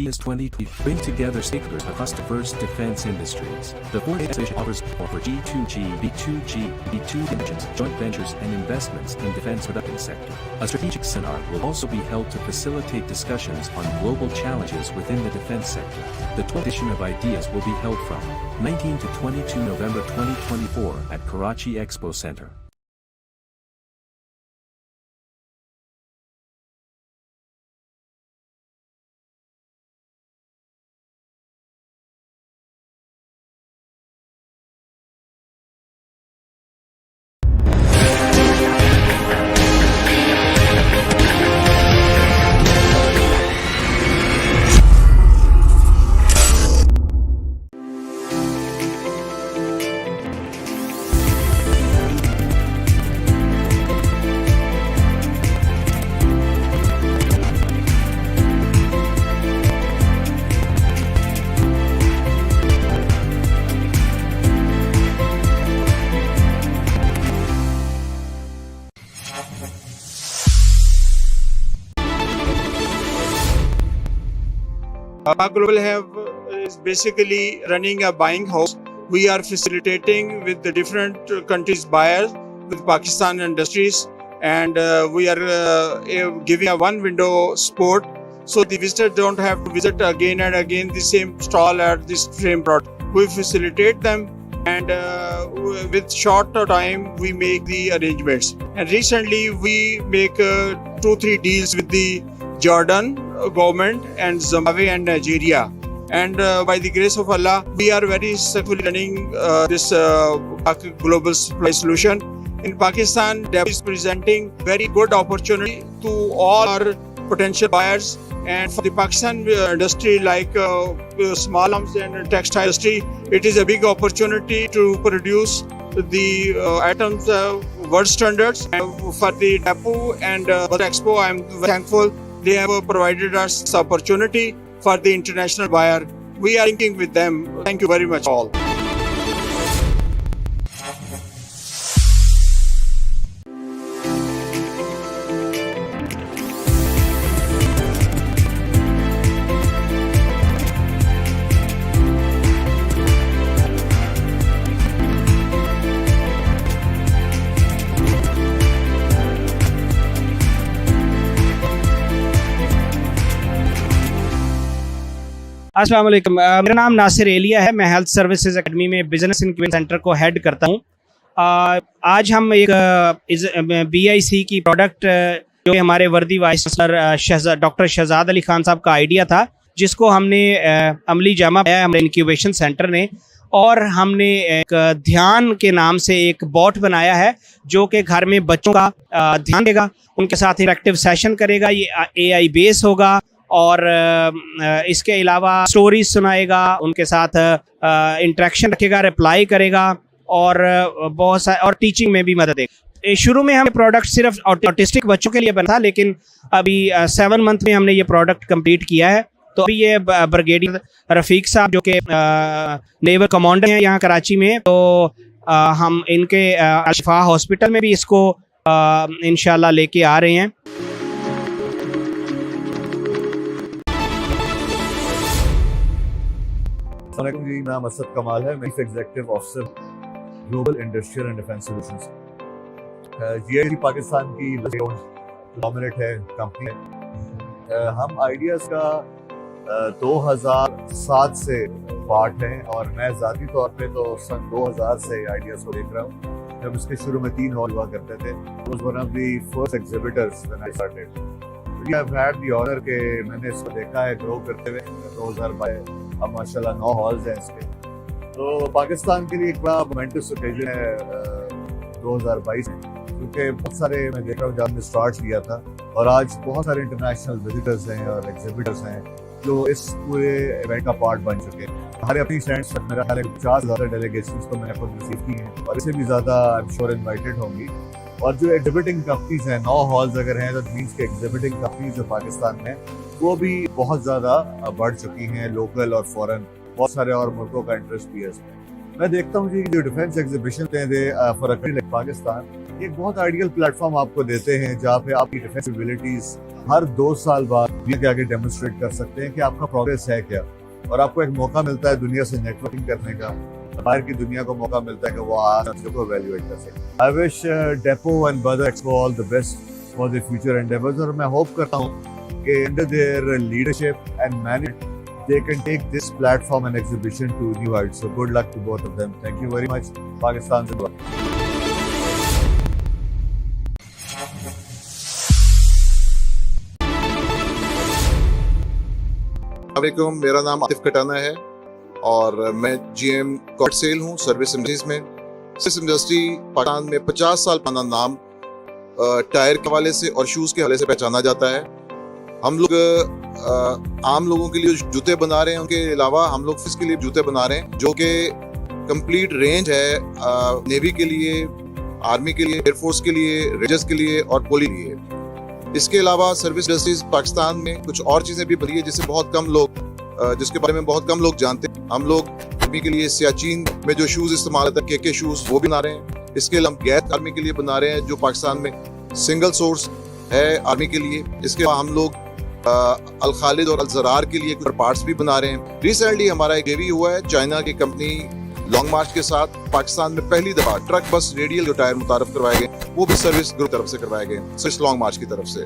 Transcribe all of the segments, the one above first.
Ideas 2020 bring together stakeholders across diverse defense industries. The fourth exhibition offers support for G2G, B2G, B2 dimensions, joint ventures and investments in defense production sector. A strategic seminar will also be held to facilitate discussions on global challenges within the defense sector. The 12th edition of Ideas will be held from 19 to 22 November 2024 at Karachi Expo Center. Global Have is basically running a buying house. We are facilitating with the different countries buyers with Pakistan industries, and we are giving a one window support, so the visitors don't have to visit again and again the same stall at this same product. We facilitate them, and with short time we make the arrangements. And recently we make 2-3 deals with the Jordan government and Zimbabwe and Nigeria, and by the grace of Allah we are very successfully running this global supply solution. In Pakistan, DEP is presenting very good opportunity to all our potential buyers, and for the Pakistan industry like small arms and textile industry, it is a big opportunity to produce the items world standards. For the DEPU and Badar Expo, I am thankful they have provided us this opportunity for the international buyer. We are thinking with them. Thank you very much all. अस्सलाम वालेकुम, मेरा नाम नासिर एलिया है। मैं health services academy में business incubation centre को head करता हूँ। आज हम एक BIC की प्रोडक्ट जो हमारे वर्दी vice chancellor doctor Shahzad Ali Khan साहब का आइडिया था, जिसको हमने अमली जामा पाया हमारे इंक्यूबेशन सेंटर ने, और हमने एक ध्यान के नाम से एक बॉट बनाया है जो कि घर में बच्चों का ध्यान देगा, उनके साथ इंटरेक्टिव सेशन करेगा। ये AI बेस होगा और इसके अलावा स्टोरीज सुनाएगा, उनके साथ इंटरेक्शन रखेगा, रिप्लाई करेगा और बहुत सारे और टीचिंग में भी मदद देगा। शुरू में हमें प्रोडक्ट सिर्फ ऑटिस्टिक बच्चों के लिए बना था, लेकिन अभी 7 मंथ में हमने ये प्रोडक्ट कंप्लीट किया है। तो अभी ये ब्रिगेडियर रफ़ीक साहब जो कि नेवल कमांडर हैं यहाँ कराची में, तो हम इनके शिफा हॉस्पिटल में भी इसको इंशाल्लाह लेके आ रहे हैं। जी, नाम असद कमाल है। मैं chief executive officer global industrial and defence solutions. GIC Pakistan की डोमिनेट है कंपनी है। हम आइडियाज़ का 2007 से पार्ट हैं, और मैं ज़ाती तौर पे तो सन 2000 से आइडियाज़ को देख रहा हूँ। जब इसके शुरू में 3 हॉल हुआ करते थे, was one of the first exhibitors when I started. I have had the honour के मैंने इसको देखा है ग्रो करते हुए। 2022 अब माशाल्लाह 9 हॉल्स हैं इसके। तो पाकिस्तान के लिए एक बड़ा मोमेंटस ओकेजन है 2022 में, क्योंकि बहुत सारे मैं देख रहा हूँ जब हमने स्टार्ट किया था, और आज बहुत सारे इंटरनेशनल विजिटर्स हैं और एग्जिबिटर्स हैं जो इस पूरे इवेंट का पार्ट बन चुके हैं। हमारे अपनी स्टैंड्स पर मेरा ख्याल है 50 से ज़्यादा डेलीगेशंस तो मैंने खुद रिसीव की हैं, और इससे भी ज़्यादा आई एम श्योर इन्वाइटेड होंगी। और जो एग्जिबिटिंग कंपनीज हैं, 9 हॉल्स अगर हैं, तो मीन्स के एग्जिबिटिंग कंपनीज जो पाकिस्तान में वो भी बहुत ज़्यादा बढ़ चुकी हैं, लोकल और फॉरेन। बहुत सारे और मुल्कों का इंटरेस्ट भी है इसमें। मैं देखता हूँ जी, जो डिफेंस एग्जीबिशन हैं for a country like Pakistan, ये एक बहुत आइडियल प्लेटफॉर्म आपको देते हैं जहाँ पे आपकी डिफेंस एबिलिटीज हर 2 साल बाद दुनिया के आगे डेमोन्स्ट्रेट कर सकते हैं कि आपका प्रोग्रेस है क्या, और आपको एक मौका मिलता है दुनिया से नेटवर्किंग करने का, बाहर की दुनिया को मौका मिलता है कि वो चीजों को एवेल्युएट कर सके। आई विश डेपो एंड बदर expo all the best for the future endeavours, और मैं होप करता हूँ कि under their leadership and management they can take this platform and exhibition to new heights. So good luck to both of them. Thank you very much. Pakistan Zindabad. वालेकुम, मेरा नाम आतिफ कटाना है और मैं जीएम कॉर्ड सेल हूँ service industries में। Service industry Pakistan में 50 साल पुराना नाम टायर के हवाले से और शूज़ के हवाले से पहचाना जाता है। हम लोग आम लोगों के लिए जूते बना रहे हैं, उनके अलावा हम लोग फिश के लिए जूते बना रहे हैं जो कि कंप्लीट रेंज है नेवी के लिए, आर्मी के लिए, एयरफोर्स के लिए, रेंजर्स के लिए और पुलिस के लिए। इसके अलावा सर्विस इंडस्ट्रीज पाकिस्तान में कुछ और चीज़ें भी बनी है जिसके बारे में बहुत कम लोग जानते हैं। हम लोग आर्मी के लिए सियाचिन में जो शूज़ इस्तेमाल होता है के शूज़ वो भी बना रहे हैं। इसके अलावा गैर आर्मी के लिए बना रहे हैं जो पाकिस्तान में सिंगल सोर्स है आर्मी के लिए। इसके अलावा हम लोग अल खालिद और अल जरार के लिए कुछ पार्ट्स भी बना रहे हैं। रिसेंटली हमारा एक डेवी हुआ है चाइना की कंपनी लॉन्ग मार्च के साथ। पाकिस्तान में पहली दफा ट्रक बस रेडियल जो टायर मुतारफ करवाए गए वो भी सर्विस ग्रुप तरफ से करवाए गए, सर्विस लॉन्ग मार्च की तरफ से।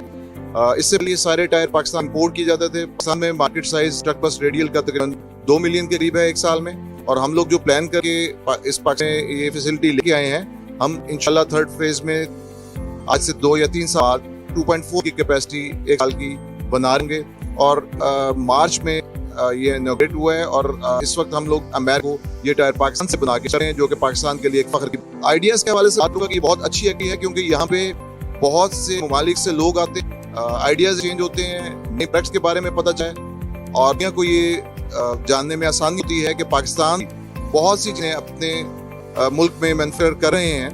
इससे पहले सारे टायर पाकिस्तान इंपोर्ट किए जाते थे। पाकिस्तान में market size truck bus radial का तकरीबन 2 मिलियन के करीब है एक साल में, और हम लोग जो प्लान करके इस पाकिस्तान में ये फैसिलिटी लेके आए हैं, हम इंशाल्लाह थर्ड फेज में आज से 2 या 3 साल 2.4 की कैपेसिटी एक साल की बना लेंगे। और मार्च में ये इनॉग्रेट हुआ है और इस वक्त हम लोग अमेरिका को ये टायर पाकिस्तान से बना के चल रहे हैं जो कि पाकिस्तान के लिए एक फख्र की। आइडियाज़ के हवाले से बात होगा कि बहुत अच्छी है क्योंकि यहाँ पे बहुत से ममालिक से लोग आते हैं, आइडियाज़ चेंज होते हैं, नए प्रोडक्ट्स के बारे में पता चले और दुनिया को ये जानने में आसानी होती है कि पाकिस्तान बहुत सी चीज़ें अपने मुल्क में मैन्युफैक्चर कर रहे हैं।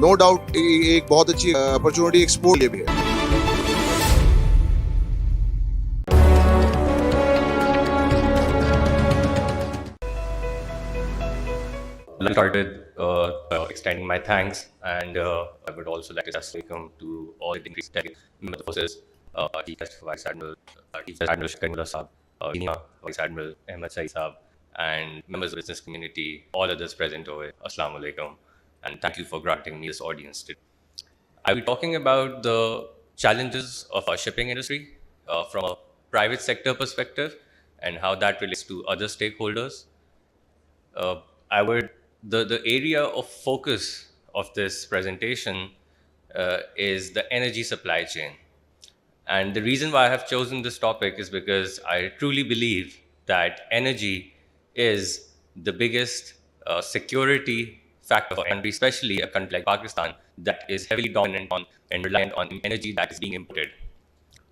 नो डाउट एक बहुत अच्छी अपॉर्चुनिटी एक्सपोर्ट लिए भी है। I started extending my thanks, and I would also like to just welcome to all the increased member forces, Chief Vice Admiral, Chief Admiral Shakarullah Saab, Senior Vice Admiral Ahmed Saeed Saab, and members of the business community, all others present over. Assalamu alaikum, and thank you for granting me this audience today. I will be talking about the challenges of our shipping industry from a private sector perspective and how that relates to other stakeholders. The area of focus of this presentation is the energy supply chain. And the reason why I have chosen this topic is because I truly believe that energy is the biggest security factor for country, especially a country like Pakistan that is heavily dominant on and reliant on energy that is being imported.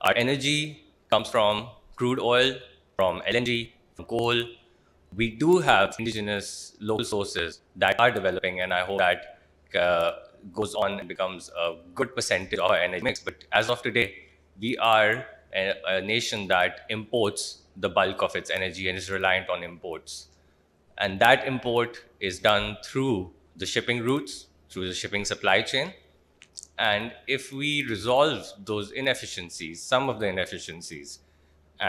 Our energy comes from crude oil, from LNG, from coal. We do have indigenous local sources that are developing, and I hope that goes on and becomes a good percentage of our energy mix. But as of today, we are a nation that imports the bulk of its energy and is reliant on imports. And that import is done through the shipping routes, through the shipping supply chain. And if we resolve those inefficiencies, some of the inefficiencies,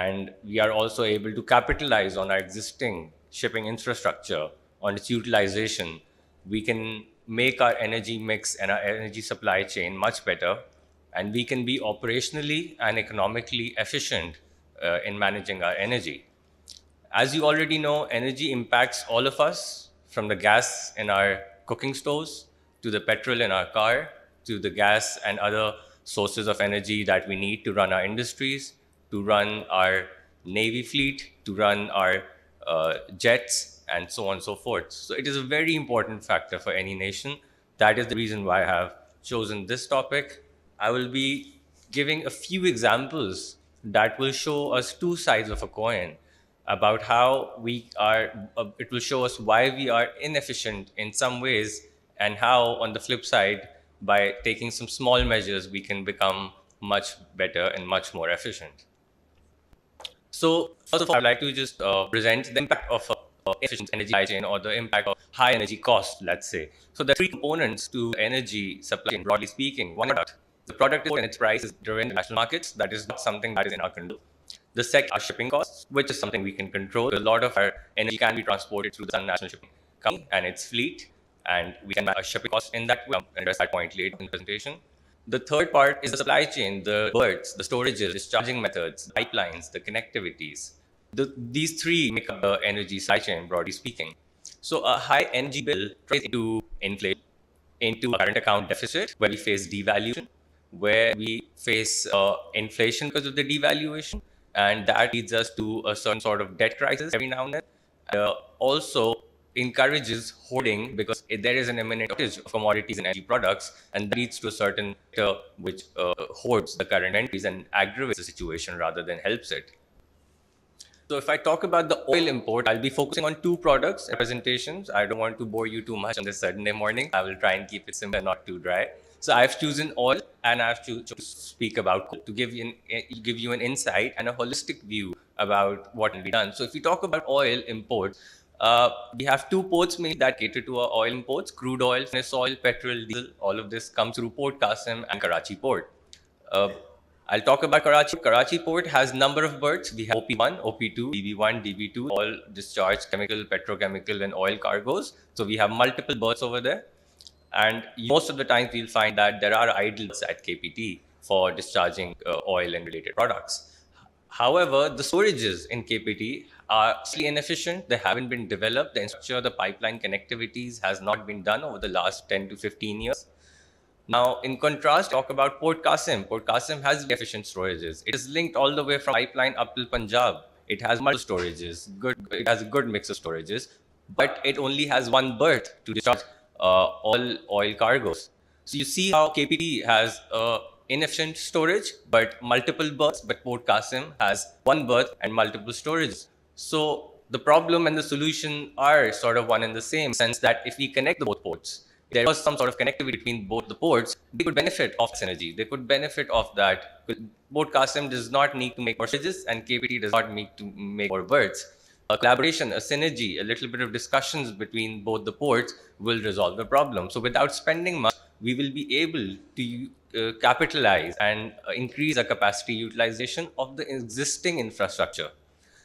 and we are also able to capitalize on our existing shipping infrastructure, on its utilization, we can make our energy mix and our energy supply chain much better, and we can be operationally and economically efficient in managing our energy. As you already know, energy impacts all of us, from the gas in our cooking stoves, to the petrol in our car, to the gas and other sources of energy that we need to run our industries, to run our Navy fleet, to run our jets, and so on and so forth. So it is a very important factor for any nation. That is the reason why I have chosen this topic. I will be giving a few examples that will show us two sides of a coin about how we are, it will show us why we are inefficient in some ways, and how on the flip side, by taking some small measures, we can become much better and much more efficient. So first of all, I'd like to just present the impact of efficient energy supply chain or the impact of high energy cost, let's say. So there are three components to energy supply chain, broadly speaking. One product. The product is and its price is driven in international markets. That is not something that is in our control. The second are shipping costs, which is something we can control. A lot of our energy can be transported through the Sun National Shipping Company and its fleet, and we can manage a shipping cost in that way. I'll address that point later in the presentation. The third part is the supply chain, the berths, the storages, discharging methods, the pipelines, the connectivities. These three make up the energy supply chain, broadly speaking. So a high energy bill translates into inflation, into a current account deficit, where we face devaluation, where we face inflation because of the devaluation, and that leads us to a certain sort of debt crisis every now and then. Also encourages hoarding because there is an imminent shortage of commodities and energy products, and that leads to a certain which hoards the current entries and aggravates the situation rather than helps it. So if I talk about the oil import, I'll be focusing on two products and presentations. I don't want to bore you too much on this Sunday morning. I will try and keep it simple and not too dry. So I've chosen oil, and I've chosen to speak about coal to give you an insight and a holistic view about what can be done. So if we talk about oil imports, we have two ports mainly that cater to our oil imports: crude oil, furnace oil, petrol, diesel. All of this comes through Port Qasim and Karachi Port. I'll talk about Karachi. Karachi Port has number of berths. We have OP1, OP2, DB1, DB2, all discharge chemical, petrochemical, and oil cargoes. So we have multiple berths over there. And most of the time, we'll find that there are idles at KPT for discharging oil and related products. However, the storages in KPT are still inefficient. They haven't been developed. The infrastructure, the pipeline connectivities has not been done over the last 10 to 15 years. Now, in contrast, talk about Port Qasim. Port Qasim has efficient storages. It is linked all the way from pipeline up to Punjab. It has multiple storages. It has a good mix of storages, but it only has one berth to discharge all oil cargoes. So you see how KPT has inefficient storage, but multiple berths, but Port Qasim has one berth and multiple storages. So the problem and the solution are sort of one and the same, sense that if we connect the both ports, there was some sort of connectivity between both the ports, they could benefit of this energy. They could benefit of that. Port Qasim does not need to make more storages, and KPT does not need to make more berths. A collaboration, a synergy, a little bit of discussions between both the ports will resolve the problem. So without spending much, we will be able to capitalize and increase our capacity utilization of the existing infrastructure.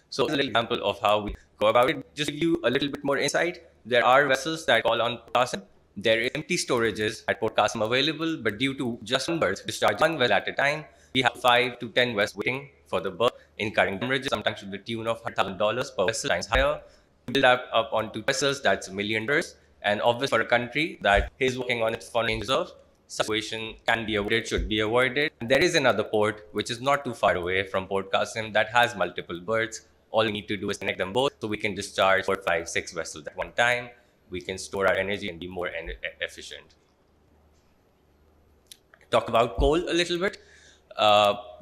So here's a little example of how we go about it. Just to give you a little bit more insight, there are vessels that call on Port Qasim. There is empty storages at Port Qasim available, but due to just one berth, discharge one well at a time, we have 5 to 10 vessels waiting for the berth, incurring damages, sometimes to the tune of $100,000 per vessel, times higher. Build up onto vessels, that's $1 million. And obviously for a country that is working on its foreign reserves, situation can be avoided, should be avoided. And there is another port, which is not too far away from Port Qasim, that has multiple berths. All we need to do is connect them both, so we can discharge 4, 5, 6 vessels at one time. We can store our energy and be more efficient. Talk about coal a little bit.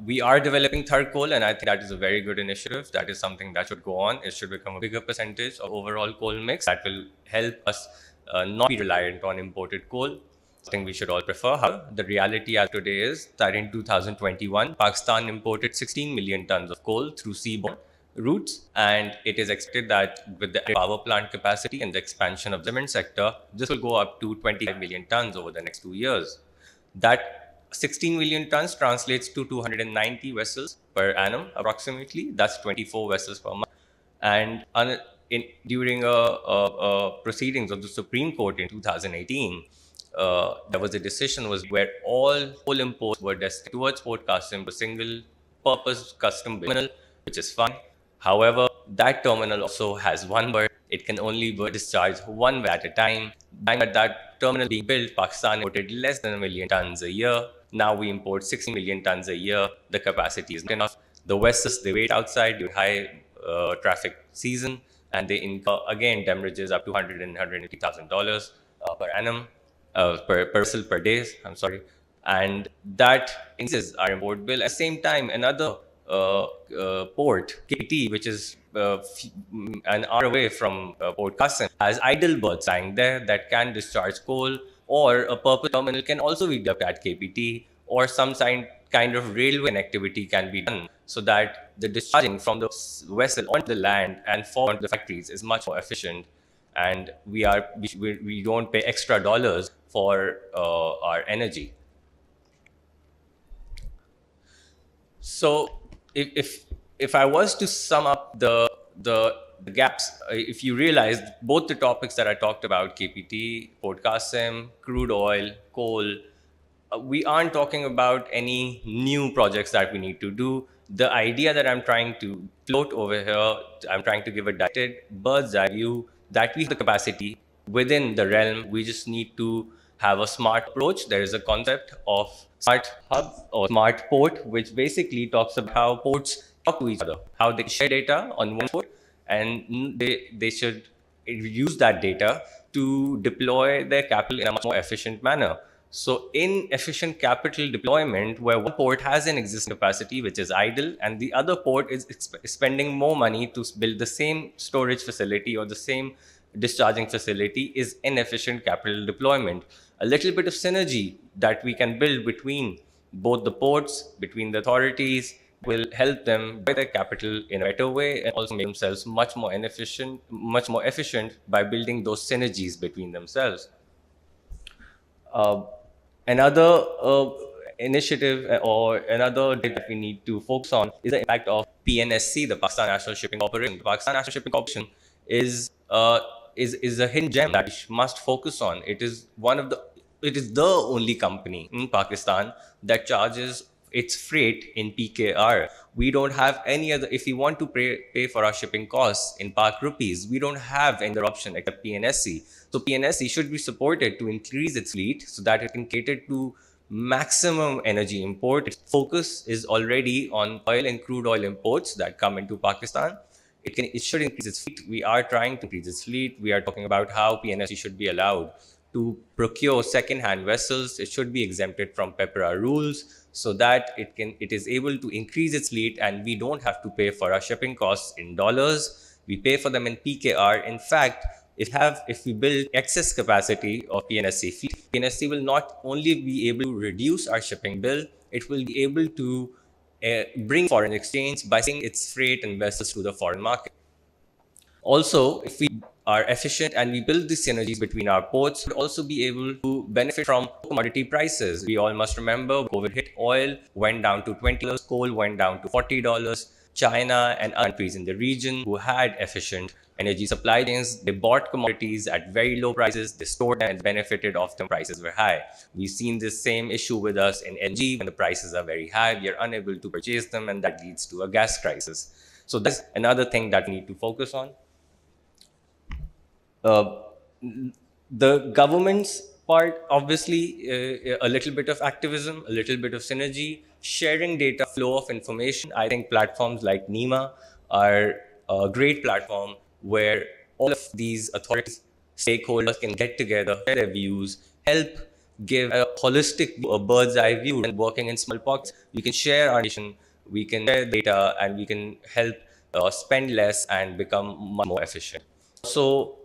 We are developing third coal, and I think that is a very good initiative. That is something that should go on. It should become a bigger percentage of overall coal mix. That will help us not be reliant on imported coal. I think we should all prefer. However, the reality as today is that in 2021, Pakistan imported 16 million tons of coal through seaborne routes, and it is expected that with the power plant capacity and the expansion of the cement sector, this will go up to 25 million tons over the next 2 years. That 16 million tons translates to 290 vessels per annum approximately. That's 24 vessels per month. And during proceedings of the Supreme Court in 2018, there was a decision where all coal imports were destined towards Port Qasim, a single purpose custom terminal, which is fine. However, that terminal also has one berth. It can only discharge one way at a time. At that terminal being built, Pakistan imported less than 1 million tons a year. Now we import 60 million tons a year. The capacity is not enough. The vessels, they wait outside during high traffic season, and they incur, again, damages up to $100,000 and $180,000 per annum, per vessel per day, I'm sorry. And that increases our import bill. At the same time, another port, KT, which is an hour away from Port Qasim, has idle berths lying there that can discharge coal, or a purpose terminal can also be developed at KPT, or some kind of railway connectivity can be done so that the discharging from the vessel onto the land and forward to the factories is much more efficient, and we don't pay extra dollars for our energy. So if I was to sum up the gaps, if you realize both the topics that I talked about, KPT, Port Qasim, crude oil, coal, we aren't talking about any new projects that we need to do. The idea that I'm trying to float over here, I'm trying to give a directed bird's eye view that we have the capacity within the realm. We just need to have a smart approach. There is a concept of smart hub or smart port, which basically talks about how ports talk to each other, how they share data on one port, and they should use that data to deploy their capital in a much more efficient manner. So in efficient capital deployment, where one port has an existing capacity which is idle and the other port is spending more money to build the same storage facility or the same discharging facility, is inefficient capital deployment. A little bit of synergy that we can build between both the ports, between the authorities, will help them buy their capital in a better way and also make themselves much more efficient by building those synergies between themselves. Another initiative or another data that we need to focus on is the impact of PNSC, the Pakistan National Shipping Corporation. The Pakistan National Shipping Corporation is a hidden gem that we must focus on. It is the only company in Pakistan that charges its freight in PKR. We don't have any other. If we want to pay for our shipping costs in Pak rupees, we don't have any other option except PNSC. So PNSC should be supported to increase its fleet so that it can cater to maximum energy import. Its focus is already on oil and crude oil imports that come into Pakistan. It should increase its fleet. We are trying to increase its fleet. We are talking about how PNSC should be allowed to procure second-hand vessels. It should be exempted from PEPRA rules so that it is able to increase its fleet, and we don't have to pay for our shipping costs in dollars. We pay for them in PKR. In fact, if we build excess capacity of PNSC fleet, PNSC will not only be able to reduce our shipping bill, it will be able to bring foreign exchange by selling its freight and vessels to the foreign market. Also, if we are efficient and we build these synergies between our ports, we'll also be able to benefit from commodity prices. We all must remember COVID hit, oil went down to $20, coal went down to $40. China and other countries in the region who had efficient energy supply chains, they bought commodities at very low prices, they stored them and benefited of them. Prices were high. We've seen this same issue with us in LNG. When the prices are very high, we are unable to purchase them, and that leads to a gas crisis. So that's another thing that we need to focus on. The government's part, obviously, a little bit of activism, a little bit of synergy, sharing data, flow of information. I think platforms like NEMA are a great platform where all of these authorities, stakeholders can get together, share their views, help give a holistic, a bird's eye view. And working in small pockets, we can share our nation, we can share data, and we can help spend less and become much more efficient. Also,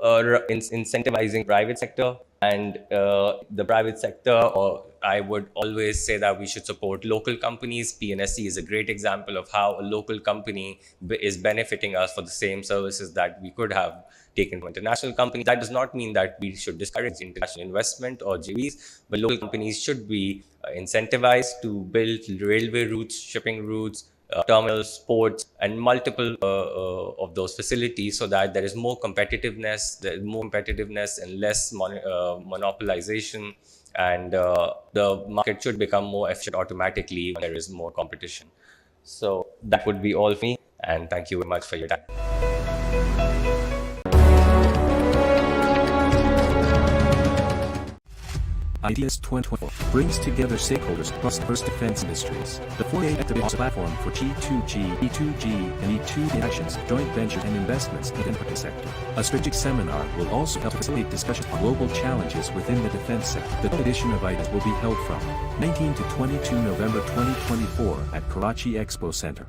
incentivizing private sector, and the private sector, or I would always say that we should support local companies. PNSC is a great example of how a local company is benefiting us for the same services that we could have taken from international companies. That does not mean that we should discourage international investment or JVs, but local companies should be incentivized to build railway routes, shipping routes, terminals, ports, and multiple of those facilities, so that there is more competitiveness, and less monopolization, and the market should become more efficient automatically when there is more competition. So that would be all for me, and thank you very much for your time. Ideas 2024 brings together stakeholders across diverse defense industries. The 4A activates a platform for G2G, B2G, and E2 actions, joint ventures, and investments in the infrastructure sector. A strategic seminar will also help facilitate discussions on global challenges within the defense sector. The edition of Ideas will be held from 19 to 22 November 2024 at Karachi Expo Center.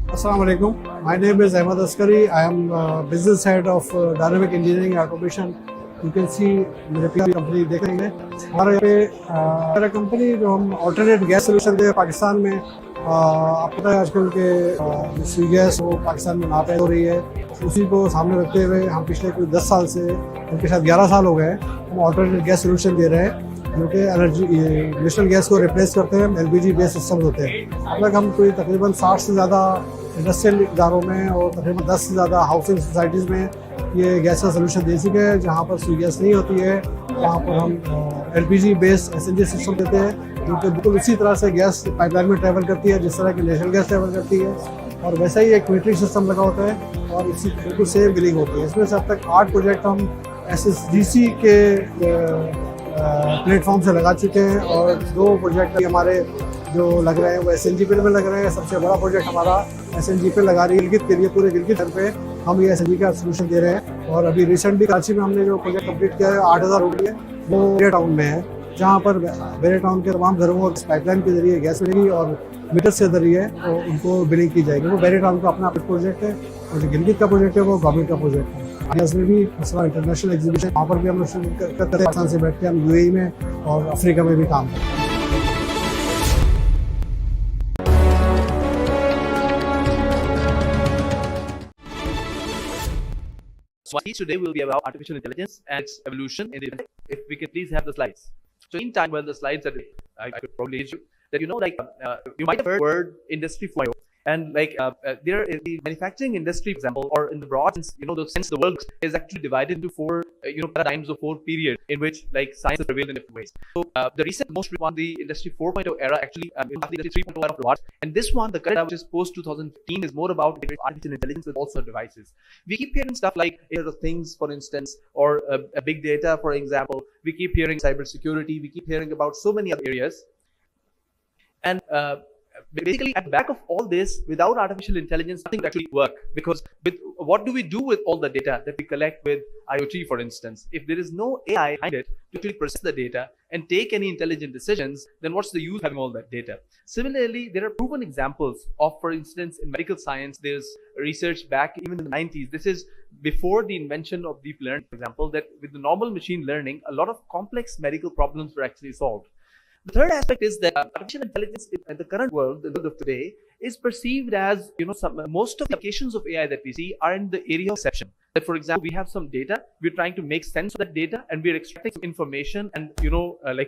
Assalamu alaikum. My name is Ahmad Askari. I am business head of Dynamic Engineering Automation you can see मेरे पीछे company देख रही है हमारे यहाँ पे मेरा company जो हम ऑल्टरनेट गैस सोल्यूशन दे पाकिस्तान में आपको पता है आजकल के जो गैस वो पाकिस्तान में नापैद हो रही है, उसी को सामने रखते हुए हम पिछले कोई 10 साल से उनके साथ 11 साल हो गए हम ऑल्टरनेट गैस सोल्यूशन दे रहे हैं जो कि एनर्जी नेशनल गैस को रिप्लेस करते हैं। LPG बेस्ड सिस्टम होते हैं। अब तक हम कोई तकरीबन 60 से ज़्यादा इंडस्ट्रियल इदारों में और तकरीबन 10 से ज़्यादा हाउसिंग सोसाइटीज़ में ये गैस का सोल्यूशन दे चुके हैं। जहाँ पर सुई गैस नहीं होती है वहाँ पर हम LPG बेस्ड SNG सिस्टम देते हैं जो कि बिल्कुल उसी तरह से गैस पाइपलाइन में ट्रैवल करती है जिस तरह की नेशनल गैस ट्रैवल करती है, और वैसा ही एक मीटरिंग सिस्टम लगा होता है और इसी बिल्कुल सेम बिलिंग होती है। इसमें से अब तक 8 प्रोजेक्ट हम SSGC के प्लेटफॉर्म से लगा चुके हैं और 2 प्रोजेक्ट हमारे जो लग रहे हैं वो SNG पे में लग रहे हैं। सबसे बड़ा प्रोजेक्ट हमारा SNG पे लगा रही है गिलगित के लिए, पूरे गिलगित पे हम ये SNG का सोल्यूशन दे रहे हैं। और अभी रिसेंटली कराची में हमने जो प्रोजेक्ट कंप्लीट किया है 8000 रुपये है, वो बेरे टाउन में है, जहाँ पर बेरे टाउन के तमाम घरों को पाइपलाइन के जरिए गैस मिलेगी और मीटर से जरिए तो उनको बिलिंग की जाएगी। वो बेरे टाउन का अपना प्रोजेक्ट है और जो गिलगित का प्रोजेक्ट है वो गवर्नमेंट का प्रोजेक्ट है। इसमें भी मसला इंटरनेशनल एग्जीबिशन वहाँ पर भी हम लोग करते हैं, पाकिस्तान से बैठ के हम UAE में और अफ्रीका में भी काम करते हैं। So today will be about artificial intelligence and its evolution in the. If we can please have the slides. So in time, the slides that I could probably issue that you might have heard the word industry 4.0. And there is the manufacturing industry, for example, or in the broad sense, the sense the world is actually divided into 4, paradigms or 4 periods in which science is prevailed in different ways. So the recent most one, the industry 4.0 era, actually the industry 3.0 era of robots, and this one, the current era, which is post 2015, is more about artificial intelligence with also devices. We keep hearing stuff like Internet of Things, for instance, or big data, for example. We keep hearing cybersecurity. We keep hearing about so many other areas, and basically at the back of all this, without artificial intelligence, nothing would actually work, because what do we do with all the data that we collect with IoT, for instance? If there is no AI behind it to actually process the data and take any intelligent decisions, then what's the use of having all that data? Similarly, there are proven examples of, for instance, in medical science, there's research back even in the 90s. This is before the invention of deep learning, for example, that with the normal machine learning, a lot of complex medical problems were actually solved. The third aspect is that artificial intelligence in the current world, the world of today, is perceived as, most of the applications of AI that we see are in the area of perception. That, for example, we have some data, we're trying to make sense of that data, and we're extracting some information and,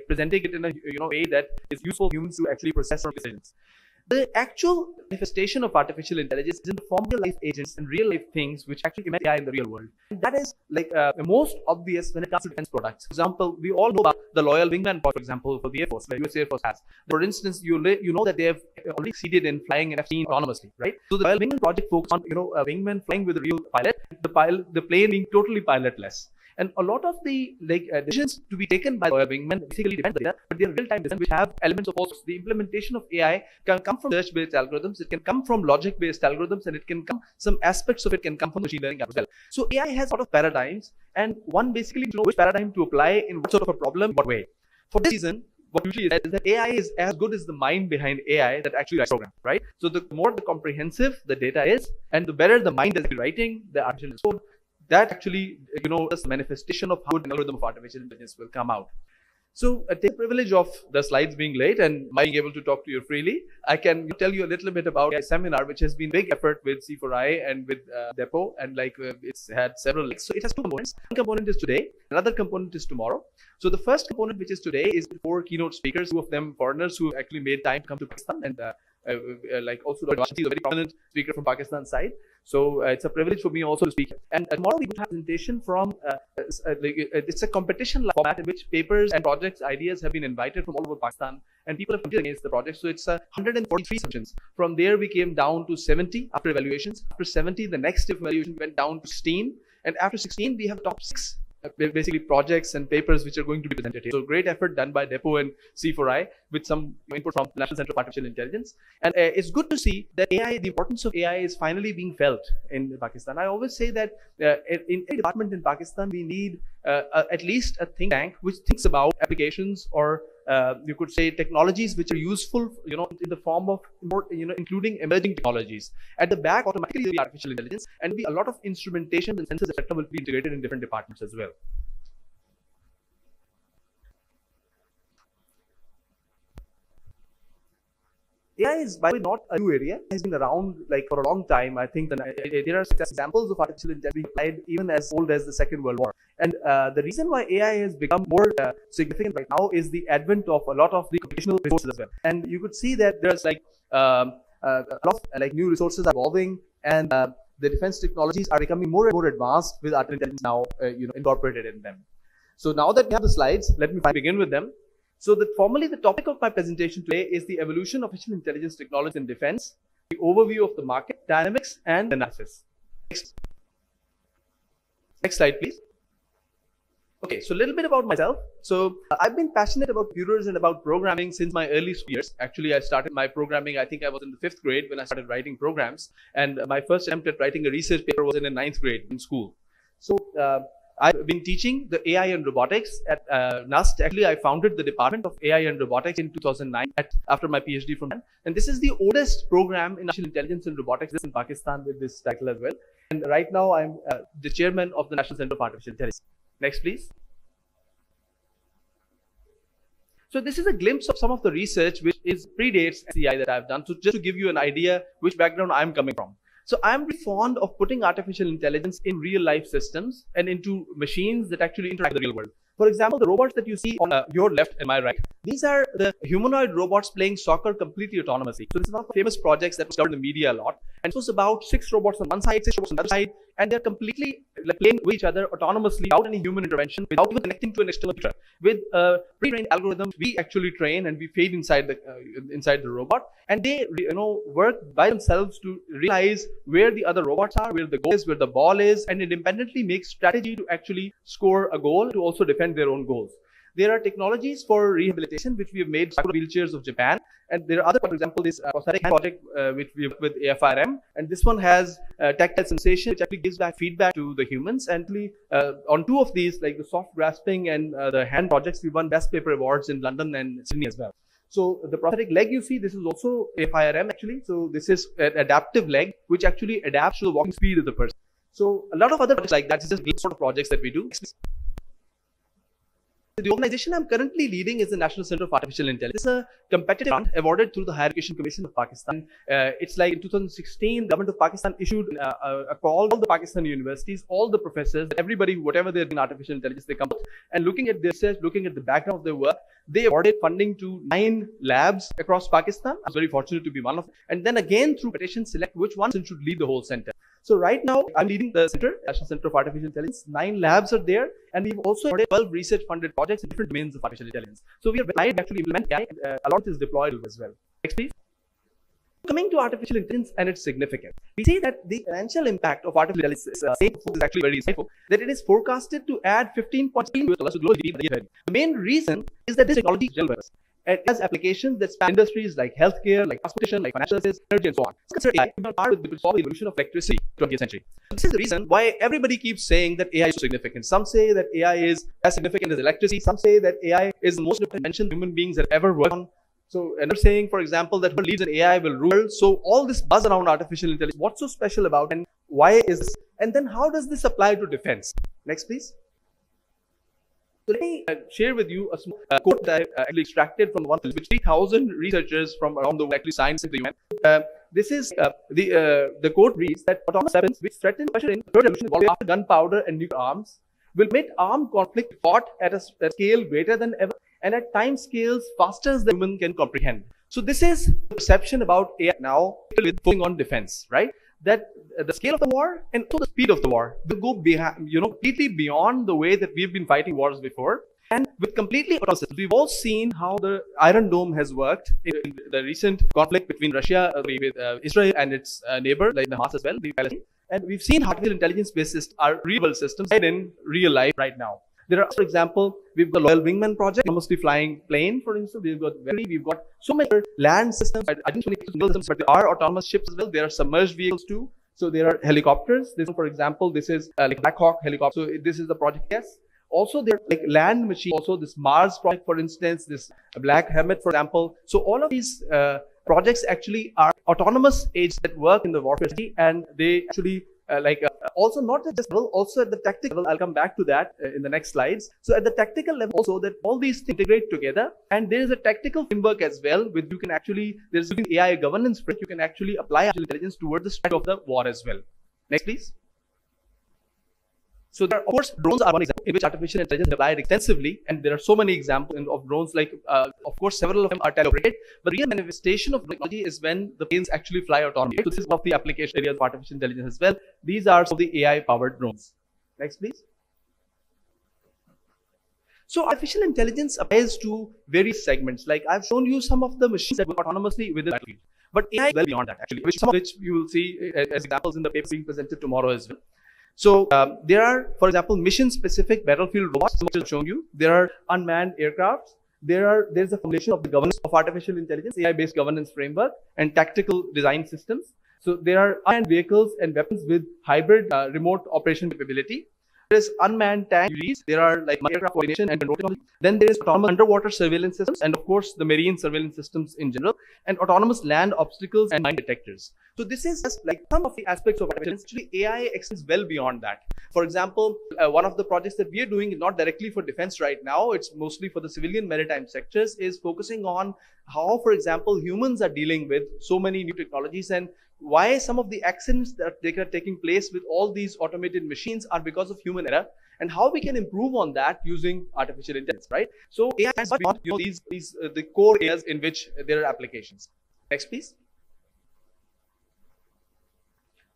presenting it in a, way that is useful for humans to actually process our decisions. The actual manifestation of artificial intelligence is in the form of real life agents and real life things which actually implement AI in the real world. And that is most obvious when it comes to defense products. For example, we all know about the Loyal Wingman project, for example, for the Air Force, the US Air Force has. For instance, you know that they have already succeeded in flying an F-16 autonomously, right? So the Loyal Wingman project focused on, a wingman flying with a real pilot, the plane being totally pilotless. And a lot of the decisions to be taken by Loyal Wingman basically depend on data, but they are real-time decisions which have elements of all sorts. The implementation of AI can come from search-based algorithms, it can come from logic-based algorithms, and it can come, some aspects of it can come from machine learning as well. So AI has a lot of paradigms, and one basically to know which paradigm to apply in what sort of a problem, what way. For this reason, what usually is that AI is as good as the mind behind AI that actually writes program, right? So the more the comprehensive the data is, and the better the mind is writing the artificial code, that actually, is the manifestation of how an algorithm of artificial intelligence will come out. So I take the privilege of the slides being late and my being able to talk to you freely. I can tell you a little bit about a seminar which has been big effort with C4I and with Depot, and it's had several links. So it has 2 components. One component is today, another component is tomorrow. So the first component, which is today, is 4 keynote speakers, 2 of them foreigners who actually made time to come to Pakistan, and also Dr. Washington is a very prominent speaker from Pakistan side. So it's a privilege for me also to speak. And tomorrow we will have a presentation from, it's a competition format in which papers and projects, ideas have been invited from all over Pakistan, and people have competed against the project. So it's 143 submissions. From there we came down to 70 after evaluations. After 70, the next evaluation went down to 16. And after 16, we have top 6. Basically projects and papers which are going to be presented here. So great effort done by Depot and C4I with some input from the National Center of Artificial Intelligence. And it's good to see that AI, the importance of AI is finally being felt in Pakistan. I always say that in any department in Pakistan, we need at least a think tank which thinks about applications or you could say technologies which are useful, in the form of more, including emerging technologies. At the back, automatically will be artificial intelligence, and be a lot of instrumentation and sensors, etc., will be integrated in different departments as well. AI is, by the way, not a new area. It has been around like for a long time. I think there are examples of artificial intelligence being applied even as old as the Second World War. And the reason why AI has become more significant right now is the advent of a lot of the computational resources as well. And you could see that there's like a lot of like new resources are evolving, and the defense technologies are becoming more and more advanced with artificial intelligence now incorporated in them. So now that we have the slides, let me begin with them. So formally the topic of my presentation today is the evolution of artificial intelligence technology in defense, the overview of the market dynamics and analysis. Next slide, please. Okay, so a little bit about myself. So I've been passionate about computers and about programming since my early years. Actually, I started my programming, I think I was in the 5th grade when I started writing programs. And my first attempt at writing a research paper was in the 9th grade in school. So I've been teaching the AI and robotics at NUST. Actually, I founded the Department of AI and Robotics in 2009 after my PhD from that. And this is the oldest program in artificial intelligence and robotics in Pakistan with this title as well. And right now, I'm the chairman of the National Center for Artificial Intelligence. Next, please. So this is a glimpse of some of the research which predates CI that I've done. So just to give you an idea which background I'm coming from. So I'm really fond of putting artificial intelligence in real life systems and into machines that actually interact with the real world. For example, the robots that you see on your left and my right, these are the humanoid robots playing soccer completely autonomously. So this is one of the famous projects that was covered in the media a lot. And it was about 6 robots on one side, 6 robots on the other side, and they're completely playing with each other autonomously without any human intervention, without even connecting to an external computer. With pre-trained algorithms, we actually train and we feed inside the robot, and they work by themselves to realize where the other robots are, where the goal is, where the ball is, and independently make strategy to actually score a goal to also defend their own goals. There are technologies for rehabilitation which we have made wheelchairs of Japan, and there are other, for example, this prosthetic hand project which we have with AFRM, and this one has tactile sensation which actually gives back feedback to the humans. And on 2 of these, like the soft grasping and the hand projects, we won best paper awards in London and Sydney as well. So the prosthetic leg you see, this is also AFRM actually. So this is an adaptive leg which actually adapts to the walking speed of the person. So a lot of other projects like that, is just sort of projects that we do. The organization I'm currently leading is the National Center for Artificial Intelligence. It's a competitive grant awarded through the Higher Education Commission of Pakistan. It's like in 2016, the government of Pakistan issued a call to all the Pakistani universities, all the professors, everybody, whatever they're doing in artificial intelligence, they come out and looking at their research, looking at the background of their work, they awarded funding to 9 labs across Pakistan. I was very fortunate to be one of them. And then again, through petition, select which one should lead the whole center. So right now, I'm leading the center, National Center for Artificial Intelligence. 9 labs are there, and we've also awarded 12 research-funded projects in different domains of artificial intelligence. So we are trying to actually implement AI, and a lot is deployed as well. Next, please. Coming to artificial intelligence and its significance, we see that the financial impact of artificial intelligence is actually very insightful, that it is forecasted to add $15.3 billion to global GDP by the year 2030. The main reason is that this technology is general. It has applications that span industries like healthcare, like transportation, like financial services, energy, and so on. So consider AI to solve the evolution of electricity in the 20th century. This is the reason why everybody keeps saying that AI is so significant. Some say that AI is as significant as electricity. Some say that AI is the most important invention human beings have ever worked on. So, and they're saying, for example, that whoever leads in AI will rule. So all this buzz around artificial intelligence, what's so special about it, and why is this? And then how does this apply to defense? Next, please. So let me share with you a small quote that I actually extracted from one which 3,000 researchers from around the world actually signed in the UN. This is the quote reads that autonomous weapons which threaten pressure in third evolution evolving after gunpowder and nuclear arms will make armed conflict fought at a scale greater than ever and at time scales faster than human can comprehend. So this is the perception about AI now with focusing on defense, right? That the scale of the war and also the speed of the war will go behind, completely beyond the way that we've been fighting wars before. And with completely autonomous systems, we've all seen how the Iron Dome has worked in the recent conflict between Russia, with Israel and its neighbor, like Hamas as well, the Palestine. And we've seen how artificial intelligence-based systems are real systems in real life right now. There are, for example, we've got Loyal Wingman project, mostly flying plane, for instance. We've got so many land systems. I didn't really systems, but there are autonomous ships as well. There are submerged vehicles too. So there are helicopters. This one, for example, this is like Black Hawk helicopter. So this is the project. Yes. Also, there are like land machines. Also, this Mars project, for instance, this Black Helmet, for example. So all of these projects actually are autonomous aids that work in the warfare, and they actually Also not at just level, also at the tactical level. I'll come back to that in the next slides. So at the tactical level also, that all these things integrate together, and there is a tactical framework as well with you can actually, there's an AI governance framework, you can actually apply artificial intelligence towards the strategy of the war as well. Next please. So there are, of course, drones are one example in which artificial intelligence is applied extensively, and there are so many examples of drones. Like, of course, several of them are teleoperated, but the real manifestation of technology is when the planes actually fly autonomously. So this is one of the application areas of artificial intelligence as well. These are some of the AI-powered drones. Next, please. So artificial intelligence applies to various segments. Like I've shown you some of the machines that work autonomously within the battlefield, but AI is well beyond that actually, some of which you will see as examples in the paper being presented tomorrow as well. So there are, for example, mission-specific battlefield robots, which I've shown you. There are unmanned aircrafts. There's a formulation of the governance of artificial intelligence, AI-based governance framework, and tactical design systems. So there are unmanned vehicles and weapons with hybrid remote operation capability. There is unmanned tank UAVs. There are like aircraft coordination and control technology. Then there is autonomous underwater surveillance systems, and of course the marine surveillance systems in general, and autonomous land obstacles and mine detectors. So this is just like some of the aspects of artificial intelligence. Actually, AI extends well beyond that. For example, one of the projects that we are doing, not directly for defense right now, it's mostly for the civilian maritime sectors, is focusing on how, for example, humans are dealing with so many new technologies, and why some of the accidents that are taking place with all these automated machines are because of human error, and how we can improve on that using artificial intelligence, right? So AI is beyond these the core areas in which there are applications. Next, please.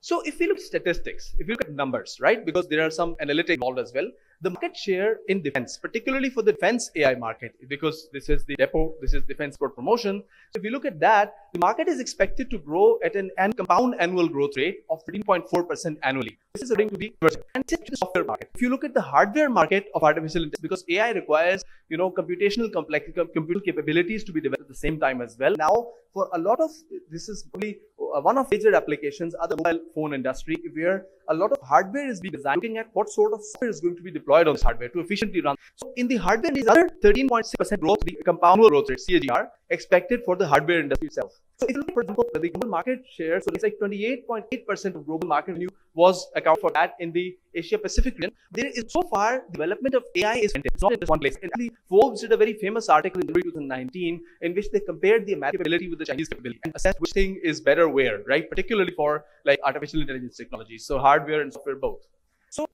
So if we look at statistics, if you look at numbers, right, because there are some analytics involved as well, the market share in defense, particularly for the defense AI market, because this is the depot, this is defense for promotion. So if you look at that, the market is expected to grow at an compound annual growth rate of 13.4% annually. This is according to the and the software market. If you look at the hardware market of artificial intelligence, because AI requires, computational computer capabilities to be developed at the same time as well. Now, for a lot of, this is probably one of major applications are the mobile phone industry, where a lot of hardware is being designed, looking at what sort of software is going to be deployed on this hardware to efficiently run. So in the hardware, there is other 13.6% growth, the compound growth rate, CAGR, expected for the hardware industry itself. So if you look, for example, the global market share, so it's like 28.8% of global market revenue was account for that in the Asia Pacific region. There is so far development of AI is it's not in just one place. And actually, Forbes did a very famous article in January 2019 in which they compared the American capability with the Chinese capability and assessed which thing is better where, right? Particularly for like artificial intelligence technology, so hardware and software both. So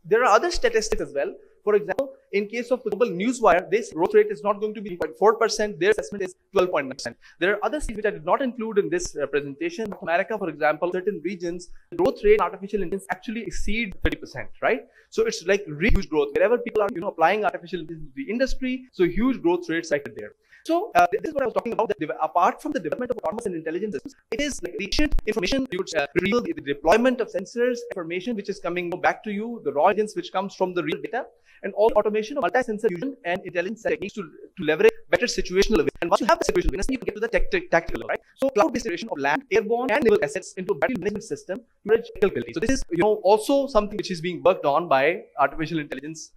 there are other statistics as well. For example, in case of the global newswire, this growth rate is not going to be 4%. Their assessment is 12.9%. There are other things which I did not include in this presentation. North America, for example, certain regions, the growth rate in artificial intelligence actually exceed 30%, right? So it's like really huge growth. Wherever people are, applying artificial intelligence to the industry, so huge growth rates right there. So this is what I was talking about. That apart from the development of autonomous and intelligent systems, it is like ancient information. You could reveal the deployment of sensors, information which is coming back to you, the raw intelligence which comes from the real data, and all automation of multi-sensor fusion and intelligence techniques to leverage better situational awareness. And once you have the situational awareness, you can get to the tactical level, right? So cloud-based integration of land, airborne, and naval assets into a battle management system to manage capability. So this is also something which is being worked on by artificial intelligence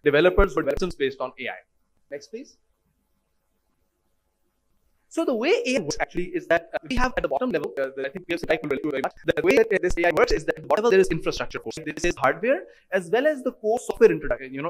developers for developments based on AI. Next, please. So the way AI works actually is that we have at the bottom level, I think we have said very much, the way that this AI works is that whatever there is infrastructure for, this is hardware as well as the core software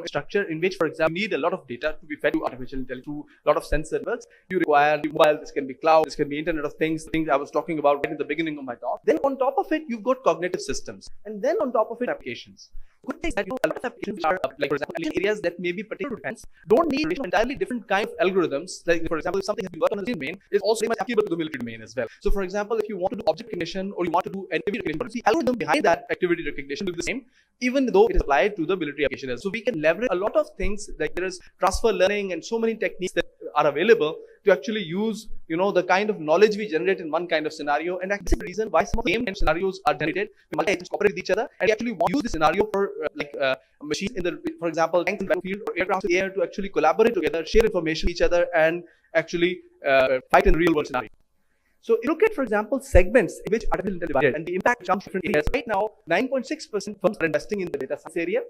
structure in which, for example, you need a lot of data to be fed to artificial intelligence, to a lot of sensor networks. You require mobile, this can be cloud, this can be Internet of Things I was talking about right in the beginning of my talk. Then on top of it, you've got cognitive systems, and then on top of it, applications. Good thing is that a lot of applications are like, for example, areas that may be particular to defense don't need entirely different kind of algorithms. Like, for example, if something has been worked on the civilian domain, is also very much applicable to the military domain as well. So, for example, if you want to do object recognition or you want to do activity recognition, the algorithm behind that activity recognition will be the same, even though it is applied to the military application. So we can leverage a lot of things, like there is transfer learning and so many techniques that are available to actually use, the kind of knowledge we generate in one kind of scenario. And that's the reason why some of the game scenarios are generated. Multi-agents cooperate with each other, and we actually use the scenario for machines in the, for example, tanks in the battlefield or aircraft in the air to actually collaborate together, share information with each other, and actually fight in a real world scenario. So you look at, for example, segments in which artificial intelligence and the impact comes from different areas. Right now, 9.6% firms are investing in the data science area.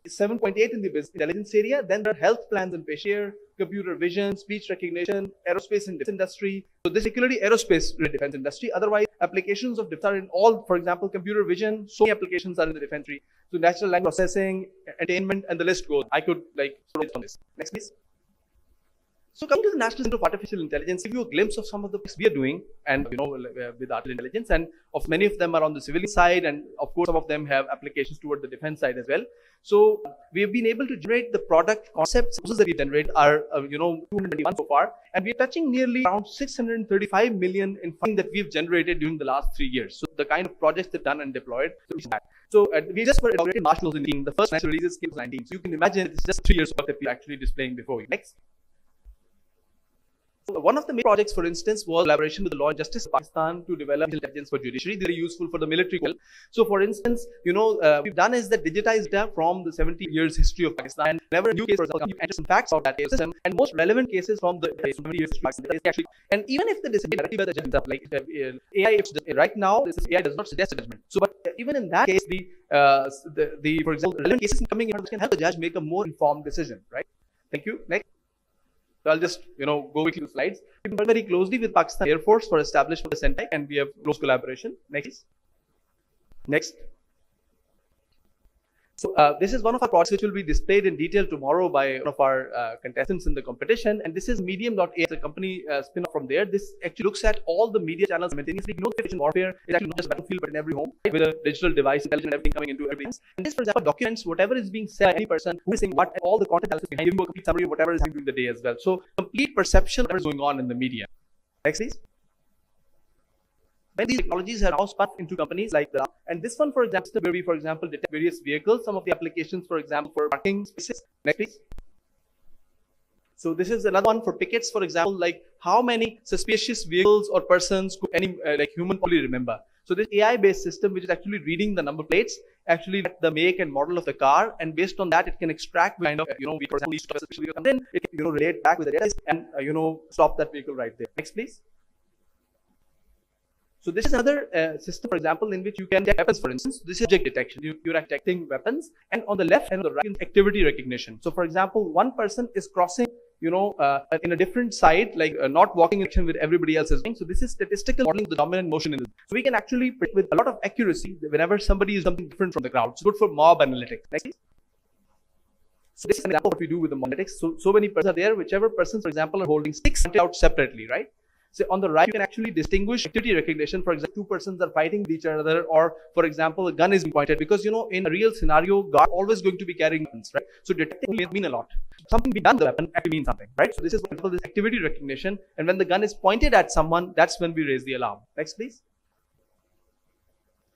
7.8 in the business intelligence area. Then there are health plans and patient, computer vision, speech recognition, aerospace and defense industry. So this is particularly aerospace related defense industry. Otherwise, applications of defense are in all, for example, computer vision, so many applications are in the defense industry. So natural language processing, entertainment, and the list goes. I could like throw it on this. Next, please. So coming to the National Center of Artificial Intelligence, give you a glimpse of some of the things we are doing, and with artificial intelligence, and of many of them are on the civilian side, and of course some of them have applications toward the defense side as well. So we have been able to generate the product concepts that we generate are 221 so far, and we are touching nearly around 635 million in funding that we've generated during the last 3 years. So the kind of projects that done and deployed. So we just were inaugurated in March 2019. The first financial releases came in 2019. So you can imagine it's just 3 years work that we're actually displaying before you. Next. So one of the main projects, for instance, was collaboration with the Law and Justice of Pakistan to develop intelligence for judiciary. They're useful for the military. So, for instance, we've done is that digitized data from the 70 years history of Pakistan. Whenever a new case, for example, you enter some facts about that system, and most relevant cases from the 70 years history actually. And even if the decision directly by the judge, like AI, right now, AI does not suggest a judgment. So, but even in that case, for example, relevant cases coming in can help the judge make a more informed decision. Right? Thank you. Next. So I'll just, go quickly to the slides. We work very closely with Pakistan Air Force for establishment of the Centec, and we have close collaboration. Next. Next. So this is one of our products which will be displayed in detail tomorrow by one of our contestants in the competition. And this is Medium.ai. It's a company spin-off from there. This actually looks at all the media channels simultaneously. Information warfare is actually not just battlefield, but in every home, right? With a digital device, intelligence, and everything coming into everything. And this, for example, documents whatever is being said by any person who is saying what, and all the content analysis behind, giving you a complete summary of whatever is happening during the day as well. So complete perception of what is going on in the media. Next, please. When these technologies are now spun into companies like that, and this one, for example, where we, for example, detect various vehicles, some of the applications, for example, for parking spaces. Next, please. So this is another one for pickets, for example, like how many suspicious vehicles or persons could any human probably remember. So this AI-based system, which is actually reading the number plates, actually the make and model of the car, and based on that, it can extract kind of, for example, stop a suspicious vehicle, and then it can, relate back with the data and, stop that vehicle right there. Next, please. So this is another system, for example, in which you can detect weapons, for instance. This is object detection. You're detecting weapons, and on the left and on the right, activity recognition. So, for example, one person is crossing, in a different side, like not walking in action with everybody else is doing. So this is statistical modeling of the dominant motion in it. So we can actually predict with a lot of accuracy whenever somebody is something different from the crowd. It's good for mob analytics. Next. So this is an example of what we do with the analytics. So many persons are there. Whichever persons, for example, are holding sticks out separately, right? So on the right, you can actually distinguish activity recognition. For example, two persons are fighting with each other, or for example, a gun is being pointed, because in a real scenario, guard always going to be carrying guns, right? So detecting may mean a lot. Something being done, the weapon actually means something, right? So this is what we call this activity recognition, and when the gun is pointed at someone, that's when we raise the alarm. Next, please.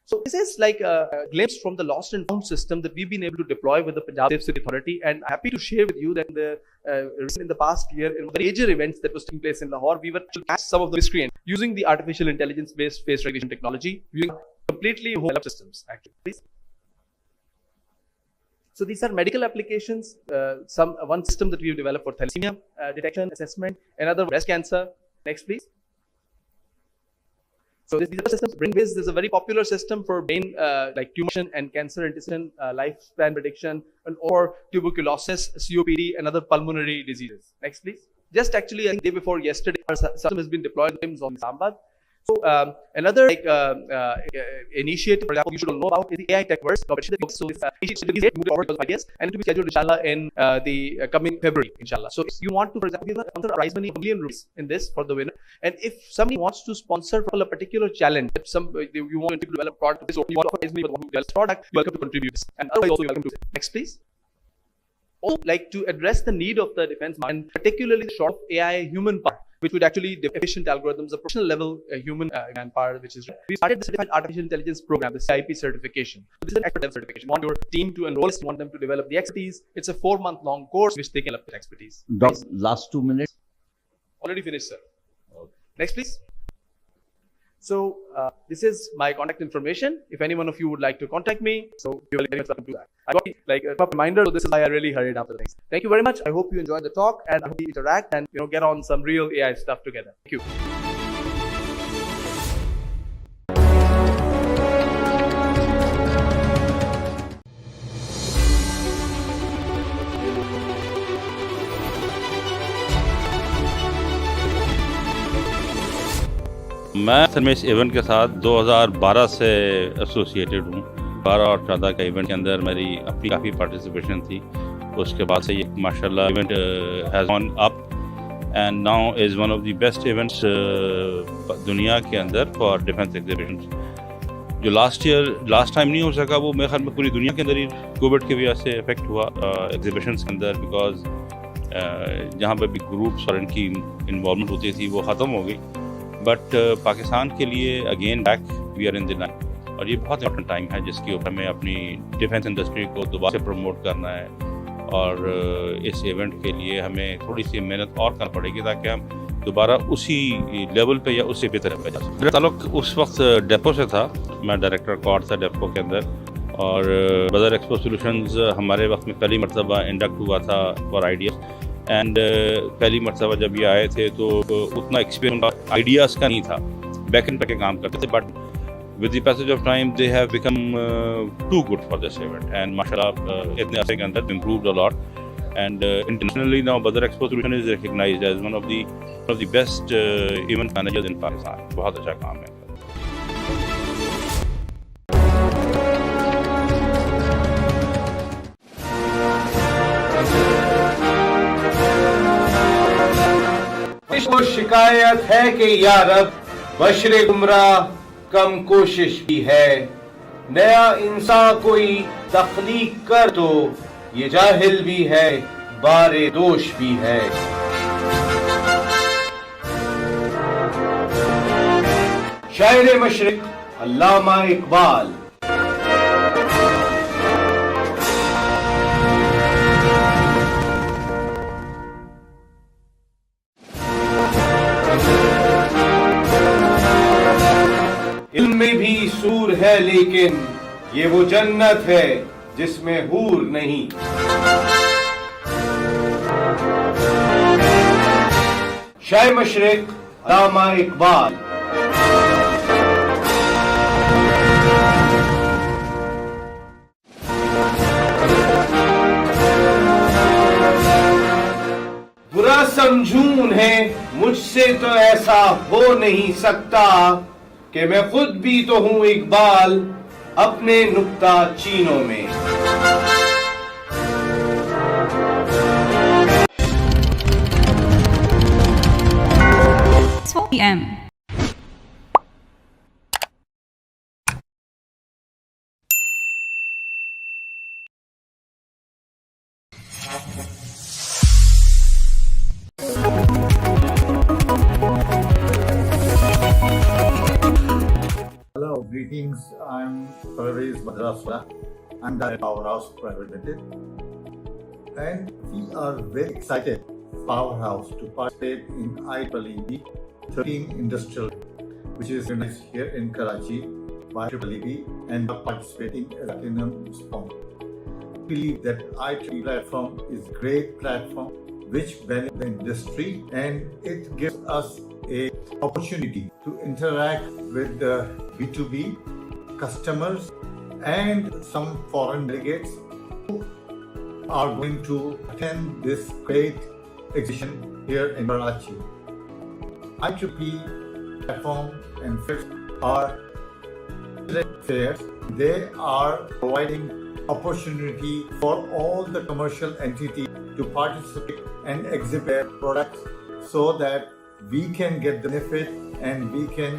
So this is like a glimpse from the lost and found system that we've been able to deploy with the Punjab Safe City Authority, and happy to share with you that in the past year, in the major events that was taking place in Lahore, we were able to catch some of the miscreants using the artificial intelligence-based face recognition technology, using completely whole systems, actually. Please. So these are medical applications. One system that we've developed for thalassemia detection, assessment, another breast cancer. Next, please. So these are systems. BrainWiz is a very popular system for brain like tumor and cancer antecedent lifespan prediction, or tuberculosis, COPD, and other pulmonary diseases. Next, please. Just actually, I think day before yesterday, our system has been deployed in Islamabad. So another initiative, for example, you should all know about is the AI Techverse competition. So this initiative moved over 5 years, and it will be scheduled, inshallah, in the coming February, inshallah. So if you want to, for example, sponsor a prize money of ₹1 million in this for the winner, and if somebody wants to sponsor for a particular challenge, if you want to develop a product, or you want to offer prize money for the one who develops product, you're welcome to contribute this, and otherwise also you're welcome to. Next, please. Also, like to address the need of the defense, and particularly the short AI human part, which would actually efficient algorithms, a professional level human manpower, which is we started the Certified Artificial Intelligence Program, the CIP certification. So this is an expert level certification. You want your team to enroll, you want them to develop the expertise. It's a 4-month-long course which they can develop the expertise. Last 2 minutes. Already finished, sir. Okay. Next, please. So this is my contact information. If any one of you would like to contact me, so you're very welcome to that. I got like a reminder, so this is why I really hurried after things. Thank you very much. I hope you enjoyed the talk, and I hope you interact and get on some real AI stuff together. Thank you. मैं असल में इस event के साथ 2012 से associated हूँ। 12 और 14 का इवेंट के अंदर मेरी अपनी काफ़ी पार्टिसिपेशन थी। उसके बाद से ये माशाल्लाह event has gone up and now is one of the best events दुनिया के अंदर फॉर डिफेंस एग्जीबिशंस। जो लास्ट टाइम नहीं हो सका वो मेरे ख्याल में पूरी दुनिया के अंदर ही कोविड की वजह से इफेक्ट हुआ एग्जीबिशंस के अंदर, बिकॉज जहाँ पर भी ग्रुप्स और इनकी इन्वॉल्वमेंट होती थी वो ख़त्म हो गई। बट पाकिस्तान के लिए again back we are in the line, और ये बहुत इंपॉर्टेंट टाइम है जिसके ऊपर हमें अपनी डिफेंस इंडस्ट्री को दोबारा से प्रमोट करना है। और इस इवेंट के लिए हमें थोड़ी सी मेहनत और करनी पड़ेगी ताकि हम दोबारा उसी लेवल पे या उससे बेहतर पे जा सकें। मेरा ताल्लुक उस वक्त डेपो से था, मैं डायरेक्टर कॉर्ड था डेपो के अंदर, और बदर एक्सपो सॉल्यूशंस हमारे वक्त में पहली मरतबा इंडक्ट हुआ था फॉर आइडियाज़। एंड पहली मरतबा जब ये आए थे तो उतना एक्सपीरियंस आइडियाज़ का नहीं था, बैक एंड पे काम करते थे। But with the passage of time they have become too good for this event, and mashallah itne arse ke andar improved a lot, and internationally now Badar Expo Solution is recognized as one of the best event managers in Pakistan. बहुत अच्छा काम है। इसको शिकायत है कि या रब बशरे गुमराह कम कोशिश भी है, नया इंसान कोई तख्लीक कर तो ये जाहिल भी है, बारे दोष भी है। शायर मशरिक अल्लामा इकबाल। इल्म में भी सूर है लेकिन ये वो जन्नत है जिसमें हूर नहीं। शायर मशरिक अल्लामा इकबाल। बुरा समझून है मुझसे तो ऐसा हो नहीं सकता कि मैं खुद भी तो हूं इकबाल अपने नुक्ता चीनों में। PM Hello, greetings. I'm Badar. I'm the Powerhouse Private Limited, and we are very excited, Powerhouse, to participate in IEEE 13 Industrial, which is organized here in Karachi by IEEE, and are participating as a platinum sponsor. We believe that IEEE platform is a great platform which benefits the industry, and it gives us a opportunity to interact with the B2B customers and some foreign delegates who are going to attend this great exhibition here in Karachi. IEEE platform and fairs are fairs. They are providing opportunity for all the commercial entities to participate and exhibit their products so that we can get the benefit, and we can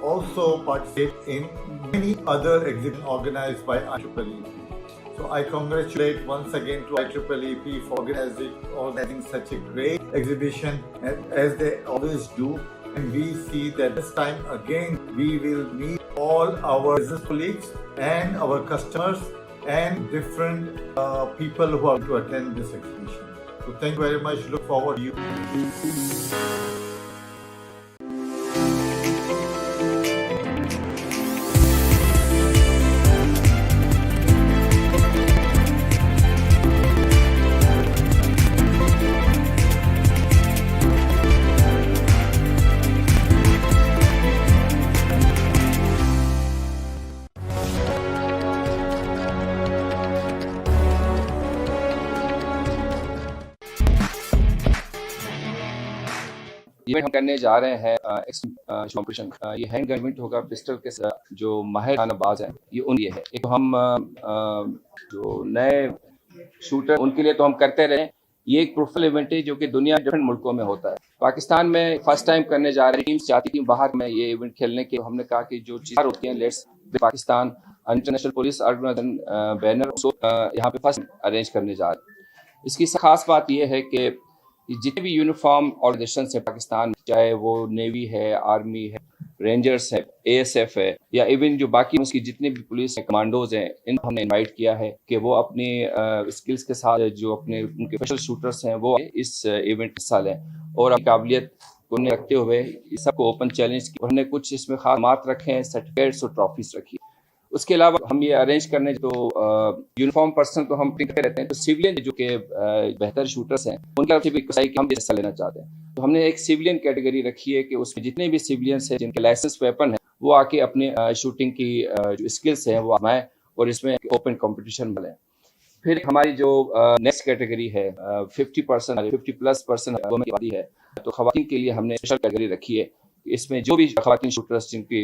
also participate in many other exhibitions organized by IEEE. So I congratulate once again to IEEE for organizing such a great exhibition as they always do. And we see that this time again we will meet all our business colleagues and our customers and different people who are to attend this exhibition. So thank you very much. Look forward to you. Event हम करने जा रहे हैं competition, ये hand gun event होगा pistol के साथ। जो माहिर खानाबाज हैं ये उन ये है, एक तो हम जो नए शूटर उनके लिए तो हम करते रहे। ये एक प्रोफेशनल इवेंट है जो कि दुनिया डिफरेंट मुल्कों में होता है। पाकिस्तान में फर्स्ट टाइम करने जा रहे हैं, टीम्स चाहती थी बाहर में ये इवेंट खेलने के। हमने कहा कि जो चीज़ें होती हैं, let's Pakistan international police organization banner यहाँ पे फर्स्ट अरेंज करने जा रहे हैं। इसकी खास बात यह है कि जितने भी यूनिफॉर्म ऑर्गेनाइजेशन है पाकिस्तान, चाहे वो नेवी है, आर्मी है, रेंजर्स है, एएसएफ है, या इवन जो बाकी उसकी जितने भी पुलिस कमांडोज हैं, इनको हमने इनवाइट किया है कि वो अपनी स्किल्स के साथ जो अपने उनके स्पेशल शूटर्स हैं वो इस इवेंट हिस्सा लें और अपनी काबिलियत को रखते हुए इस सबको ओपन चैलेंज की। हमने कुछ इसमें खास मार्क रखे हैं, सर्टिफिकेट्स और ट्रॉफीज रखी। उसके अलावा हम ये अरेंज करने तो यूनिफॉर्म पर्सन तो हम करते रहते हैं, तो सिविलियन जो कि बेहतर शूटर्स हैं उनकी तरफ से भी कि हम हिस्सा लेना चाहते हैं। तो हमने एक सिविलियन कैटेगरी रखी है कि उसमें जितने भी सिविलियंस हैं जिनके लाइसेंस वेपन है वो आके अपने शूटिंग की जो स्किल्स हैं वो आजमाएं और इसमें ओपन कॉम्पिटिशन में लें। फिर हमारी जो नेक्स्ट कैटेगरी है 50% वुमेन की आबादी है, तो खवातीन के लिए हमने स्पेशल कैटेगरी रखी है। इसमें जो भी खवातीन शूटर्स जिनकी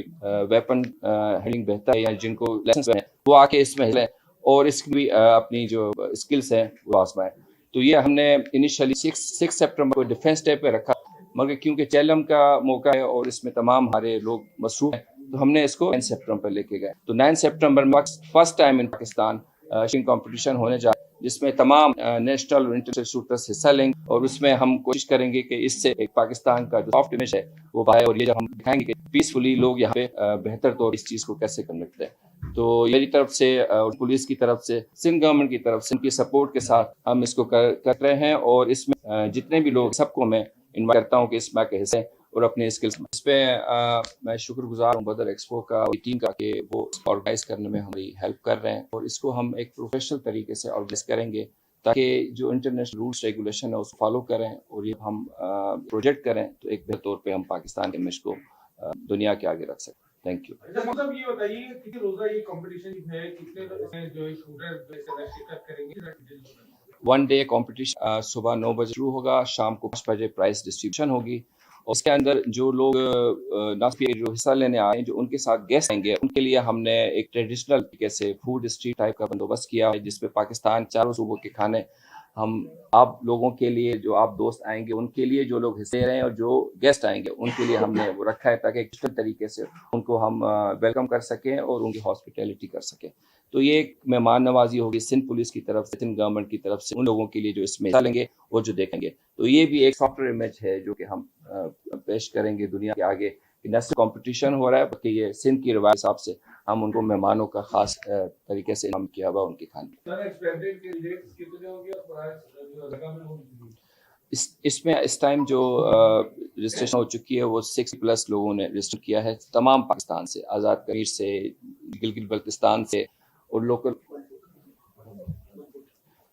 वेपन हैंडलिंग बेहतर है या जिनको लाइसेंस है वो आके इसमें हिलें और इसकी भी अपनी जो स्किल्स हैं वो आजमाएं। तो ये हमने इनिशियली 6 सितंबर को डिफेंस डे पे रखा, मगर क्योंकि चैलम का मौका है और इसमें तमाम हमारे लोग मसरूफ हैं तो हमने इसको 9 सितंबर पर लेके गए। तो 9 सितंबर में first time in Pakistan shooting competition होने जा रहा है जिसमें तमाम नेशनल और इंटरनेशनल शूटर्स हिस्सा लेंगे और उसमें हम कोशिश करेंगे कि इससे एक पाकिस्तान का जो सॉफ्ट इमेज है वो बाहर, और ये जब हम दिखाएंगे कि पीसफुली लोग यहाँ पे बेहतर तौर इस चीज़ को कैसे कर सकते हैं। तो मेरी तरफ से और पुलिस की तरफ से, सिंध गवर्नमेंट की तरफ से उनकी सपोर्ट के साथ हम इसको कर रहे हैं और इसमें जितने भी लोग सबको मैं इन्वाइट करता हूँ कि इसमें के हिस्से और अपने स्किल्स इस पे मैं शुक्रगुजार हूँ बदर एक्सपो का टीम का कि वो ऑर्गेनाइज करने में हमारी हेल्प कर रहे हैं और इसको हम एक प्रोफेशनल तरीके से ऑर्गेनाइज करेंगे ताकि जो इंटरनेशनल रूल्स रेगुलेशन है उसको फॉलो करें और ये हम प्रोजेक्ट करें तो एक बेहतर तौर पे हम पाकिस्तान के इमेज को दुनिया के आगे रख सकते हैं। Thank you. मतलब ये बताइए कितने रोजा ये कंपटीशन है, कितने जो शूटर शिरकत करेंगे? 1 डे कंपटीशन सुबह 9 बजे शुरू होगा, शाम को 5 बजे प्राइस डिस्ट्रीब्यूशन होगी और उसके अंदर जो लोग नास्पी जो हिस्सा लेने आए जो उनके साथ गेस्ट आएंगे उनके लिए हमने एक ट्रेडिशनल तरीके से फूड स्ट्रीट टाइप का बंदोबस्त किया है जिसमें पाकिस्तान चारों सूबों के खाने हम आप लोगों के लिए, जो आप दोस्त आएंगे उनके लिए, जो लोग हिस्से रहे हैं और जो गेस्ट आएंगे उनके लिए हमने वो रखा है ताकि एक तरीके से उनको हम वेलकम कर सकें और उनकी हॉस्पिटैलिटी कर सकें। तो ये एक मेहमान नवाजी होगी सिंध पुलिस की तरफ से, सिंध गवर्नमेंट की तरफ से उन लोगों के लिए जो इसमें हिस्सा लेंगे और जो देखेंगे। तो ये भी एक सॉफ्टवेयर इमेज है जो कि हम पेश करेंगे दुनिया के आगे कि न सिर्फ कॉम्पिटिशन हो रहा है बल्कि ये सिंध की रिवायत हिसाब से हम उनको मेहमानों का खास तरीके से इनाम किया हुआ उनके खाने। इसमें इस टाइम जो रजिस्ट्रेशन हो चुकी है वो 6+ लोगों ने रजिस्टर किया है तमाम पाकिस्तान से, आज़ाद कश्मीर से, गिलगित बल्तिस्तान से और लोकल।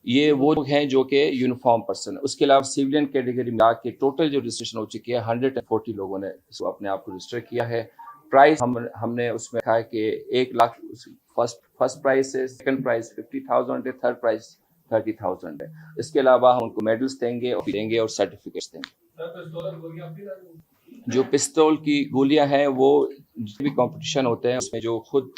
ये वो लोग हैं जो कि यूनिफॉर्म पर्सन है। उसके अलावा सिविलियन कैटेगरी में आके टोटल जो रजिस्ट्रेशन हो चुकी है 140 लोगों ने इसको अपने आप को रजिस्टर किया है। प्राइस हमने उसमें कहा है कि 1 लाख फर्स्ट प्राइस है, सेकंड प्राइस 50,000 है, थर्ड प्राइस 30,000 है। इसके अलावा हम उनको मेडल्स देंगे और सर्टिफिकेट्स देंगे। जो पिस्तौल की गोलियां हैं वो जितने भी कंपटीशन होते हैं उसमें जो खुद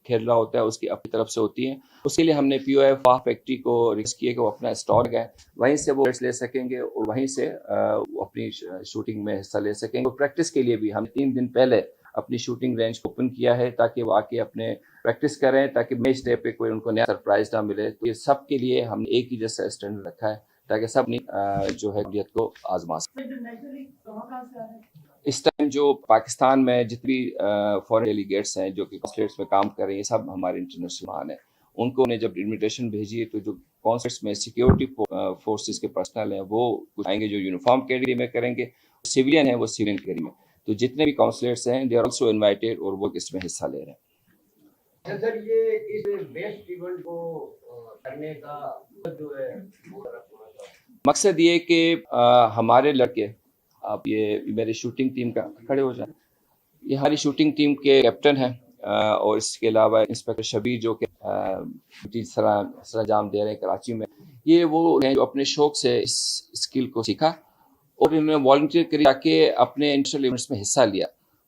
खेल रहा होता है उसकी अपनी तरफ से होती हैं। उसके लिए हमने POF फैक्ट्री को रिक्वेस्ट किया कि वो अपना स्टॉल है, वहीं से वो ले सकेंगे और वहीं से वो अपनी शूटिंग में हिस्सा ले सकेंगे। और प्रैक्टिस के लिए भी हम 3 दिन पहले अपनी शूटिंग रेंज को ओपन किया है ताकि वो आके अपने प्रैक्टिस करें ताकि मैच डे पे कोई उनको नया सरप्राइज ना मिले। तो ये सब के लिए हमने एक ही जैसा स्टैंडर्ड रखा है ताकि सब जो है काबिलियत को आजमा सकें। इस टाइम जो पाकिस्तान में जितनी फॉरेन डेलीगेट्स हैं जो कि कॉन्सुलेट्स में काम कर रही हैं सब हमारे इंटरनेशनल मान हैं। उनको उन्हें जब इन्विटेशन भेजी है तो जो कॉन्सुलेट्स में सिक्योरिटी फोर्सेस के पर्सनल हैं वो कुछ आएंगे जो यूनिफॉर्म कैटेगरी में करेंगे, सिविलियन है वो सिविलियन कैटेगरी में। तो जितने भी कॉन्सुलेट्स हैं दे आर आल्सो इनवाइटेड और वो इसमें हिस्सा ले रहे हैं। सर ये इस बेस्ट इवेंट को करने का जो है मकसद ये कि हमारे लड़के, आप ये मेरी शूटिंग टीम का खड़े हो जाए, ये हमारी शूटिंग टीम के कैप्टन हैं और इसके अलावा इंस्पेक्टर शबीर जो कि सरंजाम दे रहे हैं कराची में। ये वो हैं जो अपने शौक से इस स्किल को सीखा और उन्होंने वॉलंटियर करी जाके अपने इंडस्ट्रियल इवेंट्स में हिस्सा लिया।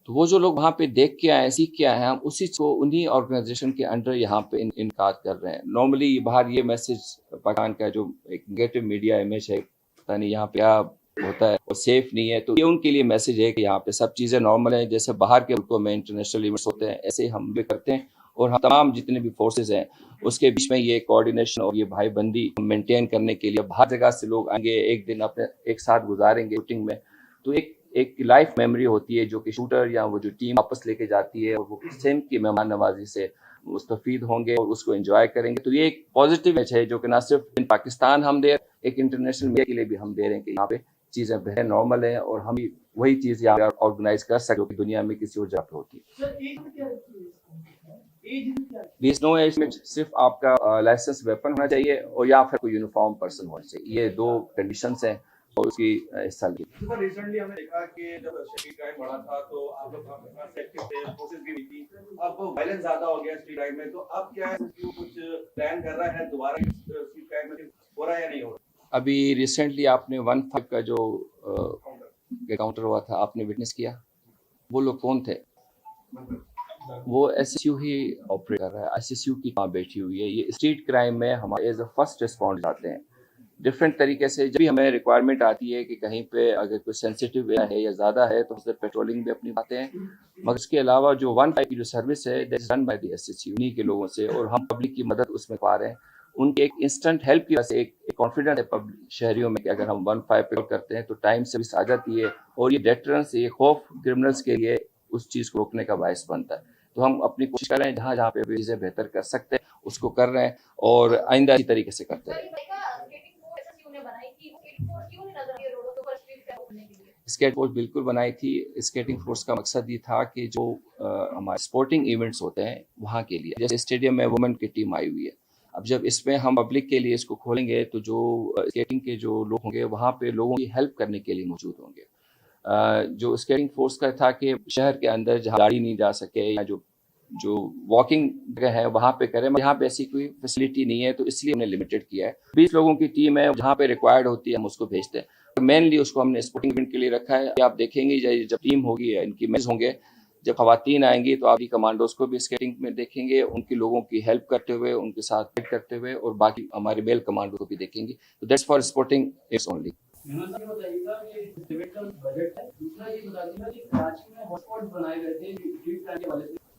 तो वो जो लोग वहाँ पे देख के आए, सीख के आए हैं, हम उसी को उन्हीं ऑर्गेनाइजेशन के अंडर यहाँ पे इनकार कर रहे हैं। नॉर्मली बाहर ये मैसेज पाकिस्तान का जो एक नेगेटिव मीडिया इमेज है, पता नहीं यहाँ पे क्या होता है और सेफ नहीं है, तो ये उनके लिए मैसेज है कि यहाँ पे सब चीज़ें नॉर्मल हैं। जैसे बाहर के मुल्कों में इंटरनेशनल इवेंट्स होते हैं, ऐसे हम भी करते हैं। और हम तमाम जितने भी फोर्सेज हैं उसके बीच में ये कोऑर्डिनेशन और ये भाईबंदी मेंटेन करने के लिए बाहर जगह से लोग आएंगे, एक दिन अपने एक साथ गुजारेंगे शूटिंग में, तो एक लाइफ मेमोरी होती है जो कि शूटर या वो जो टीम वापस लेके जाती है, और वो सेम की मेहमान नवाजी से मुस्तफीद होंगे और उसको एंजॉय करेंगे। तो ये एक पॉजिटिव मैच है जो कि ना सिर्फ इन पाकिस्तान हम दे, एक इंटरनेशनल मीडिया के लिए भी हम दे रहे हैं कि यहाँ पे चीज़ें बेहद नॉर्मल है और हम वही चीज़ यहाँ पे ऑर्गेनाइज कर सकते जो कि दुनिया में किसी और जगह पे होती है। दिस नो एज में सिर्फ आपका लाइसेंस वेपन होना चाहिए और या फिर कोई यूनिफॉर्म पर्सन होना चाहिए, ये दो कंडीशंस हैं और उसकी हिस्सा ली। रिसेंटली हमने देखा कि जब स्ट्रीट क्राइम बढ़ा था तो आप लोग काफी एक्टिव थे, फोर्सेस भी हुई थी। अब वायलेंस ज्यादा हो गया स्ट्रीट क्राइम में, तो अब क्या है कुछ प्लान कर रहा है दोबारा स्ट्रीट क्राइम में हो रहा है या नहीं हो रहा? अभी रिसेंटली आपने 15 का जो काउंटर हुआ था आपने विटनेस किया, वो लोग कौन थे? वो एसएसयू ही ऑपरेट कर रहा है, एसएसयू की वहाँ बैठी हुई है। ये स्ट्रीट क्राइम में हमारे एज अ फर्स्ट रिस्पॉन्ड आते हैं डिफरेंट तरीके से। जब भी हमें रिक्वायरमेंट आती है कि कहीं पे अगर कोई सेंसिटिव एरिया है या ज़्यादा है तो उस पेट्रोलिंग भी अपनी बातें हैं, मगर इसके अलावा जो 15 की जो सर्विस है that is run by the SSU, उन्हीं के लोगों से, और हम पब्लिक की मदद उसमें पा रहे हैं। उनके एक इंस्टेंट हेल्प की वजह से एक कॉन्फिडेंस है पब्लिक शहरियों में कि अगर हम 15 पे करते हैं तो टाइम सर्विस आ जाती है, और ये डेटरेंस, ये खौफ क्रिमिनल्स के लिए उस चीज़ को रोकने का बायस बनता है। तो हम अपनी कोशिश कर रहे हैं जहाँ जहाँ पे चीज़ें बेहतर कर सकते हैं उसको कर रहे हैं और आइंदा इसी तरीके से करते हैं। स्केट फोर्स बिल्कुल बनाई थी। स्केटिंग फोर्स का मकसद ये था कि जो हमारे स्पोर्टिंग इवेंट्स होते हैं वहाँ के लिए, जैसे स्टेडियम में वुमेन की टीम आई हुई है, अब जब इसमें हम पब्लिक के लिए इसको खोलेंगे तो जो स्केटिंग के जो लोग होंगे वहाँ पे लोगों की हेल्प करने के लिए मौजूद होंगे। जो स्केटिंग फोर्स का था कि शहर के अंदर जहाँ गाड़ी नहीं जा सके या जो वॉकिंग जगह है वहाँ पे करें, यहाँ पे ऐसी कोई फैसिलिटी नहीं है, तो इसलिए हमने लिमिटेड किया है। 20 लोगों की टीम है, जहाँ पे रिक्वायर्ड होती है हम उसको भेजते हैं। मेनली उसको हमने स्पोर्टिंग इवेंट के लिए रखा है। आप देखेंगे जब टीम होगी, इनकी मैच होंगे, जब खवातीन आएंगी तो आप कमांडोज को भी स्केटिंग में देखेंगे, उनके लोगों की हेल्प करते हुए, उनके साथ फाइट करते हुए, और बाकी हमारे मेल कमांडो को भी देखेंगे। तो that's for sporting it's only.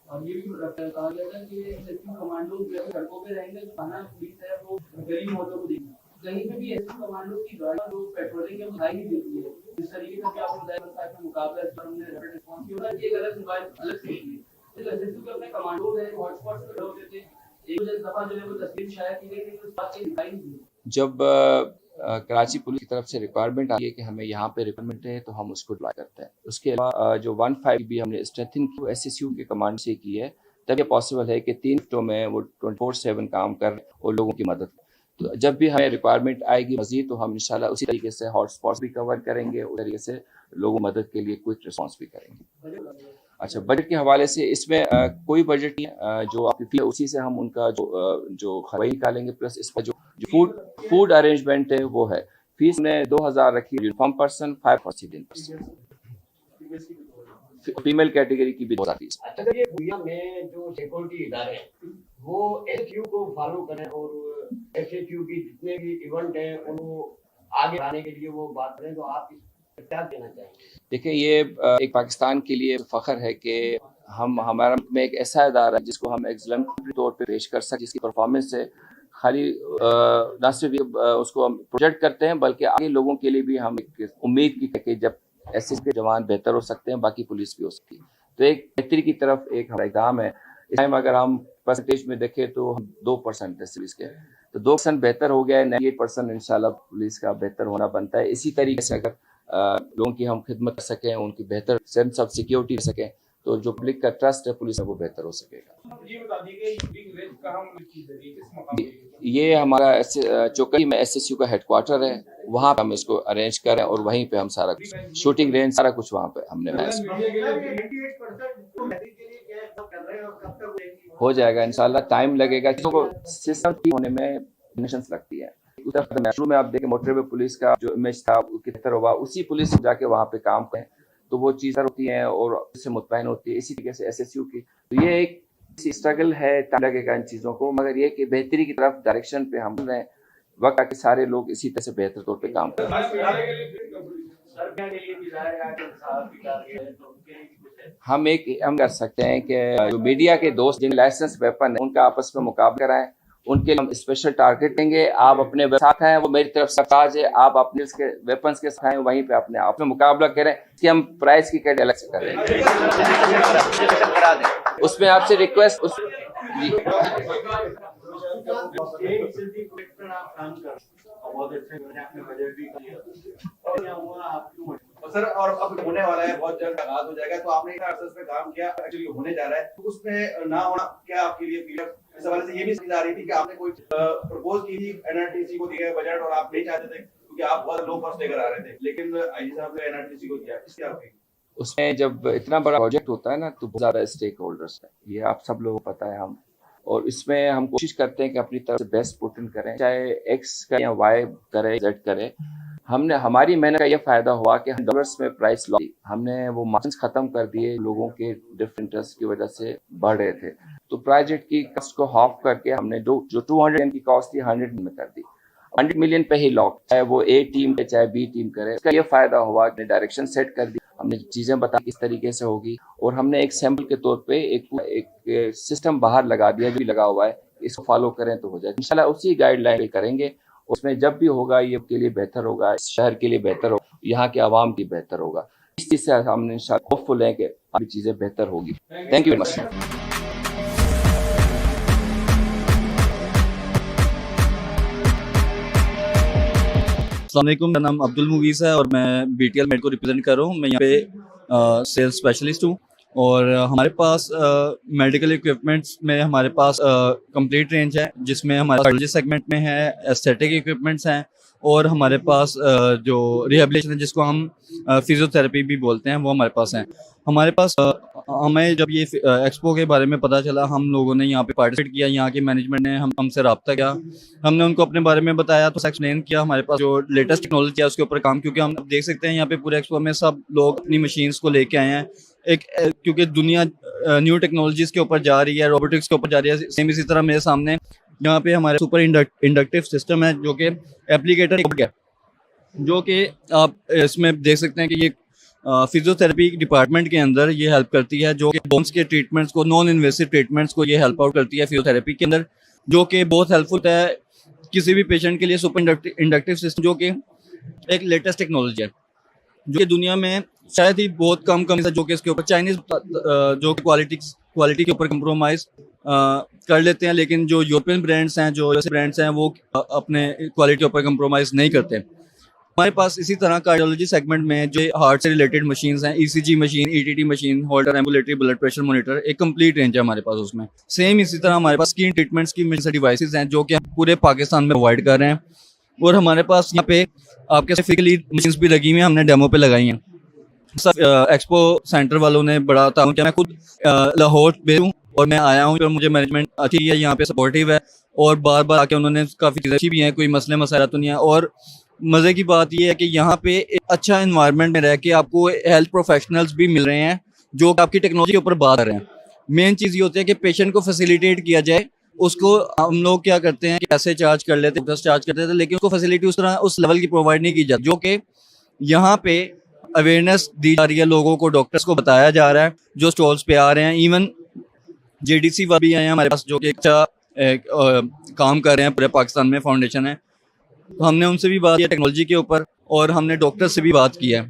और ये भी कहा गया था कि एसएसयू कमांडो सड़कों पे रहेंगे, जो थाना पुलिस है वो गली मोहल्लों को देखेंगे। कहीं पे भी एसएसयू कमांडो की गाड़ी जो पेट्रोलिंग है दिखाई नहीं देती है। इस तरीके से आपको बताया में मुकाबला इस पर हमने रैपिड रिस्पांस किया, ये अलग मोबाइल अलग से की है। तो एसएसयू के अपने कमांडो है, हॉटस्पॉट्स पे होते थे। एक दफा जो है वो तस्वीर शायद की गई थी, उस बात की दिखाई नहीं दी। जब कराची पुलिस की तरफ से रिक्वायरमेंट आई है कि हमें यहाँ पे रिक्वायरमेंट है तो हम उसको डिप्लॉय करते हैं। उसके अलावा जो 15 भी हमने स्ट्रेंथिंग की एसएसयू के कमांड से की है, तब ये पॉसिबल है कि 3 शिफ्टों में वो 24/7 काम कर और लोगों की मदद। तो जब भी हमें रिक्वायरमेंट आएगी मजीद तो हम इंशाल्लाह उसी तरीके से हॉटस्पॉट्स भी कवर करेंगे, उस तरीके से लोगों मदद के लिए क्विक रिस्पॉन्स भी करेंगे। अच्छा, बजट के हवाले से इसमें कोई बजट नहीं है, जो आपकी फी है उसी से हम उनका जो खर्च निकालेंगे, प्लस इसका जो फूड अरेंजमेंट है वो है। फीस ने 2000 रखी uniform person, 5 for sitting person, female category की भी 2000 फीस। अच्छा, ये दुनिया में जो सिक्योरिटी इदारे हैं वो एसएसयू को फॉलो करें और एसएसयू की जितने भी इवेंट हैं उनको आगे बढ़ाने के लिए वो बात करें, तो आप क्या देना चाहेंगे? देखिए, ये एक पाकिस्तान के लिए फख्र है कि हमारा में एक ऐसा इदारा है जिसको हम एग्जम्पलरी तौर पे पेश कर सकते, जिसकी परफॉर्मेंस से खाली न सिर्फ उसको हम प्रोजेक्ट करते हैं बल्कि आगे लोगों के लिए भी हम एक उम्मीद की कि जब एसएस के जवान बेहतर हो सकते हैं बाकी पुलिस भी हो सकती है। तो एक बेहतरी की तरफ एक हमारा इक़दाम है। इस टाइम अगर हम परसेंटेज में देखें तो हम 2% है पुलिस के, तो 2% बेहतर हो गया है। 98% इंशाल्लाह पुलिस का बेहतर होना बनता है। इसी तरीके से अगर लोगों की हम खिदमत कर सकें, उनकी बेहतर सेंस ऑफ सिक्योरिटी कर सकें, तो जो पब्लिक का ट्रस्ट है पुलिस में वो बेहतर हो सकेगा। ये हमारा चौकड़ी में एसएसयू का हेडक्वार्टर है, वहाँ पे हम इसको अरेंज करें और वहीं पे हम सारा शूटिंग रेंज सारा कुछ वहाँ पे हमने हो जाएगा इंशाल्लाह। टाइम लगेगा, सिस्टम होने में लगती है। उधर शुरू में आप देखें मोटरवे पुलिस का जो इमेज था बेहतर हुआ, उसी पुलिस से जाके वहाँ पे काम करें तो वो चीज़ें होती हैं और उससे मुतमईन होती है। इसी तरीके से SSU की तो ये एक स्ट्रगल है, टाइम लगेगा इन चीज़ों को, मगर ये कि बेहतरी की तरफ डायरेक्शन पे हम रहे वक्त आके सारे लोग इसी तरह से बेहतर तौर पे काम करें। हम कर सकते हैं कि जो मीडिया के दोस्त जिन लाइसेंस वेपन है उनका आपस में मुकाबला कराएं, उनके लिए हम स्पेशल टारगेट देंगे। आप अपने साथ हैं, वो मेरी तरफ से काज है, आप अपने उसके वेपन्स के साथ हैं, वहीं पे अपने आप में मुकाबला करें कि हम प्राइस की कैट अलग से करें। उसमें आपसे रिक्वेस्ट सर, और अब होने वाला है, बहुत जल्द आगाज हो जाएगा, तो आपने पे काम किया, एक्चुअली होने जा रहा है, तो उसमें ना होना क्या आपके लिए फीडर? इस हवाले से ये भी समझ आ रही थी कि आपने कोई प्रपोज की थी NRTC को दिया बजट और आप नहीं चाहते थे क्योंकि आप बहुत लो कॉस्ट लेकर आ रहे थे, लेकिन IG साहब ने NRTC को दिया, इसकी आप उसमें जब इतना बड़ा प्रोजेक्ट होता है ना तो बहुत ज़्यादा स्टेक होल्डर्स है, ये आप सब लोगों को पता है। हम और इसमें हम कोशिश करते हैं कि अपनी तरफ से बेस्ट पुट इन करें, चाहे X का या Y करे Z करे। हमने हमारी मेहनत का ये फायदा हुआ कि हम डॉलर्स में प्राइस लॉक, हमने वो मार्जिन खत्म कर दिए, लोगों के डिफरेंट इंटरेस्ट की वजह से बढ़ रहे थे, तो प्रोजेक्ट की कॉस्ट को हाफ करके हमने जो 200 million की कॉस्ट थी 100 million में कर दी, 100 million पे ही लॉक, चाहे वो A टीम पे चाहे B टीम करे। इसका ये फायदा हुआ कि डायरेक्शन सेट कर दी, हमने चीजें बता किस तरीके से होगी, और हमने एक सैंपल के तौर पे एक सिस्टम बाहर लगा दिया जो भी लगा हुआ है, इसको फॉलो करें तो हो जाए। इंशाल्लाह उसी गाइडलाइन पे करेंगे, उसमें जब भी होगा ये के लिए बेहतर होगा, इस शहर के लिए बेहतर होगा, यहाँ के आवाम की बेहतर होगा। इस चीज से हम इंशाल्लाह होपफुल हैं कि अभी चीजें बेहतर होगी। Thank you very much. अस्सलामुअलैकुम, मेरा नाम अब्दुल मुगीस है और मैं BTL मेड को रिप्रेजेंट कर रहा हूँ। मैं यहाँ पे सेल्स स्पेशलिस्ट हूँ और हमारे पास मेडिकल इक्विपमेंट्स में हमारे पास कंप्लीट रेंज है, जिसमें हमारे कार्डियोलॉजी सेगमेंट में है, एस्थेटिक इक्विपमेंट्स हैं और हमारे पास जो रिहेबिलिटेशन है जिसको हम फिजियोथेरेपी भी बोलते हैं वो हमारे पास हैं। हमारे पास हमें जब ये एक्सपो के बारे में पता चला, हम लोगों ने यहाँ पे पार्टिसिपेट किया, यहाँ के मैनेजमेंट ने हमसे रब्ता किया, हमने उनको अपने बारे में बताया, तो एक्सप्लेन किया हमारे पास जो लेटेस्ट टेक्नोलॉजी है उसके ऊपर काम, क्योंकि हम देख सकते हैं यहाँ पे पूरे एक्सपो में सब लोग अपनी मशीन्स को लेके आए हैं, क्योंकि दुनिया न्यू टेक्नोलॉजीज के ऊपर जा रही है, रोबोटिक्स के ऊपर जा रही है। सेम इसी तरह मेरे सामने यहाँ पे हमारे सुपर इंडक्टिव सिस्टम है जो कि एप्लीकेटर है, जो कि आप इसमें देख सकते हैं कि ये फिजियोथेरेपी डिपार्टमेंट के अंदर ये हेल्प करती है, जो कि बोन्स के ट्रीटमेंट्स को, नॉन इन्वेसिव ट्रीटमेंट्स को ये हेल्प आउट करती है फिजियोथेरेपी के अंदर, जो कि बहुत हेल्पफुल है किसी भी पेशेंट के लिए। सुपर इंडक्टिव सिस्टम जो कि एक लेटेस्ट टेक्नोलॉजी है जो कि दुनिया में शायद ही बहुत कम जो कि इसके ऊपर चाइनीज जो क्वालिटी के ऊपर कंप्रोमाइज कर लेते हैं, लेकिन जो यूरोपियन ब्रांड्स हैं, जो ऐसे ब्रांड्स हैं, वो अपने क्वालिटी के ऊपर कंप्रोमाइज नहीं करते। हमारे पास इसी तरह कार्डियोलॉजी सेगमेंट में जो हार्ट से रिलेटेड मशीन्स हैं, ECG machine, ETT machine, holder, ambulatory blood pressure monitor, एक कंप्लीट रेंज है हमारे पास उसमें। सेम इसी तरह हमारे पास स्किन ट्रीटमेंट्स की डिवाइसेस हैं जो कि हम पूरे पाकिस्तान में प्रोवाइड कर रहे हैं, और हमारे पास यहाँ पे आपके स्पेसिफिकली मशीन्स भी लगी हुई हैं, हमने डेमो पे लगाई हैं। सब एक्सपो सेंटर वालों ने बड़ा ताउन किया। मैं खुद लाहौर पे हूँ और मैं आया हूँ, और मुझे मैनेजमेंट अच्छी है, यहाँ पे सपोर्टिव है, और बार बार आके उन्होंने काफ़ी चीज़ें अच्छी भी हैं, कोई मसले मसाला तो नहीं है। और मज़े की बात यह है कि यहाँ पे एक अच्छा इन्वायरमेंट में रह के आपको हेल्थ प्रोफेशनल्स भी मिल रहे हैं जो आपकी टेक्नोलॉजी के ऊपर बात कर रहे हैं। मेन चीज़ ये होती है कि पेशेंट को फैसिलिटेट किया जाए। उसको हम लोग क्या करते हैं कि ऐसे चार्ज कर लेते, 10 चार्ज करते थे, लेकिन उसको फैसिलिटी उस तरह उस लेवल की प्रोवाइड नहीं की जाती, जो कि यहाँ पे अवेयरनेस दी जा रही है, लोगों को, डॉक्टर्स को बताया जा रहा है जो स्टॉल्स पे आ रहे हैं। इवन JDC वाले भी आए हैं हमारे पास जो कि अच्छा काम कर रहे हैं, पूरे पाकिस्तान में फाउंडेशन है, तो हमने उनसे भी बात की टेक्नोलॉजी के ऊपर, और हमने डॉक्टर से भी बात की है,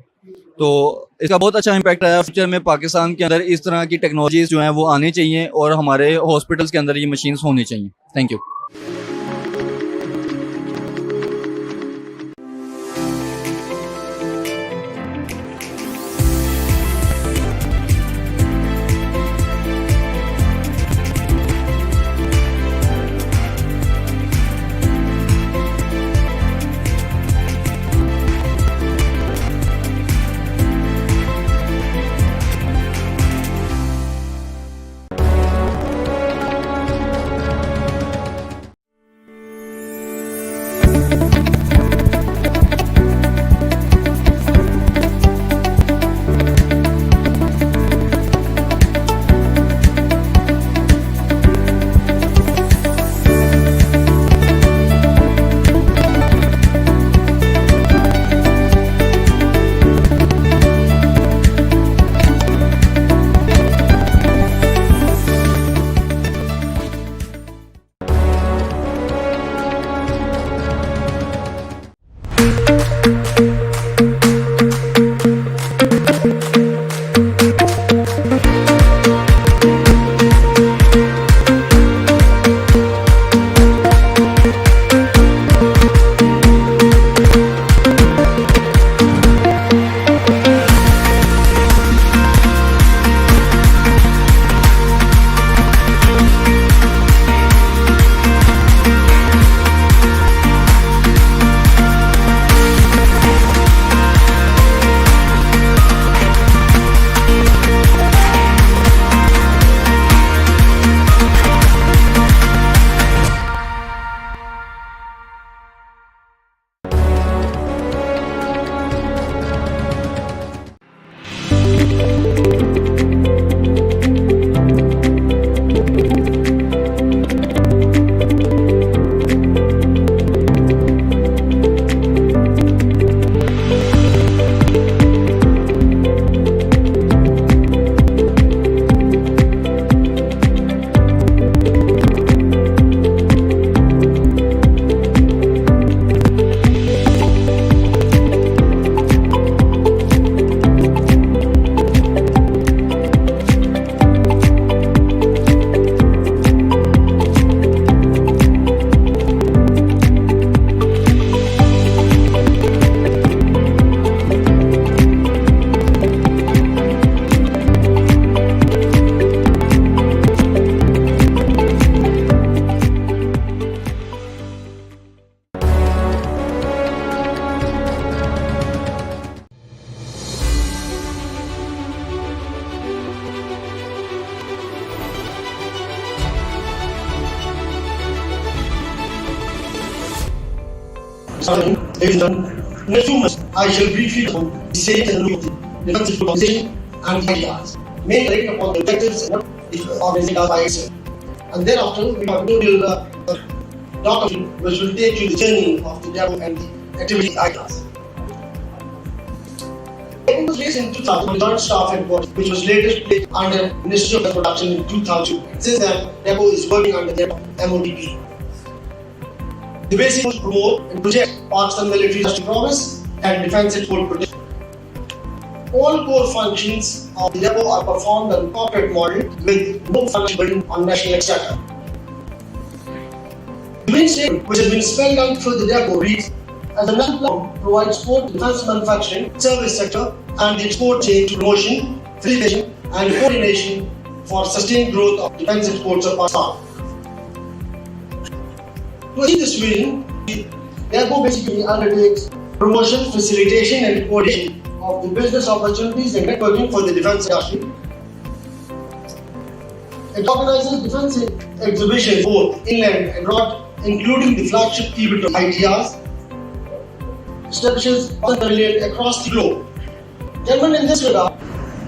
तो इसका बहुत अच्छा इम्पैक्ट आया। फ्यूचर में पाकिस्तान के अंदर इस तरह की टेक्नोलॉजीज जो हैं वो आनी चाहिए, और हमारे हॉस्पिटल्स के अंदर ये मशीन्स होनी चाहिए। Thank you. In a few months, I shall briefly on the state and the defense organization and the ideas, mainly upon the objectives and what the organization does by itself. And thereafter, we have a document which will take you the journey of the demo and the activity ideas. It was raised in 2000 by Joint Staff Headquarters, which was later placed under Ministry of Production in 2002. Since then, DEPO is working under the MODP. The basic was promote and project Pakistan military industry promise and defense export protection. All core functions of the DEPO are performed on corporate model with no function burden on national exchequer. The main statement, which has been spelled out through the DEPO, reads: as a national platform provides support to defense manufacturing, service sector, and the export chain to promotion, facilitation, and coordination for sustained growth of defense exports of Pakistan. To achieve this vision, the DEPO basically undertakes promotion, facilitation, and coordination of the business opportunities and networking for the defense industry. It organizes defense exhibitions both inland and abroad, including the flagship event of ideas, establishes pavilion across the globe. Gentlemen, in this regard,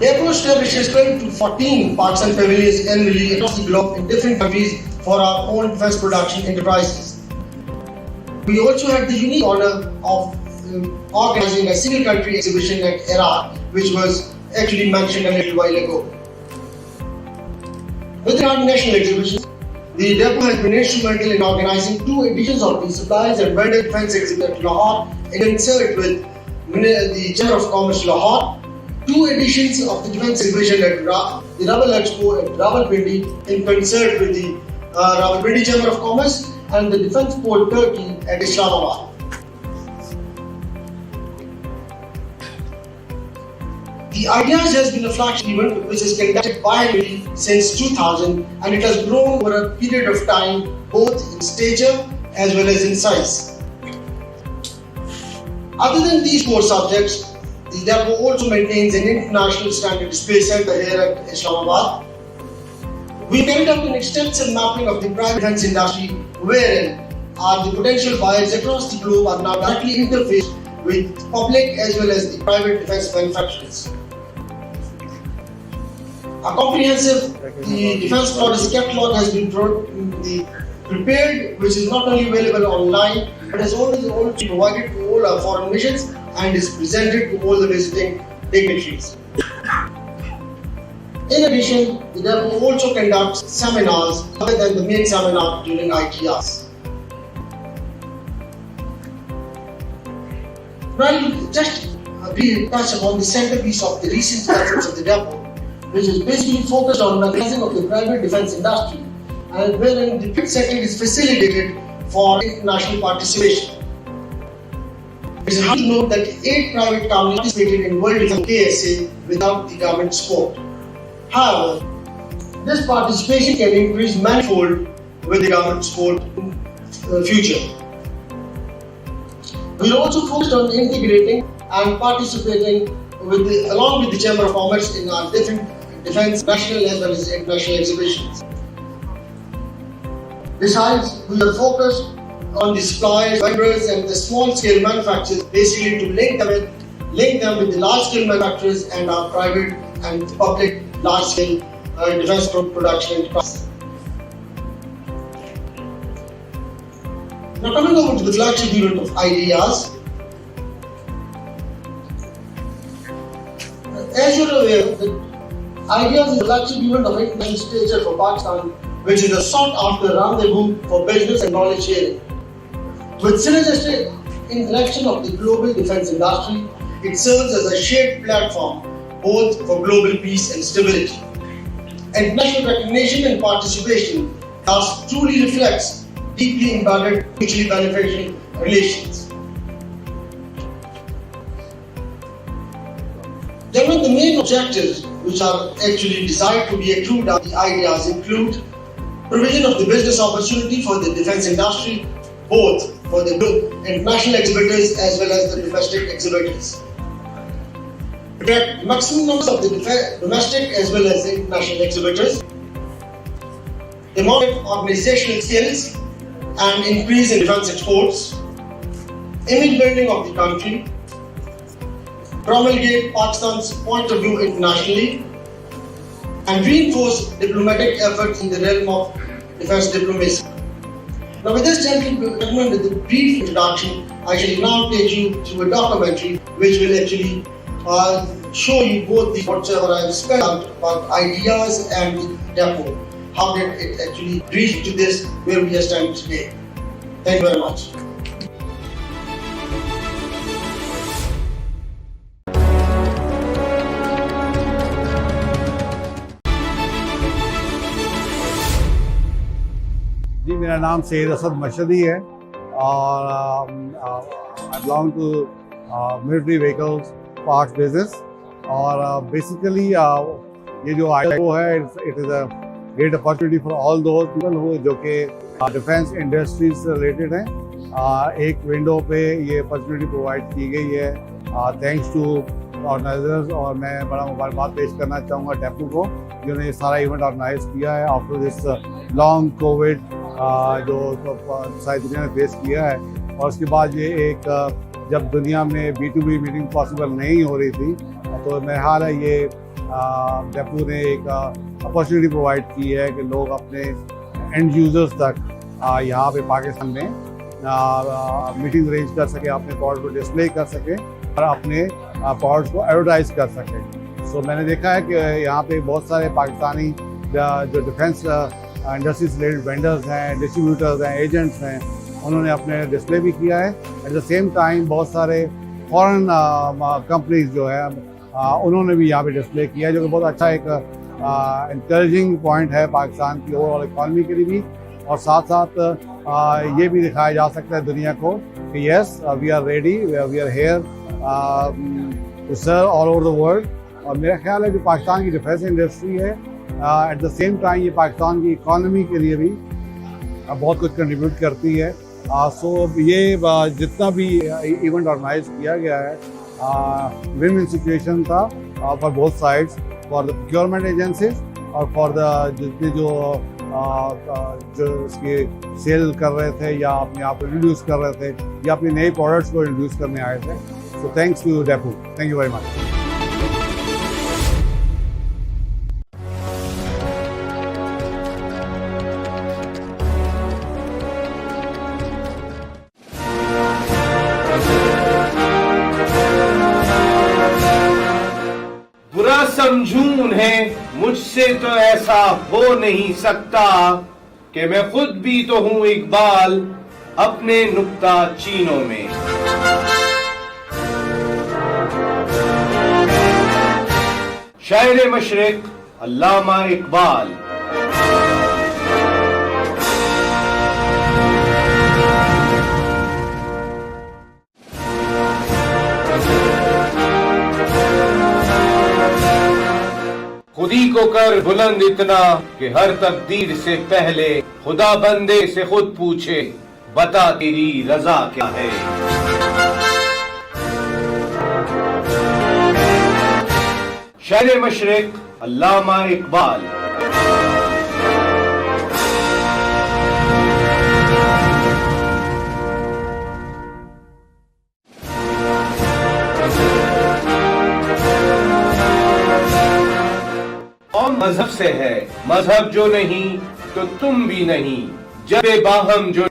DEPO establishes 12 to 14 Pakistan pavilions annually across the globe in different countries for our own defense production enterprises. We also had the unique honor of organizing a single country exhibition at Iraq, which was actually mentioned a little while ago. With regard to national exhibitions, the DEPO has been instrumental in organizing 2 editions of the Supplies and Vendor Defense Exhibit at Lahore in concert with the Chamber of Commerce Lahore, 2 editions of the Defense Exhibition at the Rawal Expo at Rawalpindi in concert with the Rawalpindi Chamber of Commerce and the Defense Port Turkey at Islamabad. The Ideas has been a flagship event which is conducted biannually since 2000, and it has grown over a period of time both in stature as well as in size. Other than these 4 subjects, the DEPO also maintains an international standard space center here at Islamabad. We carried out an extensive mapping of the private defense industry, wherein the potential buyers across the globe are now directly interfaced with public as well as the private defense manufacturers. A comprehensive defense policy catalog has been prepared, which is not only available online, but has also been provided to all our foreign missions and is presented to all the visiting dignitaries. In addition, the DEPO also conducts seminars other than the main seminar during ITRs. Well, just touch upon the centerpiece of the recent efforts of the DEPO, which is basically focused on the raising of the private defense industry, and wherein the defense sector is facilitated for international participation. It is hard to note that 8 private companies participated in World Defense KSA without the government support. However, this participation can increase manifold with the government support in the future. We are also focused on integrating and participating along with the Chamber of Commerce in our different defense national as well as international exhibitions. Besides, we are focused on the suppliers, vendors, and the small-scale manufacturers, basically to link them with the large-scale manufacturers and our private and public large-scale defense production enterprises. Now, coming over to the flagship event of Ideas. As you are aware, the Ideas is the flagship event of international stature for Pakistan, which is a sought-after rendezvous for business and knowledge sharing. With synergistic interaction of the global defense industry, it serves as a shared platform both for global peace and stability. International recognition and participation thus truly reflects deeply embedded, mutually beneficial relations. Gentlemen, the main objectives which are actually designed to be accrued out the Ideas include provision of the business opportunity for the defense industry, both for the international exhibitors as well as the domestic exhibitors. Attract maximum numbers of the domestic as well as the international exhibitors. Demonstrate organizational skills and increase in defense exports. image building of the country, promulgate Pakistan's point of view internationally, and reinforce diplomatic efforts in the realm of defense diplomacy. Now, with this gentleman, with the brief introduction, I shall now take you through a documentary which will actually show you both the whatsoever I have spelled out about ideas and depot. How did it actually reach to this where we are standing today? Thank you very much. जी मेरा नाम सैयद असद मशदी है और I belong to military vehicles parts business और basically ये जो IO है it is a great opportunity for all those people who जो कि डिफेंस इंडस्ट्रीज से रिलेटेड हैं। एक विंडो पे ये अपॉर्चुनिटी प्रोवाइड की गई है थैंक्स टू ऑर्गेनाइजर्स और मैं बड़ा मुबारकबाद पेश करना चाहूँगा डेपू को जिन्होंने ये सारा इवेंट ऑर्गेनाइज किया है आफ्टर दिस लॉन्ग कोविड जो सारी दुनिया ने फेस किया है। और उसके बाद ये एक जब दुनिया में B2B मीटिंग पॉसिबल नहीं हो रही थी तो मेरा ख्याल है ये डेपू ने एक अपॉर्चुनिटी प्रोवाइड की है कि लोग अपने एंड यूजर्स तक यहाँ पे पाकिस्तान में मीटिंग अरेंज कर सके, अपने प्रोडक्ट को डिस्प्ले कर सके और अपने प्रोडक्ट्स को एडवर्टाइज कर सके। सो मैंने देखा है कि यहाँ पे बहुत सारे पाकिस्तानी जो डिफेंस इंडस्ट्री से रिलेटेड वेंडर्स हैं, डिस्ट्रीब्यूटर्स हैं, एजेंट्स हैं, उन्होंने अपने डिस्प्ले भी किया है। एट द सेम टाइम बहुत सारे फॉरेन कंपनीज जो है उन्होंने भी यहाँ पे डिस्प्ले किया है जो कि बहुत अच्छा एक इंकरेजिंग पॉइंट है पाकिस्तान की ओवरऑल इकॉनमी के लिए भी। और साथ साथ ये भी दिखाया जा सकता है दुनिया को कि yes we are ready, we are here to serve all over the world. और मेरा ख्याल है जो पाकिस्तान की डिफेंस इंडस्ट्री है एट द सेम टाइम ये पाकिस्तान की इकॉनमी के लिए भी बहुत कुछ कंट्रीब्यूट करती है। सो ये जितना भी इवेंट ऑर्गेनाइज किया गया है विन विन सिचुएशन था for both sides, for the procurement agencies और फॉर द जितने जो इसके सेल कर रहे थे या अपने आप को इंट्रोड्यूस कर रहे थे या अपने नए प्रोडक्ट्स को इंट्रोड्यूस करने आए थे। सो थैंक्स टू डेपू, थैंक यू वेरी मच। बुरा समझूं उन्हें मुझसे तो ऐसा हो नहीं सकता कि मैं खुद भी तो हूं इकबाल अपने नुक्ता चीनों में। शायर मशरिक अल्लामा इकबाल। खुदी को कर बुलंद इतना कि हर तकदीर से पहले खुदा बंदे से खुद पूछे बता तेरी रजा क्या है। शायर मशरिक अल्लामा इकबाल। और मजहब से है, मजहब जो नहीं तो तुम भी नहीं, जब बाहम जो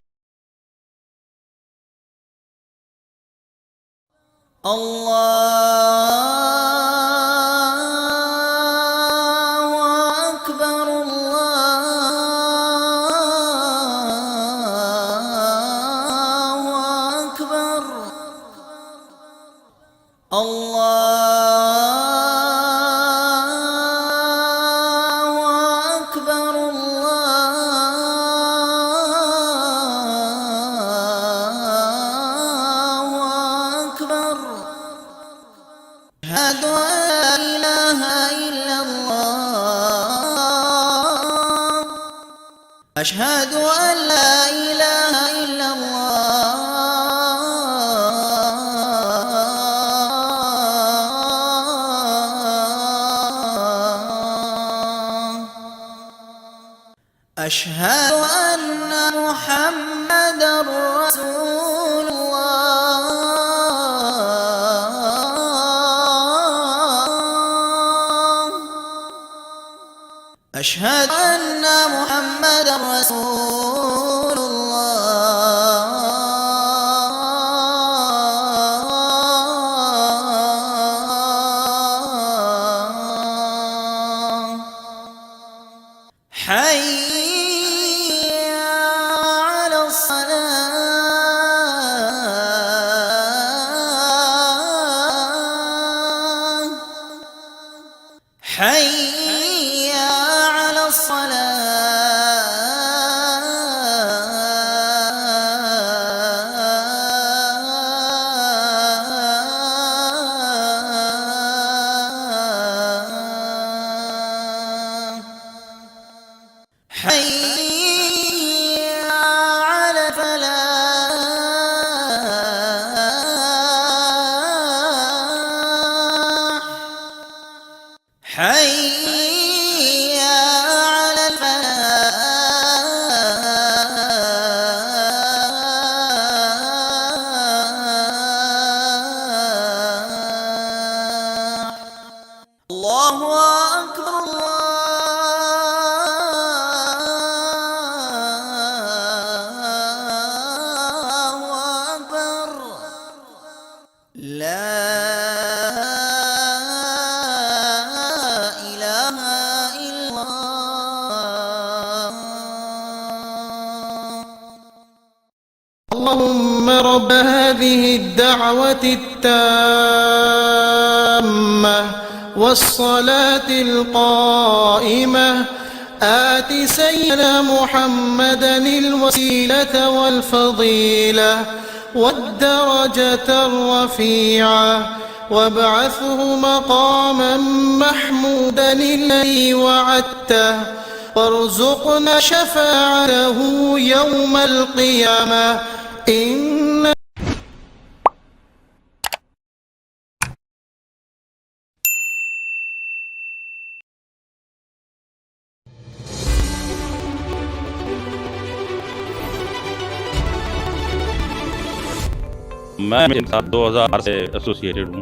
أشهد أن لا إله إلا الله أشهد أن محمد رسول الله أشهد أن محمد رسول الله حي على الصلاة حي على الصلاة حي على الفلاح حي على الفلاح الله أكبر الله أكبر لا إله إلا الله اللهم رب هذه الدعوة التامة والصلاة القائمة آت سيدنا محمدا الوسيلة والفضيلة والدرجة الرفيعة وابعثه مقاما محمودا الذي وعدته وارزقنا شفاعته يوم القيامة إن मैं मेरे साथ 2000 से एसोसिएटेड हूँ।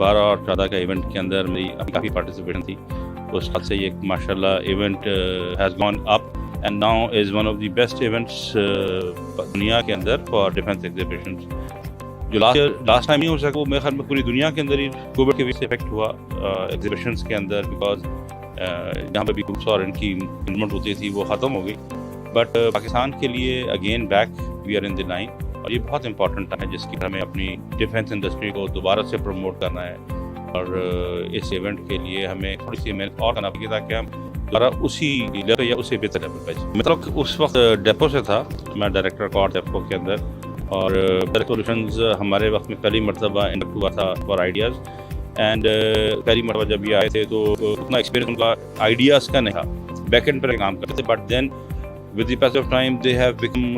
12 और 14 का इवेंट के अंदर मेरी काफ़ी पार्टिसिपेशन थी। उस हाथ से ये माशाल्लाह event has gone up and now is one of the best events दुनिया के अंदर फॉर डिफेंस एग्जीबिशंस। जो लास्ट टाइम नहीं हो सका वो मेरे ख्याल में पूरी दुनिया के अंदर ही कोविड के वजह से इफेक्ट हुआ एग्जीबिशंस के अंदर, बिकॉज जहाँ पर भी ग्रुप्स और इनकी इन्वॉल्वमेंट होती थी वो ख़त्म हो गई। बट पाकिस्तान के लिए again back we are in the line और ये बहुत इंपॉर्टेंट है जिसकी हमें अपनी डिफेंस इंडस्ट्री को दोबारा से प्रमोट करना है। और इस इवेंट के लिए हमें थोड़ी सी मेहनत और करना पड़ेगी ताकि हम दोबारा उसी लेवल या उससे बेहतर लेवल पे जाए। मतलब उस वक्त डेपो से था, मैं डायरेक्टर कॉर डेपो के अंदर, और सोल्यूशंस हमारे वक्त में पहली मरतबा इंडक्ट हुआ था फॉर आइडियाज़। एंड पहली मरतबा जब ये आए थे तो उतना एक्सपीरियंस उनका आइडियाज़ का नहीं था, बैक एंड पर काम करते थे। But then with the passage of time they have become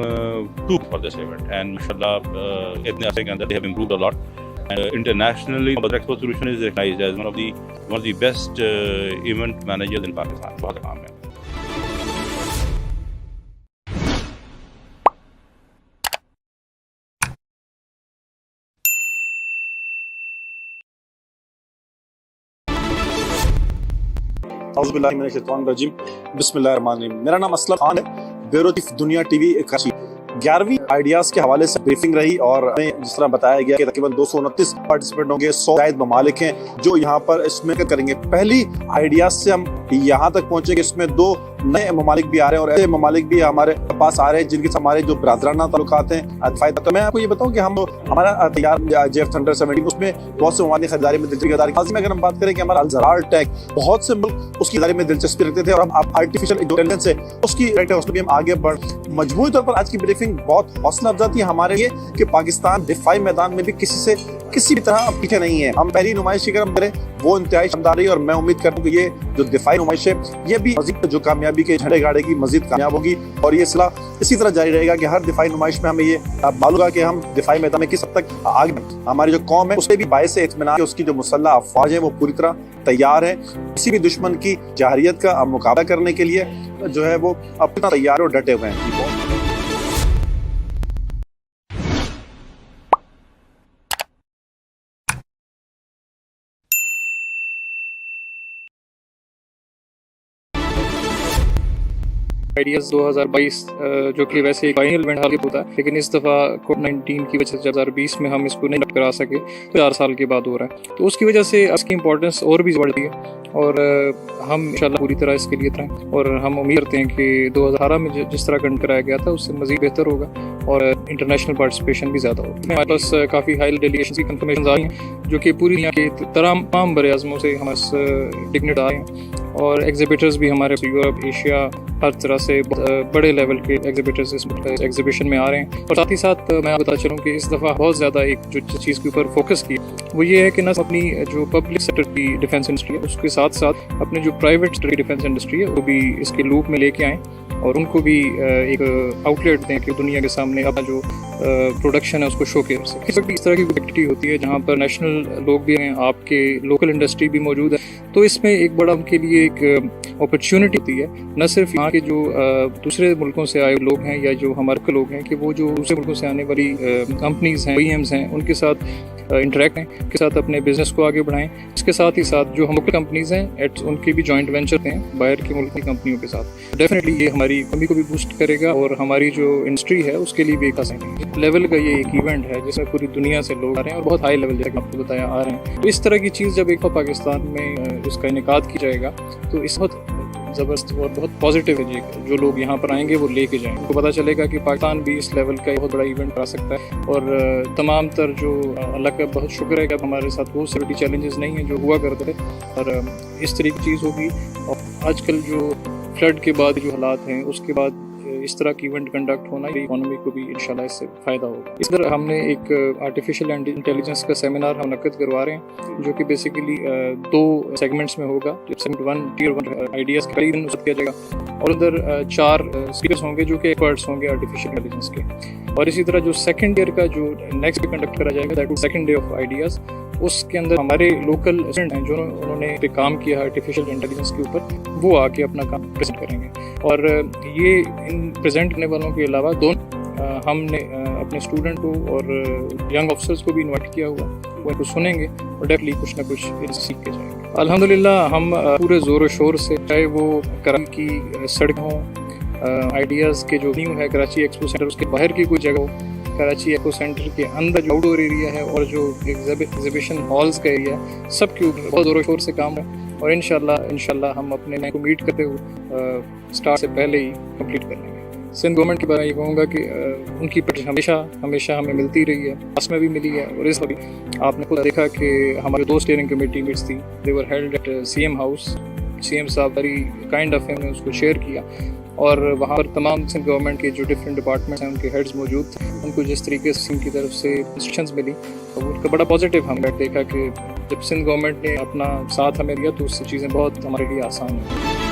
too for this event, and mashallah itne arse ke andar they have improved a lot, and internationally Badar Expo Solution is recognized as one of the best event managers in Pakistan. bahut kaam hai। बिस्मिल्लाहिर्रहमानिर्रहीम। मेरा नाम असलम खान है, bureau chief दुनिया TV Karachi. 11वीं ideas के हवाले से briefing रही और हमें जिस तरह बताया गया कि तकरीबन 229 पार्टिसिपेंट होंगे, 100 शायद ममालिक हैं जो यहाँ पर इसमें करेंगे। पहली आइडियाज से हम यहाँ तक पहुंचेंगे, इसमें 2 नए ममालिक भी आ रहे हैं और ऐसे ममालिक भी हमारे पास आ रहे हैं जिनके हमारे जो ब्रादराना ताल्लुकात हैं। तो मैं आपको ये बताऊं कि हम हमारा तैयार जेफ थंडर 17 उसमें बहुत से ममालिक खरीदारी में दिलचस्पी में अगर हम बात करें कि हमारा अल-ज़रार टैग बहुत से मुल्क उसकी खरीदारी में दिलचस्पी रखते थे और हम आर्टिफिशियल इंटेलिजेंस से उसकी भी हम आगे बढ़। मजमूई तौर पर आज की ब्रीफिंग बहुत हौसला अफजा थी हमारे लिए कि पाकिस्तान दिफाई मैदान में भी किसी भी तरह पीछे नहीं है। हम पहली नुमाइश की अगर हम करें वो इंतहाई शानदार रही और मैं उम्मीद करता हूँ कि ये जो दिफाई नुमाइश है ये भी मजीद जो कामयाबी के झंडे गाड़ेगी, मजीद कामयाब होगी और ये सिलसिला इसी तरह जारी रहेगा कि हर दिफाई नुमाइश में हमें ये मालूम होगा कि हम दिफाई मैदान में किस हद तक आगे। हमारी जो कौम है उससे भी बायस इत्मीनान, उसकी जो मुसल्लह अफवाज है वो पूरी तरह तैयार है किसी भी दुश्मन की जाहिरियत का मुकाबला करने के लिए जो है वो अपना तैयार और डटे हुए हैं। आइडियाज़ 2022 जो कि वैसे एक फाइनल इवेंट हाल के होता है, लेकिन इस दफ़ा कोविड-19 की वजह से 2020 में हम इसको नहीं करा सके, तो 4 साल के बाद हो रहा है। तो उसकी वजह से इसकी इंपॉर्टेंस और भी बढ़ती है और हम इंशाल्लाह पूरी तरह इसके लिए तैयार हैं और हम उम्मीद करते हैं कि 2018 में जिस तरह कंडक्ट कराया गया था उससे मज़ीद बेहतर होगा और इंटरनेशनल पार्टिसिपेशन भी ज़्यादा होगी। हमारे पास काफ़ी हाई डेलीगेशन की कंफर्मेशन आई हैं जो कि पूरी दुनिया के तमाम बड़े आज़मों से हमारे डिग्नेट आए हैं और एग्जिबिटर्स भी हमारे यूरोप, एशिया, हर तरह से बड़े लेवल के एग्जिबिटर्स इस एग्जीबिशन में आ रहे हैं। और साथ ही साथ मैं आपको बता चलूँ कि इस दफ़ा बहुत ज़्यादा एक जो चीज़ के ऊपर फोकस की वो ये है कि न अपनी जो पब्लिक सेक्टर की डिफेंस इंडस्ट्री है उसके साथ साथ अपने जो प्राइवेट सेक्टर की डिफेंस इंडस्ट्री है वो भी इसके लूप में लेके आएँ और उनको भी एक आउटलेट दें कि दुनिया के सामने अपना जो प्रोडक्शन है उसको शोकेस कर सकें। इस तरह की एक्टिविटी होती है जहाँ पर नेशनल लोग भी हैं, आपके लोकल इंडस्ट्री भी मौजूद है, तो इसमें एक बड़ा उनके लिए एक अपॉर्चुनिटी होती है। न सिर्फ यहाँ के जो दूसरे मुल्कों से आए लोग हैं या जो हमारे लोग हैं कि वो जो दूसरे मुल्कों से आने वाली कंपनीज़ हैं, OEMs हैं, उनके साथ इंटरेक्ट हैं, उनके साथ अपने बिजनेस को आगे बढ़ाएं। इसके साथ ही साथ जो हम लोकल कंपनीज़ हैं उनके भी जॉइंट वेंचर हैं बाहर के मुल्क की कंपनियों के साथ। डेफिनेटली ये हमारी इकोनॉमी को भी बूस्ट करेगा और हमारी जो इंडस्ट्री है उसके लिए भी एक आसान लेवल का ये एक इवेंट है जिसमें पूरी दुनिया से लोग आ रहे हैं और बहुत हाई लेवल जैसे आपको बताया आ रहे हैं। तो इस तरह की चीज़ जब एक पाकिस्तान में इसका इनेकाद की जाएगा तो इस बहुत ज़बरदस्त और बहुत पॉजिटिव है जो लोग यहाँ पर आएंगे वो लेके जाएंगे। उनको पता चलेगा कि पाकिस्तान भी इस लेवल का बहुत बड़ा इवेंट करा सकता है और तमाम तर जो अल्लाह का बहुत शुक्र है कि हमारे साथ वो सिक्योरिटी चैलेंजेस नहीं हैं जो हुआ करते थे और इस तरह की चीज़ होगी। और आजकल जो फ्लड के बाद जो हालात हैं उसके बाद इस तरह की इवेंट कंडक्ट होना इकोनॉमी को भी इंशाल्लाह इससे फ़ायदा होगा। इस तरह हमने एक आर्टिफिशियल इंटेलिजेंस का सेमिनार हम मुनक्किद करवा रहे हैं जो कि बेसिकली 2 सेगमेंट्स में होगा। सेगमेंट 1 टियर 1 आइडियाज़ का यूज़ किया जाएगा और उधर 4 स्पीकर्स होंगे जो कि एक्सपर्ट्स होंगे आर्टिफिशियल इंटेलिजेंस के। और इसी तरह जो सेकंड ईयर का जो नेक्स्ट डे कंडक्ट करा जाएगा that second day of ideas, उसके अंदर हमारे लोकल स्टूडेंट हैं जो उन्होंने पे काम किया आर्टिफिशियल इंटेलिजेंस के ऊपर, वो आके अपना काम प्रेजेंट करेंगे। और ये इन प्रेजेंट करने वालों के अलावा हमने अपने स्टूडेंट को और यंग ऑफिसर्स को भी इन्वाइट किया हुआ, वो इनको सुनेंगे और डेफिनेटली कुछ ना कुछ सीख के जाएंगे। अल्हम्दुलिल्लाह हम पूरे ज़ोर शोर से, चाहे वो कराची की सड़क हो, आइडियाज़ के जो न्यू है कराची एक्सपो सेंटर उसके बाहर की कोई जगह हो, कराची एक्सपो सेंटर के अंदर जो आउटडोर एरिया है और जो एग्जिबिशन हॉल्स का एरिया है, सब के ऊपर बहुत ज़ोर शोर से काम है और इंशाल्लाह हम अपने नए को मीट करते हुए स्टार्ट से पहले ही कंप्लीट कर लेंगे। सिंध गवर्नमेंट के बारे में ये कहूँगा कि उनकी हमेशा हमें मिलती रही है, पास में भी मिली है और इस वक्त आपने खुद देखा कि हमारे 2 स्टीयरिंग कमेटी मीट्स थी, they were held at CM house. CM साहब वेरी काइंड ऑफ हमने उसको शेयर किया और वहाँ पर तमाम सिंध गवर्नमेंट के जो डिफरेंट डिपार्टमेंट्स हैं उनके हेड्स मौजूद थे। उनको जिस तरीके से सिंध की तरफ से इंस्ट्रक्शंस मिली तो उनका बड़ा पॉजिटिव हमने देखा कि जब सिंध गवर्नमेंट ने अपना साथ हमें दिया तो उससे चीज़ें बहुत हमारे लिए आसान हुई।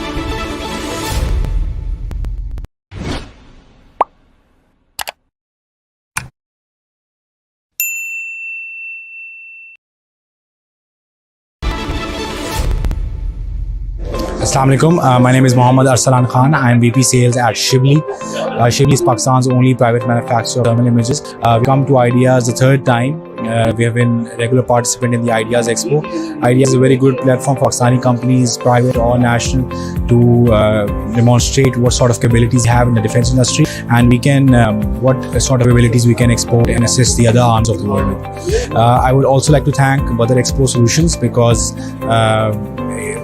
Assalamu alaikum. My name is Mohammad Arsalan Khan. I am VP Sales at Shibli. Shibli is Pakistan's only private manufacturer of thermal images. We come to Ideas the 3rd time. We have been regular participant in the Ideas Expo. Ideas is a very good platform for Pakistani companies, private or national, to demonstrate what sort of capabilities we have in the defense industry and we can what sort of abilities we can export and assist the other arms of the world with. I would also like to thank Badar Expo Solutions because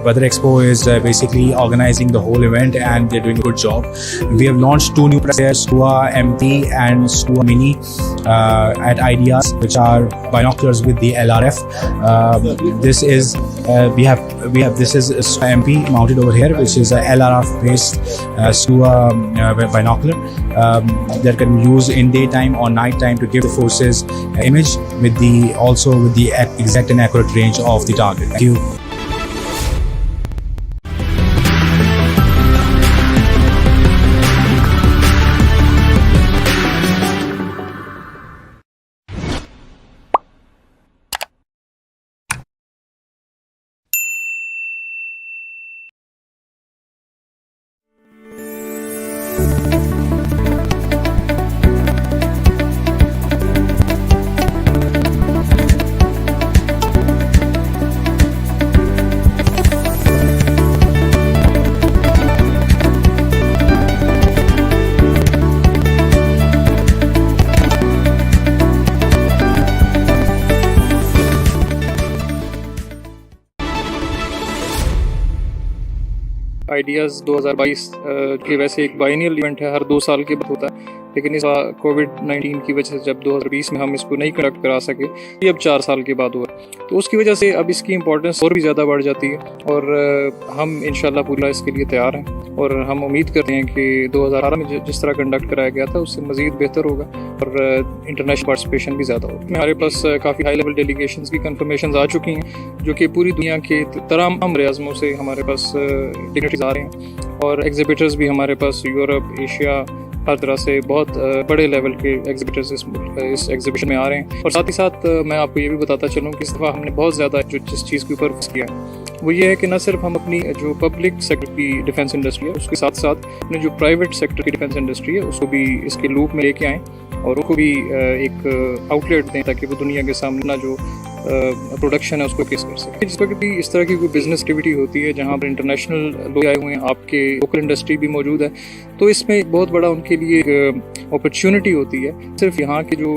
Badar Expo is basically organizing the whole event and they're doing a good job. We have launched 2 new products, SUA MP and SUA Mini at Ideas, which are binoculars with the LRF. This is this is SUA MP mounted over here, which is a LRF based SUA binocular that can be used in daytime or night time to give the forces image with the exact and accurate range of the target. Thank you. Ideas 2022 के वैसे एक biennial event है, हर 2 साल के बाद होता है, लेकिन इस बार कोविड-19 की वजह से जब 2020 में हम इसको नहीं कंडक्ट करा सके, ये अब 4 साल के बाद हुआ। तो उसकी वजह से अब इसकी इम्पोर्टेंस और भी ज़्यादा बढ़ जाती है और हम इंशाल्लाह पूरा इसके लिए तैयार हैं और हम उम्मीद करते हैं कि 2018 में जिस तरह कंडक्ट कराया गया था उससे मज़ीद बेहतर होगा और इंटरनेशनल पार्टिसिपेशन भी ज़्यादा होगा। हमारे पास काफ़ी हाई लेवल डेलीगेशंस की कन्फर्मेशंस आ चुकी हैं जो कि पूरी दुनिया के तमाम रियाज़मों से हमारे पास डिग्नेटरीज आ रहे हैं और एग्जिबिटर्स भी हमारे पास यूरोप, एशिया, हर तरह से बहुत बड़े लेवल के एग्जिबिटर्स इस एग्जीबिशन में आ रहे हैं। और साथ ही साथ मैं आपको ये भी बताता चलूँ कि इस दफ़ा हमने बहुत ज़्यादा जिस चीज़ के ऊपर फोकस किया है वो ये है कि न सिर्फ हम अपनी जो पब्लिक सेक्टर की डिफेंस इंडस्ट्री है उसके साथ साथ अपने जो प्राइवेट सेक्टर की डिफेंस इंडस्ट्री है उसको भी इसके लूप में लेके आएँ और उनको भी एक आउटलेट दें ताकि वो दुनिया के सामने ना जो प्रोडक्शन है उसको केस कर सके। जिस वक्त भी इस तरह की कोई बिजनेस एक्टिविटी होती है जहाँ पर इंटरनेशनल लोग आए हुए हैं, आपके लोकल इंडस्ट्री भी मौजूद है, तो इसमें एक बहुत बड़ा उनके लिए एक अपॉर्चुनिटी होती है। सिर्फ यहाँ के जो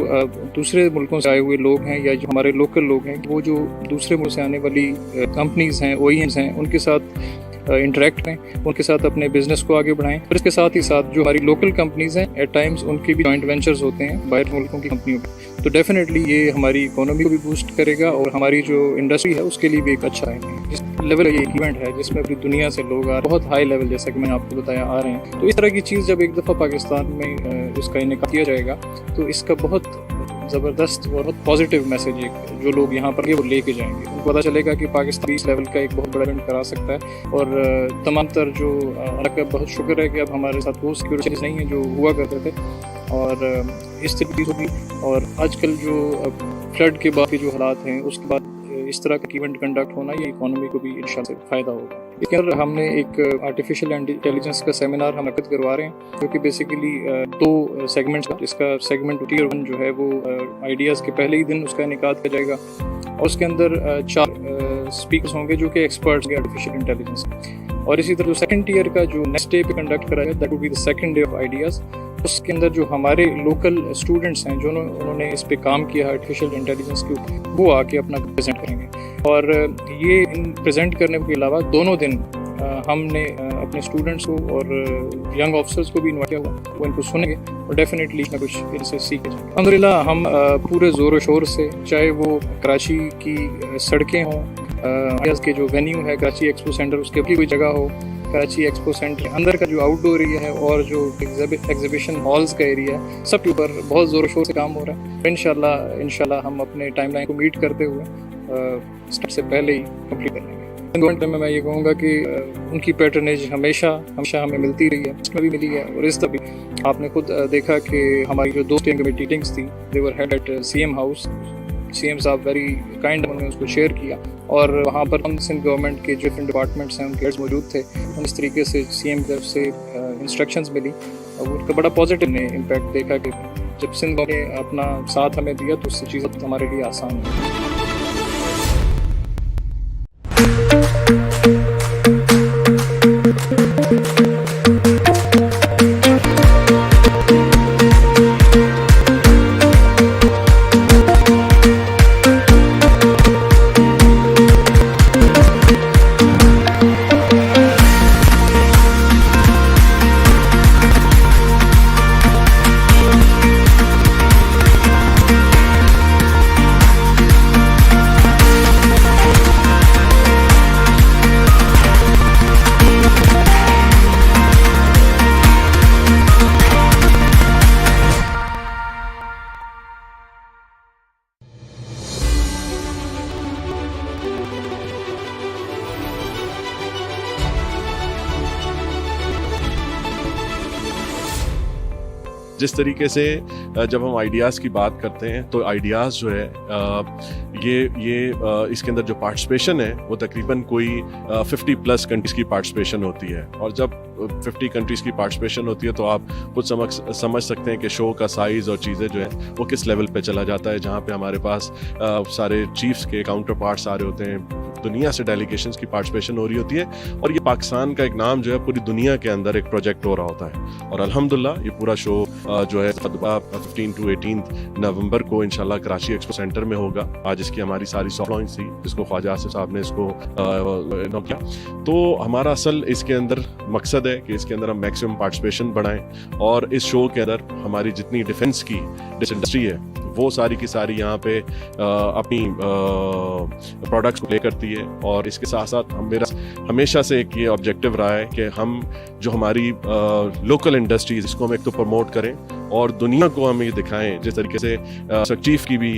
दूसरे मुल्कों से आए हुए लोग हैं या जो हमारे लोकल लोग हैं, वो जो दूसरे मुल्क से आने वाली कंपनीज हैं, OEMs हैं, उनके साथ इंटरेक्ट करें, उनके साथ अपने बिजनेस को आगे बढ़ाएं। और इसके साथ ही साथ जो हमारी लोकल कंपनीज हैं, एट टाइम्स उनके भी जॉइंट वेंचर्स होते हैं बाहर मुल्कों की कंपनियों के, तो डेफिनेटली ये हमारी इकोनॉमी को भी बूस्ट करेगा और हमारी जो इंडस्ट्री है उसके लिए भी एक अच्छा है। जिस लेवल ये इवेंट है जिसमें पूरी दुनिया से लोग आ रहे हैं, बहुत हाई लेवल जैसा कि मैंने आपको बताया आ रहे हैं, तो इस तरह की चीज़ जब एक दफ़ा पाकिस्तान में इसका इनेकाद किया जाएगा तो इसका बहुत ज़बरदस्त और बहुत पॉजिटिव मैसेज एक जो लोग यहाँ पर वो लेके जाएंगे, उनको पता चलेगा कि पाकिस्तान इस लेवल का एक बहुत बड़ा इवेंट करा सकता है। और तमाम तर जो अल्लाह का बहुत शुक्र है कि अब हमारे साथ वो सिक्योरिटीज नहीं है जो हुआ करते थे और इस तरह की होगी। और आजकल जो फ्लड के बाद के जो हालात हैं उसके बाद इस तरह का इवेंट कंडक्ट होना ये इकोनॉमी को भी इंशाल्लाह से फ़ायदा होगा। इसके अंदर हमने एक आर्टिफिशियल इंटेलिजेंस का सेमिनार हम मुनक़्क़िद करवा रहे हैं जो कि बेसिकली 2 सेगमेंट्स का, इसका सेगमेंट टियर 1 जो है वो आइडियाज़ के पहले ही दिन उसका इनेकाद किया जाएगा और उसके अंदर 4 स्पीकर्स होंगे जो कि एक्सपर्ट्स हैं आर्टिफिशियल इंटेलिजेंस। और इसी तरह जो सेकंड टीयर का जो नेक्स्ट डे पे कंडक्ट कराया that would be the second day of ideas. उसके अंदर जो हमारे लोकल स्टूडेंट्स हैं जो उन्होंने इस पे काम किया आर्टिफिशियल इंटेलिजेंस के ऊपर, वो आके अपना प्रेजेंट करेंगे। और ये प्रेजेंट करने के अलावा दोनों दिन हमने अपने स्टूडेंट्स को और यंग ऑफिसर्स को भी इन्वाइट किया हुआ, वो इनको सुनेंगे और डेफिनेटली ना कुछ इनसे सीखे जाएंगे। अल्हम्दुलिल्लाह हम पूरे ज़ोर शोर से, चाहे वो कराची की सड़कें हों, के जो वेन्यू है कराची एक्सपो सेंटर उसके अपनी कोई जगह हो, कराची एक्सपो सेंटर अंदर का जो आउटडोर एरिया है और जो एग्जीबिशन हॉल्स का एरिया है, सब के ऊपर बहुत ज़ोर शोर से काम हो रहा है। इंशाल्लाह हम अपने टाइमलाइन को मीट करते हुए स्टार्ट से पहले ही कंप्लीट कर लेंगे। गवर्नमेंट में मैं ये कहूँगा कि उनकी पैटर्नेज हमेशा हमें मिलती रही है, इसमें भी मिली है। और इस तरह भी आपने खुद देखा कि हमारी जो 2 स्टेयरिंग कमेटी मीटिंग्स थी they were held at CM house. CM साहब वेरी काइंड, उन्होंने उसको शेयर किया और वहाँ पर हम सिंध गवर्नमेंट के जो डिफरेंट डिपार्टमेंट्स हैं उनके हेड्स मौजूद थे। उस तरीके से CM की तरफ से इंस्ट्रक्शंस मिली और उनका बड़ा पॉजिटिव ने इम्पैक्ट देखा कि जब सिंध ने अपना साथ हमें दिया तो उससे चीज़ें हमारे लिए आसान हुई। जिस तरीके से जब हम आइडियाज़ की बात करते हैं तो आइडियाज़ जो है ये इसके अंदर जो पार्टिसिपेशन है वो तकरीबन कोई 50+ कंट्रीज़ की पार्टिसिपेशन होती है। और जब 50 कंट्रीज़ की पार्टिसिपेशन होती है तो आप कुछ समझ सकते हैं कि शो का साइज़ और चीज़ें जो है वो किस लेवल पे चला जाता है, जहाँ पे हमारे पास सारे चीफ्स के काउंटर पार्ट्स आ रहे होते हैं, दुनिया से डेलीगेशंस की पार्टिसिपेशन हो रही होती है और ये पाकिस्तान का एक नाम जो है पूरी दुनिया के अंदर एक प्रोजेक्ट हो रहा होता है। और अल्हम्दुलिल्लाह ये पूरा शो जो है 15 to 18 नवंबर को इंशाल्लाह कराची एक्सपो सेंटर में होगा। आज इसकी हमारी सारी सॉफ्ट लॉन्च थी जिसको ख्वाजा आसिफ साहब ने इसको किया। तो हमारा असल इसके अंदर मकसद है कि इसके अंदर हम मैक्सिमम पार्टिसिपेशन बढ़ाएं और इस शो के अंदर हमारी जितनी डिफेंस की इंडस्ट्री है वो सारी की सारी यहाँ पे अपनी प्रोडक्ट्स को प्ले करती है। और इसके साथ साथ मेरा हमेशा से एक ये ऑब्जेक्टिव रहा है कि हम जो हमारी लोकल इंडस्ट्रीज इसको हम एक तो प्रमोट करें और दुनिया को हम ये दिखाएं जिस तरीके से चीफ की भी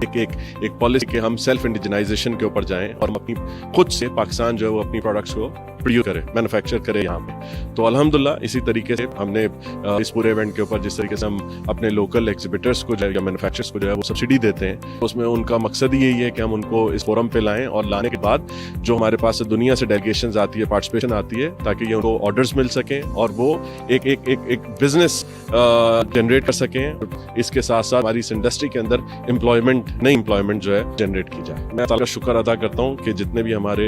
एक पॉलिसी के हम सेल्फ इंडिजनाइजेशन के ऊपर जाएं और हम अपनी खुद से पाकिस्तान जो है वो अपनी प्रोडक्ट्स को प्रोड्यूस करे, मैन्युफैक्चर करे यहाँ पे। तो अल्हम्दुलिल्लाह इसी तरीके से हमने इस पूरे इवेंट के ऊपर जिस तरीके से हम अपने लोकल एग्जिबिटर्स को जो है या मैन्युफैक्चरर्स को जो है वो सब्सिडी देते हैं, उसमें उनका मकसद ही यही है कि हम उनको इस फोरम पे लाएं और लाने के बाद जो हमारे पास दुनिया से डेलीगेशंस आती है, पार्टिसिपेशन आती है, ताकि ये उनको ऑर्डर्स मिल सकें और वो एक बिजनेस जनरेट कर सकें। इसके साथ साथ हमारी इस इंडस्ट्री के अंदर नई एम्प्लॉयमेंट जो है जनरेट की जाए। मैं अल्लाह का शुक्र अदा करता हूँ कि जितने भी हमारे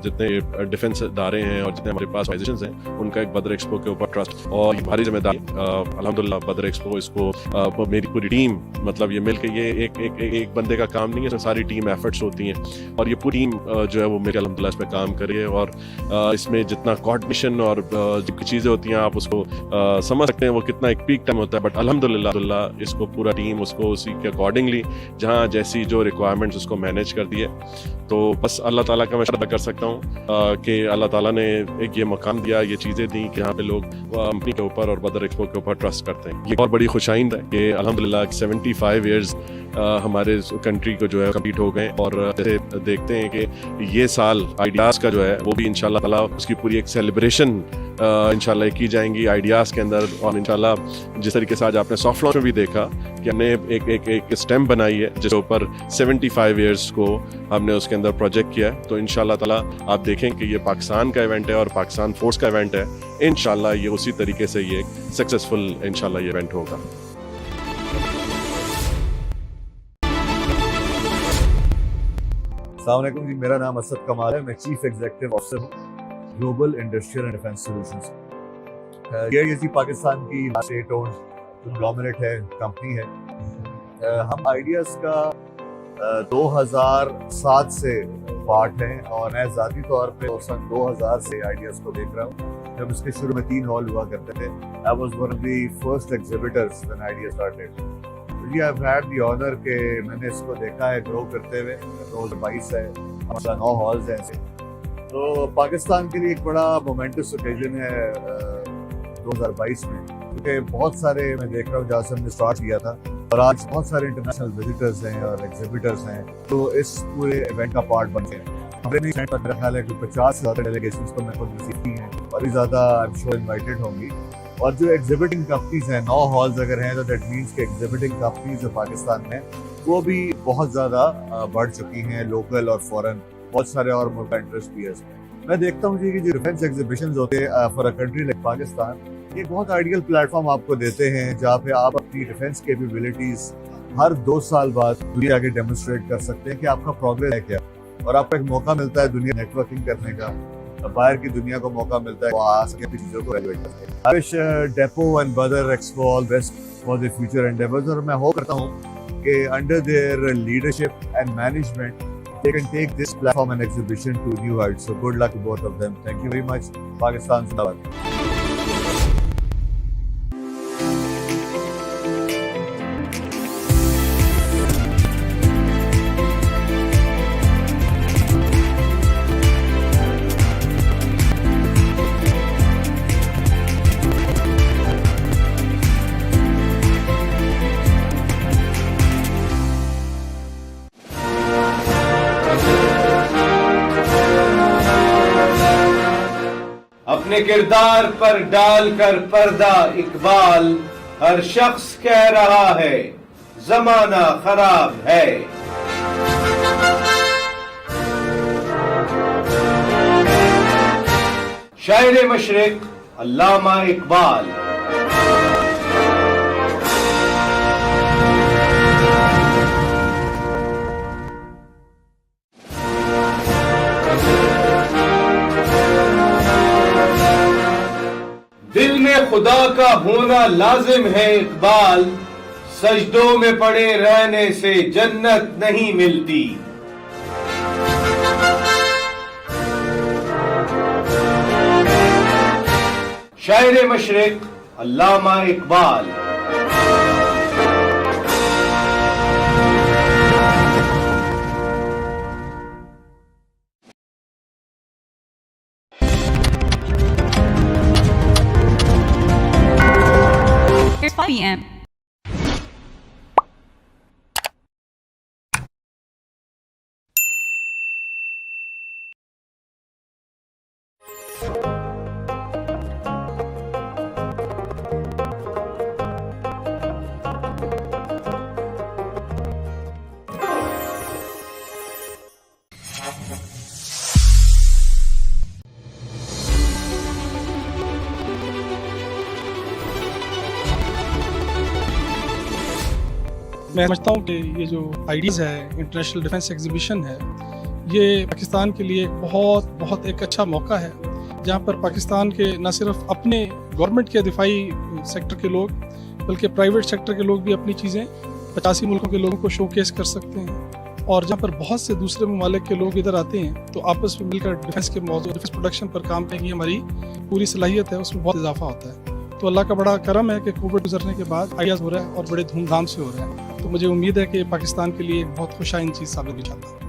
जितने डिफेंस इदारे हैं और जितने हमारे पास ऑर्गेनाइजेशंस हैं उनका एक बदर एक्सपो के ऊपर ट्रस्ट और ये भारी जिम्मेदारी अल्हम्दुलिल्लाह बदर एक्सपो इसको मेरी पूरी टीम मतलब ये मिलके ये एक बंदे का काम नहीं है, सारी टीम एफर्ट्स होती हैं और ये पूरी टीम जो है वो मेरे अल्हम्दुलिल्लाह इस पे काम कर रही है। और इसमें जितना कोऑर्डिनेशन और जो चीज़ें होती हैं आप उसको समझ सकते हैं वो कितना एक पीक टाइम होता है, बट अल्हम्दुलिल्लाह इसको पूरा टीम उसको उसी के अकॉर्डिंगली जहाँ जैसी जो रिक्वायरमेंट्स उसको मैनेज कर दिए। तो बस अल्लाह ताला का मैं शुक्र कर सकता हूँ कि अल्लाह ताला ने एक ये मकाम दिया, ये चीज़ें दी कि यहाँ पे लोग कंपनी के ऊपर और बदर एक्सपो के ऊपर ट्रस्ट करते हैं। ये बहुत बड़ी खुशाइंद है कि अल्हम्दुलिल्लाह 75 ईयर्स हमारे कंट्री को जो है कंप्लीट हो गए और जैसे देखते हैं कि ये साल आइडियाज़ का जो है वो भी इंशाल्लाह ताला उसकी पूरी एक सेलिब्रेशन इंशाल्लाह की जाएंगी आइडियाज़ के अंदर। और इंशाल्लाह जिस तरीके से आज आपने सॉफ्ट लॉन्च में भी देखा कि हमने एक स्टैम्प बनाई है जिसके ऊपर 75 ईयर्स को हमने उसके अंदर प्रोजेक्ट किया है। तो इंशाल्लाह ताला आप देखें कि ये पाकिस्तान का इवेंट है और पाकिस्तान फोर्स का इवेंट है। इंशाल्लाह ये उसी तरीके से ये सक्सेसफुल इंशाल्लाह ये इवेंट होगा। अस्सलाम वालेकुम जी, मेरा नाम असद कमाल है, मैं चीफ एग्जीक्यूटिव ऑफिसर हूँ global industrial and defence solutions. ये पाकिस्तान की स्टेट ओन्ड कंग्लोमरेट है, कंपनी है। हम आइडियाज़ का 2007 से पार्ट हैं और मैं ज़ाती तौर पे सन 2000 से आइडियाज़ को देख रहा हूँ। जब इसके शुरू में 3 हॉल हुआ करते थे, I was one of the first exhibitors when idea started. जी I have had the honour के मैंने इसको देखा है ग्रो करते हुए। 2022 है, हमारा 9 हॉल्स हैं ऐसे। तो पाकिस्तान के लिए एक बड़ा मोमेंटस ओकेजन है 2022 में, क्योंकि बहुत सारे मैं देख रहा हूँ जहाँ से हमने स्टार्ट किया था और आज बहुत सारे इंटरनेशनल विजिटर्स हैं और एग्जिबिटर्स हैं तो इस पूरे इवेंट का पार्ट बन गए। हमारे मेरा ख्याल है कि 50 से ज़्यादा डेलीगेशंस तो मेरे को नसीब की हैं और भी ज़्यादा आई एम श्योर इन्वाइटेड होंगी। और जो एग्जिबिटिंग कंपनीज हैं 9 हॉल्स अगर हैं तो दैट मीन्स कि एग्जिबिटिंग कंपनीज जो पाकिस्तान में वो भी बहुत ज़्यादा बढ़ चुकी हैं, लोकल और फॉरेन। बहुत सारे और मुल्क का इंटरेस्ट भी है इसमें। मैं देखता हूँ जी कि जो डिफेंस एग्जीबिशंस होते हैं for a country like Pakistan, ये बहुत आइडियल प्लेटफॉर्म आपको देते हैं जहाँ पे आप अपनी डिफेंस कैपेबिलिटीज हर 2 साल बाद दुनिया आगे डेमोन्स्ट्रेट कर सकते हैं कि आपका प्रोग्रेस है क्या, और आपको एक मौका मिलता है दुनिया नेटवर्किंग करने का, बाहर की दुनिया को मौका मिलता है वो आ सके चीजों को एलिवेट करते हैं। आई विश डेपो एंड बदर expo all best for the future endeavours, और मैं होप करता हूँ कि under their leadership and management they can take this platform and exhibition to new heights. So good luck to both of them. Thank you very much. Pakistan Zindabad. अपने किरदार पर डालकर पर्दा इकबाल, हर शख्स कह रहा है जमाना खराब है। शायर मशरिक अल्लामा इकबाल। खुदा का होना लाजिम है इकबाल, सजदों में पड़े रहने से जन्नत नहीं मिलती। शायर मशरिक अल्लामा इकबाल। Here's 5 p.m. मैं समझता हूँ कि ये जो आइडियाज़ है, इंटरनेशनल डिफेंस एग्जीबिशन है, ये पाकिस्तान के लिए बहुत बहुत एक अच्छा मौका है, जहाँ पर पाकिस्तान के न सिर्फ अपने गवर्नमेंट के दिफाई सेक्टर के लोग, बल्कि प्राइवेट सेक्टर के लोग भी अपनी चीज़ें 85 मुल्कों के लोगों को शोकेस कर सकते हैं। और जहाँ पर बहुत से दूसरे ममालिक के लोग इधर आते हैं, तो आपस में मिलकर डिफेंस के मौजूद डिफेंस प्रोडक्शन पर काम करने की हमारी पूरी सलाहियत है, उसमें बहुत इजाफा होता है। तो अल्लाह का बड़ा करम है कि कोविड गुजरने के बाद आइडियाज़ हो रहा है और बड़े धूमधाम से हो रहा है। तो मुझे उम्मीद है कि पाकिस्तान के लिए एक बहुत खुशाइन चीज़ साबित होगी इंशाअल्लाह।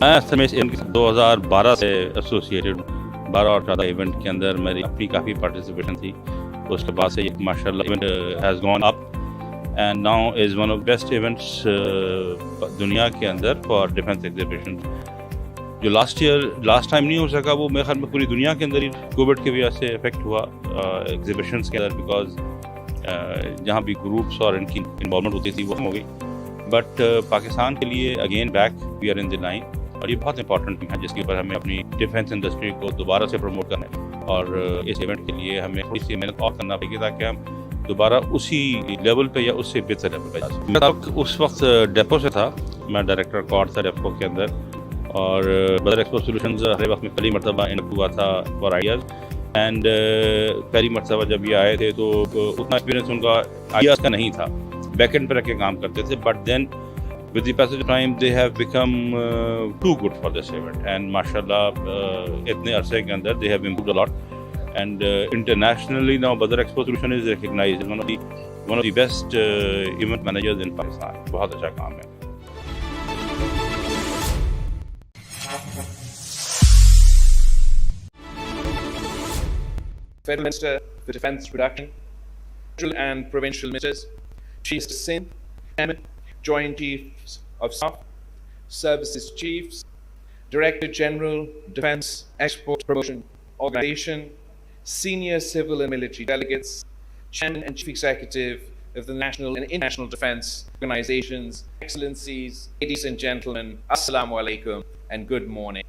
मैं असल में 2012 से एसोसिएटेड हूँ। 12 और 14 इवेंट के अंदर मेरी अपनी काफ़ी पार्टिसिपेशन थी। उसके बाद से माशाल्लाह event has gone up and now is one of best events दुनिया के अंदर फॉर डिफेंस एग्जीबिशन। जो लास्ट टाइम नहीं हो सका, वो मेरे ख्याल में पूरी दुनिया के अंदर ही कोविड की वजह से इफेक्ट हुआ एग्जीबिशंस के अंदर, बिकॉज जहाँ भी ग्रुप्स और इनकी इन्वॉल्वमेंट होती थी वो कम हो गई। बट पाकिस्तान के लिए again back we are in the line, और ये बहुत इंपॉर्टेंट है जिसके ऊपर हमें अपनी डिफेंस इंडस्ट्री को दोबारा से प्रमोट करना है। और इस इवेंट के लिए हमें थोड़ी सी मेहनत और करना पड़ेगी ताकि हम दोबारा उसी लेवल पे या उससे बेहतर लेवल पे जा सकें। मैं उस वक्त डेपो से था, मैं डायरेक्टर कॉर्ड था डेपो के अंदर, और बदर एक्सपो सॉल्यूशंस हर वक्त में पहली मरतबा इंड हुआ था फॉर आइडियाज़। एंड पहली मरतबा जब ये आए थे तो उतना एक्सपीरियंस उनका आइडियाज़ का नहीं था, बैक एंड पर रख के काम करते थे। But then with the passage of time they have become too good for this event, and mashallah itne arse ke andar they have improved a lot, and internationally now Badar Expo Solution is recognized as one of the best event managers in Pakistan. बहुत अच्छा काम है। Federal Minister for Defence Production, Federal and Provincial Ministers, Chiefs of Sindh, Chairman, Joint Chiefs of Staff, Services Chiefs, Director General, Defence Export Promotion Organization, Senior Civil and Military Delegates, Chairman and Chief Executive of the National and International Defence Organizations, Excellencies, ladies and gentlemen, Assalamu alaikum and good morning.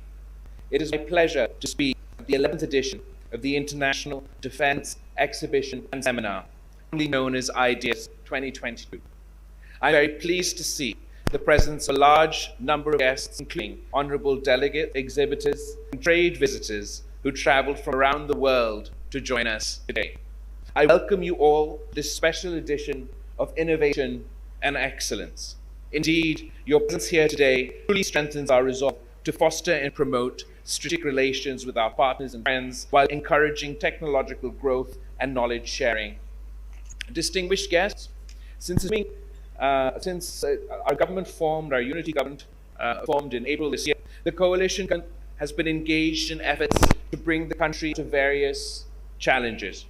It is my pleasure to speak at the 11th edition of the International Defence Exhibition and Seminar, commonly known as IDEAS 2022. I'm very pleased to see the presence of a large number of guests, including honourable delegates, exhibitors, and trade visitors who travelled from around the world to join us today. I welcome you all to this special edition of Innovation and Excellence. Indeed, your presence here today truly strengthens our resolve to foster and promote strategic relations with our partners and friends while encouraging technological growth and knowledge sharing. Distinguished guests, since our government formed, our unity government formed in April this year, the coalition has been engaged in efforts to bring the country to various challenges.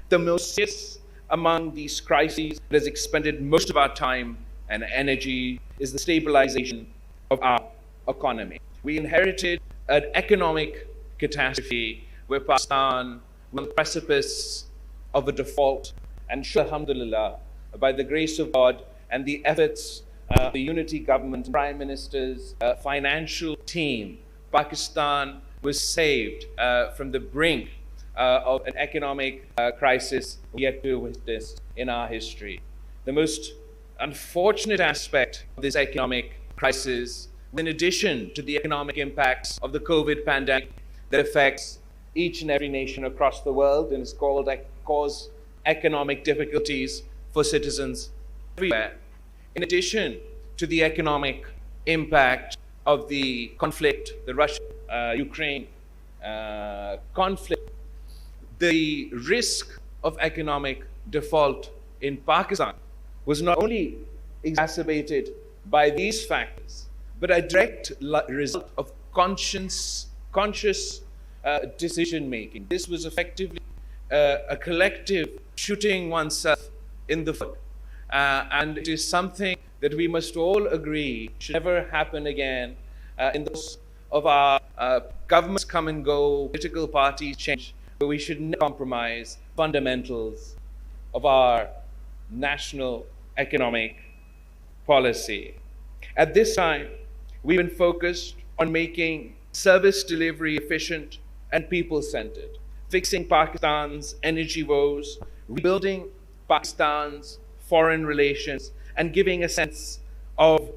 The most serious among these crises that has expended most of our time and energy is the stabilization of our economy. We inherited an economic catastrophe where Pakistan was on the precipice of a default, and alhamdulillah, by the grace of God and the efforts of the unity government, prime minister's financial team, Pakistan was saved from the brink of an economic crisis yet to witness in our history. The most unfortunate aspect of this economic crisis, in addition to the economic impacts of the COVID pandemic that affects each and every nation across the world and is cause economic difficulties for citizens everywhere. In addition to the economic impact of the conflict, the Russia-Ukraine conflict, the risk of economic default in Pakistan was not only exacerbated by these factors, but a direct result of conscious decision-making. This was effectively a collective shooting oneself in the foot. And it is something that we must all agree should never happen again in the course of our governments come and go, political parties change, but we should never compromise fundamentals of our national economic policy. At this time, we've been focused on making service delivery efficient and people-centered, fixing Pakistan's energy woes, rebuilding Pakistan's foreign relations, and giving a sense of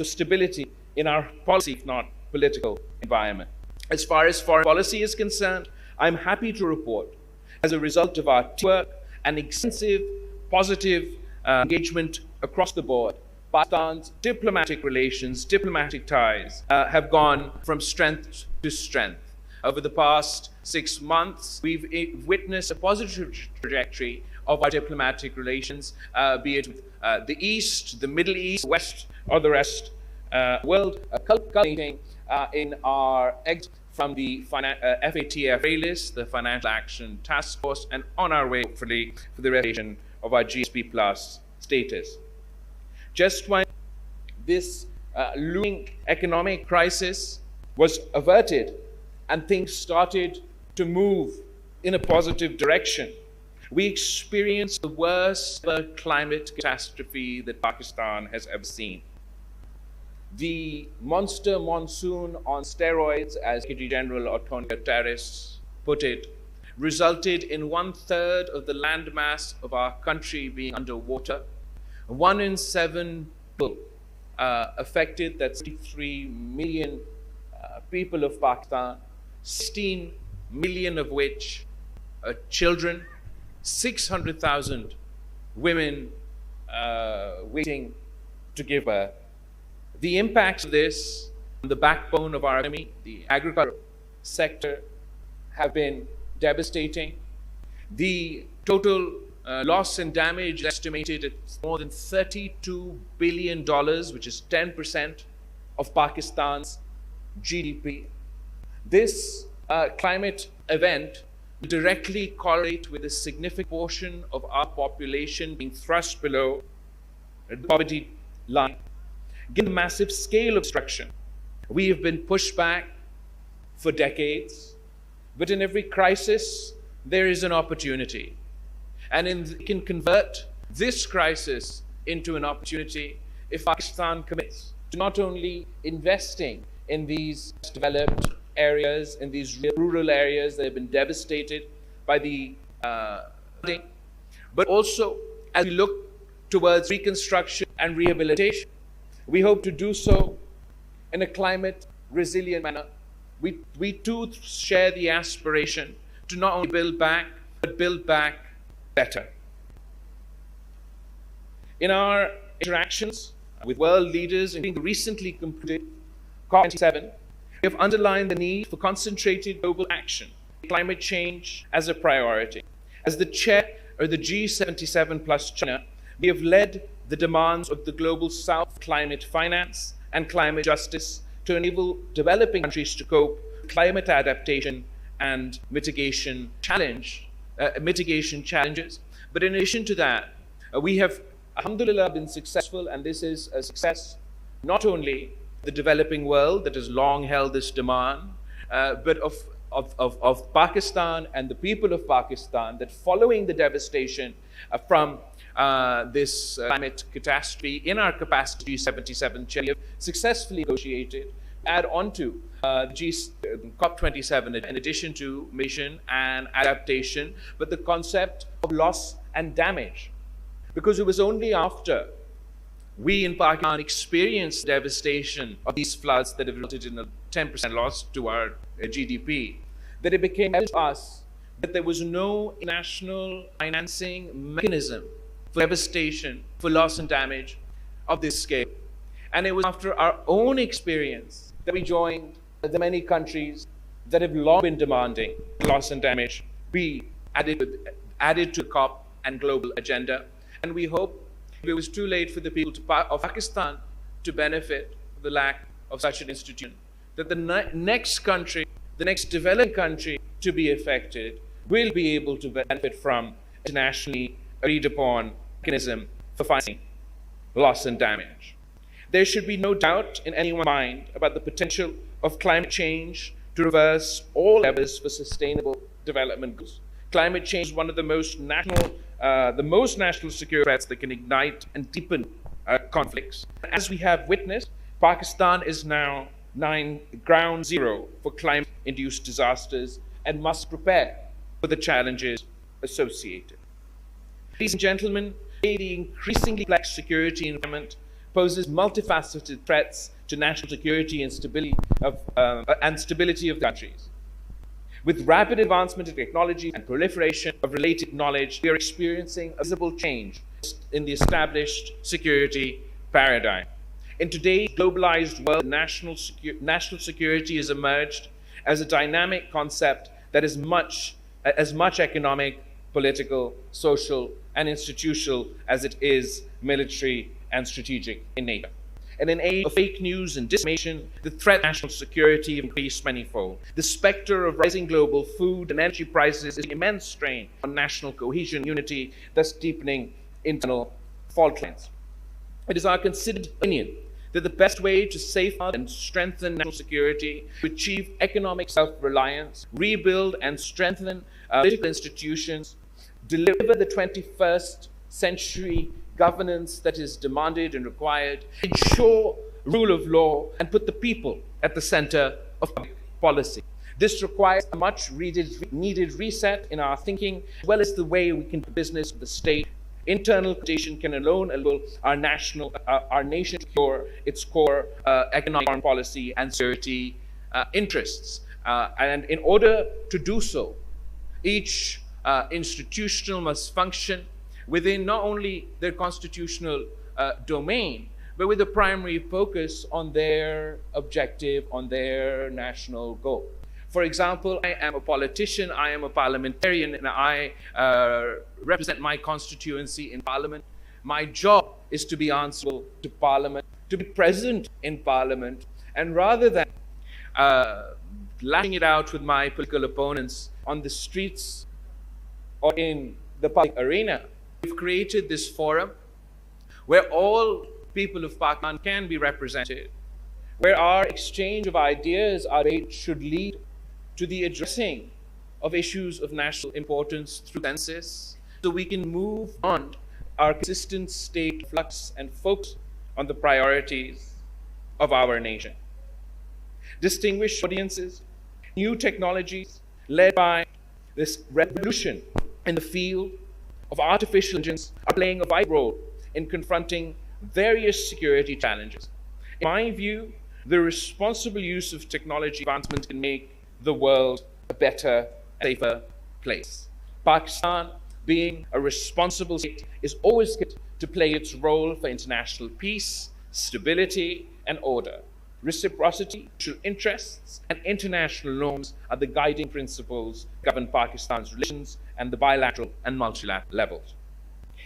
stability in our policy, if not political environment. As far as foreign policy is concerned, I'm happy to report, as a result of our work and extensive positive engagement across the board, Pakistan's diplomatic relations, diplomatic ties have gone from strength to strength. Over the past 6 months, we've witnessed a positive trajectory of our diplomatic relations, be it with the East, the Middle East, West, or the rest world, culminating in our exit from the FATF list, the Financial Action Task Force, and on our way, hopefully, for the restoration of our GSP Plus status. Just when this looming economic crisis was averted and things started to move in a positive direction, we experienced the worst climate catastrophe that Pakistan has ever seen. The monster monsoon on steroids, as Secretary General Antonio Guterres put it, resulted in 1/3 of the landmass of our country being underwater. 1 in 7 people affected, that's 3 million people of Pakistan, 16 million of which are children, 600,000 women waiting to give birth. The impacts of this on the backbone of our economy, the agricultural sector, have been devastating. The total loss and damage estimated at more than $32 billion, which is 10% of Pakistan's GDP. This climate event directly correlate with a significant portion of our population being thrust below the poverty line. Given the massive scale of destruction, we have been pushed back for decades, but in every crisis, there is an opportunity. And we can convert this crisis into an opportunity if Pakistan commits to not only investing in these developed areas, in these rural areas that have been devastated by the flooding, but also as we look towards reconstruction and rehabilitation. We hope to do so in a climate resilient manner. We too share the aspiration to not only build back, but build back better. In our interactions with world leaders, including the recently completed COP27, we have underlined the need for concentrated global action, climate change as a priority. As the chair of the G77 plus China, we have led the demands of the Global South climate finance and climate justice to enable developing countries to cope with climate adaptation and mitigation challenges. But in addition to that, we have, alhamdulillah, been successful, and this is a success not only the developing world that has long held this demand, but of Pakistan and the people of Pakistan, that following the devastation from this climate catastrophe, in our capacity 77 chair, we have successfully negotiated add on to COP27 in addition to mission and adaptation, but the concept of loss and damage. Because it was only after we in Pakistan experienced devastation of these floods that have resulted in a 10% loss to our GDP, that it became evident to us that there was no national financing mechanism for devastation, for loss and damage of this scale. And it was after our own experience that we joined the many countries that have long been demanding loss and damage be added to COP and global agenda. And we hope it was too late for the people of Pakistan to benefit from the lack of such an institution, that the next country, the next developing country to be affected will be able to benefit from internationally agreed upon mechanism for financing loss and damage. There should be no doubt in anyone's mind about the potential of climate change to reverse all levers for sustainable development goals. Climate change is one of the most national security threats that can ignite and deepen conflicts. As we have witnessed, Pakistan is now ground zero for climate-induced disasters and must prepare for the challenges associated. Ladies and gentlemen, the increasingly complex security environment poses multifaceted threats to national security and stability of countries. With rapid advancement in technology and proliferation of related knowledge, we are experiencing a visible change in the established security paradigm. In today's globalized world, national security has emerged as a dynamic concept that is as much economic, political, social, and institutional as it is military and strategic in nature. In an age of fake news and disinformation, the threat to national security increased manifold. The specter of rising global food and energy prices is an immense strain on national cohesion and unity, thus deepening internal fault lines. It is our considered opinion that the best way to safeguard and strengthen national security, to achieve economic self-reliance, rebuild and strengthen political institutions, deliver the 21st century governance that is demanded and required, ensure rule of law, and put the people at the center of public policy. This requires a much needed reset in our thinking, as well as the way we can do business with the state. Internal cohesion can alone enable our nation to secure its core economic foreign policy and security interests. And in order to do so, each institutional must function within not only their constitutional domain, but with a primary focus on their objective, on their national goal. For example, I am a politician, I am a parliamentarian, and I represent my constituency in Parliament. My job is to be answerable to Parliament, to be present in Parliament, and rather than lashing it out with my political opponents on the streets or in the public arena, we've created this forum where all people of Pakistan can be represented, where our exchange of ideas, our debate should lead to the addressing of issues of national importance through consensus, so we can move on our consistent state flux and focus on the priorities of our nation. Distinguished audiences, new technologies led by this revolution in the field of artificial intelligence are playing a vital role in confronting various security challenges. In my view, the responsible use of technology advancement can make the world a better, safer place. Pakistan, being a responsible state, is always committed to play its role for international peace, stability, and order. Reciprocity, mutual interests, and international norms are the guiding principles govern Pakistan's relations and the bilateral and multilateral levels.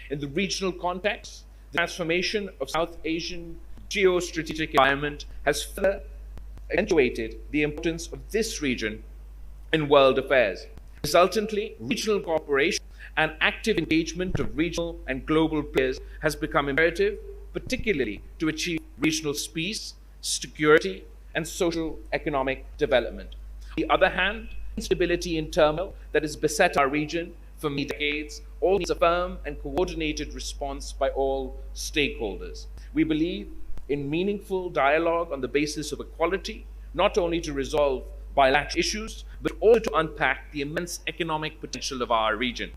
In the regional context, the transformation of South Asian geostrategic environment has further accentuated the importance of this region in world affairs. Resultantly, regional cooperation and active engagement of regional and global players has become imperative, particularly to achieve regional peace, security, and socio-economic development. On the other hand, instability and turmoil that has beset our region for many decades all needs a firm and coordinated response by all stakeholders. We believe in meaningful dialogue on the basis of equality, not only to resolve bilateral issues, but also to unpack the immense economic potential of our region.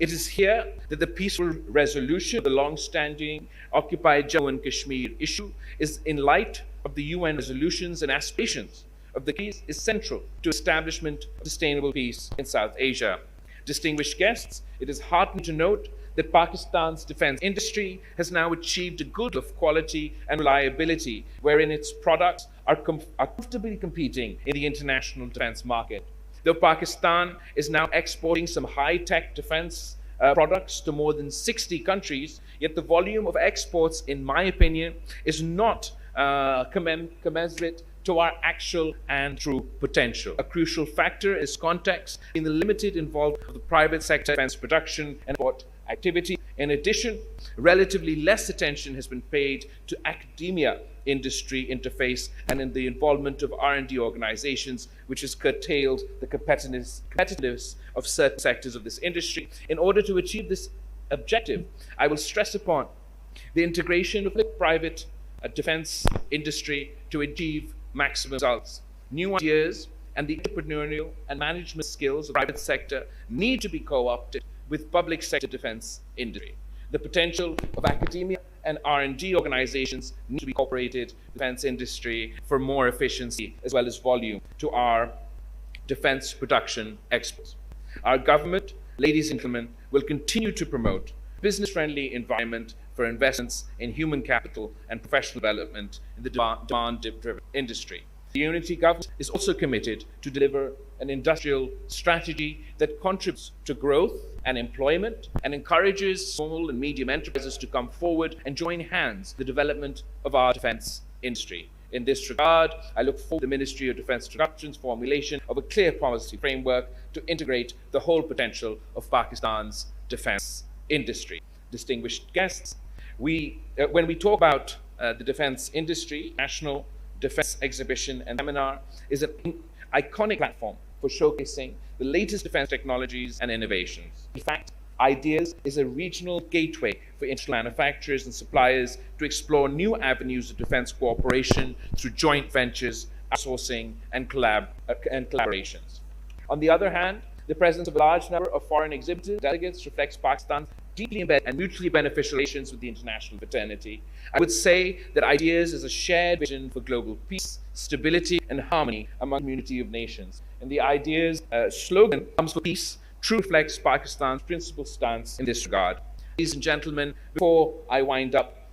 It is here that the peaceful resolution of the long-standing occupied Jammu and Kashmir issue is, in light of the UN resolutions and aspirations of the case, is central to establishment of sustainable peace in South Asia. Distinguished guests, it is heartening to note that Pakistan's defense industry has now achieved a good level of quality and reliability, wherein its products are comfortably competing in the international defense market. Though Pakistan is now exporting some high-tech defense products to more than 60 countries, yet the volume of exports, in my opinion, is not commensurate to our actual and true potential. A crucial factor is context in the limited involvement of the private sector defense production and export activity. In addition, relatively less attention has been paid to academia industry interface and in the involvement of R&D organizations, which has curtailed the competitiveness of certain sectors of this industry. In order to achieve this objective, I will stress upon the integration of the private defense industry to achieve maximum results. New ideas and the entrepreneurial and management skills of the private sector need to be co-opted with public sector defense industry. The potential of academia and R&D organizations need to be incorporated with defense industry for more efficiency as well as volume to our defense production exports. Our government, ladies and gentlemen, will continue to promote business-friendly environment for investments in human capital and professional development in the demand-driven industry. The Unity government is also committed to deliver an industrial strategy that contributes to growth and employment and encourages small and medium enterprises to come forward and join hands in the development of our defense industry. In this regard, I look forward to the Ministry of Defense Production's formulation of a clear policy framework to integrate the whole potential of Pakistan's defense industry. Distinguished guests, when we talk about the defense industry, National Defense Exhibition and Seminar is an iconic platform for showcasing the latest defense technologies and innovations. In fact, Ideas is a regional gateway for international manufacturers and suppliers to explore new avenues of defense cooperation through joint ventures, outsourcing, and collaborations. On the other hand, the presence of a large number of foreign exhibitors, delegates, reflects Pakistan's deeply embedded and mutually beneficial relations with the international fraternity. I would say that Ideas is a shared vision for global peace, stability, and harmony among a community of nations. And the Ideas slogan comes for peace, truly reflects Pakistan's principal stance in this regard. Ladies and gentlemen, before I wind up,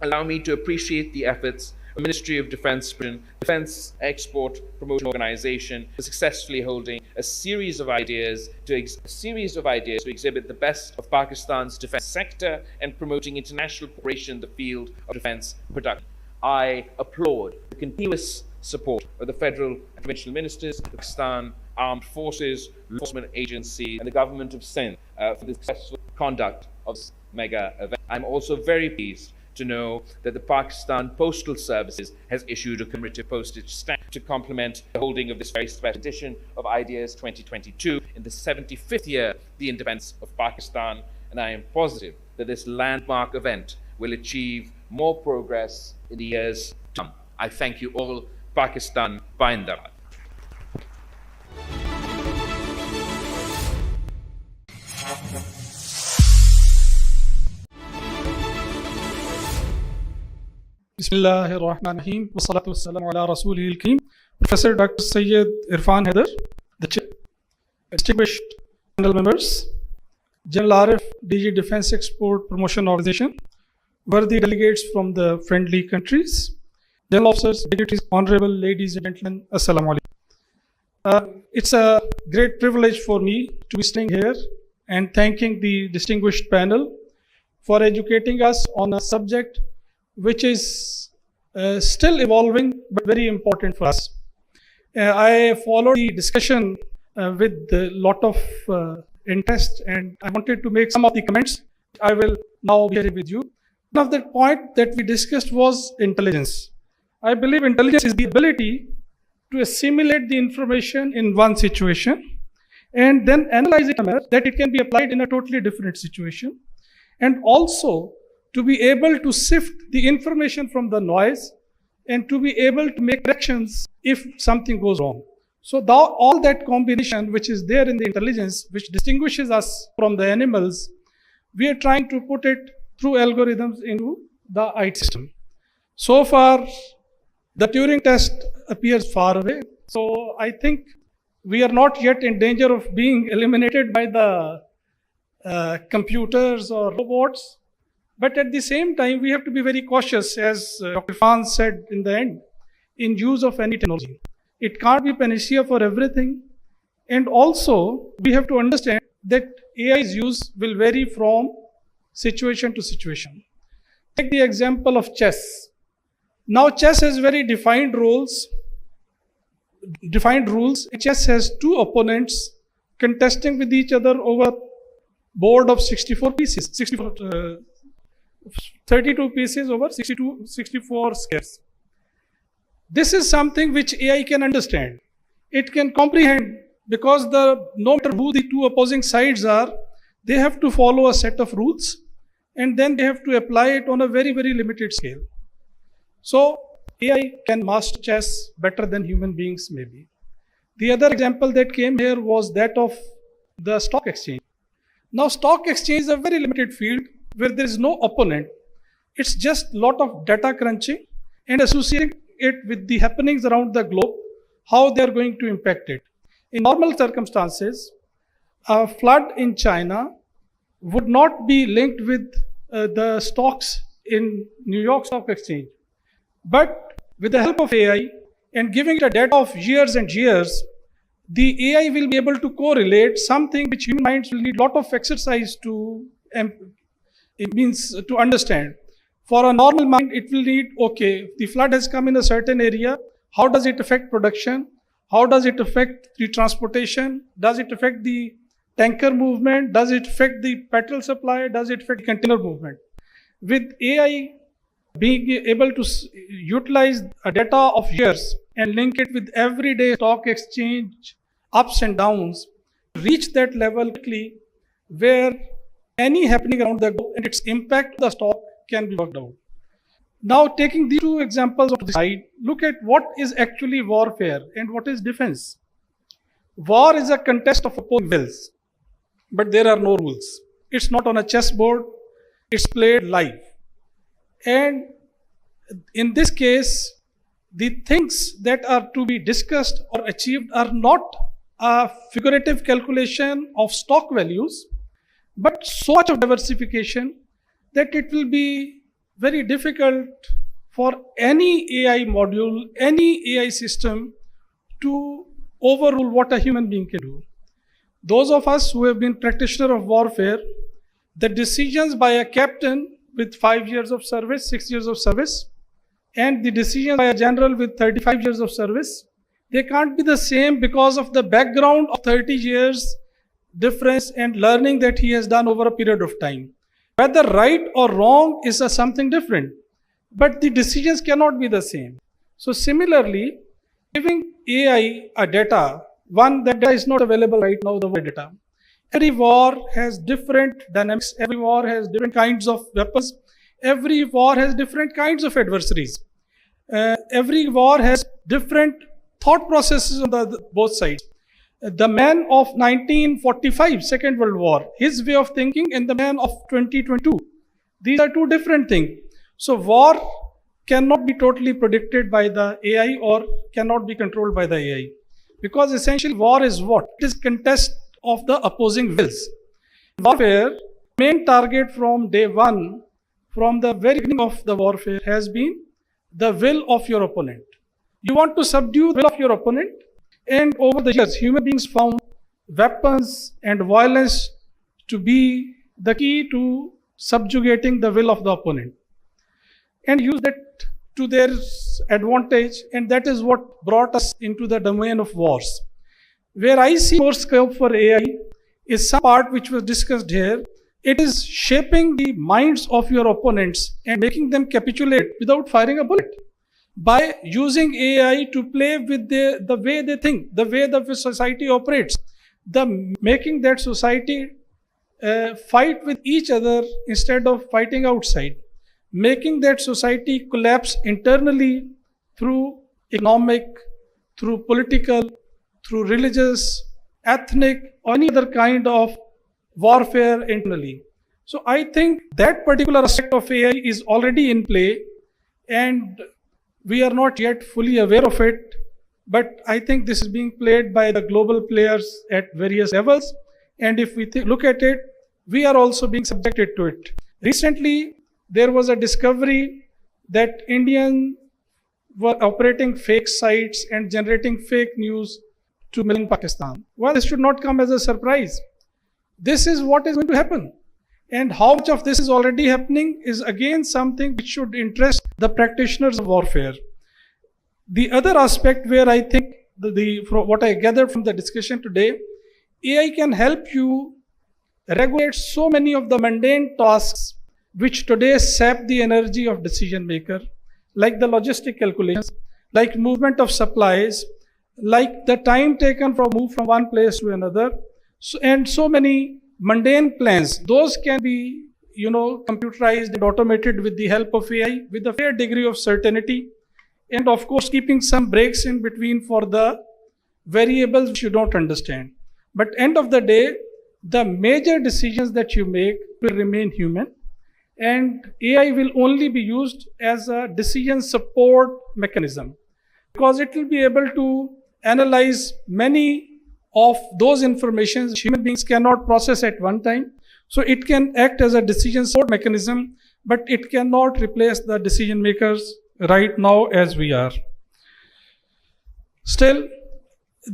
allow me to appreciate the efforts of the Ministry of Defense Export Promotion Organization for successfully holding a series of ideas to exhibit the best of Pakistan's defense sector and promoting international cooperation in the field of defense production. I applaud the continuous support of the federal and provincial ministers, the Pakistan Armed Forces, law enforcement agencies, and the government of Sindh for the successful conduct of this mega event. I'm also very pleased to know that the Pakistan Postal Services has issued a commemorative postage stamp to complement the holding of this very special edition of Ideas 2022 in the 75th year of the independence of Pakistan, and I am positive that this landmark event will achieve more progress in the years to come. I thank you all. Pakistan Bindar. Bismillahirrahmanirrahim. Wassalatu wassalamu ala rasulihil kareem. Professor Dr. Syed Irfan Haider, the Chair, distinguished panel members, General Arif, DG Defense Export Promotion Organization, worthy delegates from the friendly countries, general officers, dignitaries, honorable ladies and gentlemen, assalamu alaikum. It's a great privilege for me to be staying here and thanking the distinguished panel for educating us on a subject which is still evolving but very important for us. I followed the discussion with a lot of interest, and I wanted to make some of the comments I will now be sharing with you. One of the points that we discussed was intelligence. I believe intelligence is the ability to assimilate the information in one situation and then analyze it in a manner that it can be applied in a totally different situation, and also to be able to sift the information from the noise and to be able to make corrections if something goes wrong. So all that combination which is there in the intelligence, which distinguishes us from the animals, we are trying to put it through algorithms into the IT system. So far, the Turing test appears far away. So I think we are not yet in danger of being eliminated by the computers or robots. But at the same time, we have to be very cautious, as Dr. Fan said in the end, in use of any technology. It can't be panacea for everything. And also, we have to understand that AI's use will vary from situation to situation. Take the example of chess. Now, chess has very defined rules. Chess has two opponents contesting with each other over board of 64 pieces, 32 pieces over 64 squares. This is something which AI can understand. It can comprehend, because no matter who the two opposing sides are, they have to follow a set of rules, and then they have to apply it on a very, very limited scale. So AI can master chess better than human beings maybe. The other example that came here was that of the stock exchange. Now, stock exchange is a very limited field where there is no opponent. It's just a lot of data crunching and associating it with the happenings around the globe, how they are going to impact it. In normal circumstances, a flood in China would not be linked with the stocks in New York Stock Exchange. But with the help of AI and giving it a data of years and years, the AI will be able to correlate something which human minds will need a lot of exercise to understand. For a normal mind, it will need, okay, the flood has come in a certain area. How does it affect production? How does it affect the transportation? Does it affect the tanker movement? Does it affect the petrol supply? Does it affect container movement? With AI being able to utilize a data of years and link it with everyday stock exchange ups and downs, reach that level quickly where any happening around the globe and its impact on the stock can be worked out. Now, taking these two examples of the side, look at what is actually warfare and what is defense. War is a contest of opposing wills, but there are no rules. It's not on a chessboard, it's played live. And in this case, the things that are to be discussed or achieved are not a figurative calculation of stock values, but so much of diversification that it will be very difficult for any AI module, any AI system to overrule what a human being can do. Those of us who have been practitioners of warfare, the decisions by a captain with 5 years of service, 6 years of service, and the decisions by a general with 35 years of service, they can't be the same because of the background of 30 years difference and learning that he has done over a period of time. Whether right or wrong is something different, but the decisions cannot be the same. So similarly, giving AI a data, one that is not available right now, the data. Every war has different dynamics. Every war has different kinds of weapons. Every war has different kinds of adversaries. Every war has different thought processes on both sides. The man of 1945, Second World War, his way of thinking, and the man of 2022. These are two different things. So war cannot be totally predicted by the AI or cannot be controlled by the AI. Because essentially war is what? It is contest of the opposing wills. Warfare, main target from day one, from the very beginning of the warfare, has been the will of your opponent. You want to subdue the will of your opponent, and over the years, human beings found weapons and violence to be the key to subjugating the will of the opponent, and use that to their advantage, and that is what brought us into the domain of wars. Where I see more scope for AI is some part which was discussed here. It is shaping the minds of your opponents and making them capitulate without firing a bullet. By using AI to play with the way they think, the way the society operates, making that society fight with each other instead of fighting outside, making that society collapse internally through economic, through political, through religious, ethnic, or any other kind of warfare internally. So I think that particular aspect of AI is already in play, and we are not yet fully aware of it. But I think this is being played by the global players at various levels. And if we look at it, we are also being subjected to it. Recently, there was a discovery that Indians were operating fake sites and generating fake news to in Pakistan. Well, this should not come as a surprise. This is what is going to happen. And how much of this is already happening is again something which should interest the practitioners of warfare. The other aspect where I think from what I gathered from the discussion today, AI can help you regulate so many of the mundane tasks which today sap the energy of decision maker, like the logistic calculations, like movement of supplies, like the time taken for move from one place to another, and so many mundane plans. Those can be, computerized and automated with the help of AI with a fair degree of certainty. And of course, keeping some breaks in between for the variables which you don't understand. But end of the day, the major decisions that you make will remain human, and AI will only be used as a decision support mechanism, because it will be able to analyze many of those informations which human beings cannot process at one time. So it can act as a decision support mechanism, but it cannot replace the decision makers right now as we are. Still,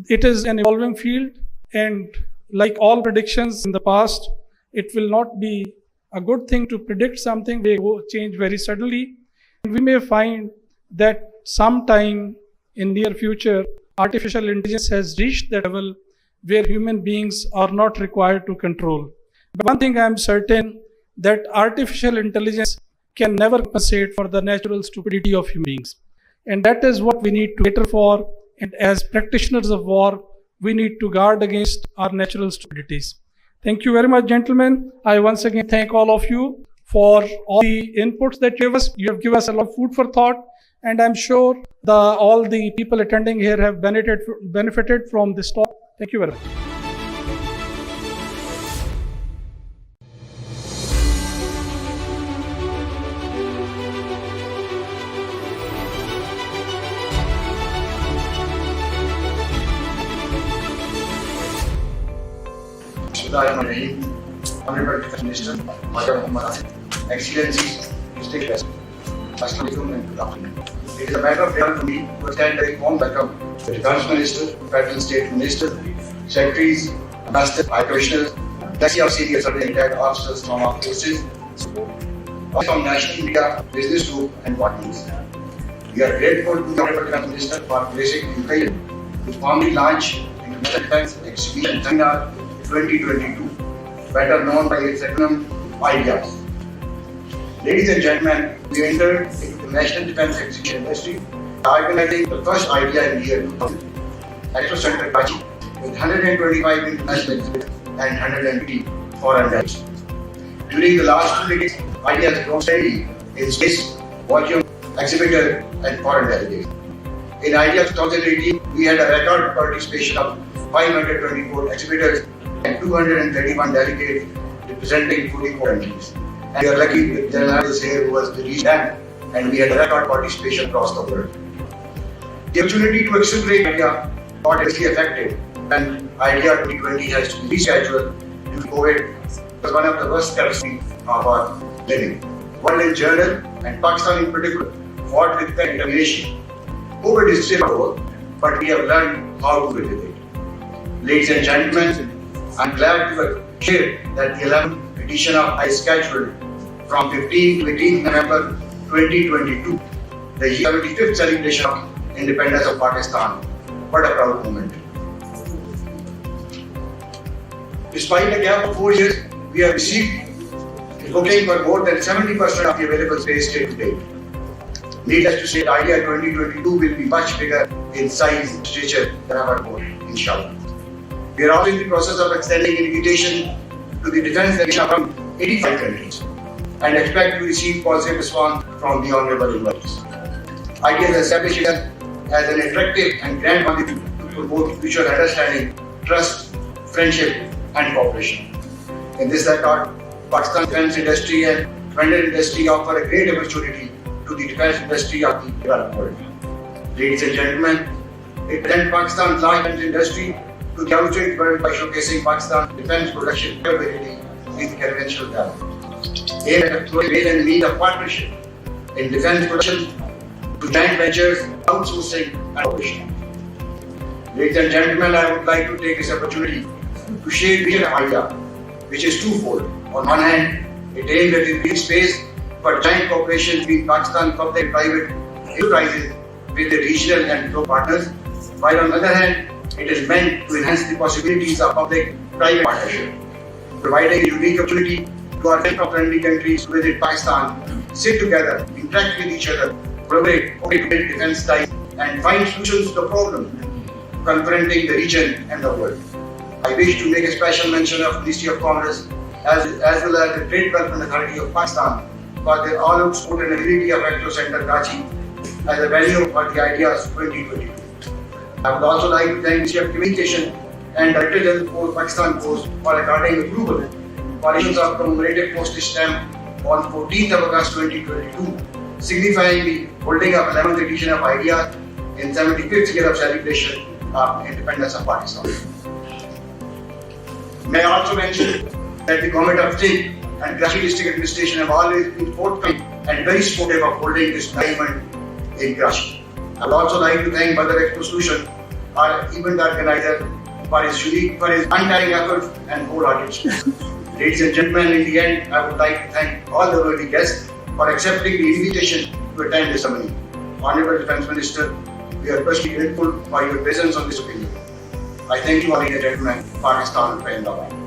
it is an evolving field, and like all predictions in the past, it will not be a good thing to predict something. They will change very suddenly. We may find that sometime in near future, artificial intelligence has reached that level where human beings are not required to control. But one thing I am certain, that artificial intelligence can never compensate for the natural stupidity of human beings. And that is what we need to cater for. And as practitioners of war, we need to guard against our natural stupidities. Thank you very much, gentlemen. I once again thank all of you for all the inputs that you gave us. You have given us a lot of food for thought. And I'm sure all the people attending here have benefited from this talk. Thank you very much. Honorable Defense Minister, Badar Excellencies, Distinct Guests, Assalamu alaikum and good afternoon. It is a matter of honor for me to extend a warm welcome to the Defense Minister, Federal State Minister, Secretaries, Ambassadors, High Commissioners, Legacy of senior service retired officers from our forces, from national media, business group, and parties. We are grateful to the Honorable Defense Minister for placing the occasion to formally launch International Defense Exhibition Seminar 2022, better known by its acronym IDEAS. Ladies and gentlemen, we entered into the National Defense Exhibition industry by organizing the first IDEA in the year 2000 at Expo Center Karachi with 125 international exhibitors and 180 foreign delegates. During the last 2 decades, IDEA has grown steadily in space, volume, exhibitor, and foreign delegates. In IDEA 2018, we had a record participation of 524 exhibitors and 231 delegates representing 44 countries. And we are lucky that General is here who was the lead, and we had a record participation across the world. The opportunity to accelerate IDEA got seriously affected when IDEA 2020 has to be rescheduled due to COVID. It was one of the worst catastrophes of our living. World in general, and Pakistan in particular, fought with determination. COVID is still over, but we have learned how to deal with it. Ladies and gentlemen, I'm glad to share that the 11th edition of IDEA is scheduled from 15 to 18 November 2022, the 75th celebration of independence of Pakistan. What a proud moment. Despite a gap of 4 years, we have received a booking for more than 70% of the available space till today. Needless to say, IDEA 2022 will be much bigger in size and stature than ever before, inshallah. We are also in the process of extending an invitation to the defense delegation from 85 countries and expect to receive positive response from the honorable invitees. Ideas establish itself as an attractive and grand contribution to promote mutual understanding, trust, friendship, and cooperation. In this regard, Pakistan's defense industry and vendor industry offer a great opportunity to the defense industry of the developed world. Ladies and gentlemen, it presents Pakistan's large defense industry to the outside world by showcasing Pakistan's defense production capability in the conventional level. Aimed at exploring ways and means of partnership in defense production to joint ventures, outsourcing, and operation. Ladies and gentlemen, I would like to take this opportunity to share vision idea, which is twofold. On one hand, it aims at increasing space for joint cooperation between Pakistan public and private enterprises with the regional and global partners, while on the other hand, it is meant to enhance the possibilities of public-private partnership, providing a unique opportunity to our friendly countries to visit Pakistan, sit together, interact with each other, collaborate, build defense ties, and find solutions to the problem confronting the region and the world. I wish to make a special mention of Ministry of Commerce as well as the Trade Development Authority of Pakistan for their all-out support and ability of Expo Center Karachi as a venue for the Ideas 2022. I would also like to thank Ministry of Communication and Director General for Pakistan Post for according approval for issuance of commemorative postage stamp on 14th of August 2022, signifying the holding of 11th edition of Ideas in 75th year of celebration of independence of Pakistan. May I also mention that the Government of State and Karachi District Administration have always been forthcoming and very supportive of holding this event in Karachi. I would also like to thank Badar Expo Solution, our event organizer, for his untiring efforts and wholehearted support. Ladies and gentlemen, in the end, I would like to thank all the worthy guests for accepting the invitation to attend this ceremony. Honorable Defence Minister, we are personally grateful for your presence on this occasion. I thank you, ladies and gentlemen. Pakistan Zindabad.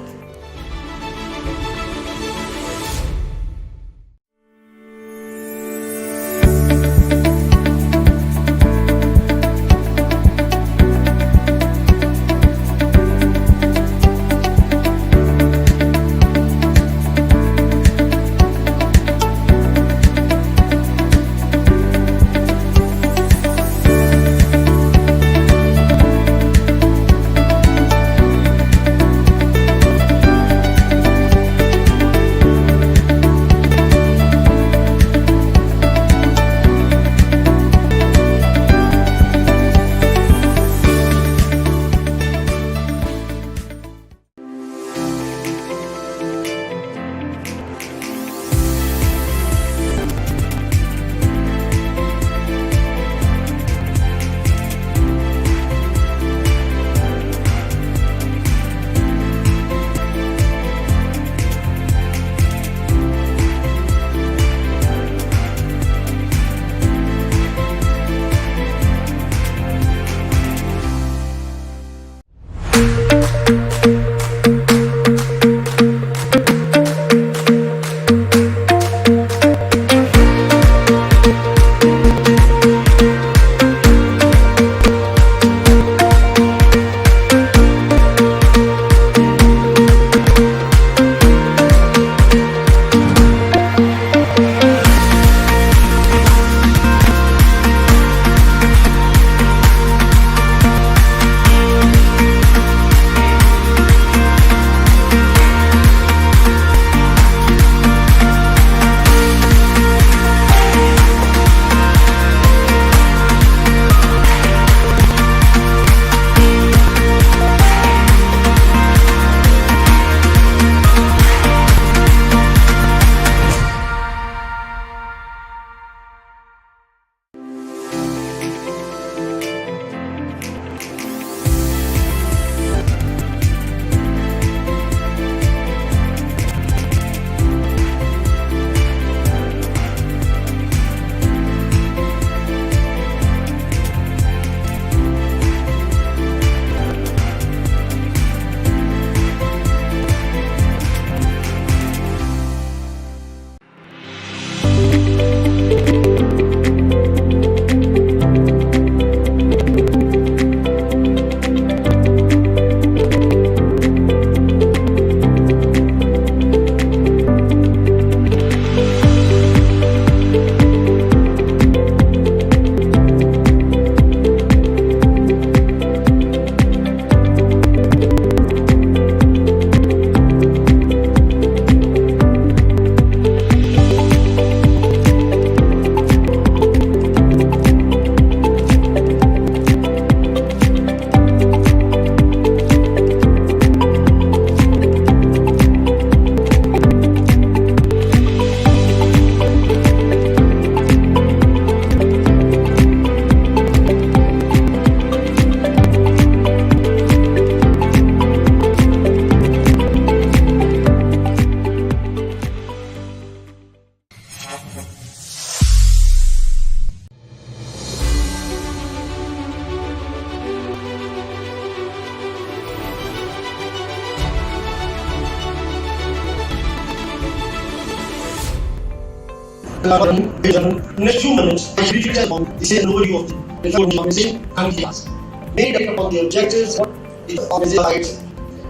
next few minutes, I briefly touch on the same overview of the reform organization and the task. Main data upon the objectives, what is the organization highlights.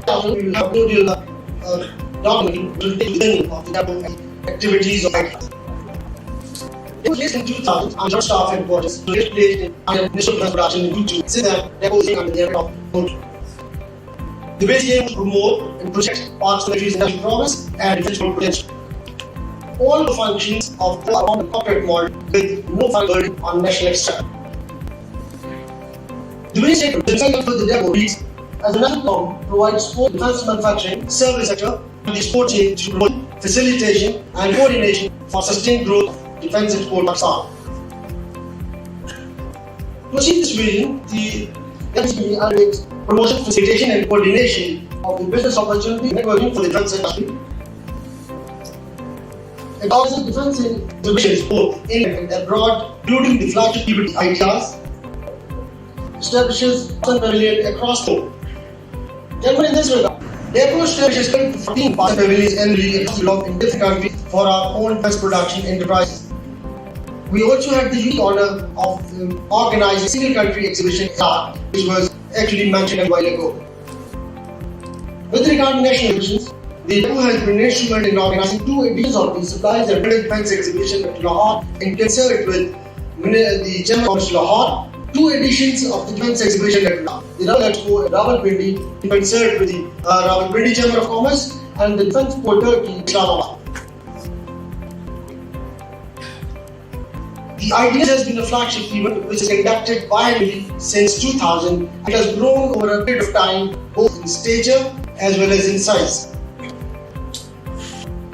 After we will have total document which will take the beginning of the depot activities of ideas. It was placed in 2000 on short staff headquarters, so it was placed in initial defense production in 2002. Since then, depot is under their top control. The basic aim was to promote and protect parts of the country's national promise and defense potential. All the functions of the corporate model with no final burden on national exchequer. The basic statement presented for the depot reads, as a national norm provides support to defense manufacturing, service sector, and the support chain to promote facilitation and coordination for sustained growth of defense export Pakistan. To achieve this vision, the DFCB undertakes promotion, facilitation, and coordination of the business opportunity networking for the defense industry. It organizes defense exhibitions both in and abroad, including the flagship event ideas, establishes pavilion across the globe. Gentlemen, in this regard, the approach establishes 12 to 14 pavilions annually across the globe in different countries for our own defense production enterprises. We also had the unique honor of organizing a single country exhibition, which was actually mentioned a while ago. With regard to national exhibitions, the depot has been an instrument in organizing 2 editions of the supplies and defense exhibition at Lahore in concert with the Chamber of Commerce Lahore, 2 editions of the defense exhibition at the Rawal Expo at Rawalpindi in concert with the Rawalpindi Chamber of Commerce and the Defense Port Turkey in Islamabad. The IDEAS has been a flagship event which is conducted biannually since 2000 and has grown over a period of time both in stature as well as in size.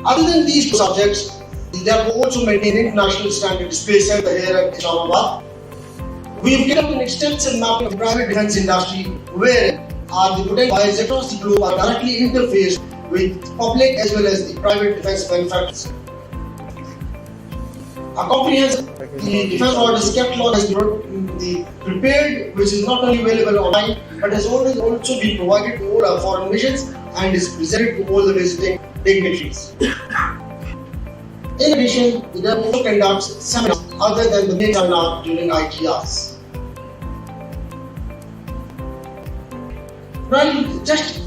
Other than these 2 subjects, the depot also maintains international standard display center here at Islamabad. We have carried out an extensive mapping of the private defense industry where the potential buyers across the globe are directly interfaced with public as well as the private defense manufacturers. Our comprehensive defense orders catalog has been prepared, which is not only available online but has always also been provided to all our foreign missions and is presented to all the visiting dignitaries. In addition, the depot also conducts seminars other than the main seminar during ITRs. Well, just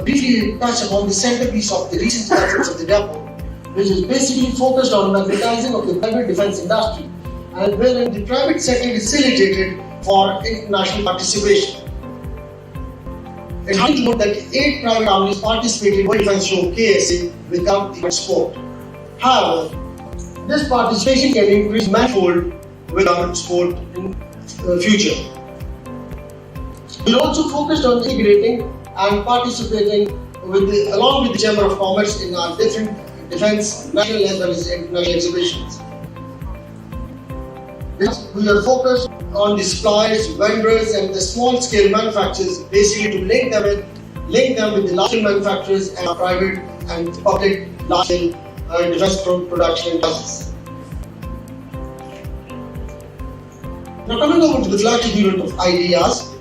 briefly touch upon the centerpiece of the recent efforts of the depot, which is basically focused on magnetizing of the private defense industry and wherein the private sector is facilitated for international participation. It's hard to note that 8 private armies participated in the defense show KSA without the sport. However, this participation can increase manifold without sport in the future. We also focused on integrating and participating along with the Chamber of Commerce in our different defense, national as well as international exhibitions. We are focused on the suppliers, vendors, and the small-scale manufacturers, basically to link them with the large-scale manufacturers and private and public large-scale defense production industries. Now, coming over to the flagship event of IDEAS.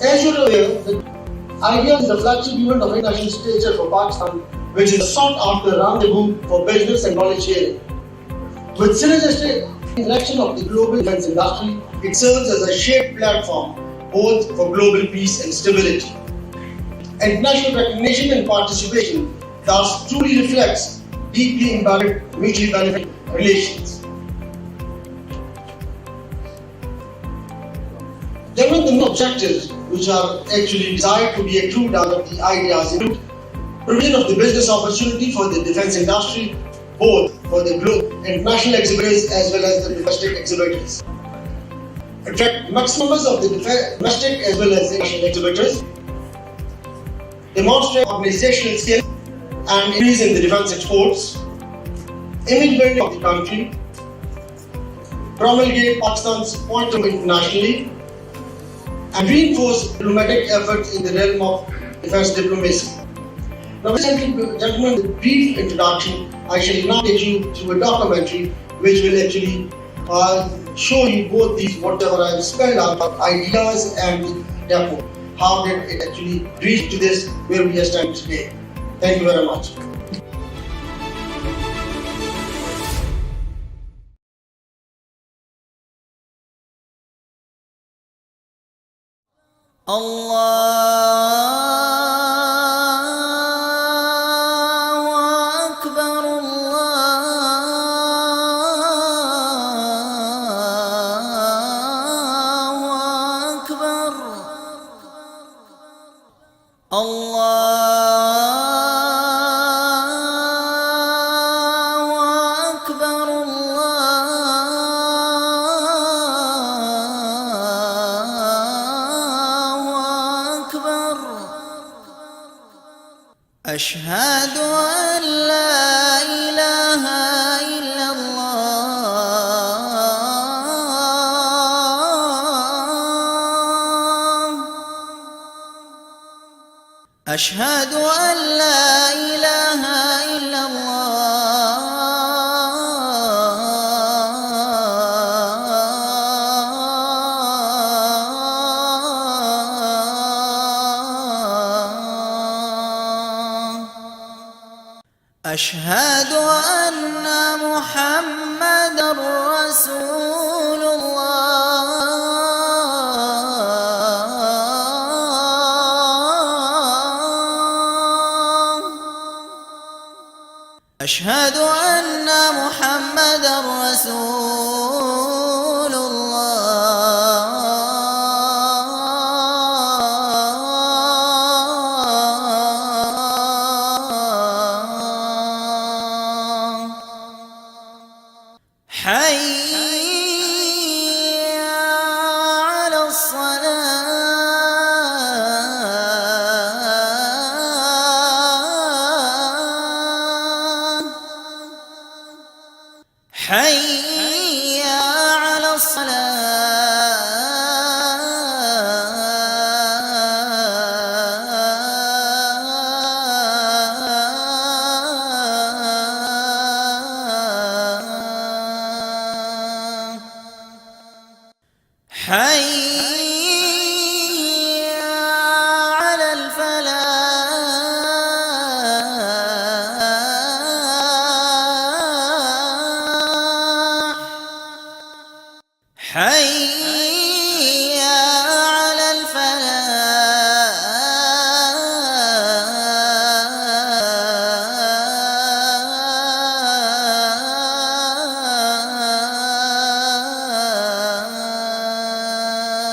As you're aware, the IDEAS is the flagship event of international stature for Pakistan, which is a sought-after rendezvous for business and knowledge sharing. With synergistic interaction of the global defense industry, it serves as a shared platform both for global peace and stability. International recognition and participation thus truly reflects deeply embedded mutually beneficial relations. Given the objectives which are actually desired to be accrued out of the IDEAS include provision of the business opportunity for the defense industry, both for the international exhibitors as well as the domestic exhibitors. Attract maximum numbers of the domestic as well as international exhibitors. Demonstrate organizational skills and increase in the defense exports. Image building of the country. Promulgate Pakistan's point of view internationally. And reinforce diplomatic efforts in the realm of defense diplomacy. Now, gentlemen, with a brief introduction, I shall now take you through a documentary which will actually show you both these, whatever I have spelled out, about IDEAS and the depot. How did it actually reach to this, where we are standing today. Thank you very much. الله أكبر الله أكبر الله أكبر الله أكبر أشهد أن لا إله إلا الله أشهد أن لا إله إلا الله أشهد أن محمدا رسول الله أشهد أن محمدا رسول الله حي على الصلاة حي على الصلاة حي على الفلاح حي على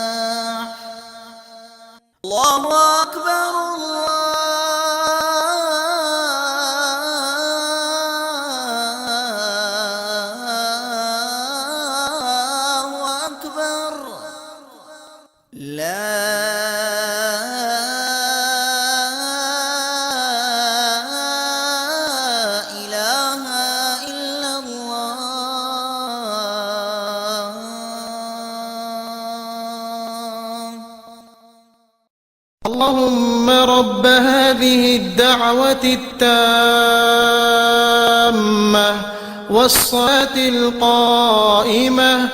الفلاح الله أكبر الله أكبر لا إله إلا الله اللهم رب هذه الدعوة التامة والصلاة القائمة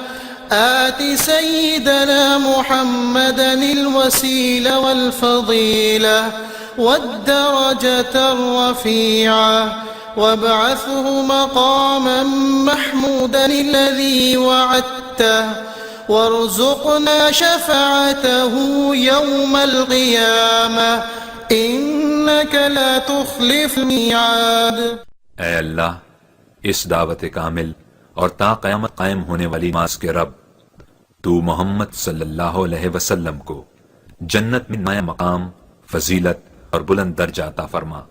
آت سيدنا محمدا الوسيلة والفضيلة والدرجة الرفيعة وابعثه مقاما محمودا الذي وعدته وارزقنا شفاعته يوم القيامة إنك لا تخلف الميعاد. ऐ अल्लाह इस दावत कामिल और ता क़यामत कायम होने वाली मास के रब तू मोहम्मद सल्लल्लाहु अलैहि वसल्लम को जन्नत में नया मकाम फजीलत और बुलंद दर्जा अता फरमा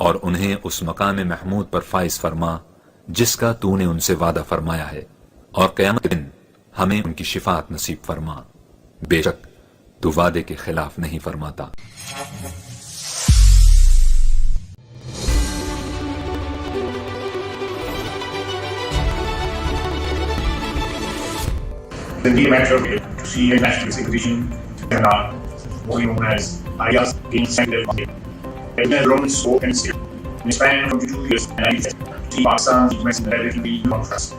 और उन्हें उस मकाम महमूद पर फाइज फरमा जिसका तूने उनसे वादा फरमाया है और क़यामत के दिन हमें उनकी शिफात नसीब फरमा बेशक तू वादे के खिलाफ नहीं फरमाता। The matter to see a national exhibition seminar, more known as Ideas being centered on it. The Roman spoke and still, in a span of 22 years, and I said, see Pakistan's influence in the relatively new contrast.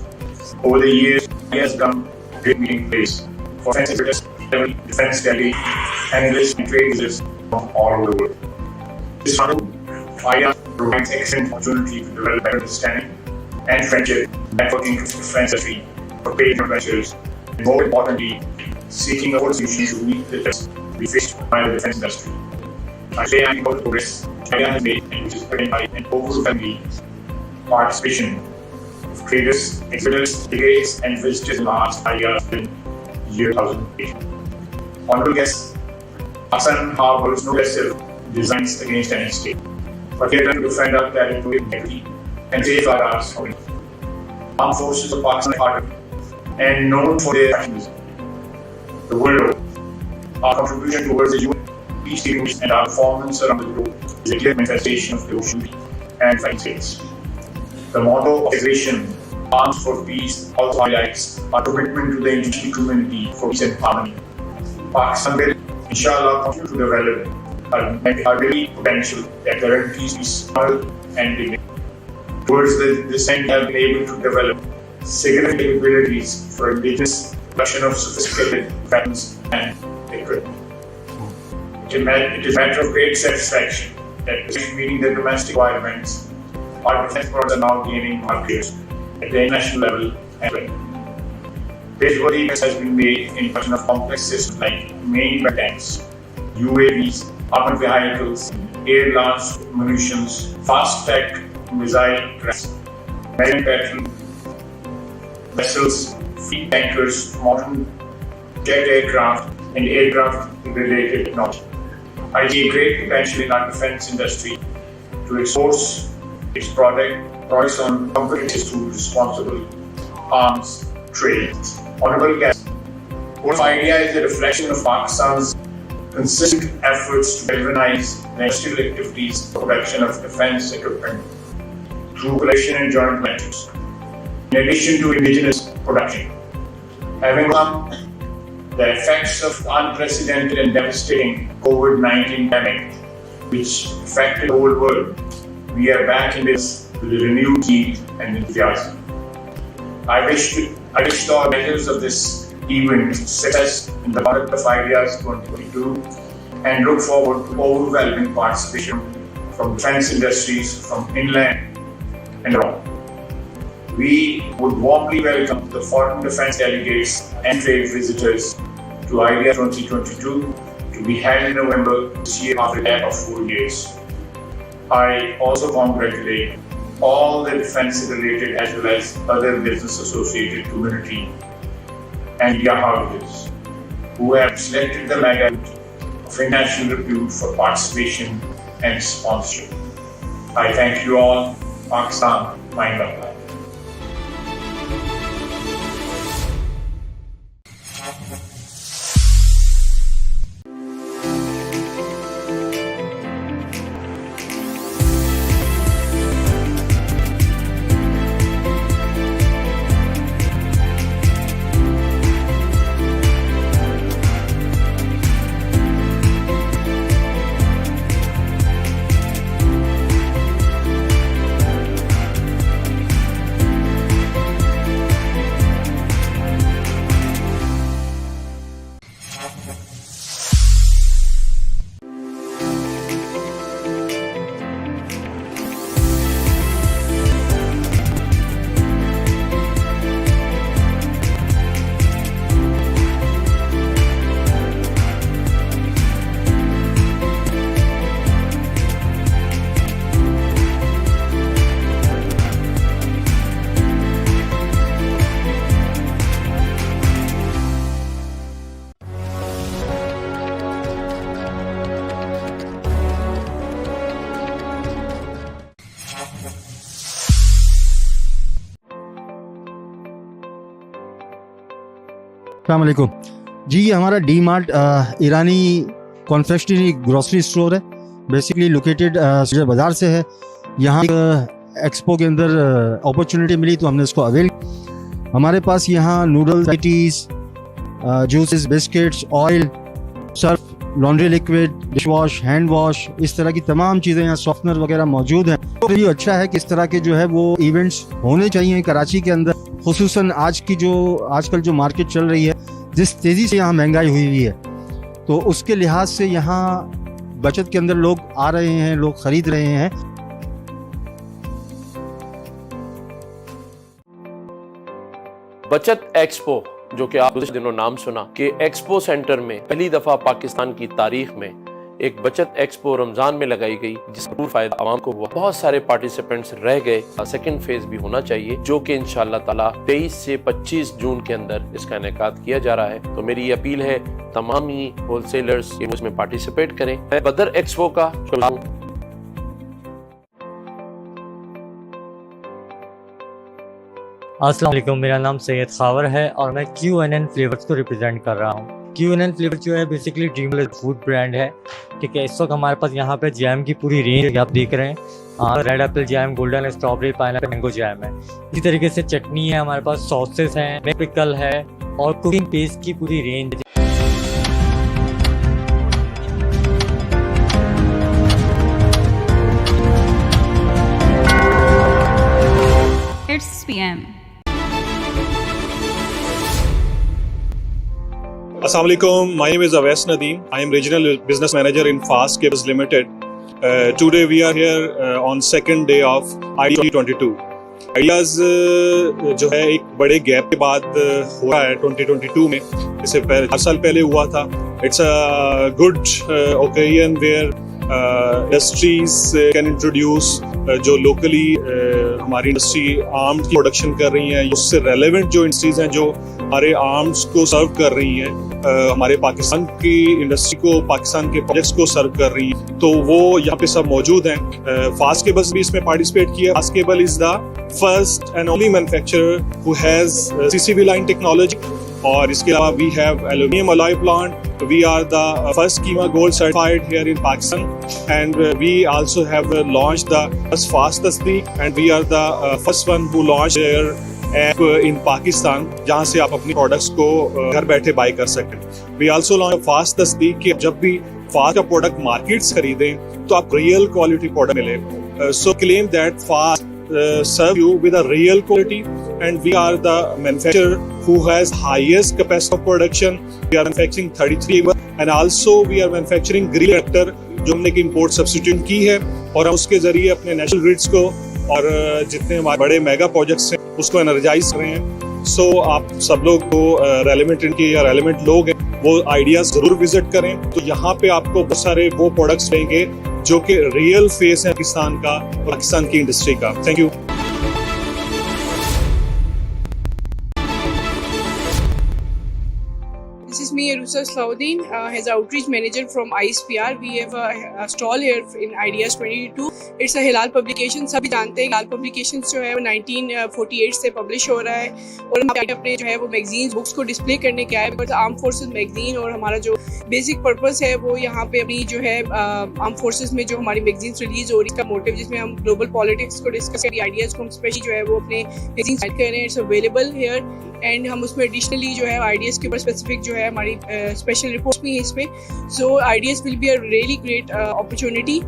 Over the years, ideas become great meeting place for fancy British defense delegate, analysts, and trade users from all over the world. This funnel, Ideas provides excellent opportunity to develop better understanding and friendship, networking to defense industry for paid ventures. And more importantly, seeking a solution to meet the we faced by the defense industry. I say I'm about the progress India has made and which is driven by an overwhelming participation of traders, exhibitors, delegates, and visitors in the last 5 years in year 2008. Honorable guests, Pakistan harbors no aggressive designs against any state, but we are trying to defend our territorial integrity and safeguard our sovereignty. Armed forces of Pakistan are hardened and known for their actions the world over. Our contribution towards the UN peace agreements and our performance around the globe is a clear manifestation of devotion and fighting states. The motto of aggression, Arms for Peace, also highlights our commitment to the international community for peace and harmony. Pakistan will, inshallah, continue to develop our very potential that guarantees peace, honor, and dignity. Towards this end, we have been able to develop significant capabilities for indigenous production of sophisticated weapons and equipment. It is a matter of great satisfaction that despite meeting the domestic requirements, our defense products are now gaining markets at the international level as well. Praiseworthy progress has been made in production of complex systems like main tanks, UAVs, armored vehicles, air-launched munitions, fast-track missile tracks, marine battle vessels, fleet tankers, modern jet aircraft, and aircraft-related technology. I see great potential in our defense industry to export its products on competitors through responsible arms trade. Honorable guests, Golf Idea is a reflection of Pakistan's consistent efforts to galvanize the industrial activities for production of defense equipment through coalition and joint ventures, in addition to indigenous production. Having come the effects of unprecedented and devastating COVID-19 pandemic, which affected the whole world, we are back in this with a renewed zeal and enthusiasm. I wish the organizers of this event success in the Bharat of Ideas 2022 and look forward to overwhelming participation from defense industries from inland and abroad. We would warmly welcome the foreign defense delegates and trade visitors to IDEA 2022 to be held in November this year after a gap of 4 years. I also congratulate all the defense-related as well as other business-associated community and media houses who have selected the magnitude of international repute for participation and sponsorship. I thank you all. Pakistan, mind up. अस्सलामुअलैकुम जी, ये हमारा D mart ईरानी confectionery grocery store है, basically located बाजार से है। यहाँ expo के अंदर अपॉर्चुनिटी मिली तो हमने इसको अवेल। हमारे पास यहाँ noodles, patties, juices, biscuits, oil, Surf, laundry liquid, dish wash, hand wash, इस तरह की तमाम चीज़ें यहाँ, सॉफ्टनर वगैरह मौजूद हैं। तो ये अच्छा है कि इस तरह के जो है वो इवेंट्स होने चाहिए कराची के अंदर, खुसूसन आजकल जो मार्केट चल रही है, जिस तेज़ी से यहाँ महंगाई हुई है, तो उसके लिहाज से यहाँ बचत के अंदर लोग आ रहे हैं, लोग खरीद रहे हैं। बचत एक्सपो जो कि आप कुछ दिनों नाम सुना कि एक्सपो सेंटर में पहली दफा पाकिस्तान की तारीख में एक बचत एक्सपो रमजान में लगाई गई, जिसका पूरा फायदा आवाम को हुआ। बहुत सारे पार्टिसिपेंट्स रह गए। सेकंड फेज भी होना चाहिए, जो कि इंशाअल्लाह ताला 23 से 25 जून के अंदर इसका इनेकाद किया जा रहा है। तो मेरी अपील है तमाम ही होलसेलर्स उसमें पार्टिसिपेट करें। मैं बदर एक्सपो का अस्सलाम वालेकुम, मेरा नाम सैयद खावर है और मैं QNN फ्लेवर्स को रिप्रेजेंट कर रहा हूँ। QNN फ्लेवर जो है बेसिकली ड्रीम फूड ब्रांड है, ठीक है। इस वक्त हमारे पास यहाँ पे जैम की पूरी रेंज आप देख रहे हैं। Red Apple jam, golden strawberry, pineapple, mango jam है। इसी तरीके से चटनी है, हमारे पास सॉसेस हैं, पिकल है और कुकिंग पेस्ट की पूरी range. It's PM. Assalamu alaikum. My name is Awais Nadeem. I am Regional Business Manager in Fast Cables Limited. Today we are here on second day of IDEAS 22. IDEAS जो है एक बड़े gap के बाद हो रहा है 2022 में। इससे पहले 4 साल पहले हुआ था। It's a good occasion where industries can introduce जो लोकली हमारी इंडस्ट्री आर्म्स की प्रोडक्शन कर रही हैं, उससे रेलेवेंट जो इंडस्ट्रीज हैं जो हमारे आर्म्स को सर्व कर रही हैं, हमारे पाकिस्तान की इंडस्ट्री को, पाकिस्तान के प्रोजेक्ट्स को सर्व कर रही हैं, तो वो यहाँ पे सब मौजूद हैं। फास्ट केबल्स भी इसमें पार्टिसिपेट किया। Fast cable is the first and only manufacturer who has CCV line technology. और इसके अलावा we have aluminium alloy plant. We are the first Schema Gold certified here in Pakistan, and we also have launched the first fast tasdeeq, and we are the first one who launched their app in Pakistan, जहाँ से आप अपनी products को घर बैठे bye कर सकते हैं. We also launched fast tasdeeq कि जब भी फास्ट का प्रोडक्ट मार्केट से खरीदें तो आप रियल क्वालिटी प्रोडक्ट मिले. So claim that fast serve you with a real quality, and we are the manufacturer who has highest capacity of production. We are manufacturing 33 and also we are manufacturing grill reactor जो हमने की import substitute की है, और हम उसके जरिए अपने नेशनल ग्रिड्स को और जितने हमारे बड़े मेगा प्रोजेक्ट्स हैं उसको एनर्जाइज कर रहे हैं. सो आप सब लोग को रेलेवेंट इनके या रेलेवेंट लोग हैं वो आइडियाज जरूर विजिट करें. तो यहाँ पे आपको बहुत सारे वो प्रोडक्ट्स देंगे जो कि रियल फेस है पाकिस्तान का, पाकिस्तान की इंडस्ट्री का. Thank you. This is me, Arusa Slaudin, as outreach manager from ISPR. We have a stall here in IDEAS 22. It's a Hilal publication. सभी जानते हैं हिलाल publications जो है वो 1948 से publish हो रहा है, और हम अपने जो है वो magazines, books को display करने के आए, because Armed Forces magazine और हमारा जो basic purpose है वो यहाँ पे अपनी जो है Armed Forces में जो हमारी magazines release हो रही है, इसका motive जिसमें हम global politics को discuss करें, ideas को हम specially जो है वो अपने magazines कर रहे हैं. It's available here, and हम उसमें additionally जो है ideas के ऊपर specific जो है हमारी स्पेशल रिपोर्ट भी है इसमें. So ideas will be a really great opportunity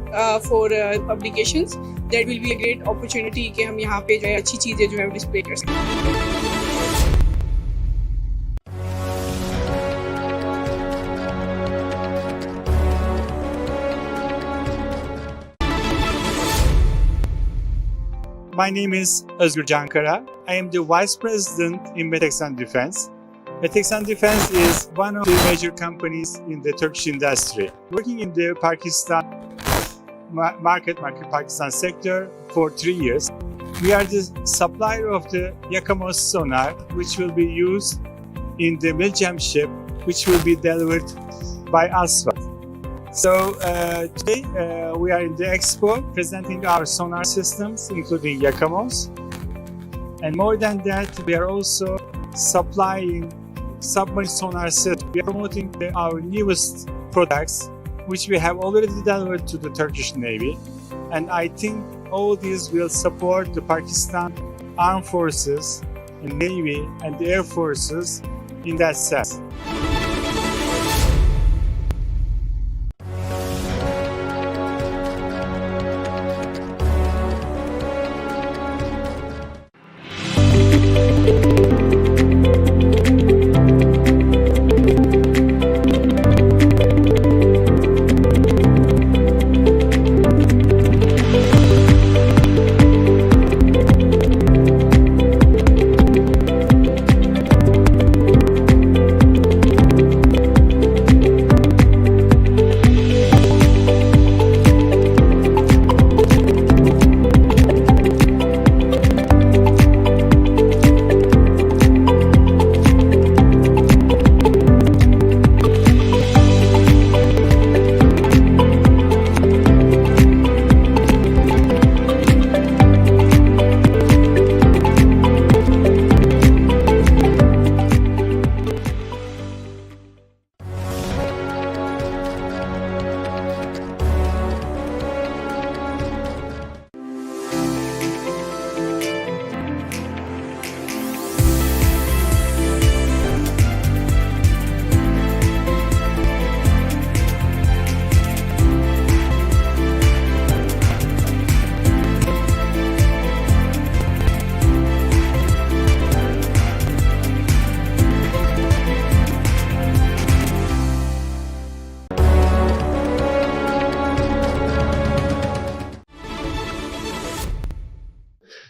for publications. That will be a great opportunity कि हम यहाँ पे जो है अच्छी चीज़ें जो है डिस्प्ले कर सकें. My name is Özgür Cankara. I am the Vice President in Meteksan Defense. Meteksan Defense is one of the major companies in the Turkish industry, working in the Pakistan market Pakistan sector for 3 years. We are the supplier of the Yakamos sonar, which will be used in the Miljam ship, which will be delivered by Aswad. So today we are in the expo presenting our sonar systems, including Yakamos, and more than that, we are also supplying submarine sonar system. We are promoting our newest products, which we have already delivered to the Turkish Navy, and I think all these will support the Pakistan Armed Forces, and Navy, and the Air Forces in that sense.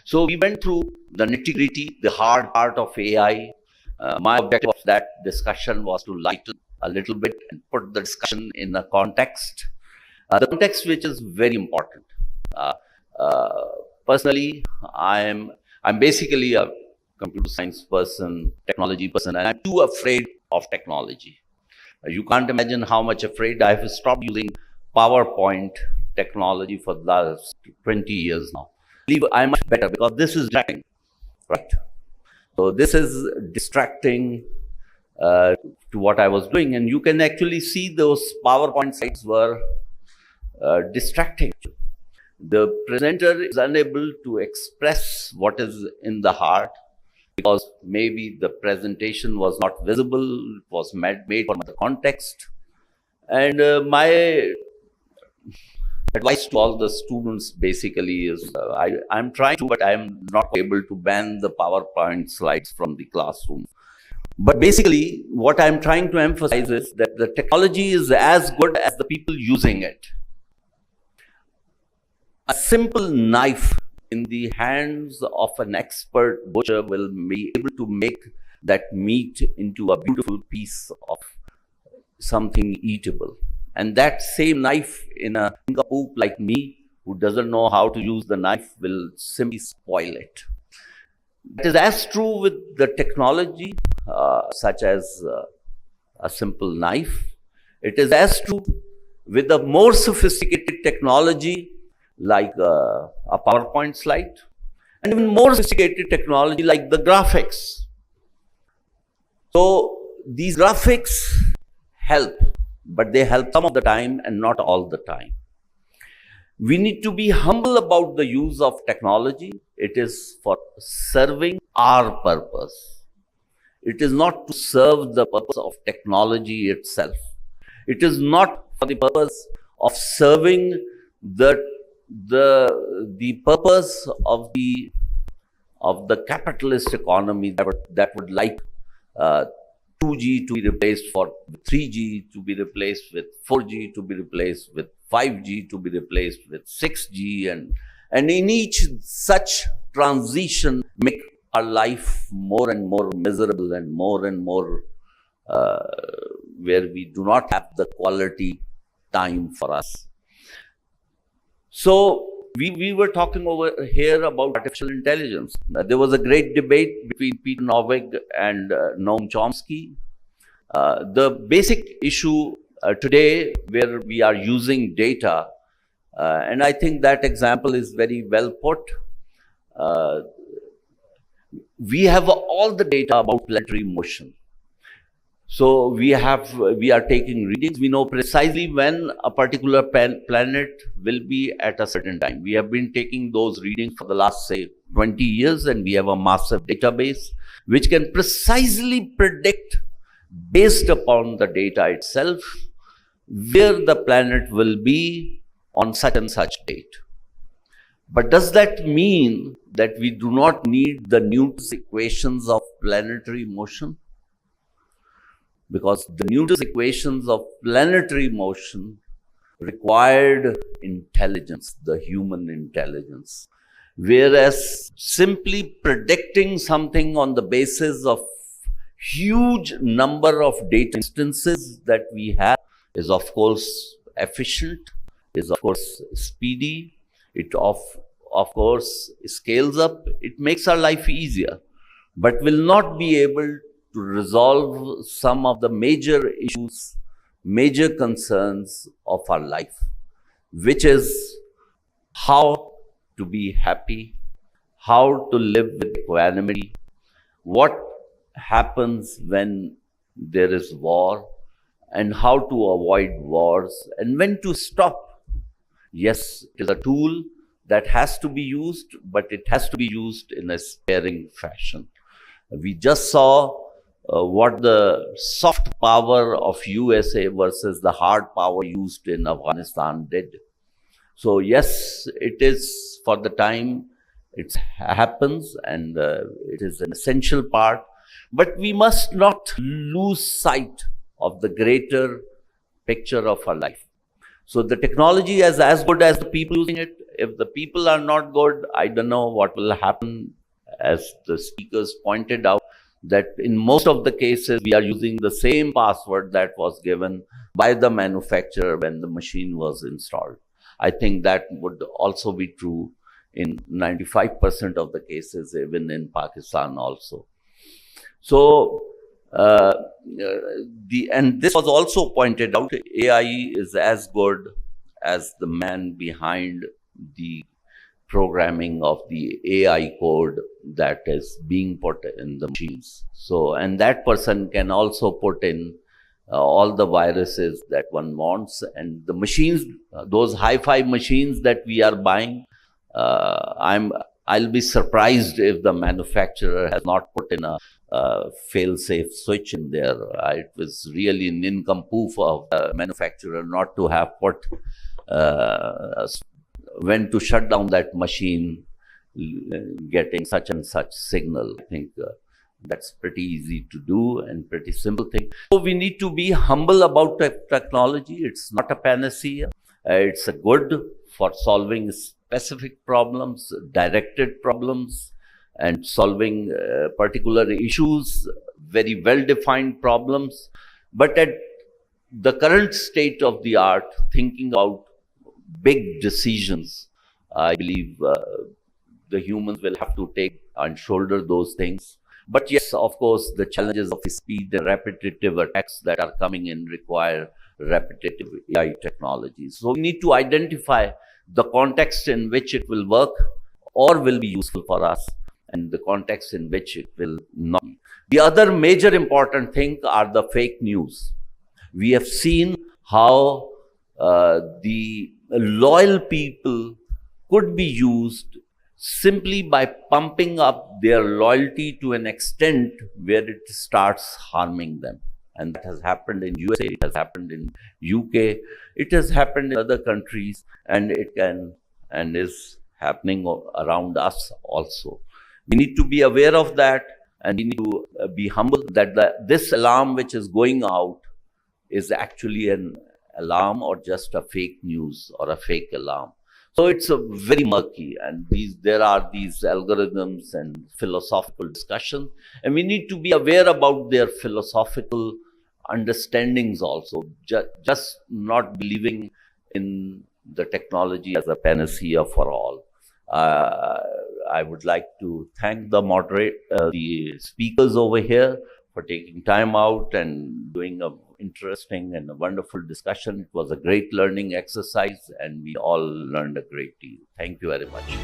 So we went through the nitty-gritty, the hard part of AI. My objective of that discussion was to lighten a little bit and put the discussion in a context, the context which is very important. Personally, I'm basically a computer science person, technology person, and I'm too afraid of technology. You can't imagine how much afraid I have stopped using PowerPoint technology for the last 20 years now. I'm much better because this is distracting, right? So this is distracting to what I was doing, and you can actually see those PowerPoint slides were distracting. The presenter is unable to express what is in the heart because maybe the presentation was not visible, it was made for the context. And my advice to all the students basically is, I'm trying to, but I'm not able to ban the PowerPoint slides from the classroom. But basically, what I'm trying to emphasize is that the technology is as good as the people using it. A simple knife in the hands of an expert butcher will be able to make that meat into a beautiful piece of something eatable. And that same knife in a poop like me, who doesn't know how to use the knife, will simply spoil it. It is as true with the technology, such as a simple knife. It is as true with the more sophisticated technology like a PowerPoint slide, and even more sophisticated technology like the graphics. So these graphics help, but they help some of the time and not all the time. We need to be humble about the use of technology. It is for serving our purpose. It is not to serve the purpose of technology itself. It is not for the purpose of serving the purpose of the capitalist economy that would like 2G to be replaced for 3G, to be replaced with 4G, to be replaced with 5G, to be replaced with 6G, and in each such transition make our life more and more miserable and more where we do not have the quality time for us. So we were talking over here about artificial intelligence. There was a great debate between Peter Norvig and Noam Chomsky. The basic issue today where we are using data, and I think that example is very well put. We have all the data about planetary motion. So we are taking readings. We know precisely when a particular planet will be at a certain time. We have been taking those readings for the last, say, 20 years, and we have a massive database which can precisely predict, based upon the data itself, where the planet will be on such and such date. But does that mean that we do not need the Newton's equations of planetary motion? Because the Newton's equations of planetary motion required intelligence, the human intelligence. Whereas simply predicting something on the basis of huge number of data instances that we have is of course efficient, is of course speedy, it of course scales up, it makes our life easier, but will not be able to resolve some of the major issues, major concerns of our life, which is how to be happy, how to live with equanimity, what happens when there is war, and how to avoid wars, and when to stop. Yes, it is a tool that has to be used, but it has to be used in a sparing fashion. We just saw what the soft power of USA versus the hard power used in Afghanistan did. So yes, it is for the time it happens, and it is an essential part, but we must not lose sight of the greater picture of our life. So the technology is as good as the people using it. If the people are not good, I don't know what will happen. As the speakers pointed out, that in most of the cases, we are using the same password that was given by the manufacturer when the machine was installed. I think that would also be true in 95% of the cases, even in Pakistan also. So, and this was also pointed out, AI is as good as the man behind the programming of the AI code that is being put in the machines. So, and that person can also put in all the viruses that one wants. And the machines, those hi-fi machines that we are buying, I'll be surprised if the manufacturer has not put in a fail-safe switch in there. It was really an nincompoop of the manufacturer not to have put when to shut down that machine getting such and such signal. I think that's pretty easy to do and pretty simple thing. So we need to be humble about technology. It's not a panacea. It's a good for solving specific problems, directed problems, and solving particular issues, very well-defined problems. But at the current state of the art, thinking about big decisions, I believe the humans will have to take and shoulder those things. But yes, of course, the challenges of speed and repetitive attacks that are coming in require repetitive AI technologies. So we need to identify the context in which it will work or will be useful for us, and the context in which it will not. The other major important thing are the fake news. We have seen how the loyal people could be used simply by pumping up their loyalty to an extent where it starts harming them. And that has happened in USA, it has happened in UK, it has happened in other countries, and it can and is happening around us also. We need to be aware of that, and we need to be humble that this alarm which is going out is actually an alarm or just a fake news or a fake alarm. So it's a very murky, and there are these algorithms and philosophical discussions, and we need to be aware about their philosophical understandings also, just not believing in the technology as a panacea for all. I would like to thank the speakers over here for taking time out and doing an interesting and a wonderful discussion. It was a great learning exercise, and we all learned a great deal. Thank you very much.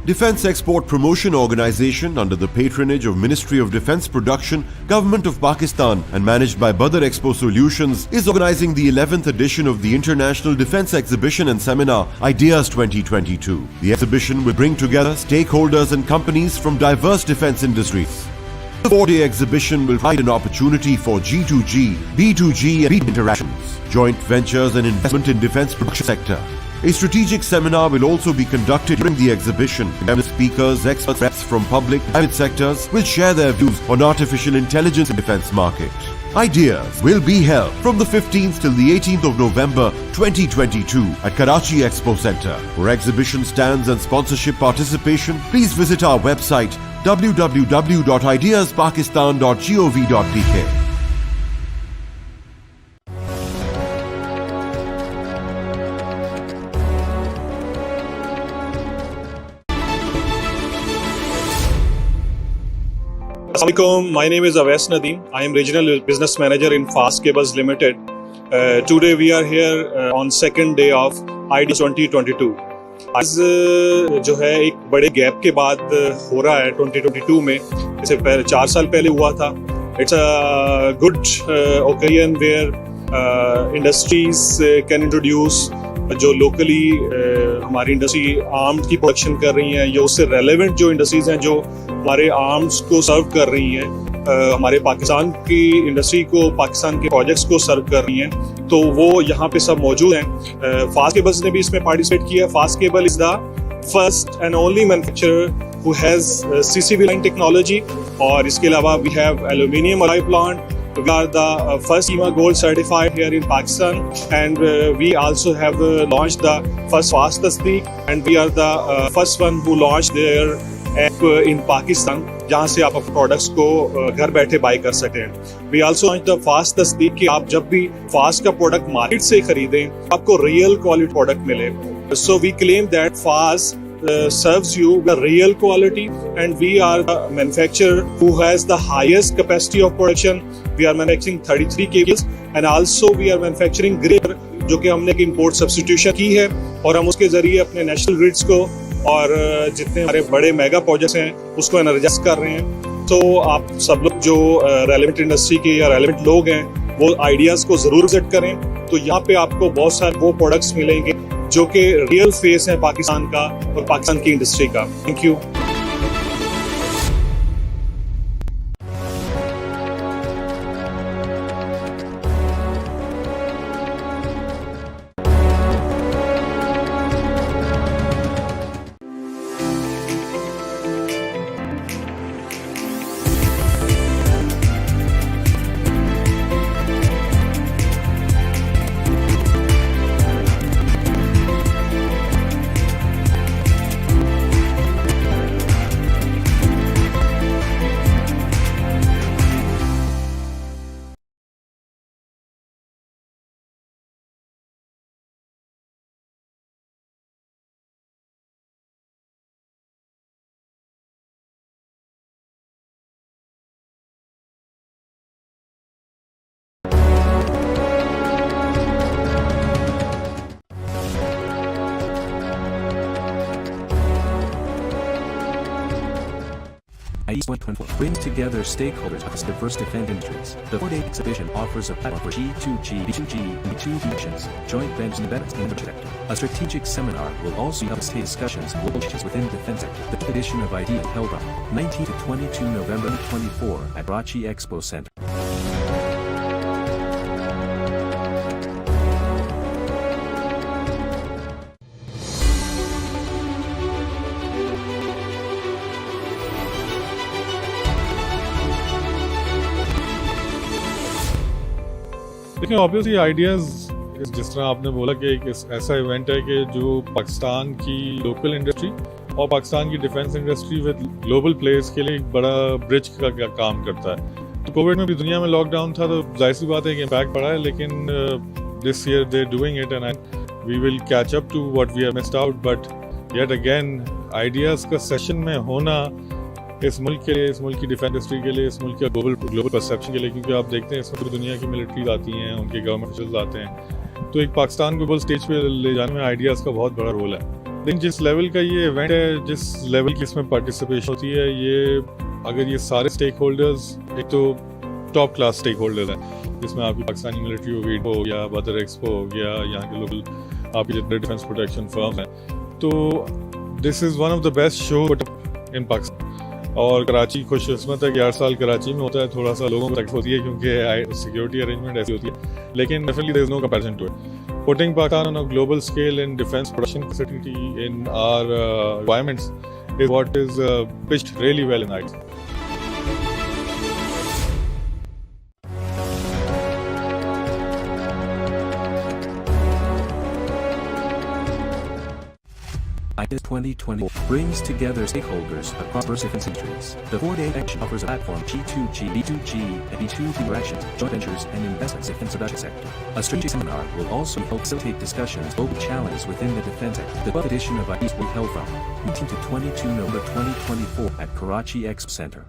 Defence Export Promotion Organisation, under the patronage of Ministry of Defence Production, Government of Pakistan, and managed by Badar Expo Solutions, is organising the 11th edition of the International Defence Exhibition and Seminar Ideas 2022. The exhibition will bring together stakeholders and companies from diverse defence industries. The 4-day exhibition will provide an opportunity for G2G, B2G and B2B interactions, joint ventures and investment in defence production sector. A strategic seminar will also be conducted during the exhibition. Speakers, experts, reps from public and private sectors will share their views on artificial intelligence in defence market. Ideas will be held from the 15th till the 18th of November 2022 at Karachi Expo Centre. For exhibition stands and sponsorship participation, please visit our website www.ideaspakistan.gov.pk. Assalamualaikum. My name is Awais Nadeem. I am Regional Business Manager in Fast Cables Limited. Today we are here on second day of ID 2022. आज जो है एक बड़े gap के बाद हो रहा है 2022 में. इससे पहले 4 साल पहले हुआ था. It's a good occasion where industries can introduce जो लोकली हमारी इंडस्ट्री आर्म्स की प्रोडक्शन कर रही हैं, या उससे रेलेवेंट जो इंडस्ट्रीज हैं जो हमारे आर्म्स को सर्व कर रही हैं, हमारे पाकिस्तान की इंडस्ट्री को, पाकिस्तान के प्रोजेक्ट्स को सर्व कर रही हैं, तो वो यहाँ पे सब मौजूद हैं. फास्ट केबल्स ने भी इसमें पार्टिसिपेट किया. Fast cable is the first and only manufacturer who has CCV line technology. और इसके अलावा we have aluminium alloy plant. We are the first EMA Gold certified here in Pakistan, and we also have launched the first fast tasdeeq, and we are the first one who launched their app in Pakistan, जहाँ से आप अपने products को घर बैठे bye कर सकते हैं. We also launched the fast tasdeeq कि आप जब भी फास्ट का प्रोडक्ट मार्केट से खरीदें आपको रियल क्वालिटी प्रोडक्ट मिले. So we claim that fast serves you the real quality, and we are the manufacturer who has the highest capacity of production. We are manufacturing 33 kgs, and also we are manufacturing grid, जो कि हमने एक import substitution की है, और हम उसके जरिए अपने नेशनल ग्रिड्स को और जितने हमारे बड़े मेगा प्रोजेक्ट्स हैं उसको एनर्जाइज कर रहे हैं. तो आप सब लोग जो रेलेवेंट इंडस्ट्री के या रेलेवेंट लोग हैं वो आइडियाज़ को ज़रूर विजिट करें. तो यहाँ पे आपको बहुत सारे वो प्रोडक्ट्स मिलेंगे जो कि रियल फेस है पाकिस्तान का और पाकिस्तान की इंडस्ट्री का. Thank you. IES 124 brings together stakeholders across diverse defense industries. The 4-day exhibition offers a platform for G2G, B2G, and B2B missions, joint ventures and events in the sector. A strategic seminar will also help state discussions on global issues within the defense sector. The edition of IDEA held on 19 to 22 November 2024 at Karachi Expo Center. देखिए obviously ideas जिस तरह आपने बोला कि एक ऐसा event है कि जो पाकिस्तान की लोकल इंडस्ट्री और पाकिस्तान की defence industry with global players के लिए एक बड़ा ब्रिज का काम करता है. तो कोविड में भी दुनिया में लॉकडाउन था तो जाहिर सी बात है कि इम्पैक्ट पड़ा है, लेकिन this year they doing it and we will catch up to what we have missed out. But yet again ideas का सेशन में होना इस मुल्क के लिए, इस मुल्क की डिफेंस इंडस्ट्री के लिए, इस मुल्क के ग्लोबल परसेप्शन के लिए, क्योंकि आप देखते हैं इसमें पूरी दुनिया की मिलिट्रीज आती हैं, उनके गवर्नमेंट ऑफिसर्स आते हैं, तो एक पाकिस्तान को ग्लोबल स्टेज पे ले जाने में आइडियाज़ का बहुत बड़ा रोल है. लेकिन जिस लेवल का ये इवेंट है, जिस लेवल की इसमें पार्टिसिपेशन होती है, ये अगर ये सारे स्टेक होल्डर्स, एक तो टॉप क्लास स्टेक होल्डर हैं जिसमें आपकी पाकिस्तानी मिलिट्री हो या बदर एक्सपो हो गया, यहाँ के लोकल आपके जितने डिफेंस प्रोटेक्शन फर्म हैं, तो this is one of the best show in Pakistan. और कराची खुशकिस्मत है कि हर साल कराची में होता है. थोड़ा सा लोगों को तकलीफ होती है क्योंकि सिक्योरिटी अरेंजमेंट ऐसी होती है, लेकिन definitely there is no comparison to it. Putting Pakistan on a global scale in defense production facility in our requirements is what is pitched really well in IDEA. IDEA 2024 brings together stakeholders across diverse defense industries. The 4-day action offers a platform G2G, B2G, and B2B interactions, joint ventures, and investments in the defense production sector. A strategic seminar will also help facilitate discussions on global challenges within the defense sector. The 12th edition of IDEA will be held from 19 to 22 November 2024 at Karachi Expo Center.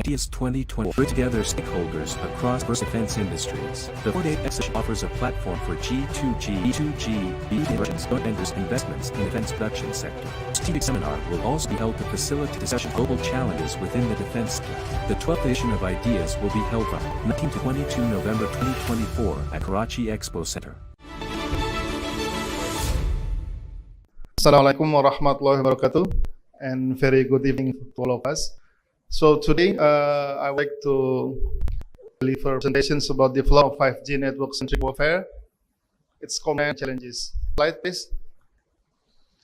Ideas 2020 bring together stakeholders across defense industries. The 4-day exhibition offers a platform for G2G, B2G, B2G joint ventures investments in the defense production sector. A strategic seminar will also be held to facilitate discussion of global challenges within the defense sector. The 12th edition of Ideas will be held from 19 to 22 November 2024 at Karachi Expo Center. Assalamualaikum warahmatullahi wabarakatuh, and very good evening to all of us. So today I would like to deliver presentations about the flow of 5G network-centric warfare, its common challenges. Slide please.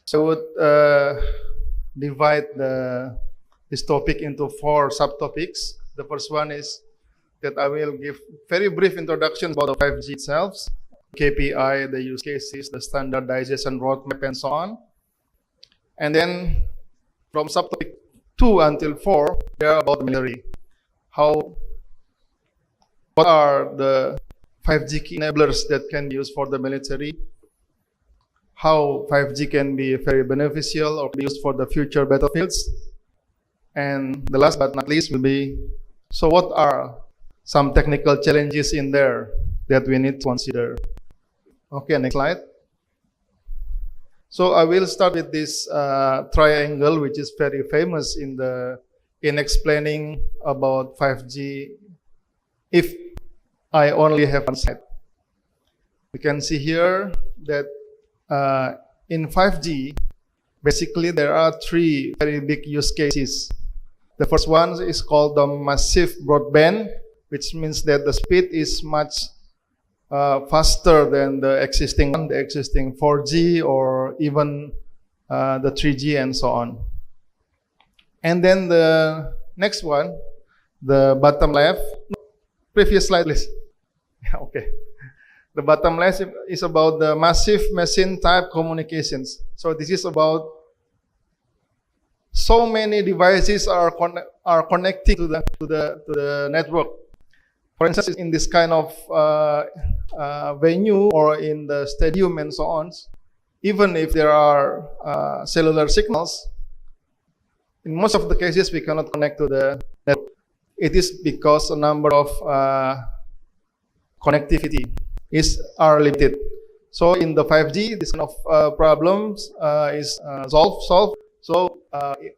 So I would divide this topic into 4 subtopics. The first one is that I will give very brief introduction about the 5G itself, KPI, the use cases, the standardization roadmap, and so on. And then from subtopic 2 until 4, they are about the military. What are the 5G key enablers that can be used for the military? How 5G can be very beneficial or be used for the future battlefields? And the last but not least will be, so what are some technical challenges in there that we need to consider? Okay, next slide. So I will start with this triangle, which is very famous in explaining about 5G. If I only have one slide, we can see here that in 5G, basically there are 3 very big use cases. The first one is called the massive broadband, which means that the speed is much faster than the existing 4G or even the 3G and so on. And then the next one, the bottom left, previous slide please. Okay. The bottom left is about the massive machine type communications. So this is about so many devices are connecting to the network. For instance, in this kind of venue or in the stadium and so on, even if there are cellular signals, in most of the cases we cannot connect to the network. It is because a number of connectivity are limited. So in the 5G, this kind of problems is solved. So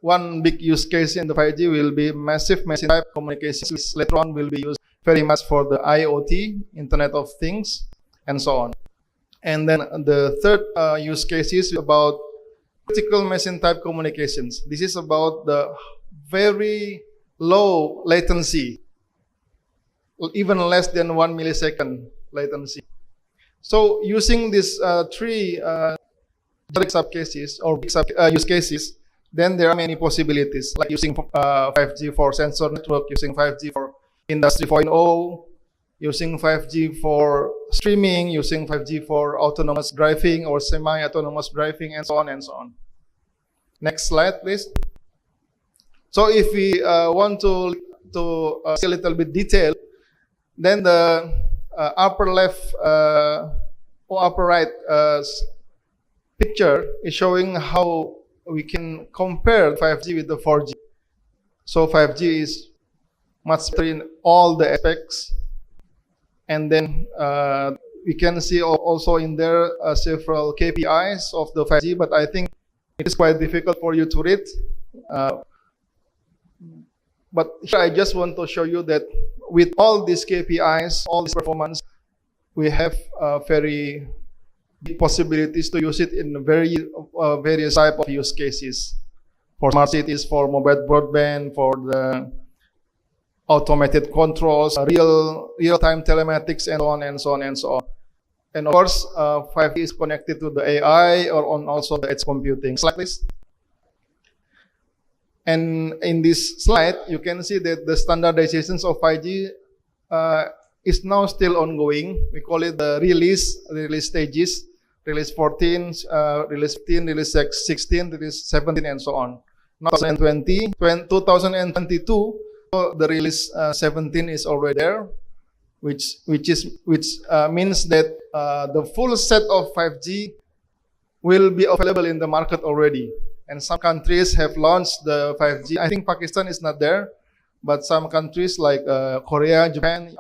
one big use case in the 5G will be massive machine type communications, which later on will be used very much for the IoT, Internet of Things, and so on. And then the third use case is about critical machine type communications. This is about the very low latency, even less than 1 millisecond latency. So using these 3 subcases or big use cases, then there are many possibilities, like using 5G for sensor network, using 5G for Industry 4.0, using 5G for streaming, using 5G for autonomous driving or semi-autonomous driving, and so on and so on. Next slide, please. So if we want to see a little bit detail, then the upper left or upper right picture is showing how we can compare 5G with the 4G. So 5G is much better in all the aspects, and then we can see also in there several KPIs of the 5G, but I think it is quite difficult for you to read. But here I just want to show you that with all these KPIs, all this performance, we have very big possibilities to use it in various type of use cases. For smart cities, for mobile broadband, for the automated controls, real-time telematics, and so on and so on and so on. And of course, 5G is connected to the AI or on also the edge computing. Slide please. And in this slide, you can see that the standardizations of 5G is now still ongoing. We call it the release stages. Release 14, release 15, release 16, release 17, and so on. Now 2022, the release 17 is already there, which means that the full set of 5G will be available in the market already. And some countries have launched the 5G. I think Pakistan is not there, but some countries like Korea, Japan,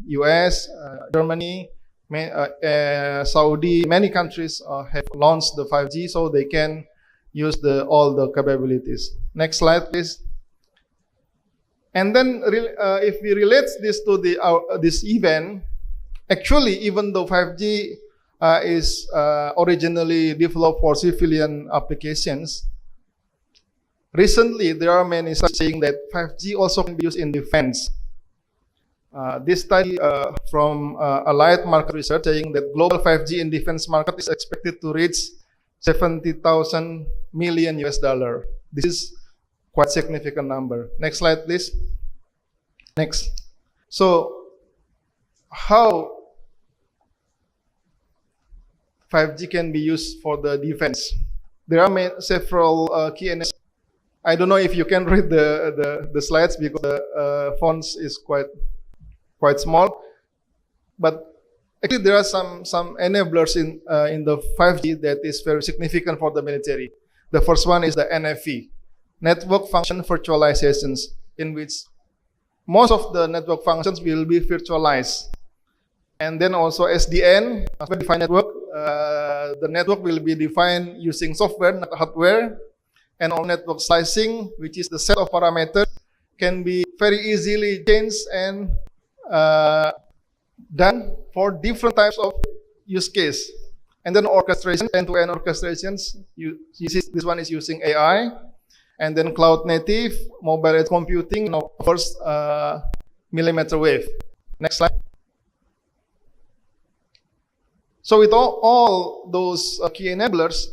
US, Germany, Saudi, many countries have launched the 5G, so they can use all the capabilities. Next slide, please. And then, if we relate this to this event, actually, even though 5G is originally developed for civilian applications, recently there are many studies saying that 5G also can be used in defense. This study from Allied Market Research saying that global 5G in defense market is expected to reach 70,000 million US dollar. This is quite significant number. Next slide, please. Next. So, how 5G can be used for the defense? There are several key elements. I don't know if you can read the slides because the fonts is quite small. But actually, there are some enablers in the 5G that is very significant for the military. The first one is the NFV, Network Function Virtualizations, in which most of the network functions will be virtualized. And then also SDN, software-defined network. The network will be defined using software, not hardware. And all network slicing, which is the set of parameters, can be very easily changed and done for different types of use case. And then orchestration, end-to-end orchestrations. This one is using AI. And then cloud native, mobile edge computing, first millimeter wave. Next slide. So with all those key enablers,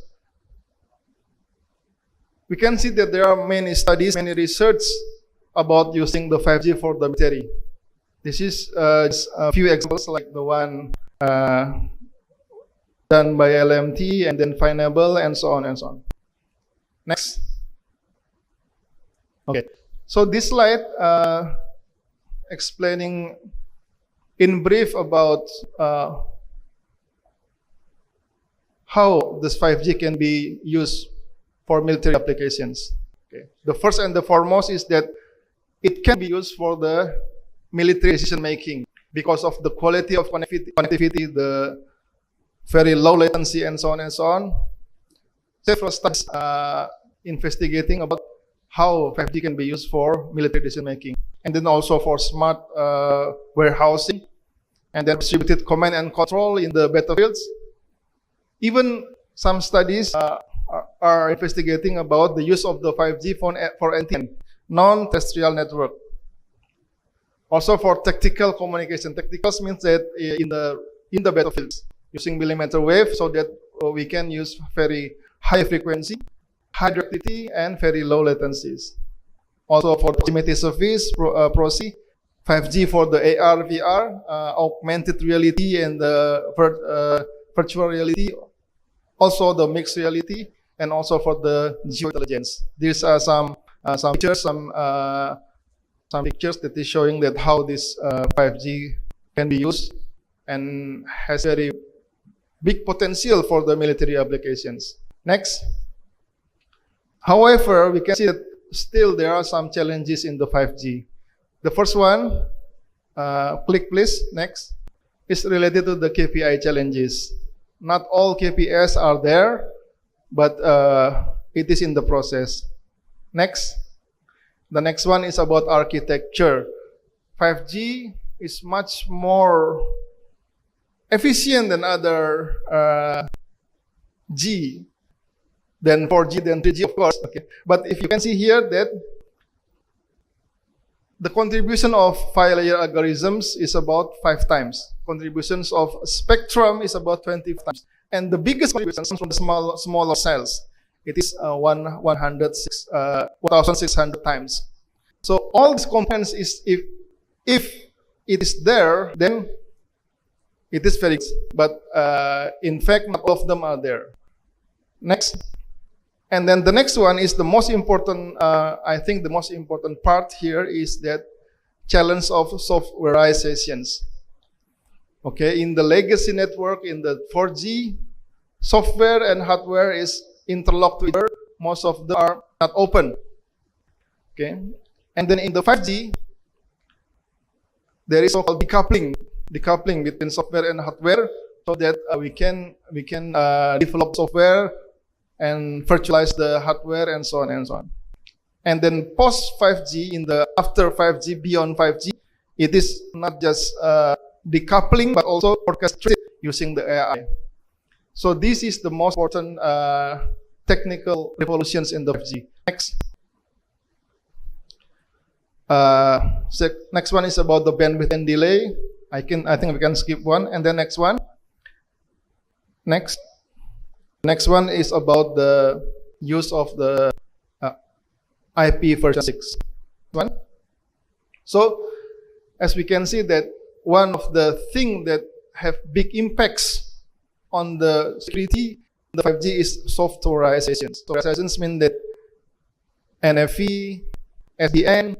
we can see that there are many studies, many research about using the 5G for the military. This is just a few examples, like the one done by LMT and then Fineable and so on and so on. Next. Okay, so this slide explaining in brief about how this 5G can be used for military applications. Okay. The first and the foremost is that it can be used for the military decision making because of the quality of connectivity, the very low latency, and so on and so on. Several studies investigating about how 5G can be used for military decision making, and then also for smart warehousing, and then distributed command and control in the battlefields. Even some studies are investigating about the use of the 5G for NTN, non-terrestrial network. Also for tactical communication. Tactical means that in the battlefields, using millimeter wave so that we can use very high frequency, high directivity, and very low latencies. Also for proximity service, PROSI, 5G for the AR, VR, augmented reality, and the virtual reality, also the mixed reality, and also for the geointelligence. These are some pictures, some pictures that is showing that how this 5G can be used and has very big potential for the military applications. Next. However, we can see that still there are some challenges in the 5G. The first one, click please, next, is related to the KPI challenges. Not all KPIs are there, but it is in the process. Next. The next one is about architecture. 5G is much more efficient than other G, than 4G, than 3G, of course. Okay. But if you can see here that the contribution of 5-layer algorithms is about 5 times. Contributions of spectrum is about 20 times. And the biggest contribution comes from the smaller cells. It is 1,600 times. So all these components is, if it is there, then it is very, but in fact, not all of them are there. Next. And then the next one is the most important, I think the most important part here is that challenge of softwareizations. Okay, in the legacy network, in the 4G, software and hardware is interlocked with each other. Most of them are not open. Okay, And then in the 5G, there is so-called decoupling between software and hardware, so that we can develop software and virtualize the hardware and so on and so on. And then post 5G, after 5G, beyond 5G, it is not just decoupling but also orchestrated using the AI. So this is the most important technical revolutions in the 5G. Next. Next one is about the bandwidth and delay. I think we can skip one, and then next one. Next one is about the use of the IP version 6. So as we can see that one of the things that have big impacts on the security in the 5G is softwareization. Softwareization means that NFV, SDN,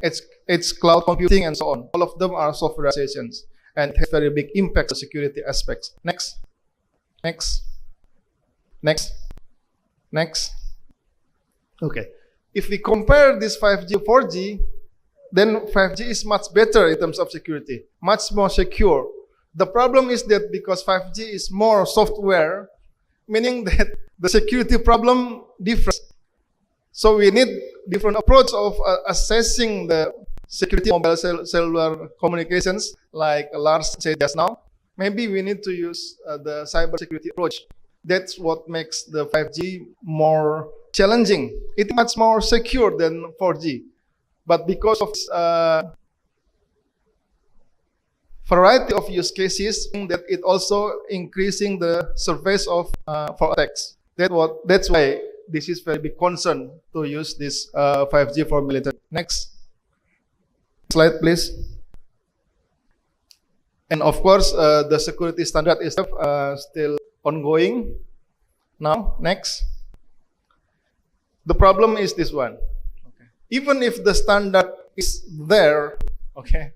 it's cloud computing, and so on. All of them are softwareizations, and it has very big impact on security aspects. Next. Okay. If we compare this 5G to 4G, then 5G is much better in terms of security, much more secure. The problem is that because 5G is more software, meaning that the security problem differs. So we need different approach of assessing the security of mobile cellular communications, like Lars said just now. Maybe we need to use the cyber security approach. That's what makes the 5G more challenging. It's much more secure than 4G. But because of variety of use cases, that it also increasing the surface of for attacks. That's why this is very big concern to use this 5G for military. Next slide, please. And of course, the security standard is still ongoing. Now, next. The problem is this one. Okay. Even if the standard is there, okay,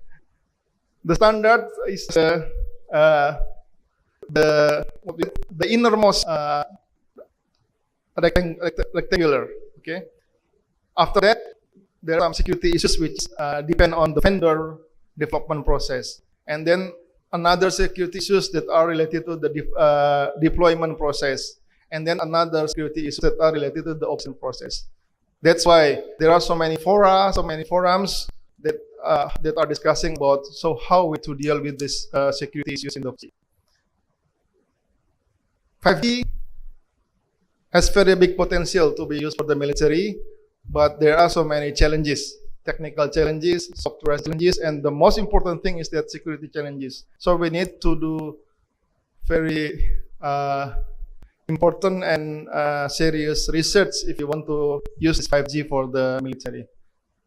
the standard is the innermost rectangular. Okay. After that, there are some security issues which depend on the vendor development process, and then another security issues that are related to the deployment process, and then another security issues that are related to the option process. That's why there are so many forums that are discussing about how we to deal with this security issues in the 5G. 5G has very big potential to be used for the military, but there are so many challenges, technical challenges, software challenges, and the most important thing is that security challenges. So we need to do very important and serious research if you want to use 5G for the military.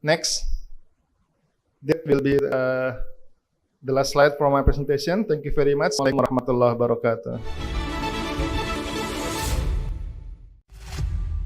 Next. That will be the last slide for my presentation. Thank you very much. Assalamualaikum warahmatullahi wabarakatuh.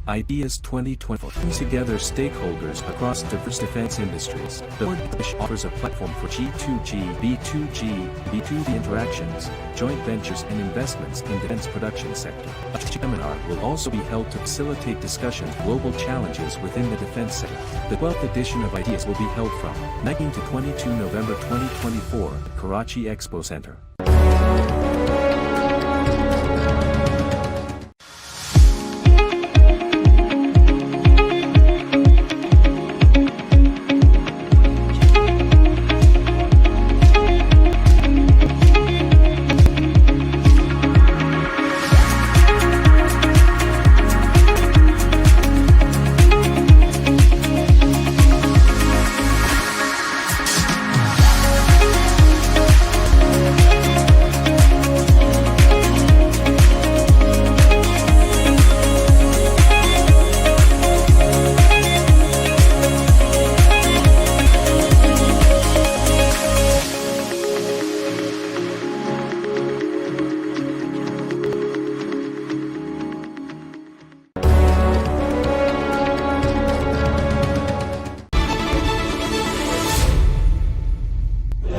Ideas 2024 brings together stakeholders across diverse defense industries. The board offers a platform for G2G, B2G, B2B interactions, joint ventures and investments in defense production sector. A seminar will also be held to facilitate discussions of global challenges within the defense sector. The 12th edition of Ideas will be held from 19 to 22 November 2024 at Karachi Expo Center.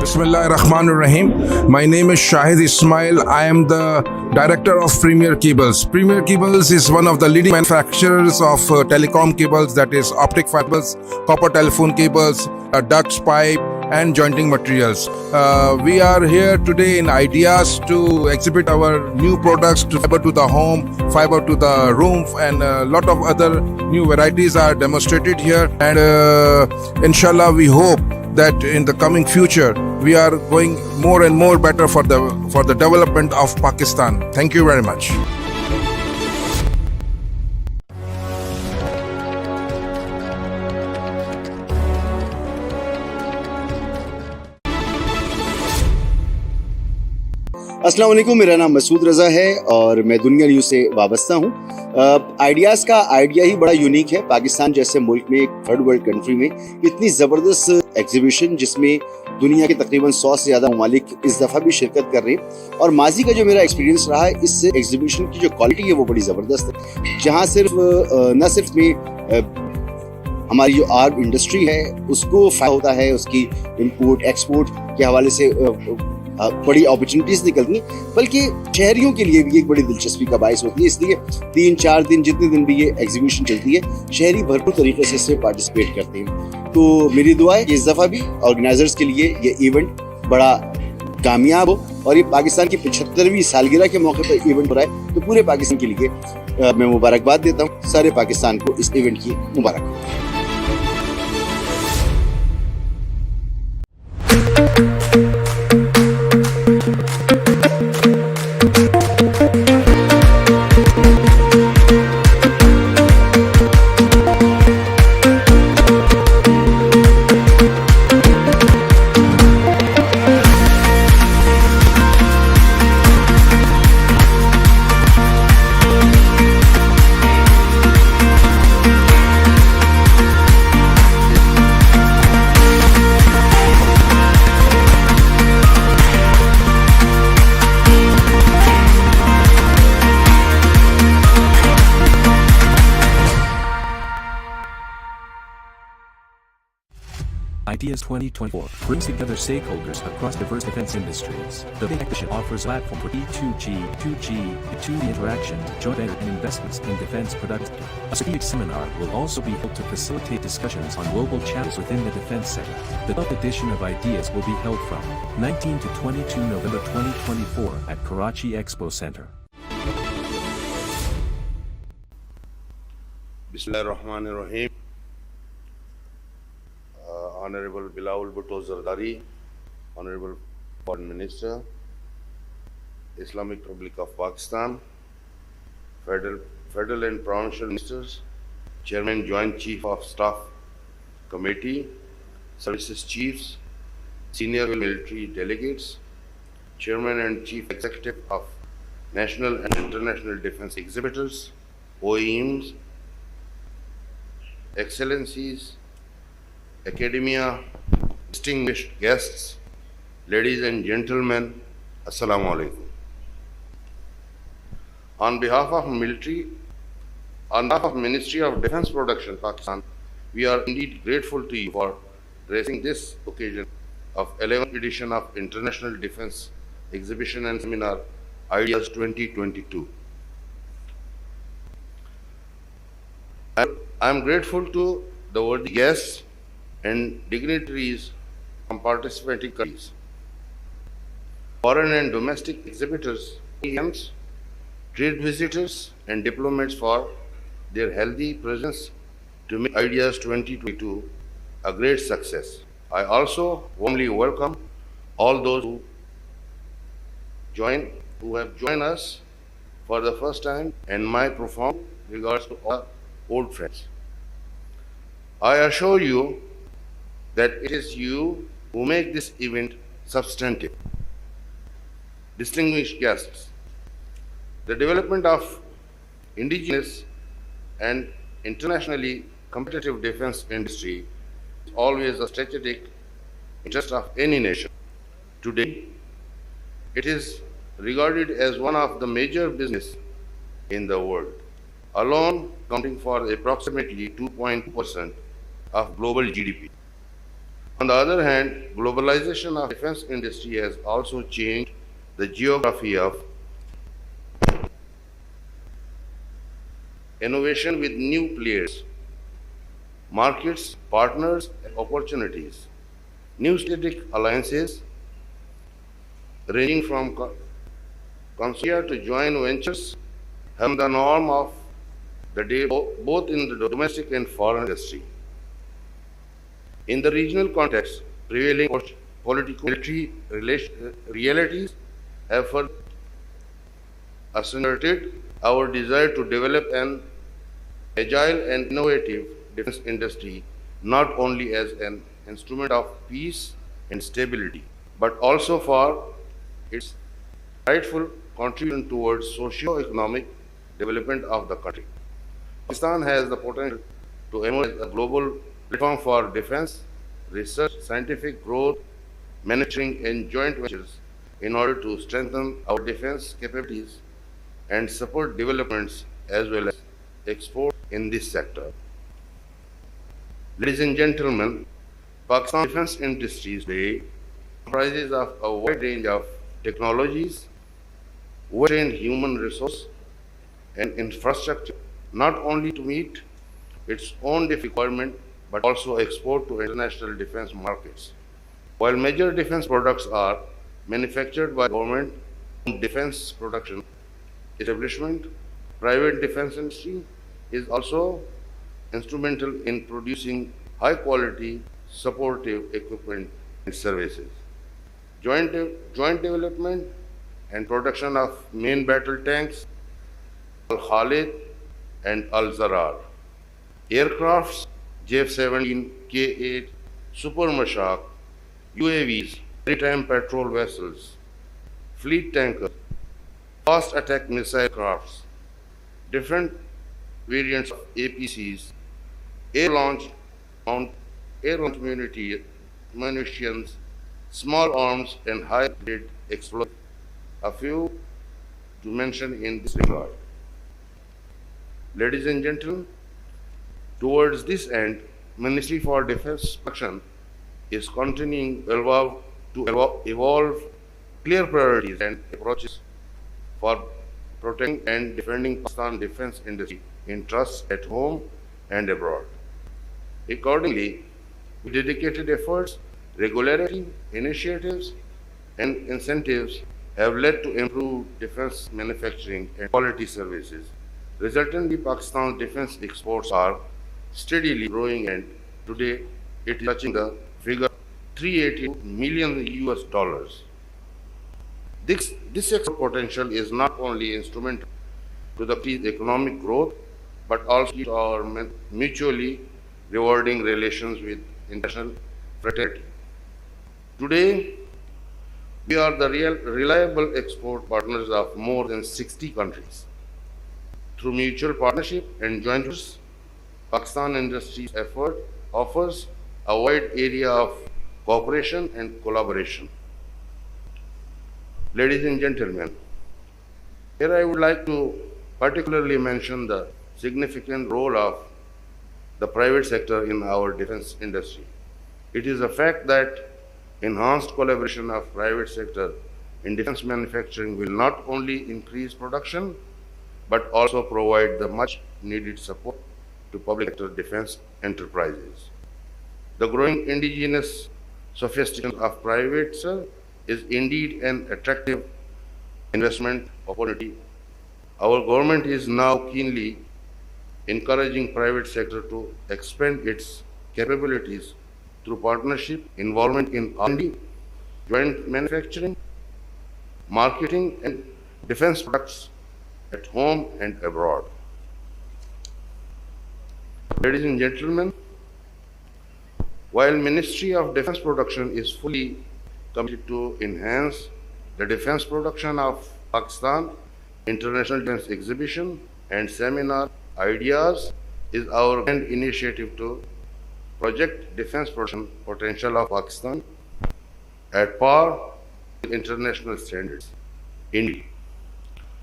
Bismillahirrahmanirrahim. My name is Shahid Ismail. I am the director of Premier Cables. Premier Cables is one of the leading manufacturers of telecom cables, that is optic fibers, copper telephone cables, ducts, pipe, and jointing materials. We are here today in Ideas to exhibit our new products, to fiber to the home, fiber to the room, and a lot of other new varieties are demonstrated here. And inshallah, we hope that in the coming future we are going more and more better for the development of Pakistan. Thank you very much. अस्सलाम वालेकुम, मेरा नाम मसूद रज़ा है और मैं दुनिया news से वाबस्ता हूँ। आइडियाज़ का आइडिया ही बड़ा यूनिक है। पाकिस्तान जैसे मुल्क में, एक थर्ड वर्ल्ड कंट्री में इतनी ज़बरदस्त एग्जीबिशन जिसमें दुनिया के तकरीबन 100 से ज़्यादा ममालिक इस दफ़ा भी शिरकत कर रहे हैं। और माजी का जो मेरा एक्सपीरियंस रहा है, इस एग्जीबिशन की जो क्वालिटी है वो बड़ी ज़बरदस्त है। जहाँ सिर्फ न सिर्फ में हमारी जो आर्म इंडस्ट्री है उसको फ़ायदा होता है, उसकी इम्पोर्ट एक्सपोर्ट के हवाले से बड़ी अपॉर्चुनिटीज निकलती हैं, बल्कि शहरियों के लिए भी एक बड़ी दिलचस्पी का बायस होती है। इसलिए 3-4 दिन, जितने दिन भी ये एग्जीबिशन चलती है, शहरी भरपूर तरीके से इसमें पार्टिसिपेट करते हैं। तो मेरी दुआ है कि इस दफ़ा भी ऑर्गेनाइजर्स के लिए ये इवेंट बड़ा कामयाब हो और ये पाकिस्तान की 75वीं सालगिरह के मौके पर इवेंट हो रहा है, तो पूरे पाकिस्तान के लिए मैं मुबारकबाद देता हूँ। सारे पाकिस्तान को इस इवेंट की मुबारक। Ideas 2024 brings together stakeholders across diverse defense industries. The big exhibition offers a platform for E2G, 2G interaction, joint venture and investments in defense products. A strategic seminar will also be held to facilitate discussions on global challenges within the defense sector. The 12th edition of Ideas will be held from 19 to 22 November 2024 at Karachi Expo Center. Bismillahirrahmanirrahim. Honorable Bilawul Bhutto Zardari, Honorable Foreign Minister, Islamic Republic of Pakistan, Federal and Provincial Ministers, Chairman Joint Chief of Staff Committee, Services Chiefs, Senior Military Delegates, Chairman and Chief Executive of National and International Defense Exhibitors, OEMs, Excellencies, Academia, distinguished guests, ladies and gentlemen, Assalamu alaikum. On behalf of Ministry of Defense Production, Pakistan, we are indeed grateful to you for gracing this occasion of 11th edition of International Defense Exhibition and Seminar Ideas 2022. I am grateful to the worthy guests and dignitaries from participating countries, foreign and domestic exhibitors, OEMs, trade visitors, and diplomats for their healthy presence to make Ideas 2022 a great success. I also warmly welcome all those who have joined us for the first time, and my profound regards to all old friends. I assure you that it is you who make this event substantive. Distinguished guests, the development of indigenous and internationally competitive defense industry is always a strategic interest of any nation. Today, it is regarded as one of the major business in the world, alone accounting for approximately 2.2% of global GDP. On the other hand, globalization of defense industry has also changed the geography of innovation with new players, markets, partners, and opportunities. New strategic alliances ranging from consortia to joint ventures have become the norm of the day both in the domestic and foreign industry. In the regional context, prevailing political military realities have further accentuated our desire to develop an agile and innovative defense industry not only as an instrument of peace and stability, but also for its rightful contribution towards socio-economic development of the country. Pakistan has the potential to emerge as a global platform for defense, research, scientific growth, manufacturing, and joint ventures in order to strengthen our defense capabilities and support developments as well as export in this sector. Ladies and gentlemen, Pakistan's defense industry today comprises of a wide range of technologies, well-trained human resource, and infrastructure, not only to meet its own requirement but also export to international defense markets. While major defense products are manufactured by government defense production establishment, private defense industry is also instrumental in producing high quality supportive equipment and services. Joint development and production of main battle tanks, Al-Khalid and Al-Zarar, aircrafts, J-17, K-8, Super Mashak, UAVs, maritime patrol vessels, fleet tankers, fast attack missile crafts, different variants of APCs, air-launched munitions, small arms, and high-grade explosives, a few to mention in this regard. Ladies and gentlemen, towards this end, Ministry for Defense Production is continuing to evolve clear priorities and approaches for protecting and defending Pakistan defense industry interests at home and abroad. Accordingly, dedicated efforts, regularity, initiatives, and incentives have led to improved defense manufacturing and quality services. Resultantly, Pakistan's defense exports are steadily growing, and today it is touching the figure $380 million US. This export potential is not only instrumental to the economic growth, but also to our mutually rewarding relations with international fraternity. Today, we are the reliable export partners of more than 60 countries. Through mutual partnership and joint ventures, Pakistan Industries effort offers a wide area of cooperation and collaboration. Ladies and gentlemen, here I would like to particularly mention the significant role of the private sector in our defense industry. It is a fact that enhanced collaboration of private sector in defense manufacturing will not only increase production, but also provide the much needed support to public sector defense enterprises. The growing indigenous sophistication of private sector is indeed an attractive investment opportunity. Our government is now keenly encouraging private sector to expand its capabilities through partnership, involvement in R&D, joint manufacturing, marketing, and defense products at home and abroad. Ladies and gentlemen, while Ministry of Defense Production is fully committed to enhance the defense production of Pakistan, International Defense Exhibition and Seminar Ideas is our grand initiative to project defense production potential of Pakistan at par with international standards. Indeed,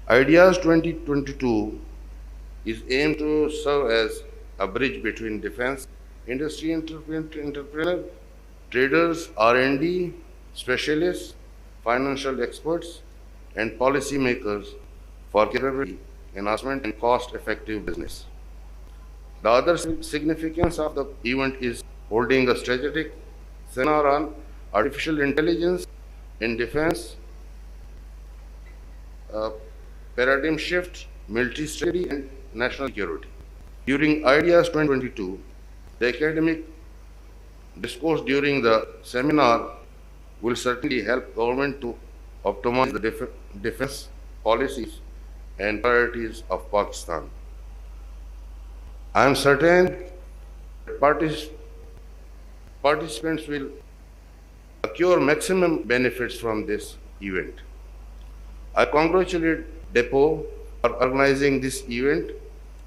Ideas 2022 is aimed to serve as a bridge between defense industry entrepreneur, traders, R&D specialists, financial experts, and policymakers for capability enhancement and cost-effective business. The other significance of the event is holding a strategic seminar on artificial intelligence in defense, paradigm shift, military strategy, and national security. During Ideas 2022, the academic discourse during the seminar will certainly help government to optimize the defense policies and priorities of Pakistan. I am certain participants will accrue maximum benefits from this event. I congratulate DEPO for organizing this event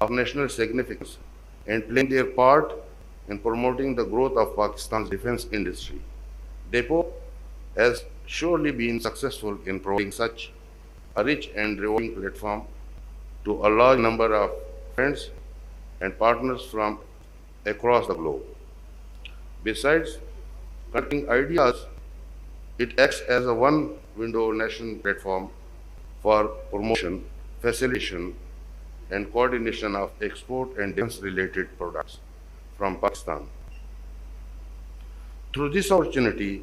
of national significance and playing their part in promoting the growth of Pakistan's defense industry. DEPO has surely been successful in providing such a rich and rewarding platform to a large number of friends and partners from across the globe. Besides connecting ideas, it acts as a one-window national platform for promotion, facilitation, and coordination of export and defense-related products from Pakistan. Through this opportunity,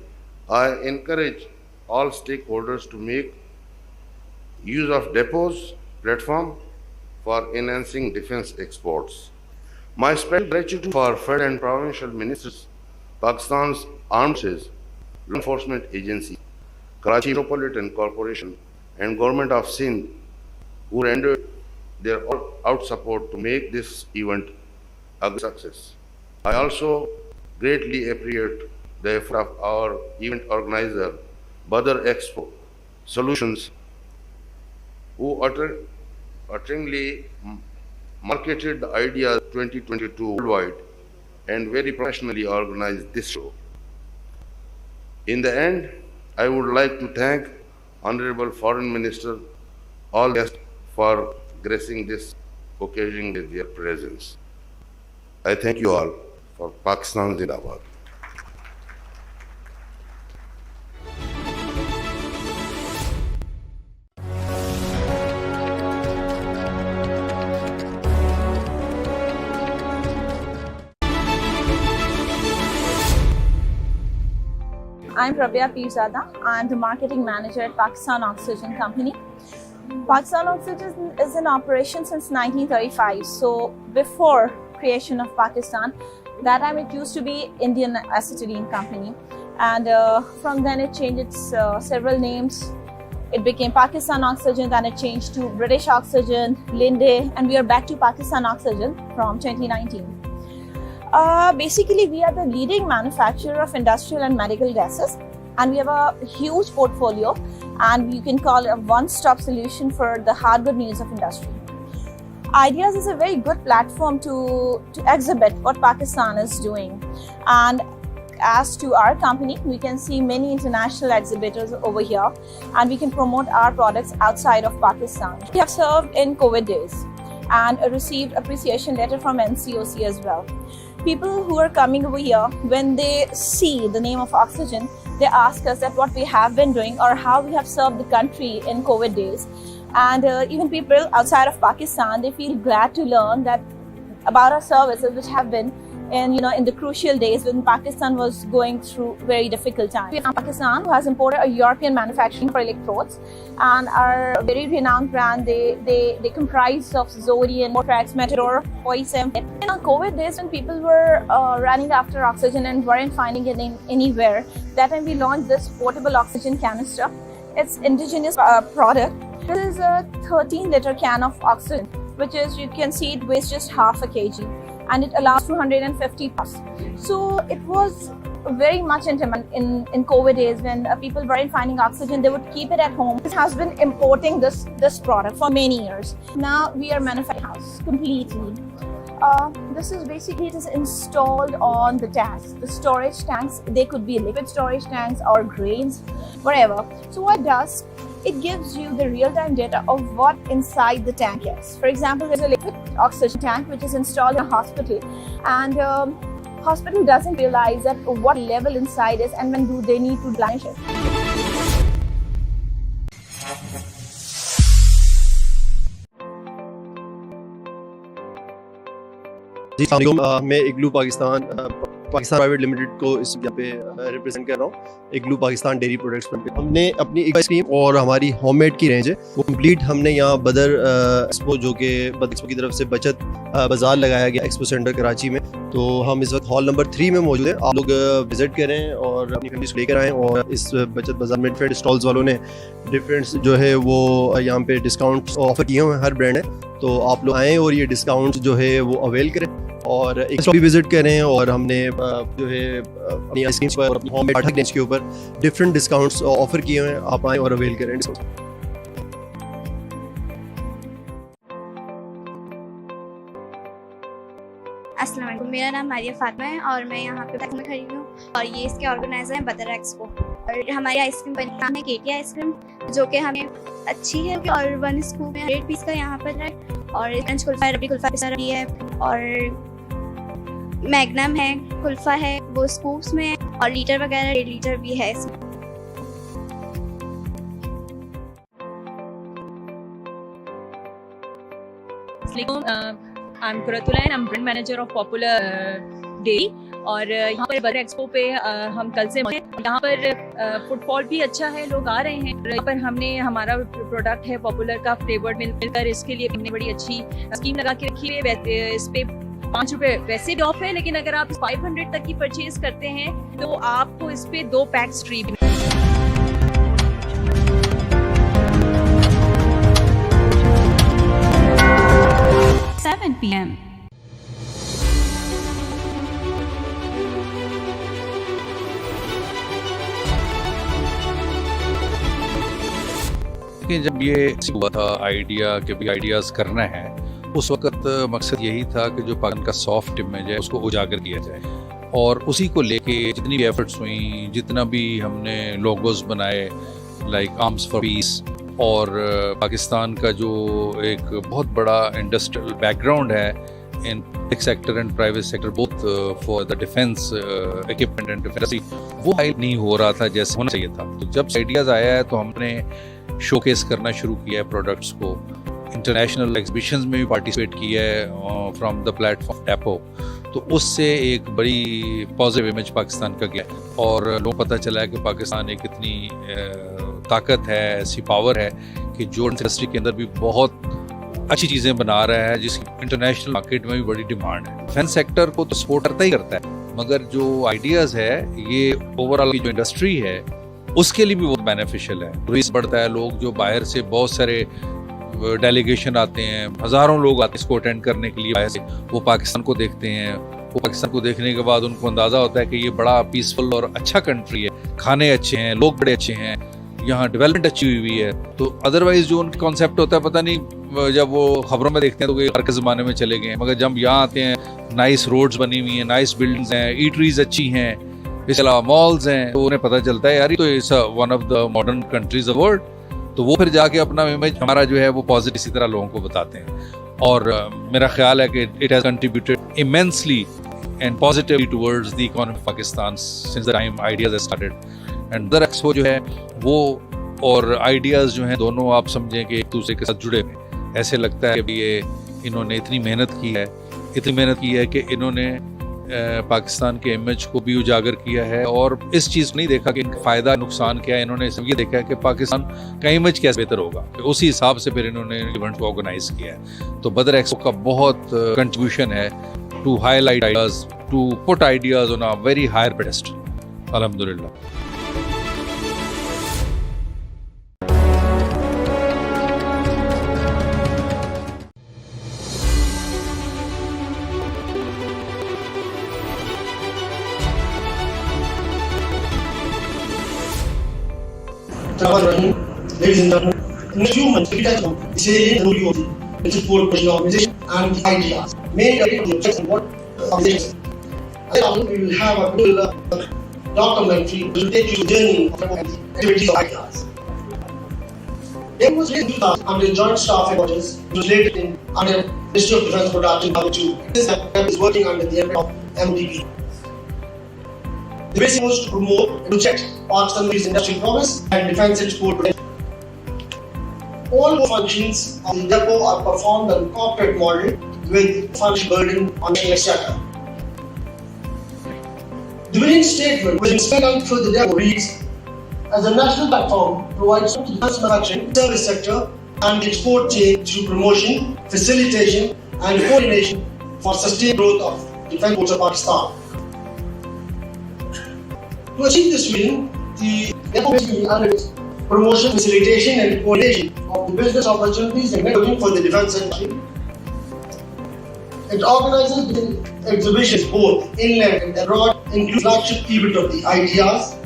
I encourage all stakeholders to make use of DEPO's platform for enhancing defense exports. My special gratitude for federal and provincial ministers, Pakistan's armed forces, law enforcement agency, Karachi Metropolitan Corporation, and Government of Sindh, who rendered their all-out support to make this event a success. I also greatly appreciate the effort of our event organizer, Badar Expo Solutions, who utterly marketed the Ideas 2022 worldwide and very professionally organized this show. In the end, I would like to thank Honorable Foreign Minister, all guests for gracing this occasion with their presence. I thank you all for Pakistan Zindabad. I'm Rabia Pirzada. I'm the marketing manager at Pakistan Oxygen Company. Pakistan Oxygen is in operation since 1935. So before creation of Pakistan, that time it used to be Indian Acetylene Company, and from then it changed its several names. It became Pakistan Oxygen, then it changed to British Oxygen, Linde, and we are back to Pakistan Oxygen from 2019. Basically, we are the leading manufacturer of industrial and medical gases, and we have a huge portfolio, and you can call it a one-stop solution for the hard good needs of industry. Ideas is a very good platform to exhibit what Pakistan is doing, and as to our company, we can see many international exhibitors over here, and we can promote our products outside of Pakistan. We have served in COVID days and received appreciation letter from NCOC as well. People who are coming over here, when they see the name of Oxygen, they ask us that what we have been doing or how we have served the country in COVID days. And even people outside of Pakistan, they feel glad to learn that about our services which have been in the crucial days when Pakistan was going through very difficult times. We have Pakistan, who has imported a European manufacturing for electrodes, and our very renowned brand, they comprise of Zorian, Motrax, Matador, Poisem. In our COVID days, when people were running after oxygen and weren't finding it anywhere, that time we launched this portable oxygen canister. It's indigenous product. This is a 13-liter can of oxygen, which is, you can see, it weighs just half a kg. And it allows 250 plus. So it was very much in demand in COVID days when people weren't finding oxygen. They would keep it at home. This has been importing this product for many years. Now we are manufacturing house completely. This is basically, it is installed on the tanks, the storage tanks. They could be liquid storage tanks or grains, whatever. So what it does, it gives you the real-time data of what inside the tank is. For example, there's a liquid oxygen tank which is installed in a hospital, and hospital doesn't realize that what level inside is and when do they need to replenish it. जी अस्सलाम, मैं इग्लू Pakistan private limited को इस यहाँ पे represent कर रहा हूँ। इग्लू Pakistan dairy products पे हमने अपनी आइसक्रीम और हमारी होममेड की रेंज है वो कंप्लीट हमने यहाँ बदर एक्सपो जो कि बदर एक्सपो की तरफ से बचत बाजार लगाया गया एक्सपो सेंटर कराची में। तो हम इस वक्त हॉल नंबर 3 में मौजूद हैं। आप लोग विजिट करें और अपनी फैमिली को लेकर आएँ। और इस बचत बाजार में डिफरेंट स्टॉल्स वालों ने डिफरेंट जो है वो यहाँ पे डिस्काउंट ऑफर किए हुए हैं, हर ब्रांड है। तो आप लोग आएँ और ये डिस्काउंट जो है वो अवेल करें और एक भी विजिट करें। और हमने जो है अपनी आइसक्रीम्स पर और अपनी होम मेड रेंज के ऊपर डिफरेंट डिस्काउंट्स ऑफर किए हुए हैं। आप आएँ और अवेल करें डिस्काउंट। अस्सलाम वालेकुम, मेरा नाम मारिया फातिमा है और मैं यहाँ पे में खड़ी हूँ और ये इसके ऑर्गेनाइजर हैं बदर एक्सपो। और हमारी आइसक्रीम बनी है केटी आइसक्रीम जो कि हमें अच्छी है और 1 स्कूप में 100 पीस का यहाँ पर है। और क्रंच कुल्फा रबड़ी कुल्फा भी है और मैग्नम है, कुल्फा है वो स्कूप्स में है और लीटर वगैरह 1.5 लीटर भी है इसमें। I'm Kuratula and I'm brand manager of Popular Dairy और यहाँ पर बदर एक्सपो पे हम कल से यहाँ पर फुटफॉल भी अच्छा है, लोग आ रहे हैं। यहाँ पर हमने हमारा प्रोडक्ट है पॉपुलर का फ्लेवर्ड मिलकर इसके लिए हमने बड़ी अच्छी स्कीम लगा के रखी है। इस पे 5 रुपए वैसे भी ऑफ है, लेकिन अगर आप 500 तक की परचेज करते हैं तो आपको इस पे 2 पैक्स फ्री। 7 p.m. कि जब ये हुआ था आइडिया के भी आइडियाज़ करना है, उस वक्त मकसद यही था कि जो पाकिस्तान का सॉफ्ट इमेज है उसको उजागर किया जाए। और उसी को लेके जितनी भी एफर्ट्स हुई, जितना भी हमने लोगोस बनाए लाइक आर्म्स फॉर पीस और पाकिस्तान का जो एक बहुत बड़ा इंडस्ट्रियल बैकग्राउंड है in public sector and private sector both for the defence equipment and defence, वो हाइलाइट नहीं हो रहा था जैसे होना चाहिए था। तो जब आइडियाज़ आया है तो हमने शोकेस करना शुरू किया है प्रोडक्ट्स को, इंटरनेशनल एग्जीबिशंस में भी पार्टिसिपेट किया है फ्रॉम द प्लेटफॉर्म टैपो। तो उससे एक बड़ी पॉजिटिव इमेज पाकिस्तान का गया और लोगों को पता चला है कि पाकिस्तान एक इतनी ताकत है, ऐसी पावर है कि जो इंडस्ट्री के अंदर भी बहुत अच्छी चीज़ें बना रहा है जिसकी इंटरनेशनल मार्केट में भी बड़ी डिमांड है। डिफेंस सेक्टर को तो सपोर्ट करता ही करता है, मगर जो आइडियाज़ है ये ओवरऑल की जो इंडस्ट्री है उसके लिए भी बहुत बेनिफिशियल है। टूरिस्ट बढ़ता है, लोग जो बाहर से बहुत सारे डेलीगेशन आते हैं, हज़ारों लोग आते हैं इसको अटेंड करने के लिए बाहर से, वो पाकिस्तान को देखते हैं। वो पाकिस्तान को देखने के बाद उनको अंदाज़ा होता है कि ये बड़ा पीसफुल और अच्छा कंट्री है, खाने अच्छे हैं, लोग बड़े अच्छे हैं, यहाँ डेवलपमेंट अच्छी हुई है। तो अदरवाइज जो उनका कॉन्सेप्ट होता है पता नहीं, जब वो खबरों में देखते हैं तो हर के ज़माने में चले गए हैं, मगर जब यहाँ आते हैं नाइस रोड्स बनी हुई हैं, नाइस बिल्डिंग्स हैं, ईटरीज अच्छी हैं, इसके अलावा मॉल्स हैं, तो उन्हें पता चलता है यार ये तो इस one of the modern countries of world. तो वो फिर जाके अपना इमेज हमारा जो है वो पॉजिटिव इसी तरह लोगों को बताते हैं। और मेरा ख्याल है कि it has contributed immensely and positively towards the economy of Pakistan since the time ideas have started. And बदर एक्सपो जो है वो और आइडियाज़ जो हैं दोनों आप समझें कि एक दूसरे के साथ जुड़े हुए। ऐसे लगता है कि ये इन्होंने इतनी मेहनत की है कि इन्होंने पाकिस्तान के इमेज को भी उजागर किया है और इस चीज़ को नहीं देखा कि इनका फ़ायदा नुकसान क्या है, इन्होंने सब ये देखा है कि पाकिस्तान का इमेज कैसे बेहतर होगा, तो उसी हिसाब से फिर इन्होंने इवेंट को ऑर्गेनाइज किया है। तो बदर एक्सपो का बहुत कंट्रीब्यूशन है to highlight ideas, to put ideas on a very higher pedestal. Alhamdulillah. Ladies and gentlemen, in a few months, इसे जरूरी होती है which is for organization and ideas. Main objective of what organization. We will have a good documentary which will take you journey of activities of ideas. It was written under joint staff headquarters, it was rated in under Ministry of Defense Production Number 2. This is working under the area of MDP. The basic was to promote and protect Pakistan's industrial promise and defense export potential. All functions of the depot are performed on corporate model with financial burden on national exchequer. The winning statement which is spelled out for the depot reads, as a national platform provides support to the defense manufacturing service sector and the export chain through promotion, facilitation and coordination for sustained growth of defense exports of Pakistan. To achieve this vision, the depot basically undertakes promotion, facilitation and coordination of the business opportunities and networking for the defense industry. It organizes the exhibitions both inland and abroad, including flagship event of the ideas,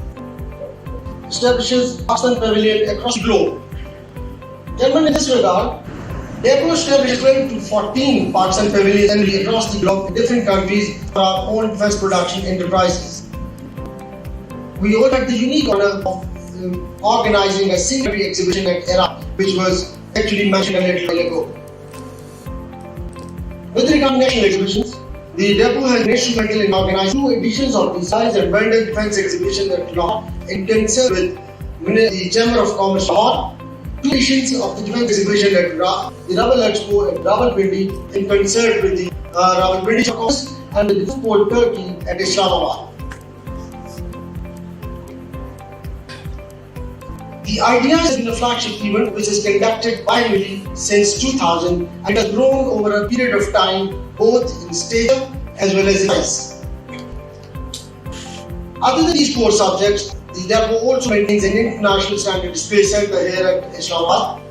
establishes Pakistan Pavilion across the globe. Gentlemen, in this regard, depot establishes 12 to 14 Pakistan Pavilions annually across the globe in different countries for our own defense production enterprises. We all had the unique honor of organizing a single exhibition at Iraq, which was actually mentioned a little while ago. With regard to national exhibitions, the depot has been instrumental in organizing 2 editions of the Science and Wonder Defense Exhibition at Lahore in concert with the Chamber of Commerce Lahore, 2 editions of the Defense Exhibition at the Rawal Expo at Rawalpindi in concert with the Rawalpindi Chamber of Commerce and the Defense Port Turkey at Islamabad. The Ideas has been a flagship event which is conducted bi-annually since 2000 and has grown over a period of time both in stature as well as in size. Other than these 4 subjects, the depot also maintains an international standard display center here at Islamabad.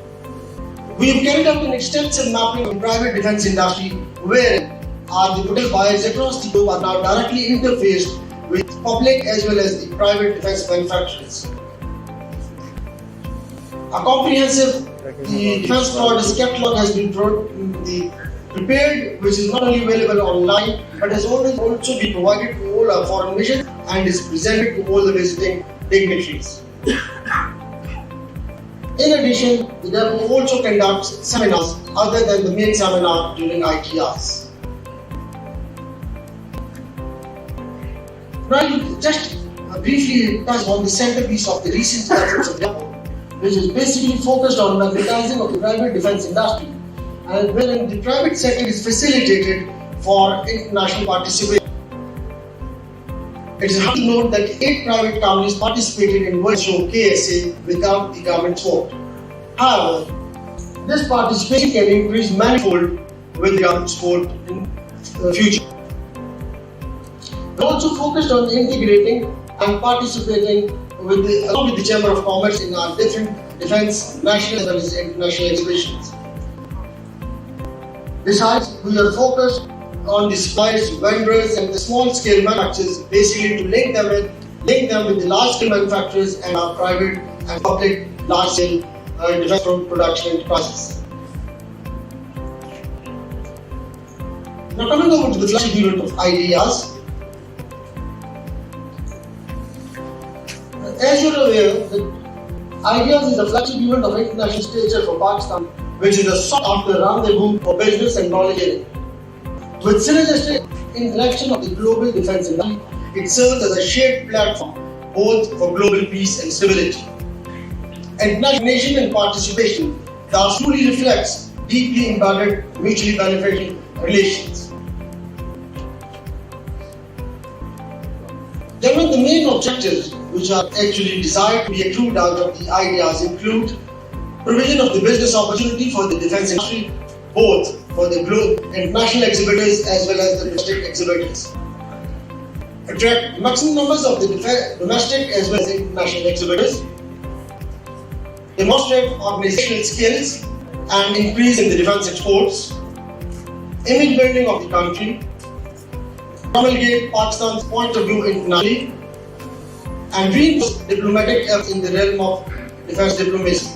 We have carried out an extensive mapping of the private defense industry where the potential buyers across the globe are now directly interfaced with public as well as the private defense manufacturers. A comprehensive defense products catalog has been prepared, which is not only available online but has also been provided to all our foreign missions and is presented to all the visiting dignitaries. In addition, the depot also conducts seminars other than the main seminar during ITRs. Now, just briefly touch on the centerpiece of the recent efforts of the depot, which is basically focused on advertising of the private defense industry, and wherein the private sector is facilitated for international participation. It is hard to note that 8 private companies participated in World Show KSA without the government support. However, this participation can increase manifold with the government support in the future. We also focused on integrating and participating along with the Chamber of Commerce in our different defense, national as well as international exhibitions. Besides, we are focused on the suppliers, vendors and the small scale manufacturers, basically to link them with the large scale manufacturers and our private and public large scale defense production enterprises. Now coming over to the flagship unit of ideas. As you are aware, the Ideas is a flagship event of international stature for Pakistan, which is a sought-after rendezvous for business and knowledge sharing. With synergistic interaction of the global defense industry, it serves as a shared platform both for global peace and stability. International nation and participation thus truly reflects deeply embedded, mutually beneficial relations. Gentlemen, the main objectives which are actually desired to be accrued out of the ideas include provision of the business opportunity for the defense industry, both for the international exhibitors as well as the domestic exhibitors. Attract maximum numbers of the domestic as well as international exhibitors. Demonstrate organizational skills and increase in the defense exports. Image building of the country. Promulgate Pakistan's point of view internationally. And reinforce diplomatic efforts in the realm of defense diplomacy.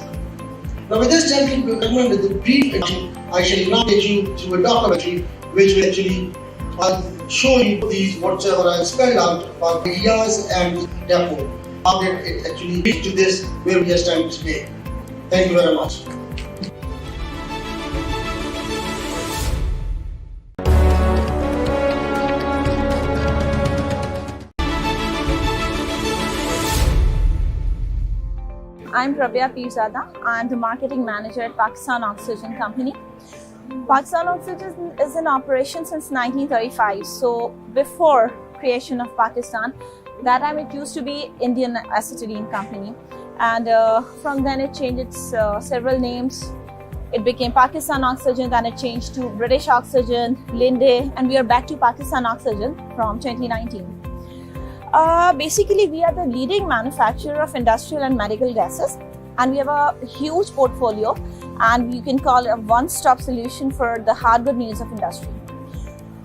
Now with this gentleman, with the brief introduction, I shall now take you through a documentary which will actually show you these whatever I have spelled out about ideas and depot, how did it actually lead to this where we are standing today. Thank you very much. I'm Rabia Pirzada. I'm the marketing manager at Pakistan Oxygen Company. Pakistan Oxygen is in operation since 1935. So before creation of Pakistan, that time it used to be Indian Acetylene Company, and from then it changed its several names. It became Pakistan Oxygen, then it changed to British Oxygen, Linde, and we are back to Pakistan Oxygen from 2019. Basically, we are the leading manufacturer of industrial and medical gases, and we have a huge portfolio, and you can call it a one-stop solution for the hard good news of industry.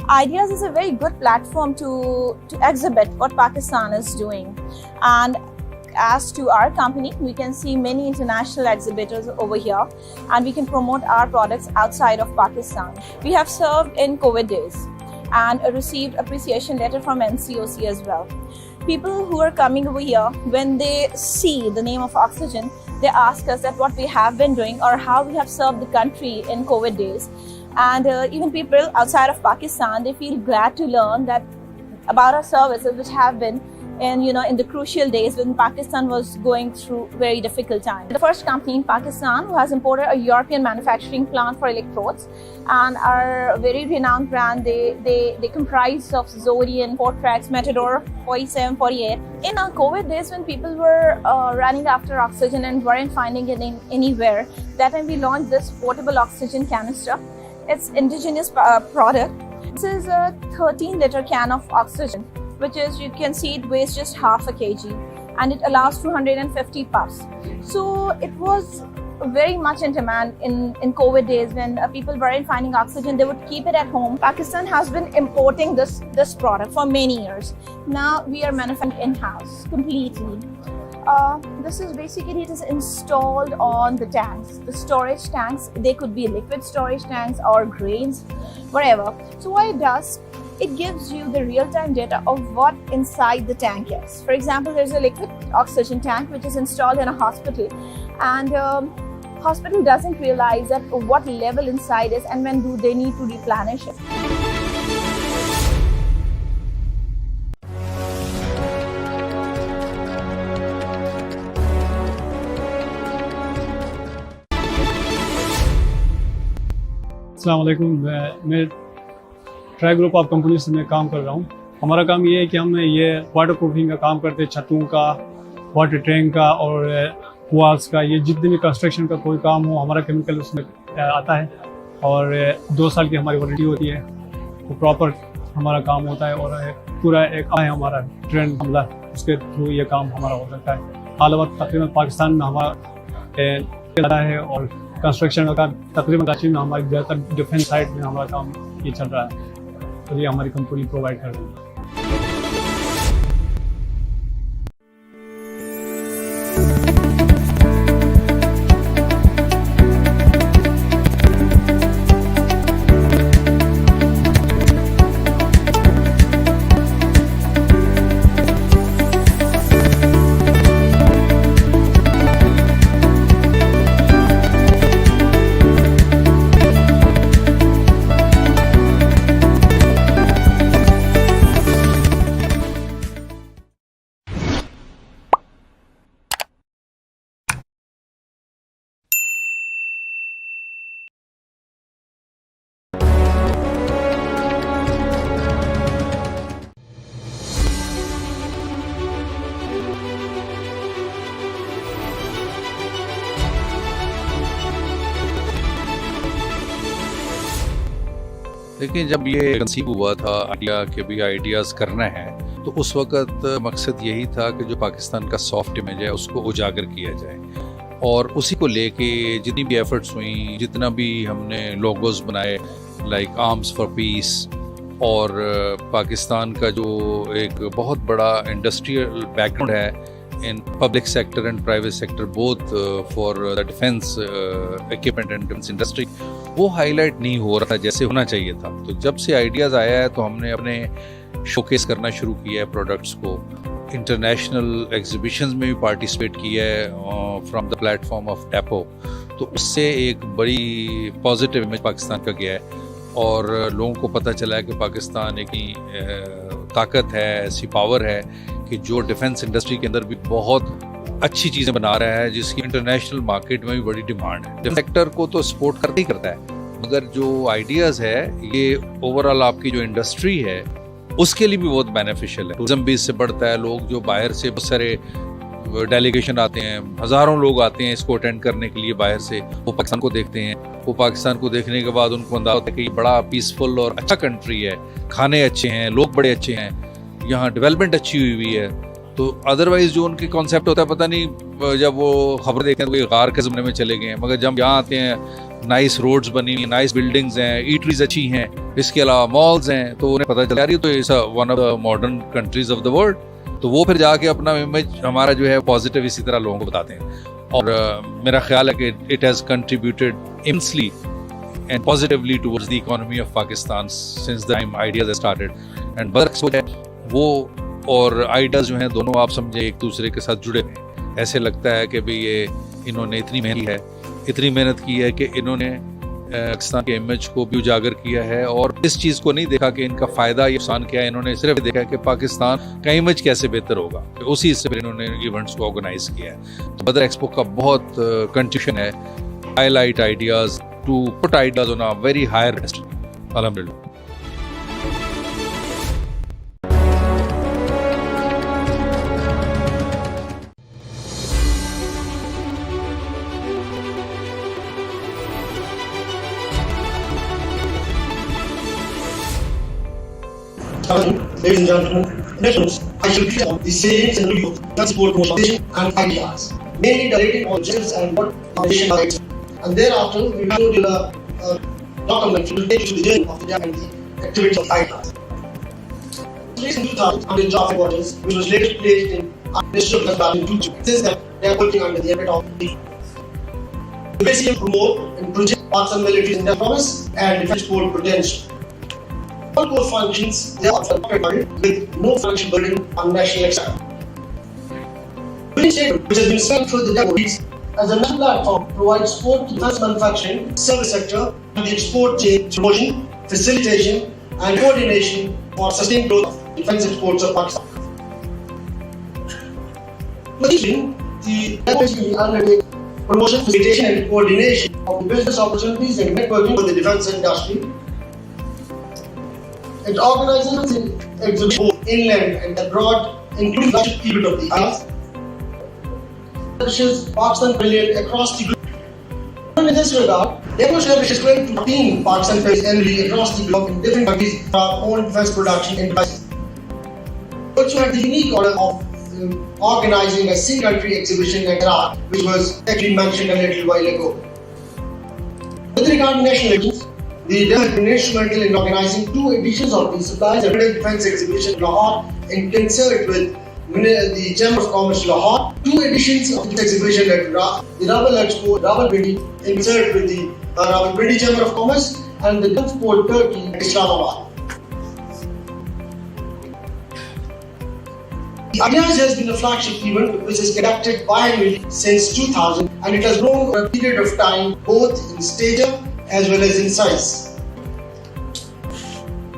Ideas is a very good platform to exhibit what Pakistan is doing, and as to our company, we can see many international exhibitors over here, and we can promote our products outside of Pakistan. We have served in COVID days and received appreciation letter from NCOC as well. People who are coming over here, when they see the name of Oxygen, they ask us that what we have been doing or how we have served the country in COVID days. And even people outside of Pakistan, they feel glad to learn that about our services which have been in the crucial days when Pakistan was going through very difficult times. The first company in Pakistan who has imported a European manufacturing plant for electrodes, and our very renowned brand, they comprise of Zorian, Fortrex, Matador, 47, 48. In our COVID days when people were running after oxygen and weren't finding it anywhere, that time we launched this portable oxygen canister. It's indigenous product. This is a 13-liter can of oxygen, which is, you can see, it weighs just half a kg, and it allows 250 puffs. So it was very much in demand in COVID days when people weren't finding oxygen. They would keep it at home. Pakistan has been importing this product for many years. Now we are manufacturing in-house completely. This is basically, it is installed on the tanks, the storage tanks. They could be liquid storage tanks or grains, whatever. So what it does, it gives you the real-time data of what inside the tank is. For example, there's a liquid oxygen tank which is installed in a hospital, and hospital doesn't realize that what level inside is and when do they need to replenish it. अस्सलाम वालेकुम, मैं try group of company से मैं काम कर रहा हूँ। हमारा काम ये है कि हम ये वाटर प्रूफिंग का काम करते हैं, छतों का, वाटर टैंक का और वॉल्स का, ये जितने भी कंस्ट्रक्शन का कोई काम हो हमारा केमिकल उसमें आता है। और 2 साल की हमारी वारंटी होती है, वो प्रॉपर हमारा काम होता है। और पूरा एक है हमारा ट्रेंड हमला, उसके थ्रू ये काम हमारा हो सकता है। हाल वक्त तकरीबन पाकिस्तान में हमारा है, और कंस्ट्रक्शन का तकरीबन कराची में हमारी ज़्यादातर डिफेंस साइड में हमारा काम ये चल रहा है, तो ये हमारी कंपनी प्रोवाइड कर रही है। देखिए, जब ये कंसीव हुआ था आइडिया के भी आइडियाज़ करना है, तो उस वक़्त मकसद यही था कि जो पाकिस्तान का सॉफ्ट इमेज है उसको उजागर किया जाए, और उसी को लेके जितनी भी एफर्ट्स हुई, जितना भी हमने लोगोस बनाए लाइक आर्म्स फॉर पीस, और पाकिस्तान का जो एक बहुत बड़ा इंडस्ट्रियल बैकग्राउंड है in public sector and private sector both for the defence equipment and defence industry, वो हाईलाइट नहीं हो रहा था जैसे होना चाहिए था। तो जब से आइडियाज़ आया है तो हमने अपने शोकेस करना शुरू किया है प्रोडक्ट्स को, इंटरनेशनल एग्जीबिशंस में भी पार्टिसिपेट किया है from the platform of depot. तो उससे एक बड़ी पॉजिटिव इमेज पाकिस्तान का गया है, और लोगों को पता चला है कि पाकिस्तान एक ताकत है, ऐसी पावर है कि जो डिफेंस इंडस्ट्री के अंदर भी बहुत अच्छी चीज़ें बना रहा है जिसकी इंटरनेशनल मार्केट में भी बड़ी डिमांड है। सेक्टर को तो सपोर्ट करता ही करता है, मगर जो आइडियाज़ है ये ओवरऑल आपकी जो इंडस्ट्री है उसके लिए भी बहुत बेनिफिशियल है। टूरिज्म भी इससे बढ़ता है, लोग जो बाहर से बहुत सारे डेलीगेशन आते हैं, हज़ारों लोग आते हैं इसको अटेंड करने के लिए बाहर से, वो पाकिस्तान को देखते हैं। वो पाकिस्तान को देखने के बाद उनको अंदाजा होता है कि ये बड़ा पीसफुल और अच्छा कंट्री है, खाने अच्छे हैं, लोग बड़े अच्छे हैं, यहाँ डेवलपमेंट अच्छी हुई है। तो अदरवाइज जो उनके कॉन्सेप्ट होता है, पता नहीं जब वो खबर देखते हैं तो वो गार के ज़माने में चले गए हैं, मगर जब यहाँ आते हैं नाइस रोड्स बनी हुई, नाइस बिल्डिंग्स हैं, ईटरीज अच्छी हैं, इसके अलावा मॉल्स हैं, तो उन्हें पता चल रही है तो it's one of the modern countries of the world. तो वो फिर जाके अपना इमेज हमारा जो है पॉजिटिव इसी तरह लोगों को बताते हैं। और मेरा ख्याल है कि it has contributed immensely and positively towards the economy of Pakistan since the time ideas started and Badar Expo है वो और आइडियाज़ जो हैं दोनों आप समझे एक दूसरे के साथ जुड़े हैं। ऐसे लगता है कि भाई ये इन्होंने इतनी मेहनत की है कि इन्होंने पाकिस्तान के इमेज को भी उजागर किया है और इस चीज़ को नहीं देखा कि इनका फ़ायदा या नुकसान क्या है, इन्होंने सिर्फ देखा कि पाकिस्तान का इमेज कैसे बेहतर होगा, उसी से फिर इन्होंने इवेंट्स को ऑर्गेनाइज किया है। तो बदर एक्सपो का बहुत कंट्रीब्यूशन है, highlight ideas to put ideas on a very higher list. Alhamdulillah. Ladies and gentlemen, I shall be on the salience and review of transport promotion and ideas, mainly directing on objectives and what foundation lies. And thereafter, we will do a document which will take you to the journey of the day and the activity of ideas. Released in 2000 under draft headquarters, which was later placed in Ministry of Defence in 2002. Since then, they are working under the ambit of the basically promote and project Pakistan militaries in their promise and defense core potential. All core functions they are operated with no financial burden on national exchequer. Building statement, which has been sent through the depot, as a national platform provides support to the defense manufacturing service sector and the export chain promotion, facilitation and coordination for sustained growth of defense exports of Pakistan. In addition, the depot will undertake promotion, facilitation and coordination of the business opportunities and networking with the defense industry. It organizes exhibitions both inland and abroad, including the period of the IAS. Pakistan Pavilion across the globe. In this regard, Depot establishes 12 to 15 Pakistan Pavilions annually across the globe in different countries for our own defense production and devices. Also had the unique honor of organizing a single country exhibition in Iraq, which was actually mentioned a little while ago. With regard to national elections, the Depot has been instrumental in organizing 2 editions of the Supplies and Defense Exhibition in Lahore in concert with the Chamber of Commerce Lahore, 2 editions of the exhibition at the Rawal Expo, Rawalpindi, in concert with the Rawalpindi Chamber of Commerce and the Gulf Port Turkey at Islamabad. The Ideas has been a flagship event which is conducted biannually since 2000 and it has grown over a period of time both in stature as well as in size.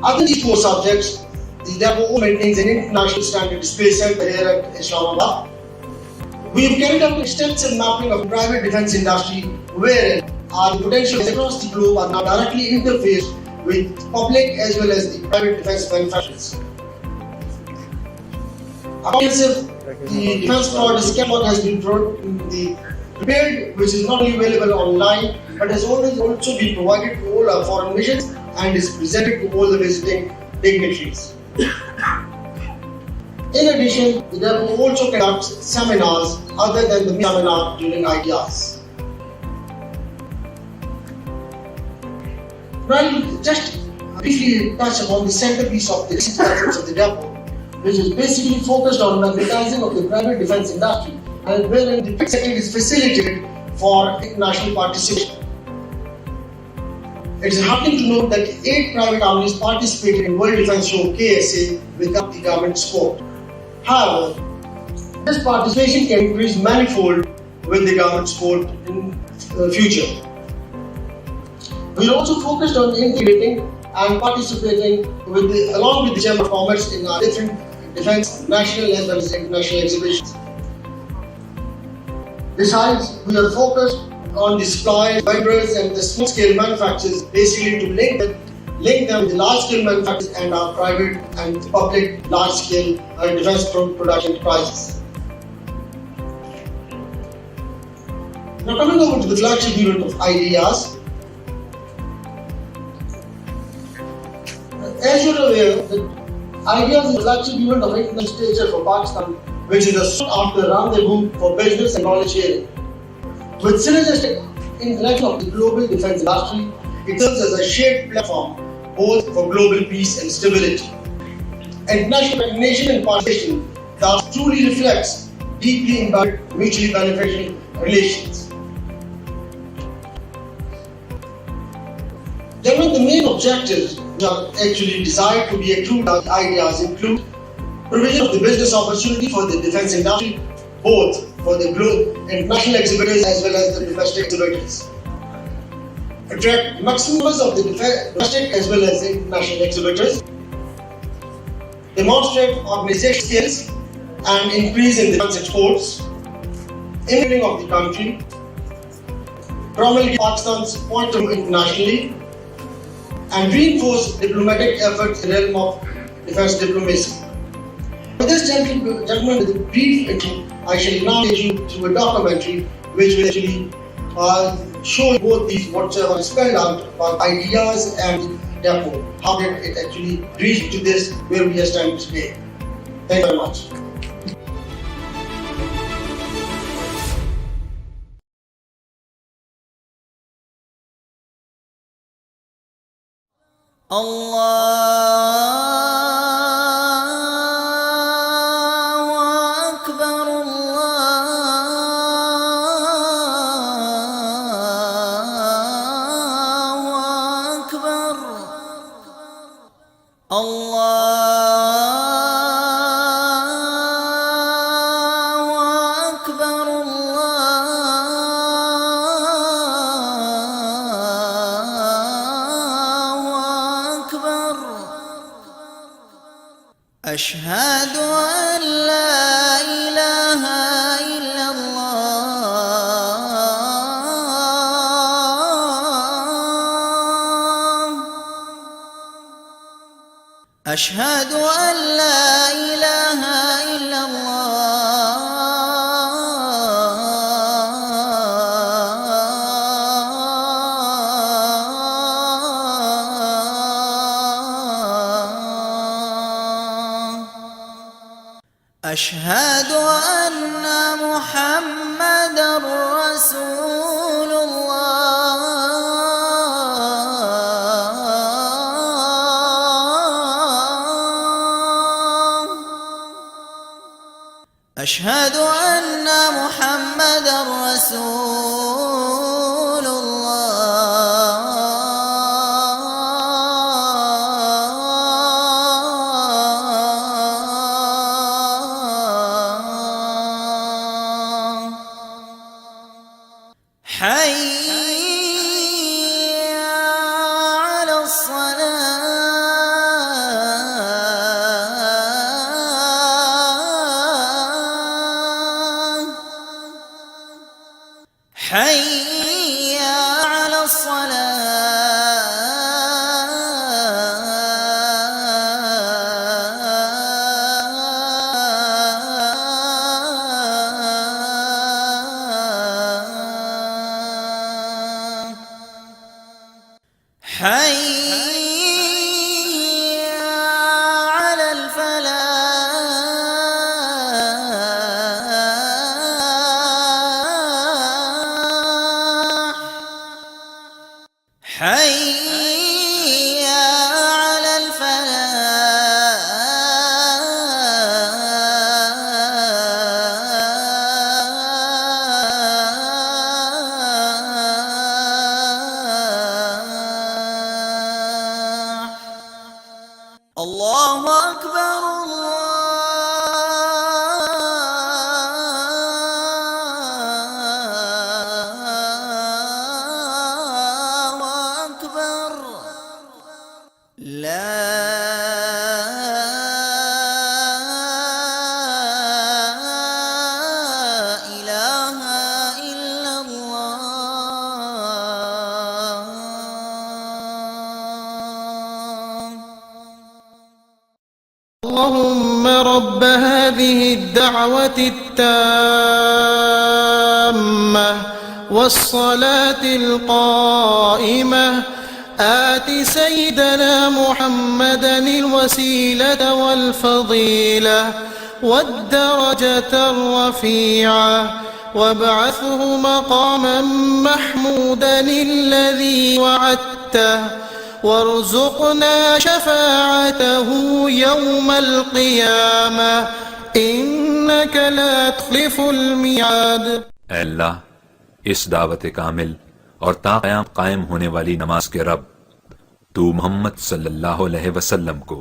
Other than these 4 subjects, the depot maintains an international standard display center here at Islamabad. We have carried out extensive mapping of the private defense industry, wherein our potentials across the globe are now directly interfaced with public as well as the private defense manufacturers. A comprehensive defense product catalog has been prepared, which is not only available online, but has also been provided to all our foreign missions and is presented to all the visiting dignitaries. In addition, the depot also conducts seminars other than the seminar during Ideas. Well, just briefly touch upon the centerpiece of the recent efforts of the depot, which is basically focused on advertising of the private defense industry and wherein the defense sector is facilitated for international participation. It is heartening to note that 8 private armies participated in World Defense Show KSA without the government support. However, this participation can increase manifold with the government support in the future. We are also focused on integrating and participating along with the Chamber of Commerce in our different defense national as well as international exhibitions. Besides, we are focused on the suppliers, vendors, and the small-scale manufacturers, basically to link them with the large-scale manufacturers and our private and public large-scale defense production enterprises. Now coming over to the flagship unit of ideas. As you're aware, the ideas is the flagship unit of international stature for Pakistan, which is a sought-after rendezvous for business and knowledge sharing. With synergistic interaction of the global defense industry, it serves as a shared platform both for global peace and stability. International recognition and participation thus truly reflects deeply embedded mutually beneficial relations. Gentlemen, the main objectives which are actually desired to be accrued by ideas include provision of the business opportunity for the defense industry, both for the global international exhibitors as well as the domestic exhibitors. Attract maximum numbers of the domestic as well as the international exhibitors. Demonstrate organization skills and increase in defense exports. Imaging of the country. Promulgate Pakistan's point of view internationally. And reinforce diplomatic efforts in the realm of defense diplomacy. For this gentlemen, with a brief intro, I shall now take you through a documentary which will actually show both these what are spelled out about ideas and therefore how did it actually reach to this where we are standing today. Thank you very much. أشهد أن لا إله إلا الله أشهد أن لا إله إلا أشهد أن محمدًا رسول الله أشهد أن محمدًا رسول حي على الصلاة حي على الصلاة حي على الفلاح حي على الفلاح الله أكبر الله أكبر لا إله اللهم رب هذه الدعوة التامة والصلاة القائمة آت سيدنا محمدا الوسيلة والفضيلة والدرجة الرفيعة وابعثه مقاما محمودا الذي وعدته وارزقنا شفاعته يوم القيامة إنك لا تخلف الميعاد. अल्लाह इस दावत कामिल और ताक़याम कायम होने वाली नमाज के रब, तू मोहम्मद सल्लल्लाहु अलैहि वसल्लम को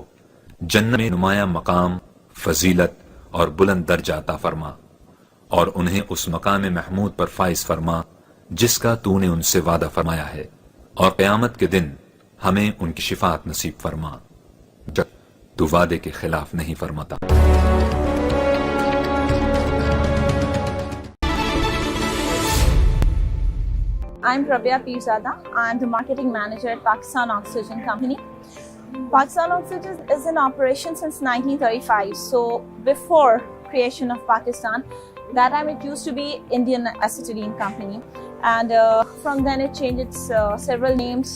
जन्नत में नुमाया मकाम, फजीलत और बुलंद दर्जा अता फरमा और उन्हें उस मकाम महमूद पर फाइज फरमा जिसका तूने उनसे वादा फरमाया है, और क़यामत के दिन हमें उनकी शिफात नसीब फरमा जब तू वादे के खिलाफ नहीं फरमाता. I'm Rabia Pirzada. I'm the marketing manager at Pakistan Oxygen Company. Pakistan Oxygen is in operation since 1935. So before creation of Pakistan, that time it used to be Indian Acetylene Company, and from then it changed its several names.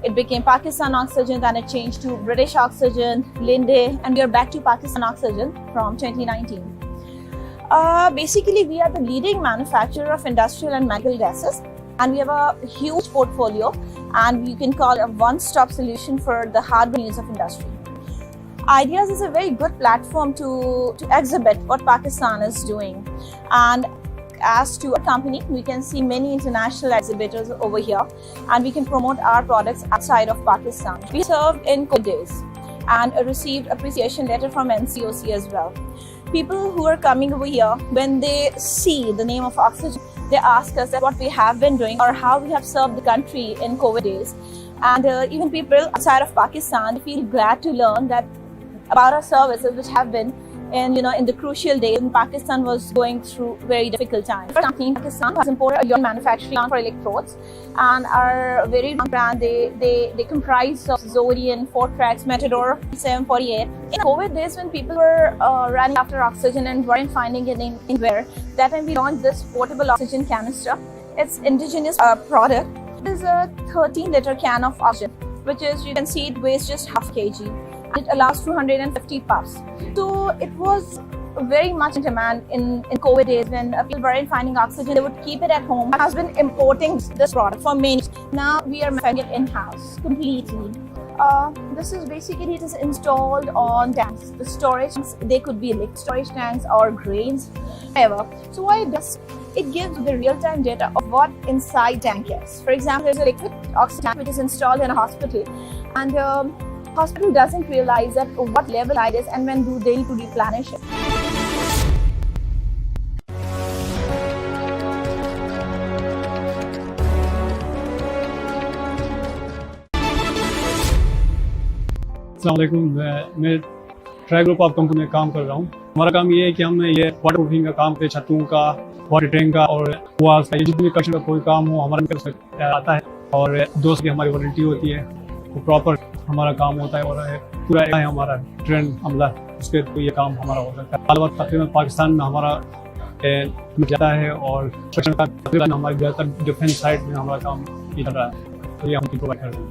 It became Pakistan Oxygen, then it changed to British Oxygen, Linde, and we are back to Pakistan Oxygen from 2019. Basically, we are the leading manufacturer of industrial and medical gases, and we have a huge portfolio, and you can call it a one-stop solution for the hardware needs of industry. Ideas is a very good platform to exhibit what Pakistan is doing, and as to a company, we can see many international exhibitors over here, and we can promote our products outside of Pakistan. We served in COVID days and received appreciation letter from NCOC as well. People who are coming over here, when they see the name of Oxygen, they ask us that what we have been doing or how we have served the country in COVID days. And even people outside of Pakistan feel glad to learn that about our services which have been in the crucial days when Pakistan was going through very difficult times. For example, Pakistan has imported a young manufacturing plant for electrodes, and our very young brand, they comprise of Zorian, Fortrex, Matador, 748. In COVID days when people were running after oxygen and weren't finding it anywhere, that time we launched this portable oxygen canister. It's indigenous product. It is a 13-liter can of oxygen, which is, you can see, it weighs just half kg. It allows 250 puffs. So it was very much in demand in COVID days when people weren't finding oxygen. They would keep it at home. My husband importing this product for many. Now we are manufacturing it in-house completely. This is basically, it is installed on tanks. The storage, they could be liquid storage tanks or grains, whatever. So what it does, it gives the real-time data of what inside tank is. For example, there's a liquid oxygen tank which is installed in a hospital, and hospital doesn't realize that what level it is and when do they need to replenish it. अस्सलाम वालेकुम, मैं try group of company में काम कर रहा हूँ. हमारा काम ये है कि हम ये वाटर प्रूफिंग का काम करते, छतों का, वाटर टैंक का और वॉल्स का, जितने भी कस्टमर का कोई काम हो हमारे कर आता है, और 2 साल की हमारी वारंटी होती है. वो प्रॉपर हमारा काम होता है और पूरा है हमारा ट्रेंड अमला, उसके तो ये काम हमारा होता है. हाल वक्त तकरीबन पाकिस्तान में हमारा जाता है और तकरीबन हमारी ज़्यादातर डिफेंस साइड में हमारा काम चल रहा है, तो ये हम प्रोवाइड कर रहे हैं.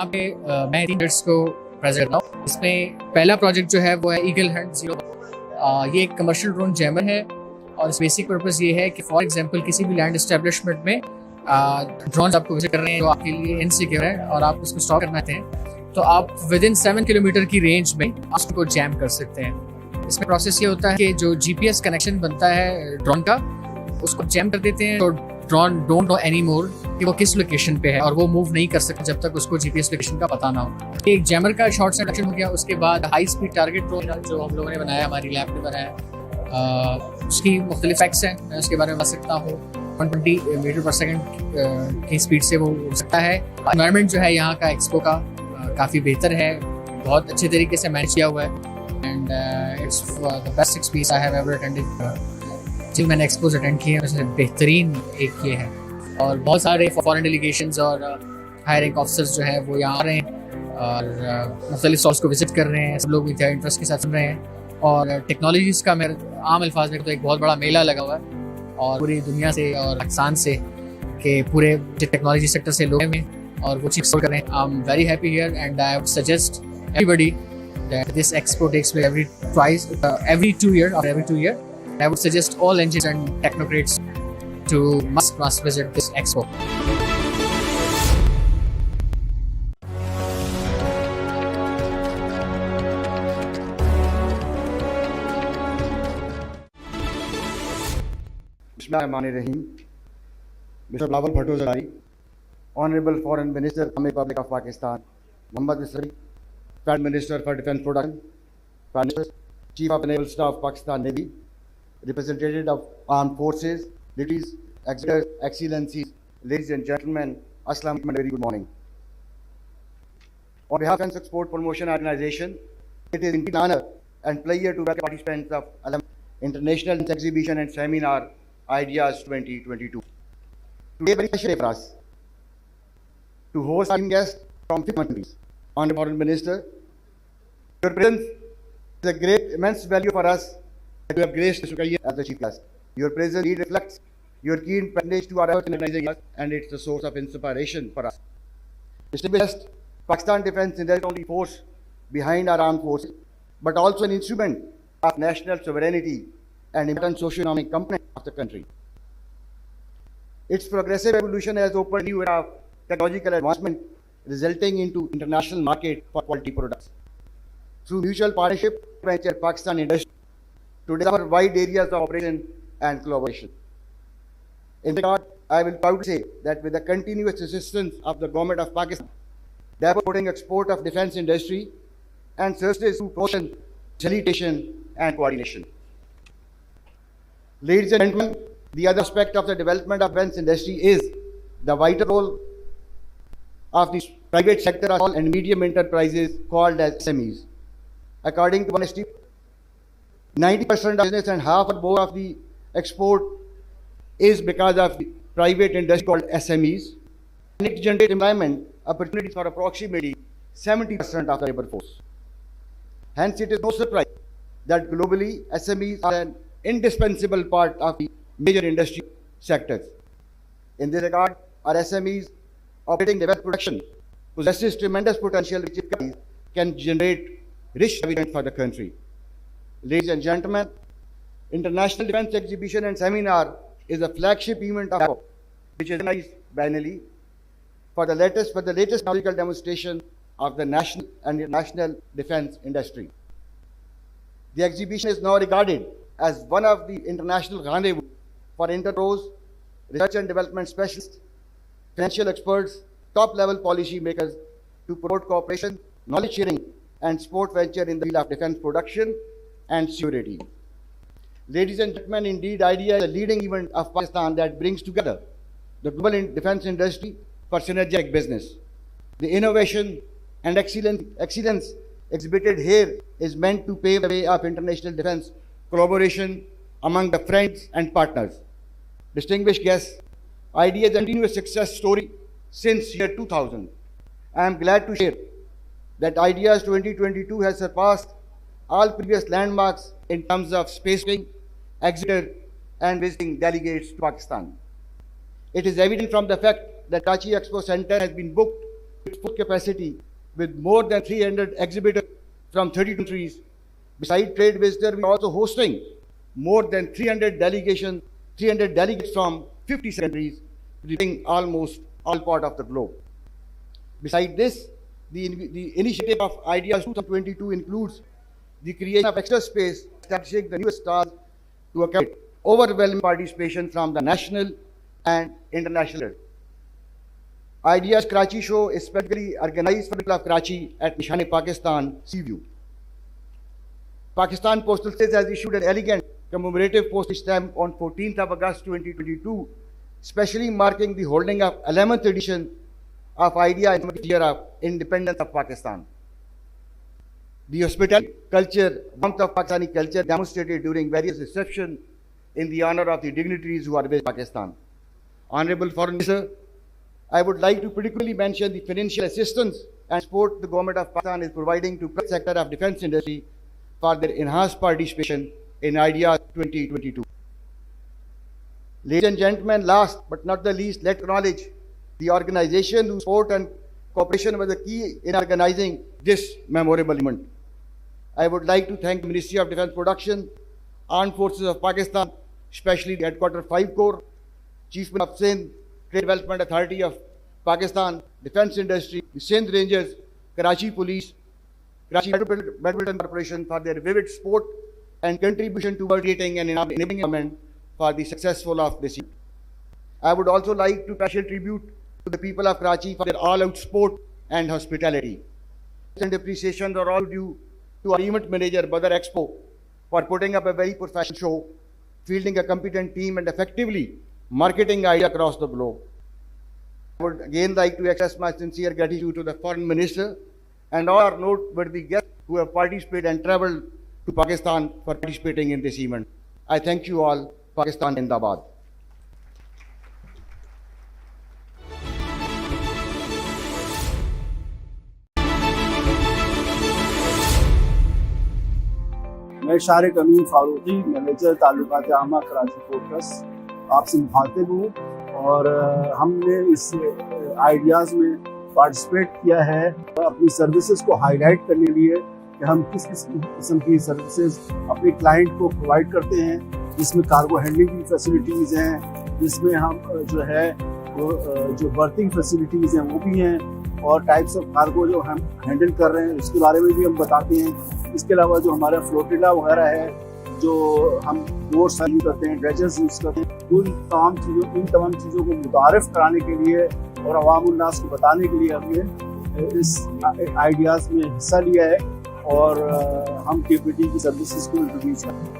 यहाँ पे मैं 3 प्रोजेक्ट्स को प्रेजेंट कर रहा हूँ. इसमें पहला प्रोजेक्ट जो है वो है ईगल हंट 0. ये एक कमर्शियल ड्रोन जैमर है और इस बेसिक पर्पस ये है कि फॉर एग्जांपल किसी भी लैंड एस्टेब्लिशमेंट में ड्रोन आपको विजिट कर रहे हैं जो आपके लिए इनसिक्योर है और आप उसको स्टॉप करना चाहते हैं तो आप विद इन 7 किलोमीटर की रेंज में उसको जैम कर सकते हैं. इसमें प्रोसेस ये होता है कि जो GPS कनेक्शन बनता है ड्रोन का उसको जैम कर देते हैं तो डोंट नो एनी मोर कि वो किस लोकेशन पे है, और वो मूव नहीं कर सकता जब तक उसको जीपीएस लोकेशन का पता ना हो। एक जैमर का शॉर्ट से इंट्रोडक्शन हो गया। उसके बाद हाई स्पीड टारगेट ड्रोन जो हम लोगों ने बनाया, हमारी लैब ने बनाया, उसकी मुख्तलिफ फैक्ट्स हैं, मैं उसके बारे में बता सकता हूँ। 120 मीटर पर सेकंड की स्पीड से वो उड़ सकता है। एनवायरनमेंट जो है यहाँ का एक्सपो का काफ़ी बेहतर है, बहुत अच्छे तरीके से मैनेज किया हुआ है, and it's the best experience I have ever attended. जिन मैंने एक्सपोज अटेंड किए हैं उसमें बेहतरीन एक ये है, और बहुत सारे फॉरेन डेलीगेशंस और हाई रैंक ऑफिसर्स जो हैं वो यहाँ आ रहे हैं और मुख्तलिफ स्टॉल्स को विजिट कर रहे हैं। सब लोग इंतहाई इंटरेस्ट के साथ सुन रहे हैं, और टेक्नोलॉजीज़ का मेरे आम अल्फाज में तो एक बहुत बड़ा मेला लगा हुआ है, और पूरी दुनिया से और पाकिस्तान से के पूरे टेक्नोलॉजी सेक्टर से लोग हैं और वो चीज़ कर रहे हैं। I am very happy here and I would suggest everybody that this expo takes place every 2 years or every 2 years. I would suggest all engineers and technocrats to must visit this expo. Bismillahirrahmanirrahim. Mr. Bilawal Bhutto Zardari, Honorable Foreign Minister, Republic of Pakistan, Muhammad Isri, Prime Minister for Defence Production, Prime Minister, Chief of Naval Staff, Pakistan Navy, Representative of Armed Forces, ladies, executives, excellencies, ladies and gentlemen, Assalamu alaikum, very good morning. On behalf of Defence Export Promotion Organization, it is indeed an honor and pleasure to welcome participants of International Exhibition and Seminar Ideas 2022. Today, very special day for us to host our guests from 50 countries. Honorable Foreign Minister, your presence is a great, immense value for us that you have graced this occasion as the chief guest. Your presence indeed reflects your keen pledge to our efforts in organizing us, and it's a source of inspiration for us. Distinguished guest, Pakistan Defence is not only force behind our armed forces, but also an instrument of national sovereignty and important socio-economic component of the country. Its progressive evolution has opened a new era of technological advancement, resulting into international market for quality products. Through mutual partnership, venture Pakistan industry to discover wide areas of operation and collaboration. In regard, I will proudly say that with the continuous assistance of the government of Pakistan, they are supporting export of defense industry and services through promotion, facilitation, and coordination. Ladies and gentlemen, the other aspect of the development of defense industry is the vital role of the private sector small and medium enterprises called as SMEs. According to one estimate, 90% of business and half or more of the export is because of the private industry called SMEs, and it generates employment opportunities for approximately 70% of the labor force. Hence, it is no surprise that globally SMEs are an indispensable part of the major industry sectors. In this regard, our SMEs operating defense production possesses tremendous potential which can generate rich dividends for the country. Ladies and gentlemen, International Defense Exhibition and Seminar is a flagship event of which is organized biennially for the latest technological demonstration of the national and international defense industry. The exhibition is now regarded as one of the international rendezvous for interpros, research and development specialists, financial experts, top-level policy makers to promote cooperation, knowledge sharing, and sport venture in the field of defense production and security. Ladies and gentlemen, indeed, IDEA is a leading event of Pakistan that brings together the global defense industry for synergistic business. The innovation and excellence exhibited here is meant to pave the way of international defense collaboration among the friends and partners. Distinguished guests, IDEA is a continuous success story since year 2000. I am glad to share that IDEA's 2022 has surpassed all previous landmarks in terms of spacing, exhibitor, and visiting delegates to Pakistan. It is evident from the fact that Karachi Expo Center has been booked with full capacity with more than 300 exhibitors from 30 countries. Besides trade visitors, we are also hosting more than 300 delegates from 50 countries, representing almost all parts of the globe. Besides this, the initiative of IDEAS 2022 includes the creation of extra space, establishing the new stars to accommodate overwhelming participation from the national, and international. Ideas Karachi show is specially organized for the people of Karachi at Nishan Pakistan Seaview. Pakistan Postal Service has issued an elegant commemorative postage stamp on 14th of August 2022, specially marking the holding of 11th edition of Idea in the year of independence of Pakistan. The hospitality culture, warmth of Pakistani culture demonstrated during various receptions in the honor of the dignitaries who are with Pakistan. Honorable Foreign Minister, I would like to particularly mention the financial assistance and support the government of Pakistan is providing to the sector of defense industry for their enhanced participation in Idea 2022. Ladies and gentlemen, last but not the least, let's acknowledge the organization whose support and cooperation was the key in organizing this memorable event. I would like to thank the Ministry of Defence Production, Armed Forces of Pakistan, especially the Headquarter 5 Corps, Chief Minister of Sindh, Trade Development Authority of Pakistan, Defence Industry, the Sindh Rangers, Karachi Police, Karachi Badminton Corporation for their vivid support and contribution towards creating an enabling environment for the successful of this event. I would also like to pay tribute to the people of Karachi for their all-out support and hospitality. And appreciation are all due to our event manager, Badar Expo, for putting up a very professional show, fielding a competent team and effectively marketing Idea across the globe. I would again like to express my sincere gratitude to the Foreign Minister and all our noteworthy guests who have participated and traveled to Pakistan for participating in this event. I thank you all. Pakistan Zindabad. मैं शारिक अमीन Farooqui, manager ताल्लुकात आमा Karachi focus आपसे मुखातिब हूँ और हमने इस ideas में पार्टिसिपेट किया है अपनी सर्विसेज को हाईलाइट करने के लिए कि हम किस किस किस्म की सर्विसेज अपने क्लाइंट को प्रोवाइड करते हैं, जिसमें कार्गो हैंडलिंग की फैसिलिटीज़ हैं, जिसमें हम जो है वो जो बर्थिंग फैसिलिटीज़ हैं वो भी हैं और टाइप्स ऑफ कार्गो जो हम हैंडल कर रहे हैं उसके बारे में भी हम बताते हैं। इसके अलावा जो हमारा फ्लोटिला वगैरह है, जो हम बोट्स यूज़ करते हैं, ड्रेजर्स यूज़ करते हैं, इन तमाम चीज़ों को मुतारिफ कराने के लिए और अवामुन्नास को बताने के लिए हमने इस आइडियाज़ में हिस्सा लिया है और हम केपीटी की सर्विसेज को इंट्रोड्यूस करते हैं।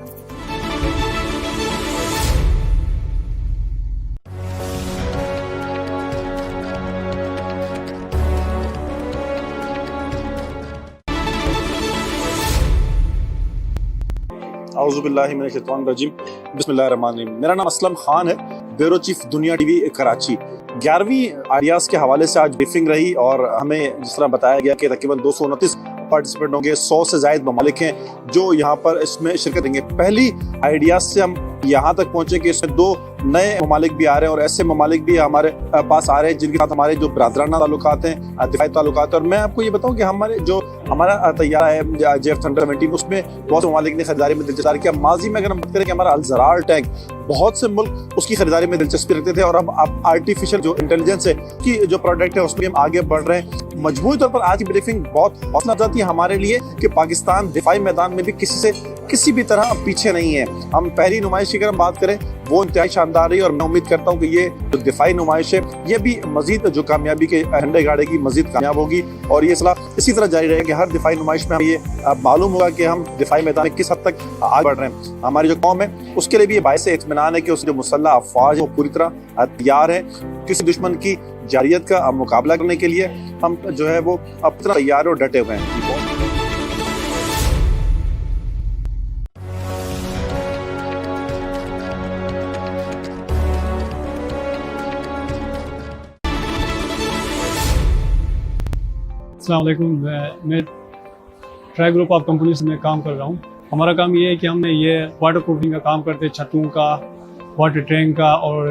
औज़ुबिल्लाहिमिनश्शैतानिर्रजीम, बिस्मिल्लाहिर्रहमानिर्रहीम। मेरा नाम असलम खान है, ब्यूरो चीफ दुनिया टीवी कराची। 11वीं आइडियाज़ के हवाले से आज ब्रीफिंग रही और हमें जिस तरह बताया गया कि तकरीबन 229 पार्टिसिपेंट होंगे, 100 से ज़ायद ममालिक हैं जो यहाँ पर इसमें शिरकत देंगे। पहली आइडियाज़ से हम यहाँ तक पहुँचे कि इसमें 2 नए ममालिक भी आ रहे हैं और ऐसे ममालिक भी हमारे पास आ रहे हैं जिनके साथ हमारे जो बरादराना ताल्लुकात हैं, दिफाई ताल्लुकात। और मैं आपको ये बताऊँ कि हमारा तैयारा है JF 117, उसमें बहुत से ममालिक ने खरीदारी में दिलचस्पी किया। माजी में अगर हम बात करें कि हमारा अलजरार टैंक, बहुत से मुल्क उसकी खरीदारी में दिलचस्पी रखते थे और अब आर्टिफिशियल जो इंटेलिजेंस है कि जो प्रोडक्ट है उसमें हम आगे बढ़ रहे हैं। मजमूई तौर पर आज की ब्रीफिंग बहुत हौसला अफजा थी हमारे लिए कि पाकिस्तान दिफाई मैदान में भी किसी भी तरह पीछे नहीं है। हम पहली नुमाइश की अगर हम बात करें वो इंतहाई शानदार रही और मैं उम्मीद करता हूँ कि ये जो दिफाई नुमाइश है ये भी मजीद जो कामयाबी के झंडे गाड़े की मजीद कामयाब होगी और ये सिलसिला इसी तरह जारी रहेगा कि हर दिफाई नुमाइश में हमें ये मालूम होगा कि हम दिफाई मैदान में किस हद तक आगे बढ़ रहे हैं। हमारी जो कौम है उसके लिए भी ये बाइस इत्मीनान है कि उसकी जो मुसल्लह अफवाज है वो पूरी तरह तैयार है। किसी दुश्मन की जारियत का मुकाबला करने के लिए हम जो है वो अपनी तरह तैयार और डटे हुए हैं। अस्सलाम वालेकुम, मैं ट्राई ग्रुप ऑफ कंपनीज में काम कर रहा हूँ। हमारा काम ये है कि हमने ये वाटर प्रूफिंग का काम करते हैं, छतों का, वाटर टैंक का और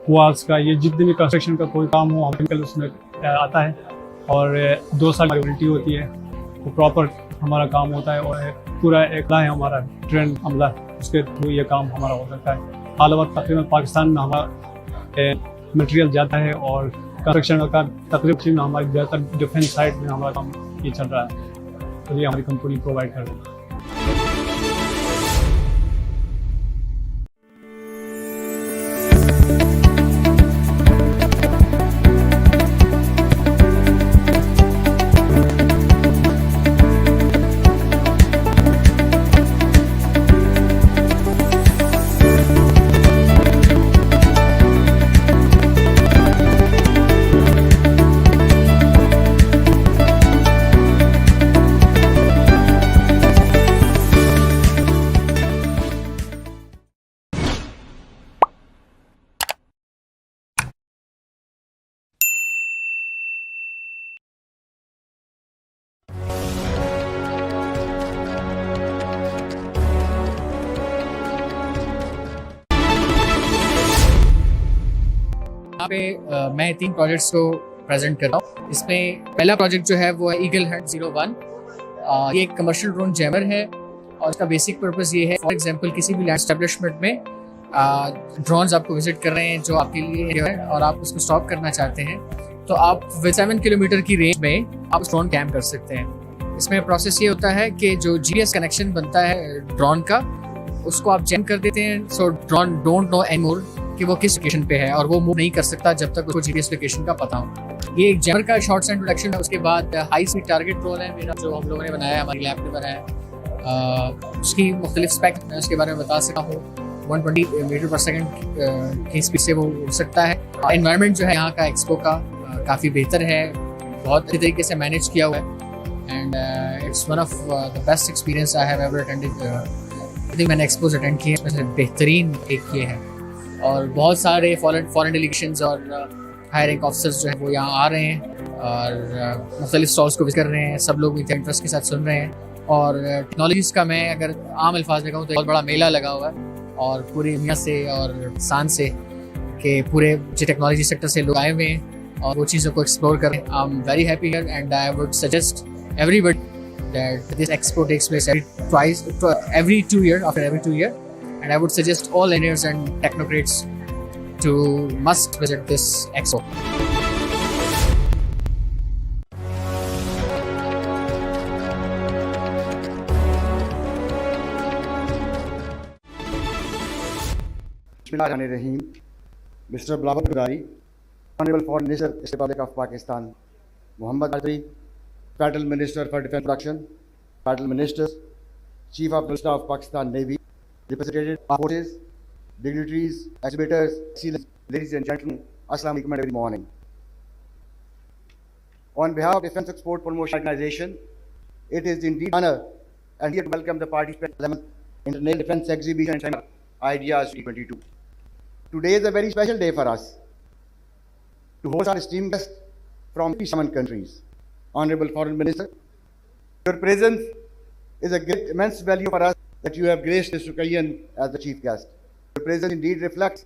वॉल्स का, ये जितने भी कंस्ट्रक्शन का कोई काम हो हम उसमें आता है और 2 साल की वारंटी होती है। वो प्रॉपर हमारा काम होता है और पूरा एक है हमारा ट्रेंड अमला, उसके थ्रू ये काम हमारा हो सकता है। हाल वक्त तकरीबन पाकिस्तान में हमारा मटेरियल जाता है और कंस्ट्रक्शन का तकरीबन हमारी ज़्यादातर डिफेंस साइड में हमारा काम ये चल रहा है, तो ये हमारी कंपनी प्रोवाइड कर रही है। यहाँ पे मैं 3 प्रोजेक्ट्स को प्रेजेंट कर रहा हूँ। इसमें पहला प्रोजेक्ट जो है वो है ईगल हंट 01। ये एक कमर्शियल ड्रोन जैमर है और इसका बेसिक पर्पस ये है, फॉर एग्जांपल किसी भी लैंड एस्टेब्लिशमेंट में ड्रोन्स आपको विजिट कर रहे हैं जो आपके लिए है और आप उसको स्टॉप करना चाहते हैं, तो आप 7 किलोमीटर की रेंज में आप ड्रोन कैम कर सकते हैं। इसमें प्रोसेस ये होता है कि जो जीपीएस कनेक्शन बनता है ड्रोन का, उसको आप जैम कर देते हैं, सो ड्रोन डोंट नो एनीमोर कि वो किस लोकेशन पे है और वो मूव नहीं कर सकता जब तक उसको जीपीएस लोकेशन का पता हो। ये एक जैमर का शॉर्ट सा इंट्रोडक्शन है। उसके बाद हाई स्पीड टारगेट ड्रोन है मेरा, जो हम लोगों ने बनाया है, हमारी लैब ने बनाया है। उसकी मुख्तलिफ स्पेक मैं उसके बारे में बता सकता हूँ। 120 मीटर पर सेकंड की स्पीड से वो उड़ सकता है। एनवायरनमेंट जो है यहाँ का एक्सपो का काफ़ी बेहतर है, बहुत अच्छी तरीके से मैनेज किया हुआ है and it's one of the best experience I have ever attended. I think मैंने एक्सपोज अटेंड किए, इसमें से बेहतरीन एक ये है। और बहुत सारे फॉरेन डेलीगेशंस और हाई रैंक ऑफिसर्स जो है वो यहाँ आ रहे हैं और मुख्तलिफ स्टॉल्स को विजिट कर रहे हैं। सब लोग इतने इंटरेस्ट के साथ सुन रहे हैं। और टेक्नोलॉजीज़ का मैं अगर आम अल्फाज में कहूँ तो बहुत बड़ा मेला लगा हुआ है और पूरी दुनिया से और सान से के पूरे जो टेक्नोलॉजी सेक्टर से लोग आए हुए हैं और वो चीज़ों को एक्सप्लोर कर रहे हैं। I am very happy here and I would suggest everybody that this expo takes place every 2 years, after every 2 years, and I would suggest all engineers and technocrats to must visit this expo. Bismillahirrahmanirrahim. Mr. Bilawal Badar, Honorable Foreign Minister, Republic of Pakistan, Muhammad Badri, Federal Minister for Defence Production, Federal Ministers, Chief of Staff of Pakistan Navy, representative forces, dignitaries, exhibitors, ladies and gentlemen, Assalamu alaikum and good morning. On behalf of Defence Export Promotion Organization, it is indeed an honor and here to welcome the participants in the 11th International Defence Exhibition and Seminar Ideas 2022. Today is a very special day for us to host our esteemed guests from 57 countries. Honorable Foreign Minister, your presence is a great, immense value for us that you have graced this occasion as the chief guest. Your presence indeed reflects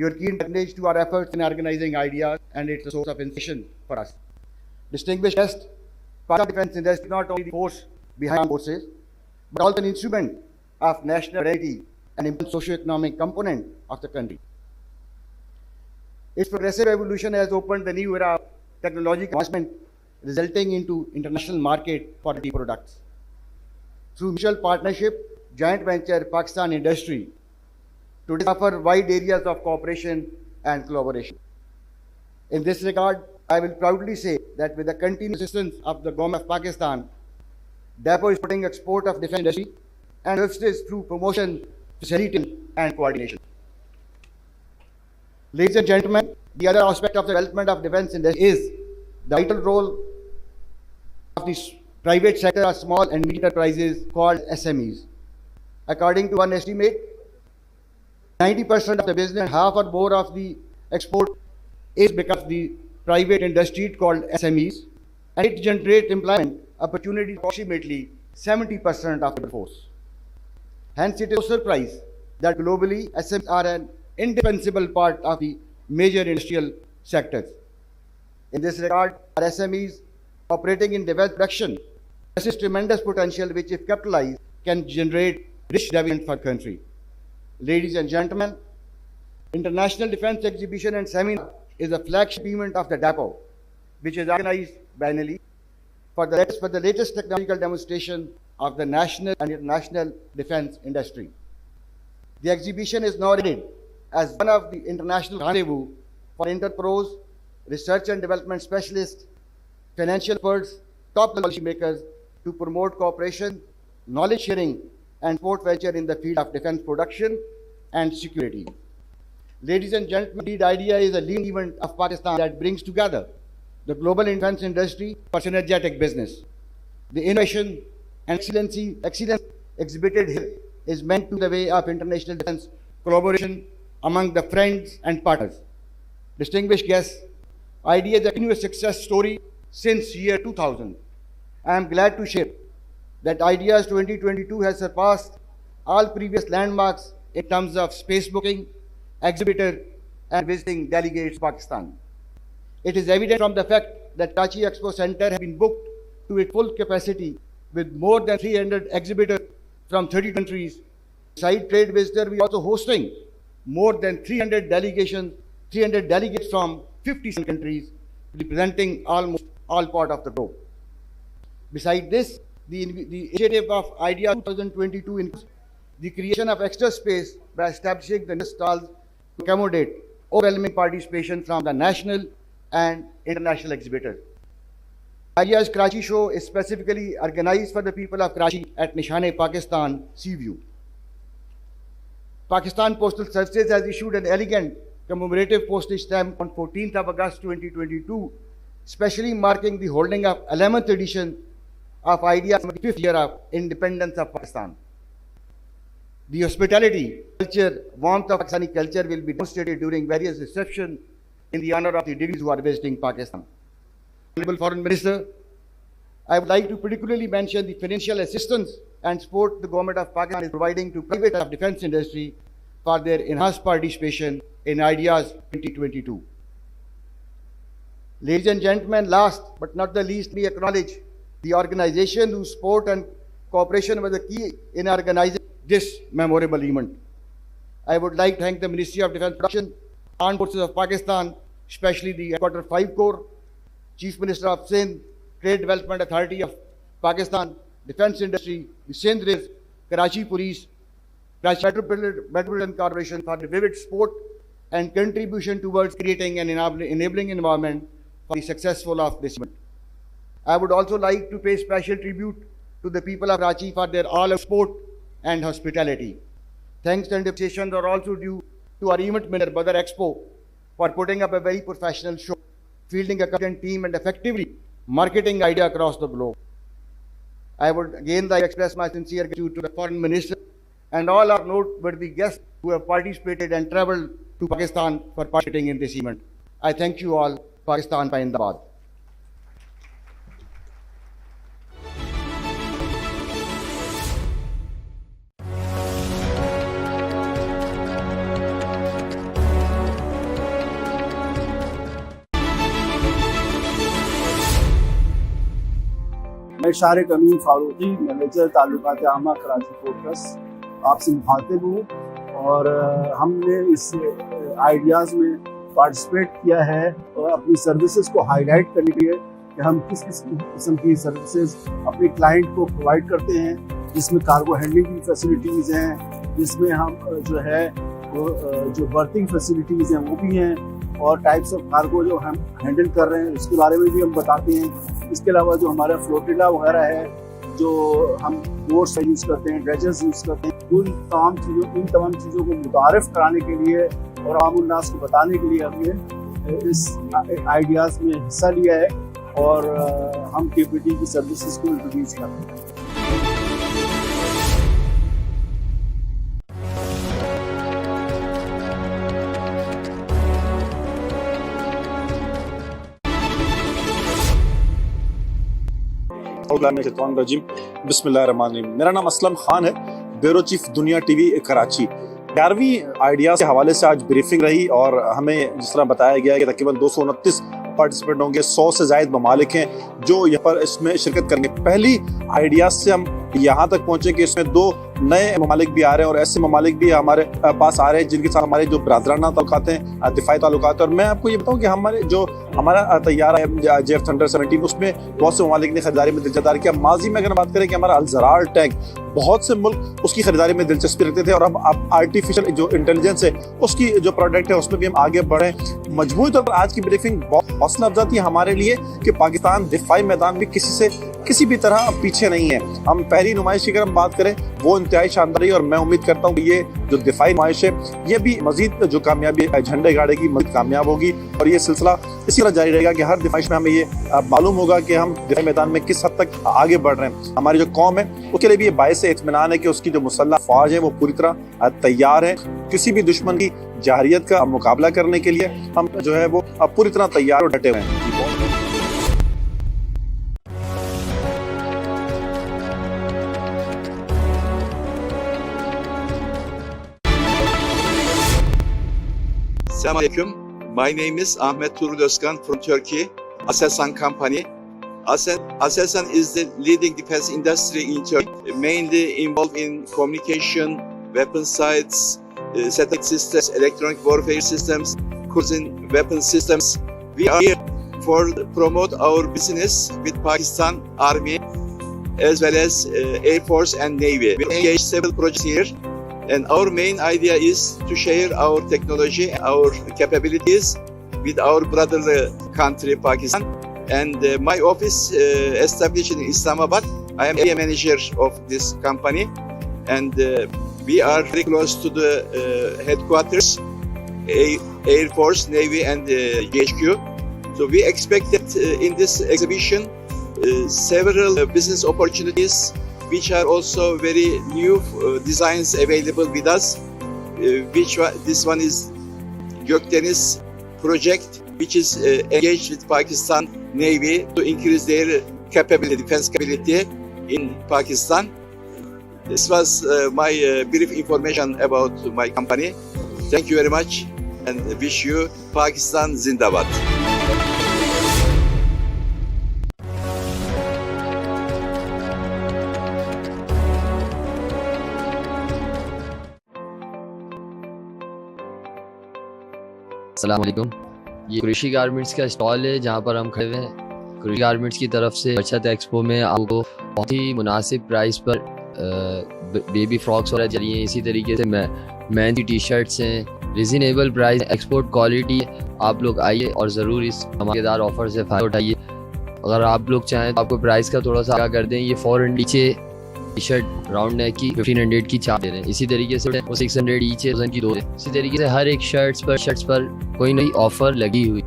your keen knowledge to our efforts in organizing ideas and it's a source of inspiration for us. Distinguished guest, Pakistan defense industry is not only the force behind forces, but also an instrument of national identity and important socio-economic component of the country. Its progressive evolution has opened the new era of technological advancement, resulting into international market for the products. Through mutual partnership, joint venture, Pakistan industry today offer wide areas of cooperation and collaboration. In this regard, I will proudly say that with the continued assistance of the Government of Pakistan, DAPO is putting export of defense industry and services through promotion, facilitating and coordination. Ladies and gentlemen, the other aspect of the development of defense industry is the vital role of the private sector of small and medium enterprises called SMEs. According to one estimate, 90% of the business and half or more of the export is because of the private industry called SMEs, and it generates employment opportunities approximately 70% of the force. Hence, it is no surprise that globally SMEs are an indispensable part of the major industrial sectors. In this regard, our SMEs operating in defense production possess tremendous potential which, if capitalized, can generate rich development for country. Ladies and gentlemen, International Defense Exhibition and Seminar is a flagship event of the DAPO, which is organized biennially for the latest technological demonstration of the national and international defense industry. The exhibition is now rated as one of the international rendezvous for enterprise, research and development specialists, financial experts, top policy makers to promote cooperation, knowledge sharing, and support venture in the field of defense production and security. Ladies and gentlemen, the idea is a leading event of Pakistan that brings together the global defense industry for synergetic business. The innovation and excellence exhibited here is meant to the way of international defense collaboration among the friends and partners. Distinguished guests, IDEA is a continuous success story since year 2000. I am glad to share that IDEA's 2022 has surpassed all previous landmarks in terms of space booking, exhibitor, and visiting delegates Pakistan. It is evident from the fact that Karachi Expo Center has been booked to its full capacity with more than 300 exhibitors from 30 countries. Besides trade visitors, we are also hosting more than 300 delegates from 57 countries, representing almost all parts of the globe. Besides this, the initiative of IDEA 2022 includes the creation of extra space by establishing the stalls to accommodate overwhelming participation from the national and international exhibitors. IDEA's Karachi show is specifically organized for the people of Karachi at Nishane-e-Pakistan Seaview. Pakistan Postal Services has issued an elegant commemorative postage stamp on 14th of August 2022, specially marking the holding of 11th edition of IDEA's 75th year of independence of Pakistan. The hospitality, culture, warmth of Pakistani culture will be demonstrated during various receptions in the honor of the dignitaries who are visiting Pakistan. Honorable Foreign Minister, I would like to particularly mention the financial assistance and support the government of Pakistan is providing to private of defense industry for their enhanced participation in IDEA's 2022. Ladies and gentlemen, last but not the least, we acknowledge the organization whose support and cooperation was the key in organizing this memorable event. I would like to thank the Ministry of Defence Production, Armed Forces of Pakistan, especially the Headquarter 5 Corps, Chief Minister of Sindh, Trade Development Authority of Pakistan, Defence Industry, the Sindh Riz, Karachi Police, Karachi Metropolitan Corporation for the vivid support and contribution towards creating an enabling environment for the successful of this event. I would also like to pay special tribute to the people of Karachi for their all-out support and hospitality. Thanks and appreciation are also due to our event manager, Badar Expo, for putting up a very professional show, fielding a competent team and effectively marketing IDEA across the globe. I would again like to express my sincere gratitude to the Foreign Minister and all our noteworthy guests who have participated and traveled to Pakistan for participating in this event. I thank you all. Pakistan Zindabad. मैं शारिक अमीन Farooqui, manager ताल्लुकात आमा Karachi focus आपसे मुखातिब हूँ और हमने इस ideas में पार्टिसिपेट किया है और अपनी सर्विसेज को हाईलाइट करने के लिए कि हम किस किस किस्म की सर्विसेज अपने क्लाइंट को प्रोवाइड करते हैं, जिसमें कार्गो हैंडलिंग की फैसिलिटीज़ हैं, जिसमें हम जो बर्थिंग फैसिलिटीज़ हैं वो भी हैं और टाइप्स ऑफ कार्गो जो हम हैंडल कर रहे हैं उसके बारे में भी हम बताते हैं। इसके अलावा जो हमारा फ्लोटिला वगैरह है, जो हम बोट्स यूज़ करते हैं, ड्रेजर्स यूज़ करते हैं, इन तमाम चीज़ों को मुतारिफ कराने के लिए और आम उन्नास को बताने के लिए हमने इस आइडियाज़ में हिस्सा लिया है और हम केपीटी की सर्विसेज को इंट्रोड्यूस करते हैं। बिस्मिल्लाहिर्रहमानिर्रहीम। मेरा नाम असलम खान है, ब्यूरो चीफ दुनिया टीवी कराची। 11वीं आइडियाज़ के हवाले से आज ब्रीफिंग रही और हमें जिस तरह बताया गया है कि तकरीबन 229 पार्टिसिपेंट होंगे, 100 से ज़ायद ममालिक हैं जो यहाँ पर इसमें शिरकत करेंगे। पहली आइडियाज़ से हम यहाँ तक पहुँचे कि इसमें 2 नए ममालिक भी आ रहे हैं और ऐसे ममालिक भी हमारे पास आ रहे हैं जिनके साथ हमारे जो बरादराना ताल्लुकात हैं, दिफाई ताल्लुकात। और मैं आपको ये बताऊँ कि हमारा तैयारा है जेफ थंडर 17, उसमें बहुत से ममालिक ने खरीदारी में दिलचस्पी किया। माजी में अगर बात करें कि हमारा अलजरार टैंक, बहुत से मुल्क उसकी खरीदारी में दिलचस्पी रखते थे और अब आर्टिफिशियल जो इंटेलिजेंस है उसकी जो प्रोडक्ट है उसमें भी हम आगे बढ़े। मजमूई तौर पर आज की ब्रीफिंग बहुत हौसला अफजा थी हमारे लिए कि पाकिस्तान दिफाई मैदान में किसी भी तरह पीछे नहीं है। हम पहली नुमाइश की अगर हम बात करें वो इंतहाई शानदार रही और मैं उम्मीद करता हूँ कि ये जो दिफाई नुमाइश है ये भी मजीद जो कामयाबी झंडे गाड़े की मजीद कामयाब होगी और ये सिलसिला इसी तरह जारी रहेगा कि हर दिफाइश में हमें ये मालूम होगा कि हम दिफाई मैदान में किस हद तक आगे बढ़ रहे हैं। हमारी जो कौम है उसके लिए भी ये बाइस इत्मीनान है कि उसकी जो मुसल्लह फौज है वो पूरी तरह तैयार है। किसी भी दुश्मन की जाहिरियत का मुकाबला करने के लिए हम जो है वो पूरी तरह तैयार और डटे हुए हैं। Assalamualaikum. My name is Ahmet Turul Özkan from Turkey, Aselsan company. Aselsan is the leading defense industry in Turkey, mainly involved in communication, weapon sites, satellite systems, electronic warfare systems, cruising weapon systems. We are here for promote our business with Pakistan Army as well as Air Force and Navy. We engage several projects here, and our main idea is to share our technology, our capabilities with our brother country, Pakistan. And my office established in Islamabad. I am area manager of this company, and we are very close to the headquarters, Air Force, Navy, and GHQ. So we expect that in this exhibition, several business opportunities, which are also very new designs available with us. This one is Gökdeniz project, which is engaged with Pakistan Navy to increase their capability, defense capability in Pakistan. This was my brief information about my company. Thank you very much, and wish you Pakistan Zindabad. अस्सलाम वालेकुम। ये Qureshi garments का stall है जहाँ पर हम खड़े हुए हैं। कुरैशी गारमेंट्स की तरफ से बचत एक्सपो में आपको बहुत ही मुनासिब प्राइस पर बेबी फ्रॉक्स वगैरह चली हैं। इसी तरीके से मैन की टी शर्ट्स हैं, रिजनेबल प्राइस, एक्सपोर्ट क्वालिटी। आप लोग आइए और ज़रूर इस धमाकेदार ऑफर से फ़ायदा उठाइए। अगर आप लोग चाहें तो आपको प्राइस का थोड़ा सा आगाह कर दें। ये 4 नीचे टी शर्ट राउंड नेक की 1500 की 4 दे रहे हैं। इसी तरीके से 600 ईच है, 1000 की 2 है। इसी तरीके से हर एक शर्ट्स पर कोई नई ऑफर लगी हुई।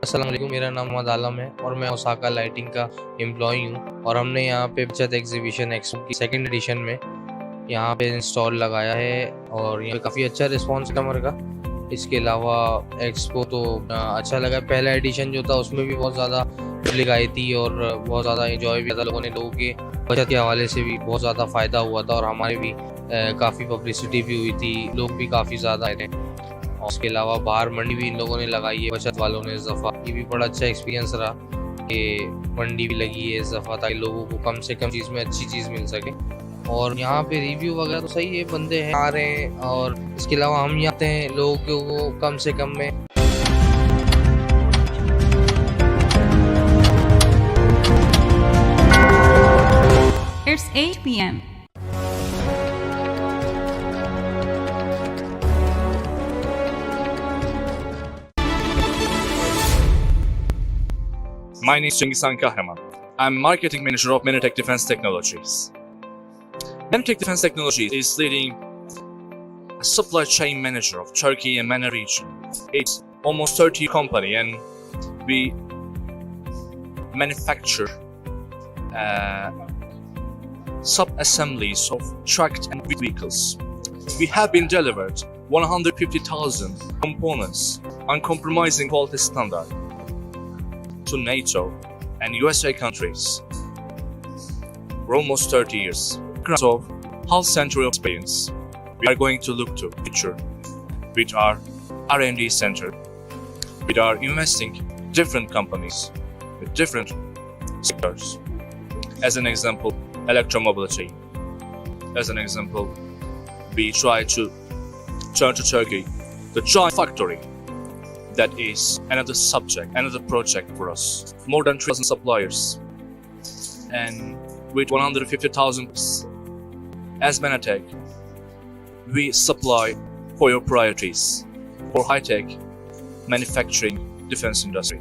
अस्सलाम वालेकुम, मेरा नाम मोहम्मद आलम है और मैं ओसाका लाइटिंग का एम्प्लॉई हूँ। और हमने यहाँ पे बचत एग्जीबिशन एक्सपो की 2nd एडिशन में यहाँ पे स्टॉल लगाया है और यहाँ पे काफ़ी अच्छा रिस्पॉन्स कस्टमर का। इसके अलावा एक्सपो तो अच्छा लगा। पहला एडिशन जो था उसमें भी बहुत ज़्यादा पब्लिक आई थी और बहुत ज़्यादा एंजॉय भी था। लोगों के बचत के हवाले से भी बहुत ज़्यादा फ़ायदा हुआ था और हमारे भी काफ़ी पब्लिसिटी भी हुई थी। लोग भी काफ़ी ज़्यादा आए थे। और उसके अलावा बाहर मंडी भी इन लोगों ने लगाई है, बचत वालों ने इस दफ़ा। ये भी बड़ा अच्छा एक्सपीरियंस रहा कि मंडी भी लगी है इस दफ़ा, ताकि लोगों को कम से कम चीज़ में अच्छी चीज़ मिल सके। और यहाँ पे रिव्यू वगैरह तो सही है, बंदे हैं आ रहे हैं। और इसके अलावा हम यहाँ आते हैं लोगों को कम से कम में। It's 8 p.m. My name is Chingisan Kahraman. I'm Marketing Manager of Menatech Defense Technologies. Menatech Defense Technologies is leading a supply chain manager of Turkey and MENA region. It's almost 30 company and we manufacture sub-assemblies of trucked and vehicles. We have been delivered 150,000 components, uncompromising quality standard to NATO and USA countries for almost 30 years. Because of half century of experience, we are going to look to future with our R&D center. We are investing different companies with different sectors. As an example, electromobility. As an example, we try to turn to Turkey the giant factory. That is another subject, another project for us. More than 3,000 suppliers and with 150,000 as Menatech, we supply for your priorities for high-tech manufacturing defense industry.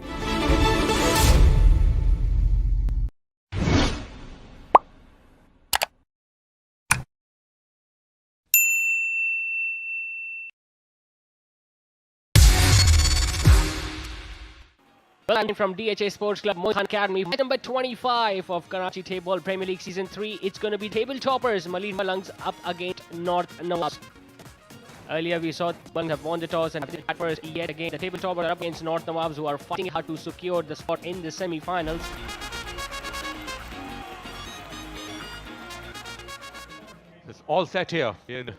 Well, I'm from DHA Sports Club, Mohan Academy. Fight number 25 of Karachi Table Premier League Season 3. It's going to be table toppers Malin Malangs up against North Nawaz. Earlier we saw Malangs have won the toss and at first yet again. The table toppers are up against North Nawabs, who are fighting hard to secure the spot in the semi-finals. all set here in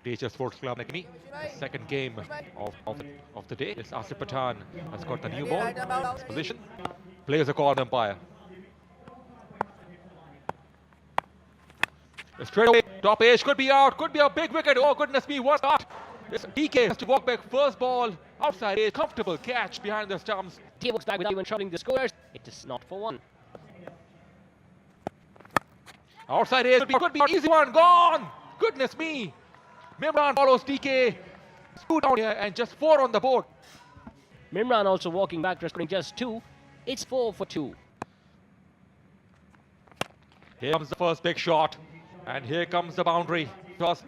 DHS Sports Club Academy. The second game of the day. It's Asif Pathan has got the new ball. Position. Players a call on umpire. Straight away, top edge, could be out, could be a big wicket. Oh goodness me, what that? DK has to walk back, first ball, outside edge, comfortable catch behind the stumps. He walks back without even troubling the scorers. It is not for one. Outside edge, could be an easy one, gone! Goodness me! Mimran follows DK, scoot down here and just 4 on the board. Mimran also walking back, scoring just 2. It's 4 for 2. Here comes the first big shot. And here comes the boundary. Toss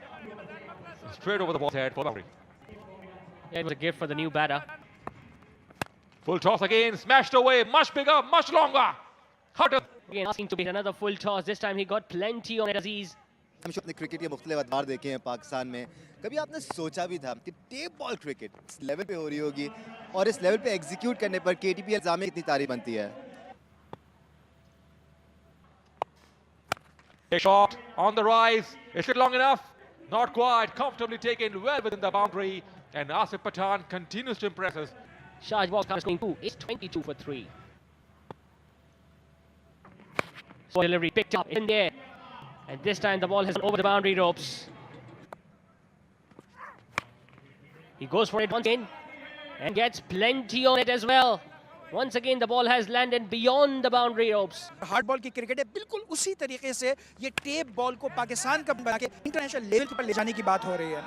straight over the ball's head for boundary. Yeah, it was a gift for the new batter. Full toss again, smashed away, much bigger, much longer. Harder. Again asking to beat another full toss. This time he got plenty on it, Aziz. हम अपने cricket के मुख्तलिफ अदवार देखे हैं पाकिस्तान में. कभी आपने सोचा भी था कि टेप बॉल क्रिकेट इस लेवल पे हो रही होगी और इस लेवल पे एग्जीक्यूट करने पर केटीपीएल जामे कितनी तारीफ बनती है. A shot on the rise. Is it long enough? Not quite. Comfortably taken well within the boundary. And Asif Pathan continues to impress us. Shahbaz Khan scoring 2. It's 22 for 3. So delivery picked up in there. And this time the ball has gone over the boundary ropes. He goes for it once again. And gets plenty on it as well. Once again, the ball has landed beyond the boundary ropes. Hard ball की cricket है, बिल्कुल उसी तरीके से ये tape ball को पाकिस्तान का बना के इंटरनेशनल लेवल पर ले जाने की बात हो रही है.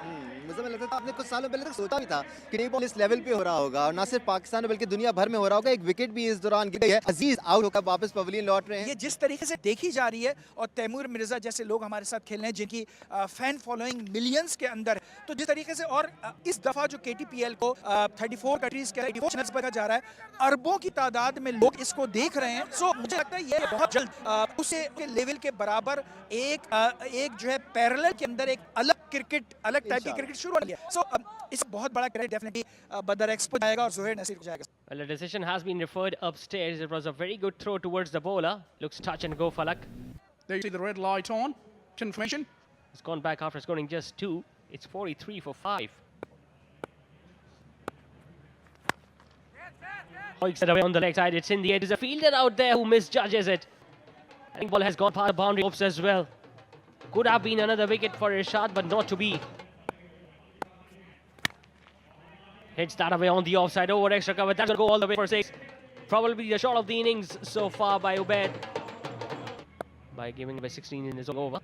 मुझे लगता था आपने कुछ सालों पहले तक सोचा भी था कि टेप बॉल इस लेवल पे हो रहा होगा और ना सिर्फ पाकिस्तान में बल्कि दुनिया भर में हो रहा होगा. एक विकेट भी इस दौरान गिर गई है. अजीज आउट होकर वापस पवेलियन लौट रहे हैं. ये जिस तरीके से देखी जा रही है और तैमूर मिर्जा जैसे लोग हमारे साथ खेल रहे हैं जिनकी फैन फॉलोइंग मिलियंस के अंदर, तो जिस तरीके से और इस दफा जो केटीपीएल को 34 कंट्रीज के 84 चैनल्स पर जा रहा है, अरबों की तादाद में लोग इसको देख रहे हैं. सो मुझे लगता है ये बहुत जल्द उसे लेवल के बराबर एक जो है पैरेलल के अंदर एक अलग क्रिकेट, अलग टाइप की क्रिकेट शुरू हो रही है. सो इस बहुत बड़ा क्रेडिट डेफिनेटली बदर एक्सपो जाएगा और जोहेर नसीर को जाएगा. Well, the decision has been referred upstairs. It was a very good throw towards the bowler. Looks touch and go, Falak. There you see the red light on. Confirmation. He's gone back after scoring just 2. It's 43 for 5. Hoiks it away on the leg side. It's in the air. There's a fielder out there who misjudges it. I think ball has gone past the boundary ropes as well. Could have been another wicket for Irshad, but not to be. Hits that away on the offside over extra cover. That's going to go all the way for 6. Probably the shot of the innings so far by Ubaid. By giving away 16 in his over.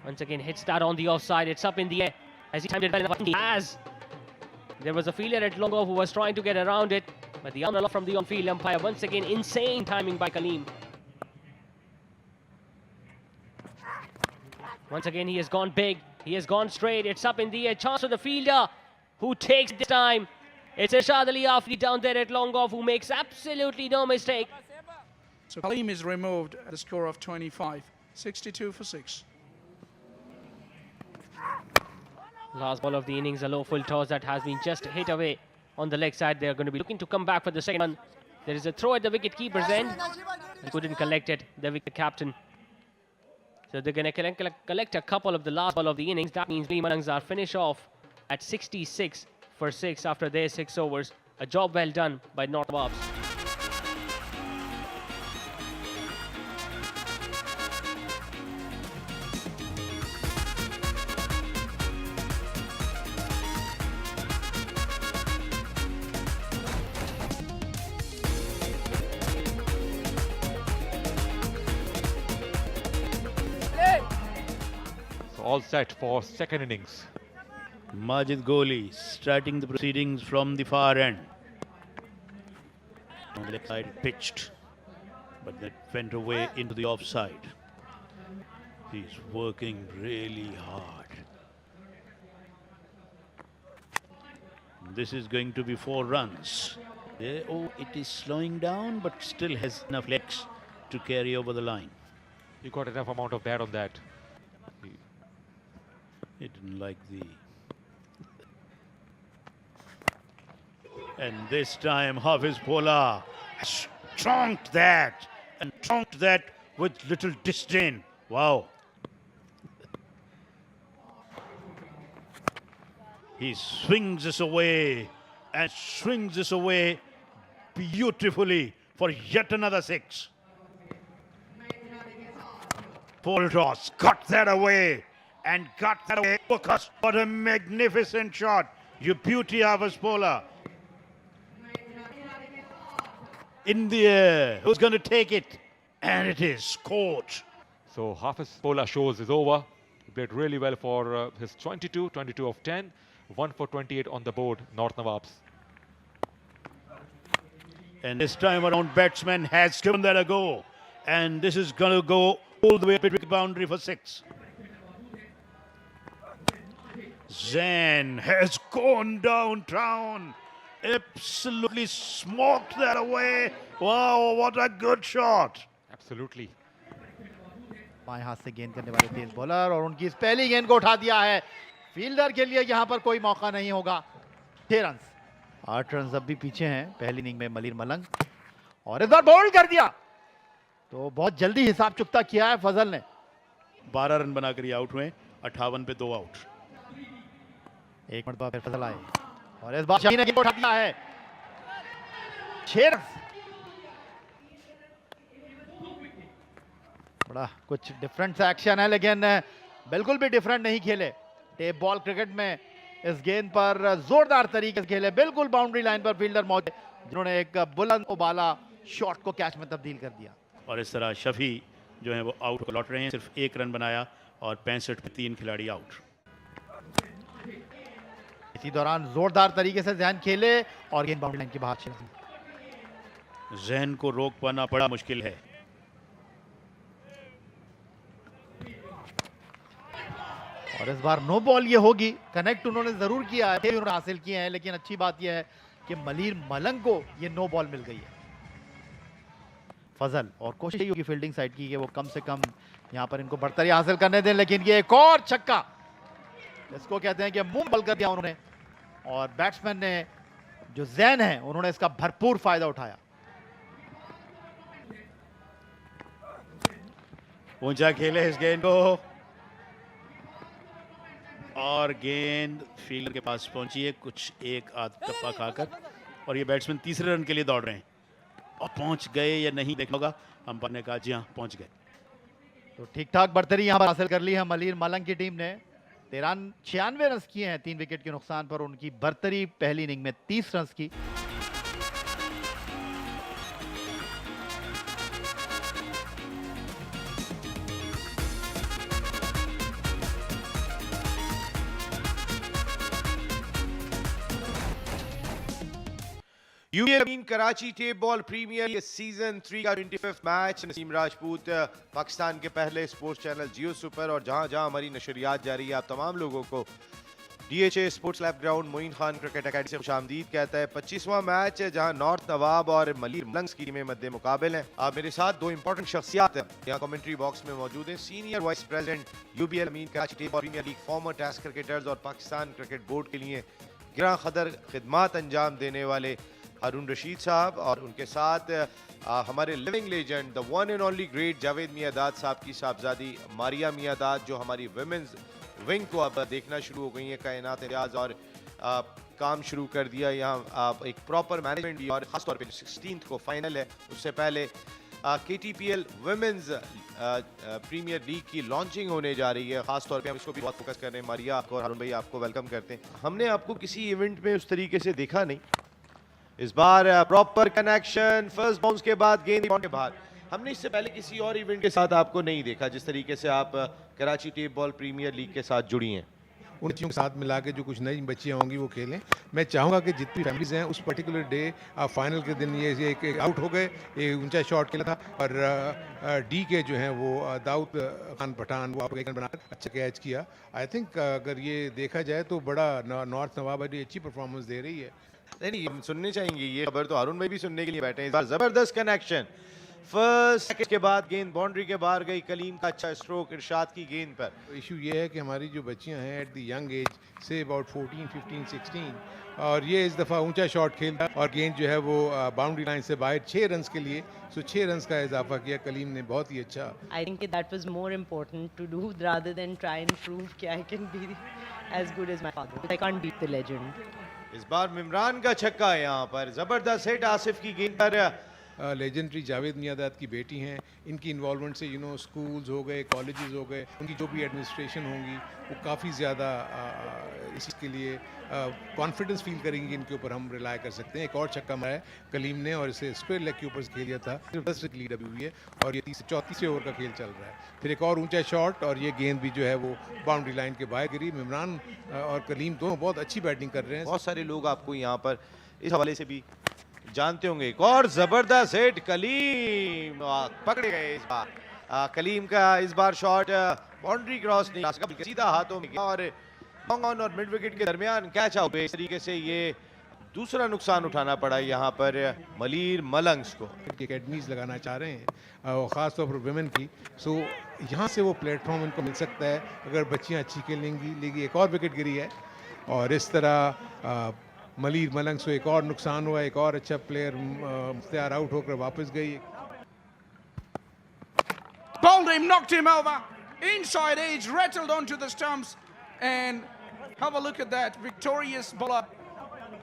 Once again hits that on the offside. It's up in the air. As he timed it well enough, he has. There was a fielder at long off who was trying to get around it. But the unlock from the on-field umpire. Once again, insane timing by Kaleem. Once again, he has gone big. He has gone straight. It's up in the air. Chance for the fielder, who takes this time. It's Irshad Ali Afri down there at long off, who makes absolutely no mistake. So Kaleem is removed at a score of 25. 62 for 6. Last ball of the innings, a low full toss that has been just hit away on the leg side. They are going to be looking to come back for the second one. There is a throw at the wicket keeper's end. He couldn't collect it, the wicket captain. So they're going to collect a couple of the last ball of the innings. That means Lee Malangzar finish off at 66 for 6 after their 6 overs. A job well done by North Nawabs. All set for second innings. Majid Goli starting the proceedings from the far end. On the left side pitched, but that went away into the offside. He's working really hard. This is going to be 4 runs. Oh, it is slowing down, but still has enough legs to carry over the line. He got enough amount of bat on that. He didn't like the... And this time Hafiz Pola trunked that, and trunked that with little disdain. Wow. He swings this away and swings this away beautifully for yet another 6. Full toss, got that away and got that away. Focus. What a magnificent shot. You beauty Hafiz Pola. In the air. Who's going to take it? And it is scored. So Hafiz Pola shows is over. He played really well for his 22 of 10. 1 for 28 on the board, North Nawabs. And this time around, batsman has given that a go. And this is going to go all the way to the boundary for 6. Zain has gone downtown. Absolutely smoked that away. Wow, what a good shot. Absolutely. बाएं हाथ से गेंद करने वाले तेज bowler और उनकी इस पहली गेंद को उठा दिया है। फील्डर के लिए यहां पर कोई मौका नहीं होगा। 6 रन, 8 रन अब भी पीछे हैं पहली इनिंग में मलिर मलंग, और इस बार बोल्ड कर दिया तो बहुत जल्दी हिसाब चुकता किया है फजल ने। 12 रन बनाकर ये आउट हुए, 58 पे 2 आउट। एक मिनट बाद फिर फजल आए और इस बार शाही ने गेंद उठा दिया है। 6 रन। बड़ा कुछ डिफरेंट एक्शन है, लेकिन बिल्कुल भी डिफरेंट नहीं खेले। टेप बॉल क्रिकेट में इस गेंद पर जोरदार तरीके से खेले, बिल्कुल बाउंड्री लाइन पर फील्डर मौजूद जिन्होंने एक बुलंद उबाला शॉट को कैच में तब्दील कर दिया। और इस तरह शफी जो है वो आउट लौट रहे हैं, सिर्फ 1 रन बनाया और 65 पे 3 खिलाड़ी आउट। इसी दौरान जोरदार तरीके से जहन खेले और गेंद बाउंड्री लाइन के बाहर चली। जहन को रोक पाना बड़ा मुश्किल है। और इस बार नो बॉल ये होगी। कनेक्ट उन्होंने जरूर किया है, उन्होंने हासिल किए हैं, लेकिन अच्छी बात यह है कि मलिर मलंग को ये नो बॉल मिल गई है। फजल और कोशिश यही होगी फील्डिंग साइड की कि वो कम से कम यहाँ पर इनको बढ़तरी हासिल करने दें, लेकिन ये एक और छक्का, इसको कहते हैं कि मुंह बल कर दिया उन्होंने, और बैट्समैन ने जो जैन है उन्होंने इसका भरपूर फायदा उठाया। ऊंचा खेले इस गेंद को और गेंद फील्डर के पास पहुंची है कुछ एक आध टप्पा खाकर, और ये बैट्समैन तीसरे रन के लिए दौड़ रहे हैं। और पहुंच गए या नहीं देखना होगा, अंपायर ने कहा जी हाँ पहुंच गए। तो ठीक ठाक बढ़तरी यहां पर हासिल कर ली है मलिर मलंग की टीम ने। 96 रन किए हैं 3 विकेट के नुकसान पर। उनकी बढ़तरी पहली इनिंग में 30 रन की। UPL Karachi tape ball premier league season 3 का 25th मैच। नसीम राजपूत पाकिस्तान के पहले स्पोर्ट्स चैनल जियो सुपर और जहां जहां हमारी नशरियात जारी है, आप तमाम लोगों को DHA sports lab ground Moin Khan cricket academy से खुशामदीद कहता है। 25वां मैच है जहां नॉर्थ नवाब और मलिर मलंग की टीमें मद्दे मुकाबिल हैं। आप मेरे साथ 2 इंपॉर्टेंट शख्सियात यहाँ कमेंट्री बॉक्स में मौजूद हैं। Senior vice president UPL Amin Karachi tape ball premier league, former test cricketers और पाकिस्तान क्रिकेट बोर्ड के लिए गिरा खदर खिदमात अंजाम देने वाले हारून रशीद साहब, और उनके साथ हमारे living legend the one and only great Javed my dad साहब की साहबजादी मारिया मियादाद, जो हमारी विमेंस विंग को अब देखना शुरू हो गई है कायनात रियाज, और काम शुरू कर दिया यहाँ एक प्रॉपर मैनेजमेंट भी, और ख़ासतौर पे 16th को फाइनल है। उससे पहले KTPL वुमेन्स प्रीमियर लीग की लॉन्चिंग होने जा रही है। ख़ासतौर पे हम इसको भी बहुत फोकस कर रहे हैं। मारिया आपको और हारून भाई आपको वेलकम करते हैं। हमने आपको किसी इवेंट में उस तरीके से देखा नहीं, इस बार प्रॉपर कनेक्शन, फर्स्ट बाउंस के बाद गेंद के बाहर। हमने इससे पहले किसी और इवेंट के साथ आपको नहीं देखा जिस तरीके से आप Karachi tape ball premier league के साथ जुड़ी हैं। उन चीज़ों के साथ मिला के जो कुछ नई बच्चियाँ होंगी वो खेलें। मैं चाहूँगा कि जितनी फैमिलीज हैं उस पर्टिकुलर डे फाइनल के दिन ये एक आउट हो गए, ये ऊंचा शॉट खेला था, और डी के जो हैं वो दाऊद खान पठान वो आप बनाकर अच्छा कैच किया। आई थिंक अगर ये देखा जाए तो बड़ा नॉर्थ नवाब बड़ी अच्छी परफॉर्मेंस दे रही है। नहीं हम सुनने चाहेंगे ये खबर, तो हारून भाई भी सुनने के लिए बैठे हैं। इस बार जबरदस्त कनेक्शन, फर्स्ट सेकंड के बाद गेंद बाउंड्री के बाहर गई, कलीम का अच्छा स्ट्रोक इरशाद की गेंद पर। इशू ये है कि हमारी जो बच्चियां हैं at the young age say about 14, 15, 16 और ये इस दफ़ा ऊंचा शॉट खेला और गेंद जो है वो बाउंड्री लाइन से बाहर 6 रन्स के लिए 6 रन्स का इजाफा किया कलीम ने, बहुत ही अच्छा। I think that was more important to do rather than try and prove कि I can be as good as my father. I can't beat the legend. इस बार मिमरान का छक्का है यहाँ पर, जबरदस्त हिट आसिफ की गेंद पर। लेजेंडरी जावेद मियादाद की बेटी हैं, इनकी इन्वॉल्वमेंट से स्कूल्स हो गए, कॉलेजेस हो गए, उनकी जो भी एडमिनिस्ट्रेशन होंगी वो काफ़ी ज़्यादा इसके लिए कॉन्फिडेंस फील करेंगी, इनके ऊपर हम रिलाय कर सकते हैं। एक और छक्का मारा है कलीम ने और इसे स्क्वायर लेग के ऊपर से खेल दिया था, सिर्फ 10 रन की लीड अभी हुई है और ये 34वें ओवर का खेल चल रहा है। फिर एक और ऊंचा शॉट और ये गेंद भी जो है वो बाउंड्री लाइन के बाहर गिरी। मिमरान और कलीम दोनों बहुत अच्छी बैटिंग कर रहे हैं। बहुत सारे लोग आपको यहाँ पर इस हवाले से भी जानते होंगे। एक और जबरदस्त हिट, कलीम पकड़े गए इस बार। कलीम का इस बार शॉट बाउंड्री क्रॉस नहीं बल्कि सीधा हाथों में गया और लॉन्ग ऑन और मिड विकेट के दरमियान कैच आउट। इस तरीके से ये दूसरा नुकसान उठाना पड़ा यहाँ पर मलीर मलंग्स को। एकेडमीज लगाना चाह रहे हैं और ख़ासतौर पर वुमेन की, सो यहाँ से वो प्लेटफॉर्म इनको मिल सकता है अगर बच्चियाँ अच्छी खेलेंगी। एक और विकेट गिरी है और इस तरह मलीर मलंग से एक और नुकसान हुआ। एक और अच्छा प्लेयर मुख्तियार आउट होकर वापस गई। Bowled him, knocked him over. Inside edge, rattled onto the stumps. And have a look at that. Victorious bowler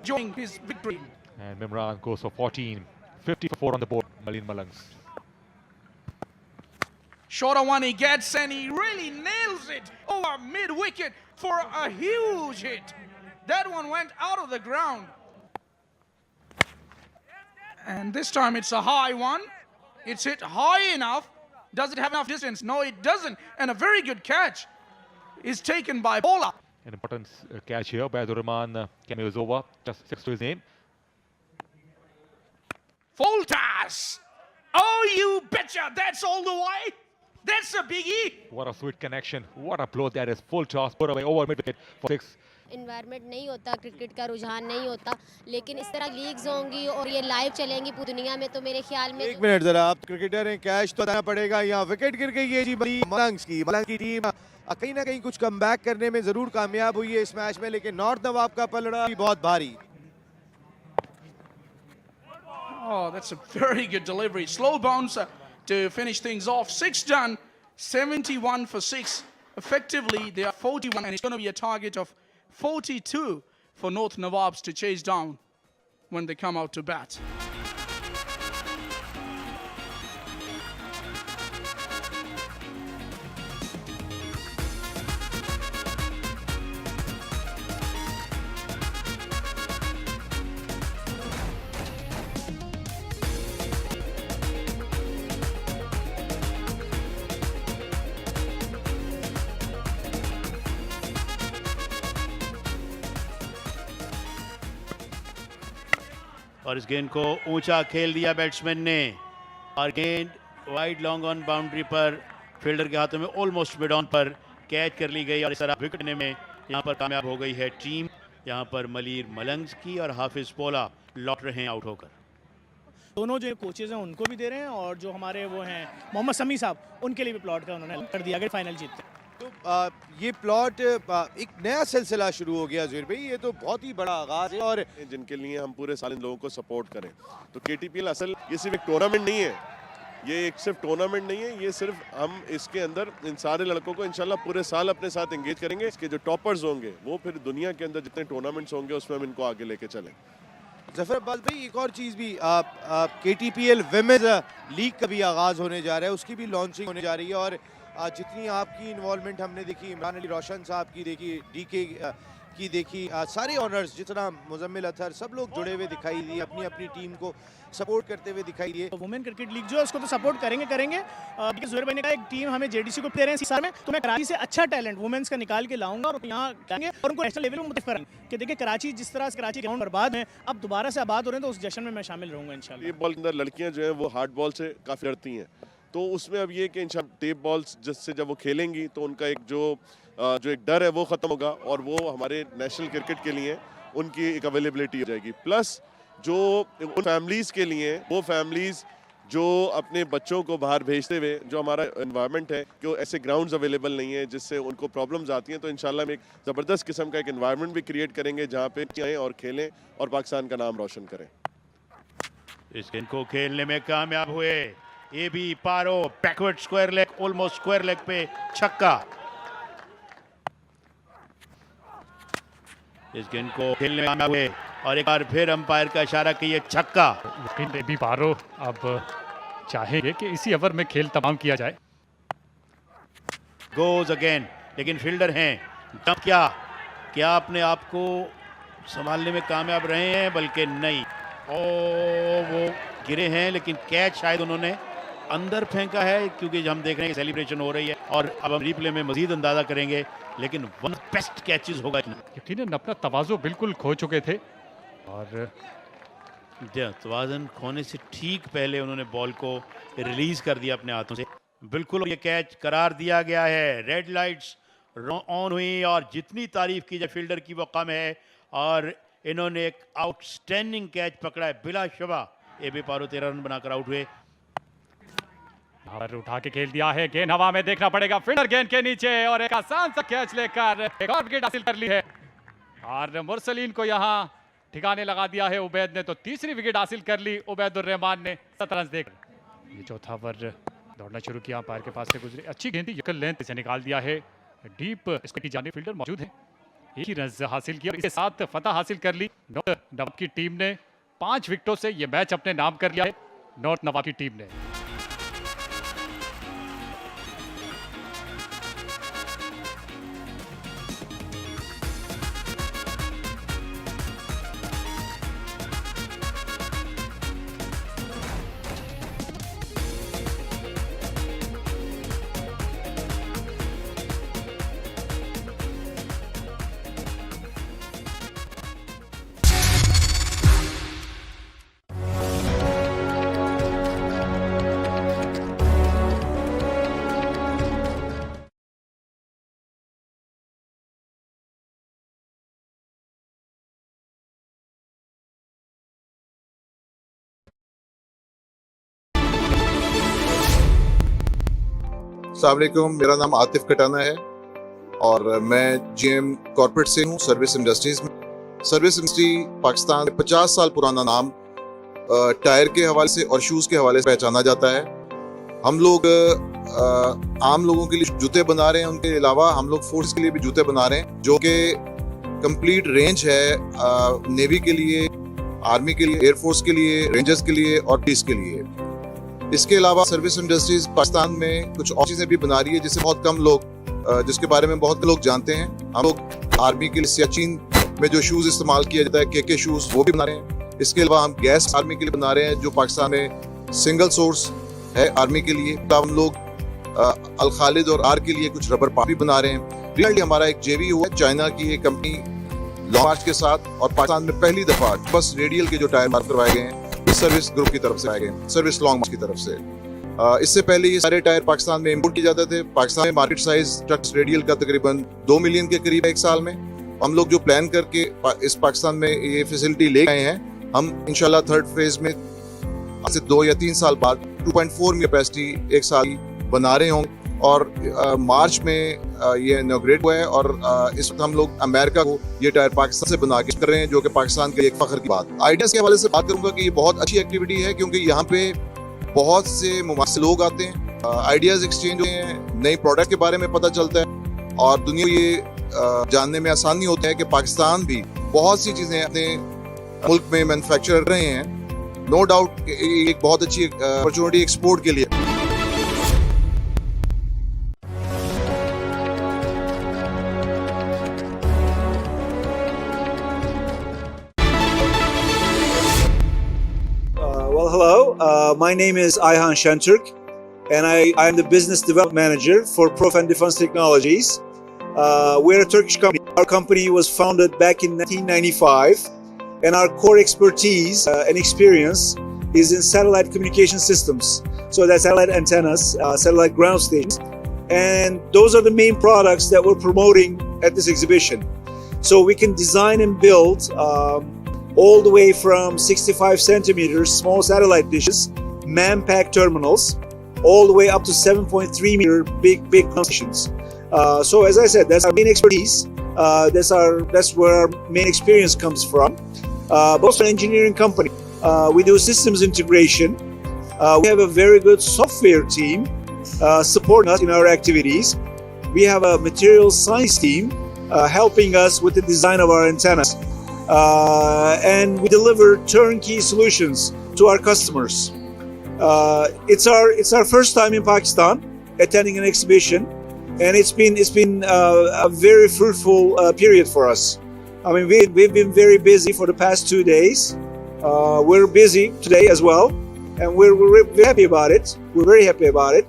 joining his victory. And Mimran goes for 14. 54 on the board, Maleer Malangs. Shorter one he gets and he really nails it over mid-wicket for a huge hit. That one went out of the ground. And this time it's a high one. It's hit high enough. Does it have enough distance? No, it doesn't. And a very good catch is taken by bowler. An important catch here by Rahman. Cameos over, just 6 to his name. Full toss. Oh, you betcha. That's all the way. That's a biggie. What a sweet connection. What a blow that is. Full toss, put away over mid-wicket for 6. Environment नहीं होता, cricket का रुझान नहीं होता, लेकिन इस तरह leagues होंगी और ये लाइव चलेंगी पूरी दुनिया में, तो मेरे ख्याल में एक मिनट जरा, आप क्रिकेटर हैं, कैच तो देना पड़ेगा। यहाँ विकेट गिर गई है जी मलंग्स की टीम कहीं ना कहीं कुछ कमबैक करने में जरूर कामयाब हुई है इस मैच में, लेकिन नॉर्थ नवाब का पलड़ा भी बहुत भारी। Oh, that's a very good delivery. Slow bouncer to finish things off. 6 done, 71 for 6. Effectively, they are 41, and it's going to be a target of 42 for North Nawabs to chase down when they come out to bat. और इस गेंद को ऊंचा खेल दिया batsman ने और गेंद वाइड लॉन्ग ऑन बाउंड्री पर फील्डर के हाथों में ऑलमोस्ट मिड ऑन पर कैच कर ली गई और इस तरह विकेट लेने में यहां पर कामयाब हो गई है टीम। यहां पर मलीर मलंग्स की और हाफिज पोला लौट रहे हैं आउट होकर। दोनों जो कोचेज हैं उनको भी दे रहे हैं और जो हमारे वो हैं मोहम्मद समी साहब उनके लिए भी प्लॉट का उन्होंने कर दिया, अगर फाइनल जीतते। तो ये प्लॉट एक नया सिलसिला शुरू हो गया ज़ुहैर भाई, ये तो बहुत ही बड़ा आगाज है और जिनके लिए हम पूरे साल इन लोगों को सपोर्ट करें। तो केटीपीएल असल ये सिर्फ एक टूर्नामेंट नहीं है, ये एक सिर्फ टूर्नामेंट नहीं है, ये सिर्फ हम इसके अंदर इन सारे लड़कों को इंशाल्लाह पूरे साल अपने साथ एंगेज करेंगे। इसके जो टॉपर्स होंगे वो फिर दुनिया के अंदर जितने टूर्नामेंट्स होंगे उसमें हम इनको आगे लेके चलें। जफर अब्बास भाई, एक और चीज़ भी केटीपीएल विमेंस लीग का भी आगाज़ होने जा रहा है, उसकी भी लॉन्चिंग होने जा रही है और जितनी आपकी इन्वॉल्वमेंट हमने देखी, इमरान अली रोशन साहब की देखी, डीके की देखी, सारे ऑनर्स जितना मुजम्मिल अतहर सब लोग जुड़े हुए दिखाई दिए, अपनी अपनी टीम को सपोर्ट करते हुए दिखाई दिए। वुमेन क्रिकेट लीग जो है उसको तो सपोर्ट करेंगे क्योंकि ज़ुहैर भाई ने कहा एक टीम हमें जेडीसी को दे रहे हैं इस साल में, तो मैं कराची से अच्छा टैलेंट वुमेन्स का निकाल के लाऊंगा और यहाँ लाएंगे और उनको नेशनल लेवल में मुतफ़ करेंगे कि देखिए कराची जिस तरह से कराची ग्राउंड बर्बाद है, अब दोबारा से आबाद हो रहे हैं, तो उस जश्न में मैं शामिल रहूँगा इंशाल्लाह। ये बॉल के अंदर लड़कियां जो है वो हार्ड बॉल से काफ़ी डरती हैं, तो उसमें अब ये कि इंशाल्लाह टेप बॉल्स जिससे जब वो खेलेंगी तो उनका एक जो एक डर है वो ख़त्म होगा और वो हमारे नेशनल क्रिकेट के लिए उनकी एक अवेलेबिलिटी हो जाएगी। प्लस जो उन फैमिलीज़ के लिए, वो फैमिलीज़ जो अपने बच्चों को बाहर भेजते हुए जो हमारा एनवायरनमेंट है कि ऐसे ग्राउंड्स अवेलेबल नहीं है जिससे उनको प्रॉब्लम्स आती हैं, तो इंशाल्लाह हम एक ज़बरदस्त किस्म का एक एनवायरनमेंट भी क्रिएट करेंगे जहाँ पे आएँ और खेलें और पाकिस्तान का नाम रोशन करें। इस गेंद को खेलने में कामयाब हुए ये भी पारो, backward square leg, almost square leg पे छक्का। इस गेंद को खेलने में कामयाब हुए और एक बार फिर अंपायर का इशारा कि ये छक्का। भी पारो अब चाहेंगे कि इसी ओवर में खेल तमाम किया जाए। गोज अगेन, लेकिन फील्डर हैं तब क्या अपने आप को संभालने में कामयाब रहे हैं, बल्कि नहीं। वो गिरे हैं, लेकिन कैच शायद उन्होंने अंदर फेंका है, क्योंकि हम देख रहे हैं सेलिब्रेशन हो रही है और अब हम रिप्ले में मजीद अंदाजा करेंगे, लेकिन वन बेस्ट कैचेस होगा। यकीनन अपना तवाज़ो बिल्कुल खो चुके थे और तवाज़न खोने से ठीक पहले उन्होंने बॉल को रिलीज कर दिया अपने हाथों से। बिल्कुल ये कैच करार दिया गया है। रेड लाइट्स ऑन हुई और जितनी तारीफ की जाए फील्डर की वो कम है, और इन्होंने एक आउटस्टैंडिंग कैच पकड़ा है बिलाशुबा। ए बी पारो 13 रन बनाकर आउट हुए। उठा के खेल दिया है, गेंद हवा में, देखना पड़ेगा फील्डर गेंद के नीचे और एक आसान सा कैच लेकर एक और विकेट हासिल कर ली है। और मुरसलीन को यहाँ ठिकाने लगा दिया है उबैद ने, तो तीसरी विकेट हासिल कर ली उबैदुर रहमान ने 17 रन देकर। ये चौथा ओवर दौड़ना शुरू किया, अंपायर के पास से गुजरी, अच्छी गेंद थी, यकल लेंथ से निकाल दिया है डीप। इसकी जानिब फील्डर मौजूद है, एक ही रन हासिल किया, इसके साथ फतह हासिल कर ली। नॉर्थ नवाब की टीम ने 5 विकेटों से ये मैच अपने नाम कर लिया है, नॉर्थ नवाब की टीम ने। अस्सलाम वालेकुम, मेरा नाम आतिफ कटाना है और मैं जीएम कॉर्पोरेट से हूँ सर्विस इंडस्ट्रीज में। सर्विस इंडस्ट्री पाकिस्तान में 50 साल पुराना नाम टायर के हवाले से और शूज़ के हवाले से पहचाना जाता है। हम लोग आम लोगों के लिए जूते बना रहे हैं, उनके अलावा हम लोग फोर्स के लिए भी जूते बना रहे हैं, जो कि कंप्लीट रेंज है नेवी के लिए, आर्मी के लिए, एयरफोर्स के लिए, रेंजर्स के लिए और पुलिस के लिए। इसके अलावा सर्विस इंडस्ट्रीज पाकिस्तान में कुछ और चीज़ें भी बना रही है जिसे बहुत कम लोग जिसके बारे में बहुत लोग जानते हैं। हम लोग आर्मी के लिए सियाचिन में जो शूज़ इस्तेमाल किया जाता है के शूज़ वो भी बना रहे हैं। इसके अलावा हम गैस आर्मी के लिए बना रहे हैं जो पाकिस्तान में सिंगल सोर्स है आर्मी के लिए। हम लोग अल खालिद और आर के लिए कुछ रबर पार्ट भी बना रहे हैं। रियली हमारा एक जेवी हुआ है चाइना की एक कंपनी लॉन्ग मार्च के साथ, और पाकिस्तान में पहली दफा बस रेडियल के जो टायर मार्क करवाए गए हैं सर्विस ग्रुप की तरफ से आए गए, सर्विस लॉन्ग मार्च की तरफ से। इससे पहले ये सारे टायर पाकिस्तान में इंपोर्ट किए जाते थे। पाकिस्तान में मार्केट साइज ट्रक्स रेडियल का तकरीबन 2 मिलियन के करीब है एक साल में। हम लोग जो प्लान करके इस पाकिस्तान में ये फैसिलिटी ले आए हैं, हम इंशाल्लाह थर्ड फेज में आज से 2 या 3 साल बाद 2.4 कैपेसिटी एक साल बना रहे होंगे, और मार्च में ये इनॉग्रेट हुआ है, और इस वक्त हम लोग अमेरिका को ये टायर पाकिस्तान से बना के कर रहे हैं, जो कि पाकिस्तान के लिए एक फख्र की बात। आइडियाज के हवाले से बात करूंगा कि ये बहुत अच्छी एक्टिविटी है, क्योंकि यहाँ पे बहुत से मुमासिल लोग आते हैं, आइडियाज एक्सचेंज होते हैं, नई प्रोडक्ट के बारे में पता चलता है, और दुनिया को ये जानने में आसानी होता है कि पाकिस्तान भी बहुत सी चीज़ें अपने मुल्क में मैन्युफैक्चर कर रहे हैं। नो डाउट एक बहुत अच्छी अपॉर्चुनिटी एक्सपोर्ट के लिए। Well, hello. My name is Ayhan Shenturk, and I am the Business Development Manager for Profan Defense Technologies. We're a Turkish company. Our company was founded back in 1995, and our core expertise and experience is in satellite communication systems. So that's satellite antennas, satellite ground stations, and those are the main products that we're promoting at this exhibition. So we can design and build all the way from 65 centimeters small satellite dishes man-pack terminals, all the way up to 7.3 meter big stations. So as I said, that's our main expertise. That's where our main experience comes from. Both an engineering company. We do systems integration. We have a very good software team supporting us in our activities. We have a materials science team helping us with the design of our antennas. And we deliver turnkey solutions to our customers. It's our first time in Pakistan attending an exhibition, and it's been a very fruitful period for us. I mean, we've been very busy for the past 2 days. We're busy today as well, and we're happy about it. We're very happy about it.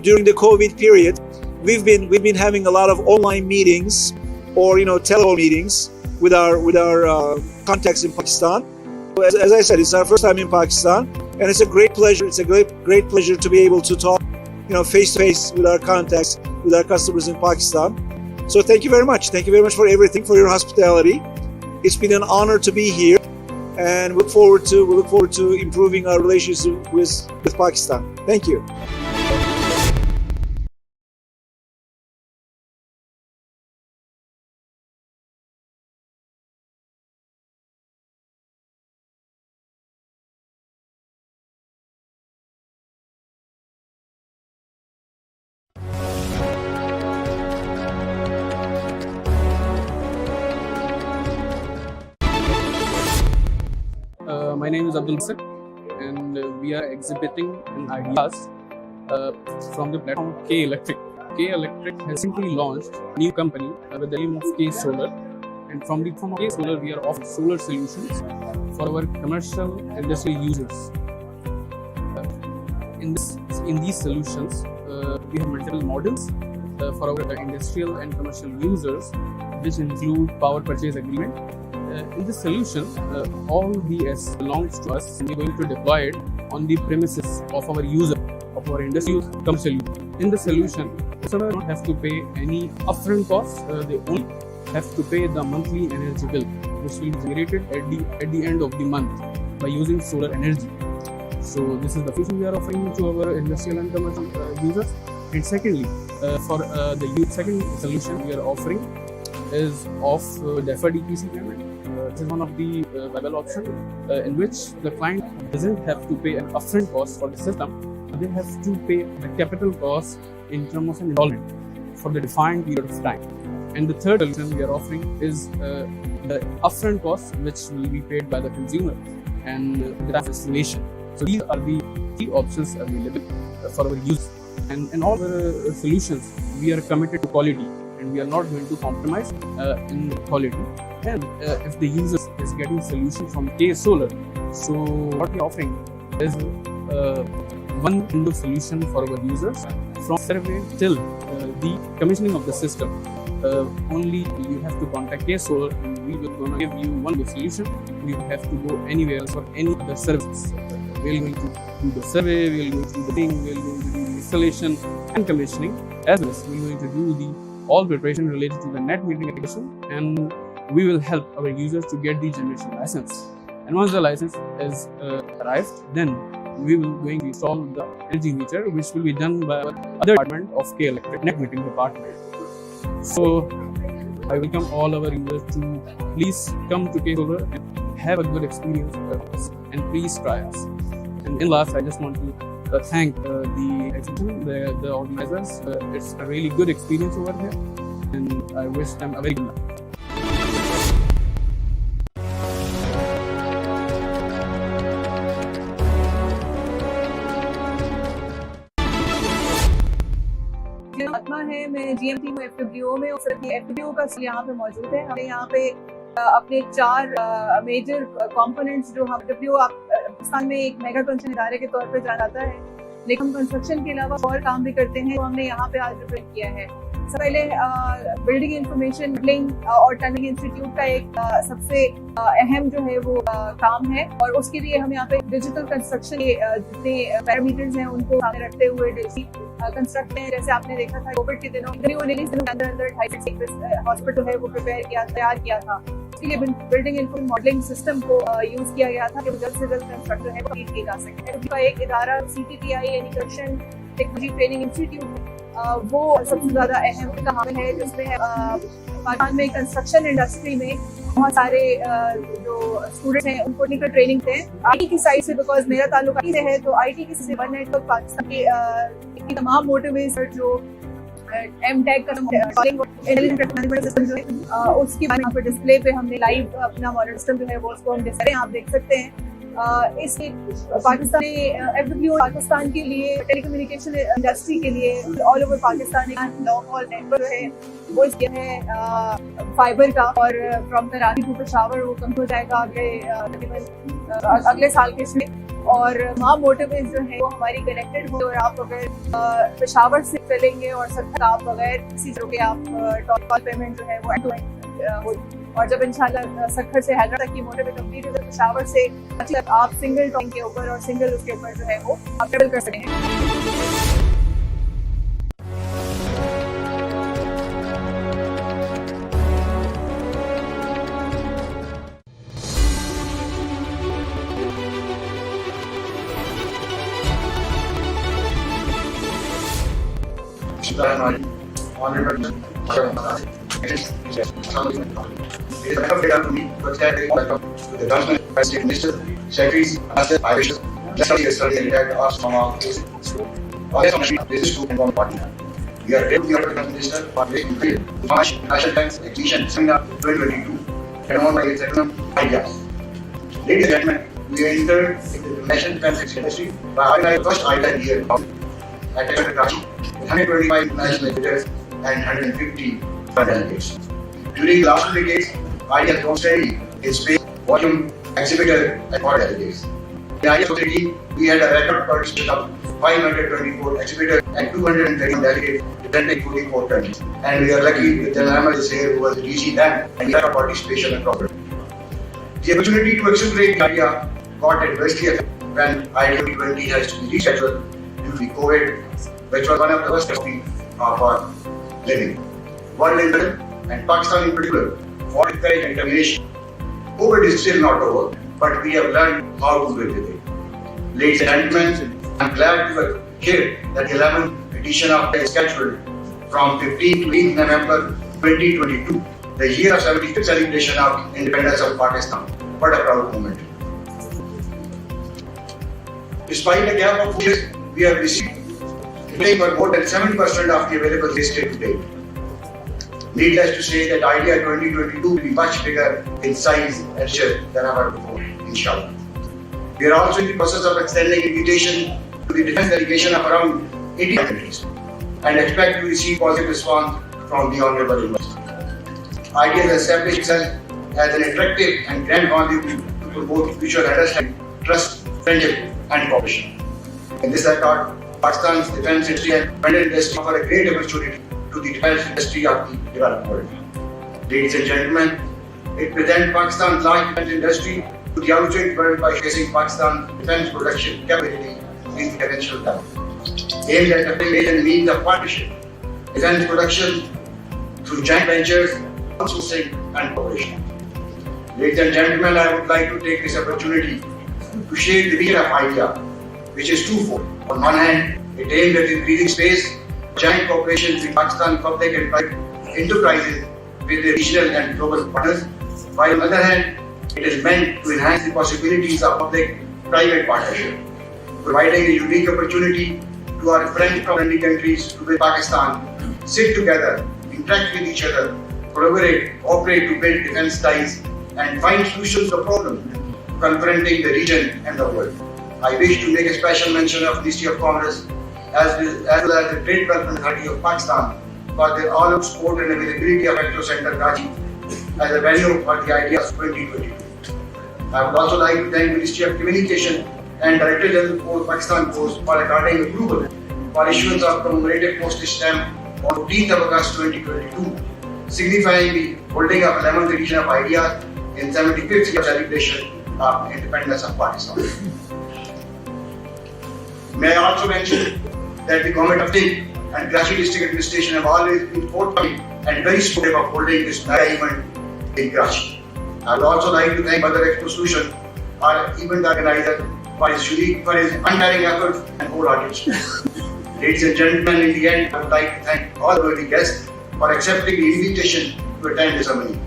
During the COVID period, we've been having a lot of online meetings or telephone meetings with our contacts in Pakistan. As I said, it's our first time in Pakistan, and it's a great pleasure. It's a great pleasure to be able to talk, face to face with our contacts, with our customers in Pakistan. So thank you very much. Thank you very much for everything, for your hospitality. It's been an honor to be here, and we look forward to improving our relationship with Pakistan. Thank you. My name is Abdul Basir, and we are exhibiting an ideas from the platform K Electric. K Electric has simply launched a new company with the name of K Solar, and from the platform of K Solar, we are offering solar solutions for our commercial industrial users. In these solutions, we have multiple models for our industrial and commercial users, which include power purchase agreement. In this solution, all BS belongs to us, and we're going to deploy it on the premises of our user, of our industrial commercial user. In the solution, customers don't have to pay any upfront costs. They only have to pay the monthly energy bill, which will be generated at the end of the month by using solar energy. So this is the solution we are offering to our industrial and commercial users. And secondly, for the second solution we are offering is of deferred EPC payment. This is one of the viable option in which the client doesn't have to pay an upfront cost for the system. They have to pay the capital cost in terms of an installment for the defined period of time. And the third solution we are offering is the upfront cost, which will be paid by the consumer, and the time of installation. So these are the three options available for our use. And in all the solutions, we are committed to quality, and we are not going to compromise in quality. And if the user is getting solution from K Solar, so what we are offering is one window solution for our users from survey till the commissioning of the system. Only you have to contact K Solar, and we will gonna give you one good solution. We don't have to go anywhere else for any other services. We are going to do the survey, we are going to do the thing, we are going to do the installation and commissioning, as well as we are going to do all preparation related to the net metering application, and we will help our users to get the generation license. And once the license is arrived, then we will going to install the energy meter, which will be done by our other department of K Electric, net metering department. So I welcome all our users to please come to K Solar and have a good experience with us, and please try us. And in last, I just want to thank the exhibition, the organizers. It's a really good experience over here, and I wish them a very good luck. आत्मा है, मैं GMT में एफडब्ल्यूओ में और एफडब्ल्यूओ का यहाँ पे मौजूद है। हमें यहाँ पे अपने 4 मेजर कंपोनेंट्स जो हम एफडब्ल्यूओ पाकिस्तान में एक मेगा कंस्ट्रक्शन इदारे के तौर पे जाना जाता है, लेकिन हम कंस्ट्रक्शन के अलावा और काम भी करते हैं, तो हमने यहाँ पे आज रिप्रेजेंट किया है। सबसे पहले बिल्डिंग इंफॉर्मेशन बिल्डिंग और टनलिंग इंस्टीट्यूट का एक सबसे अहम जो है वो काम है, और उसके लिए हम यहाँ पे डिजिटल कंस्ट्रक्शन के जितने पैरामीटर्स हैं उनको सामने रखते हुए कंस्ट्रक्ट हैं। जैसे आपने देखा था कोविड के दिनों के अंदर 250 हॉस्पिटल है वो तैयार किया था, उसके लिए बिल्डिंग इनपुट मॉडलिंग सिस्टम को यूज किया गया था कि वो जल्द से जल्द कंस्ट्रक्टर है वो लीड किए जा सके। FWO का एक इदारा CTTI यानी कंस्ट्रक्शन टेक्नोलॉजी ट्रेनिंग इंस्टीट्यूट वो सबसे ज़्यादा अहम काम है, जिसमें पाकिस्तान में कंस्ट्रक्शन इंडस्ट्री में बहुत सारे जो स्टूडेंट्स हैं उनको टेक्निकल ट्रेनिंग दें IT की साइड से, बिकॉज मेरा ताल्लुक IT से है, तो IT की से बनने तो पाकिस्तान की तमाम मोटिवेज जो M.Tech का इंटेलिजेंट मैनेजमेंट सिस्टम जो है उसके बारे में डिस्प्ले पे हमने लाइव अपना मॉडल सिस्टम जो है वो उसको हम डिस्प्ले आप देख सकते हैं। इसके पाकिस्तान में FWO पाकिस्तान के लिए टेलीकम्युनिकेशन इंडस्ट्री के लिए all over Pakistan long haul network जो है वो इसके है फाइबर का, और फ्रॉम कराची टू पेशावर वो कम हो जाएगा अगले साल के इसमें। और वहाँ मोटिवेज जो है वो हमारी कनेक्टेड हो, और आप अगर पेशावर से चलेंगे और सत्तर आप बगैर किसी तरह के आप टॉप कॉल पेमेंट जो है वो एंड टू एंड हो, और जब इंशाल्लाह सखर से हैदराबाद तक की मोटिव कंप्लीट हो, पेशावर से आप सिंगल टॉइंग के ऊपर और सिंगल उसके ऊपर जो है वो आप ट्रेवल कर सकते हैं। It is a matter of data to me to extend the welcome to the government, State Minister, Secretaries, Ambassadors, High Wishes, just study and retired arts from our cases. This is to inform party. We are grateful to the Honorable Minister for making clear the March National Times Exhibition Seminar 2022 and on by its economic ideas. Ladies and gentlemen, we entered into the National Defense industry by organizing the first idea year at Karachi with 125 international exhibitors and 150 foreign delegates. During the last 2 decades, IDEA has grown steadily in space, volume, exhibitor, and foreign delegates. In IDEA Society, we had a record participation of 524 exhibitors and 231 delegates representing 44 countries. And we are lucky that General Ahmed is here, who was the DC then, and he had a participation across the world. The opportunity to accelerate IDEA got adversely affected when IDEA 2020 has to be rescheduled due to COVID, which was one of the worst of our living. World in general, and Pakistan in particular, fought with courage and determination. COVID is still not over, but we have learned how to live with it. Ladies and gentlemen, I'm glad to hear that the 11th edition of the scheduled from 15 to 8 November 2022, the year of 75th celebration of independence of Pakistan. What a proud moment. Despite a gap of 4 years, we have received claim for more than 70% of the available listed to date. Needless to say that IDEA 2022 will be much bigger in size and shape than ever before, inshallah. We are also in the process of extending invitation to the defense delegation of around 80 countries and expect to receive positive response from the Honorable Investor. IDEA has established itself as an attractive and grand venue to promote future understanding, trust, friendship, and cooperation. In this regard, Pakistan's defense industry and defense industry offer a great opportunity to the defense industry of the developed world. Ladies and gentlemen, it presents Pakistan's large defense industry to the outside world by showcasing Pakistan's defense production capability in the conventional time. Aimed at developing and means of partnership, defense production through joint ventures, outsourcing, and cooperation. Ladies and gentlemen, I would like to take this opportunity to share the vision of IDEA, which is twofold. On one hand, it aims at increasing space, joint cooperation with Pakistan public and private enterprises with the regional and global partners, while on the other hand, it is meant to enhance the possibilities of public-private partnership, providing a unique opportunity to our friends from many countries to with Pakistan, sit together, interact with each other, collaborate, cooperate to build defense ties, and find solutions to problems confronting the region and the world. I wish to make a special mention of Ministry of Commerce as well as the Trade Development Authority of Pakistan for their all-out support and availability of Expo Center Karachi as a venue for the IDEA 2022. I would also like to thank Ministry of Communication and Director General for Pakistan Post for according approval for issuance of commemorative postage stamp on 14th of August 2022, signifying the holding of 11th edition of IDEA in 75th year celebration of independence of Pakistan. May I also mention that the Government of State and Karachi District Administration have always been forthcoming and very supportive of holding this mega event in Karachi. I would also like to thank Badar Expo Solution, our event organizer, for his untiring effort and wholehearted support. Ladies and gentlemen, in the end, I would like to thank all the guests for accepting the invitation to attend this ceremony.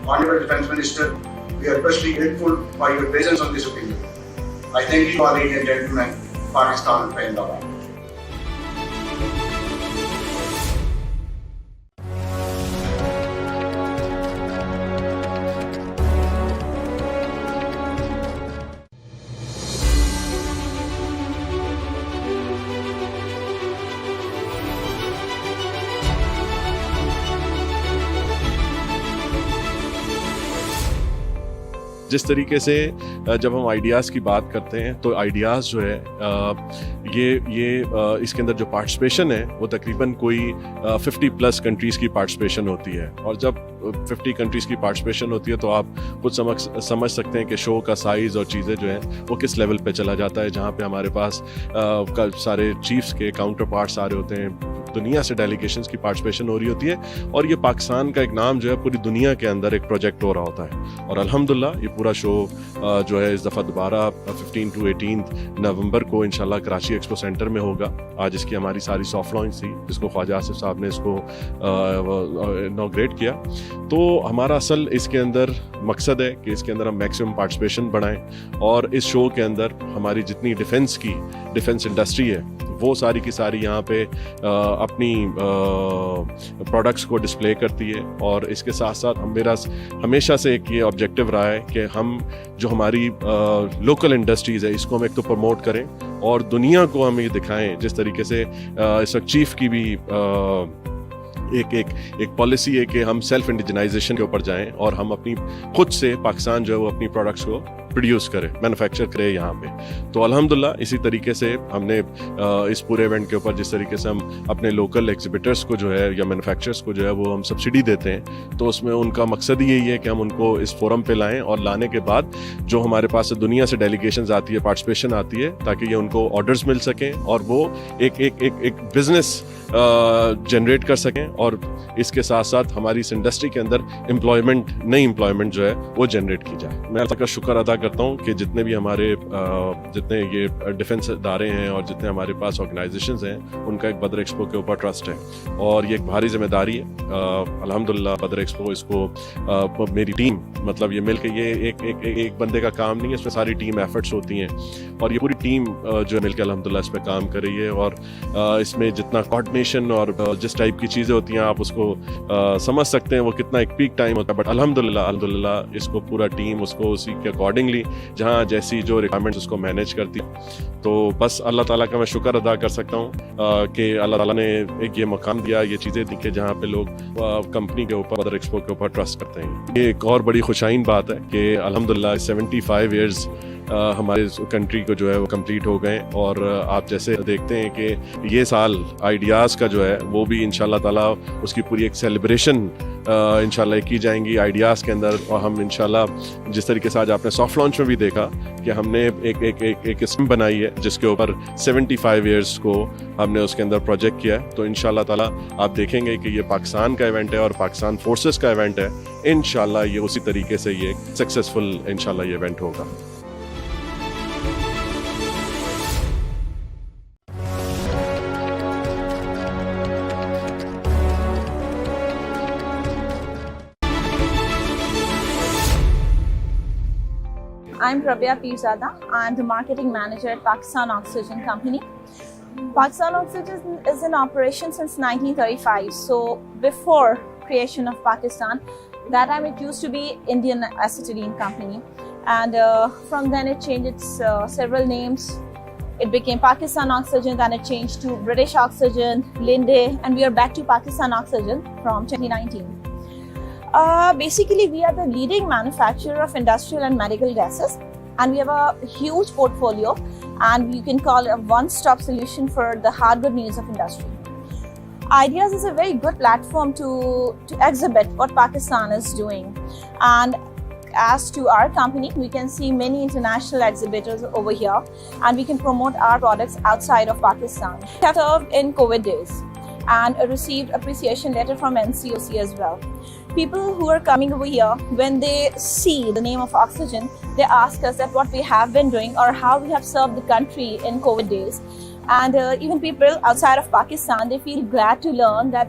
Honorable Defence Minister, we are personally grateful for your presence on this occasion. I thank you all, ladies and gentlemen. Pakistan and Zindabad. जिस तरीके से जब हम ideas की बात करते हैं तो आइडियाज़ जो है ये इसके अंदर जो पार्टिसिपेशन है वो तकरीबन कोई 50+ कंट्रीज़ की पार्टिसिपेशन होती है और जब 50 कंट्रीज़ की पार्टिसिपेशन होती है तो आप कुछ समझ सकते हैं कि शो का साइज़ और चीज़ें जो हैं वो किस लेवल पे चला जाता है जहाँ पे हमारे पास सारे चीफ्स के काउंटर पार्ट्स आ रहे होते हैं, दुनिया से डेलीगेशंस की पार्टिसिपेशन हो रही होती है और ये पाकिस्तान का एक नाम जो है पूरी दुनिया के अंदर एक प्रोजेक्ट हो रहा होता है और अल्हम्दुलिल्लाह ये पूरा शो जो है इस दफ़ा दोबारा 15 to 18 नवंबर को इंशाल्लाह कराची एक्सपो सेंटर में होगा। आज इसकी हमारी सारी सॉफ्ट लॉन्च थी जिसको ख्वाजा आसिफ साहब ने इसको इनॉग्रेट किया। तो हमारा असल इसके अंदर मकसद है कि इसके अंदर हम मैक्सिमम पार्टिसिपेशन बढ़ाएं और इस शो के अंदर हमारी जितनी डिफेंस इंडस्ट्री है वो सारी की सारी यहाँ पे अपनी प्रोडक्ट्स को डिस्प्ले करती है और इसके साथ साथ मेरा हमेशा से एक ये ऑब्जेक्टिव रहा है कि हम जो हमारी लोकल इंडस्ट्रीज़ है इसको हम एक तो प्रमोट करें और दुनिया को हम ये दिखाएं जिस तरीके से इस वक्त चीफ की भी एक पॉलिसी है कि हम सेल्फ इंडिजनाइजेशन के ऊपर जाएं और हम अपनी खुद से पाकिस्तान जो है वो अपनी प्रोडक्ट्स को प्रोड्यूस करे, मैन्युफैक्चर करे यहाँ पे। तो अल्हम्दुलिल्लाह इसी तरीके से हमने इस पूरे इवेंट के ऊपर जिस तरीके से हम अपने लोकल एग्जिबिटर्स को जो है या मैन्युफैक्चरर्स को जो है वो हम सब्सिडी देते हैं तो उसमें उनका मकसद ही यही है कि हम उनको इस फोरम पे लाएं और लाने के बाद जो हमारे पास दुनिया से डेलीगेशंस आती है, पार्टिसिपेशन आती है ताकि ये उनको ऑर्डर्स मिल सकें और वो एक बिजनेस जनरेट कर सकें और इसके साथ साथ हमारी इस इंडस्ट्री के अंदर नई एम्प्लॉयमेंट जो है वो जनरेट की जाए। मैं अल्लाह का शुक्र अदा करता हूँ कि जितने भी हमारे जितने ये डिफेंस इदारे हैं और जितने हमारे पास ऑर्गेनाइजेशंस हैं उनका एक बदर एक्सपो के ऊपर ट्रस्ट है और ये एक भारी जिम्मेदारी है। अल्हम्दुलिल्लाह बदर एक्सपो इसको मेरी टीम मतलब ये मिल के ये एक बंदे का काम नहीं है, इसमें सारी टीम एफर्ट्स होती हैं और ये पूरी टीम जो है मिल के अल्हम्दुलिल्लाह इस पर काम कर रही है और इसमें जितना कोऑर्डिनेशन और जिस टाइप की चीज़ें होती हैं आप उसको समझ सकते हैं वो कितना एक पीक टाइम होता है। बट अल्हम्दुलिल्लाह इसको पूरा टीम उसको उसी के अकॉर्डिंगली जहाँ जैसी जो रिक्वायरमेंट्स उसको मैनेज करती। तो बस अल्लाह ताला का मैं शुक्र अदा कर सकता हूँ कि अल्लाह ताला ने एक ये मकाम दिया, ये चीज़ें दी कि जहाँ पे लोग कंपनी के ऊपर बदर एक्सपो के ऊपर ट्रस्ट करते हैं। ये एक और बड़ी खुशाइन बात है कि अल्हम्दुलिल्लाह 75 ईयर्स हमारे कंट्री को जो है वो कंप्लीट हो गए और आप जैसे देखते हैं कि ये साल आइडियाज़ का जो है वो भी इंशाल्लाह ताला उसकी पूरी एक सेलिब्रेशन इंशाल्लाह की जाएंगी आइडियाज़ के अंदर और हम इंशाल्लाह जिस तरीके से आज आपने सॉफ्ट लॉन्च में भी देखा कि हमने एक स्कीम बनाई है जिसके ऊपर 75 ईयर्स को हमने उसके अंदर प्रोजेक्ट किया है। तो इंशाल्लाह ताला आप देखेंगे कि ये पाकिस्तान का इवेंट है और पाकिस्तान फोर्सेस का इवेंट है। इंशाल्लाह ये उसी तरीके से ये सक्सेसफुल इंशाल्लाह ये इवेंट होगा। I'm Rabia Pirzada. I'm the marketing manager at Pakistan Oxygen Company. Pakistan Oxygen is in operation since 1935. So before creation of Pakistan, that time it used to be Indian Acetylene Company, and from then it changed its several names. It became Pakistan Oxygen, then it changed to British Oxygen, Linde, and we are back to Pakistan Oxygen from 2019. Basically, we are the leading manufacturer of industrial and medical gases, and we have a huge portfolio, and you can call it a one-stop solution for the hard good needs of industry. Ideas is a very good platform to exhibit what Pakistan is doing, and as to our company, we can see many international exhibitors over here, and we can promote our products outside of Pakistan. We have served in COVID days and received appreciation letter from NCOC as well. people who are coming over here, when they see the name of oxygen, they ask us that what we have been doing or how we have served the country in COVID days. And even people outside of Pakistan, they feel glad to learn that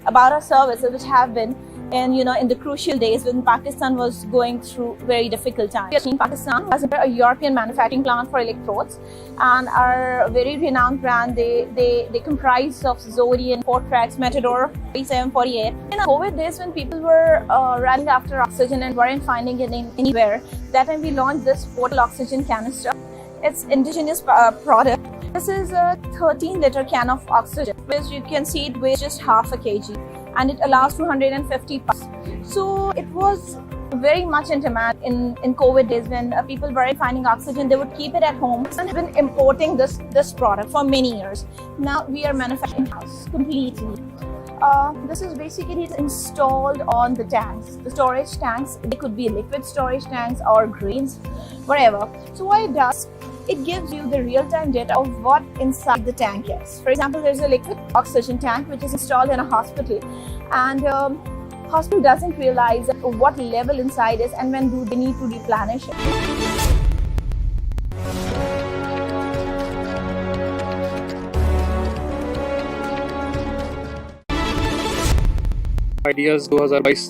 about our services, which have been in the crucial days when Pakistan was going through very difficult times. Pakistan has a European manufacturing plant for electrodes, and our very renowned brand, they comprise of Zodian, Fortrex, Matador, 3748. In COVID days when people were running after oxygen and weren't finding it anywhere, that time we launched this portable oxygen canister. It's indigenous product. This is a 13-liter can of oxygen, which you can see it weighs just half a kg. And it allows 250 puffs. So it was very much in demand in COVID days when people weren't finding oxygen. They would keep it at home and have been importing this product for many years. Now we are manufacturing in-house completely. This is basically installed on the tanks, the storage tanks. They could be liquid storage tanks or grains, whatever. So what it does, it gives you the real-time data of what inside the tank is. For example, there's a liquid oxygen tank which is installed in a hospital, and hospital doesn't realize what level inside is and when do they need to replenish it. Ideas 2022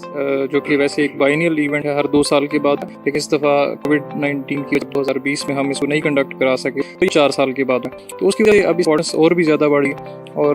जो कि वैसे एक biennial event है हर 2 साल के बाद, लेकिन इस दफ़ा कोविड-19 की 2020 में हम इसको नहीं कंडक्ट करा सके, तो ये 4 साल के बाद है। तो उसकी वजह अब इम्पोर्टेंस और भी ज़्यादा बढ़ी और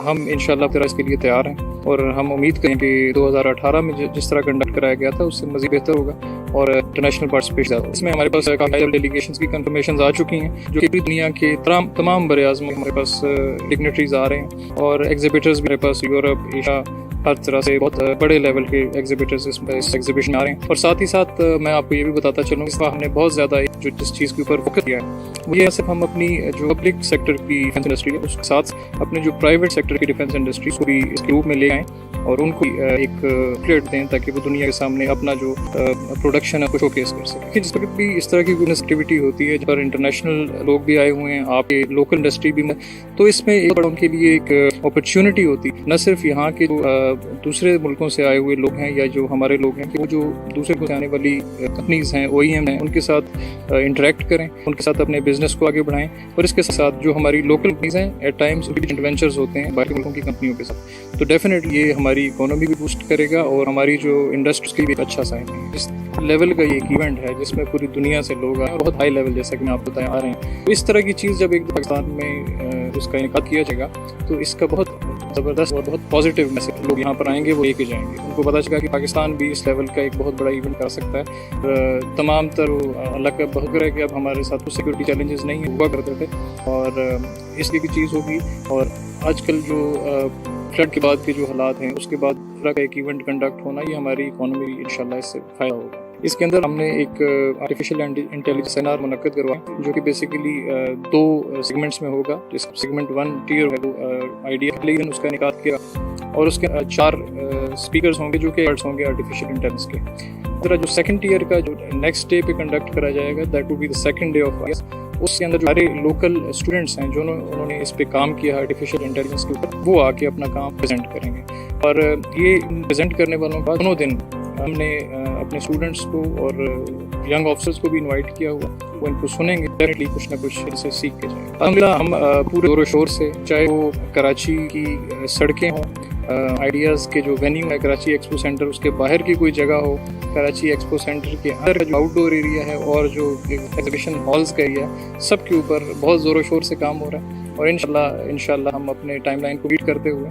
हम इंशाल्लाह तरह इसके लिए तैयार हैं और हम उम्मीद करें कि 2018 में जिस तरह कंडक्ट कराया गया था उससे मज़ीद बेहतर होगा और इंटरनेशनल पार्टिसिपेट ज़्यादा। इसमें हमारे पास काफ़ी डेलीगेशंस की कंफर्मेशन आ चुकी हैं जो कि पूरी दुनिया के तमाम बर-ए-आज़म हमारे पास डिग्नेटरीज आ रहे हैं और एग्जिबिटर्स भी हमारे पास यूरोप, एशिया, हर तरह से बहुत बड़े लेवल के एग्जिबिटर्स इस एग्जीबिशन में आ रहे हैं। और साथ ही साथ मैं आपको ये भी बताता चलूँ, इस बार हमने बहुत ज़्यादा जिस चीज़ के ऊपर फोकस किया है वो ये सिर्फ हम अपनी जो पब्लिक सेक्टर की डिफेंस इंडस्ट्री है उसके साथ अपने जो प्राइवेट सेक्टर की डिफेंस इंडस्ट्री को भी इस ग्रुप में ले आएँ और उनको एक प्लेट दें ताकि वो दुनिया के सामने अपना जो प्रोडक्शन है वो शोकेस कर सकें। जिस पर भी इस तरह की बिजनेस एक्टिविटी होती है जहाँ पर इंटरनेशनल लोग भी आए हुए हैं, आपके लोकल इंडस्ट्री भी, तो इसमें एक बड़ा उनके लिए एक अपॉर्चुनिटी होती है, न सिर्फ यहाँ के जो दूसरे मुल्कों से आए हुए लोग हैं या जो हमारे लोग हैं कि वो जो दूसरे को आने वाली कंपनीज हैं, OEM हैं, उनके साथ इंटरेक्ट करें, उनके साथ अपने बिजनेस को आगे बढ़ाएं और इसके साथ जो हमारी लोकल कंपनीज हैं एट टाइम्स जॉइंट वेंचर्स होते हैं बाकी मुल्कों की कंपनियों के साथ, तो डेफिनेटली ये हमारी इकोनॉमी भी बूस्ट करेगा और हमारी जो इंडस्ट्री के लिए एक अच्छा साइन है। इस लेवल का ये एक इवेंट है जिसमें पूरी दुनिया से लोग आए, बहुत हाई लेवल जैसा कि मैं आपको बता रहे हैं। तो इस तरह की चीज़ जब एक पाकिस्तान में उसका इनेकाद किया जाएगा तो इसका बहुत ज़बरदस्त और बहुत पॉजिटिव मैसेज लोग यहाँ पर आएंगे, वो लेके जाएंगे। उनको पता चलेगा कि पाकिस्तान भी इस लेवल का एक बहुत बड़ा इवेंट कर सकता है। तमाम अल्लाह का बहुत है कि अब हमारे साथ कुछ सिक्योरिटी चैलेंजेस नहीं हुआ करते थे और इसलिए की चीज़ होगी। और आजकल जो फ्लड के बाद के जो हालात हैं उसके बाद पूरा का एक इवेंट कंडक्ट होना, ये हमारी इकोनॉमी इंशाल्लाह इससे फ़ायदा होगा। इसके अंदर हमने एक आर्टिफिशियल इंटेलिजेंस सेमिनार मुनक्कद करवाया जो कि बेसिकली 2 सेगमेंट्स में होगा। जिस सेगमेंट 1 टीयर है वो आइडिया लेकिन उसका इनेकाद किया और उसके 4 स्पीकर्स होंगे जो कि एक्सपर्ट्स होंगे आर्टिफिशियल इंटेलिजेंस के। तरह जो सेकंड टीयर का जो नेक्स्ट डे पे कंडक्ट करा जाएगा, that will be the second day of ideas. उसके अंदर जो सारे लोकल स्टूडेंट्स हैं जो उन्होंने इस पे काम किया है आर्टिफिशियल इंटेलिजेंस के ऊपर, वो आके अपना काम प्रेजेंट करेंगे। और ये प्रेजेंट करने वालों का दोनों दिन हमने अपने स्टूडेंट्स को और यंग ऑफिसर्स को भी इनवाइट किया हुआ, वो इनको सुनेंगे, डेफिनेटली कुछ ना कुछ इनसे सीख के जाएंगे। अल्हम्दुलिल्लाह हम पूरे जोर शोर से, चाहे वो कराची की सड़कें हों, आइडियाज़ के जो वेन्यू है कराची एक्सपो सेंटर, उसके बाहर की कोई जगह हो, कराची एक्सपो सेंटर के अंदर जो आउटडोर एरिया है और जो एग्जीबिशन हॉल्स का एरिया है, सब के ऊपर बहुत ज़ोर शोर से काम हो रहा है और इंशाल्लाह हम अपने टाइमलाइन को मीट करते हुए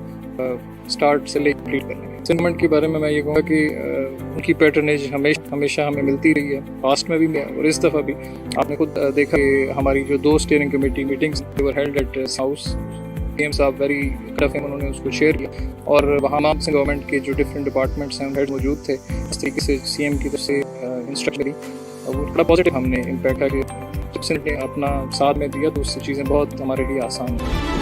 स्टार्ट से लेकर कंप्लीट करेंगे। सेगमेंट के बारे में मैं ये कहूँगा कि उनकी पैटर्नेज हमेशा हमें मिलती रही है, पास्ट में भी और इस दफ़ा भी। आपने खुद देखा कि हमारी जो 2 स्टीयरिंग कमेटी मीटिंग्स वर हेल्ड एट हाउस, PM साहब वेरी टफ, उन्होंने उसको शेयर किया और वहाँ गवर्नमेंट के जो डिफरेंट डिपार्टमेंट्स हैं हेड मौजूद थे। इस तरीके से CM की तरफ से इंस्ट्रक्शन दी और वो बड़ा पॉजिटिव हमने इम्पैक्ट है कि जब से ने अपना साथ में दिया तो उससे चीज़ें बहुत हमारे लिए आसान हुई।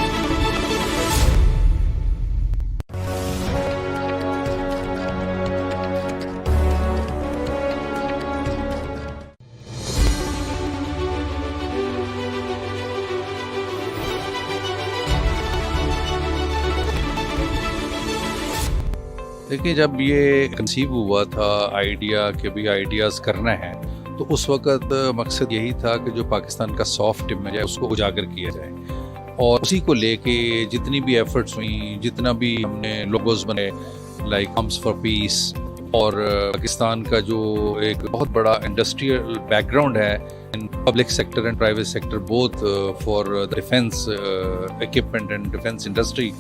देखिए, जब ये कंसीव हुआ था आइडिया के भी आइडियाज़ करना है, तो उस वक़्त मकसद यही था कि जो पाकिस्तान का सॉफ्ट इमेज है उसको उजागर किया जाए, और उसी को लेके जितनी भी एफर्ट्स हुई, जितना भी हमने लोगोस बने लाइक आर्म्स फॉर पीस, और पाकिस्तान का जो एक बहुत बड़ा इंडस्ट्रियल बैकग्राउंड है in public sector and private sector both for defence equipment and defence industry,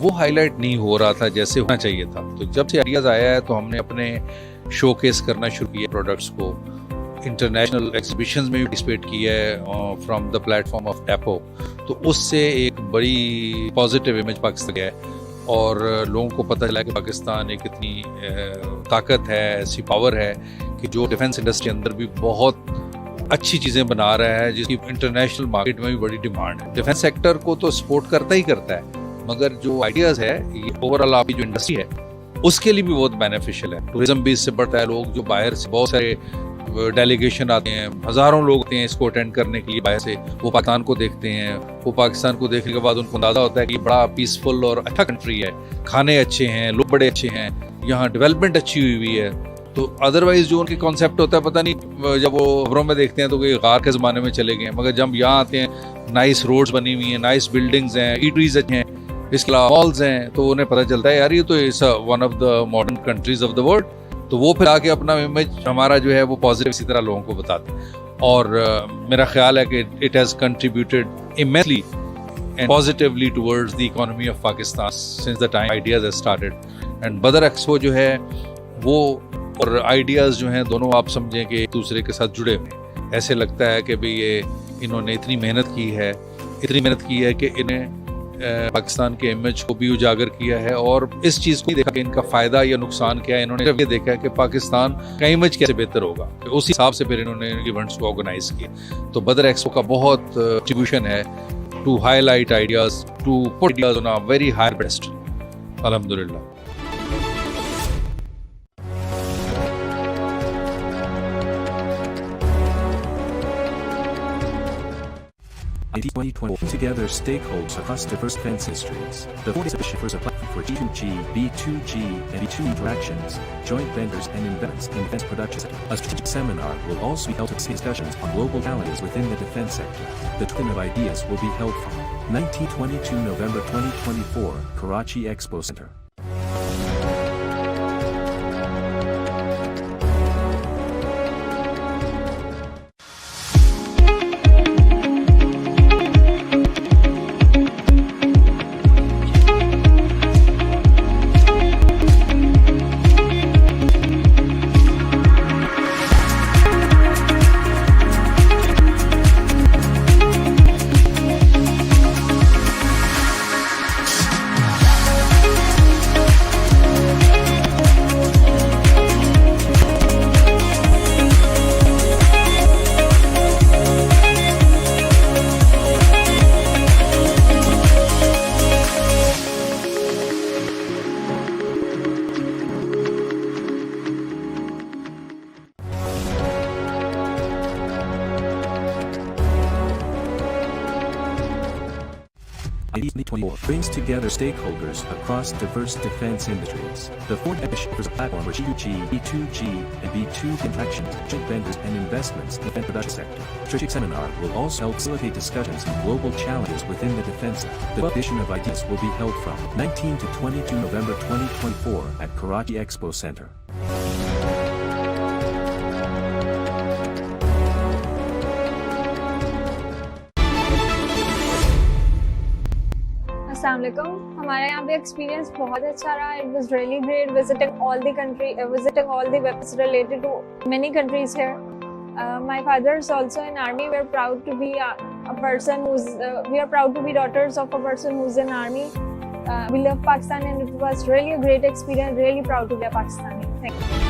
वो हाईलाइट नहीं हो रहा था जैसे होना चाहिए था। तो जब से आइडियाज़ आया है तो हमने अपने शोकेस करना शुरू किया प्रोडक्ट्स को, इंटरनेशनल एग्जीबिशंस में भी पार्टिसिपेट किया है फ्रॉम द प्लेटफॉर्म ऑफ टैपो। तो उससे एक बड़ी पॉजिटिव इमेज पाकिस्तान गया है, और लोगों को पता चला कि पाकिस्तान एक इतनी ताकत है, ऐसी पावर है कि जो डिफेंस इंडस्ट्री अंदर भी बहुत अच्छी चीज़ें बना रहा है, जिसकी इंटरनेशनल मार्केट में भी बड़ी डिमांड है। डिफेंस सेक्टर को तो सपोर्ट करता ही करता है, मगर जो आइडियाज़ है ये ओवरऑल आपकी जो इंडस्ट्री है उसके लिए भी बहुत बेनिफिशियल है। टूरिज्म भी इससे बढ़ता है, लोग जो बाहर से बहुत सारे डेलीगेशन आते हैं, हज़ारों लोग आते हैं इसको अटेंड करने के लिए बाहर से, वो पाकिस्तान को देखते हैं। वो पाकिस्तान को देखने के बाद उनको अंदाज़ा होता है कि बड़ा पीसफुल और अच्छा कंट्री है, खाने अच्छे हैं, लोग बड़े अच्छे हैं, यहाँ डेवलपमेंट अच्छी हुई है। तो अदरवाइज जो उनके कॉन्सेप्ट होता है, पता नहीं जब वो खबरों में देखते हैं तो कोई गार के ज़माने में चले गए, मगर जब यहाँ आते हैं नाइस रोड्स बनी हुई हैं, नाइस बिल्डिंग्स हैं, ईटरीज अच्छे हैं, इसके अलावा मॉल्स हैं, तो उन्हें पता चलता है यार ये तो इस one of the modern countries of the world. तो वो फिर आके अपना इमेज हमारा जो है वो पॉजिटिव इसी तरह लोगों को बताते हैं, और मेरा ख्याल है कि it has contributed immensely and positively towards the economy of Pakistan since the time ideas have started. And बदर एक्सपो जो है वो और आइडियाज़ जो हैं दोनों आप समझें कि एक दूसरे के साथ जुड़े हुए हैं। ऐसे लगता है कि भाई ये इन्होंने इतनी मेहनत की है कि इन्हें पाकिस्तान के इमेज को भी उजागर किया है, और इस चीज़ को नहीं देखा कि इनका फ़ायदा या नुकसान क्या है, इन्होंने सिर्फ ये देखा है कि पाकिस्तान का इमेज कैसे बेहतर होगा। तो उस हिसाब से फिर इन्होंने इवेंट्स को ऑर्गेनाइज किया। तो बदर एक्सपो का बहुत कंट्रीब्यूशन है to highlight ideas, to put ideas on a very higher best. अल्हम्दुलिल्लाह। 2020 together stakeholders across diverse defense industries. The 4th exhibition offers a platform for G2G, B2G, and B2 interactions, joint vendors and investments in defense production. A strategic seminar will also be held to discuss discussions on global challenges within the defense sector. The twin of ideas will be held from 1922 to November 2024, Karachi Expo Center. Brings together stakeholders across diverse defense industries. The 4th edition offers a platform for G2G, B2G, and B2 interactions, joint vendors and investments in the defense production sector. Strategic seminar will also help facilitate discussions on global challenges within the defense sector. The 12th edition of Ideas will be held from 19 to 22 November 2024 at Karachi Expo Center. अस्सलामुअलैकुम। हमारा यहाँ पे experience बहुत अच्छा रहा। It was really great visiting all the country, visiting all the websites related to many countries here. My father is also in army. We are proud to be a person who's we are proud to be daughters of a person who's in army. We love Pakistan and it was really a great experience. Really proud to be a Pakistani. Thank you.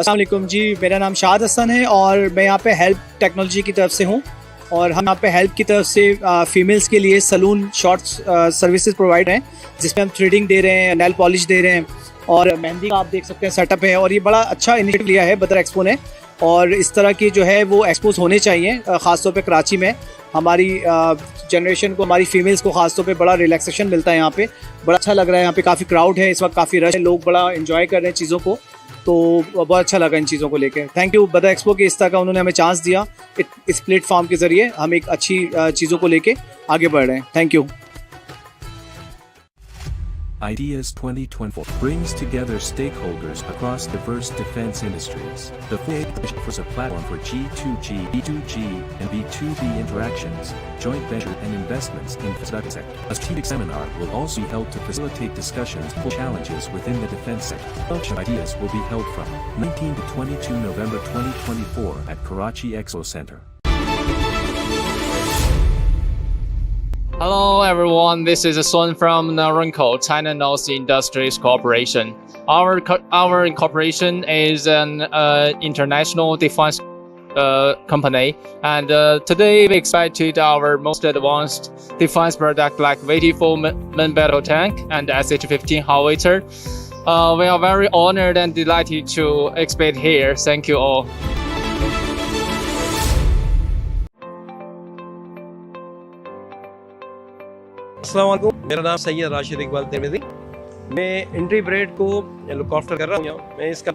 अस्सलाम वालेकुम जी, मेरा नाम शाद हसन है और मैं यहाँ पे हेल्प टेक्नोलॉजी की तरफ से हूँ और हम यहाँ पे हेल्प की तरफ से फीमेल्स के लिए सलून शॉर्ट्स सर्विसेज प्रोवाइड हैं, जिसमें हम थ्रेडिंग दे रहे हैं, नेल पॉलिश दे रहे हैं और मेहंदी का आप देख सकते हैं सेटअप है। और ये बड़ा अच्छा इनिशिएटिव लिया है बदर एक्सपो ने और इस तरह की जो है वो एक्सपोज होने चाहिए, ख़ासतौर पे कराची में हमारी जनरेशन को, हमारी फीमेल्स को ख़ासतौर पे बड़ा रिलैक्सेशन मिलता है। यहाँ पे बड़ा अच्छा लग रहा है, यहाँ पे काफ़ी क्राउड है, इस वक्त काफ़ी रश है, लोग बड़ा एंजॉय कर रहे हैं चीज़ों को, तो बहुत अच्छा लगा इन चीज़ों को लेकर। थैंक यू बदर एक्सपो के इस तरह का उन्होंने हमें चांस दिया, इस प्लेटफॉर्म के ज़रिए हम एक अच्छी चीज़ों को लेके आगे बढ़ रहे हैं। Thank you. Ideas 2024 brings together stakeholders across diverse defense industries. The FOIA offers a platform for G2G, B2G, and B2B interactions, joint venture and investments in the sector. A strategic seminar will also be held to facilitate discussions on challenges within the defense sector. Launch of ideas will be held from 19 to 22 November 2024 at Karachi Expo Center. Hello everyone, this is Son from Naranko, China North Industries Corporation. Our corporation is an international defense company, and today we excited our most advanced defense product like BTV main battle tank and SH-15 howitzer. We are very honored and delighted to exhibit here. Thank you all. अस्सलाम वालेकुम, मेरा नाम Syed Rashid Iqbal Tirmidhi. मैं entry bread को look after कर रहा हूँ, मैं इसका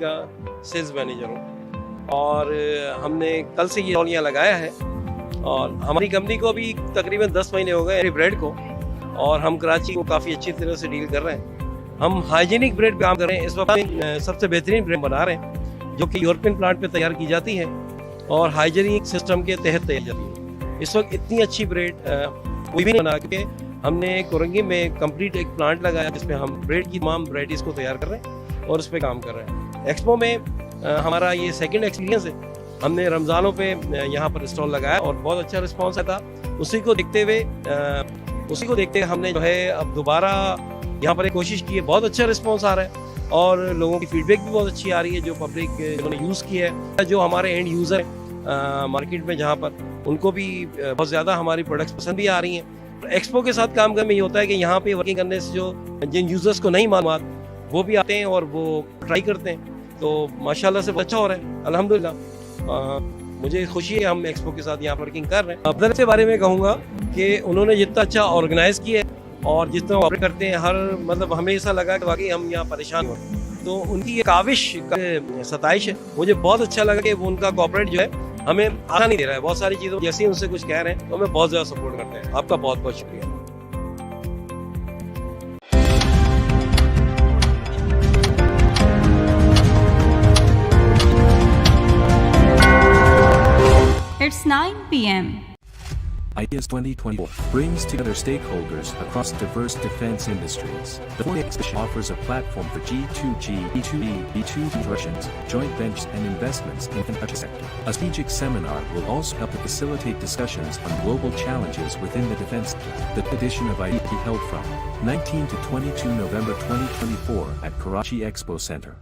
सेल्स मैनेजर हूँ और हमने कल से ये टॉलियाँ लगाया है और हमारी कंपनी को अभी तकरीबन 10 महीने हो गए इंट्री ब्रेड को और हम कराची को काफ़ी अच्छी तरह से डील कर रहे हैं। हम हाइजीनिक ब्रेड पे काम कर रहे हैं। इस वक्त सबसे बेहतरीन ब्रेड बना रहे हैं जो कि यूरोपियन प्लांट पे तैयार की जाती है और हाइजीनिक सिस्टम के तहत तैयार जाती है। इस वक्त इतनी अच्छी ब्रेड कोई भी नहीं बना के हमने कोरंगी में कंप्लीट एक प्लांट लगाया जिसमें हम ब्रेड की तमाम वैराइटीज़ को तैयार कर रहे हैं और उस पर काम कर रहे हैं। एक्सपो में हमारा ये सेकंड एक्सपीरियंस है। हमने रमज़ानों पे यहाँ पर स्टॉल लगाया और बहुत अच्छा रिस्पांस आया था। उसी को देखते हुए हमने जो है अब दोबारा यहाँ पर एक कोशिश की है। बहुत अच्छा रिस्पांस आ रहा है और लोगों की फीडबैक भी बहुत अच्छी आ रही है। जो पब्लिक जिन्होंने यूज़ किया है, जो हमारे एंड यूज़र मार्केट में जहाँ पर उनको भी बहुत ज़्यादा हमारी प्रोडक्ट्स पसंद भी आ रही हैं। एक्सपो के साथ काम करने में ये होता है कि यहाँ पे वर्किंग करने से जो जिन यूजर्स को नहीं मालूम वो भी आते हैं और वो ट्राई करते हैं, तो माशाल्लाह से अच्छा हो रहा है अल्हम्दुलिल्लाह। मुझे खुशी है हम एक्सपो के साथ यहाँ वर्किंग कर रहे हैं। बदर के बारे में कहूँगा कि उन्होंने जितना अच्छा ऑर्गेनाइज किया है और जितना ऑपरेट करते हैं, हर मतलब हमें ऐसा लगा कि वाकई हम यहाँ परेशान हो, तो उनकी ये काविश सताइश है। मुझे बहुत अच्छा लगा कि वो उनका कॉर्पोरेट जो है हमें आना नहीं दे रहा है। बहुत सारी चीज़ों जैसे ही उनसे कुछ कह रहे हैं तो हमें बहुत ज़्यादा सपोर्ट करते हैं। आपका बहुत बहुत शुक्रिया। It's 9 p.m. Ideas 2024 brings together stakeholders across diverse defense industries. The FOIA exhibition offers a platform for G2G, B2B, B2B interactions, joint ventures and investments in the infrastructure sector. A strategic seminar will also help to facilitate discussions on global challenges within the defense sector. The edition of IDEA will be held from 19 to 22 November 2024 at Karachi Expo Center.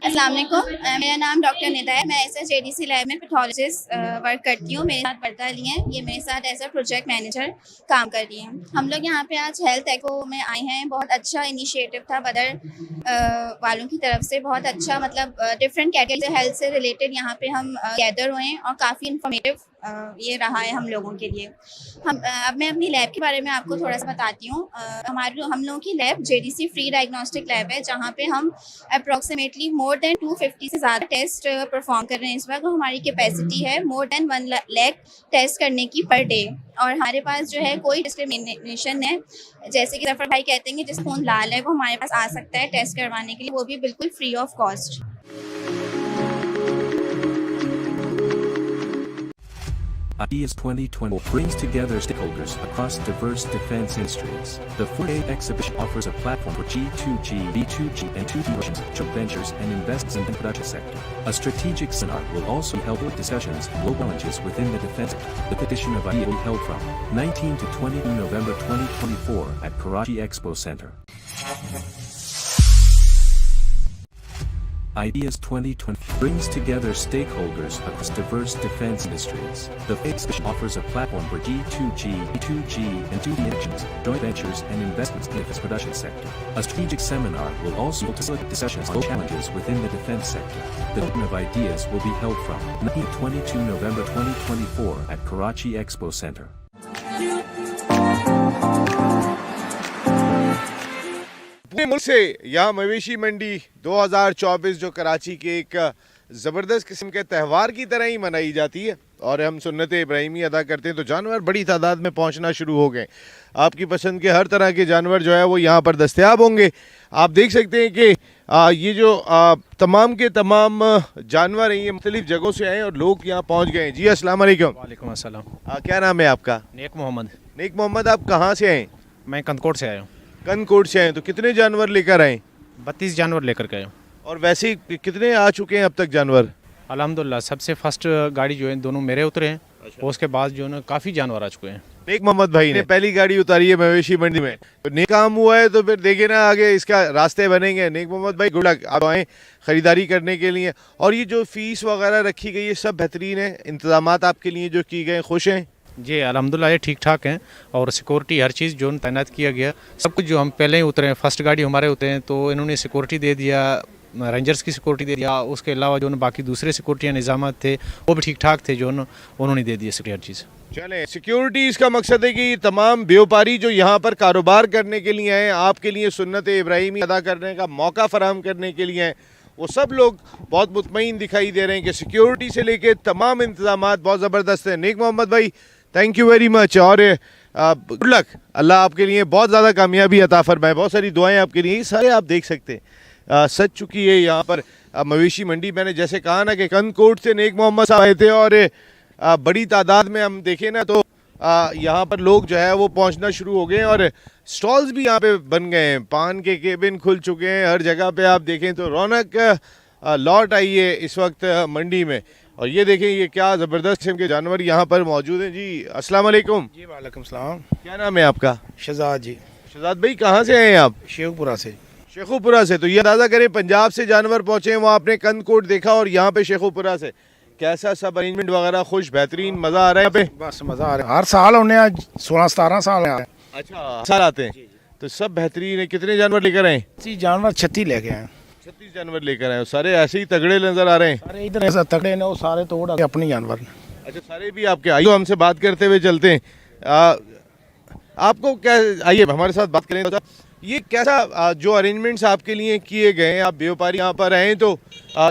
अस्सलाम वालेकुम, मेरा नाम doctor Nida है। मैं SHADC lab में pathologist work करती हूँ। मेरे साथ बरदा ली हैं, ये मेरे साथ एज अ प्रोजेक्ट मैनेजर काम कर रही हैं। हम लोग यहाँ पे आज हेल्थ एक्सपो में आए हैं। बहुत अच्छा इनिशिएटिव था बदर वालों की तरफ से। बहुत अच्छा मतलब डिफरेंट कैटेगरी हेल्थ से रिलेटेड यहाँ पे हम गैदर हुए हैं और काफ़ी इंफॉर्मेटिव ये रहा है हम लोगों के लिए। अब मैं अपनी लैब के बारे में आपको थोड़ा सा बताती हूँ। हम लोगों की lab JDC free diagnostic lab है, जहाँ पे हम अप्रॉक्सीमेटली मोर देन 250 से ज़्यादा टेस्ट परफॉर्म कर रहे हैं इस वक्त। हमारी कैपेसिटी है मोर देन 1 लाख टेस्ट करने की पर डे, और हमारे पास जो है कोई डिस्क्रिमिनेशन है। जैसे कि जफर भाई कहते हैं कि जिस खून लाल है वो हमारे पास आ सकता है टेस्ट करवाने के लिए, वो भी बिल्कुल free of cost. IDEAS 2020 brings together stakeholders across diverse defense industries. The 4-day exhibition offers a platform for G2G, B2G, and 2D joint ventures and investments in the production sector. A strategic seminar will also be held with discussions on global challenges within the defense sector. The edition of IDEA will be held from 19 to 22 November 2024 at Karachi Expo Center. IDEAS 2020 brings together stakeholders across diverse defense industries. The exhibition offers a platform for G2G, B2G, and 2D actions, joint ventures, and investments in the defense production sector. A strategic seminar will also facilitate discussions on challenges within the defense sector. The development of ideas will be held from 19 to 22 November 2024 at Karachi Expo Center. पूरे मुल्क से यहाँ मवेशी मंडी 2024 जो कराची के एक ज़बरदस्त किस्म के त्यौहार की तरह ही मनाई जाती है, और हम सुन्नत इब्राहिमी अदा करते हैं, तो जानवर बड़ी तादाद में पहुँचना शुरू हो गए। आपकी पसंद के हर तरह के जानवर जो है वो यहाँ पर दस्तयाब होंगे। आप देख सकते हैं कि ये जो तमाम के तमाम जानवर हैं ये मुख्तलिफ जगहों से आए और लोग यहाँ पहुँच गए हैं। जी अस्सलाम वालेकुम। वालेकुम अस्सलाम। क्या नाम है आपका? नेक मोहम्मद। नेक मोहम्मद, आप कहाँ से आए? मैं कनकोट से आया हूँ। कनकोट से आए, तो कितने जानवर लेकर आए? 32 जानवर लेकर गए। और वैसे कितने आ चुके हैं अब तक जानवर? अल्हम्दुलिल्लाह सबसे फर्स्ट गाड़ी जो है दोनों मेरे उतरे हैं। और उसके बाद जो है काफ़ी जानवर आ चुके हैं। नेक मोहम्मद भाई ने पहली गाड़ी उतारी है मवेशी मंडी में, तो नेक काम हुआ है, तो फिर देखिए ना आगे इसका रास्ते बनेंगे। नेक मोहम्मद भाई गुड लक, आप आएँ ख़रीदारी करने के लिए। और ये जो फीस वगैरह रखी गई है सब बेहतरीन है, इंतजामात आपके लिए जो किए गए खुश हैं? जी अल्हम्दुलिल्लाह ये ठीक ठाक हैं, और सिक्योरिटी हर चीज़ जो तैनात किया गया सब कुछ। जो हम पहले ही उतरे हैं, फर्स्ट गाड़ी हमारे उतरे हैं, तो इन्होंने सिक्योरिटी दे दिया, रेंजर्स की सिक्योरिटी दे दिया। उसके अलावा जो बाकी दूसरे सिक्योरिटी निज़ाम थे वो भी ठीक ठाक थे, जो उन्होंने दे दिया सिक्योरिटी हर चीज़। चलें, सिक्योरिटी इसका मकसद है कि तमाम व्यापारी जो यहाँ पर कारोबार करने के लिए आए, आपके लिए सुन्नत इब्राहिमी अदा करने का मौका फराहम करने के लिए आए, वो सब लोग बहुत मुतमईन दिखाई दे रहे हैं कि सिक्योरिटी से लेके तमाम इंतजामात बहुत ज़बरदस्त हैं। नेक मोहम्मद भाई थैंक यू वेरी मच, और गुड लक, अल्लाह आपके लिए बहुत ज़्यादा कामयाबी अता फरमाए। बहुत सारी दुआएं आपके लिए, सारे आप देख सकते हैं सच चुकी है यहाँ पर मवेशी मंडी। मैंने जैसे कहा ना कि कनकोट से नेक मोहम्मद साहब आए थे, और बड़ी तादाद में हम देखें ना तो यहाँ पर लोग जो है वो पहुँचना शुरू हो गए, और स्टॉल्स भी यहाँ पे बन गए हैं, पान के केबिन खुल चुके हैं हर जगह पे। आप देखें तो रौनक लौट आई है इस वक्त मंडी में। और ये देखें ये क्या ज़बरदस्त किस्म के जानवर यहाँ पर मौजूद हैं। जी अस्सलाम वालेकुम। जी वालेकुम सलाम। क्या नाम है आपका? शहजाद जी। शहजाद भाई कहाँ से आए आप? शेखुपुरा से। शेखुपुरा से, तो ये अंदाज़ा करें पंजाब से जानवर पहुँचे हैं, वहाँ आपने कनकोट देखा और यहाँ पे शेखुपुरा से, कैसा सब अरेंजमेंट वगैरह खुश बेहतरीन मज़ा आ रहा है यहाँ पे? बस मज़ा आ रहा है, हर साल होने 16-17 साल है। अच्छा साल आते हैं, तो सब बेहतरीन है। कितने जानवर लेकर आए? जानवर 36 लेके आए। 36 जानवर लेकर आए, सारे ऐसे ही तगड़े नजर आ रहे हैं? सारे इधर ऐसा तगड़े ने, वो सारे तोड़ अपने जानवर। अच्छा सारे भी आपके? आइए हमसे बात करते हुए चलते हैं। आपको क्या, आइए हमारे साथ बात करें। ये कैसा जो अरेंजमेंट्स आपके लिए किए गए हैं, आप व्यापारी यहाँ पर आए तो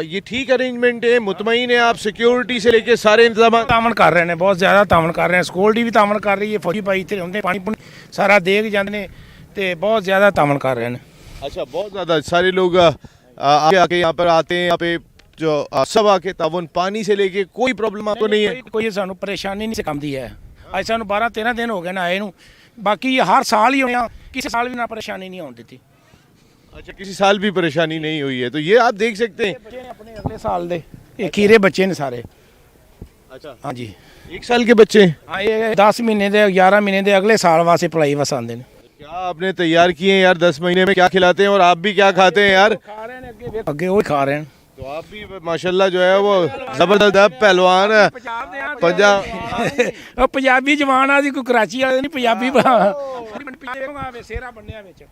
ये ठीक अरेंजमेंट है, मुतमईन है आप? सिक्योरिटी से लेके सारे इंतजाम तामन कर रहे हैं, बहुत ज़्यादा तामन कर रहे हैं। सिक्योरिटी भी तामन कर रही है, फौजी भाई थे उन्हें पानी पुनी सारा दे के जाने, तो बहुत ज़्यादा तामन कर रहे हैं। अच्छा बहुत ज़्यादा सारे लोग आके यहाँ पर आते हैं, यहाँ पे जो सब आके तावन पानी से लेके कोई प्रॉब्लम आपको नहीं है? कोई सानू परेशानी नहीं सिखाती है। आज सानू 12-13 दिन हो गए ना आए नू, बाकी हर साल ही होने, किसी साल भी ना परेशानी नहीं होने देती। अच्छा किसी साल भी परेशानी नहीं हुई है, तो ये आप देख सकते हैं अपने अगले साल दे ये खीरे बच्चे ने सारे। अच्छा हाँ जी 1 साल के बच्चे? हाँ ये 10 महीने दे 11 महीने दे अगले साल वास्ते पढ़ाई वास्ते आते हैं। क्या आपने तैयार किए हैं यार? 10 महीने में क्या खिलाते हैं, और आप भी क्या खाते हैं यार? अगे वो खा रहे हैं, तो आप भी माशाल्लाह जो है वो जबरदस्त पहलवान है। पंजाबी जवान आदि कोई कराची वाले नहीं, पंजाबी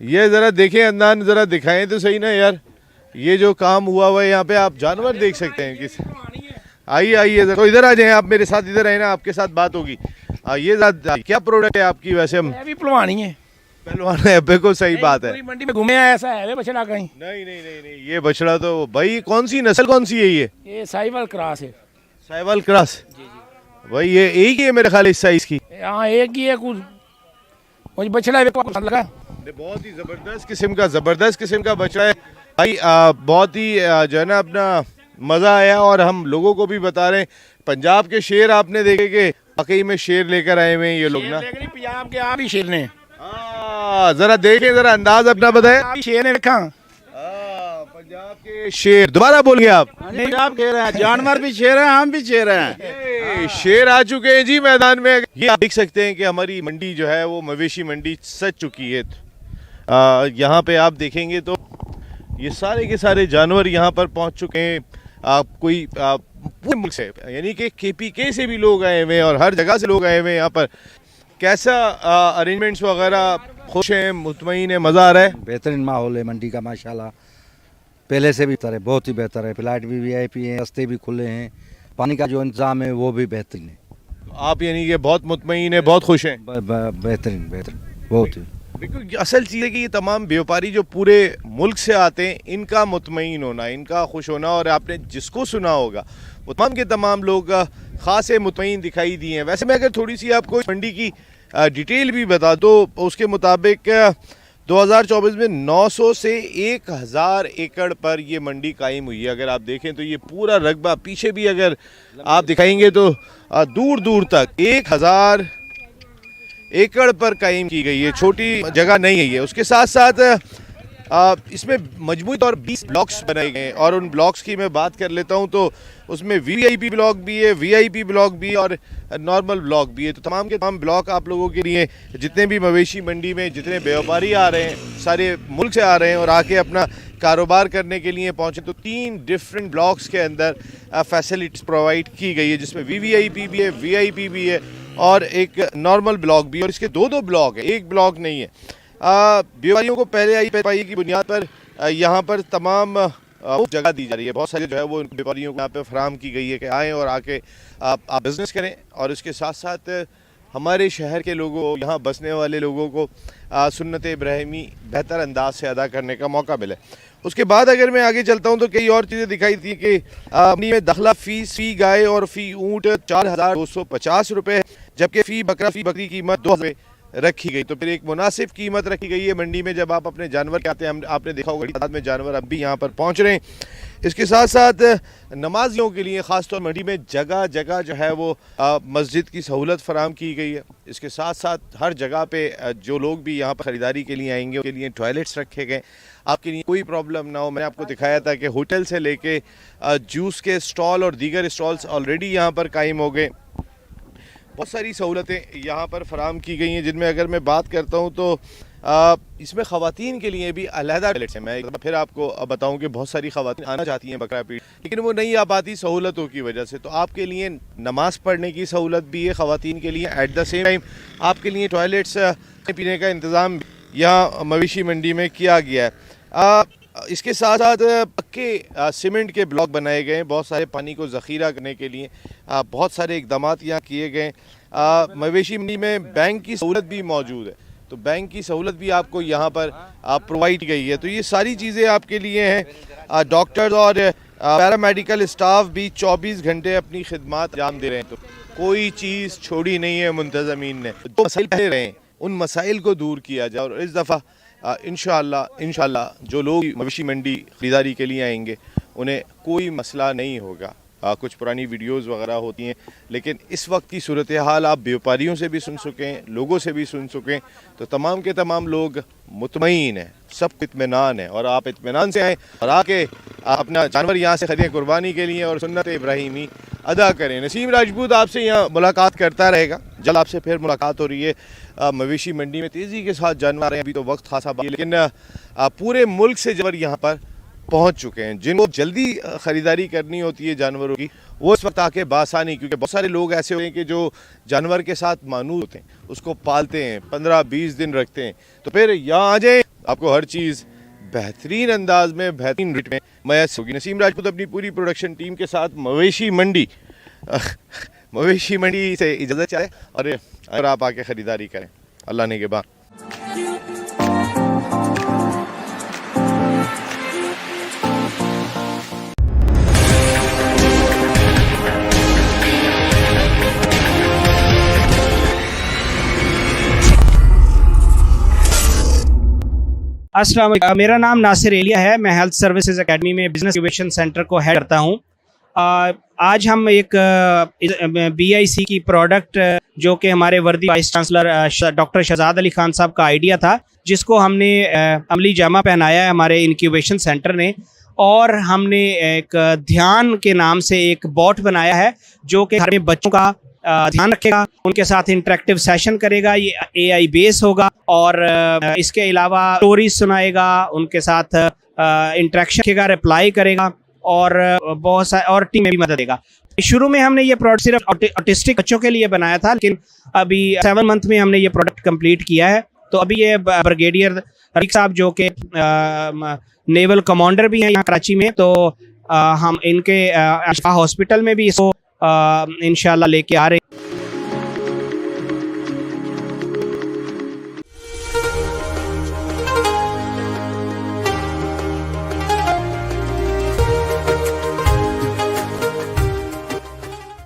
ये जरा देखें अंदाज जरा दिखाएं तो सही ना यार। ये जो काम हुआ हुआ है यहाँ पे, आप जानवर देख सकते हैं किस। आइए आइए, तो इधर आ जाएं आप, मेरे साथ इधर आए ना, आपके साथ बात होगी। ये क्या प्रोडक्ट है आपकी? वैसे हम अभी पहलवानी है, पहलवान है, बिल्कुल सही बात है। पूरी मंडी में घूमे आया, ऐसा है बछड़ा कहीं? नहीं नहीं नहीं नहीं, ये बछड़ा तो भाई कौन सी नस्ल कौन सी है ये साहिवाल क्रॉस है। साहिवाल क्रॉस? भाई ये एक ही है मेरे ख्याल इस साइज की। हाँ एक ही है, कुछ बछड़ा लगा। बहुत ही जबरदस्त किस्म का बछड़ा है भाई। बहुत ही जो है ना अपना मजा आया, और हम लोगों को भी बता रहे हैं, पंजाब के शेर आपने देखे कि वाकई में शेर लेकर आए हुए हैं ये लोग ना। पंजाब के आप ही शेर ने, जरा देखें, जरा अंदाज अपना बताएं। शेर ने देखा पंजाब के शेर, दोबारा बोलिए आप। पंजाब शेर है, जानवर भी शेर है, हम भी शेर हैं। शेर आ चुके हैं जी मैदान में। ये आप देख सकते हैं कि हमारी मंडी जो है वो मवेशी मंडी सज चुकी है। यहाँ पे आप देखेंगे तो ये सारे के सारे जानवर यहाँ पर पहुँच चुके हैं। कोई पूरे मुल्क से, यानी कि KPK से भी लोग आए हुए हैं और हर जगह से लोग आए हुए हैं यहाँ पर। कैसा अरेंजमेंट्स वगैरह? खुश हैं, मुतमईन है, मज़ा आ रहा है? बेहतरीन माहौल है मंडी का माशाल्लाह, पहले से भी बेहतर है, बहुत ही बेहतर है। फ्लाइट भी VIP हैं, रास्ते भी खुले हैं, पानी का जो इंतजाम है वो भी बेहतरीन है। आप यानी कि बहुत मुतमईन है, बहुत खुश हैं? बेहतरीन बहुत ही। बिल्कुल, असल चीज़ है कि ये तमाम व्यापारी जो पूरे मुल्क से आते हैं, इनका मुतमईन होना, इनका खुश होना, और आपने जिसको सुना होगा वो तमाम के तमाम लोग ख़ास मुतमईन दिखाई दिए हैं। वैसे मैं अगर थोड़ी सी आपको मंडी की डिटेल भी बता दो, उसके मुताबिक 2024 में 900 से 1000 एकड़ पर ये मंडी कायम हुई है। अगर आप देखें तो ये पूरा रकबा पीछे भी अगर आप दिखाएंगे तो दूर दूर तक 1000 एकड़ पर कायम की गई है, छोटी जगह नहीं है ये। उसके साथ साथ इसमें मजमूई तौर 20 ब्लॉक्स बनाए गए हैं, और उन ब्लॉक्स की मैं बात कर लेता हूं तो उसमें VIP ब्लॉक भी है, VIP ब्लॉक भी और नॉर्मल ब्लॉक भी है। तो तमाम के तमाम ब्लॉक आप लोगों के लिए, जितने भी मवेशी मंडी में जितने व्यापारी आ रहे हैं, सारे मुल्क से आ रहे हैं और आके अपना कारोबार करने के लिए पहुँचे, तो 3 डिफरेंट ब्लॉक्स के अंदर फैसिलिटीज़ प्रोवाइड की गई है, जिसमें VVIP भी है, VIP भी है और एक नॉर्मल ब्लॉक भी। और इसके 2 ब्लॉक है, एक ब्लॉक नहीं है। व्यापारियों को पहले आई पाई की बुनियाद पर यहाँ पर तमाम जगह दी जा रही है। बहुत सारे जो है वो व्यापारियों को यहाँ पे फराम की गई है कि आएँ और आके आप बिज़नेस करें, और इसके साथ साथ हमारे शहर के लोगों, यहाँ बसने वाले लोगों को सुन्नत इब्राहिमी बेहतर अंदाज से अदा करने का मौका मिले। उसके बाद अगर मैं आगे चलता हूँ तो कई और चीज़ें दिखाई थी कि अपनी में दाखिला फ़ी गाय और फ़ी ऊँट 4250 रुपये, जबकि फ़ी बकरी कीमत 2000 रखी गई। तो फिर एक मुनासिब कीमत रखी गई है मंडी में। जब आप अपने जानवर के आते हैं, आपने देखा होगा तादाद में जानवर अब भी यहाँ पर पहुँच रहे हैं। इसके साथ साथ नमाजियों के लिए ख़ासतौर मंडी में जगह जगह जो है वो मस्जिद की सहूलत फराम की गई है। इसके साथ साथ हर जगह पे जो लोग भी यहाँ पर ख़रीदारी के लिए आएंगे उनके लिए टॉयलेट्स रखे गए, आपके लिए कोई प्रॉब्लम ना हो। मैंने आपको दिखाया था कि होटल से लेके जूस के स्टॉल और दीगर स्टॉल्स ऑलरेडी यहाँ पर कायम हो गए। बहुत सारी सहूलतें यहाँ पर फराम की गई हैं, जिनमें अगर मैं बात करता हूँ तो इसमें ख़वातीन के लिए भी अलहदा टॉयलेट्स हैं। मैं फिर आपको बताऊँ कि बहुत सारी ख़वातीन आना चाहती हैं बकरा पीठ, लेकिन वो नहीं आ पाती सहूलतों की वजह से। तो आपके लिए नमाज पढ़ने की सहूलत भी है ख़वातीन के लिए। एट द सेम टाइम आपके लिए टॉयलेट्स पीने का इंतज़ाम यहाँ मवेशी मंडी में किया गया है। इसके साथ साथ पक्के सीमेंट के ब्लॉक बनाए गए हैं, बहुत सारे पानी को ज़ख़ीरा करने के लिए बहुत सारे इक़दाम यहाँ किए गए। मवेशी मंडी में बैंक की सहूलत भी मौजूद है, तो बैंक की सहूलत भी आपको यहाँ पर प्रोवाइड की गई है। तो ये सारी चीज़ें आपके लिए हैं। डॉक्टर्स और पैरामेडिकल स्टाफ भी 24 घंटे अपनी खिदमत अंजाम दे रहे हैं, तो कोई चीज़ छोड़ी नहीं है मुंतज़मीन ने। जो मसाइल पहले रहे उन मसाइल को दूर किया जाए, और इस दफ़ा इंशाअल्लाह जो लोग मवेशी मंडी खरीदारी के लिए आएंगे उन्हें कोई मसला नहीं होगा। कुछ पुरानी वीडियोस वगैरह होती हैं, लेकिन इस वक्त की सूरत हाल आप व्यापारियों से भी सुन चुके हैं, लोगों से भी सुन चुके हैं। तो तमाम के तमाम लोग मुतमईन हैं, सब इत्मीनान है, और आप इत्मीनान से आएँ और आके अपना जानवर यहाँ से खरीदें कुर्बानी के लिए और सुन्नत इब्राहिमी अदा करें। नसीम राजपूत आपसे यहाँ मुलाकात करता रहेगा, जल्द आपसे फिर मुलाकात हो रही है। मवेशी मंडी में तेज़ी के साथ जानवर हैं, अभी तो वक्त खासा बाकी, लेकिन पूरे मुल्क से जानवर यहाँ पर पहुँच चुके हैं। जिनको जल्दी ख़रीदारी करनी होती है जानवरों की, वो इस वक्त आके बासानी, क्योंकि बहुत सारे लोग ऐसे होते हैं कि जो जानवर के साथ मानूस होते हैं, उसको पालते हैं, 15-20 दिन रखते हैं, तो फिर यहाँ आ जाए, आपको हर चीज़ बेहतरीन अंदाज में बेहतरीन रेट में मैसर होगी। नसीम राजपूत अपनी पूरी प्रोडक्शन टीम के साथ मवेशी मंडी से इजाज़त चाहे और आप आके ख़रीदारी करें। अल्लाह ने के बाद अस्सलाम वालेकुम, मेरा नाम नासिर एलिया है। मैं हेल्थ सर्विसेज एकेडमी में बिजनेस इनोवेशन सेंटर को हेड करता हूं। आज हम एक BIC की प्रोडक्ट जो कि हमारे वर्दी vice chancellor doctor Shahzad Ali Khan साहब का आइडिया था, जिसको हमने अमली जामा पहनाया है हमारे इंक्यूबेशन सेंटर ने, और हमने एक ध्यान के नाम से एक बॉट बनाया है जो कि घर में बच्चों का ध्यान रखेगा, उनके साथ इंटरेक्टिव सेशन करेगा। ये AI बेस होगा और इसके अलावा स्टोरीज सुनाएगा, उनके साथ इंटरेक्शन रखेगा, रिप्लाई करेगा और बहुत सारे और टीम में भी मदद देगा। शुरू में हमने ये प्रोडक्ट सिर्फ ऑटिस्टिक बच्चों के लिए बनाया था, लेकिन अभी 7 मंथ में हमने ये प्रोडक्ट कंप्लीट किया है। तो अभी ये ब्रिगेडियर रफीक साहब जो कि नेवल कमांडर भी हैं यहाँ कराची में, तो हम इनके हॉस्पिटल में भी इसको इंशाल्लाह लेके आ रहे हैं।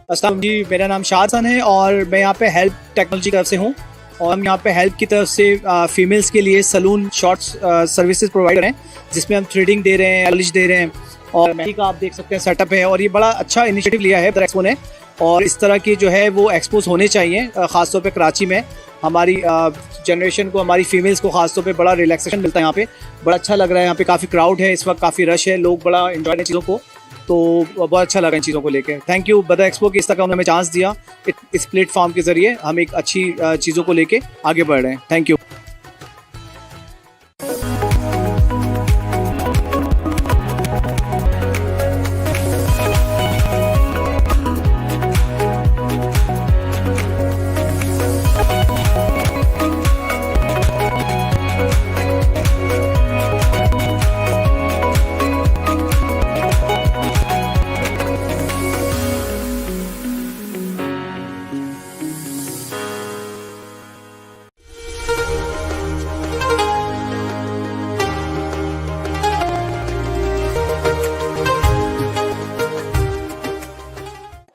अस्सलाम जी, मेरा नाम शाहसन है और मैं यहाँ पे हेल्प टेक्नोलॉजी की तरफ से हूँ और हम यहाँ पे हेल्प की तरफ से फीमेल्स के लिए सलून शॉर्ट्स सर्विसेज प्रोवाइड कर रहे हैं, जिसमें हम थ्रेडिंग दे रहे हैं, पॉलिश दे रहे हैं और मेहंदी का आप देख सकते हैं सेटअप है। और ये बड़ा अच्छा इनिशिएटिव लिया है बदर एक्सपो ने, और इस तरह की जो है वो एक्सपोज होने चाहिए, ख़ासतौर पे कराची में हमारी जनरेशन को, हमारी फीमेल्स को ख़ासतौर पे बड़ा रिलैक्सेशन मिलता है। यहाँ पे बड़ा अच्छा लग रहा है, यहाँ पे काफ़ी क्राउड है इस वक्त, काफ़ी रश है, लोग बड़ा एंजॉय करते हैं चीज़ों को, तो बहुत अच्छा लगा इन चीज़ों को लेकर। थैंक यू बदर एक्सपो की, इस तरह का उन्होंने हमें चांस दिया। इस प्लेटफॉर्म के ज़रिए हम एक अच्छी चीज़ों को लेके आगे बढ़ रहे हैं। Thank you.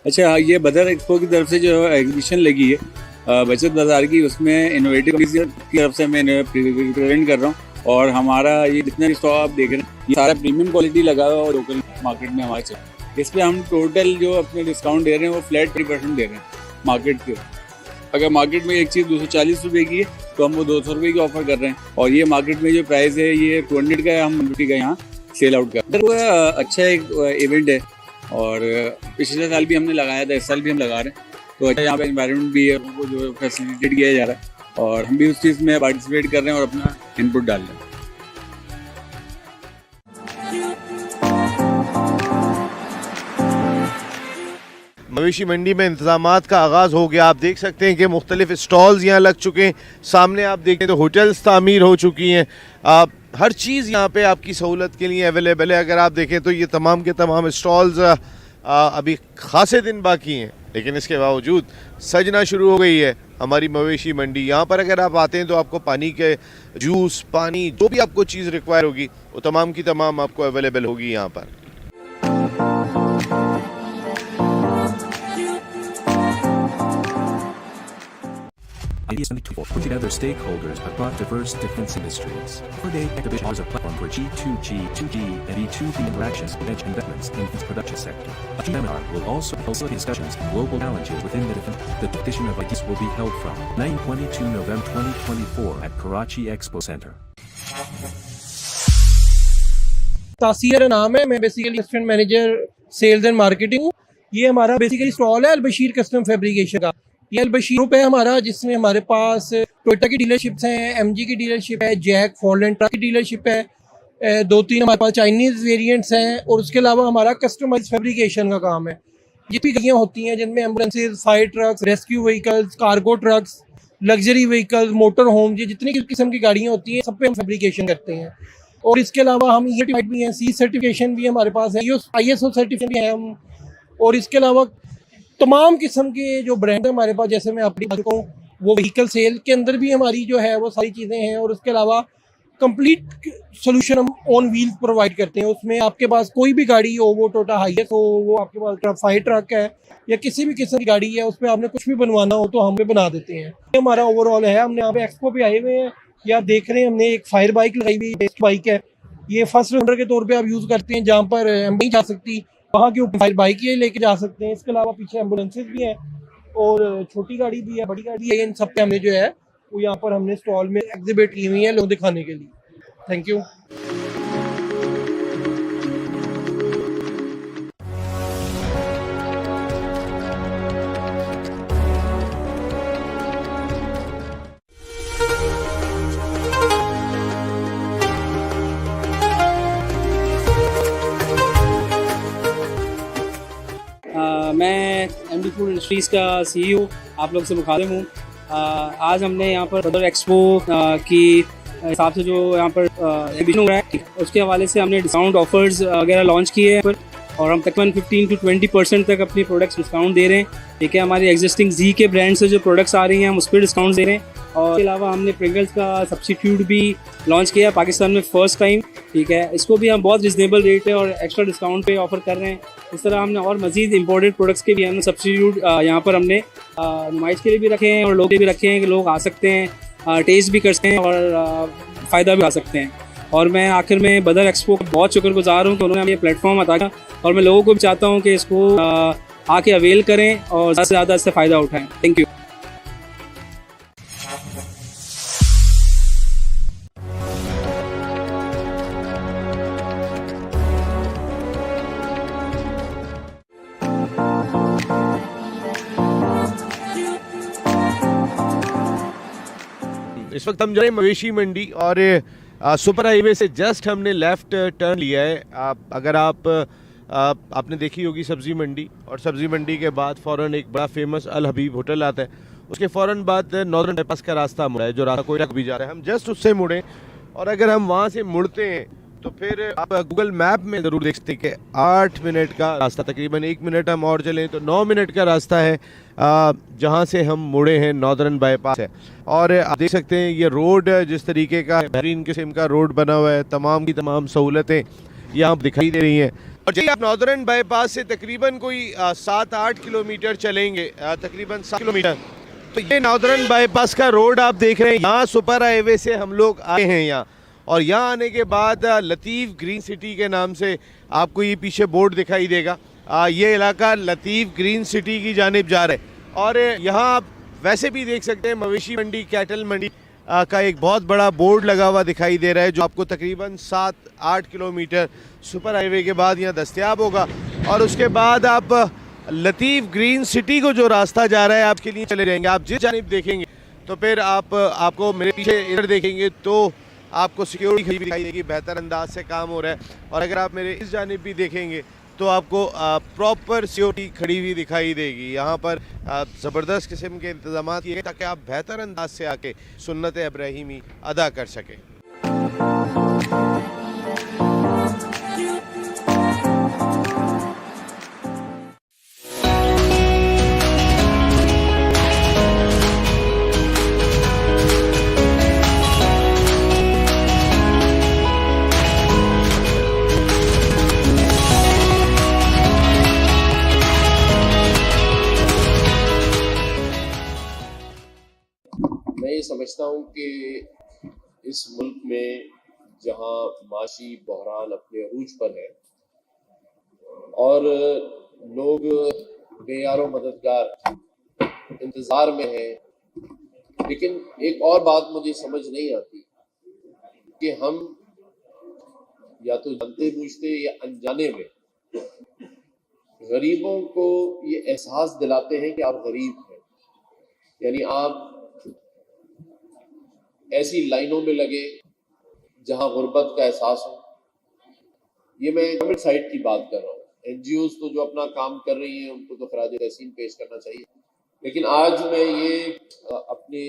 अच्छा, ये बदर एक्सपो की तरफ से जो एग्जीबिशन लगी है बचत बाज़ार की, उसमें इनोवेटिव की तरफ से मैं रिप्रेजेंट कर रहा हूँ। और हमारा ये जितना स्टॉक आप देख रहे हैं, ये सारा प्रीमियम क्वालिटी लगा हुआ है और लोकल मार्केट में हमारे से इस पर हम टोटल जो अपने डिस्काउंट दे रहे हैं वो फ्लैट 30% दे रहे हैं मार्केट के। अगर मार्केट में एक चीज़ 240 रुपये की है तो हम वो 200 रुपये की ऑफर कर रहे हैं, और ये मार्केट में जो प्राइस है ये 200 का है, हम 150 का यहाँ सेल आउट कर रहे हैं। वो अच्छा एक इवेंट है और पिछले साल भी हमने लगाया था, इस साल भी हम लगा रहे हैं। तो अच्छा यहाँ पे एनवायरनमेंट भी है, उनको जो फैसिलिटेट किया जा रहा है और हम भी उस चीज़ में पार्टिसिपेट कर रहे हैं और अपना इनपुट डाल रहे हैं। मवेशी मंडी में इंतजामात का आगाज़ हो गया। आप देख सकते हैं कि मुख्तलिफ स्टॉल्स यहाँ लग चुके हैं। सामने आप देखें तो होटल्स तामीर हो चुकी हैं। आप हर चीज़ यहाँ पे आपकी सहूलत के लिए अवेलेबल है। अगर आप देखें तो ये तमाम के तमाम स्टॉल्स अभी खासे दिन बाकी हैं, लेकिन इसके बावजूद सजना शुरू हो गई है हमारी मवेशी मंडी। यहाँ पर अगर आप आते हैं तो आपको पानी के जूस, पानी, जो भी आपको चीज़ रिक्वायर होगी वो तमाम की तमाम आपको अवेलेबल होगी यहाँ पर। Ideas 2024 put together stakeholders across diverse defense industries. For-day exhibition offers a platform for G2G, 2G, and B2B interactions with edge investments in the production sector. A seminar will also facilitate discussions on global challenges within the defense. The edition of Ideas will be held from 9-22 November 2024 at Karachi Expo Center. तासीर नाम है, मैं basically assistant manager sales and marketing हूँ। ये हमारा basically stall है Albashir custom fabrication का। ये अलबशीर ग्रुप है हमारा, जिसमें हमारे पास टोयोटा की डीलरशिप्स हैं, MG की डीलरशिप है, जैक फॉरलैंड ट्रक की डीलरशिप है, 2-3 हमारे पास चाइनीज़ वेरिएंट्स हैं, और उसके अलावा हमारा कस्टमाइज फैब्रिकेशन का काम है। जितनी गाड़ियाँ होती हैं जिनमें ambulances, fire trucks, rescue vehicles, cargo trucks, luxury vehicles, motor home, ये जितनी किस्म की गाड़ियाँ होती हैं सब पे हम फैब्रिकेशन करते हैं। और इसके अलावा हम ये सर्टिफाइड भी हैं, सी सर्टिफिकेशन भी हमारे पास है, ISO सर्टिफिकेशन भी है हम। और इसके अलावा तमाम किस्म के जो ब्रांड है हमारे पास, जैसे मैं अपनी बात कहूँ, वो व्हीकल सेल के अंदर भी हमारी जो है वो सारी चीज़ें हैं। और उसके अलावा कंप्लीट सोल्यूशन हम ऑन व्हील्स प्रोवाइड करते हैं। उसमें आपके पास कोई भी गाड़ी हो, वो टोटा हाईएस हो, वो आपके पास फायर ट्रक है या किसी भी किस्म की गाड़ी है, उस पर आपने कुछ भी बनवाना हो तो हमें बना देते हैं। ये हमारा ओवरऑल है। हमने यहाँ पे एक्सपो पे आए हुए हैं, ये आप देख रहे हैं, हमने एक फायर बाइक लगाई हुई बेस्ट बाइक है। ये फर्स्ट रेस्पॉन्डर के तौर पे आप यूज़ करते हैं, जहाँ पर हम नहीं जा सकती वहाँ के ऊपर फायर बाइक ये लेके जा सकते हैं। इसके अलावा पीछे एम्बुलेंसेज भी हैं और छोटी गाड़ी भी है, बड़ी गाड़ी है। इन सब पे हमने जो है वो यहाँ पर हमने स्टॉल में एग्जिबिट की हुई है लोग दिखाने के लिए। Thank you. मैं MD फूड इंडस्ट्रीज़ का CEO आप लोग से मुखातिब हूँ। आज हमने यहाँ पर बदर एक्सपो की हिसाब से जो यहाँ पर एग्जीबिशन हो रहा है, उसके हवाले से हमने डिस्काउंट ऑफर्स वगैरह लॉन्च किए हैं और हम तकरीबन 15 to 20% तक अपनी प्रोडक्ट्स डिस्काउंट दे रहे हैं। ठीक है, हमारी एग्जिस्टिंग जी के ब्रांड से जो प्रोडक्ट्स आ रही हैं हम उस पर डिस्काउंट दे रहे हैं। और इसके अलावा हमने प्रिंगल्स का सब्स्टिट्यूट भी लॉन्च किया पाकिस्तान में फ़र्स्ट टाइम। ठीक है, इसको भी हम बहुत रिजनेबल रेट है और एक्स्ट्रा डिस्काउंट पे ऑफर कर रहे हैं। इस तरह हमने और मज़ीद इंपोर्टेड प्रोडक्ट्स के भी हमने सब्स्टिट्यूट यहाँ पर हमने नुमाइश के लिए भी रखे हैं और लोग भी रखे हैं कि लोग आ सकते हैं, टेस्ट भी कर सकते हैं और फ़ायदा भी आ सकते हैं। और मैं आखिर में बदर एक्सपो का बहुत शुक्रगुजार हूँ कि उन्होंने हमें प्लेटफॉर्म अता किया और मैं लोगों को भी चाहता हूँ कि इसको आके अवेल करें और ज़्यादा से ज़्यादा इससे फ़ायदा उठाएं। Thank you. इस वक्त हम जा रहे हैं मवेशी मंडी और सुपर हाईवे से जस्ट हमने लेफ्ट टर्न लिया है। अगर आपने देखी होगी सब्जी मंडी, और सब्जी मंडी के बाद फ़ौरन एक बड़ा फेमस अल हबीब होटल आता है, उसके फ़ौरन बाद नॉर्दर्न बाईपास का रास्ता मुड़ा है, जो रास्ता कोयटा भी जा रहा है। हम जस्ट उससे मुड़े और अगर हम वहाँ से मुड़ते हैं तो फिर आप गूगल मैप में ज़रूर देख सकते हैं कि 8 मिनट का रास्ता, तकरीबन 1 मिनट हम और चलें तो 9 मिनट का रास्ता है जहाँ से हम मुड़े हैं, नॉर्दर्न बाईपास है। और आप देख सकते हैं ये रोड जिस तरीके का बेहतरीन किस्म का रोड बना हुआ है, तमाम की तमाम सहूलतें यहाँ दिखाई दे रही हैं। और जब आप नॉर्दर्न बाईपास से तकरीबन कोई 7-8 किलोमीटर चलेंगे, तकरीबन 7 किलोमीटर, तो ये नॉर्दर्न बाईपास का रोड आप देख रहे हैं। यहाँ सुपर हाईवे से हम लोग आए हैं यहाँ, और यहाँ आने के बाद लतीफ़ ग्रीन सिटी के नाम से आपको ये पीछे बोर्ड दिखाई देगा। ये इलाका लतीफ़ ग्रीन सिटी की जानिब जा रहा है। और यहाँ आप वैसे भी देख सकते हैं मवेशी मंडी, कैटल मंडी का एक बहुत बड़ा बोर्ड लगा हुआ दिखाई दे रहा है, जो आपको तकरीबन 7-8 किलोमीटर सुपर हाईवे के बाद यहाँ दस्तयाब होगा। और उसके बाद आप लतीफ़ ग्रीन सिटी को जो रास्ता जा रहा है आपके लिए चले जाएंगे। आप जिस जानिब देखेंगे तो फिर आपको मेरे पीछे इधर देखेंगे तो आपको सिक्योरिटी खड़ी दिखाई देगी, बेहतर अंदाज से काम हो रहा है। और अगर आप मेरे इस जानिब भी देखेंगे तो आपको प्रॉपर सिक्योरिटी खड़ी हुई दिखाई देगी। यहाँ पर ज़बरदस्त किस्म के इंतजाम किए ताकि आप बेहतर अंदाज से आके सुन्नत इब्राहिमी अदा कर सकें। मैं ये समझता हूँ कि इस मुल्क में जहाँ माशी बहरान अपने अरूज पर है और लोग बेयारो मददगार इंतज़ार में हैं, लेकिन एक और बात मुझे समझ नहीं आती कि हम या तो जानते बूझते या अनजाने में गरीबों को ये एहसास दिलाते हैं कि आप गरीब हैं। यानी आप ऐसी लाइनों में लगे जहां गुर्बत का एहसास हो। ये मैं गवर्नमेंट साइड की बात कर रहा हूँ। NGOs तो जो अपना काम कर रही हैं उनको तो खराज तहसीन पेश करना चाहिए, लेकिन आज मैं ये अपने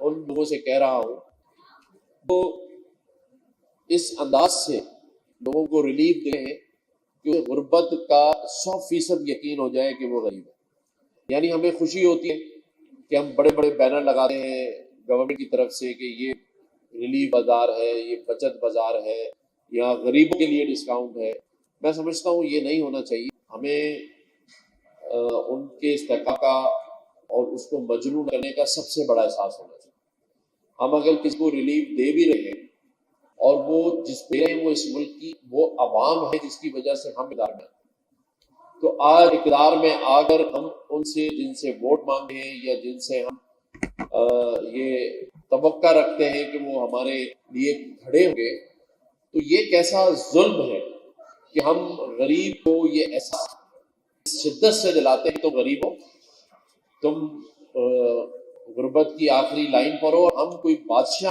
उन लोगों से कह रहा हूँ तो इस अंदाज से लोगों को रिलीफ दे हैं कि गुर्बत का 100% यकीन हो जाए कि वो गरीब है। यानी हमें खुशी होती है कि हम बड़े बड़े बैनर लगाते हैं गवर्नमेंट की तरफ से कि ये रिलीफ बाजार है, ये बचत बाजार है, यहाँ गरीबों के लिए डिस्काउंट है। मैं समझता हूँ ये नहीं होना चाहिए। हमें उनके इस्तेहकाम का और उसको मजबूत करने का सबसे बड़ा एहसास होना चाहिए। हम अगर किसी को रिलीफ दे भी रहे हैं और वो जिस दे रहे हैं वो इस मुल्क की वो अवाम है जिसकी वजह से हम इक़्तिदार में, तो आज इक़्तिदार में आकर हम उनसे जिनसे वोट मांगे हैं या जिनसे हम ये तवक्का रखते हैं कि वो हमारे लिए खड़े होंगे, तो ये कैसा जुल्म है कि हम गरीब को ये ऐसा शिद्दत से दिलाते हैं, तो गरीब हो तुम गुर्बत की आखिरी लाइन पर हो, हम कोई बादशाह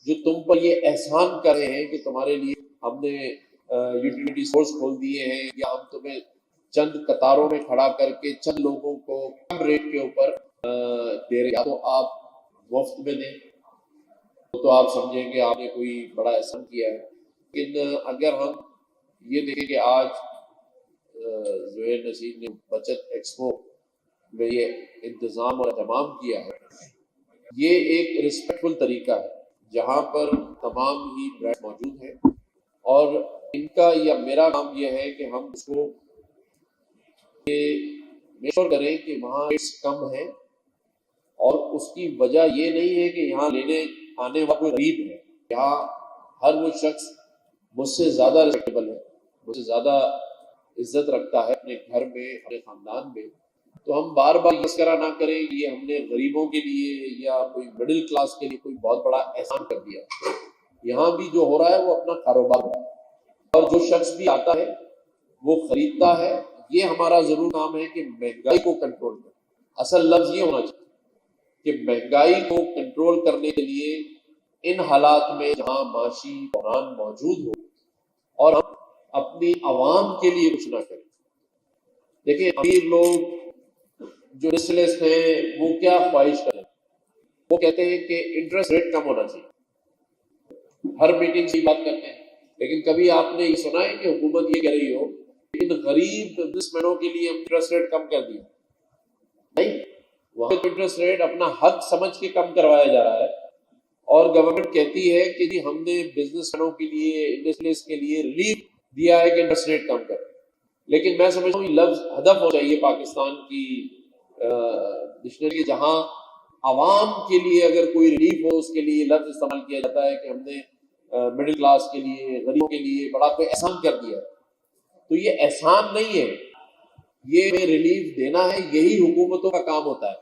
जो तुम पर ये एहसान कर रहे हैं कि तुम्हारे लिए हमने यूटिलिटी सोर्स खोल दिए हैं या हम तुम्हें चंद कतारों में खड़ा करके चंद लोगों को कम रेट के ऊपर दे रहे, या तो आप मुफ्त में दें तो आप समझेंगे आपने कोई बड़ा एहसान किया है। लेकिन अगर हम ये देखें कि आज ज़ुहैर नसीर ने बचत एक्सपो में ये इंतज़ाम और एहतमाम किया है, ये एक रिस्पेक्टफुल तरीका है जहाँ पर तमाम ही ब्रांड मौजूद हैं और इनका या मेरा काम ये है कि हम उसको ये मेक श्योर करें कि वहाँ रेट्स कम हैं और उसकी वजह ये नहीं है कि यहाँ लेने आने वाला कोई गरीब है। यहाँ हर वो शख्स मुझसे ज़्यादा रिस्पेक्टेबल है, मुझसे ज़्यादा इज्जत रखता है अपने घर में, अपने ख़ानदान में। तो हम बार बार इस तरह ना करें कि ये हमने गरीबों के लिए या कोई मिडिल क्लास के लिए कोई बहुत बड़ा एहसान कर दिया। यहाँ भी जो हो रहा है वो अपना कारोबार है और जो शख्स भी आता है वो खरीदता है। ये हमारा ज़रूर काम है कि महंगाई को कंट्रोल करें। असल लफ्ज़ ये होना चाहिए कि महंगाई को कंट्रोल करने के लिए इन हालात में जहाँ माशी बहरान मौजूद हो और हम अपनी आवाम के लिए कुछ ना करें। देखिए अमीर लोग जो रेस्टलेस हैं वो क्या ख्वाहिश करें, वो कहते हैं कि इंटरेस्ट रेट कम होना चाहिए। हर मीटिंग से बात करते हैं, लेकिन कभी आपने ये सुना है कि हुकूमत ये कह रही हो इन गरीब बिजनेसमैनों के लिए इंटरेस्ट रेट कम कर दिया? नहीं, वहां इंटरेस्ट रेट अपना हक समझ के कम करवाया जा रहा है और गवर्नमेंट कहती है कि जी हमने बिजनेसमैनों के लिए, इंडस्ट्रियलिस्ट के लिए रिलीफ दिया है कि इंटरेस्ट रेट कम कर। लेकिन मैं समझता हूँ लफ्ज हदफ हो चाहिए पाकिस्तान की डिक्शनरी, जहां आवाम के लिए अगर कोई रिलीफ हो उसके लिए लफ्ज इस्तेमाल किया जाता है कि हमने मिडिल क्लास के लिए, गरीबों के लिए बड़ा कोई एहसान कर दिया है। तो ये एहसान नहीं है, ये रिलीफ देना है। यही हुकूमतों का काम होता है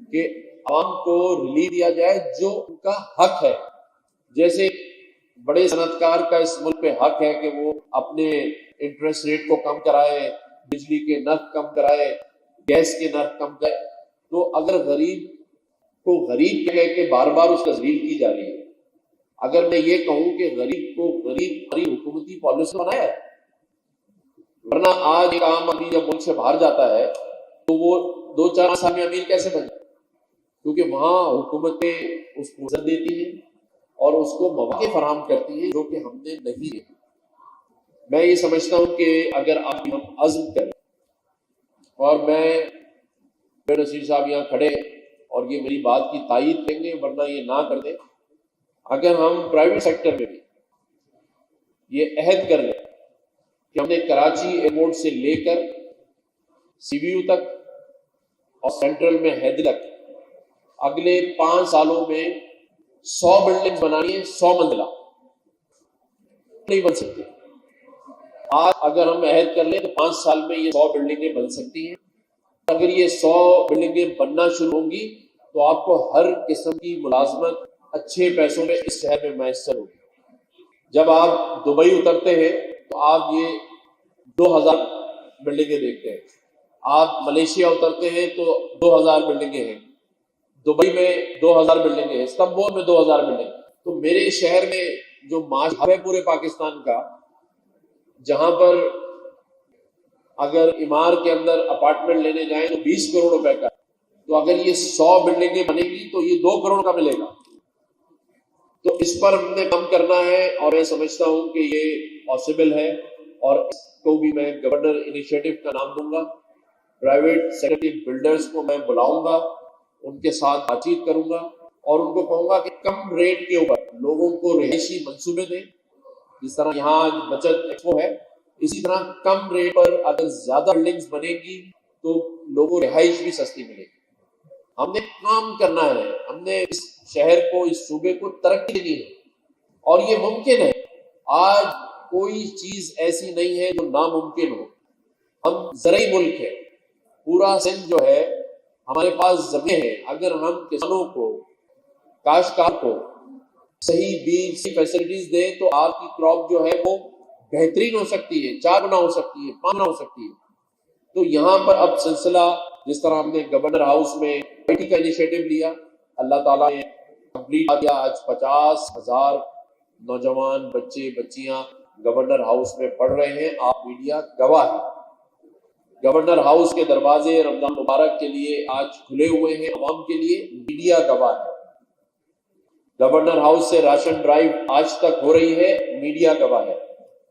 कि आवाम को रिलीफ दिया जाए जो उनका हक है। जैसे बड़े सनतकार का इस मुल्क पे हक है कि वो अपने इंटरेस्ट रेट को कम कराए, बिजली के नर्ख कम कराए, गैस के नर्ख कम कराए। तो अगर गरीब को गरीब कह के बार बार उसका जलील की जा रही है, अगर मैं ये कहूँ कि गरीब को गरीब हमारी हुकूमती पॉलिसी बनाया है, वरना आज एक आम आदमी जब मुल्क से बाहर जाता है तो वो 2-4 साल में अमीर कैसे बने? क्योंकि वहाँ हुकूमतें उसको इज्जत देती हैं और उसको मौके फराहम करती हैं जो कि हमने नहीं दिए। मैं ये समझता हूँ कि अगर आप हम अज़्म करें, और मैं नसीर साहब यहाँ खड़े और ये मेरी बात की तायीद करेंगे, वरना ये ना कर दें, अगर हम प्राइवेट सेक्टर में भी ये अहद कर लें कि हमने कराची एयरपोर्ट से लेकर सीबीयू तक और सेंट्रल में हैदर तक अगले 5 सालों में 100 बिल्डिंग बनानी है, 100 मंजिला नहीं बन सकती। आज अगर हम अहद कर लें तो 5 साल में ये 100 बिल्डिंगें बन सकती हैं। अगर ये 100 बिल्डिंगें बनना शुरू होंगी तो आपको हर किस्म की मुलाजमत अच्छे पैसों में इस शहर में मैसर होगी। जब आप दुबई उतरते हैं तो आप ये 2000 बिल्डिंगें देखते हैं, आप मलेशिया उतरते हैं तो 2000 बिल्डिंगें हैं, दुबई में 2000 बिल्डिंगें हैं, इस्तांबुल में 2000 बिल्डिंग। तो मेरे शहर में जो माशा है पूरे पाकिस्तान का, जहां पर अगर इमार के अंदर अपार्टमेंट लेने जाएं तो 20 करोड़ रुपए का, तो अगर ये 100 बिल्डिंगें बनेगी तो ये 2 करोड़ का मिलेगा। तो इस पर हमने काम करना है और मैं समझता हूं कि ये पॉसिबल है और इसको भी मैं गवर्नर इनिशिएटिव का नाम दूंगा। प्राइवेट सेक्टर के बिल्डर्स को मैं बुलाऊंगा, उनके साथ बातचीत करूंगा और उनको कहूंगा कि कम रेट के ऊपर लोगों को रिहायशी मंसूबे दें। जिस तरह यहाँ बचत एक्सपो है, इसी तरह कम रेट पर अगर ज्यादा बिल्डिंग्स बनेगी तो लोगों को रिहाइश भी सस्ती मिलेगी। हमने काम करना है, हमने इस शहर को, इस सूबे को तरक्की देनी है और ये मुमकिन है। आज कोई चीज ऐसी नहीं है जो नामुमकिन हो। हम ज़राई मुल्क है, पूरा सिंध जो है हमारे पास जमीन है। अगर हम किसानों को, काश्तकार को सही बीज, सही फैसिलिटीज दें तो आपकी क्रॉप जो है वो बेहतरीन हो सकती है, 4 गुना हो सकती है, 5 गुना हो सकती है। तो यहाँ पर अब सिलसिला, जिस तरह हमने गवर्नर हाउस में आईटी का इनिशिएटिव लिया, अल्लाह ताला ने कंप्लीट किया। आज 50,000 नौजवान बच्चे बच्चियां गवर्नर हाउस में पढ़ रहे हैं। आप मीडिया गवाह है। गवर्नर हाउस के दरवाजे रमजान मुबारक के लिए आज खुले हुए हैं अवाम के लिए, मीडिया गवाह है। गवर्नर हाउस से राशन ड्राइव आज तक हो रही है, मीडिया गवाह है।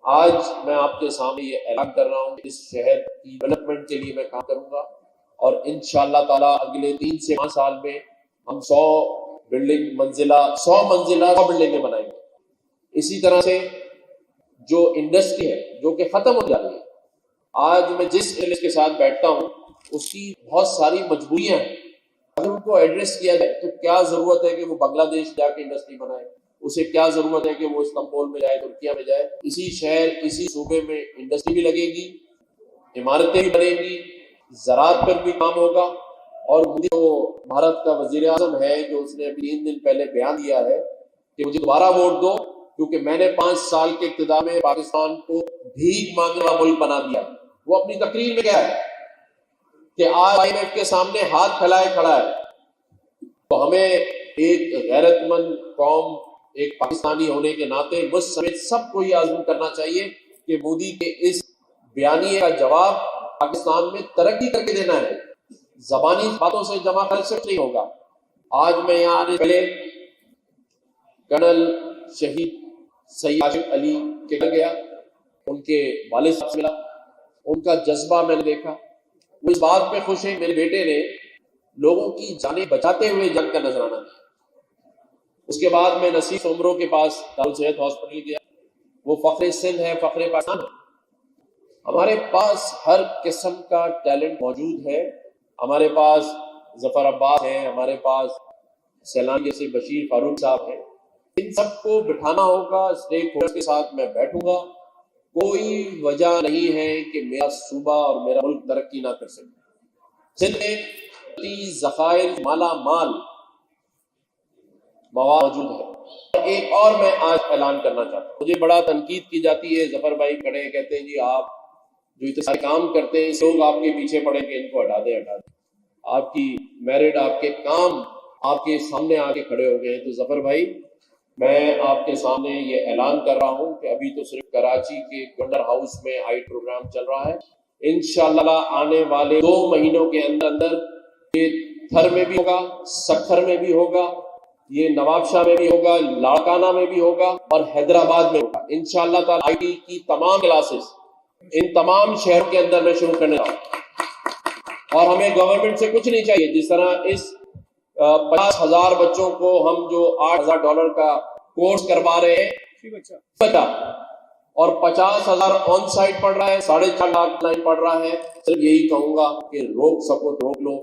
आज मैं आपके सामने ये ऐलान कर रहा हूँ कि इस शहर की डेवलपमेंट के लिए मैं काम करूंगा और इंशाअल्लाह ताला अगले 3 से 5 साल में हम 100 मंजिला बिल्डिंगें बनाएंगे। इसी तरह से जो इंडस्ट्री है जो कि खत्म हो जा रही है, आज मैं जिस एनालिस्ट के साथ बैठता हूँ उसकी बहुत सारी मजबूरियां हैं। अगर उनको एड्रेस किया जाए तो क्या जरूरत है कि वो बांग्लादेश जाके इंडस्ट्री बनाए, उसे क्या जरूरत है कि वो इस्तांबुल में जाए, तुर्किया में जाए। इसी शहर, इसी सूबे में इंडस्ट्री भी लगेगी, इमारतें भी बनेंगी, ज़राअत पर भी काम होगा। और मोदी जो भारत का वजीर आज़म है, जो उसने अभी 3 दिन पहले बयान दिया है कि मुझे दोबारा वोट दो क्योंकि मैंने 5 साल के इक़्तिदार में पाकिस्तान को भीख मांगने वाला मुल्क बना दिया। वो अपनी तकरीर में क्या है कि आज IMF के सामने हाथ फैलाए खड़ा है। तो हमें एक गैरतमंद कौम, एक पाकिस्तानी होने के नाते मुझ समेत सबको ये आज़म करना चाहिए कि मोदी के इस बयानिए का जवाब पाकिस्तान में तरक्की करके देना है। ज़बानी बातों से जमा खर्च से नहीं होगा। आज मैं यहाँ आने पहले कर्नल शहीद सैयद आशिफ अली के घर गया, उनके वालिद साहब से मिला, उनका जज्बा मैंने देखा। वो इस बात पे खुश है मेरे बेटे ने लोगों की जानें बचाते हुए जंग का नजराना दिया। उसके बाद मैं नसीफ उमरों के पास दारुल सेहत हॉस्पिटल गया। वो फख्रे सिंध है, फख्रे पाकिस्तान है। हमारे पास हर किस्म का टैलेंट मौजूद है। हमारे पास जफर अब्बास है, हमारे पास सैलानी जैसे बशीर फारूक साहब हैं। इन सबको बिठाना होगा, स्टेक होल्डर्स के साथ मैं बैठूंगा। कोई वजह नहीं है कि मेरा सूबा और मेरा मुल्क तरक्की ना कर सके। सिंध में ज़खायर माला माल मवाद मौजूद है। एक और मैं आज ऐलान करना चाहता हूँ। मुझे बड़ा तनकीद की जाती है, जफर भाई खड़े कहते हैं जी आप जो इतने सारे काम करते हैं, लोग आपके पीछे पड़े कि इनको हटा दें। आपकी मेरिट, आपके काम आपके सामने आके खड़े हो गए। तो जफर भाई, मैं आपके सामने ये ऐलान कर रहा हूँ कि अभी तो सिर्फ कराची के गवर्नर हाउस में हाइट प्रोग्राम चल रहा है। इंशाअल्लाह आने वाले 2 महीनों के अंदर ये थर में भी होगा, सखर में भी होगा, ये नवाबशाह में भी होगा, लाड़काना में भी होगा और हैदराबाद में होगा। इंशाअल्लाह ताला आईटी की तमाम क्लासेस इन तमाम शहरों के अंदर मैं शुरू करने रहा हूँ। और हमें गवर्नमेंट से कुछ नहीं चाहिए। जिस तरह इस 50,000 बच्चों को हम जो $8,000 का कोर्स करवा रहे हैं बता, और 50,000 ऑन साइट पढ़ रहा है, 4.5 लाख लाइन पढ़ रहा है। सिर्फ यही कहूंगा कि रोक सको तो रोक लो।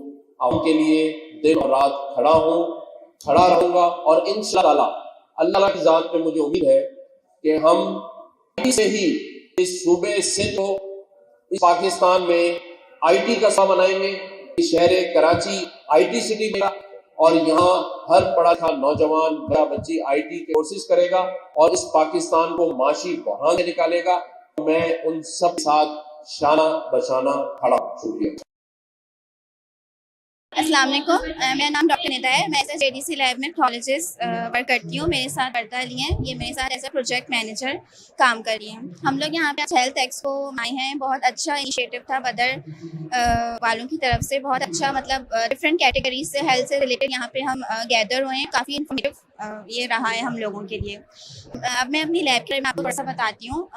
आपके लिए दिन और रात खड़ा रहूंगा और इंशाअल्लाह अल्लाह की जात पे मुझे उम्मीद है कि हम से ही इस सूबे सिंध को, इस पाकिस्तान में आईटी का सा बनाएंगे। इस शहर कराची आईटी सिटी में और यहाँ हर पढ़ा लिखा नौजवान बड़ा बच्ची आईटी के कोर्सेज करेगा और इस पाकिस्तान को माशी बहरान से निकालेगा। मैं उन सब साथ शाना बशाना खड़ा हूं। शुक्रिया। अस्सलाम वालेकुम, मेरा नाम डॉक्टर निदा है। मैं एज जेडीसी लैब में पैथोलॉजिस्ट वर्क करती हूँ। मेरे साथ बरदा अली हैं, ये मेरे साथ एज ए प्रोजेक्ट मैनेजर काम कर रही हैं। हम लोग यहाँ पे आज हेल्थ एक्सपो आए हैं। बहुत अच्छा इनिशिएटिव था बदर वालों की तरफ से। बहुत अच्छा, मतलब डिफरेंट कैटेगरीज से हेल्थ से रिलेटेड यहाँ पे हम गैदर हुए हैं। काफ़ी इन्फॉर्मेटिव ये रहा है हम लोगों के लिए। अब मैं अपनी लैब के बारे में आपको थोड़ा सा बताती हूँ।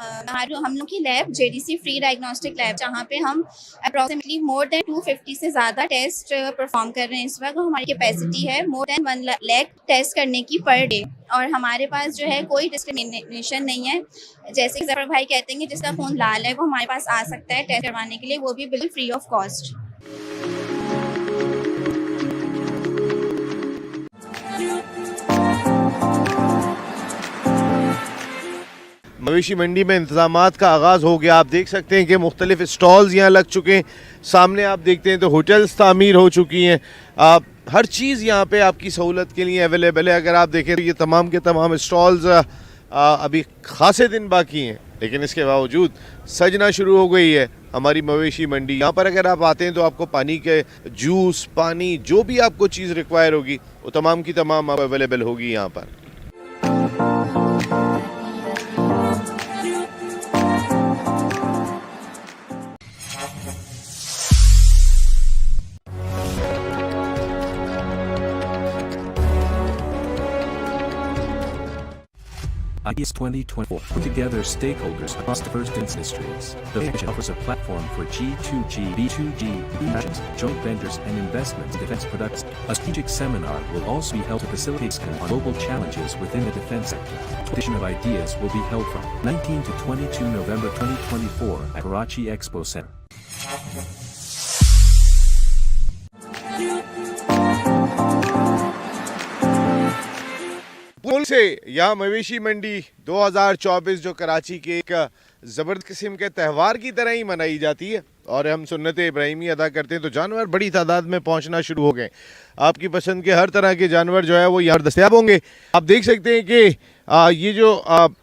हम लोग की lab JDC free diagnostic lab, जहाँ पे हम अप्रॉक्सीमेटली मोर देन 250 से ज़्यादा टेस्ट परफॉर्म कर रहे हैं। इस वक्त हमारी कैपेसिटी है मोर देन 1 लाख टेस्ट करने की पर डे। और हमारे पास जो है कोई डिस्क्रिमिनेशन नहीं है। जैसे कि जफर भाई कहते हैं कि जिसका खून लाल है वो हमारे पास आ सकता है टेस्ट करवाने के लिए, वो भी बिल्कुल फ्री ऑफ कॉस्ट। मवेशी मंडी में इंतजामात का आगाज़ हो गया। आप देख सकते हैं कि मुख्तलिफ स्टॉल्स यहाँ लग चुके हैं। सामने आप देखते हैं तो होटल्स तामीर हो चुकी हैं। हर चीज़ यहाँ पे आपकी सहूलत के लिए अवेलेबल है। अगर आप देखें तो ये तमाम के तमाम स्टॉल्स अभी खासे दिन बाकी हैं, लेकिन इसके बावजूद सजना शुरू हो गई है हमारी मवेशी मंडी। यहाँ पर अगर आप आते हैं तो आपको पानी के जूस, पानी, जो भी आपको चीज़ रिक्वायर होगी वो तमाम की तमाम अवेलेबल होगी यहाँ पर। IDEAS 2024 put together stakeholders across diverse industries. The vision offers a platform for G2G, B2G, nations, joint ventures and investments in defense products. A strategic seminar will also be held to facilitate discussion on global challenges within the defense sector. Edition of IDEAS will be held from 19 to 22 November 2024 at Karachi Expo Center. पुल से यहाँ मवेशी मंडी 2024 जो कराची के एक ज़बरदस्त किस्म के त्यौहार की तरह ही मनाई जाती है और हम सुन्नत इब्राहिमी अदा करते हैं, तो जानवर बड़ी तादाद में पहुँचना शुरू हो गए। आपकी पसंद के हर तरह के जानवर जो है वो यहाँ दस्तयाब होंगे। आप देख सकते हैं कि ये जो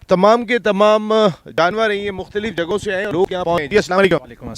तमाम के तमाम जानवर हैं ये मुख्तलिफ जगहों से आए, लोग यहाँ पहुँचे। जी अस्सलाम वालेकुम।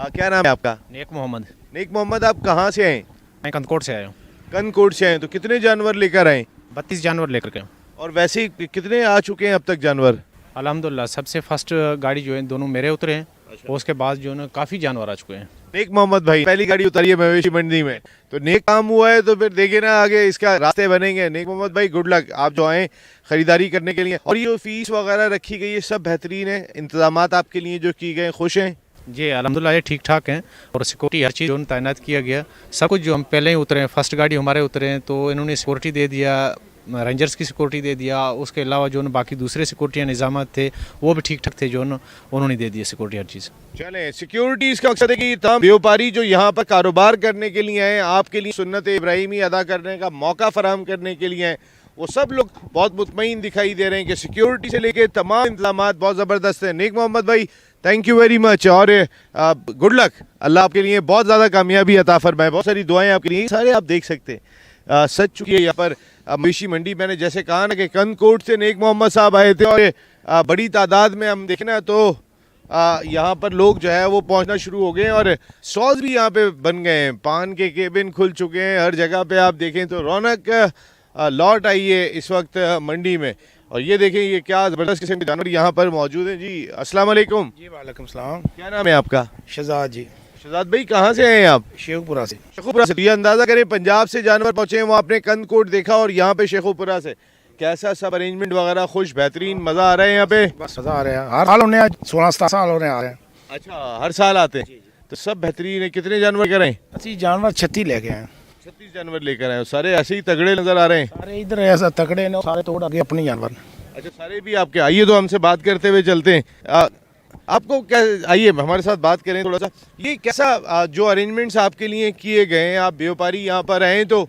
क्या नाम है आपका? नेक मोहम्मद। नेक मोहम्मद, आप कहाँ से आए? मैं कनकोट से आया हूँ। कनकोट से आए, तो कितने जानवर लेकर आए? 32 जानवर लेकर के। और वैसे ही कितने आ चुके हैं अब तक जानवर? अल्हम्दुलिल्लाह सबसे फर्स्ट गाड़ी जो है दोनों मेरे उतरे हैं। और उसके बाद जो है काफ़ी जानवर आ चुके हैं। नेक मोहम्मद भाई पहली गाड़ी उतारी है मवेशी मंडी में, तो नेक काम हुआ है, तो फिर देखिए ना आगे इसका रास्ते बनेंगे। नेक मोहम्मद भाई गुड लक, आप जो आए खरीदारी करने के लिए। और ये फीस वगैरह रखी गई है सब बेहतरीन है, इंतजामात आपके लिए जो की गए, खुश हैं? जी अल्हम्दुलिल्लाह ये ठीक ठाक हैं और सिक्योरिटी हर चीज़ जो तैनात किया गया, सब कुछ जो हम पहले ही उतरे हैं, फर्स्ट गाड़ी हमारे उतरे हैं तो इन्होंने सिक्योरिटी दे दिया, रेंजर्स की सिक्योरिटी दे दिया। उसके अलावा जो बाकी दूसरे सिक्योरिटी निज़ाम थे वो भी ठीक ठाक थे, जो उन्होंने दे दिया सिक्योरिटी हर चीज़। चलें, सिक्योरिटी इसका मकसद है कि तमाम व्यापारी जो यहाँ पर कारोबार करने के लिए आए, आपके लिए सुन्नत इब्राहिमी अदा करने का मौका फराहम करने के लिए आए, वो सब लोग बहुत मुतमईन दिखाई दे रहे हैं कि सिक्योरिटी से लेके तमाम इंतजामात बहुत ज़बरदस्त हैं। नेक मोहम्मद भाई थैंक यू वेरी मच और गुड लक, अल्लाह आपके लिए बहुत ज़्यादा कामयाबी अता फरमाए। बहुत सारी दुआएं आपके लिए, सारे आप देख सकते हैं सच चुकी है यहाँ पर मवेशी मंडी। मैंने जैसे कहा ना कि कनकोट से नेक मोहम्मद साहब आए थे और बड़ी तादाद में हम देखना तो यहाँ पर लोग जो है वो पहुँचना शुरू हो गए और स्टॉल्स भी यहाँ पे बन गए हैं, पान के केबिन खुल चुके हैं, हर जगह पे आप देखें तो रौनक लौट आई है इस वक्त मंडी में। और ये देखें ये क्या ज़बरदस्त किस्म के जानवर यहाँ पर मौजूद हैं। जी अस्सलाम वालेकुम। जी वालेकुम सलाम। क्या नाम है आपका? शहजाद जी। शहजाद भाई कहाँ से आए हैं आप? शेखुपुरा से। शेखुपुरा से, ये अंदाज़ा करें पंजाब से जानवर पहुँचे हैं, वो आपने कनकोट देखा और यहाँ पे शेखुपुरा से, कैसा सब अरेंजमेंट वगैरह? खुश, बेहतरीन, मज़ा आ रहा है यहाँ पे? बस मज़ा आ रहा है, हर साल होने 16-17 साल हो रहे आ रहे हैं। अच्छा, हर साल आते हैं तो सब बेहतरीन है। कितने जानवर कर रहे हैं? 80 जानवर 36 लेके आए। 36 जानवर लेकर आए, सारे ऐसे ही तगड़े नजर आ रहे हैं? सारे इधर ऐसा तगड़े न, सारे तोड़ आगे अपने जानवर। अच्छा, सारे भी आपके। आइए तो हमसे बात करते हुए चलते हैं। आपको क्या, आइए हमारे साथ बात करें थोड़ा सा। ये कैसा जो अरेंजमेंट्स आपके लिए किए गए हैं, आप व्यापारी यहाँ पर आए तो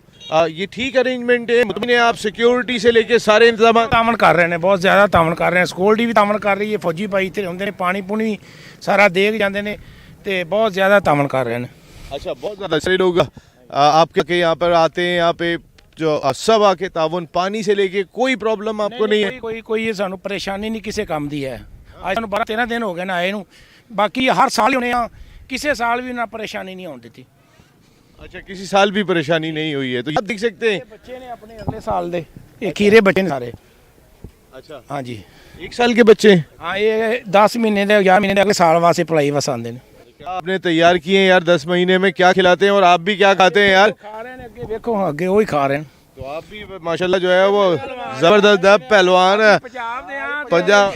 ये ठीक अरेंजमेंट है? मुतमिन है आप? सिक्योरिटी से लेके सारे इंतजाम तामन कर रहे हैं, बहुत ज़्यादा तामन कर रहे हैं। सिक्योरिटी भी तामन कर रही है, फौजी भाई इतने होंगे ने, पानी पुनी सारा देख जाते हैं तो बहुत ज़्यादा तामन कर रहे हैं। अच्छा, बहुत ज़्यादा सारे लोग आपके यहाँ पर आते हैं, यहाँ पे जो सब आके तावन, पानी से लेके कोई प्रॉब्लम आपको नहीं है? कोई ये सानू परेशानी नहीं किसी काम दी है। आज सानू 12-13 दिन हो गए ना आए नू, बाकी हर साल ही होने किसी साल भी ना परेशानी नहीं होने दी। अच्छा, किसी साल भी परेशानी नहीं हुई है, तो आप देख सकते हैं बच्चे ने अपने अगले साल दे ये खीरे बच्चे ने सारे। अच्छा, हाँ जी, 1 साल के बच्चे। हाँ, ये 10 महीने दे 11 महीने दे अगले साल वास्ते पढ़ाई वास्ते आंदे ने। क्या आपने तैयार किए हैं यार? 10 महीने में क्या खिलाते हैं और आप भी क्या खाते हैं यार? खा रहे हैं अगे, देखो अगे वही खा रहे हैं। तो आप भी माशाल्लाह जो है वो जबरदस्त पहलवान है। पंजाब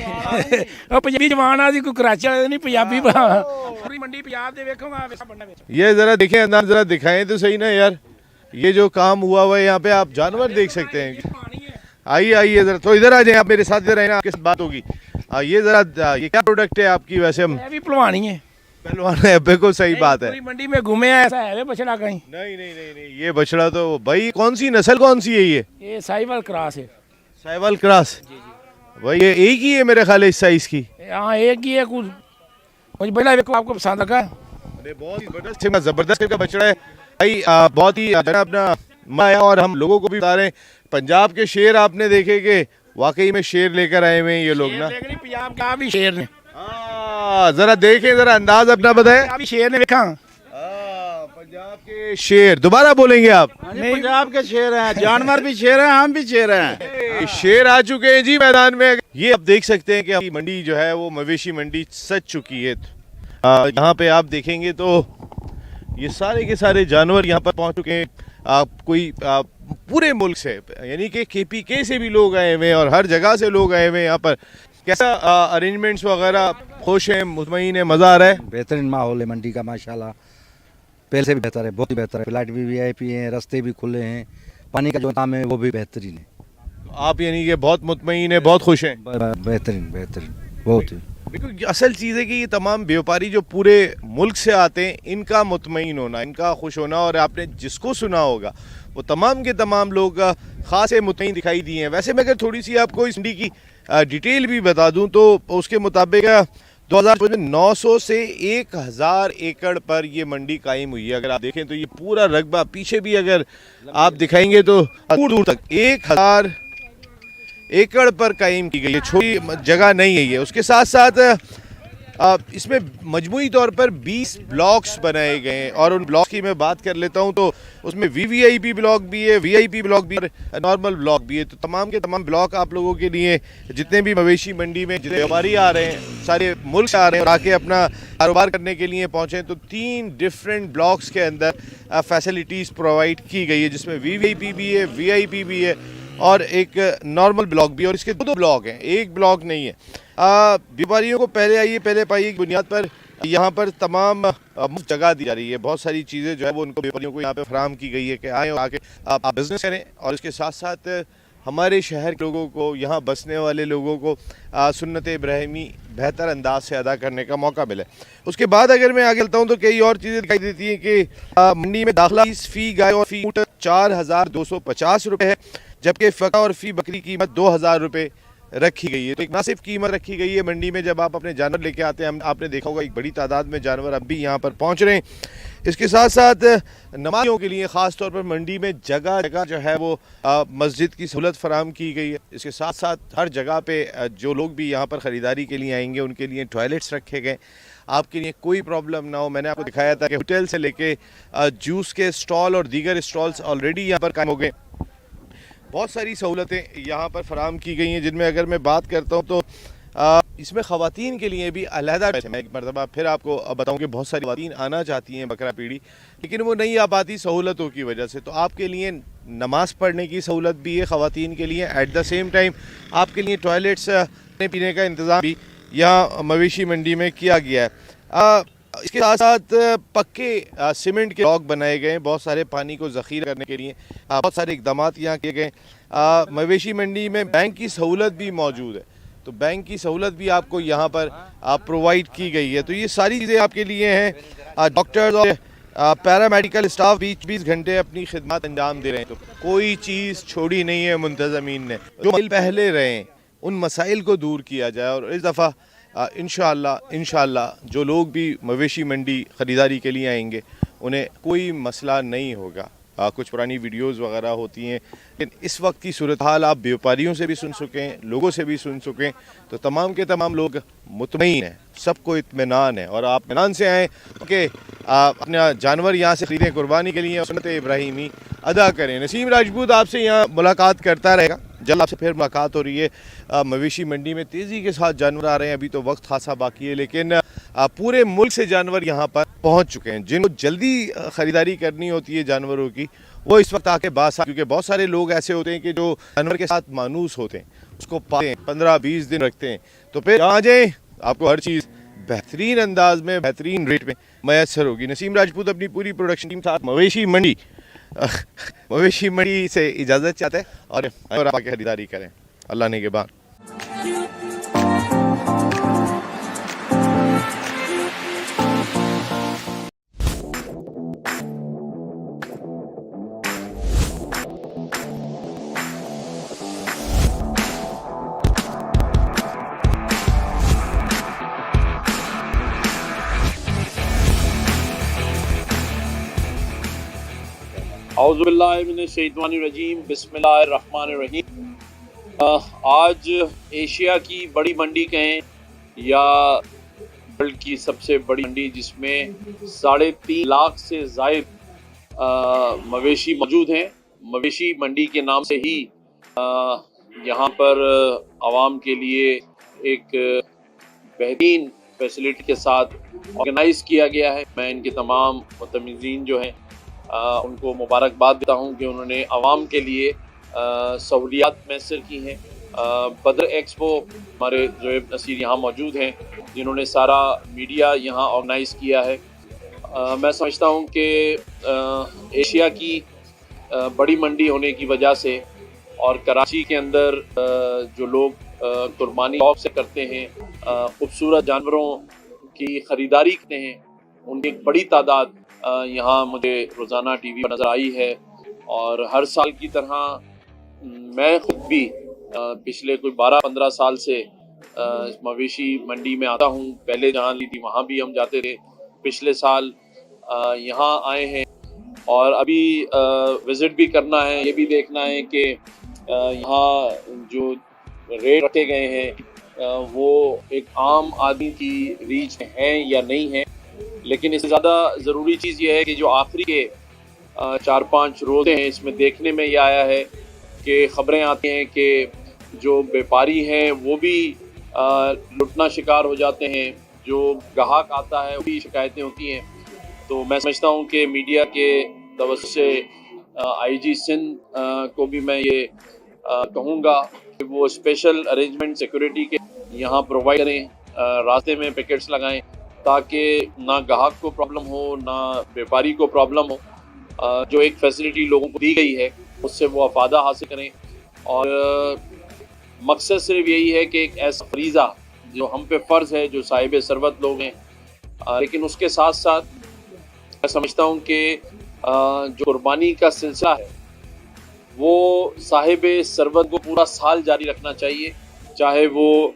पंजाबी जवान आदि कोई कराची वाले नहीं, पंजाबी पूरी मंडी पंजाब दे देखोगा वैसा बनना बेच। ये जरा देखें, अंदर जरा दिखाएं तो सही ना यार। ये जो काम हुआ हुआ है यहाँ पे, आप जानवर देख सकते हैं। आइए आइए जरा, तो इधर आ जाए, आप मेरे साथ इधर आए ना, आपके साथ बात होगी। ये जरा, ये क्या प्रोडक्ट है आपकी? वैसे हम भी पहलवानी है। पहलवान है, बिल्कुल सही बात है। पूरी मंडी में घूमे ऐसा है बछड़ा कहीं? नहीं नहीं नहीं नहीं, ये बछड़ा तो भाई कौन सी नस्ल, कौन सी है ये साहिवाल क्रॉस है। साहिवाल क्रॉस भाई, ये एक ही है मेरे ख्याल इस साइज की। हाँ, एक ही है। कुछ बड़ा देखो, आपको पसंद लगा? अरे बहुत ही जबरदस्त का बछड़ा है भाई, बहुत ही अपना माया। और हम लोगों को भी बता रहे हैं, पंजाब के शेर आपने देखे कि वाकई में शेर लेकर आए हुए हैं ये लोग ना। पंजाब का भी शेर ने, जरा देखें, जरा अंदाज अपना बताएं। शेर ने देखा पंजाब के शेर, दोबारा बोलेंगे आप? पंजाब के शेर हैं, जानवर भी शेर हैं, हम भी शेर हैं। शेर आ चुके हैं जी मैदान में। ये आप देख सकते हैं कि मंडी जो है वो मवेशी मंडी सज चुकी है। यहाँ पे आप देखेंगे तो ये सारे के सारे जानवर यहाँ पर पहुँच चुके हैं। कोई पूरे मुल्क से, यानी कि KPK से भी लोग आए हुए हैं और हर जगह से लोग आए हुए हैं यहाँ पर। कैसा अरेंजमेंट्स वगैरह? खुश हैं, मुतमईन है, मज़ा आ रहा है? बेहतरीन माहौल है मंडी का माशाल्लाह, पहले से भी बेहतर है, बहुत ही बेहतर है। फ्लाइट भी VIP हैं, रास्ते भी खुले हैं, पानी का जो इंतजाम है वो भी बेहतरीन है। आप यानी कि बहुत मुतमईन है, बहुत खुश हैं? बेहतरीन बेहतरीन, बहुत ही। बिल्कुल, असल चीज़ है कि ये तमाम व्यापारी जो पूरे मुल्क से आते हैं, इनका मुतमईन होना, इनका खुश होना, और आपने जिसको सुना होगा वो तमाम के तमाम लोग ख़ास मुतमईन दिखाई दिए हैं। वैसे मैं अगर थोड़ी सी आपको इस मंडी की डिटेल भी बता दूं तो उसके मुताबिक 2000 में 900 से 1000 एकड़ पर ये मंडी कायम हुई है। अगर आप देखें तो ये पूरा रकबा पीछे भी अगर आप दिखाएंगे तो दूर दूर तक 1000 एकड़ पर कायम की गई है, छोटी जगह नहीं है ये। उसके साथ साथ इसमें मजमूई तौर पर 20 ब्लॉक्स बनाए गए हैं, और उन ब्लॉक की मैं बात कर लेता हूं तो उसमें VVIP ब्लॉक भी है, VIP ब्लॉक भी है, नॉर्मल ब्लॉक भी है। तो तमाम के तमाम ब्लॉक आप लोगों के लिए, जितने भी मवेशी मंडी में जितने व्यापारी आ रहे हैं, सारे मुल्क से आ रहे हैं और आके अपना कारोबार करने के लिए पहुँचे, तो 3 डिफरेंट ब्लॉक्स के अंदर फैसिलिटीज़ प्रोवाइड की गई है, जिसमें VVIP भी है, VIP भी है और एक नॉर्मल ब्लॉक भी। और इसके 2 ब्लॉक हैं, एक ब्लॉक नहीं है। व्यापारियों को पहले आइए पहले पाइए की बुनियाद पर यहाँ पर तमाम मुफ्त जगह दी जा रही है। बहुत सारी चीज़ें जो है वो उनको व्यापारियों को यहाँ पे फराहम की गई है कि आएँ और आके आप बिज़नेस करें, और इसके साथ साथ हमारे शहर के लोगों को, यहाँ बसने वाले लोगों को सुन्नत इब्राहिमी बेहतर अंदाज से अदा करने का मौका मिले। उसके बाद अगर मैं आगे चलता हूँ तो कई और चीज़ें दिखाई देती हैं कि मंडी में दाखिला फ़ी गाय और फ़ी ऊँट 4250 रुपये है, जबकि फ़का और फ़ी बकरी की कीमत 2000 रुपये रखी गई है। तो एक मुनासिब कीमत रखी गई है मंडी में। जब आप अपने जानवर लेके आते हैं, आपने देखा होगा एक बड़ी तादाद में जानवर अब भी यहाँ पर पहुँच रहे हैं। इसके साथ साथ नमाजियों के लिए ख़ास तौर पर मंडी में जगह जगह जो है वो मस्जिद की सहूलत फराहम की गई है। इसके साथ साथ हर जगह पे जो लोग भी यहाँ पर ख़रीदारी के लिए आएंगे उनके लिए टॉयलेट्स रखे गए, आपके लिए कोई प्रॉब्लम ना हो। मैंने आपको दिखाया था कि होटल से लेके जूस के स्टॉल और दीगर स्टॉल्स ऑलरेडी यहाँ पर कायम हो गए। बहुत सारी सहूलतें यहाँ पर फराहम की गई हैं, जिनमें अगर मैं बात करता हूँ तो इसमें ख़वातीन के लिए भी अलहदा, मैं एक मरतबा फिर आपको बताऊँ कि बहुत सारी ख़वातीन आना चाहती हैं बकरा पीढ़ी, लेकिन वो नहीं आ पाती सहूलतों की वजह से। तो आपके लिए नमाज़ पढ़ने की सहूलत भी है ख़वातीन के लिए, एट द सेम टाइम आपके लिए टॉयलेट्स खाने पीने का इंतज़ाम भी यहाँ मवेशी मंडी में किया गया है। इसके साथ साथ पक्के सीमेंट के ब्लॉक बनाए गए हैं बहुत सारे पानी को ज़ख़ीरा करने के लिए। बहुत सारे इकदाम यहाँ किए गए। मवेशी मंडी में बैंक की सहूलत भी मौजूद है, तो बैंक की सहूलत भी आपको यहाँ पर प्रोवाइड की गई है। तो ये सारी चीज़ें आपके लिए हैं। डॉक्टर्स और पैरामेडिकल स्टाफ 20-20 घंटे अपनी खिदमत अंजाम दे रहे हैं, तो कोई चीज़ छोड़ी नहीं है मुंतज़मीन ने। जो पहले रहे उन मसाइल को दूर किया जाए, और इस दफ़ा इंशाअल्लाह जो लोग भी मवेशी मंडी ख़रीदारी के लिए आएंगे उन्हें कोई मसला नहीं होगा। कुछ पुरानी वीडियोस वगैरह होती हैं, लेकिन इस वक्त की सूरत हाल आप व्यापारियों से भी सुन चुकें, लोगों से भी सुन चुकें, तो तमाम के तमाम लोग मुतमईन हैं, सबको इत्मीनान है और आप इत्मीनान से आएँ कि आप अपना जानवर यहाँ से ख़रीदें, कुर्बानी के लिए और सुन्नत इब्राहिमी अदा करें। नसीम राजपूत आपसे यहाँ मुलाकात करता रहेगा, जल्द आपसे फिर मुलाकात हो रही है। मवेशी मंडी में तेज़ी के साथ जानवर आ रहे हैं, अभी तो वक्त खासा बाकी है, लेकिन पूरे मुल्क से जानवर यहाँ पर पहुँच चुके हैं। जिनको जल्दी ख़रीदारी करनी होती है जानवरों की, वो इस वक्त आके बासा, क्योंकि बहुत सारे लोग ऐसे होते हैं कि जो जानवर के साथ मानूस होते हैं, उसको पालते हैं, 15-20 दिन रखते हैं, तो फिर आ जाएँ, आपको हर चीज़ बेहतरीन अंदाज में, बेहतरीन रेट में मैसर होगी। नसीम राजपूत अपनी पूरी प्रोडक्शन टीम साथ मवेशी मंडी से इजाज़त चाहते हैं और आप आके खरीदारी करें। अल्लाह ने के बाद औज़ुबिल्लाहिमिनश्शैतानिर्रजीम बिस्मिल्लाहिर्रहमानिर्रहीम। आज एशिया की बड़ी मंडी कहें या वर्ल्ड की सबसे बड़ी मंडी, जिसमें 3.5 लाख से ज़ायद मवेशी मौजूद हैं। मवेशी मंडी के नाम से ही यहाँ पर आवाम के लिए एक बेहतरीन फैसिलिटी के साथ ऑर्गेनाइज़ किया गया है। मैं इनके तमाम मुतमिज़ीन जो हैं उनको मुबारकबाद देता हूँ कि उन्होंने आवाम के लिए सहूलियात मैसर की हैं। बदर एक्सपो हमारे ज़ोएब नसीर यहाँ मौजूद हैं, जिन्होंने सारा मीडिया यहाँ ऑर्गेनाइज़ किया है। मैं समझता हूँ कि एशिया की बड़ी मंडी होने की वजह से और कराची के अंदर जो लोग कुर्बानी शौक़ से करते हैं, ख़ूबसूरत जानवरों की ख़रीदारी करते हैं, उनकी एक बड़ी तादाद यहाँ मुझे रोज़ाना टीवी पर नज़र आई है। और हर साल की तरह मैं खुद भी पिछले कोई 12-15 साल से इस मवेशी मंडी में आता हूँ। पहले जहाँ ली थी वहाँ भी हम जाते थे, पिछले साल यहाँ आए हैं और अभी विज़िट भी करना है। ये भी देखना है कि यहाँ जो रेट रखे गए हैं वो एक आम आदमी की रीच हैं या नहीं है। लेकिन इससे ज़्यादा ज़रूरी चीज़ ये है कि जो आखिरी के 4-5 रोज़े हैं, इसमें देखने में ये आया है कि ख़बरें आती हैं कि जो व्यापारी हैं वो भी लुटना शिकार हो जाते हैं, जो ग्राहक आता है वो भी शिकायतें होती हैं। तो मैं समझता हूँ कि मीडिया के तवज्जो से IG सिंध को भी मैं ये कहूँगा कि वो स्पेशल अरेंजमेंट सिक्योरिटी के यहाँ प्रोवाइड करें, रास्ते में पिकेट्स लगाएं, ताकि ना ग्राहक को प्रॉब्लम हो ना व्यापारी को प्रॉब्लम हो। जो एक फैसिलिटी लोगों को दी गई है उससे वो अफादा हासिल करें। और मकसद सिर्फ यही है कि एक ऐसा फरीज़ा जो हम पे फ़र्ज़ है, जो साहिब सरवत लोग हैं, लेकिन उसके साथ साथ मैं समझता हूँ कि जो कुर्बानी का सिलसिला है वो साहिब सरवत को पूरा साल जारी रखना चाहिए, चाहे वो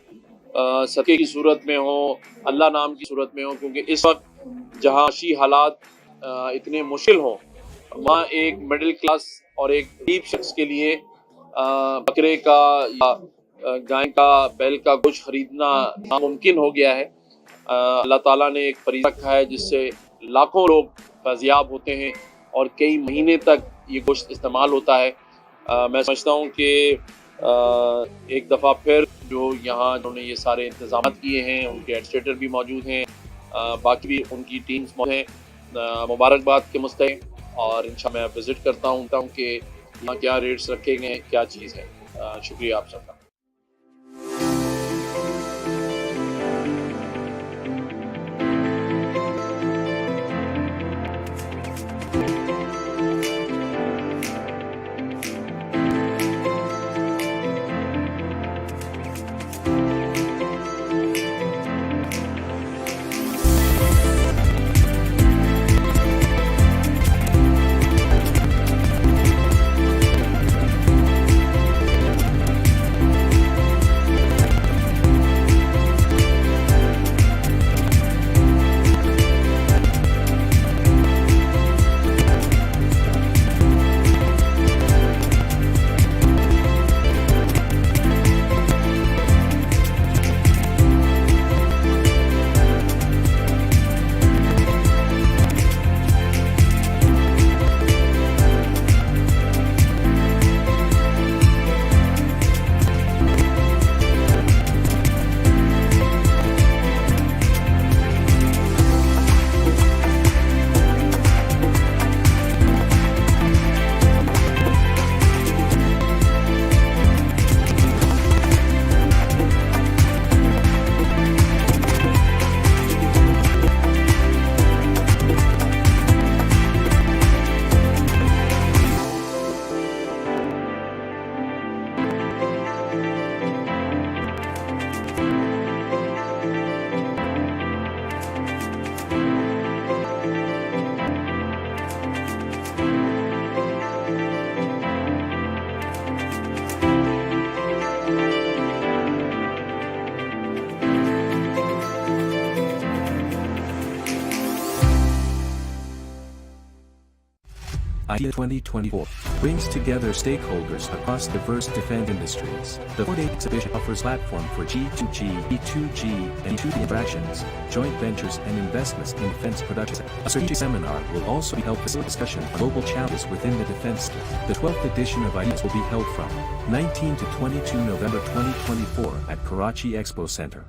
सदक़े की सूरत में हो, अल्लाह नाम की सूरत में हो। क्योंकि इस वक्त जहाँ माशी हालात इतने मुश्किल हों, वहाँ एक मिडिल क्लास और एक गरीब शख्स के लिए बकरे का या गाय का, बैल का गोश्त खरीदना नामुमकिन हो गया है। अल्लाह ताला ने एक फरीज़ा रखा है जिससे लाखों लोग फैज़याब होते हैं और कई महीने तक ये गोश्त इस्तेमाल होता है। मैं समझता हूँ कि एक दफ़ा फिर जो यहाँ उन्होंने ये सारे इंतज़ाम किए हैं, उनके एडमिनिस्ट्रेटर भी मौजूद हैं, बाकी भी उनकी टीम्स मौजूद हैं, मुबारकबाद के मुस्तहिक़। और इंशाअल्लाह मैं विज़िट करता हूँ कि यहाँ क्या रेट्स रखे गए हैं, क्या चीज़ है। शुक्रिया आप सबका। IDEA 2024 brings together stakeholders across diverse defense industries. The 4-day exhibition offers platform for G2G, B2G, and B2B interactions, joint ventures and investments in defense production. A strategic seminar will also be held for discussion on global challenges within the defense sector. The 12th edition of IDEAS will be held from 19 to 22 November 2024 at Karachi Expo Center.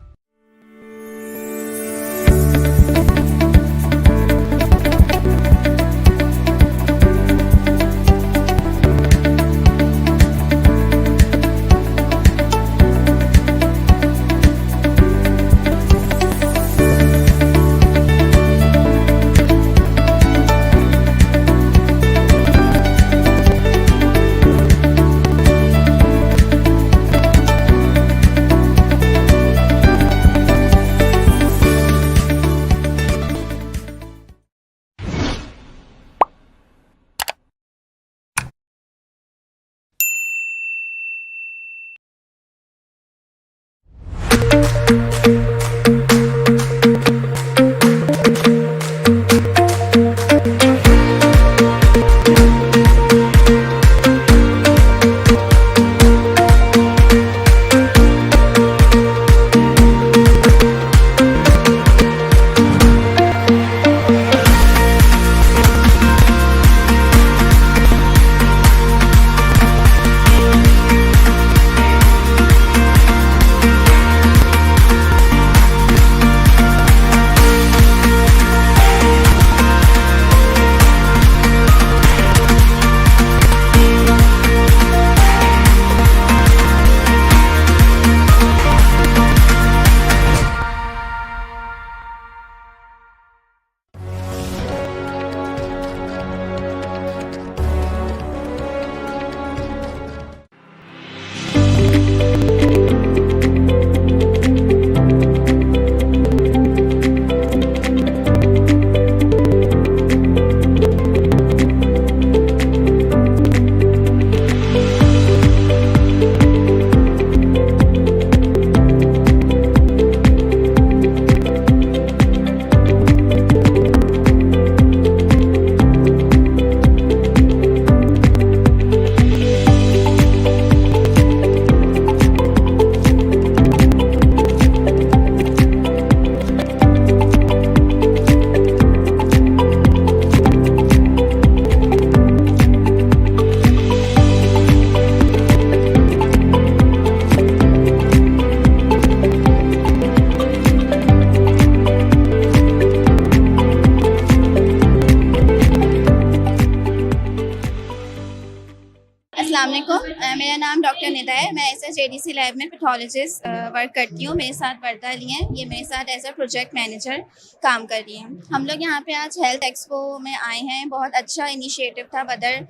अस्सलाम वालेकुम, मेरा नाम doctor Nida है। मैं as JDC lab में pathologist work करती हूँ। मेरे साथ वर्दा ली हैं, ये मेरे साथ एज अ प्रोजेक्ट मैनेजर काम कर रही हैं। हम लोग यहाँ पे आज हेल्थ एक्सपो में आए हैं। बहुत अच्छा इनिशिएटिव था बदर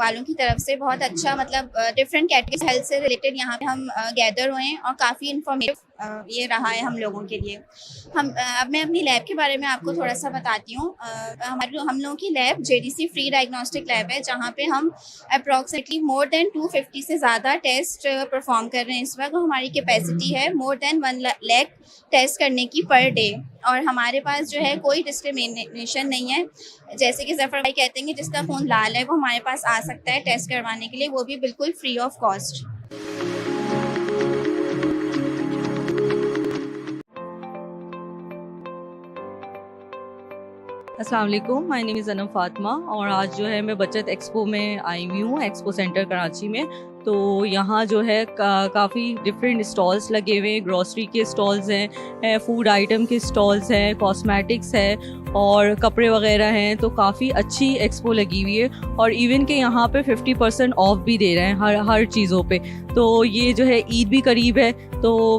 वालों की तरफ से। बहुत अच्छा, मतलब डिफरेंट कैटेगरी हेल्थ से रिलेटेड यहाँ पे हम गैदर हुए हैं और काफ़ी इन्फॉर्मेटिव ये रहा है हम लोगों के लिए। अब मैं अपनी लैब के बारे में आपको थोड़ा सा बताती हूँ। हम लोगों की lab JDC free diagnostic lab है, जहाँ पे हम अप्रॉक्सीमेटली मोर देन 250 से ज़्यादा टेस्ट परफॉर्म कर रहे हैं इस वक्त। हमारी कैपेसिटी है मोर देन 1 लाख टेस्ट करने की पर डे। और हमारे पास जो है कोई डिस्क्रिमिनेशन नहीं है। जैसे कि जफ़र भाई कहते हैं कि जिसका फ़ोन लाल है वो हमारे पास आ सकता है टेस्ट करवाने के लिए, वो भी बिल्कुल फ्री ऑफ कॉस्ट। अस्सलाम वालेकुम, my name is Anam Fatima और आज जो है मैं बचत एक्सपो में आई हुई हूँ, एक्सपो सेंटर कराची में। तो यहाँ जो है काफ़ी डिफरेंट स्टॉल्स लगे हुए हैं। ग्रॉसरी के स्टॉल्स हैं, फूड आइटम के स्टॉल्स हैं, कॉस्मेटिक्स है और कपड़े वगैरह हैं। तो काफ़ी अच्छी एक्सपो लगी हुई है और इवन के यहाँ पे 50% ऑफ भी दे रहे हैं हर चीज़ों पे। तो ये जो है ईद भी करीब है, तो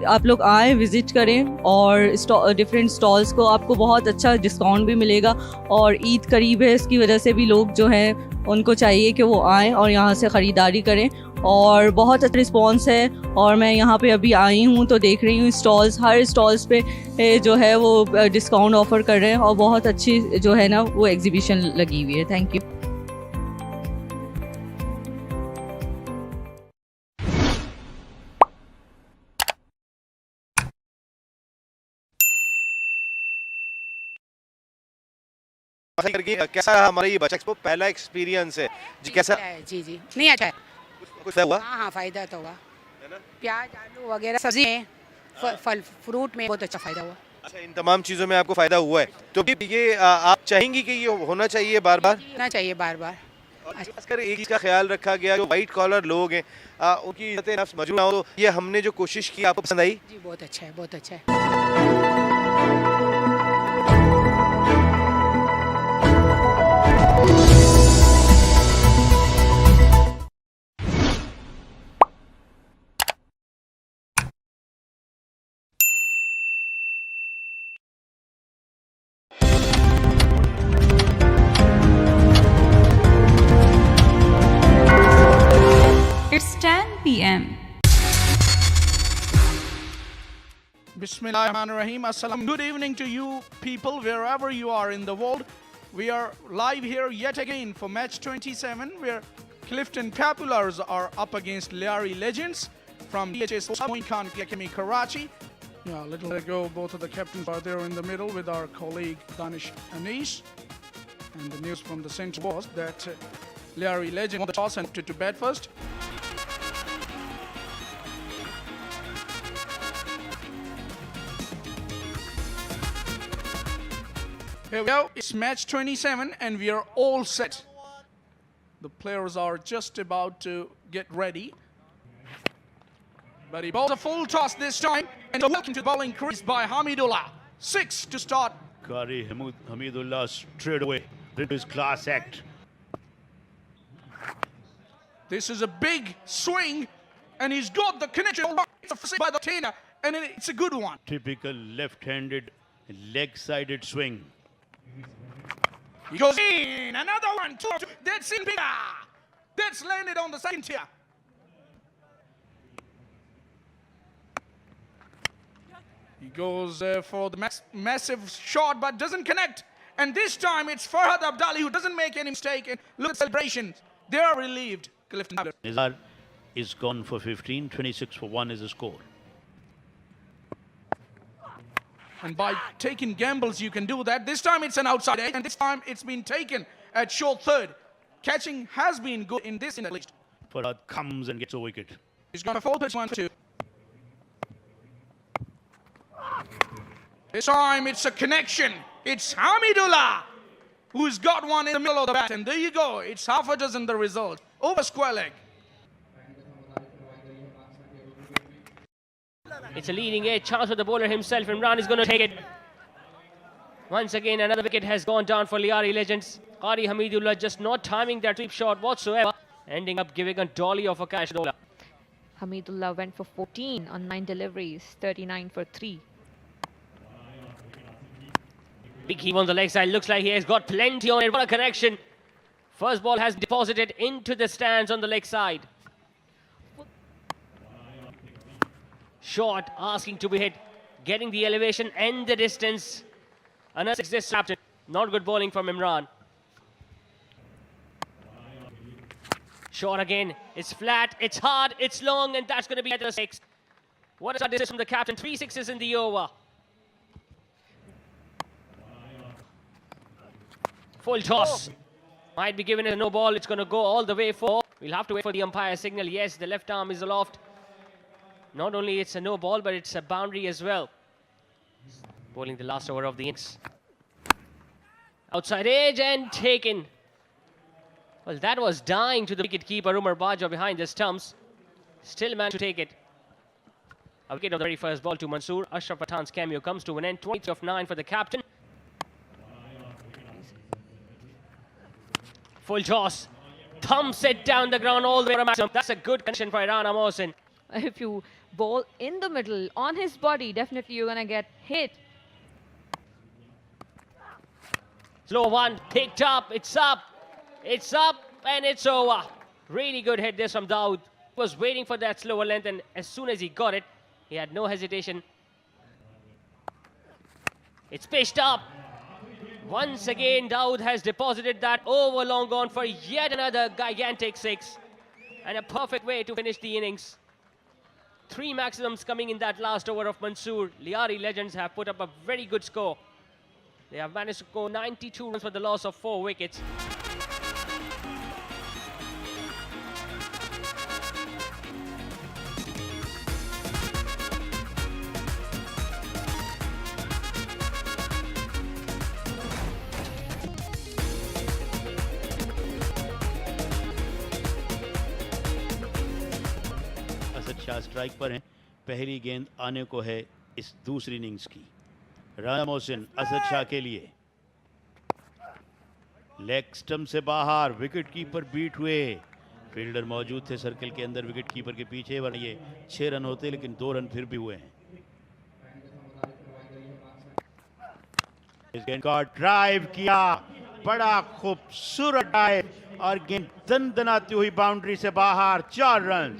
आप लोग आएँ, विज़िट करें और डिफरेंट स्टॉल्स को आपको बहुत अच्छा डिस्काउंट भी मिलेगा। और ईद करीब है, इसकी वजह से भी लोग जो हैं उनको चाहिए कि वो आएँ और यहाँ से ख़रीदारी करें। और बहुत अच्छा रिस्पॉन्स है और मैं यहाँ पे अभी आई हूँ तो देख रही हूँ स्टॉल्स, हर स्टॉल्स पे जो है वो डिस्काउंट ऑफ़र कर रहे हैं और बहुत अच्छी जो है ना वो एग्जीबिशन लगी हुई है। Thank you. करके कैसा हमारा ये बच्चा एक्सपो पहला एक्सपीरियंस है जी? कैसा जी जी नहीं अच्छा है। कुछ हुआ? हाँ हाँ फायदा तो हुआ, प्याज आलू वगैरह सब्जी में फल फ्रूट में बहुत अच्छा फायदा हुआ। अच्छा, इन तमाम चीज़ों में आपको फ़ायदा हुआ है, तो ये आप चाहेंगी कि ये होना चाहिए बार बार? होना चाहिए बार बार। खासकर एक चीज़ का ख्याल रखा गया, जो वाइट कॉलर लोग हैं उनकी इज्जत नफ्स मौजूद ना हो, तो ये हमने जो कोशिश की आपको पसंद आई? जी बहुत अच्छा है, बहुत अच्छा है। It's 10 p.m. Bismillahirrahmanirrahim. Assalam. Good evening to you people wherever you are in the world. We are live here yet again for match 27 where Clifton Populars are up against Liari Legends from DHA Moin Khan Academy Karachi. Yeah, a little ago both of the captains are there in the middle with our colleague Danish Anish. And the news from the center was that Liari Legend won the toss and to bat first. Here we go, it's match 27 and we are all set. The players are just about to get ready. But he bowls a full toss this time and a welcome to the bowling crease by Hamidullah. 6 to start. Qari Hamidullah straight away did his class act. This is a big swing and he's got the connection. It's a fist by the tainer and it's a good one. Typical left-handed leg-sided swing. He goes in, another one, two, that's in bigger. That's landed on the second tier. He goes for the massive shot but doesn't connect. And this time it's Farhad Abdali who doesn't make any mistake. And look at celebrations. They are relieved. Clifton Nizar is gone for 15, 26 for 1 is the score. And by taking gambles, you can do that. This time it's an outside edge, and this time it's been taken at short third. Catching has been good in this, in at least. Farhad comes and gets a wicket. He's got a full pitch 1-2. This time it's a connection. It's Hamidullah who's got one in the middle of the bat. And there you go. It's half a dozen the result. Over square leg. It's a leading edge chance for the bowler himself. Imran is going to take it. Once again, another wicket has gone down for Liari Legends. Qari Hamidullah just not timing that sweep shot whatsoever, ending up giving a dolly of a cash dollar. Hamidullah went for 14 on 9 deliveries, 39 for 3. Big heave on the leg side. Looks like he has got plenty on it. What a connection. First ball has deposited into the stands on the leg side. Short, asking to be hit, getting the elevation and the distance. Another 6 this captain. Not good bowling from Imran. Short again. It's flat, it's hard, it's long, and that's going to be at the 6. What a distance from the captain. 3 sixes in the over. Full toss. Might be given a no ball. It's going to go all the way for. We'll have to wait for the umpire signal. Yes, the left arm is aloft. Not only it's a no ball, but it's a boundary as well. Bowling the last over of the innings. Outside edge and taken. Well, that was dying to the wicket keeper, Umar Baja, behind the stumps. Still managed to take it. A wicket of the very first ball to Mansoor. Ashraf Pathan's cameo comes to an end. 20 of 9 for the captain. Full toss. Thumps it down the ground all the way to maximum. That's a good condition for Iran Amosin. If you bowl in the middle on his body, definitely you're gonna get hit. Slow one, picked up, it's up, and it's over. Really good hit this from Dawood. He was waiting for that slower length, and as soon as he got it, he had no hesitation. It's pitched up. Once again, Dawood has deposited that over long on for yet another gigantic 6. And a perfect way to finish the innings. 3 maximums coming in that last over of Mansoor. Liari Legends have put up a very good score. They have managed to score 92 runs for the loss of 4 wickets. Asad Shah strike पर हैं। पहली गेंद आने को है इस दूसरी innings की। राना मोहसिन असद शाह के लिए, लेग स्टंप से बाहर, विकेट कीपर बीट हुए। फील्डर मौजूद थे सर्कल के अंदर विकेट कीपर के पीछे, वरना ये 6 रन होते, लेकिन 2 रन फिर भी हुए हैं। इस गेंद का ड्राइव किया, बड़ा खूबसूरत ड्राइव, और गेंद दनदनाती हुई बाउंड्री से बाहर, 4 रन।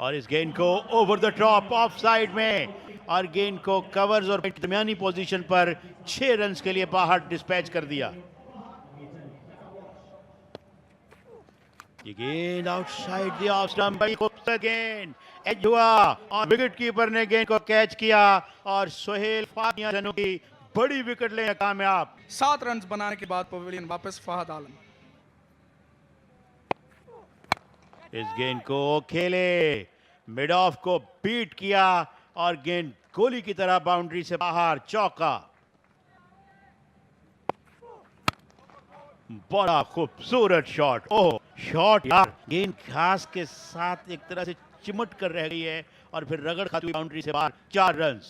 और इस गेंद को over the top of side में, और गेंद को कवर्स और दरमियानी पोजीशन पर 6 रन के लिए बाहर डिस्पैच कर दिया। ये गेंद आउटसाइड द ऑफ स्टंप, बड़ी खूबसूरत गेंद, एज हुआ और विकेट कीपर ने गेंद को कैच किया, और सोहेल फातिया जनू की बड़ी विकेट लेने कामयाब। 7 रन बनाने के बाद पवेलियन वापस फहद आलम। इस गेंद को खेले, मिड ऑफ को बीट किया, और गेंद गोली की तरह बाउंड्री से बाहर, चौका। बड़ा खूबसूरत शॉट, ओह शॉट यार, गेंद घास के साथ एक तरह से चिमट कर रह गई है, और फिर रगड़ खाती हुई बाउंड्री से बाहर, 4 रन।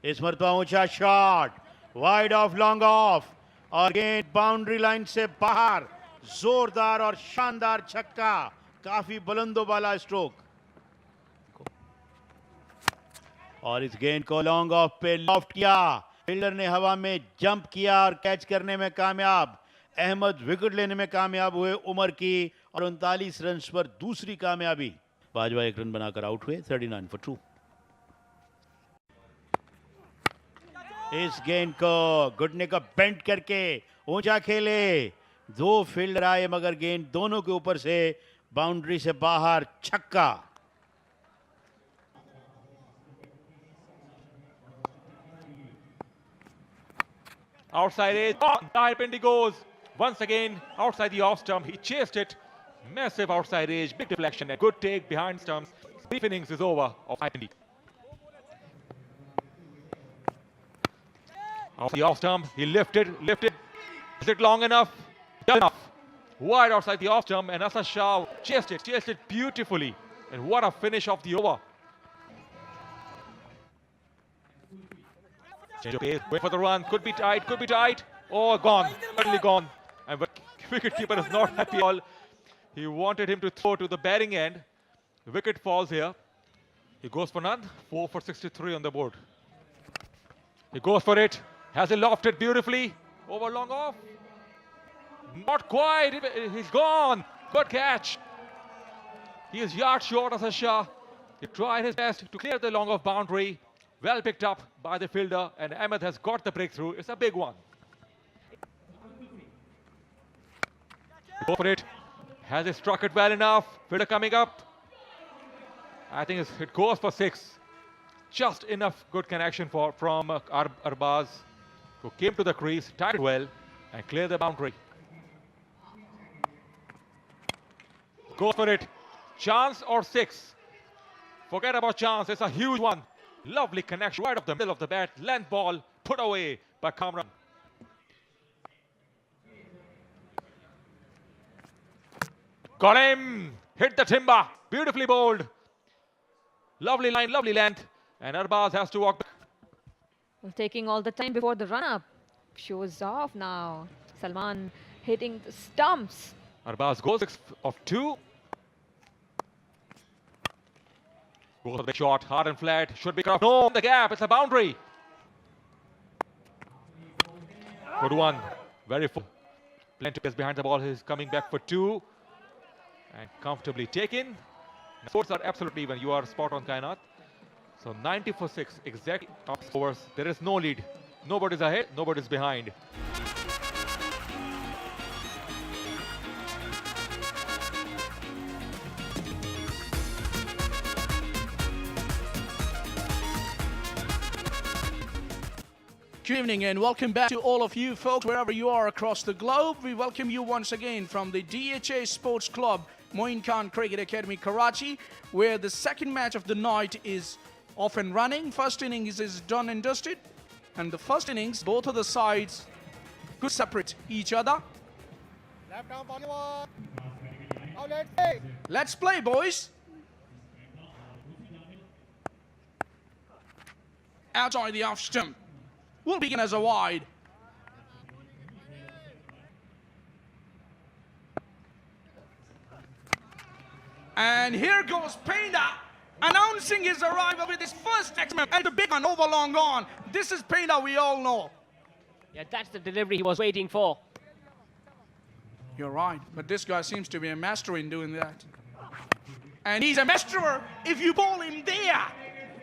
इस मरतबा ऊंचा shot, wide of, long off, और गेंद बाउंड्री लाइन से बाहर, जोरदार और शानदार छक्का, काफी बुलंदो वाला स्ट्रोक। और इस गेंद को लॉन्ग ऑफ पे लॉफ्ट किया, फील्डर ने हवा में जंप किया और कैच करने में कामयाब। अहमद विकेट लेने में कामयाब हुए उमर की, और 39 रन पर दूसरी कामयाबी। बाजवा 1 रन बनाकर आउट हुए, 39 for 2। इस गेंद को घुटने को बेंड करके ऊंचा खेले, 2 फील्डर आए, मगर गेंद दोनों के ऊपर से बाउंड्री से बाहर, छक्का। Outside edge, dive and he goes. Once again, outside the off stump, he chased it. Massive outside edge, big deflection, a good take behind stumps. Brief innings is over of IPD. Off the off stump, he lifted. Is it long enough? Done enough. Wide outside the off stump, and Asad Shah chased it beautifully. And what a finish of the over. Change of pace, wait for the run, could be tight. Oh, gone, totally gone. And but wicketkeeper is not happy at all. He wanted him to throw to the batting end. Wicket falls here. He goes for none, 4 for 63 on the board. He goes for it, has it lofted beautifully, over long off. Not quite, he's gone, good catch. He is yard short of Shah. He tried his best to clear the long off boundary. Well picked up by the fielder, and Ahmed has got the breakthrough. It's a big one. Go for it. Has he struck it well enough? Fielder coming up. I think it goes for 6. Just enough good connection from Arbaz, who came to the crease, tied it well, and cleared the boundary. Go for it. Chance or 6? Forget about chance. It's a huge one. Lovely connection right up the middle of the bat. Length ball put away by Kamran. Got him. Hit the timber. Beautifully bowled. Lovely line, lovely length. And Arbaz has to walk back. Well, taking all the time before the run-up. Shows off now. Salman hitting the stumps. Arbaz goes 6 of 2. Goes for the shot, hard and flat, should be cut. No, the gap, it's a boundary. Good one, very full. Plenty of space behind the ball, he's coming back for 2. And comfortably taken. Scores are absolutely even, you are spot on, Kainat. So 90 for 6, exactly overs. There is no lead. Nobody's ahead, nobody's behind. Good evening and welcome back to all of you folks wherever you are across the globe. We welcome you once again from the DHA Sports Club, Moin Khan Cricket Academy, Karachi, where the second match of the night is off and running. First innings is done and dusted, and the first innings, both of the sides could separate each other. Let's play, boys. Outside the off stump. Will begin as a wide. And here goes Painter, announcing his arrival with his first experiment and the big one over long on. This is Painter, we all know. Yeah, that's the delivery he was waiting for. You're right, but this guy seems to be a master in doing that. And he's a master if you bowl him there.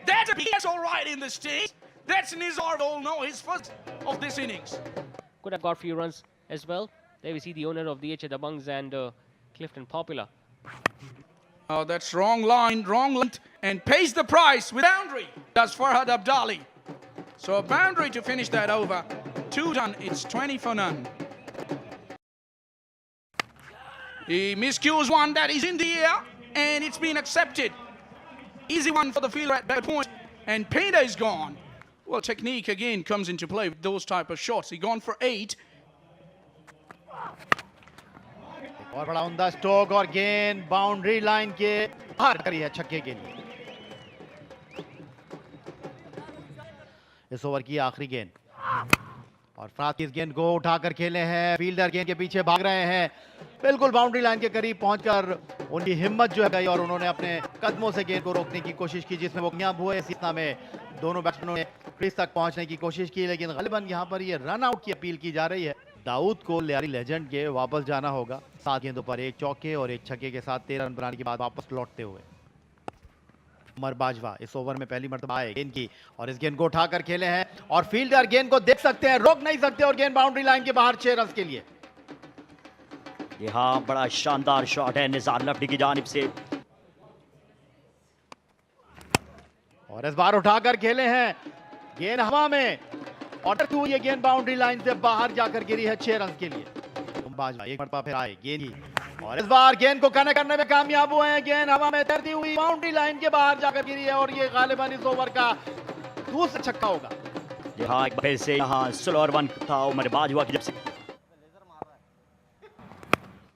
That's all right in the States. That's Nizar, all know, his first of this innings. Could have got a few runs as well. There we see the owner of DHA, the Bungs, and Clifton Popular. Oh, that's wrong line, wrong length, and pays the price with boundary. That's Farhad Abdali. So a boundary to finish that over. 2 done, it's 20 for none. He miscues one that is in the air, and it's been accepted. Easy one for the fielder at that point, and Painter is gone. Well, technique again comes into play with those type of shots. He gone for 8. और बड़ा उम्दा stroke और गेंद boundary line के बाहर करी है छक्के के लिए। इस ओवर की आखिरी गेंद और फरात इस गेंद को उठाकर खेले हैं। फील्डर गेंद के पीछे भाग रहे हैं, बिल्कुल बाउंड्री लाइन के करीब पहुंचकर उनकी हिम्मत जो है गई और उन्होंने अपने कदमों से गेंद को रोकने की कोशिश की, जिसमें वो कामयाब हुए। इस सीमा में दोनों बैट्समैनों ने क्रीज तक पहुंचने की कोशिश की, लेकिन गलिबन यहां पर ये रन आउट की अपील की जा रही है। दाऊद को लियारी लेजेंड के वापस जाना होगा 7 गेंदों पर 1 चौके और 1 छक्के के साथ 13 रन बनाने के बाद वापस लौटते हुए। उमर बाजवा इस ओवर में पहली मर्तबा आए गेंद की और इस गेंद को उठाकर खेले हैं और फील्डर गेंद को देख सकते हैं, रोक नहीं सकते और गेंद बाउंड्री लाइन के बाहर 6 रन के लिए। यहाँ बड़ा शानदार शॉट है निज़ार लफ्टी की जानिब से और इस बार उठाकर खेले हैं, गेंद हवा में और ये गेंद बाउंड्री लाइन से बाहर जाकर गिरी है 6 रन के लिए। बाजवा एक मरतबा फिर आए गेंद की और इस बार गेंद को कनेक्ट करने में कामयाब हुए हैं। गेंद हवा में तैरती हुई बाउंड्री लाइन के बाहर जाकर गिरी है और ये गालिबन इस ओवर का दूसरा छक्का होगा। यहाँ एक बार से यहाँ स्लोअर वन था उमर बाजवा की जब से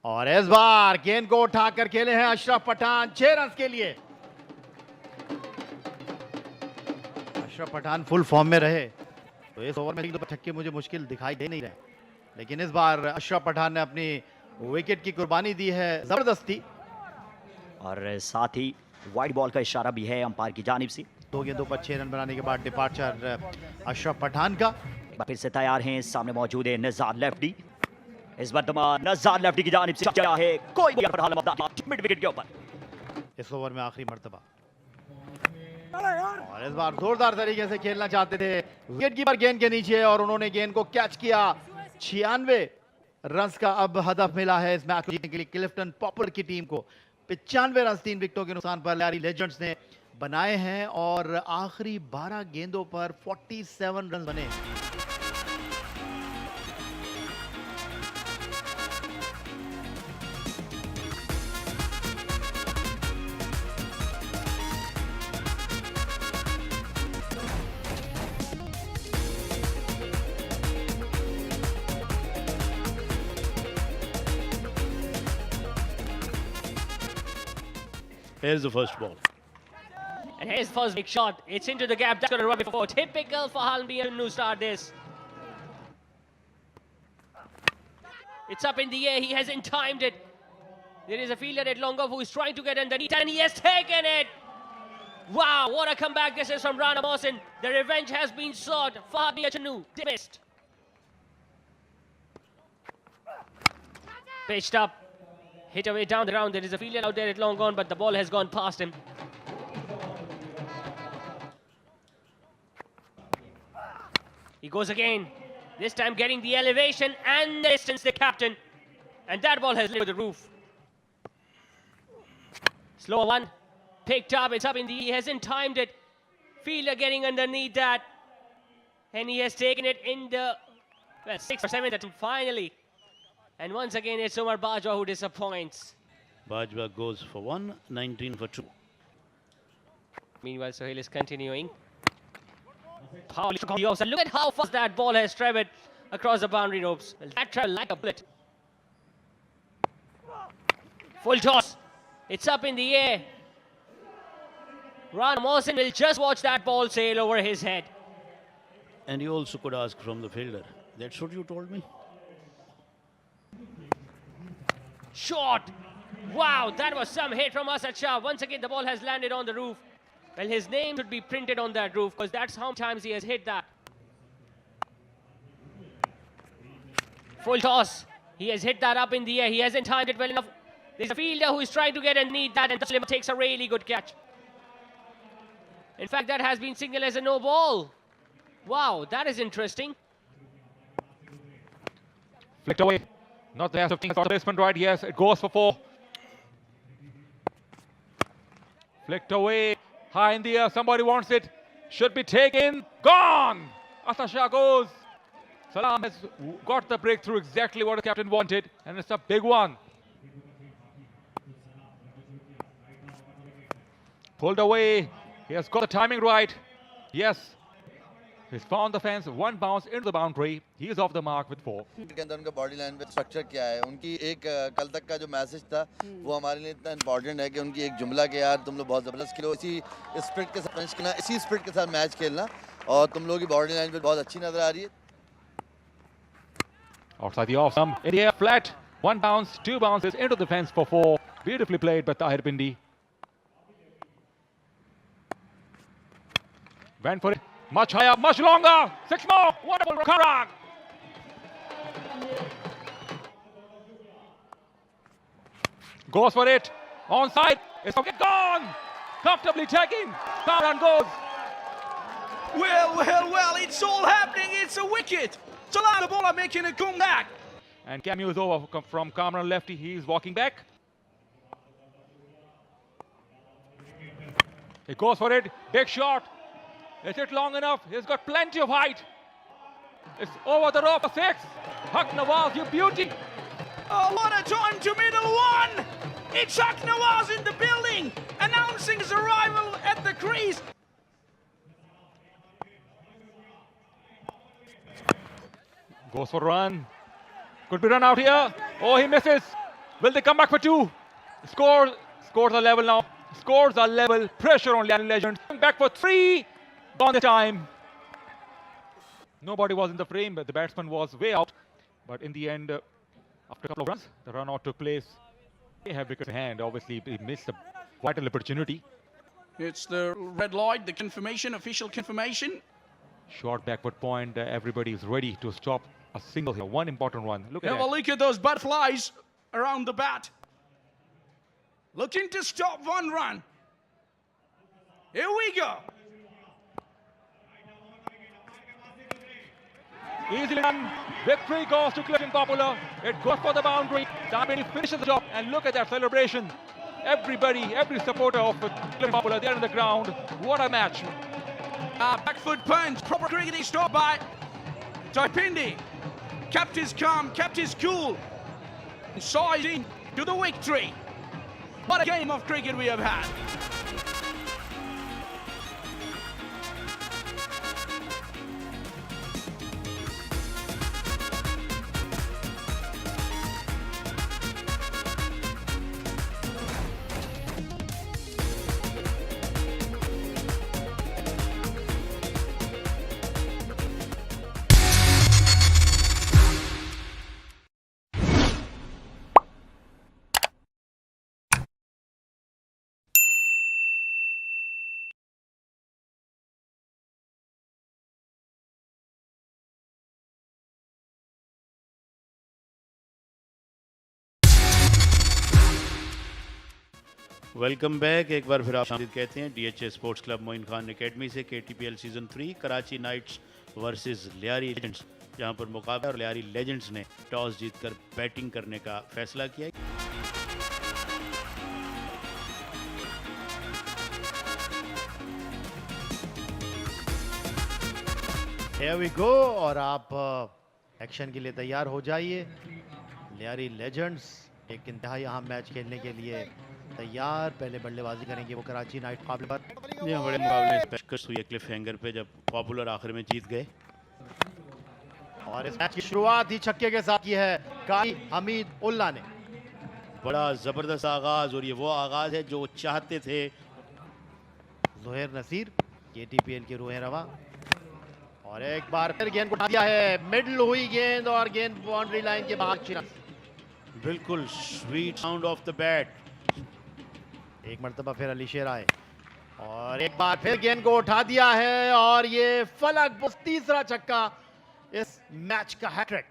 और इस बार गेंद को उठाकर खेले हैं अशरफ पठान 6 रन के लिए। अशरफ पठान फुल फॉर्म में रहे तो इस ओवर में 2 छक्के मुझे मुश्किल दिखाई दे नहीं रहे, लेकिन इस बार अशरफ पठान ने अपनी विकेट की कुर्बानी दी है जबरदस्ती और साथ ही वाइड बॉल का इशारा भी है अंपायर की जानिब से। 2 गेंदों पर 6 रन बनाने के बाद डिपार्चर अशरफ पठान का। एक बार फिर से तैयार हैं, सामने मौजूद है निज़ार लेफ्टी। इस बार निज़ार लेफ्टी की जानिब से क्या है, कोई मिड विकेट के ऊपर इस ओवर में आखिरी मर्तबा और इस बार जोरदार तरीके से खेलना चाहते थे विकेट कीपर गेंद के नीचे और उन्होंने गेंद को कैच किया। 96 रन का अब हदफ मिला है इस मैच को जीतने के लिए क्लिफ्टन पॉपुलर की टीम को। 95 रन 3 विकेटों के नुकसान पर लियारी लेजेंड्स ने बनाए हैं और आखिरी 12 गेंदों पर 47 रन बने। Here's the first ball. And here's the first big shot. It's into the gap. That's going to run before. Typical for Halmir to start this. It's up in the air. He hasn't timed it. There is a fielder at long off who is trying to get underneath, and he has taken it. Wow, what a comeback this is from Rana Mohsin. The revenge has been sought. Fahad Chanu dismissed. Pitched up. Hit away down the ground. There is a fielder out there at long on, but the ball has gone past him. He goes again. This time getting the elevation and the distance, the captain. And that ball has lit the roof. Slow one. Picked up. It's up in the... He hasn't timed it. Fielder getting underneath that. And he has taken it in the 6th or 7th attempt finally. And once again, it's Umar Bajwa who disappoints. Bajwa goes for 1, 19 for 2. Meanwhile, Sohail is continuing. Look at how fast that ball has traveled across the boundary ropes. That traveled like a bullet. Full toss. It's up in the air. Ron Mawson will just watch that ball sail over his head. And you also could ask from the fielder. That's what you told me. Shot. Wow, that was some hit from Asad Shah. Once again, the ball has landed on the roof. Well, his name should be printed on that roof because that's how many times he has hit that. Full toss. He has hit that up in the air. He hasn't timed it well enough. There's a fielder who is trying to get underneath that, and Taslim takes a really good catch. In fact, that has been signaled as a no ball. Wow, that is interesting. Flicked away. Not the best of things. The placement right. Yes, it goes for 4. Flicked away. High in the air. Somebody wants it. Should be taken. Gone. Asad Shah goes. Salam has got the breakthrough, exactly what the captain wanted, and it's a big one. Pulled away. He has got the timing right. Yes. He's found the fence. One bounce into the boundary. He is off the mark with 4. के अंदर उनका body language structure क्या है, उनकी एक कल तक का जो मैसेज था वो हमारे लिए इतना इंपॉर्टेंट है कि उनकी एक जुमला के यार तुम लोग बहुत ज़बरदस्त खेलो, इसी स्पिरिट के साथ मैच खेलना, इसी स्पिरिट के साथ मैच खेलना, और तुम लोगों की बॉडी लैंग्वेज बहुत अच्छी नजर आ रही है. Outside the off, in the air, flat. 1 bounce, 2 bounces into the fence for 4. Beautifully played by Tahir Pindi. Went for it. Much higher, much longer. 6 more. Wonderful Karag. Goes for it. Onside. It's gone. Comfortably taken. Kamran goes. Well, it's all happening. It's a wicket. Salah the bowler making a comeback. And cameo is over from Kamran lefty. He's walking back. He goes for it. Big shot. Is it long enough? He's got plenty of height. It's over the rope for 6. Haq Nawaz, you beauty. Oh, what a time to middle one. It's Haq Nawaz in the building, announcing his arrival at the crease. Goes for a run. Could be run out here. Oh, he misses. Will they come back for 2? Scores are level now. Scores are level. Pressure on Liani Legends. Back for 3. Gone the time. Nobody was in the frame, but the batsman was way out. But in the end, after a couple of runs, the run out took place. They have wicket in hand. Obviously, he missed a vital opportunity. It's the red light, the confirmation, official confirmation. Short backward point. Everybody is ready to stop a single here. One important one. Look at Have a look at those butterflies around the bat. Looking to stop 1 run. Here we go. Easily done. Victory goes to Clifton Popular. It goes for the boundary. Damini finishes the job, and look at that celebration. Everybody, every supporter of Clifton Popular, they're on the ground. What a match. Back foot punch, proper cricketing stop by Taipindi. Kept his calm, kept his cool. Siding to the victory. What a game of cricket we have had. Welcome back. एक बार फिर आप शामिल कहते हैं DHA sports club Moin Khan academy से KTPL season 3 Karachi knights versus Lyari legends, जहां पर मुकाबला और लियारी लेजेंड्स ने टॉस जीतकर बैटिंग करने का फैसला किया. Here we go और आप एक्शन के लिए तैयार हो जाइए। लियारी लेजेंड्स एक इंतहाई अहम मैच खेलने के लिए तैयार। पहले बल्लेबाजी करेंगे वो कराची नाइट मुकाबले पर। जी हाँ, बड़े मुकाबले में पेशकश हुई है क्लिफ हैंगर पे जब पॉपुलर आखिर में जीत गए। और इस मैच की शुरुआत ही छक्के के साथ की है कारी हमीद उल्ला ने। बड़ा जबरदस्त आगाज, और ये वो आगाज है जो चाहते थे जोहेर नसीर, KTPL के रूह रवा। और एक बार फिर गेंद को उठा दिया है, मिडल हुई गेंद और गेंद बाउंड्री लाइन के बाहर छिड़ा। बिल्कुल sweet sound of the bat. एक मरतबा फिर अली शेर आए और एक बार फिर गेंद को उठा दिया है और ये फलक बुस तीसरा छक्का इस मैच का हैट्रिक।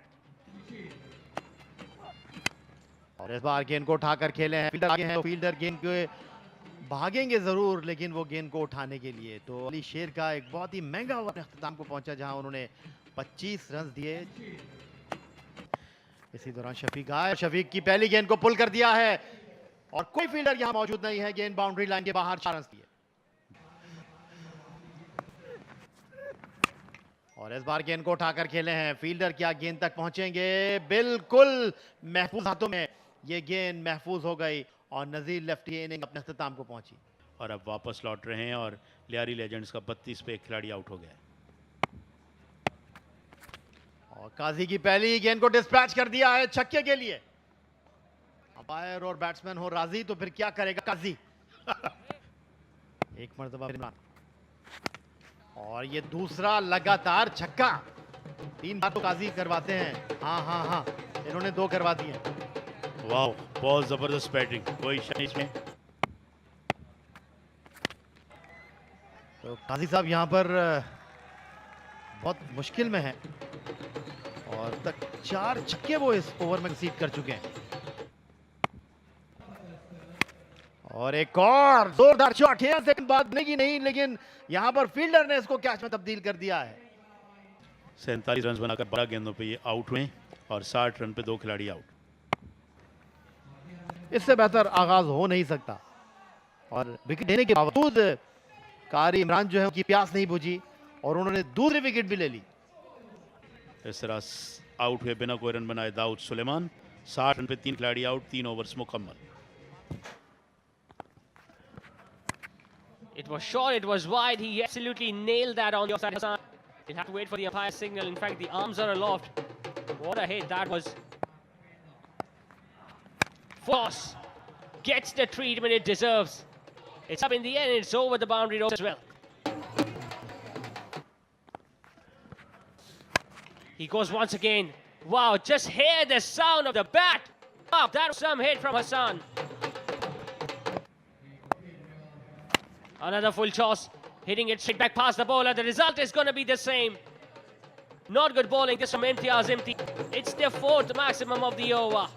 और इस बार गेंद को उठाकर खेले हैं, फील्डर आगे हैं तो फील्डर गेंद के भागेंगे जरूर लेकिन वो गेंद को उठाने के लिए। तो अली शेर का एक बहुत ही महंगा ओवर अख्ताम को पहुंचा जहां उन्होंने 25 रन दिए। इसी दौरान शफीक आए, शफीक की पहली गेंद को पुल कर दिया है और कोई फील्डर यहां मौजूद नहीं है। गेंद बाउंड्री लाइन के बाहर 4 रन दिए। और इस बार गेंद को उठाकर खेले हैं, फील्डर क्या गेंद तक पहुंचेंगे? बिल्कुल महफूज हाथों में ये गेंद महफूज हो गई और नजीर लेफ्टी इनिंग अपने अख्ताम को पहुंची। और अब वापस लौट रहे हैं और लियारी लेजेंड्स का 32 पे एक खिलाड़ी आउट हो गया है। और काजी की पहली गेंद को डिस्पैच कर दिया है छक्के के लिए। अंपायर और बैट्समैन हो राजी तो फिर क्या करेगा काजी। एक मरतबा और ये दूसरा लगातार छक्का। 3 बार तो काजी करवाते हैं। हाँ, इन्होंने 2 करवा दिए। वाह, बहुत जबरदस्त बैटिंग, कोई शक नहीं इसमें। तो काजी साहब यहाँ पर बहुत मुश्किल में है और तक 4 छक्के वो इस ओवर में कंसीड कर चुके हैं। और एक और जोरदार शॉट 6 सेकंड बाद नहीं लेकिन यहां पर फील्डर ने इसको कैच में तब्दील कर दिया है। 47 रन बनाकर 12 गेंदों पे ये आउट हुए और 60 रन पे 2 खिलाड़ी आउट। इससे बेहतर आगाज हो नहीं सकता और विकेट देने के बावजूद कारी इमरान जो है उनकी प्यास नहीं बुझी और उन्होंने दूसरी विकेट भी ले ली। इस तरह आउट हुए बिना कोई रन बनाए दाऊद सुलेमान। 60 रन पे 3 खिलाड़ी आउट, 3 ओवर्स मुकम्मल। It was short, it was wide. He absolutely nailed that on the offside. He'll have to wait for the umpire signal. In fact, the arms are aloft. What a hit that was. Foss gets the treatment it deserves. It's up in the end, it's over the boundary rope as well. He goes once again. Wow, just hear the sound of the bat. Wow, that was some hit from Hassan. Another full toss, hitting it straight back past the bowler. The result is going to be the same. Not good bowling, this from Imtiaz Imti. It's the 4th maximum of the over.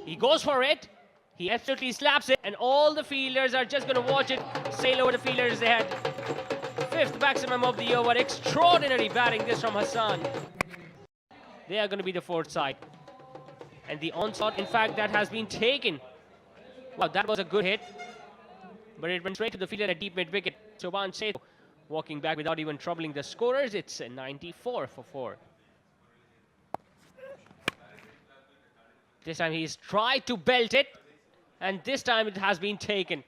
He goes for it. He absolutely slaps it, and all the fielders are just going to watch it sail over the fielders' head. 5th maximum of the over. Extraordinary batting this from Hassan. They are going to be the 4th side. And the onslaught, in fact, that has been taken. Wow, that was a good hit, but it went straight to the fielder at deep mid-wicket. Soban Seth walking back without even troubling the scorers. It's a 94 for 4. This time he's tried to belt it, and this time it has been taken.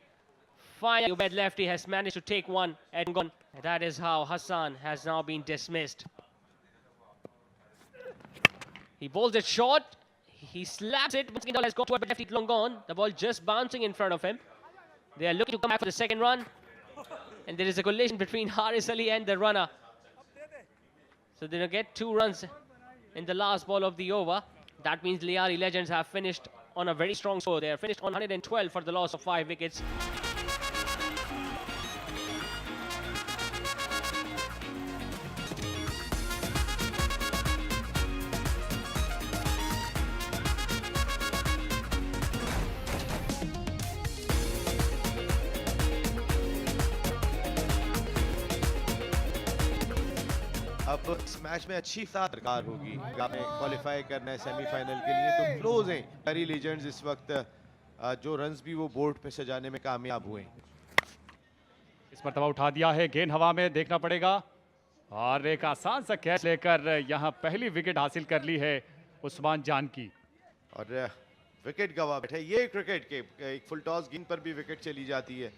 Finally, Ubed Lefty has managed to take one and gone. That is how Hassan has now been dismissed. He bowls it short. He slaps it, but has got to Ubed Lefty long gone. The ball just bouncing in front of him. They are looking to come back for the second run. And there is a collision between Haris Ali and the runner. So they'll get 2 runs in the last ball of the over. That means Liari Legends have finished on a very strong score. They are finished on 112 for the loss of 5 wickets. अब इस match में अच्छी दरकार होगी हमें qualify करना है semifinal के लिए। तो क्लोज हैं लियारी लीजेंड्स इस वक्त, जो रन्स भी वो बोर्ड पे सजाने में कामयाब हुए। इस मरतबा उठा दिया है, गेंद हवा में, देखना पड़ेगा। और एक आसान सा कैच लेकर यहाँ पहली विकेट हासिल कर ली है उस्मान जान की। और विकेट गवा बैठे। ये क्रिकेट के एक फुल टॉस गेंद पर भी विकेट चली जाती है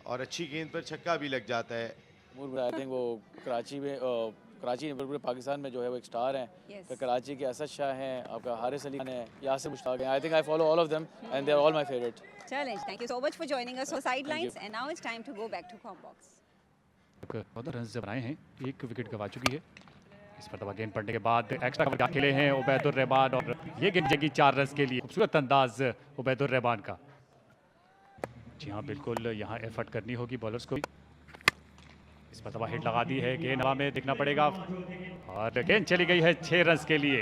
और अच्छी गेंद पर छक्का भी लग जाता है। आई थिंक वो कराची में कराची पूरे पाकिस्तान में जो है वो एक स्टार हैं। फिर कराची के असद शाह हैं, आपका हारिस अली खान है, यासिर मुश्ताक हैं। I think I follow all of them and they are all my favourite. Challenge. Thank you so much for joining us on sidelines. And now it's time to go back to Combox. 14 run बनाए हैं, एक wicket गवा चुकी है। इस पर गेंद पड़ने के बाद एक्स्ट्रा कवर खेले हैं उबैदुर रहमान और ये गेंद जगी 4 रन के लिए। खूबसूरत अंदाज उबैदुर रहमान का। जी हाँ, बिल्कुल यहाँ एफर्ट करनी होगी बॉलर्स को। इस पर हिट लगा दी है, गेंद हवा में, देखना पड़ेगा और गेंद चली गई है 6 रन के लिए।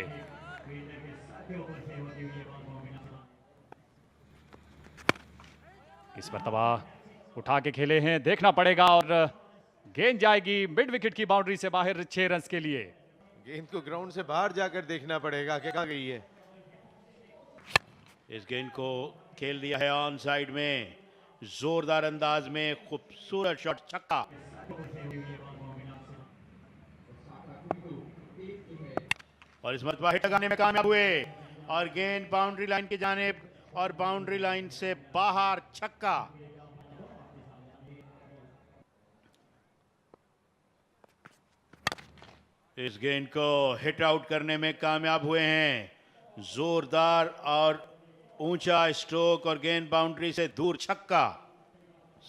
इस पर उठा के खेले हैं, देखना पड़ेगा और गेंद जाएगी मिड विकेट की बाउंड्री से बाहर 6 रन के लिए। गेंद को ग्राउंड से बाहर जाकर देखना पड़ेगा कि कहाँ गई है। इस गेंद को खेल दिया है ऑन साइड में, जोरदार अंदाज में, खूबसूरत शॉट, छक्का। और इस मरतबा हिट लगाने में कामयाब हुए और गेंद बाउंड्री लाइन की जानिब और बाउंड्री लाइन से बाहर, छक्का। इस गेंद को हिट आउट करने में कामयाब हुए हैं। जोरदार और ऊंचा स्ट्रोक और गेंद बाउंड्री से दूर, छक्का।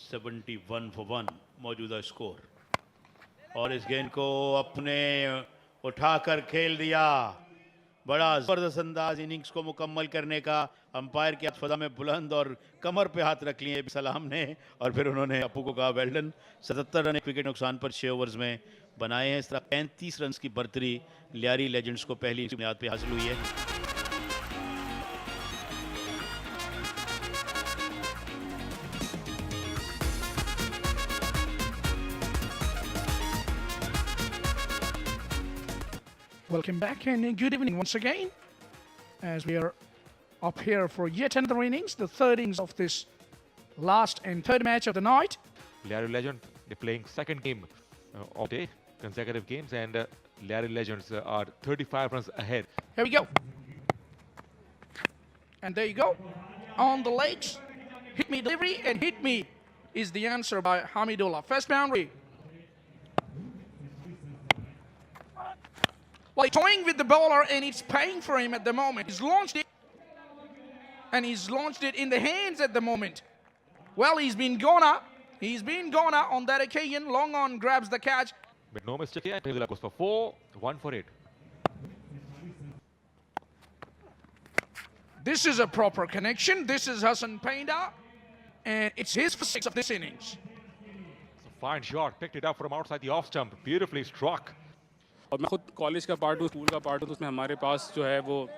71 for 1 मौजूदा स्कोर। और इस गेंद को अपने उठाकर खेल दिया। बड़ा जबरदस्त अंदाज इनिंग्स को मुकम्मल करने का। अंपायर के हाथ फजा में बुलंद और कमर पे हाथ रख लिए सलाम ने और फिर उन्होंने अपू को कहा वेल डन। 77 रन विकेट नुकसान पर 6 ओवर्स में बनाए हैं। इस तरह 35 रन की बर्तरी लियारी लेजेंड्स को पहली बुनियाद पे हासिल हुई है। Welcome back and good evening once again as we are up here for yet another innings, the third innings of this last and third match of the night. Liari Legend, they're playing second game of day, consecutive games, and Liari Legends are 35 runs ahead. Here we go. And there you go. On the legs, hit me delivery and hit me is the answer by Hamidullah. First boundary. Well, toying with the bowler and it's paying for him at the moment. He's launched it and he's launched it in the hands at the moment. Well, he's been gone. He's been gone on that occasion. Long on grabs the catch. But no mistake here. Hamidullah goes for 4, 1 for 8. This is a proper connection. This is Hassan Painda and it's his first 6 of this innings. It's a fine shot. Picked it up from outside the off stump. Beautifully struck. और मैं खुद college का part हूँ, school का part हूँ, तो उसमें हमारे पास जो है वो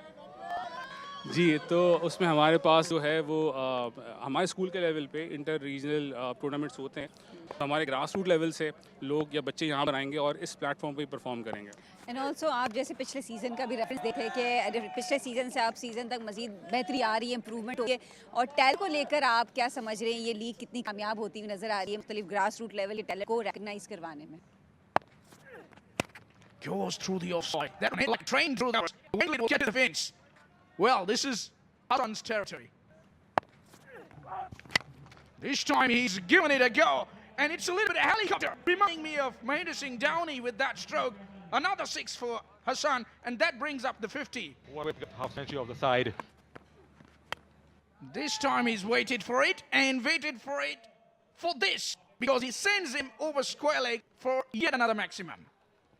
जी तो उसमें हमारे पास जो है वो हमारे स्कूल के लेवल पे इंटर रीजनल टूर्नामेंट्स होते हैं। तो हमारे ग्रास रूट लेवल से लोग या बच्चे यहाँ पर आएंगे और इस प्लेटफॉर्म पे परफॉर्म करेंगे। एंड ऑल्सो आप जैसे पिछले सीज़न का भी रेफरेंस देखे कि पिछले सीज़न से आप सीज़न तक मजीद बेहतरी आ रही है, इंप्रूवमेंट हो रही है और टैलेंट को लेकर आप क्या समझ रहे हैं, ये लीग कितनी कामयाब होती हुई नज़र आ रही है मुख्तलिफ ग्रास रूट लेवल के टैलेंट को रिकगनाइज करवाने में? Goes through the offside. That hit like a train through the wait will get to the fence. Well, this is Hassan's territory. This time he's given it a go, and it's a little bit of helicopter, reminding me of Mahendra Singh Dhoni with that stroke. Another 6 for Hassan, and that brings up the 50. Half century of the side. This time he's waited for it and waited for it for this because he sends him over square leg for yet another maximum.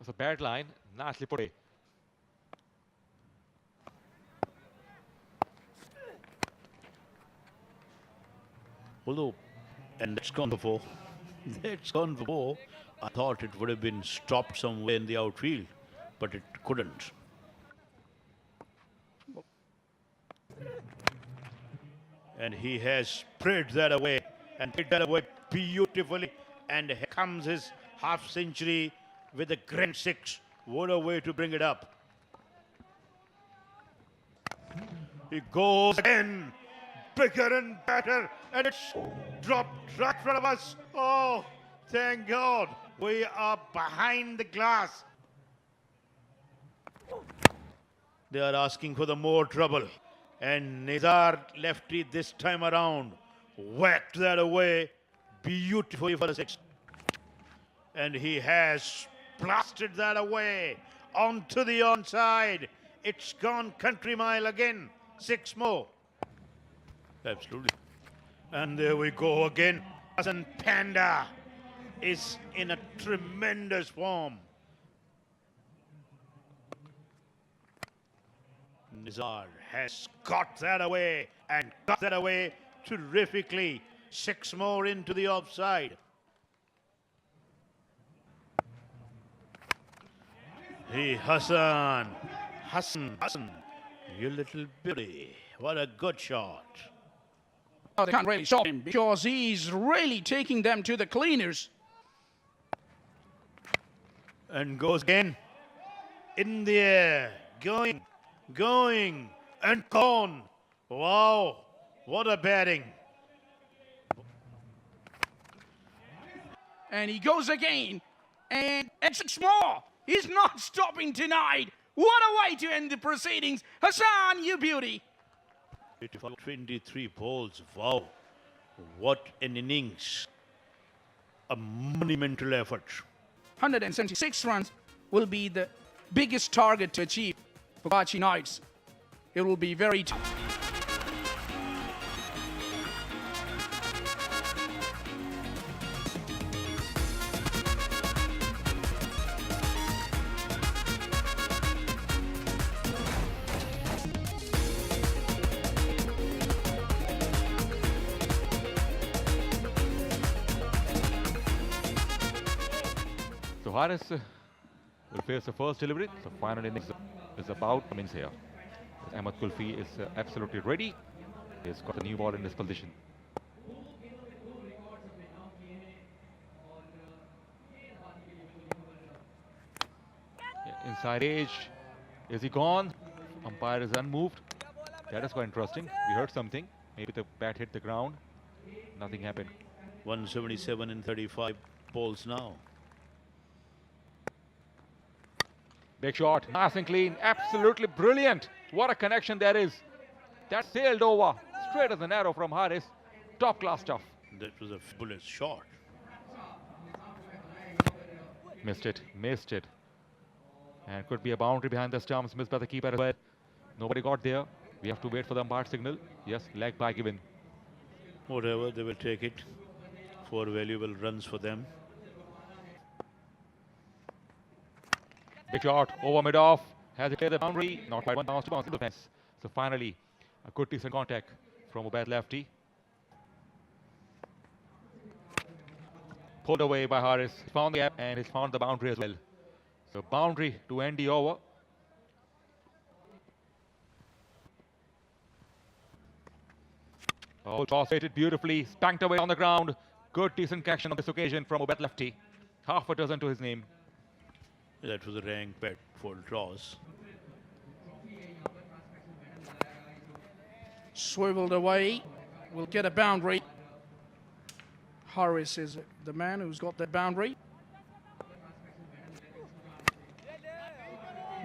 That's a bad line. Nicely put it. Although, and that's gone before. That's gone before. I thought it would have been stopped somewhere in the outfield, but it couldn't. And he has spread that away and hit that away beautifully. And here comes his half century with a grand 6. What a way to bring it up. He goes again, bigger and better, and it's dropped right in front of us. Oh, Thank God we are behind the glass. They are asking for the more trouble. And Nizar lefty this time around whacked that away beautifully for the six. And he has blasted that away onto the onside. It's gone country mile again. 6 more. Absolutely. And there we go again. Hassan Panda is in a tremendous form. Nizar has got that away and got that away terrifically. 6 more into the offside. Hey, Hassan, you little beauty. What a good shot. Oh, they can't really stop him because he's really taking them to the cleaners. And goes again. In the air. Going, and gone. Wow, what a batting. And he goes again. And it's 6 more. He's not stopping tonight. What a way to end the proceedings. Hassan, you beauty. 23 balls. Wow. What an innings. A monumental effort. 176 runs will be the biggest target to achieve for Karachi Knights. It will be very tough. So Haris will face the first delivery. So final innings is about commence here. Ahmed Kulfi is absolutely ready. He's got the new ball in this position. Inside edge. Is he gone? Umpire is unmoved. That is quite interesting. We heard something. Maybe the bat hit the ground. Nothing happened. 177 in 35 balls now. Big shot, nice and clean, absolutely brilliant. What a connection there is. That sailed over, straight as an arrow from Haris. Top class stuff. That was a bullet shot. Missed it. And could be a boundary behind the stumps, missed by the keeper as well. Nobody got there. We have to wait for the umpire signal. Yes, leg by given. Whatever, they will take it. 4 valuable runs for them. Big shot, over mid-off. Has it cleared the boundary? Not quite, one bounce to bounce in the fence. So finally, a good decent contact from Ubaid lefty. Pulled away by Haris. He found the gap and he's found the boundary as well. So boundary to end the over. Oh, toss hit it beautifully. Spanked away on the ground. Good decent action on this occasion from Ubaid lefty. Half a dozen to his name. That was a rank bet for draws. Swiveled away. Will get a boundary. Haris is the man who's got that boundary.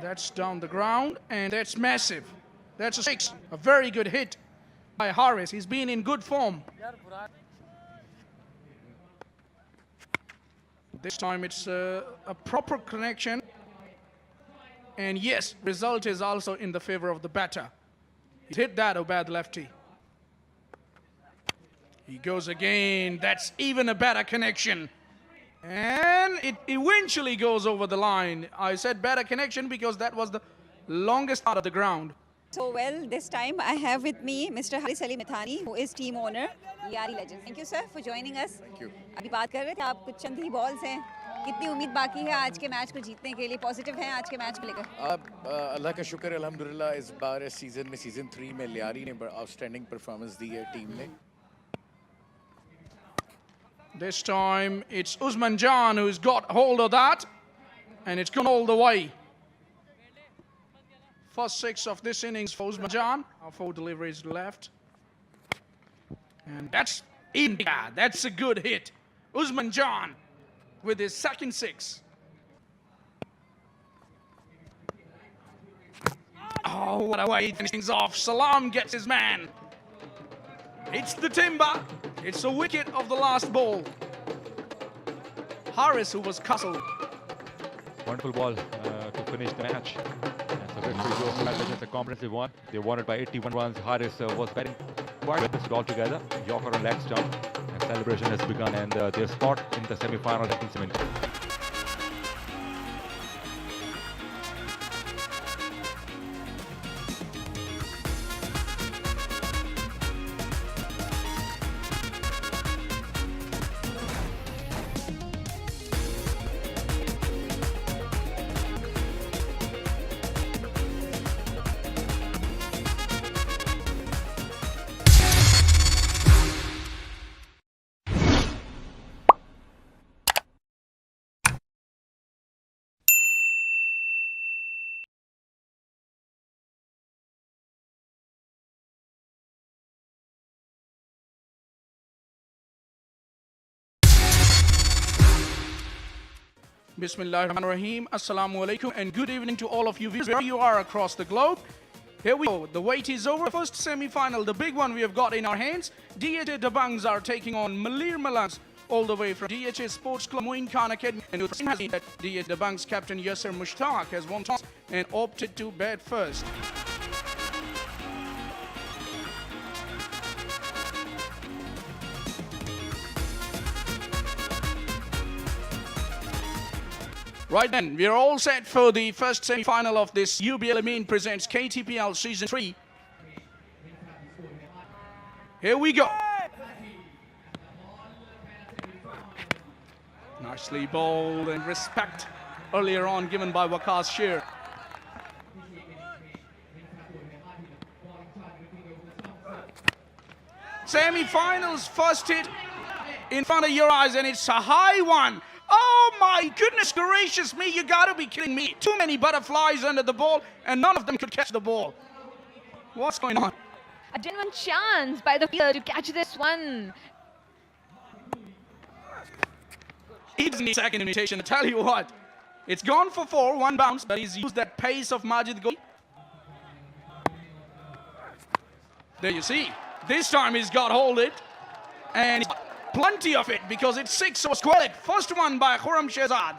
That's down the ground, and that's massive. That's a 6. A very good hit by Haris. He's been in good form. This time it's a proper connection. And yes, result is also in the favor of the batter. He's hit that Ubaid lefty. He goes again. That's even a better connection. And it eventually goes over the line. I said better connection because that was the longest part of the ground. So well, this time I have with me Mr. Haris Ali Mithani, who is team owner, Liari Legends. Thank you, sir, for joining us. Thank you. अभी बात कर रहे थे आप कुछ चंद ही balls हैं. कितनी उम्मीद बाकी है आज के मैच को जीतने के लिए? पॉजिटिव हैं आज के मैच को लेकर? अल्लाह का शुक्र है अल्हम्दुलिल्लाह इस बार इस सीजन में सीजन 3 में लियारी ने आउटस्टैंडिंग परफॉर्मेंस दी है टीम ने. This time it's Usman Jan who's got hold of that, and it's gone all the way. First 6 of this innings for Usman Jan. 4 deliveries left. And that's India. That's a good hit. Usman Jan with his second six. Oh, what a way he finishes things off. Salam gets his man. It's the timber. It's the wicket of the last ball. Harris, who was castled. Wonderful ball to finish the match. And so victory goes to Legends, a comprehensive one. They won it by 81 runs. Harris was batting quite well. This all together. Yorker on leg stump. And celebration has begun. And their spot in the semi-final has been cemented. Bismillahirrahmanirrahim. Assalamu alaikum and good evening to all of you viewers wherever you are across the globe. Here we go. The wait is over. First semi-final, the big one we have got in our hands. DHA Dabangs are taking on Malir Malans all the way from DHA Sports Club Moin Khan Academy. And the thing has been that DHA Dabangs captain Yasser Mushtaq has won toss and opted to bat first. Right then, we are all set for the first semi-final of this UBL Amin presents KTPL Season 3. Here we go. Nicely bowled and respect earlier on given by Waqas Sher. Semi-finals first hit in front of your eyes and it's a high one. Oh my goodness gracious me, you gotta be kidding me. Too many butterflies under the ball and none of them could catch the ball. What's going on? A genuine chance by the fielder to catch this one. He doesn't need second invitation, I tell you what. It's gone for 4, 1 bounce, but he's used that pace of Majid Goli. There you see. This time he's got hold it. And plenty of it because it's 6 so squared. First one by Khurram Shehzad.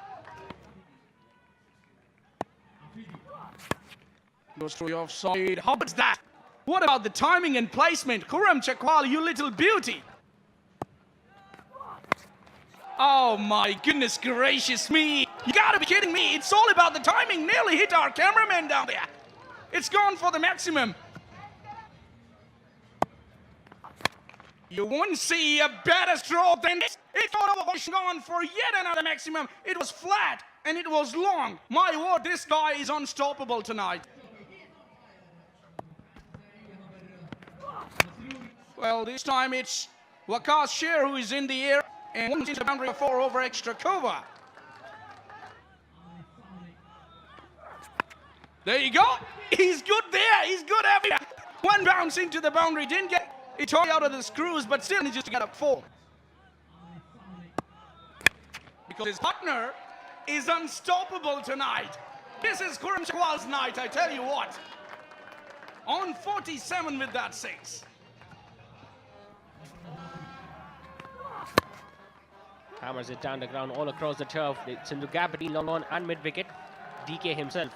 Goes through the offside. How about that? What about the timing and placement? Khurram Chakwal, you little beauty. Oh my goodness gracious me. You gotta be kidding me. It's all about the timing. Nearly hit our cameraman down there. It's gone for the maximum. You won't see a better stroke than this. It's gone for yet another maximum. It was flat and it was long. My word, this guy is unstoppable tonight. Well, this time it's Waqas Sher who is in the air and one into the boundary of 4 over extra cover. There you go. He's good there. He's good everywhere. One bounce into the boundary. Didn't get it tore out of the screws, but still manages to get up 4. Because his partner is unstoppable tonight. This is Khurram Chakwal's night, I tell you what. On 47 with that 6. Hammers it down the ground all across the turf. It's into gap between long on and mid wicket. DK himself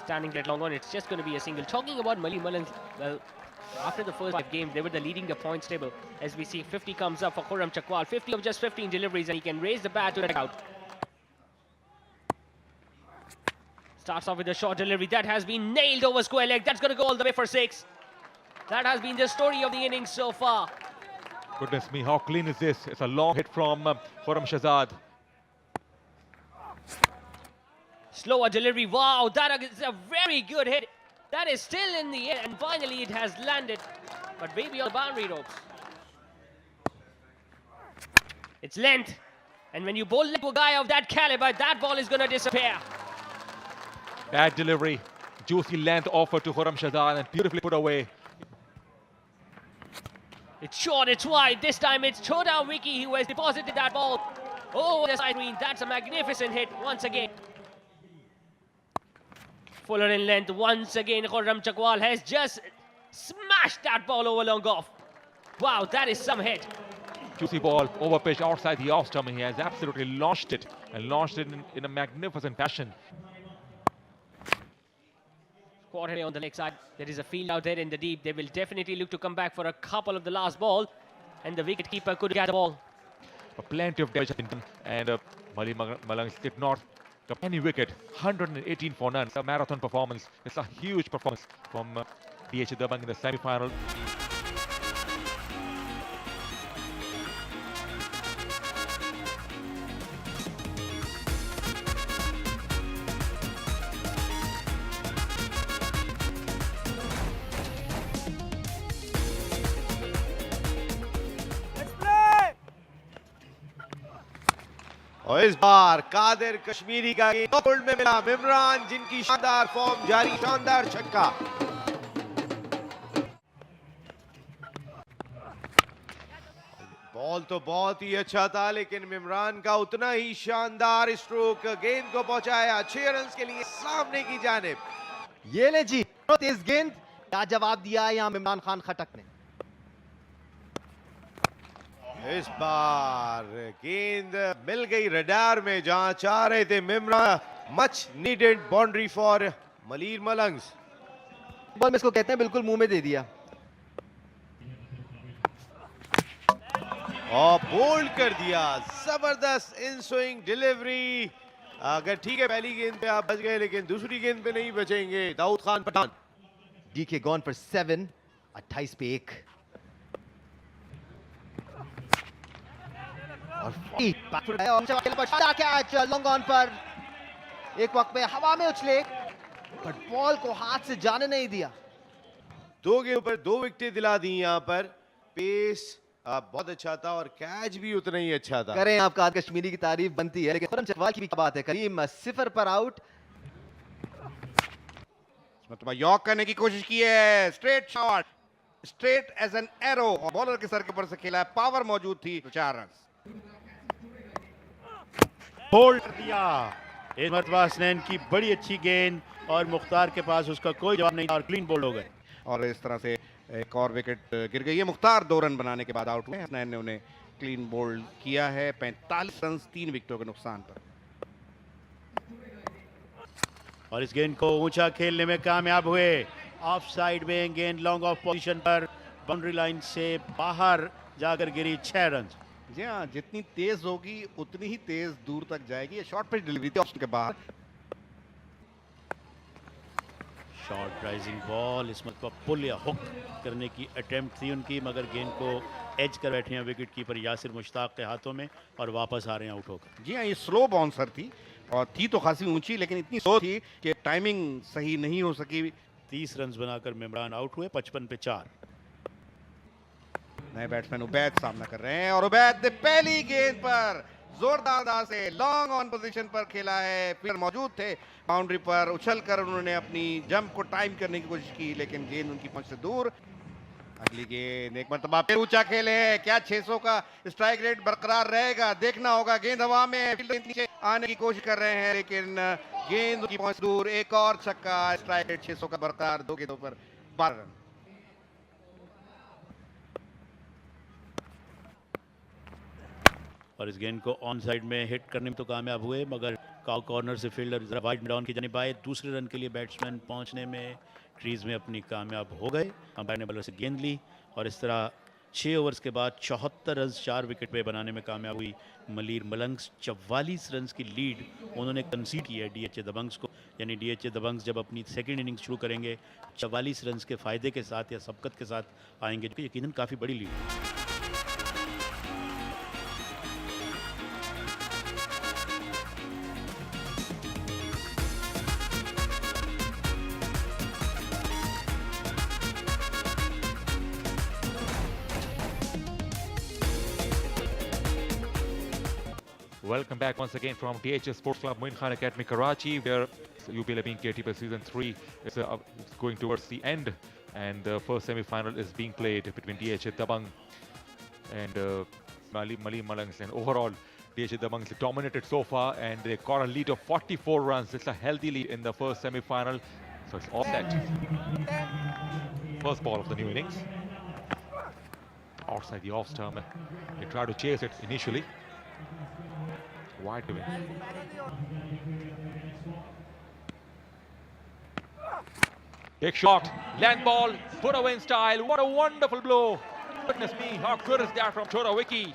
standing at long on. It's just going to be a single. Talking about Malir Malans, well, after the first 5 games, they were leading the points table. As we see, 50 comes up for Khurram Chakwal. 50 of just 15 deliveries, and he can raise the bat to the out. Starts off with a short delivery. That has been nailed over square leg. That's going to go all the way for 6. That has been the story of the innings so far. Goodness me, how clean is this? It's a long hit from Khurram Shehzad. Slower delivery. Wow, that is a very good hit. That is still in the air, and finally it has landed, but maybe on the boundary ropes. It's length, and when you bowl to a guy of that caliber, that ball is going to disappear. Bad delivery, juicy length offered to Khurram Shehzad and beautifully put away. It's short, it's wide. This time it's Chota Wiki who has deposited that ball. Oh, the side green. That's a magnificent hit once again. Fuller in length once again. Khurram Chakwal has just smashed that ball over long off. Wow, that is some hit. Juicy ball, over pitch, outside the off stump. He has absolutely launched it and launched it in a magnificent fashion. Quarterly on the leg side. There is a field out there in the deep. They will definitely look to come back for a couple of the last ball. And the wicketkeeper could get the ball. But plenty of damage has been done. And Mali Malang did not get any wicket. 118 for none. It's a marathon performance. It's a huge performance from DH Dabang in the semi-final. और इस बार कादिर कश्मीरी का bold में मिला इमरान, जिनकी शानदार form जारी, शानदार छक्का। बॉल तो बहुत ही अच्छा था, लेकिन इमरान का उतना ही शानदार स्ट्रोक गेंद को पहुंचाया 6 रन के लिए सामने की जानिब। ये ले जी, तेज गेंद, क्या जवाब दिया है यहाँ इमरान खान खटक ने। इस बार गेंद मिल गई रडार में, जहां चाह रहे थे Imran. Much needed boundary for Malir Malangs. Ball में इसको कहते हैं बिल्कुल मुंह में दे दिया और बोल्ड कर दिया। जबरदस्त इन स्विंग डिलीवरी। अगर ठीक है पहली गेंद पे आप बच गए, लेकिन दूसरी गेंद पे नहीं बचेंगे। Dawood Khan Pathan. DK gone for 7, 28 पे 1 और कैच लॉन्ग ऑन पर। एक वक्त में हवा में उछले, पर बॉल को हाथ से जाने नहीं दिया। 2 गेंदों पर 2 विकेटें दिला दी यहाँ पर। पेस बहुत अच्छा था और कैच भी उतना ही अच्छा था। करें आपका कश्मीरी की तारीफ बनती है, लेकिन खुर्रम चकवाल की भी बात है। करीम 0 पर आउट। यॉक करने की कोशिश की है, straight shot, straight as an arrow, और बॉलर के सर के ऊपर से खेला है। पावर मौजूद थी, 4 रन। होल्ड कर दिया। एक मरतबा हसनैन की बड़ी अच्छी गेंद और मुख्तार के पास उसका कोई जवाब नहीं था और क्लीन बोल्ड हो गए। और इस तरह से एक और विकेट गिर गई है। मुख्तार 2 रन बनाने के बाद आउट हुए। हसनैन ने उन्हें क्लीन बोल्ड किया है। 45 रन 3 विकेटों के नुकसान पर। और इस गेंद को ऊंचा खेलने में कामयाब हुए। ऑफ साइड में गेंद लॉन्ग ऑफ पोजीशन पर बाउंड्री लाइन से बाहर जाकर गिरी। 6 रन। जी हाँ, जितनी तेज होगी उतनी ही तेज दूर तक जाएगी। ये शॉर्ट पिच डिलीवरी थी ऑप्शन के बाहर। शॉर्ट राइजिंग बॉल, इस मत पर पुल या हुक करने की अटेम्प्ट थी उनकी, मगर गेंद को एज कर बैठे हैं विकेट कीपर यासिर मुश्ताक के हाथों में और वापस आ रहे हैं आउट होकर। जी हाँ, ये स्लो बाउंसर थी और थी तो खासी ऊंची, लेकिन इतनी स्लो थी कि टाइमिंग सही नहीं हो सकी। 30 रन बनाकर इमरान आउट हुए। 55 पे 4। नए बैट्समैन उबैद सामना कर रहे हैं और उबैद ने पहली गेंद पर जोरदार अंदाज से लॉन्ग ऑन पोजीशन पर खेला है। प्लेयर मौजूद थे बाउंड्री पर, उछलकर उन्होंने अपनी जंप को टाइम करने की कोशिश की, लेकिन गेंद उनकी पहुंच से दूर। अगली गेंद एक मरतबा फिर ऊंचा खेले है। क्या 600 का स्ट्राइक रेट बरकरार रहेगा? देखना होगा। गेंद हवा में, फील्डर नीचे आने की कोशिश कर रहे हैं, लेकिन गेंद उनकी पहुंच दूर। एक और छक्का। स्ट्राइक रेट 600 का बरकरार। 2 गेंदों पर 12 रन। और इस गेंद को ऑन साइड में हिट करने में तो कामयाब हुए, मगर काउ कॉर्नर से फील्डर जरा वाइड डाउन की जानिब आए। दूसरे रन के लिए बैट्समैन पहुंचने में क्रीज में अपनी कामयाब हो गए। अंपायर ने बॉलर से गेंद ली और इस तरह 6 ओवर्स के बाद 74 रन 4 विकेट पे बनाने में कामयाब हुई मलीर मलंग्स। 44 रन की लीड उन्होंने कंसीड की है डीएचए दबंग्स को। यानी डीएचए दबंग्स जब अपनी सेकेंड इनिंग्स शुरू करेंगे 44 रन के फ़ायदे के साथ या सबकत के साथ आएंगे, जो कि यकीनन काफ़ी बड़ी लीड है। Welcome back once again from DHS Sports Club, Moin Khan Academy, Karachi, where UPL being KTP Season 3 is going towards the end, and the first semi-final is being played between DHS Dabang and Mali Malangs. And overall, DH Dabangs dominated so far, and they got a lead of 44 runs. It's a healthy lead in the first semi-final, so it's all set. First ball of the new innings. Outside the off stump. They tried to chase it initially. Wide to win. Big shot, land ball, put away in style. What a wonderful blow. Goodness me, how good is that from Chota Vicky?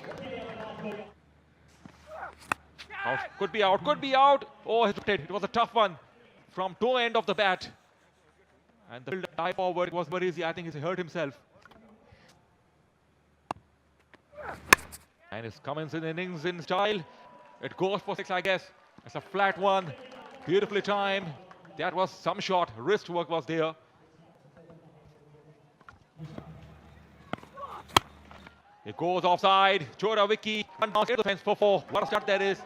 Out, could be out, could be out. Oh, it was a tough one from toe end of the bat. And the dive forward was very easy. I think he hurt himself. And his Cummins in innings in style. It goes for 6, I guess. It's a flat one. Beautifully timed. That was some shot. Wrist work was there. It goes offside. Chota Vicky runs the fence for 4. What a start that is.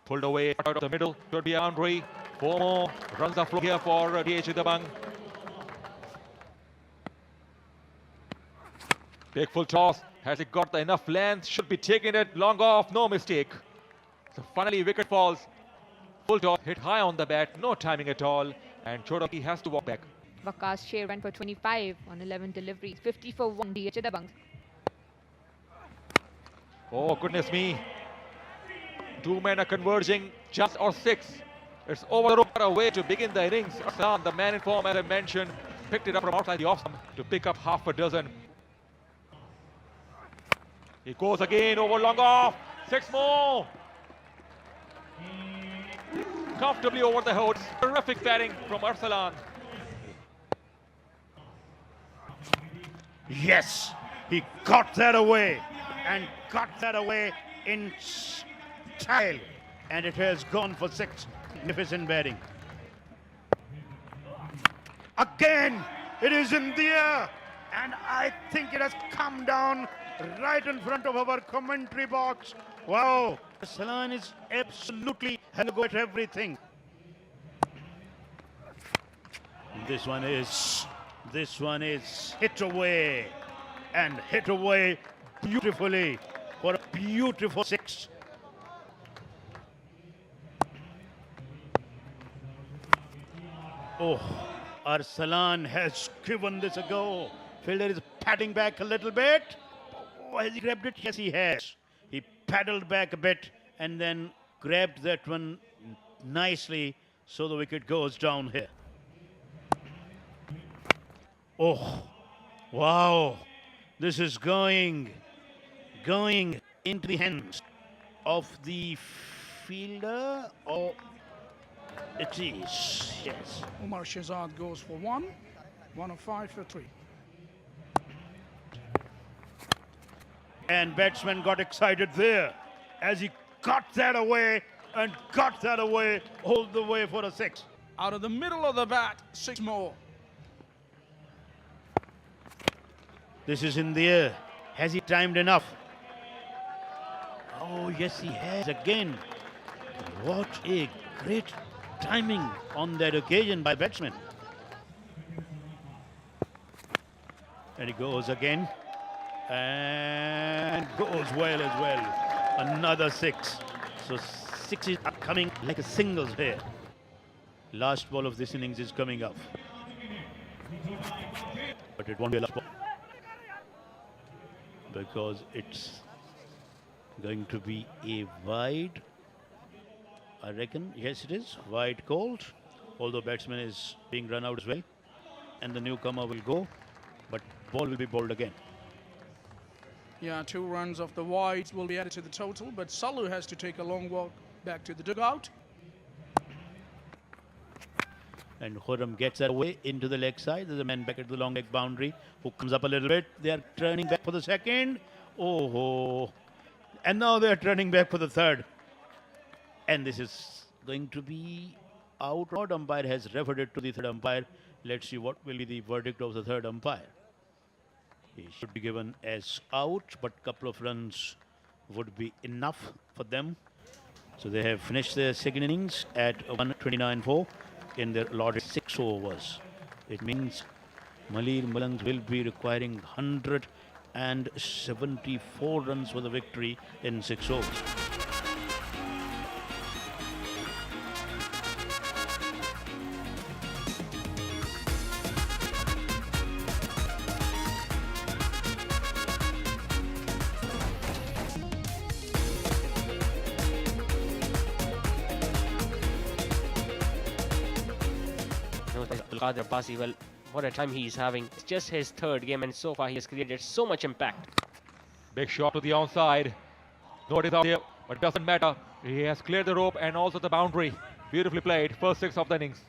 Pulled away out of the middle. Should be a boundary. 4 more runs are flow here for DH Dabang. Big full toss. Has it got enough length? Should be taking it long off. No mistake. So finally wicket falls. Full toss. Hit high on the bat. No timing at all. And Chota Vicky has to walk back. Waqas Sher went for 25 on 11 deliveries. 50 for 1 DH Dabang. Oh, goodness me. 2 men are converging. Just or 6. It's over the rope. What a way to begin the innings. Arslan, the man in form, as I mentioned, picked it up from outside the off stump to pick up half a dozen. He goes again over long off. 6 more. Comfortably over the hoods. Terrific batting from Arslan. Yes, he got that away and got that away in style, and it has gone for 6. Magnificent batting. Again, it is in the air, and I think it has come down right in front of our commentary box. Wow, Salan is absolutely had a go at everything. This one is hit away, and hit away beautifully for a beautiful 6. Oh, Arslan has given this a go. Fielder is padding back a little bit. Oh, has he grabbed it? Yes, he has. He paddled back a bit and then grabbed that one nicely, so the wicket goes down here. Oh, wow. This is going into the hands of the fielder. Oh, it is, yes. Umar Shahzad goes for 1. 1 of 5 for 3. And batsman got excited there as he got that away and got that away all the way for a 6. Out of the middle of the bat, 6 more. This is in the air. Has he timed enough? Oh, yes, he has again. What a great timing on that occasion by batsman. And he goes again. And goes well as well. Another 6. So 6 are coming like a singles here. Last ball of this innings is coming up. But it won't be a last ball, because it's going to be a wide, I reckon. Yes, it is. Wide called. Although batsman is being run out as well. And the newcomer will go. But ball will be bowled again. Yeah, 2 runs of the wides will be added to the total, but Salu has to take a long walk back to the dugout. And Khurram gets that away into the leg side. There's a man back at the long leg boundary who comes up a little bit. They are turning back for the second. Oh, and now they are turning back for the third. And this is going to be out. Third umpire has referred it to the third umpire. Let's see what will be the verdict of the third umpire. He should be given as out, but a couple of runs would be enough for them. So they have finished their second innings at 129.4 in their allotted 6 overs. It means Malir Malangs will be requiring 100 and 74 runs for the victory in 6 overs. Abdul Abbasi, well, what a time he's having. It's just his third game, and so far he has created so much impact. Big shot to the onside. Notice out here, but it doesn't matter. He has cleared the rope and also the boundary. Beautifully played. First 6 of the innings.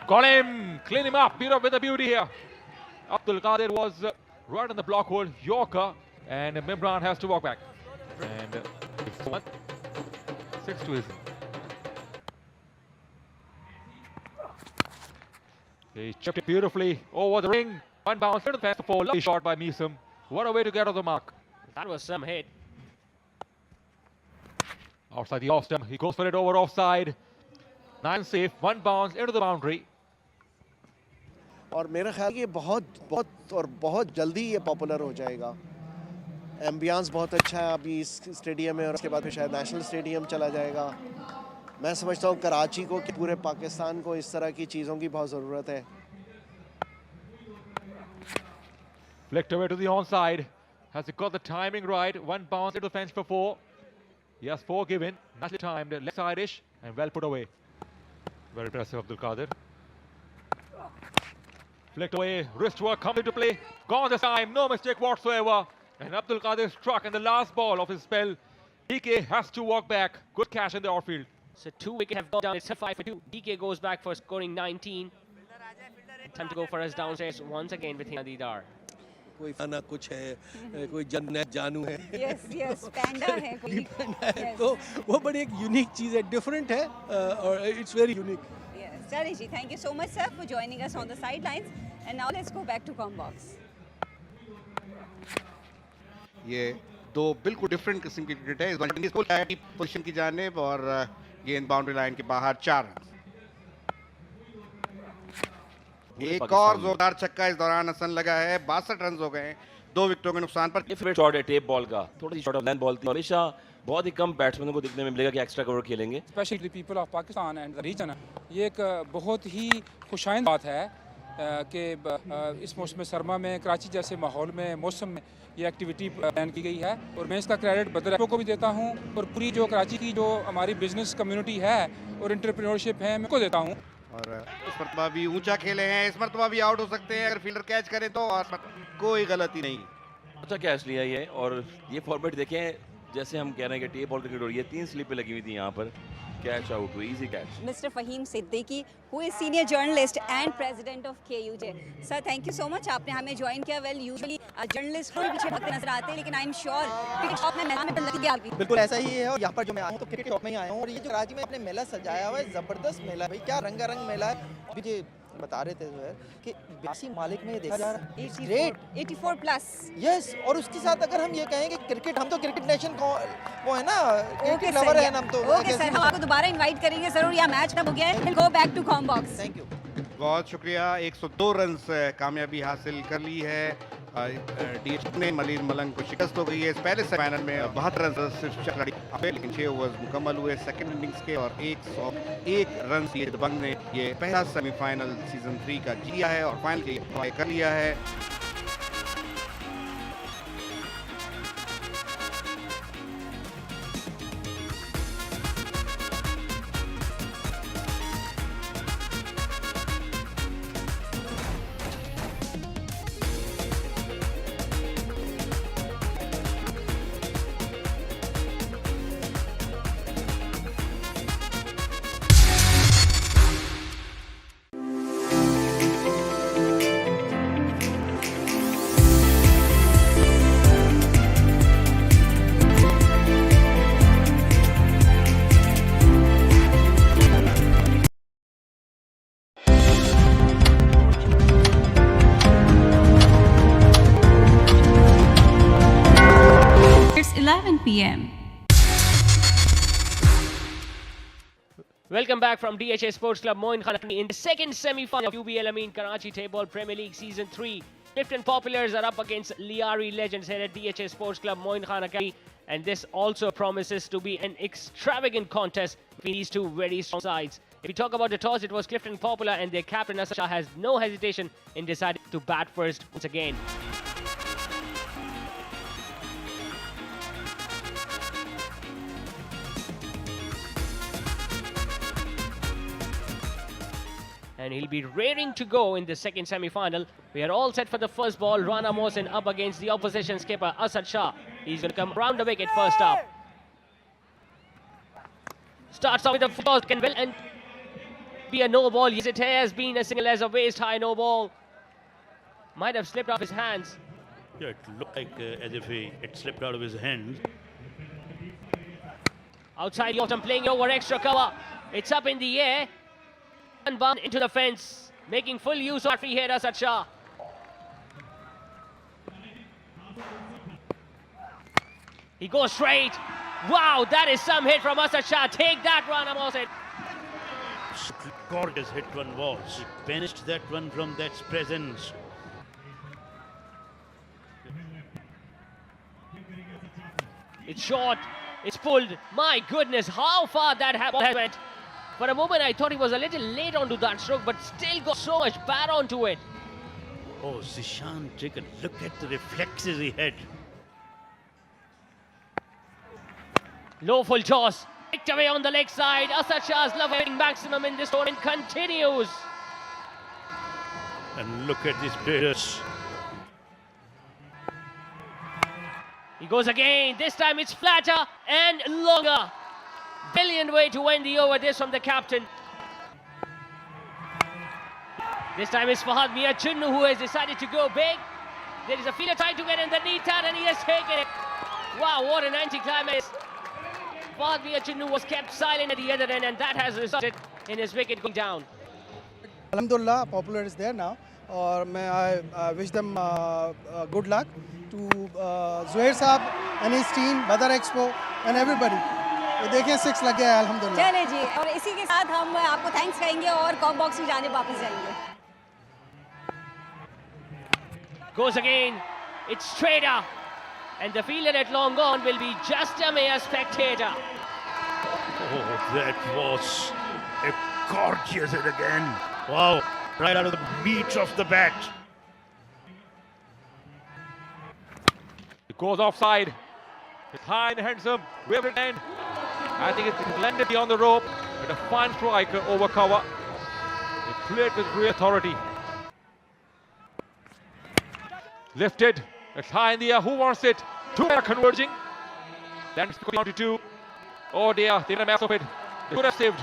Got him! Clean him up. Beat up with the beauty here. Abdul Qadir was right on the block hole. Yorker. And Mimran has to walk back. And 6 to his. He chipped it beautifully over the ring. One bounce, little pass to 4. Lovely shot by Meesum. What a way to get off the mark. That was some hit. Outside the off stump, he goes for it over offside. 9 safe, 1 bounce into the boundary. और मेरा ख्याल ये बहुत जल्दी ये popular हो जाएगा. Ambience बहुत अच्छा है अभी इस स्टेडियम में और उसके बाद फिर शायद नेशनल स्टेडियम चला जाएगा. मैं समझता हूँ कराची को कि पूरे पाकिस्तान को इस तरह की चीज़ों की बहुत ज़रूरत है. Flicked away to the onside. Has he got the timing right? 1 bounce into the fence for 4. He has 4 given. Nicely timed. Left side-ish and well put away. Very impressive, Abdul Qadir. Flicked away. Wrist work comes into play. Gone this time. No mistake whatsoever. And Abdul Qadir struck in the last ball of his spell. DK has to walk back. Good catch in the outfield. So 2 wickets have gone down. It's a 5 for 2. DK goes back for scoring 19. Time to go for us downstairs once again with Didar. कोई फना कुछ है, कोई जन्नत जानू है. Yes, पैंडा है कोई. Yes. तो वो बड़ी एक यूनिक चीज़ है, डिफरेंट है और it's very unique. Yes, Charlie ji, thank you so much, sir, for joining us on the sidelines. And now let's go back to Combox. ये 2 बिल्कुल डिफरेंट किस्म की क्रिकेट है. इस बार इसको पोजीशन की जानिब और गेंद बाउंड्री लाइन के बाहर 4 रन. एक और जोरदार छक्का इस दौरान हसन लगा है. 62 रन हो गए 2 विकेटों के नुकसान पर. फेवरेट शॉट है टेप बॉल का, थोड़ी सी शॉर्ट ऑफ लेंथ बॉल थी. हमेशा बहुत ही कम बैट्समैनों को दिखने में मिलेगा कि एक्स्ट्रा कवर खेलेंगे. Specially the people of Pakistan and the region. ये एक बहुत ही खुशाइंद बात है कि इस मौसम सरमा में कराची जैसे माहौल में मौसम में ये एक्टिविटी प्लान की गई है. और मैं इसका क्रेडिट बदर को भी देता हूँ और पूरी जो कराची की जो हमारी बिजनेस कम्युनिटी है और एंटरप्रेन्योरशिप है मैं को देता हूँ. और इस मरतबा भी ऊंचा खेले हैं. इस मरतबा भी आउट हो सकते हैं अगर फील्डर कैच करे तो. और कोई गलती नहीं. अच्छा कैच लिया ये. और ये फॉर्मेट देखें, जैसे हम कह रहे हैं कि टेप बॉल क्रिकेट हो रही है, 3 स्लिपें लगी हुई थी यहाँ पर. Catch out, easy catch. Mr. Fahim Siddiqui, who is senior journalist and president of KUJ. Sir, thank you so much. आपने हमें ज्वाइन किया. Well, usually journalist कोई पीछे भागते नजर आते हैं, लेकिन I'm sure क्रिकेट शॉप में मैदान में लगी आपकी. बिल्कुल ऐसा ही है. और यहाँ पर जो मैं आया हूँ तो क्रिकेट शॉप में ही आया हूँ. और ये जो कराची में अपने मेला सजाया हुआ है, जबरदस्त मेला भाई. क्या रंगारंग मेला है. अभी ये बता रहे थे कि 82 मालिक में देखा जा रहा है. Great 84 plus. यस. और उसके साथ अगर हम ये कहें कि क्रिकेट, हम तो क्रिकेट नेशन को वो है ना, क्रिकेट लवर है हम तो. ओके सर, हम आपको दोबारा इनवाइट करेंगे जरूर. यह मैच खत्म हो गया है. Will go back to comm box. Thank you. बहुत शुक्रिया. 102 रन कामयाबी हासिल कर ली है. डीएच ने मलिर मलंग को शिकस्त हो गई है. इस पहले सेमीफाइनल में 72 रन सिर्फ खिलाड़ी, लेकिन 6 ओवर्स मुकम्मल हुए सेकंड इनिंग्स के और 101 रन ये दबंग ने ये पहला सेमीफाइनल सीजन 3 का जीता है और फाइनल के कर लिया है. It's 11 p.m. Welcome back from DHA Sports Club Moin Khan in the second semi-final of UBL Amin Karachi Table Premier League Season 3. Clifton Populars are up against Liari Legends here at DHA Sports Club Moin Khan Academy, and this also promises to be an extravagant contest between these two very strong sides. If we talk about the toss, it was Clifton Popular, and their captain Asad Shah has no hesitation in deciding to bat first once again. And he'll be raring to go in the second semi-final. We are all set for the first ball. Rana Mohsen up against the opposition skipper Asad Shah. He's going to come round the wicket first up. Starts off with a full can well and be a no ball. Yes, it has been a single as a waist high no ball. Might have slipped off his hands. Yeah, it looked like as if it slipped out of his hands. Outside the autumn playing over extra cover. It's up in the air. And bump into the fence, making full use of free hit Asad Shah. He goes straight. Wow, that is some hit from Asad Shah. Take that, Rana Mohsen. Gorgeous hit one was. He banished that one from that presence. It's short. It's pulled. My goodness, how far that ball has went. For a moment, I thought he was a little late onto that stroke, but still got so much bat onto it. Oh, Zishan, take a look at the reflexes he had. Low full toss. Picked away on the leg side. Asad Shah's love having maximum in this tournament continues. And look at these players. He goes again. This time it's flatter and longer. Brilliant way to end the over. This from the captain. This time it's Fahad Mia Chunnu who has decided to go big. There is a fielder trying to get in the knee tag and he has taken it. Wow, what an anticlimax. Fahad Mia Chunnu was kept silent at the other end, and that has resulted in his wicket going down. Alhamdulillah, Popular is there now. Or may I wish them good luck to Zuhair Saab and his team, Badar Expo and everybody. देखिए 6 लग गया अल्हम्दुलिल्लाह। चले जी, और इसी के साथ हम आपको थैंक्स कहेंगे और कॉम बॉक्स में जाने वापस जाएंगे। Goes again, it's straighter, and the fielder at long on will be just a mere spectator. Oh, that was a gorgeous hit again. Wow, right out of the meat of the bat. It goes offside. It's high and handsome. Wave it end. I think it's landed beyond the rope. With a fine strike over cover. It played with great authority. Lifted. It's high in the air. Who wants it? Two are converging. Then it's 22. Oh dear, they made a mess of it. They could have saved.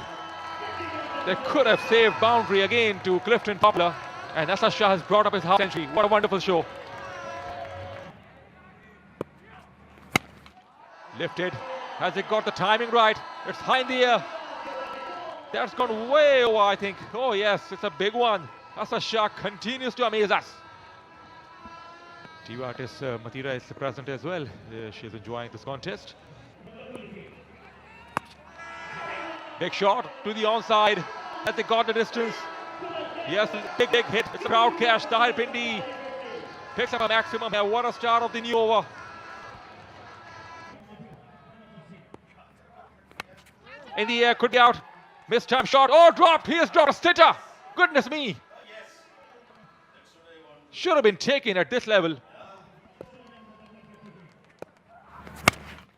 They could have saved boundary again to Clifton Poplar. And Asad Shah has brought up his half century. What a wonderful show. Lifted. Has it got the timing right? It's high in the air. That's gone way over, I think. Oh yes, it's a big one. Asad Shah continues to amaze us. TV artist Matira is present as well. She's enjoying this contest. Big shot to the onside. Has it got the distance? Yes, big hit. It's a crowd cash. Tahir Pindi picks up a maximum here. What a start of the new over. In the air, could be out. Missed time shot. Oh, dropped. He has dropped a stitter. Goodness me. Should have been taken at this level.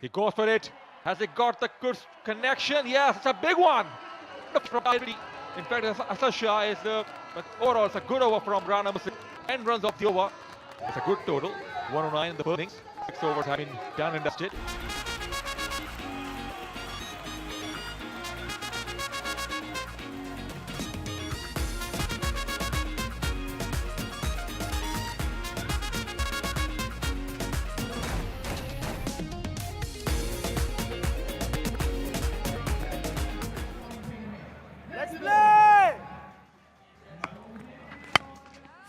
He goes for it. Has it got the good connection? Yes, it's a big one. In fact, Asad Shah is but overall it's a good over from Rana Mohsen. 10 runs off the over. It's a good total. 109 in the innings. 6 overs have been done and dusted.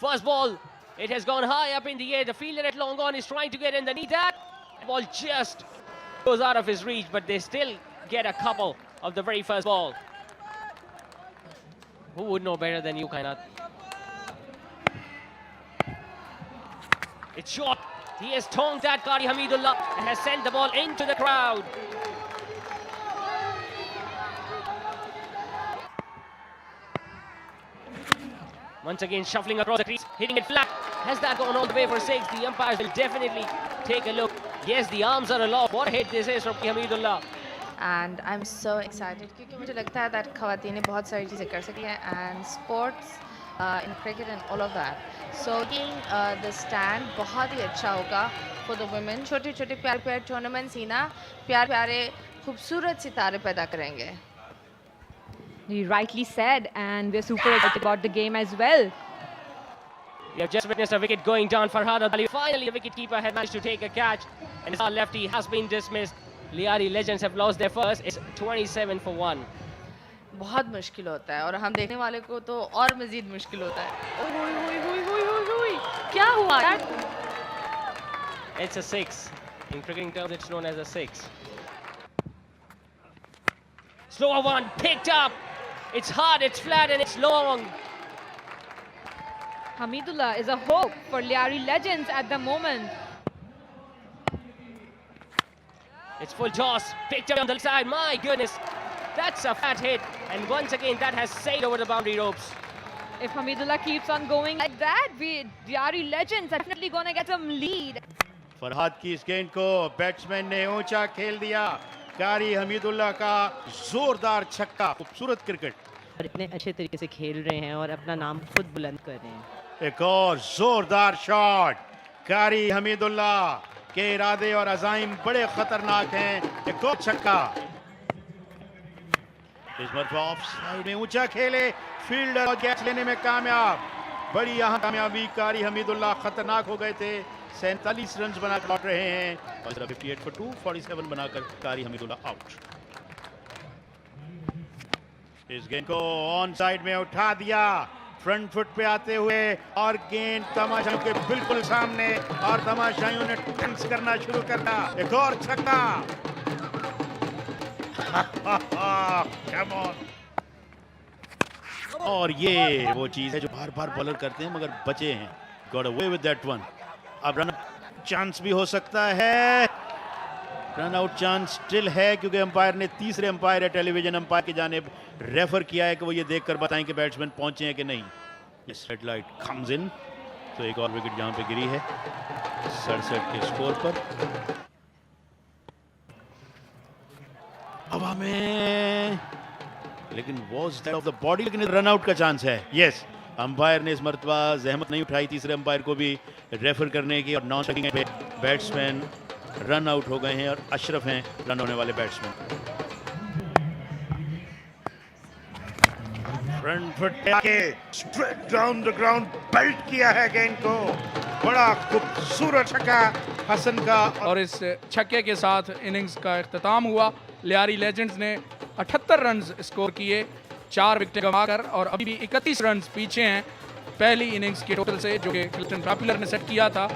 First ball, it has gone high up in the air. The fielder at long on is trying to get in the knee tag. The ball just goes out of his reach, but they still get a couple of the very first ball. Who would know better than you, Kainat? It's short. He has tongued at Qari Hamidullah and has sent the ball into the crowd. Once again, shuffling across the crease, hitting it flat. Has that gone all the way for 6? The umpires will definitely take a look. Yes, the arms are aloft. What a hit this is from Hamidullah. And I'm so excited क्योंकि मुझे लगता है that ख़वातीन बहुत सारी चीज़ें कर सकती हैं and sports in cricket and all of that. So the stand बहुत ही अच्छा होगा for the women. छोटे-छोटे प्यारे-प्यारे tournaments ही ना प्यारे-प्यारे खूबसूरत सितारे पैदा करेंगे. You rightly said, and we're super excited about the game as well. We have just witnessed a wicket going down. Farhad Ali. Finally, the wicketkeeper had managed to take a catch, and his lefty has been dismissed. Liari Legends have lost their first. It's 27 for 1. बहुत मुश्किल होता है और हम देखने वाले को तो और मज़ीद मुश्किल होता है. ओए क्या हुआ यार? It's a 6. In cricketing terms, it's known as a 6. Slower one, picked up. It's hard, it's flat, and it's long. Hamidullah is a hope for Liari Legends at the moment. It's full toss, picked up on the side. My goodness, that's a fat hit. And once again, that has sailed over the boundary ropes. If Hamidullah keeps on going like that, Liari Legends are definitely going to get some lead. Farhad की इस गेंद को batsman ने ऊंचा खेल दिया. कारी हमीदुल्लाह का जोरदार छक्का. खूबसूरत क्रिकेट. और इतने अच्छे तरीके से खेल रहे हैं और अपना नाम खुद बुलंद कर रहे हैं. एक और जोरदार शॉट. कारी हमीदुल्लाह के इरादे और अज़ाइम बड़े खतरनाक हैं. एक और छक्का. इस मरतबा ऑफ साइड में ऊंचा खेले. फील्डर और कैच लेने में कामयाब. बड़ी यहाँ कामयाबी. कारी हमीदुल्लाह खतरनाक हो गए थे. 47 रन बनाकर लौट रहे हैं और 58 for 2, 47 बनाकर कारी हमीदुल्लाह आउट. इस गेंद को ऑन साइड में उठा दिया. फ्रंट फुट पे आते हुए और गेंद तमाशाइयों के बिल्कुल सामने और तमाशाइयों ने डांस करना शुरू कर दिया. एक और छक्का. Come on. और ये वो चीज है जो बार बार बॉलर करते हैं मगर बचे हैं. Got away with that one. अब रन चांस भी हो सकता है. रन आउट चांस स्टिल है क्योंकि अंपायर ने तीसरे अंपायर या टेलीविजन अंपायर की जानिब रेफर किया है कि वो ये देखकर बताएं कि बैट्समैन पहुंचे हैं कि नहीं. Yes, red light comes in. तो एक और विकेट जहां पे गिरी है 67 के स्कोर पर. हवा में लेकिन was that of the body. लेकिन रन आउट का चांस है. यस, अंपायर ने इस मरतबा जहमत नहीं उठाई तीसरे अंपायर को भी रेफर करने की और नॉन स्ट्राइकिंग पे बैट्समैन रन आउट हो गए हैं और अशरफ हैं रन होने वाले बैट्समैन. फ्रंट फुट पे आके straight down the ground belt किया है गेंद को. बड़ा खूबसूरत छक्का हसन का. और इस छक्के के साथ इनिंग्स का इख्तिताम हुआ. लियारी लेजेंड्स ने 78 रन स्कोर किए, 4 विकेट गंवाकर और अभी भी 31 रन पीछे हैं पहली इनिंग्स के टोटल से जो कि क्लिफ्टन पॉपुलर ने सेट किया था.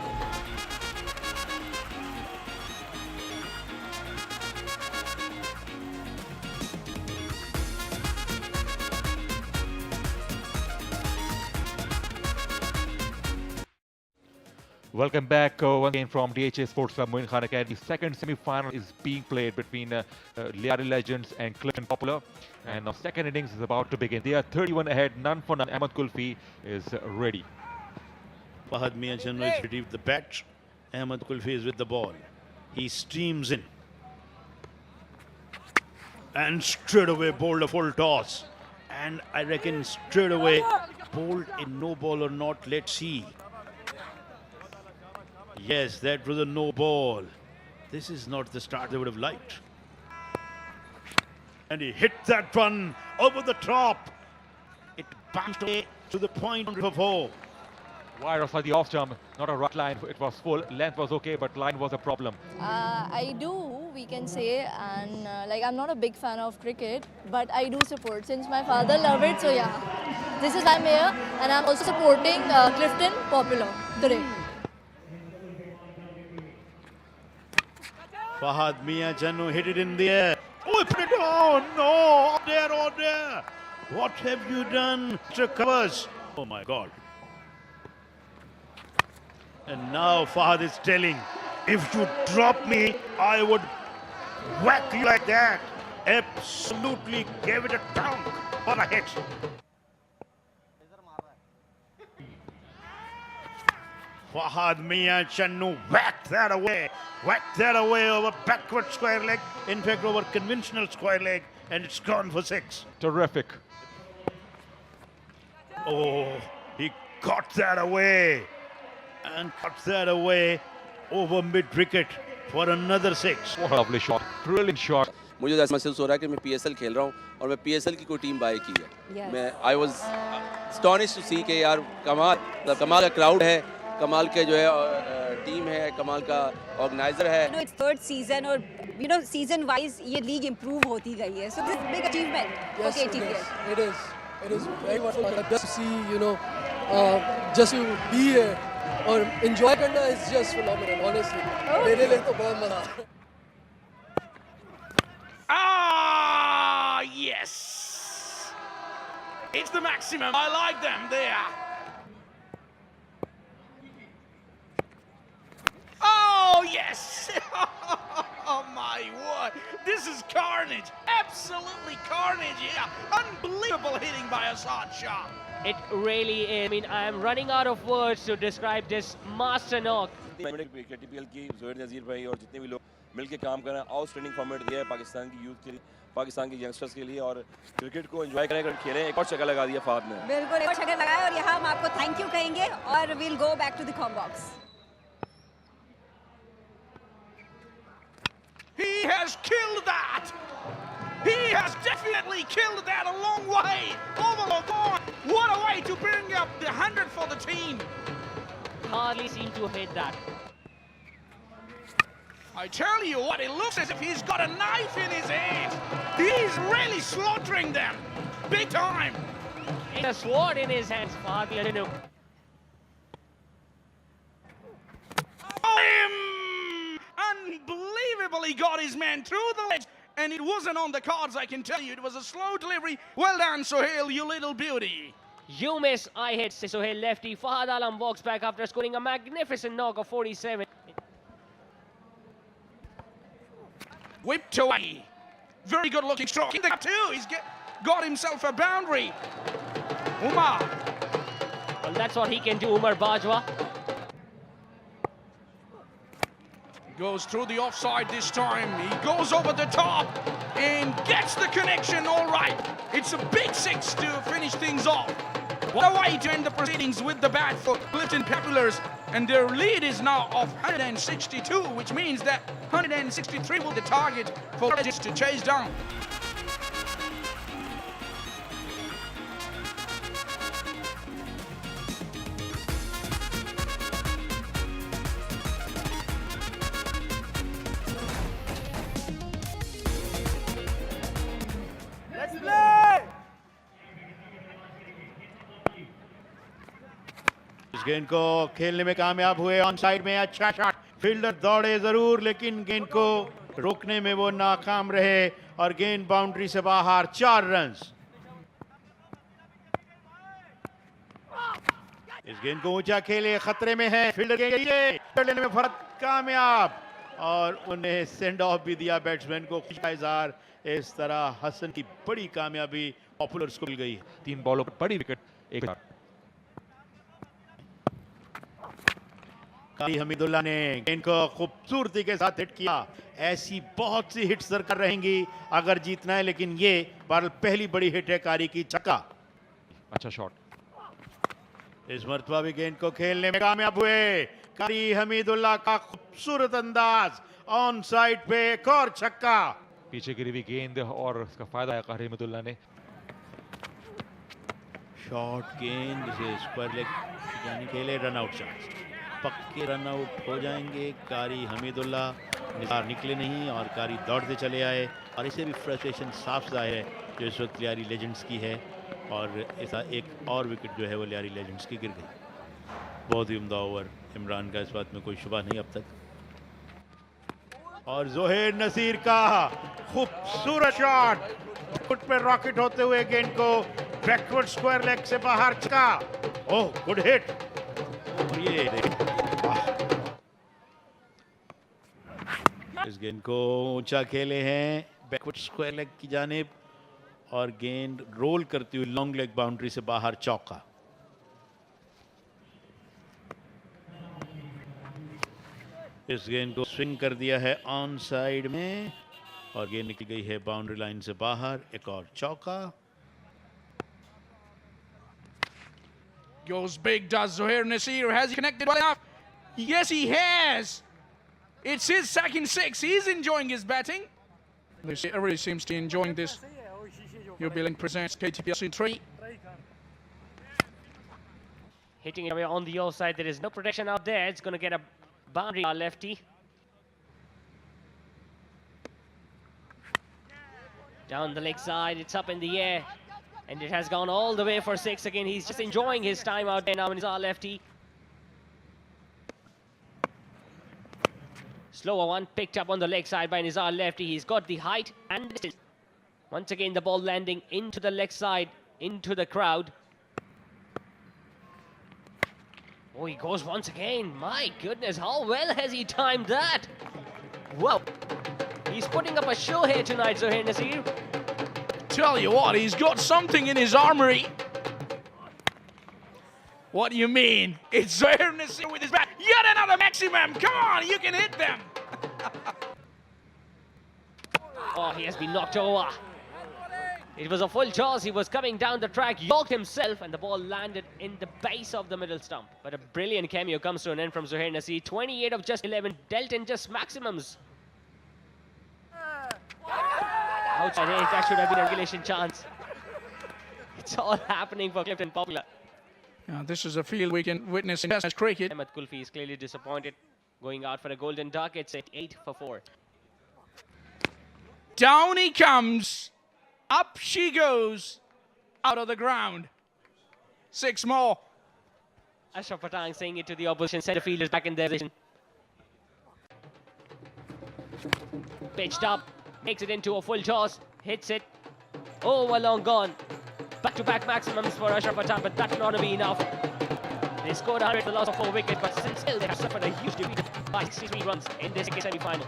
Welcome back once again from DHA Sports Club Moin Khan Academy. The second semi-final is being played between Liari Legends and Clifton Popular. And now second innings is about to begin. They are 31 ahead, none for none. Ahmed Kulfi is ready. Fahad Mian Jannu has retrieved the bat. Ahmed Kulfi is with the ball. He streams in. And straight away bowled a full toss. And I reckon straight away bowled a no ball or not. Let's see. Yes, that was a no ball. This is not the start they would have liked. And he hit that one over the top. It bounced away to the point for 4. Wide off the off jump, not a right line. It was full. Length was okay, but line was a problem. I do, we can say, and like I'm not a big fan of cricket, but I do support since my father loved it. So yeah, this is why I'm here, and I'm also supporting Clifton Popular today. Fahad Mian Jannu hit it in the air. Oh, put it on! No! Up there, on there! What have you done, Mr. Covers? Oh my God. And now Fahad is telling, if you drop me, I would whack you like that. Absolutely gave it a dunk for a hit. Fahad Mian Channu whacked that away over backward square leg, in fact over conventional square leg, and it's gone for 6. Terrific. Oh, he got that away and cut that away over mid wicket for another 6. What a lovely shot. Brilliant shot. मुझे ऐसा महसूस हो रहा है कि मैं PSL खेल रहा हूँ और मैं पीएसएल की कोई टीम बाय की है। मैं आई वाज एस्टोनिश्ड टू सी कि यार कमाल का क्राउड है, कमाल के जो है टीम है, कमाल का ऑर्गेनाइजर है। इट्स थर्ड सीजन और सीजन वाइज ये लीग इंप्रूव होती गई है। So this big achievement for KTPL. It is very much fun just to see, just to be here और enjoy करना is just phenomenal, honestly. मेरे लिए तो बहुत मजा आता है। Ah, yes! It's the maximum. I like them there. Oh, yes! Oh, my word. This is carnage. Absolutely carnage here. Unbelievable hitting by Asad Shah. It really is. I mean, I am running out of words to describe this master knock. केटीपीएल की ज़ोहैर नज़ीर भाई और जितने भी लोग मिलके काम कर रहे हैं, आउटस्टैंडिंग फॉर्मेट दिया है पाकिस्तान की यूथ के लिए, पाकिस्तान के यंगस्टर्स के लिए, और क्रिकेट को एंजॉय करें, खेलें। एक और छक्का लगा दिया फाद ने। बिल्कुल एक और छक्का लगाया और यहाँ हम आपको थैंक यू कहेंगे और we'll go back to the comm box. He has killed that! He has definitely killed that a long way! Over the bar! What a way to bring up the 100 for the team! Hardly seem to hit that. I tell you what, it looks as if he's got a knife in his hand! He's really slaughtering them! Big time! It's a sword in his hands, Fahad Yadinu. Unbelievably got his man through the legs, and it wasn't on the cards, I can tell you. It was a slow delivery. Well done, Sohail, you little beauty. You miss, I hit Sohail lefty. Fahad Alam walks back after scoring a magnificent knock of 47. Whipped away. Very good looking stroke. He got two. He's got himself a boundary. Umar. Well, that's what he can do, Umar Bajwa. Goes through the offside this time. He goes over the top and gets the connection all right. It's a big 6 to finish things off. What a way to end the proceedings with the bat for Clifton Populars. And their lead is now of 162, which means that 163 will be the target for Legends to chase down. इस गेंद को खेलने में कामयाब हुए, on side में अच्छा shot, fielder दौड़े जरूर लेकिन गेंद को रोकने में वो नाकाम रहे और गेंद बाउंड्री से बाहर। 4 रन्स। इस गेंद को ऊंचा खेले, खतरे में है, फील्डर के लिए लेने में फर्क कामयाब और उन्हें सेंड ऑफ भी दिया बैट्समैन को। खुशी का इजहार। इस तरह हसन की बड़ी कामयाबी पॉपुलर्स को मिल गई। 3 बॉलों पर बड़ी विकेट, 1 रन। हमीदुल्लाह ने गेंद को खूबसूरती के साथ हिट किया। ऐसी बहुत सी हिट्स दरकार रहेंगी अगर जीतना है, लेकिन ये बहरहाल पहली बड़ी हिट है कारी की, छक्का। अच्छा शॉट। इस मरतबा भी गेंद को खेलने में कामयाब हुए कारी हमीदुल्लाह का खूबसूरत अंदाज, ऑन साइड पे एक और छक्का। पीछे गिरी हुई गेंद और उसका फायदा है कारी हमीदुल्लाह ने। शॉर्ट गेंद जिसे स्क्वायर लेग यानी खेले, रन आउट चांस, पक्के रन आउट हो जाएंगे। कारी हमीदुल्लाह निसार निकले नहीं और कारी दौड़ते चले आए और इसे भी फ्रस्ट्रेशन साफ जाहिर है जो इस वक्त लियारी लेजेंड्स की है और ऐसा एक और विकेट जो है वो लियारी लेजेंड्स की गिर गई। बहुत ही उम्दा ओवर इमरान का, इस बात में कोई शुबा नहीं अब तक। और जोहेर नसीर का खूबसूरत शॉट फुट पे रॉकेट होते हुए गेंद को बैकवर्ड स्क्वायर लेग से बाहर चका। Oh good hit. और ये इस गेंद को ऊंचा खेले हैं बैकवर्ड स्क्वायर लेग की जानिब और गेंद रोल करती हुई लॉन्ग लेग बाउंड्री से बाहर चौका। इस गेंद को स्विंग कर दिया है ऑन साइड में और गेंद निकल गई है बाउंड्री लाइन से बाहर। एक और चौका। Goes big, does Zohair Nasir. Has he connected well enough? Yes, he has. It's his second six. He's enjoying his batting. Everybody seems to be enjoying this. Your billing presents KTPS 3. Hitting it away on the offside. There is no protection out there. It's going to get a boundary, our lefty. Down the leg side, it's up in the air. And it has gone all the way for six again. He's just enjoying his time out there now in his our lefty. Slower one, picked up on the leg side by Nizar lefty. He's got the height and distance. Once again, the ball landing into the leg side, into the crowd. Oh, he goes once again. My goodness, how well has he timed that? Wow. He's putting up a show here tonight, Zohair Nasir. Tell you what, he's got something in his armory. What do you mean? It's Zohair Nasir with his bat. Yet another maximum. Come on, you can hit them. Oh, he has been knocked over. It was a full toss. He was coming down the track, yorked himself, and the ball landed in the base of the middle stump. But a brilliant cameo comes to an end from Zohair Nasir. 28 of just 11, dealt in just maximums. Outside edge, that should have been a regulation chance. It's all happening for Clifton Popular. Now, this is a field we can witness in Test cricket. Ahmed Kulfi is clearly disappointed. Going out for a golden duck. It's at 8 for 4. Down he comes. Up she goes. Out of the ground. 6 more. Ashraf Patang saying it to the opposition centre fielders back in their position. Pitched up. Makes it into a full toss. Hits it. Oh, a long gone. Back-to-back maximums for Ashraf Patang, but that's not to be enough. They scored 100 for the loss of 4 wickets, but still they have suffered a huge defeat by 63 runs in this second semi-final.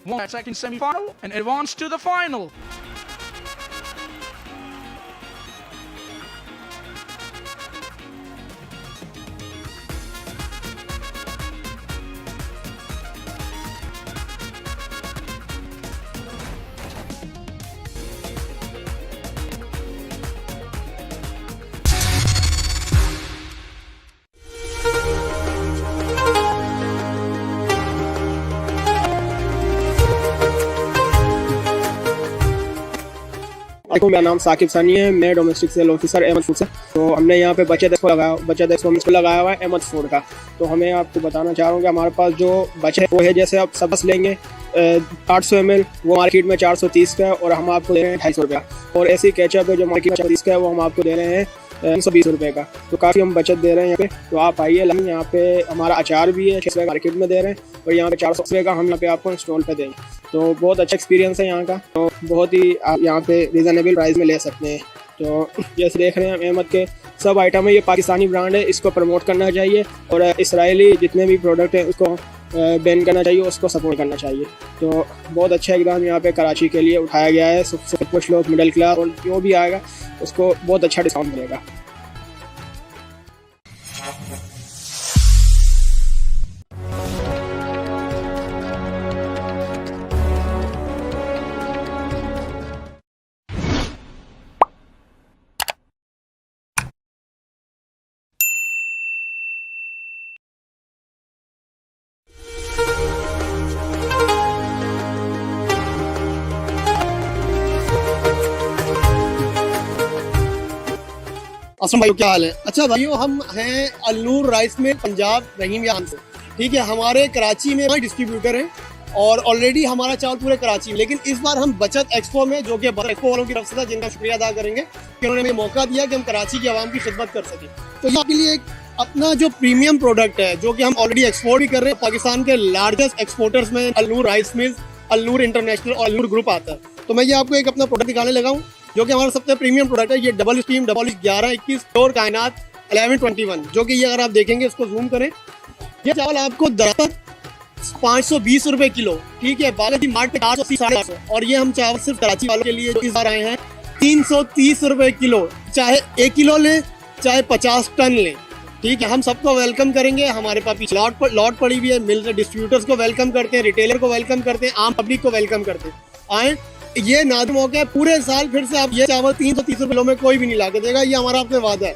Won that second semi-final and advanced to the final. मेरा नाम साकिब सानी है। मैं domestic sale officer Ahmed food से। तो हमने यहाँ पे बचत एक्सपो लगाया हुआ है अहमद फूड का। तो हमें आपको बताना चाह रहा हूँ कि हमारे पास जो बचत वो है, जैसे आप सब बस लेंगे 800 ml, वो मार्केट में 430 का है और हम आपको दे रहे हैं 250 रुपया। और ऐसी केचप है जो मार्केट में 430 का है, वो हम आपको दे रहे हैं 320 रुपये का। तो काफ़ी हम बचत दे रहे हैं यहाँ पे। तो आप आइए, यहाँ पे हमारा अचार भी है 600 मार्केट में दे रहे हैं और यहाँ पे 400 रुपये का हम यहाँ पे आपको स्टॉल पे देंगे। तो बहुत अच्छा एक्सपीरियंस है यहाँ का। तो बहुत ही आप यहाँ पे रिजनेबल प्राइस में ले सकते हैं। तो जैसे देख रहे हैं अहमद के सब आइटम है, ये पाकिस्तानी ब्रांड है, इसको प्रमोट करना चाहिए और इसराइली जितने भी प्रोडक्ट हैं उसको बैन करना चाहिए, उसको सपोर्ट करना चाहिए। तो बहुत अच्छा इकदाम यहाँ पे कराची के लिए उठाया गया है। सब कुछ लोग मिडिल क्लास और जो भी आएगा उसको बहुत अच्छा डिस्काउंट मिलेगा। असलम भाई, क्या हाल है? अच्छा भाइयों, हम हैं अलनूर राइस मिल पंजाब रहीम यान से। ठीक है, हमारे कराची में डिस्ट्रीब्यूटर हैं और ऑलरेडी हमारा चावल पूरे कराची में। लेकिन इस बार हम बचत एक्सपो में, जो कि बचत एक्सपो वालों की तरफ से था, जिनका शुक्रिया अदा करेंगे कि उन्होंने हमें मौका दिया कि हम कराची की आवाम की खिदमत कर सकें। तो यहाँ के लिए अपना जो प्रीमियम प्रोडक्ट है, जो कि हम ऑलरेडी एक्सपोर्ट भी कर रहे हैं, पाकिस्तान के लार्जेस्ट एक्सपोर्टर्स में Alnoor rice mill, Alnoor international और अलनूर ग्रुप आता है। तो मैं ये आपको एक अपना प्रोडक्ट दिखाने लगा हूँ। जो कि हमारा सबसे प्रीमियम प्रोडक्ट है। ये डबल स्टीम डबल 1121 प्योर कायनात 1121, जो कि ये अगर आप देखेंगे, इसको जूम करें, ये चावल आपको दरअसल 520 रुपए किलो, ठीक है, बालाजी मार्ट पे 480 850, और ये हम चावल सिर्फ कराची वालों के लिए इस बार आए हैं 330 रुपए किलो, चाहे 1 किलो लें चाहे 50 टन लें, ठीक है, हम सबको वेलकम करेंगे। हमारे पास पीछे लॉट पड़ी हुई है, मिल डिस्ट्रीब्यूटर्स को वेलकम करते हैं, रिटेलर को वेलकम करते हैं, आम पब्लिक को वेलकम करते हैं। आए, ये नाजुक मौका है, पूरे साल फिर से आप ये चावल 330 रुपए किलो में कोई भी नहीं ला के देगा, ये हमारा आपसे वादा है।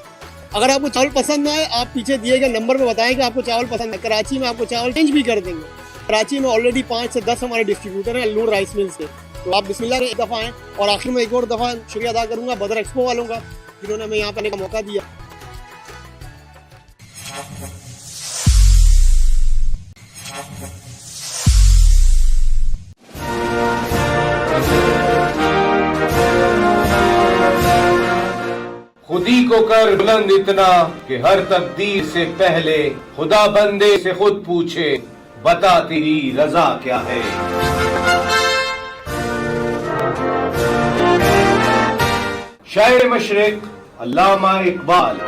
अगर आपको चावल पसंद ना आए, आप पीछे दिए गए नंबर पे बताएं कि आपको चावल पसंद है, कराची में आपको चावल चेंज भी कर देंगे। कराची में ऑलरेडी 5 से 10 हमारे डिस्ट्रीब्यूटर हैं अल्लूर राइस मिल्स के, तो आप बिस्मिल्लाह एक दफ़ा आएँ। और आखिर में एक और दफ़ा शुक्रिया अदा करूँगा बदर एक्सपो वालों का, जिन्होंने हमें यहाँ पर आने का मौका दिया। खुदी को कर बुलंद इतना कि हर तकदीर से पहले खुदा बंदे से खुद पूछे, बता तेरी रजा क्या है। शायर मशरिक अल्लामा इकबाल।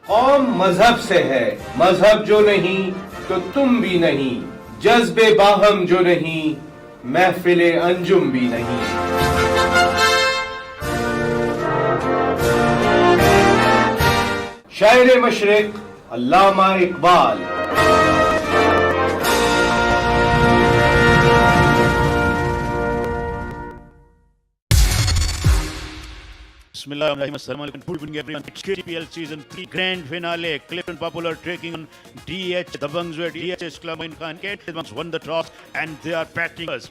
कौम मजहब से है, मजहब जो नहीं तो तुम भी नहीं, जज्बे बाहम जो नहीं, महफिले अंजुम भी नहीं। शायर मशरिक अल्लामा Iqbal. Bismillahirrahmanirrahim. Good evening, everyone. It's KTPL Season 3 Grand Finale. Clifton Popular taking on DH. The Bungs were DH's Club in Khan. The Bungs won the toss and they are batting us.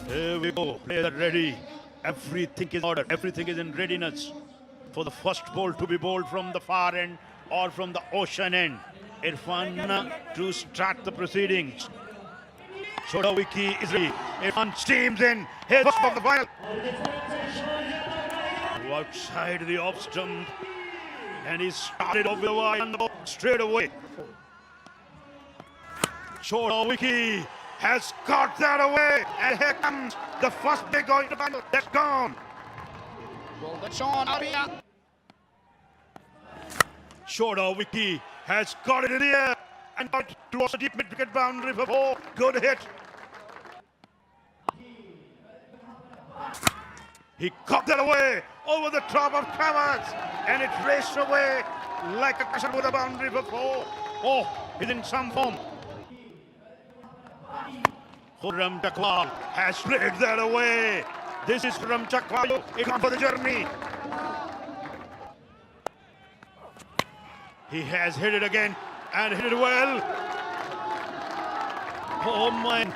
Here we go. Players are ready. Everything is in order. Everything is in readiness for the first ball to be bowled from the far end or from the ocean end. Irfan to start the proceedings. Shoda Wiki is ready. Irfan steams in. Here's the of the final. Outside the off stump. And he started over the wide and the ball straight away. Shoda Wiki has got that away. And here comes the first big going to final. That's gone. Well, that's Sean out here. Shoda Wiki has got it in the air and got towards the deep mid-wicket boundary for 4. Good hit. He caught that away over the top of covers and it raced away like a cushion with a boundary for 4. Oh, he's in some form. Khurram Chakwal has played that away. This is Khurram Chakwal. He's gone for the journey. He has hit it again and hit it well. Oh man,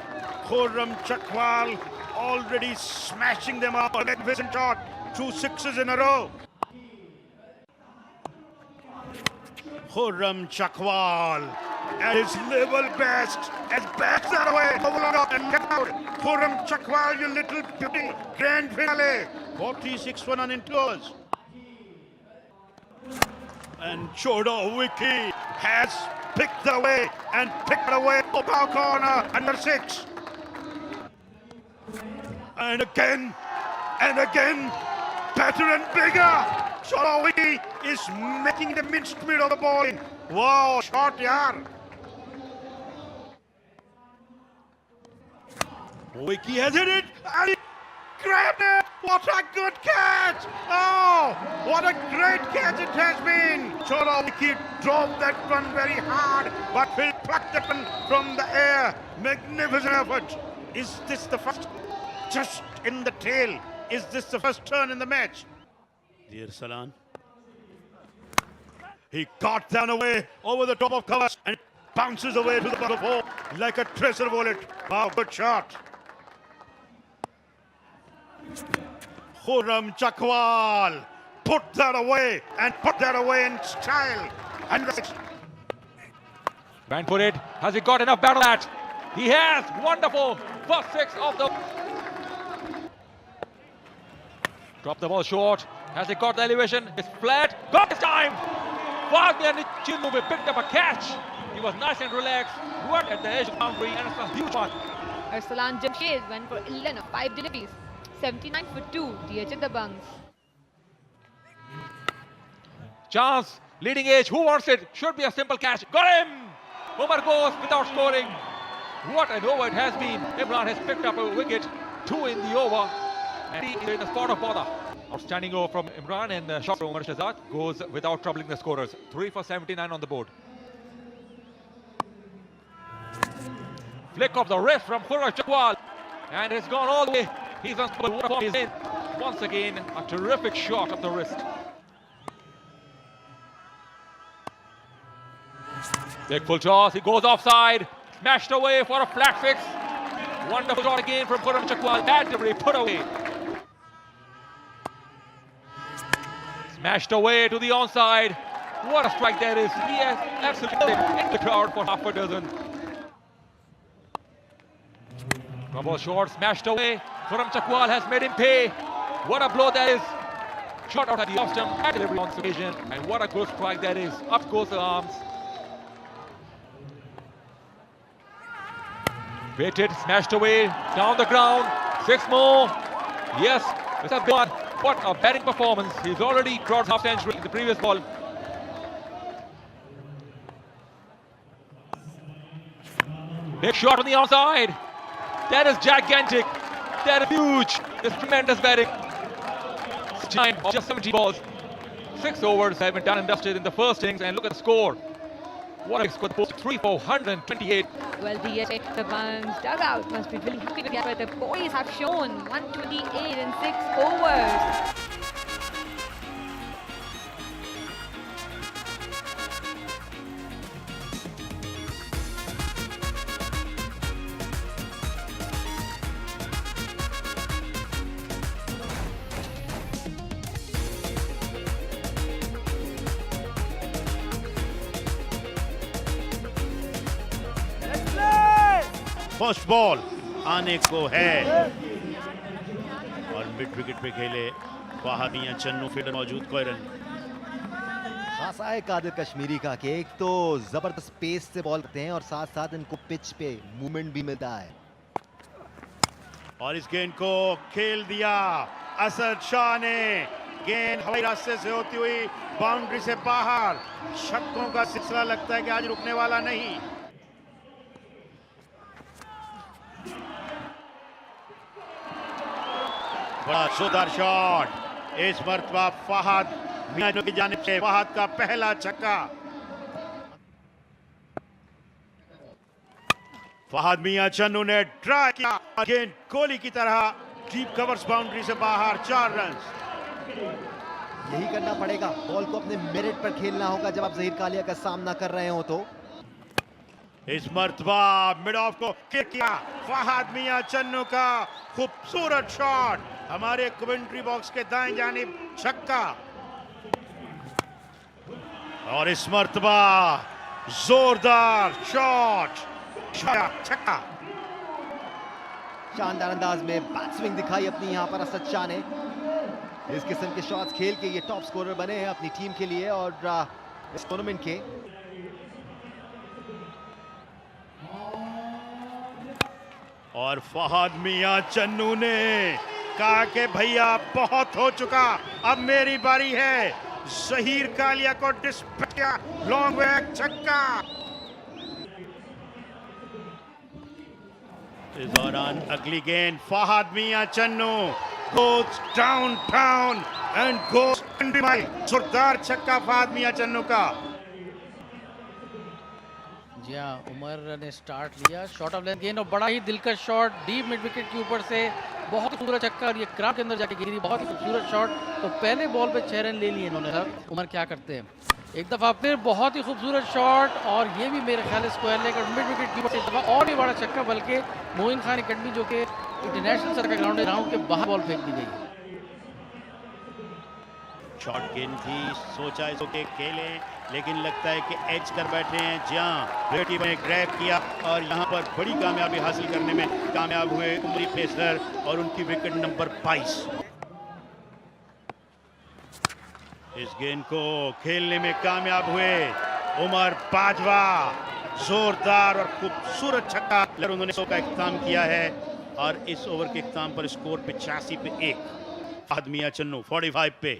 Khurram Chakwal already smashing them up. A magnificent shot, 2 sixes in a row. Khurram Chakwal at his level best has batted that away. Overload and get out. Khurram Chakwal, you little beauty. Grand finale. 46 for none in tours. And Shoda Wiki has picked away and picked away the bow corner under 6. And again, better and bigger. Shoda Wiki is making the mincemeat of the bowling. Wow, shot yard. Wiki has hit it and he grabbed it. What a good catch! Oh, what a great catch it has been! Shoda Wiki drove that one very hard, but Phil plucked that one from the air. Magnificent effort. Is this the first? Just in the tail. Is this the first turn in the match? Dear Salan. He got down away over the top of covers and bounces away to the bottom 4 like a tracer bullet. Wow, good shot. Khurram Chakwal put that away and put that away in style. And Went for it. Has he got enough battle at? He has. Wonderful. First 6 of the... Dropped the ball short. Has he got the elevation? It's flat. Got his time. Wagner Chinube picked up a catch. He was nice and relaxed. Right at the edge of the boundary, and it's a huge one. Arsalan Jamshed went for 11 of 5 deliveries. 79 for 2. DH at the bunks. Chance. Leading edge. Who wants it? Should be a simple catch. Got him. Umar goes without scoring. What an over it has been. Imran has picked up a wicket. 2 in the over. And he is in the spot of bother. Outstanding over from Imran, and the shot from Umar Shahzad goes without troubling the scorers. 3 for 79 on the board. Flick of the wrist from Khurram Chakwal. And it's gone all the way. He's unstoppable. He's in. Once again, a terrific shot of the wrist. Big full toss. He goes offside. Smashed away for a flat fix. Wonderful shot again from Khurram Chakwal. Bad delivery, put away. Smashed away to the onside. What a strike that is. He has absolutely in the crowd for half a dozen. Ball short, smashed away. Khurram Chakwal has made him pay. What a blow that is. Shot out at the off stump. Bad delivery on occasion. And what a good strike that is. Up goes the arms. Waited, smashed away, down the ground, 6 more. Yes, it's a big one. What a batting performance. He's already crossed half century in the previous ball. Big shot on the outside. That is gigantic. That is huge. It's tremendous batting. Time of just 70 balls. 6 overs have been done and dusted in the first innings, and look at the score. What a score, 3 for 128. Well, the bunks dugout must be really happy with that, but the boys have shown 128 in 6 overs. First ball आने को है और mid wicket पे खेले फहद मियां Channu, fielder मौजूद, कोई run. खासा है कादिर कश्मीरी का कि एक तो जबरदस्त पेस से बॉल करते हैं और साथ साथ इनको पिच पे मूवमेंट भी मिलता है। और इस गेंद को खेल दिया असद शाह ने। गेंद हवाई रास्ते से होती हुई बाउंड्री से बाहर। छक्कों का सिलसिला लगता है कि आज रुकने वाला नहीं। बड़ा जोरदार शॉट इस मर्तबा फहद मियां की जानिब से। फहद का पहला छक्का। फहद मियां चन्नू ने ट्राई किया, गेंद गोली की तरह डीप कवर्स बाउंड्री से बाहर। 4 रन। यही करना पड़ेगा, बॉल को अपने मेरिट पर खेलना होगा जब आप जहीर कालिया का सामना कर रहे हो। तो इस मर्तबा मिड ऑफ को किक किया फहद मियां चन्नू का खूबसूरत शॉट। हमारे कमेंट्री बॉक्स के दाएं जानिब छक्का। और इस मर्तबा जोरदार शॉट, छक्का। शानदार अंदाज में बैट स्विंग दिखाई अपनी यहाँ पर असद शाह ने। इस किस्म के शॉट्स खेल के ये टॉप स्कोरर बने हैं अपनी टीम के लिए और इस टूर्नामेंट के। और फहद मियां चन्नू ने कहा कि भैया बहुत हो चुका, अब मेरी बारी है। जहीर कालिया को डिस्पैच किया, लॉन्ग बैक छक्का। इस दौरान अगली गेंद फहद मियां Channu goes downtown and goes 20 mile। जोरदार छक्का फहद मियां चन्नू का। जी हाँ, उमर ने स्टार्ट लिया, शॉट ऑफ लेंथ गेंद और बड़ा ही दिलकश शॉट डीप मिड विकेट के ऊपर से। बहुत ही खूबसूरत छक्का और ये क्राउड के अंदर जाके गिरी। बहुत ही खूबसूरत शॉट। तो पहले बॉल पे 6 रन ले लिए इन्होंने। सर उमर क्या करते हैं, एक दफ़ा फिर बहुत ही खूबसूरत शॉट और ये भी मेरे ख्याल स्क्वायर लेग और मिड विकेट के ऊपर से एक दफ़ा और भी बड़ा छक्का, बल्कि मोइन खान अकेडमी जो कि इंटरनेशनल सर का ग्राउंड है, ग्राउंड के बाहर बॉल फेंक दी गई। शॉर्ट गेंद थी, सोचा इसको के खेले, लेकिन लगता है कि एज कर बैठे हैं। जहां विकेट ने ग्रैब किया और यहां पर बड़ी कामयाबी हासिल करने में कामयाब हुए उमरी पेसर और उनकी विकेट नंबर 22। इस गेंद को खेलने में कामयाब हुए उमर बाजवा, जोरदार और खूबसूरत छक्का उन्होंने शो का इख्तिताम किया है और इस ओवर के इख्तिताम पर स्कोर 85 पे 1। फहद मियां चन्नू 45 पे।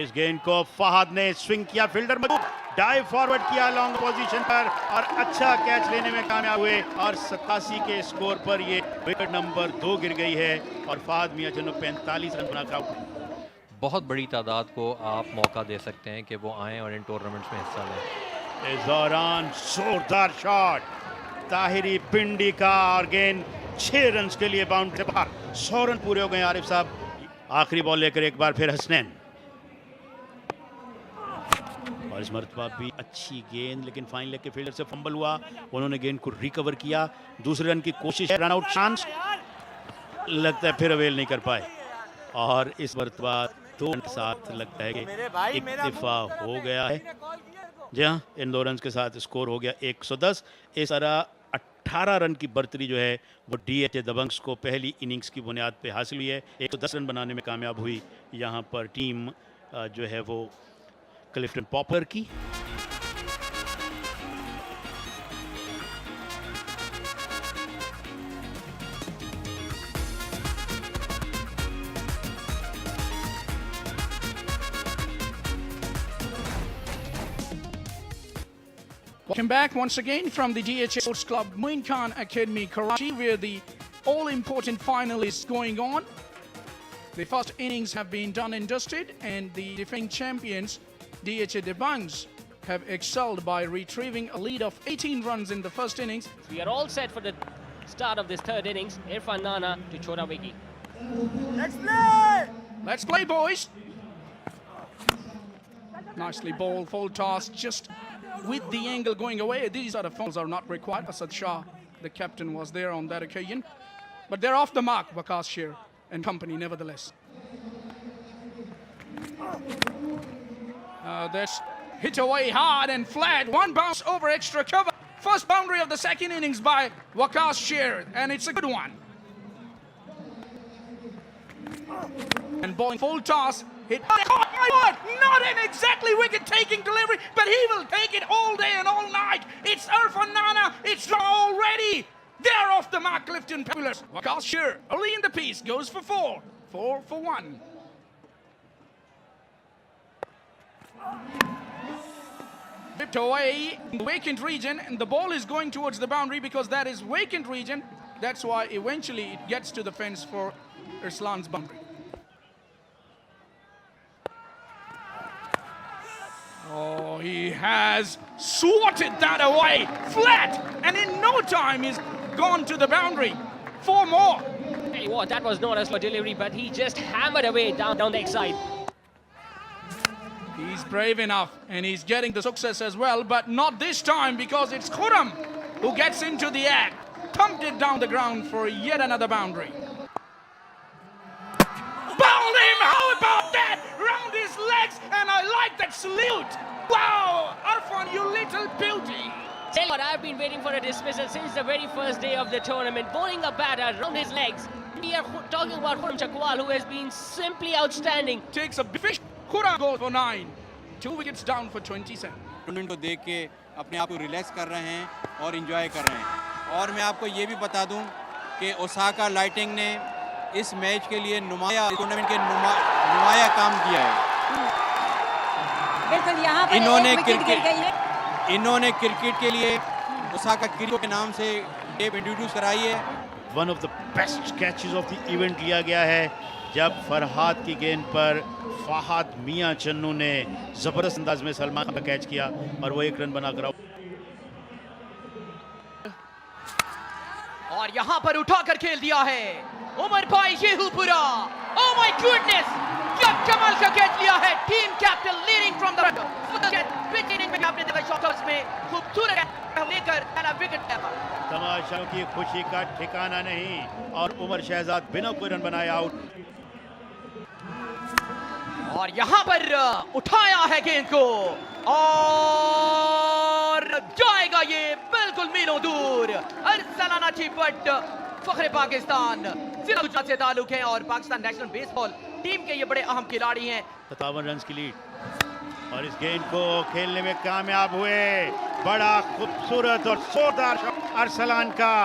इस गेंद को फहद ने स्विंग किया, फील्डर मौजूद, डाइव फॉरवर्ड किया लॉन्ग पोजीशन पर और अच्छा कैच लेने में कामयाब हुए और 87 के स्कोर पर ये विकेट नंबर 2 गिर गई है और फहद मियां चन्नू 45 रन बनाकर आउट। बहुत बड़ी तादाद को आप मौका दे सकते हैं कि वो आएँ और इन टूर्नामेंट्स में हिस्सा लें। इस दौरान जोरदार शॉट ताहिरी पिंडी का और गेंद 6 रन के लिए बाउंड्री से बाहर। 100 रन पूरे हो गए आरिफ साहब। आखिरी बॉल लेकर एक बार फिर हसनैन और इस मरतबा भी अच्छी गेंद, लेकिन फाइन लेग के फील्डर से फंबल हुआ, उन्होंने गेंद को रिकवर किया। दूसरे रन की कोशिश है, रन आउट चांस लगता है फिर अवेल नहीं कर पाए और इस मरतबा 2 रन के साथ लगता है कि इक्तिफा हो गया है। जी हाँ, इन 2 रन के साथ स्कोर हो गया 110। इस तरह 18 रन की बर्तरी जो है वो डीएच दबंग्स को पहली इनिंग्स की बुनियाद पे हासिल हुई है। 110 रन बनाने में कामयाब हुई यहाँ पर टीम जो है वो क्लिफ्टन पॉपर की। Welcome back once again from the DHA Sports Club Moin Khan Academy, Karachi, where the all-important final is going on. The first innings have been done and dusted, and the defending champions, DHA Debangs, have excelled by retrieving a lead of 18 runs in the first innings. We are all set for the start of this third innings. Irfan Nana to Chota Wiki. Let's play! Let's play, boys! Nicely bowled, full toss, just with the angle going away. These are the fouls are not required. Asad Shah, the captain, was there on that occasion. But they're off the mark, Waqas Sher and company, nevertheless. That's hit away hard and flat. One bounce over extra cover. First boundary of the second innings by Waqas Sher, and it's a good one. And bowling full toss. Hit. Oh my God! Not an exactly wicket-taking delivery, but he will take it all day and all night. It's Irfan Nana. It's already. They're off the mark, Clifton Pillars. Waqas Sher, early in the piece, goes for 4. 4 for 1. Whipped away in the vacant region, and the ball is going towards the boundary because that is vacant region. That's why eventually it gets to the fence for Irslan's boundary. Oh, he has swatted that away flat, and in no time he's gone to the boundary. 4 more. Hey, what? That was not a slow delivery, but he just hammered away down the egg side. He's brave enough, and he's getting the success as well, but not this time because it's Khurram who gets into the act, thumped it down the ground for yet another boundary. Bowled him! How about that? Round his legs, and I like that salute. Wow, Irfan, you little beauty. Tell you what, I've been waiting for a dismissal since the very first day of the tournament. Bowling a batter round his legs. We are talking about Khurram Chakwal, who has been simply outstanding. Takes a big fish. Khurram goes for 9. 2 wickets down for 27. Tournament को देख के अपने आप को relax कर रहे हैं और एंजॉय कर रहे हैं। और मैं आपको ये भी बता दूं कि ओसाका लाइटिंग ने इस मैच के लिए टूर्नामेंट के नुमाया काम किया है। बिल्कुल, यहाँ पर इन्होंने क्रिकेट के लिए ओसाका क्रिकेट के नाम से टेप इंट्रोड्यूस कराई है। One of the best catches of the event लिया गया है जब फरहाद की गेंद पर फहद मियां चन्नू ने जबरदस्त अंदाज में सलमान का कैच किया और वो 1 रन बनाकर आउट। और यहाँ पर उठाकर खेल दिया है उमर भाई शेहुपुरा। ओह माय गॉडनेस, क्या कमाल का कैच लिया है। Team captain leading from the pitch inning में आपने देखा शॉटर्स में खूबसूरत लेकर पहला विकेट लिया। तमाशाओं की खुशी का ठिकाना नहीं और उमर शहजाद बिना कोई रन बनाए आउट। और यहाँ पर उठाया है गेंद को और जाएगा ये बिल्कुल मीलों दूर। अरसलान अच्छी बट फख्रे पाकिस्तान जिला गुजरात से ताल्लुक है और पाकिस्तान नेशनल बेसबॉल टीम के ये बड़े अहम खिलाड़ी हैं। 57 रन की लीड और इस गेंद को खेलने में कामयाब हुए। बड़ा खूबसूरत और जोरदार शॉट अरसलान का।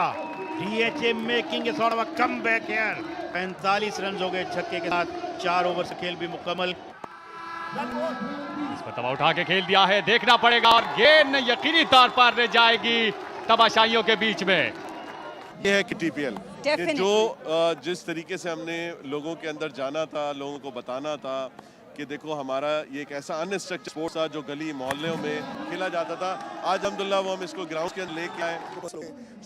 DHA making a sort of a comeback here. 45 run हो गए छक्के के साथ। 4 ओवर से खेल भी मुकम्मल। इस पर तवा उठा के खेल दिया है, देखना पड़ेगा और गेंद यकीनी तौर पर रह जाएगी तमाशाइयों के बीच में। ये है कि टीपीएल जो जिस तरीके से हमने लोगों के अंदर जाना था, लोगों को बताना था कि देखो हमारा ये एक ऐसा अनस्ट्रक्चर्ड स्पोर्ट्स था जो गली मोहल्लों में खेला जाता था। आज अल्हम्दुलिल्लाह वो हम इसको ग्राउंड के अंदर लेके आए।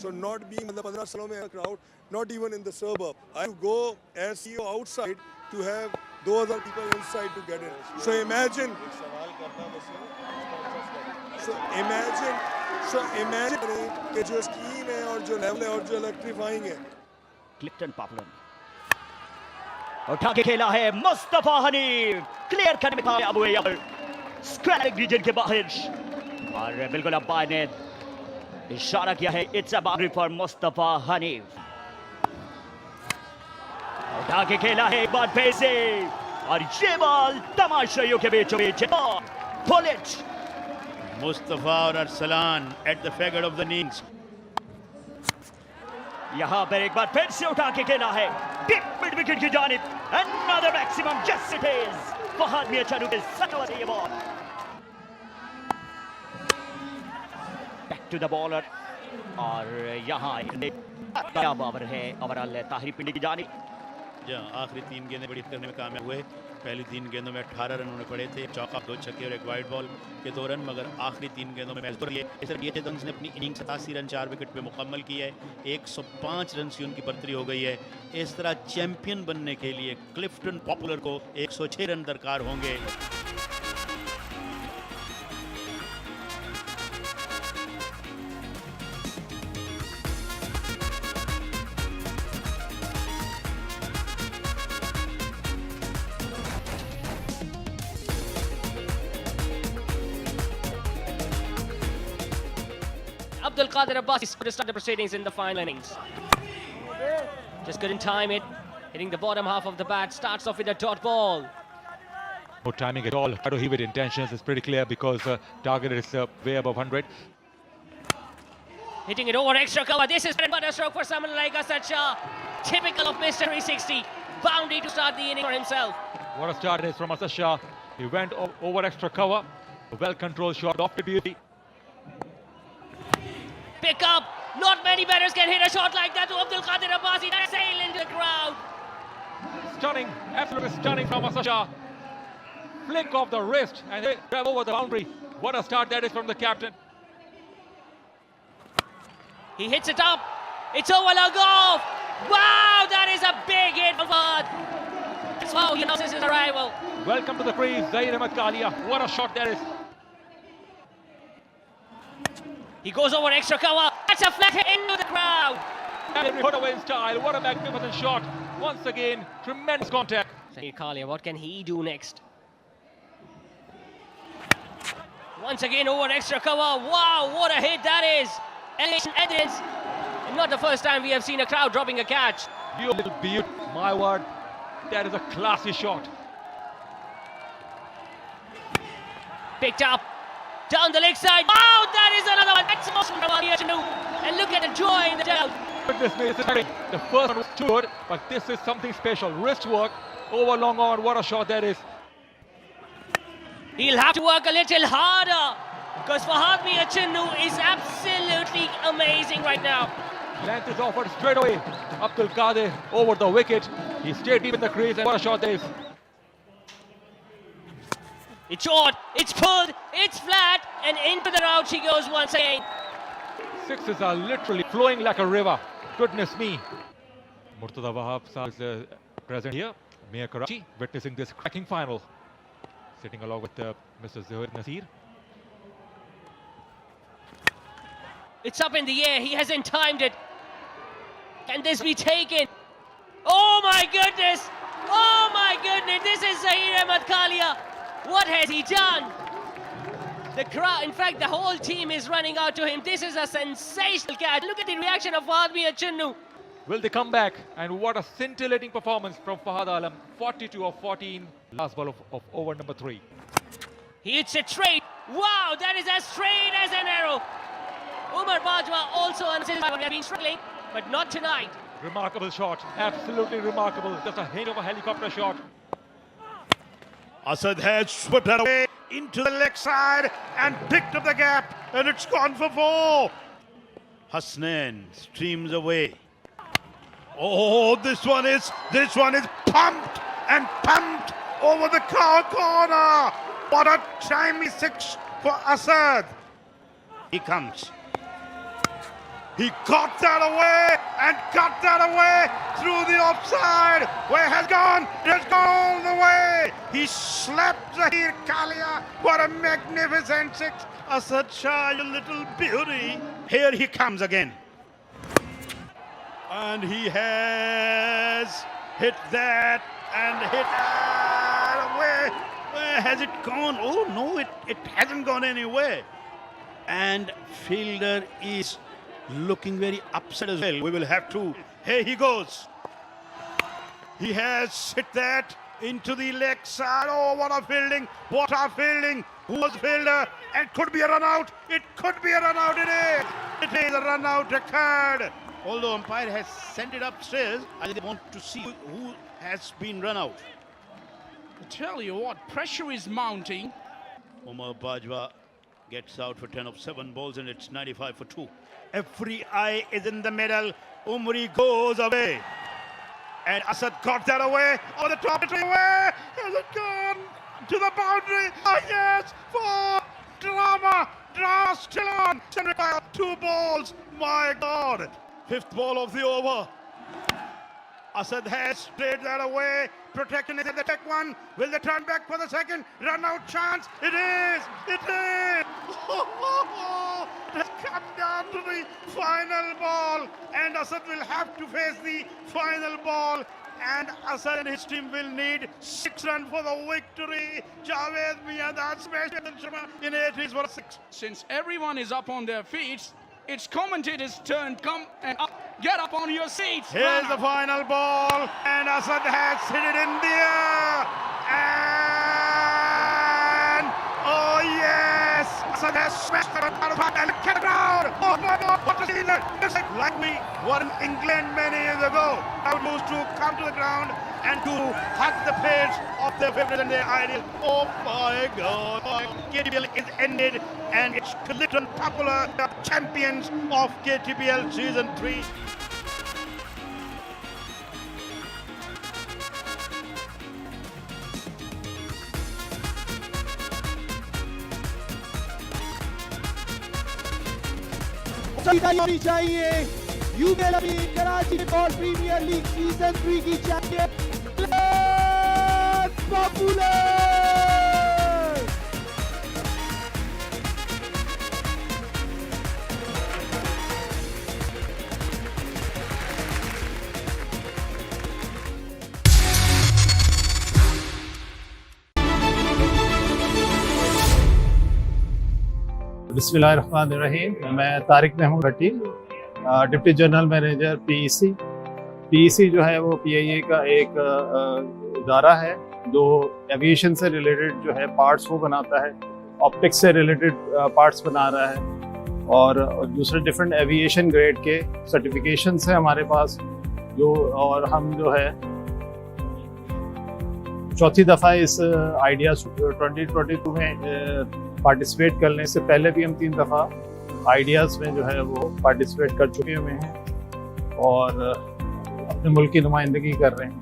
So not being मतलब 15 सालों में crowd, not even in the suburb. I have to go and see you outside to have 2000 people inside to get in. So imagine कि जो स्कीम है और जो लेवल है और जो इलेक्ट्रीफाइंग है। क्लिफ्टन पॉपुलर उठा के खेला है मुस्तफा हनीफ, क्लियर करने में कामयाब हुए यहाँ पर स्क्वायरिंग रीजन के बाहर और बिल्कुल अंपायर ने इशारा किया है it's a boundary for Mustafa Hanif. उठा के खेला है एक बार फिर से और ये बॉल तमाशाइयों के बीचों बीच बुलेट। मुस्तफा और Arsalan at the figure of the knees. यहाँ पर एक बार फिर से उठा के खेला है डीप मिड विकेट की जानिब। Another maximum, just it is. Fahad भी अच्छा रुके सटवा ये ball. Back to the bowler और यहाँ नया बाबर है ओवरऑल ताहिर पिंडी की जानिब। आखिरी 3 गेंदें बड़ी करने में कामयाब हुए। पहली 3 गेंदों में 18 रन उन्होंने पड़े थे, चौका 2 छक्के और एक वाइड बॉल के 2 रन, मगर आखिरी 3 गेंदों में मैच तो लिए। इस तरह ने अपनी इनिंग 87 रन 4 विकेट पे मुकम्मल की है। 105 रन से उनकी बढ़तरी हो गई है। इस तरह चैंपियन बनने के लिए क्लिफ्टन पॉपुलर को 106 रन दरकार होंगे। Abdul Qadir Abbas is going to start the proceedings in the final innings. Just couldn't time it. Hitting the bottom half of the bat. Starts off with a dot ball. No timing at all. How to heave it intentions is pretty clear because target is way above 100. Hitting it over extra cover. This is but a stroke for someone like Asad Shah. Typical of Mr. 360. Boundary to start the inning for himself. What a start it is from Asad Shah. He went over extra cover. A well-controlled shot off the beauty. Pick up. Not many batters can hit a shot like that to Abdul Qadir Abbasi. That sail into the crowd. Stunning, absolutely stunning from Asad Shah. Flick of the wrist and they grab over the boundary. What a start that is from the captain. He hits it up. It's over long off. Wow, that is a big hit for Fahad. That's how he announces his arrival. Welcome to the crease, Zahir Ahmed Kalia. What a shot that is. He goes over extra cover. That's a flat hit into the crowd. And put away in style. What a magnificent shot. Once again, tremendous contact. Zahir Kalia, what can he do next? Once again over extra cover. Wow, what a hit that is. Elevation evidence. And not the first time we have seen a crowd dropping a catch. Beautiful, beautiful. My word, that is a classy shot. Picked up. Down the leg side. Wow, that is another one. That's awesome from Aliashanu. And look at the joy in the dugout. Goodness me, the first one was too good, but this is something special. Wrist work over long on. What a shot that is. He'll have to work a little harder because Fahad Miachinu is absolutely amazing right now. Length is offered straight away. Abdul Qadir over the wicket. He stayed deep in the crease and what a shot that is. It's short, it's pulled, it's flat, and into the route she goes once again. Sixes are literally flowing like a river. Goodness me. Murtada Wahab is present here. Mayor Karachi witnessing this cracking final. Sitting along with Mr. Zuhair Nasir. It's up in the air, he hasn't timed it. Can this be taken? Oh my goodness! Oh my goodness, this is Zahir Ahmed Kalia. What has he done? The crowd, in fact, the whole team is running out to him. This is a sensational catch. Look at the reaction of Fahad Mia Chinnu. Will they come back? And what a scintillating performance from Fahad Alam. 42 of 14. Last ball of over number 3. He hits it straight. Wow, that is as straight as an arrow. Umar Bajwa also has been struggling, but not tonight. Remarkable shot. Absolutely remarkable. Just a hint of a helicopter shot. Asad has swept that away into the leg side and picked up the gap, and it's gone for 4. Hasnain streams away. Oh, this one is pumped and pumped over the corner. What a timely 6 for Asad. He comes. He got that away and got that away through the offside. Where has gone? It has gone all the way. He slapped Zahir Kalia. What a magnificent 6. Asad Shah, you little beauty. Here he comes again. And he has hit that and hit that away. Where has it gone? Oh no, it hasn't gone anywhere. And fielder is looking very upset as well. We will have to. Here he goes. He has hit that into the leg side. Oh, what a fielding. What a fielding. Who was fielder? It could be a run out. It could be a run out. It is. It is a run out occurred. Although umpire has sent it upstairs, I want to see who has been run out. I tell you what, pressure is mounting. Umar Bajwa gets out for 10 of 7 balls, and it's 95 for 2. Every eye is in the middle. Umri goes away. And Asad got that away. On the top, away. Has it gone to the boundary? Oh, yes, for drama. Drama still on. 2 balls. My God. 5th ball of the over. Asad has played that away. Protecting it at the check one. Will they turn back for the second? Run out chance. It is. It is. It has come down to the final ball. And Asad will have to face the final ball. And Asad and his team will need 6 runs for the victory. Javed Miandad smashed in 80s for 6. Since everyone is up on their feet, it's commentators' turn. Come and up. Get up on your seats. Here's the final ball, and Asad has hit it in the air. And oh yes, Asad has smashed it out of the and look at the crowd. Oh my God, what a scene! Just like we were in England many years ago. Crowd used to come to the ground and to hug the page of their favorite and their ideal. Oh my God, KTPL is ended, and it's Clifton Popular, the champions of KTPL Season 3. होनी चाहिए यूबेल अभी Karachi football premier league season 3 की champion popular बिस्मिल्लाहिर्रहमानिर्रहीम। मैं Tariq Mahmood Bhatti, deputy general manager PEC. PEC जो है वो पीआईए का एक इदारा है जो एविएशन से रिलेटेड जो है पार्ट्स वो बनाता है, ऑप्टिक्स से रिलेटेड पार्ट्स बना रहा है, और दूसरे डिफरेंट एविएशन ग्रेड के सर्टिफिकेशन है हमारे पास जो, और हम जो है चौथी दफ़ा इस आइडियाज़ 2022 में पार्टिसिपेट करने से पहले भी हम 3 दफ़ा आइडियाज़ में जो है वो पार्टिसिपेट कर चुके हुए हैं और अपने मुल्क की नुमाइंदगी कर रहे हैं।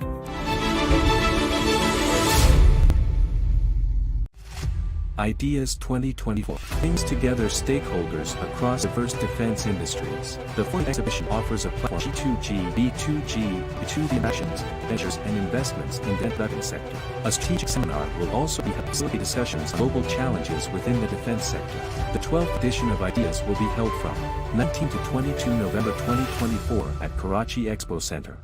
Ideas 2024 brings together stakeholders across diverse defense industries. The fourth exhibition offers a platform G2G, B2G, B2B actions, measures and investments in the defense sector. A strategic seminar will also be facilitating discussions on global challenges within the defense sector. The 12th edition of Ideas will be held from 19 to 22 November 2024 at Karachi Expo Center.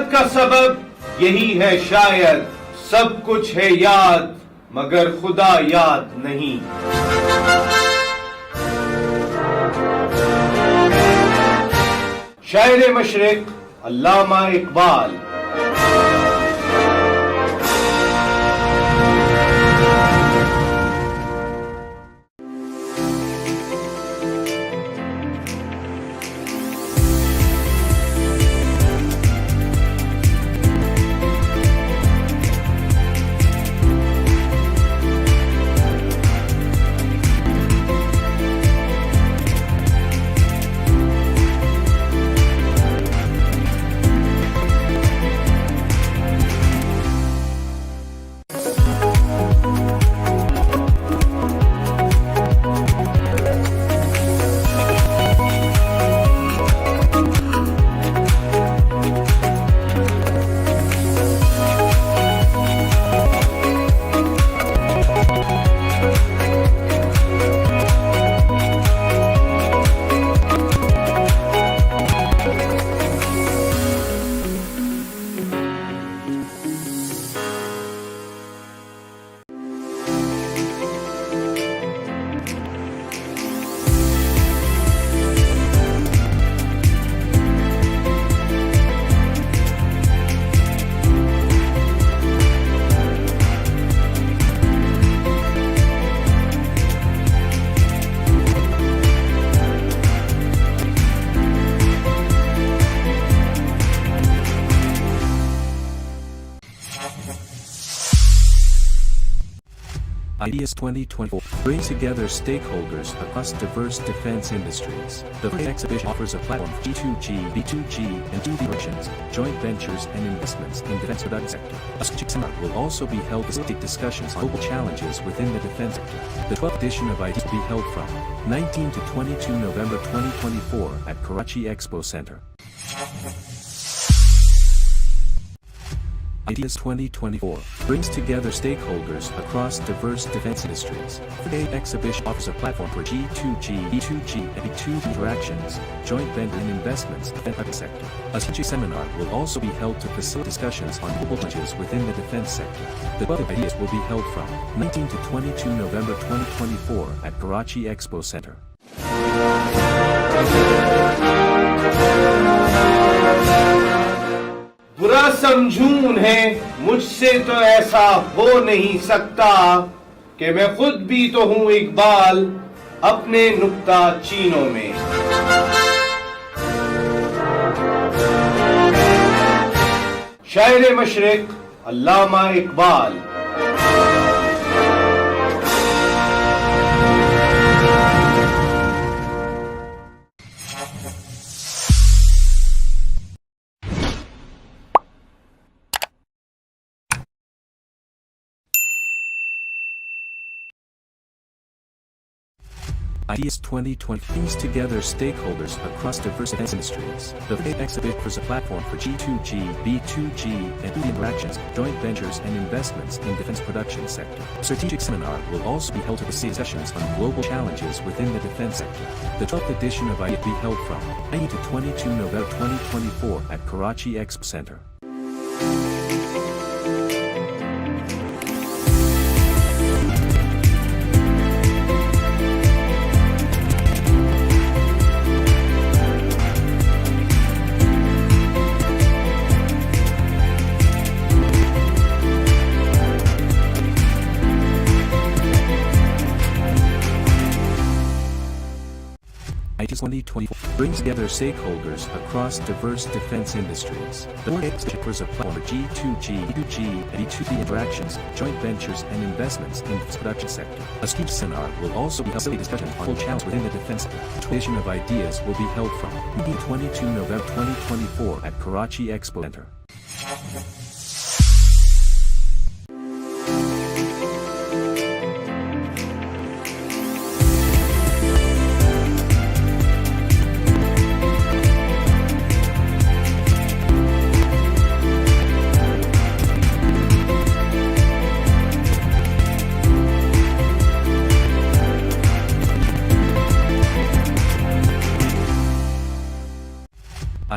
राहत का सबब यही है शायद, सब कुछ है याद मगर खुदा याद नहीं। शायर मशरिक अल्लामा Iqbal. IDEAS 2024 brings together stakeholders across diverse defense industries. The exhibition offers a platform for G2G, B2G, and 2D operations, joint ventures, and investments in defense production sector. A strategic seminar will also be held to facilitate discussions on global challenges within the defense sector. The 12th edition of IDEAS will be held from 19 to 22 November 2024 at Karachi Expo Center. IDEAS 2024 brings together stakeholders across diverse defense industries. The exhibition offers a platform for G2G, B2G, and B2B interactions, joint venture and investments in the defense sector. A strategic seminar will also be held to facilitate discussions on global challenges within the defense sector. The 12th IDEAS will be held from 19 to 22 November 2024 at Karachi Expo Center. बुरा समझूं उन्हें, मुझसे तो ऐसा हो नहीं सकता कि मैं खुद भी तो हूं इकबाल अपने नुक्ता चीनों में। शायर मशरिक अल्लामा Iqbal. IDEAS 2020 brings together stakeholders across diverse defense industries. The exhibition offers a platform for G2G, B2G, and 2D interactions, joint ventures, and investments in defense production sector. A strategic seminar will also be held to facilitate discussions on global challenges within the defense sector. The 12th edition of IDEAS will be held from 19 to 22 November 2024 at Karachi Expo Center. IDEAS 2024 brings together stakeholders across diverse defense industries. The exhibition offers a platform for G2G, B2G, and B2B interactions, joint ventures, and investments in the production sector. A strategic seminar will also be held to facilitate discussions on global challenges within the defense sector. The 12th edition of IDEAS will be held from 19 to 22 November 2024 at Karachi Expo Center.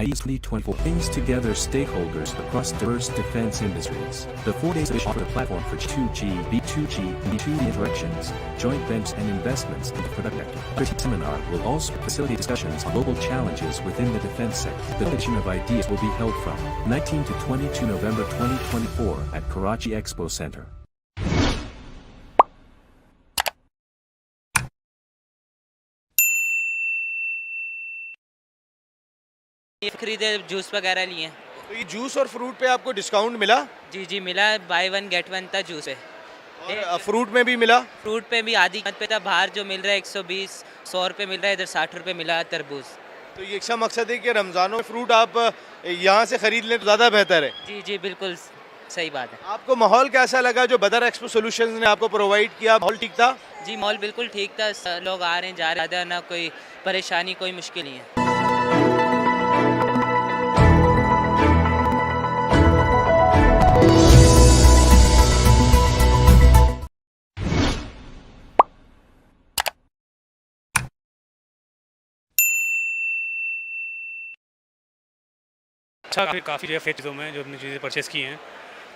IE's 2024 brings together stakeholders across diverse defense industries. The 4 days exhibition offers a platform for G2G, B2G, and B2B interactions, joint ventures and investments in the product sector. The seminar will also facilitate discussions on global challenges within the defense sector. The collection of ideas will be held from 19 to 22 November 2024 at Karachi Expo Center. खरीदे juice वगैरह लिए। तो ये juice और fruit पे आपको discount मिला? जी जी मिला, बाय वन गेट वन था जूस पे। और फ्रूट में भी मिला? फ्रूट पे भी आधी कीमत पे था, बाहर जो मिल रहा है 120 100 रुपये मिल रहा है, इधर 60 रुपये मिला है तरबूज। तो ये अच्छा मकसद है कि रमज़ानों में फ्रूट आप यहाँ से ख़रीद लें तो ज़्यादा बेहतर है। जी जी बिल्कुल सही बात है। आपको माहौल कैसा लगा जो बदर एक्सपो सॉल्यूशंस ने आपको प्रोवाइड किया? माहौल ठीक था? जी माहौल बिल्कुल ठीक था, लोग आ रहे हैं जा रहे हैं, ना कोई परेशानी कोई मुश्किल नहीं है। अच्छा काफ़ी जो है फेक चीज़ों में जो अपनी चीज़ें परचेज़ की हैं,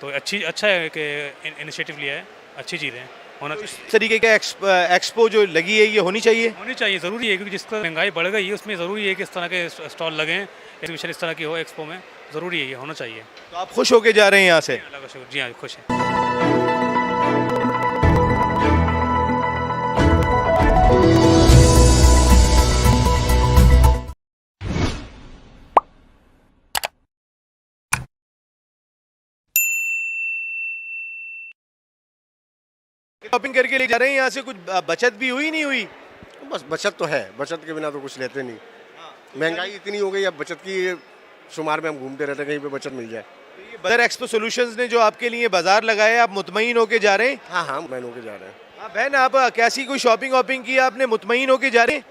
तो अच्छा है कि इनिशिएटिव लिया है, अच्छी चीज़ें होना चाहिए। इस तरीके का एक्सपो जो लगी है ये होनी चाहिए? होनी चाहिए, ज़रूरी है, क्योंकि जिस तरह महंगाई बढ़ गई है उसमें ज़रूरी है कि इस तरह के स्टॉल लगें, एग्जीबिशन इस तरह की हो एक्सपो में, ज़रूरी है, ये होना चाहिए। तो आप खुश होके जा रहे हैं यहाँ से? अल्लाह का शुक्र, जी हाँ खुश हैं। शॉपिंग करके ले जा रहे हैं यहाँ से, कुछ बचत भी हुई नहीं हुई? बस बचत तो है, बचत के बिना तो कुछ लेते नहीं। महंगाई इतनी हो गई, अब बचत की शुमार में हम घूमते रहते हैं, कहीं पे बचत मिल जाए। तो ये बदर एक्सपो सॉल्यूशंस ने जो आपके लिए बाजार लगाया, आप मुतमईन होके जा रहे हैं? हाँ हाँ मुतमईन होके जा रहे हैं। हाँ बहन, आप कैसी कोई शॉपिंग वॉपिंग की आपने, मुतमईन होके जा रहे हैं?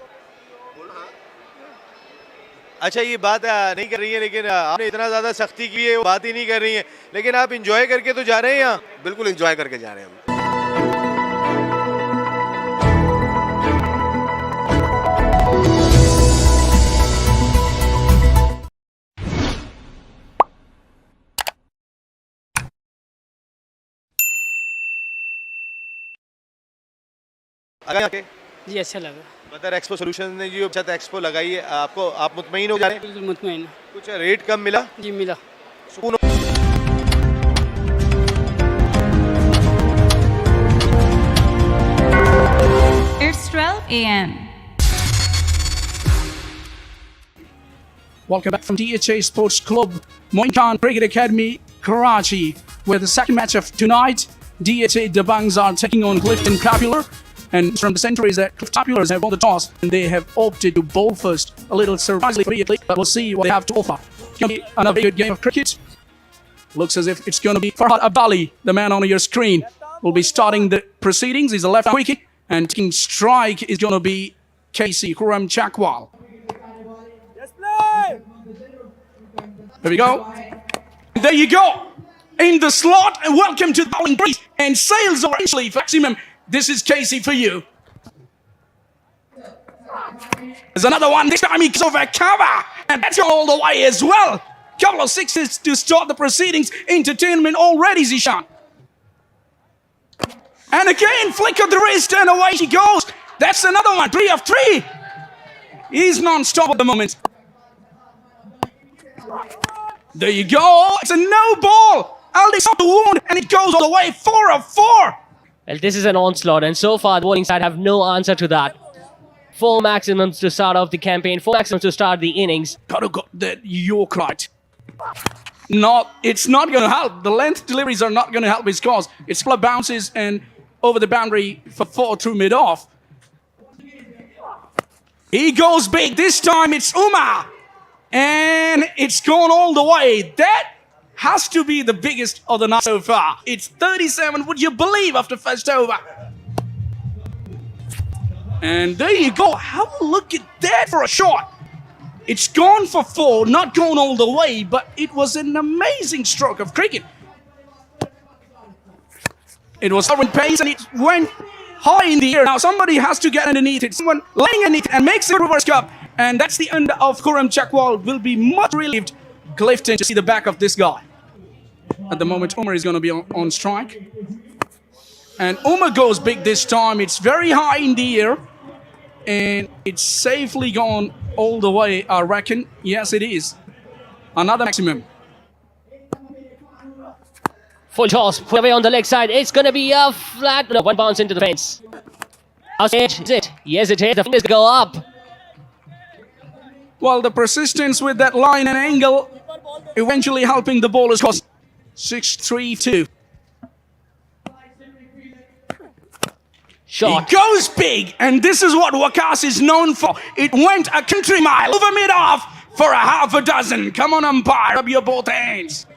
अच्छा ये बात नहीं कर रही है, लेकिन आपने इतना ज़्यादा सख्ती की है, वो बात ही नहीं कर रही है, लेकिन आप इंजॉय करके तो जा रहे हैं यहाँ? बिल्कुल इंजॉय करके जा रहे हैं हम। जी अच्छा लगा। बदर एक्सपो सॉल्यूशंस ने जो बचत एक्सपो लगाई है, आपको आप मुतमईन हो जा रहे हैं? बिल्कुल मुतमईन। कुछ रेट कम मिला? जी मिला। It's 12 a.m. Welcome back from DHA Sports Club, Moin Khan Cricket Academy, Karachi, where the second match of tonight, DHA Dabangs are taking on Clifton Capular. And from the center is that Clifton Capulars have won the toss and they have opted to bowl first. A little surprisingly, but we'll see what they have to offer. It's going to be another good game of cricket. Looks as if it's going to be Farhad Abdali, the man on your screen, will be starting the proceedings. He's a left-arm wicket, and taking strike is going to be Casey Khurram Chakwal. There we go. There you go. In the slot, and welcome to the bowling crease. And sails orangely for maximum. This is Casey for you. There's another one. This time he goes over cover. And that's all the way as well. Couple of sixes to start the proceedings. Entertainment already, Zishan. And again, flick of the wrist and away she goes. That's another one. 3 of 3. He's non-stop at the moment. There you go. It's a no ball. Aldi's on the wound and it goes all the way. 4 of 4. Well, this is an onslaught, and so far the bowling side have no answer to that. 4 maximums to start off the campaign, 4 maximums to start the innings. Gotta got that York right. It's not going to help. The length deliveries are not going to help his cause. It's full of bounces and over the boundary for 4 through mid-off. He goes big. This time it's Umar. And it's gone all the way. That has to be the biggest of the night so far. It's 37, would you believe, after first over. And there you go. Have a look at that for a shot. It's gone for 4, not gone all the way, but it was an amazing stroke of cricket. It was covering pace and it went high in the air. Now somebody has to get underneath it. Someone laying underneath it and makes a reverse cup. And that's the end of Khurram Chakwal. Will be much relieved, Clifton, to see the back of this guy. At the moment, Umar is going to be on strike. And Umar goes big this time. It's very high in the air. And it's safely gone all the way, I reckon. Yes, it is. Another maximum. Full toss, put away on the leg side. It's going to be a flat, no, one bounce into the fence. Is it? Yes, it is. The fingers go up. Well, the persistence with that line and angle eventually helping the bowlers cause 6-3-2. Shot. He goes big, and this is what Waqas is known for. It went a country mile over mid-off for a half a dozen. Come on, umpire, rub your both hands.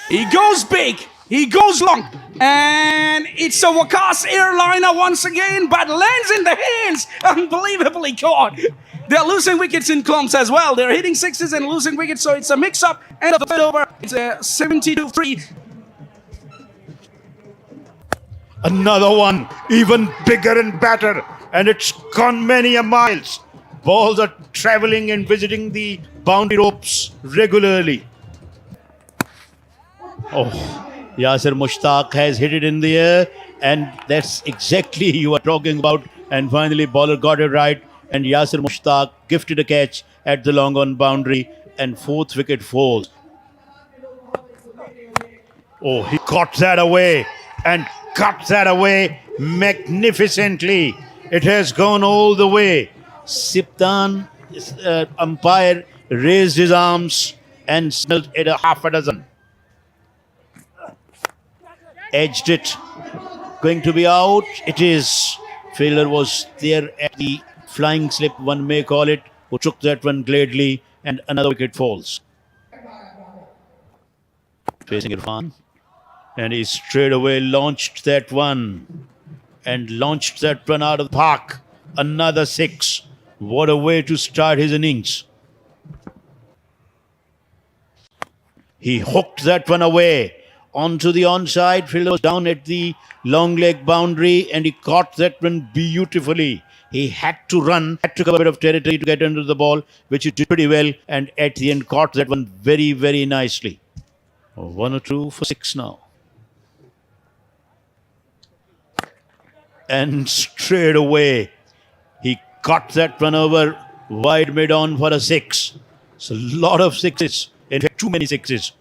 He goes big, he goes long, and it's a Waqas airliner once again, but lands in the hands, unbelievably caught. They're losing wickets in clumps as well. They're hitting sixes and losing wickets, so it's a mix-up. End of the third over, it's a 72-3. Another one, even bigger and better, and it's gone many a miles. Balls are traveling and visiting the boundary ropes regularly. Oh, Yasir Mushtaq has hit it in the air, and that's exactly you are talking about. And finally, bowler got it right, and Yasir Mushtaq gifted a catch at the long on boundary, and fourth wicket falls. Oh, he caught that away and cut that away magnificently. It has gone all the way. Siptan, umpire, raised his arms and smelled it a half a dozen. Edged it. Going to be out. It is. Fielder was there at the flying slip, one may call it, who took that one gladly, and another wicket falls. Facing Irfan. And he straight away launched that one. And launched that one out of the park. Another six. What a way to start his innings. He hooked that one away. Onto the onside, fielder was down at the long leg boundary, and he caught that one beautifully. He had to run, had to cover a bit of territory to get under the ball, which he did pretty well, and at the end caught that one very, very nicely. 1 or 2 for 6 now. And straight away, he caught that one over wide mid-on for a 6. It's a lot of sixes, in fact too many sixes.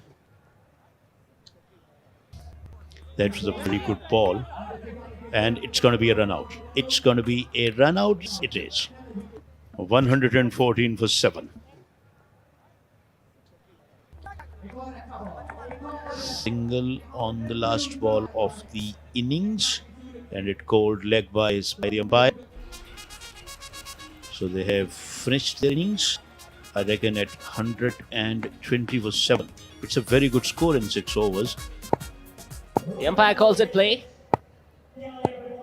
That was a pretty good ball, and it's going to be a run out. It's going to be a run out. It is 114 for 7. Single on the last ball of the innings, and it called leg byes by the umpire. So they have finished their innings, I reckon, at 120 for 7. It's a very good score in 6 overs. The umpire calls it play.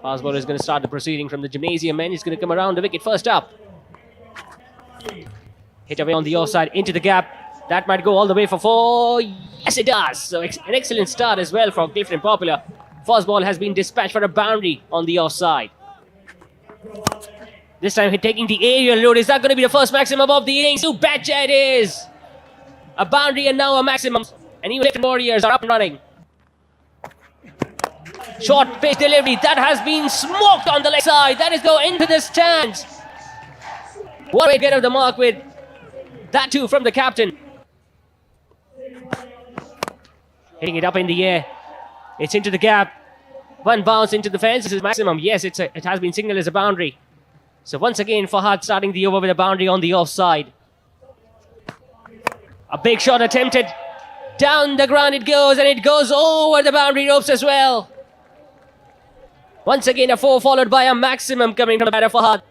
Fast bowler is going to start the proceeding from the gymnasium end. He's going to come around the wicket first up. Hit away on the offside into the gap. That might go all the way for 4. Yes, it does. So an excellent start as well from Clifton Popular. First ball has been dispatched for a boundary on the offside. This time he's taking the aerial load. Is that going to be the first maximum of the innings? You betcha it is. A boundary and now a maximum. And even Clifton Warriors are up and running. Short pace delivery. That has been smoked on the leg side. That is going into the stands. What a way to get out of the mark with that too from the captain. Hitting it up in the air. It's into the gap. One bounce into the fence. This is maximum. Yes, it has been signaled as a boundary. So once again, Fahad starting the over with a boundary on the offside. A big shot attempted. Down the ground it goes, and it goes over the boundary ropes as well. Once again, a 4 followed by a maximum coming from the batter Fahad.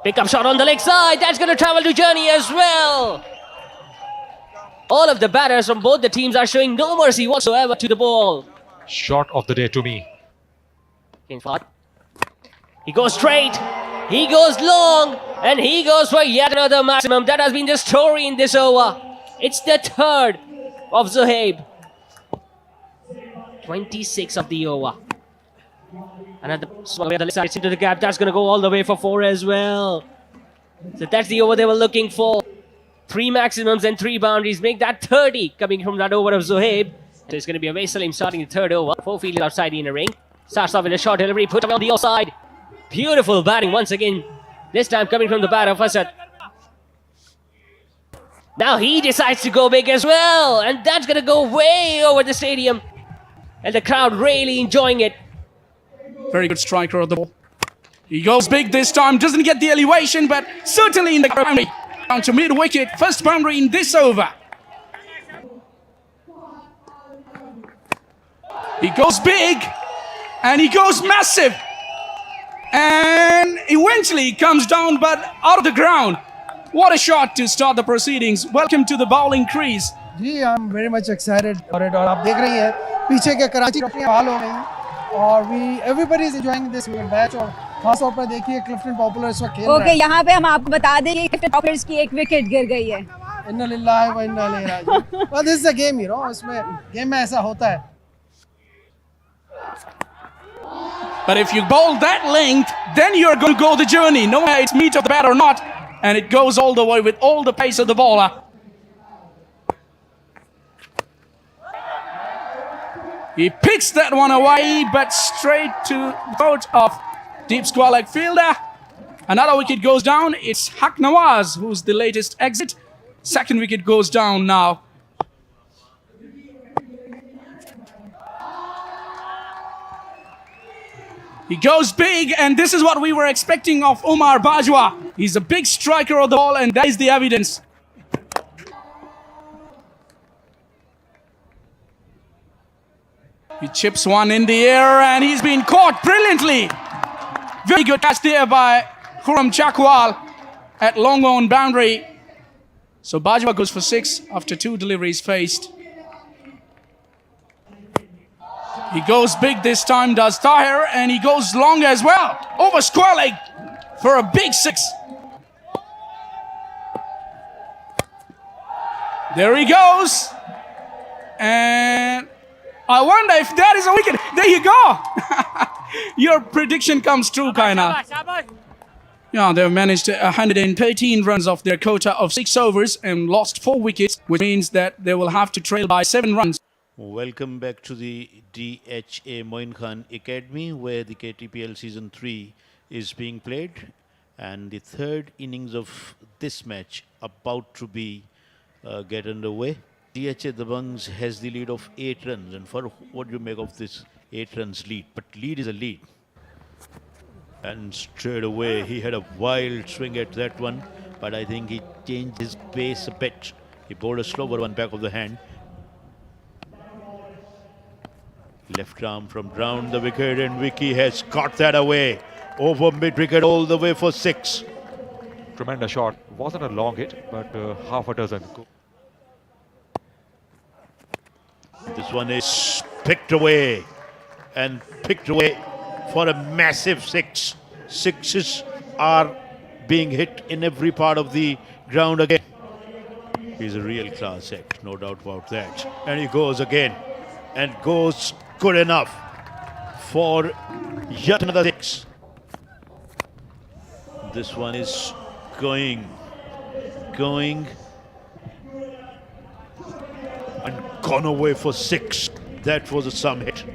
Pick up shot on the leg side. That's going to travel to Journey as well. All of the batters from both the teams are showing no mercy whatsoever to the ball. Shot of the day to me. Fahad. He goes straight. He goes long. And he goes for yet another maximum. That has been the story in this over. It's the third of Zuhaib. 26 of the over. Another swung away on the left side into the gap. That's going to go all the way for 4 as well. So that's the over they were looking for. 3 maximums and 3 boundaries. Make that 30 coming from that over of Zohaib. So it's going to be a Vesalim starting the third over. 4 fielders outside in a ring. Starts off with a short delivery. Put on the offside. Beautiful batting once again. This time coming from the bat of Asad. Now he decides to go big as well. And that's going to go way over the stadium. And the crowd really enjoying it. Very good striker of the ball. He goes big this time. Doesn't get the elevation, but certainly in the boundary. Down to mid-wicket. First boundary in this over. He goes big. And he goes massive. And eventually he comes down, but out of the ground. What a shot to start the proceedings. Welcome to the bowling crease. Ji I'm very much excited for it और आप देख रही हैं पीछे के Karachi trophy हाल हो गई और everybody is enjoying this match और खास तौर पर देखिए क्लिफ्टन पॉपुलर इस वक्त खेल रहा है। ओके यहाँ पे हम आपको बता दें कि क्लिफ्टन पॉपुलर्स की एक विकेट गिर गई है। इन्ना लिल्लाहि व इन्ना इलैहि राजिऊन। Well, this is a game, you know, इसमें गेम में ऐसा होता है। But if you bowl that length, then you're going to go the journey, no matter it's meat of the bat or not. And it goes all the way with all the pace of the bowler. He picks that one away, but straight to the out of deep square leg fielder. Another wicket goes down. It's Haq Nawaz, who's the latest exit. Second wicket goes down now. He goes big, and this is what we were expecting of Umar Bajwa. He's a big striker of the ball, and that is the evidence. He chips one in the air, and he's been caught brilliantly. Very good catch there by Khurram Chakwal at long on boundary. So Bajwa goes for 6 after 2 deliveries faced. He goes big this time, does Tahir, and he goes long as well. Over square leg for a big 6. There he goes. And I wonder if that is a wicket. There you go. Your prediction comes true, Kaina. Yeah, they've managed 113 runs off their quota of 6 overs and lost 4 wickets, which means that they will have to trail by 7 runs. Welcome back to the DHA Moin Khan Academy, where the KTPL Season 3 is being played. And the third innings of this match about to be get underway. DHA Dabangs has the lead of 8 runs. And for what do you make of this 8 runs lead? But lead is a lead. And straight away, he had a wild swing at that one. But I think he changed his pace a bit. He bowled a slower one back of the hand. Left arm from round the wicket, and Vicky has caught that away over mid-wicket all the way for 6. Tremendous shot. Wasn't a long hit, but half a dozen. This one is picked away, and picked away for a massive 6. 6s are being hit in every part of the ground again. He's a real class act, no doubt about that. And he goes again, and goes good enough for yet another 6. This one is going, and gone away for 6. That was a some hit.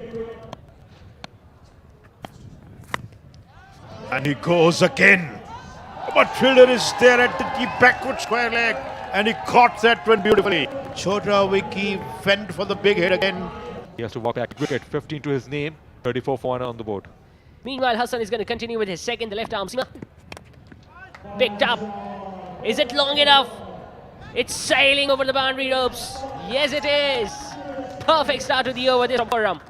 And he goes again. But fielder is there at the deep backward square leg, and he caught that one beautifully. Chota Vicky fend for the big hit again. He has to walk back wicket, 15 to his name, 34 for 1 on the board. Meanwhile, Hassan is going to continue with his second, the left arm seamer. Picked up. Is it long enough? It's sailing over the boundary ropes. Yes, it is. Perfect start to the over this from Khurram.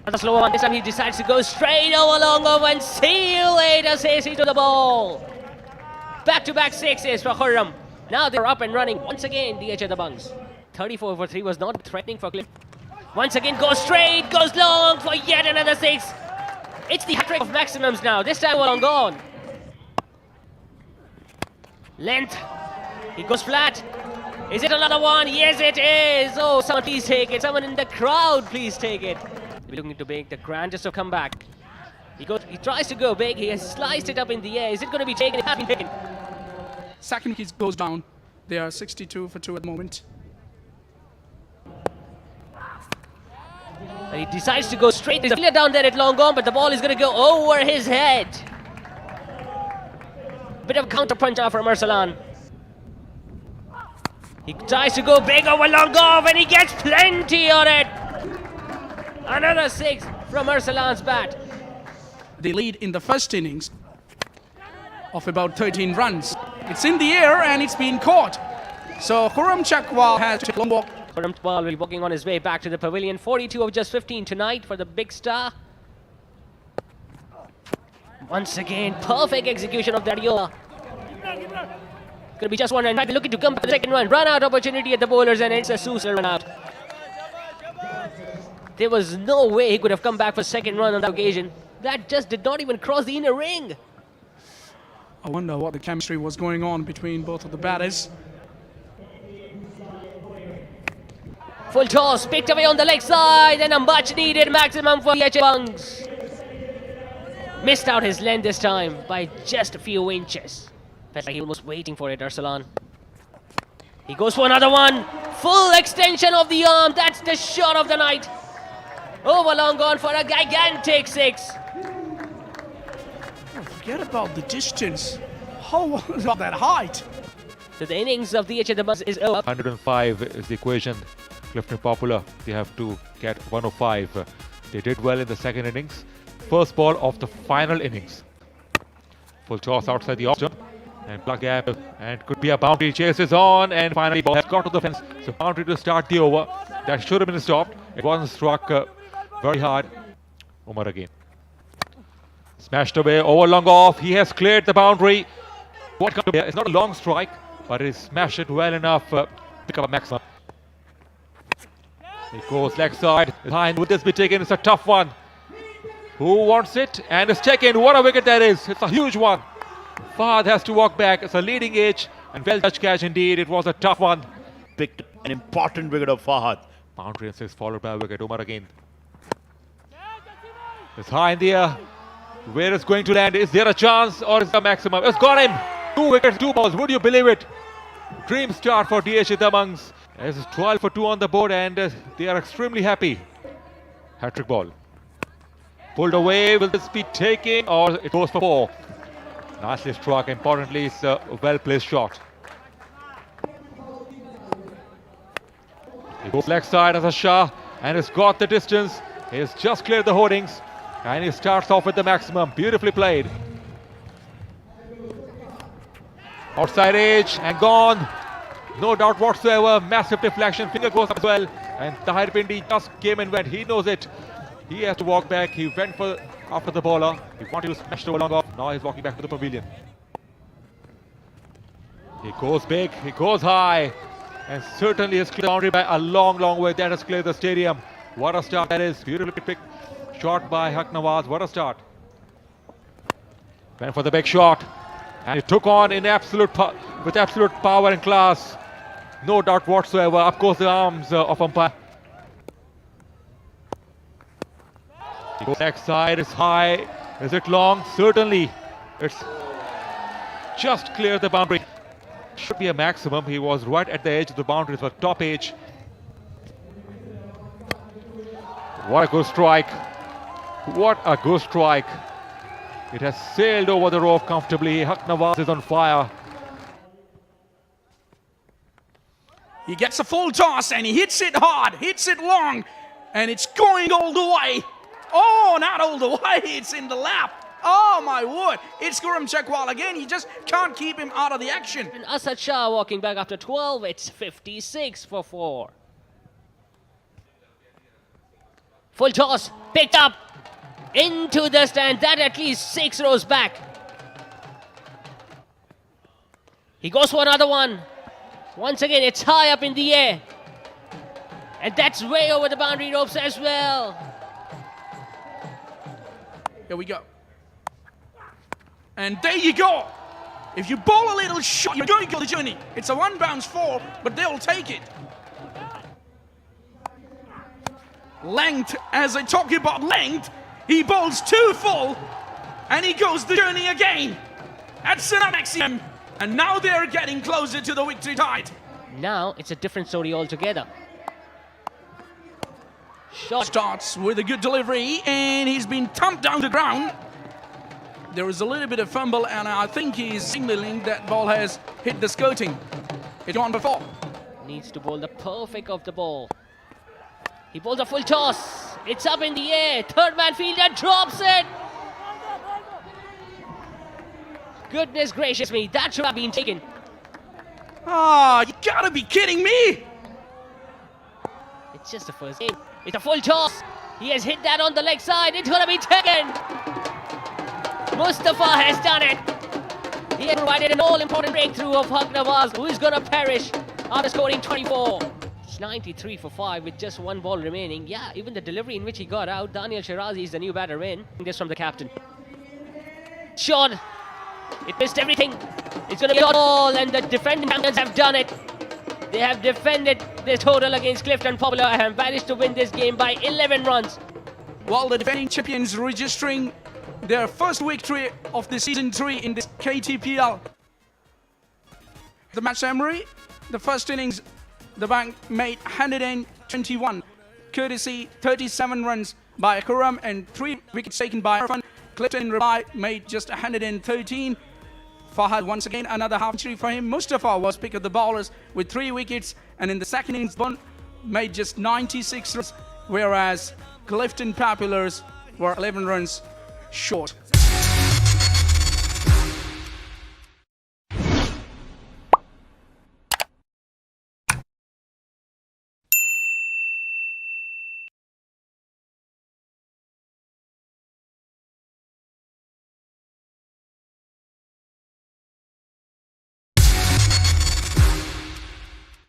The slower one. This time he decides to go straight over long over and see you later, says he to the ball. Back-to-back 6s for Khurram. Now they're up and running once again, DHA Dabangs. 34 for 3 was not threatening for Cliff. Once again, goes straight, goes long for yet another 6. It's the hat-trick of maximums now. This time well gone. Length. He goes flat. Is it another one? Yes, it is. Oh, someone please take it. Someone in the crowd, please take it. We're looking to make the grandest of comeback. He tries to go big. He has sliced it up in the air. Is it going to be taken? It has been taken. Second wicket goes down. They are 62 for 2 at the moment. And he decides to go straight. There's a fielder down there at long on, but the ball is going to go over his head. Bit of counter punch now from Arsalan. He tries to go big over long off, and he gets plenty on it. Another 6 from Arsalan's bat. They lead in the first innings of about 13 runs. It's in the air and it's been caught. So Khurram Chakwal has a long walk. Khurram Chakwal will be walking on his way back to the pavilion. 42 of just 15 tonight for the big star. Once again, perfect execution of Dariola. Going to be just one run. Might be looking to come back for the second run. Run out opportunity at the bowlers, and it's a Sousa run out. There was no way he could have come back for second run on that occasion. That just did not even cross the inner ring. I wonder what the chemistry was going on between both of the batters. Full toss, picked away on the leg side, and a much needed maximum for DH Bungs. Missed out his length this time by just a few inches. Felt like he was waiting for it, Arsalan. He goes for another one. Full extension of the arm. That's the shot of the night. Over long on for a gigantic 6. Oh, forget about the distance. How about that height? So the innings of the DH is over. 105 is the equation. Clifton Popular, they have to get 105. They did well in the second innings. First ball of the final innings. Full toss outside the off jump. And plug gap, and could be a boundary. Chases on, and finally ball has got to the fence. So boundary to start the over. That should have been stopped. It wasn't struck very hard. Umar again. Smashed away, over long off. He has cleared the boundary. What comes here? It's not a long strike, but he smashed it well enough. Pick up a maximum. He goes leg side. Behind. Would this be taken? It's a tough one. Who wants it? And it's taken. What a wicket that is. It's a huge one. Fahad has to walk back. It's a leading edge and well touched catch indeed. It was a tough one. Picked an important wicket of Fahad. Boundary and 6 followed by a wicket. Umar again. It's high in the air. Where is going to land? Is there a chance or is the maximum? It's got him. 2 wickets, 2 balls. Would you believe it? Dream start for DH Damangs. It's 12 for 2 on the board and they are extremely happy. Hat-trick ball. Pulled away. Will this be taken or it goes for 4? Nicely struck. Importantly, it's a well-placed shot. He goes leg side as a Shah and has got the distance. He's just cleared the hoardings and he starts off with the maximum. Beautifully played. Outside edge and gone. No doubt whatsoever. Massive deflection. Finger goes up as well. And Tahir Pindi just came and went. He knows it. He has to walk back. He went for after the bowler. He wanted to smash the long off. Now he's walking back to the pavilion. He goes big. He goes high. And certainly has cleared the boundary by a long, long way. That has cleared the stadium. What a start that is. Beautifully picked shot by Haq Nawaz. What a start. Went for the big shot. And he took on in with absolute power and class. No doubt whatsoever. Up goes the arms of umpire. He goes next side. It's high. Is it long? Certainly. It's just cleared the boundary. Should be a maximum. He was right at the edge of the boundary for top edge. What a good strike. What a good strike. It has sailed over the rope comfortably. Haq Nawaz is on fire. He gets a full toss and he hits it hard, hits it long, and it's going all the way. Oh, not all the way, it's in the lap. Oh my word, it's Khurram Chakwal again. He just can't keep him out of the action. And Asad Shah walking back after 12. It's 56 for 4. Full toss, picked up into the stand. That at least 6 rows back. He goes for another one. Once again, it's high up in the air. And that's way over the boundary ropes as well. Here we go. And there you go. If you bowl a little shot, you're going to kill the journey. It's a 1 bounce 4, but they'll take it. length, as I talk about length, he bowls too full and he goes the journey again at Sina Maximum, and now they are getting closer to the victory tide. Now it's a different story altogether. Shot starts with a good delivery and he's been thumped down the ground. There is a little bit of fumble and I think he's signaling that ball has hit the skirting. It's gone before. Needs to bowl the perfect of the ball. He bowls a full toss. It's up in the air. Third man fielder drops it. Goodness gracious me, that should have been taken. Ah, you gotta be kidding me! It's just the first game. It's a full toss. He has hit that on the leg side. It's gonna be taken. Mustafa has done it. He has provided an all-important breakthrough of Haq Nawaz, who is gonna perish after scoring 24. It's 93 for 5 with just one ball remaining. Yeah, even the delivery in which he got out, Daniel Shirazi is the new batter in. This from the captain. Shot. It missed everything. It's going to be a ball, and the defending champions have done it. They have defended this total against Clifton Popular and have managed to win this game by 11 runs. While the defending champions registering their first victory of the season 3 in this KTPL. The match summary, the first innings, the bank made 121, courtesy 37 runs by Kuram and 3 wickets taken by Irfan. Clifton in reply made just 113. Fahad once again another half century for him. Mustafa was pick of the bowlers with 3 wickets, and in the second innings Bond made just 96 runs, whereas Clifton Populars were 11 runs short.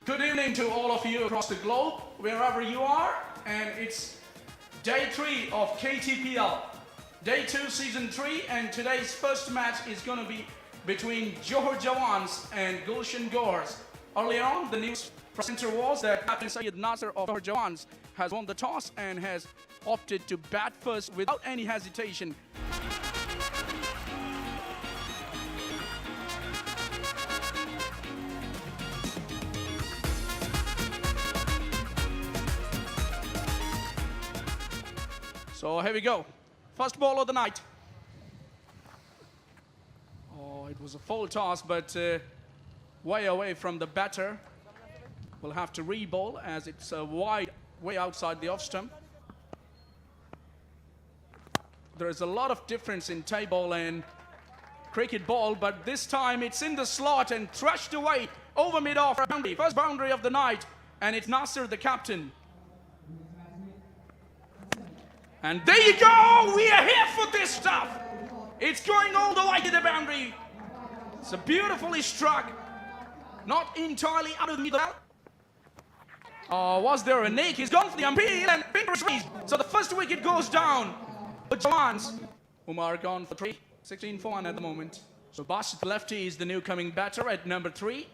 Good evening to all of you across the globe, wherever you are, and it's day 3 of KTPL. Day 2, season 3, and today's first match is going to be between Johor Jawans and Gulshan Goers. Earlier on, the news presenter was that Captain Syed Nasser of Johor Jawans has won the toss and has opted to bat first without any hesitation. So here we go. First ball of the night. Oh, it was a full toss, but way away from the batter. We'll have to re-bowl as it's wide, way outside the off stump. There is a lot of difference in tie ball and cricket ball, but this time it's in the slot and thrashed away over mid-off boundary. First boundary of the night, and it's Nasser, the captain. And there you go! We are here for this stuff! It's going all the way to the boundary. It's a beautifully struck. Not entirely out of the middle. Was there a nick? He's gone for the umpire and fingers raised. So the first wicket goes down. But Jawans. Umar gone for 3. 16 for 1 at the moment. So Basit lefty is the new coming batter at number 3.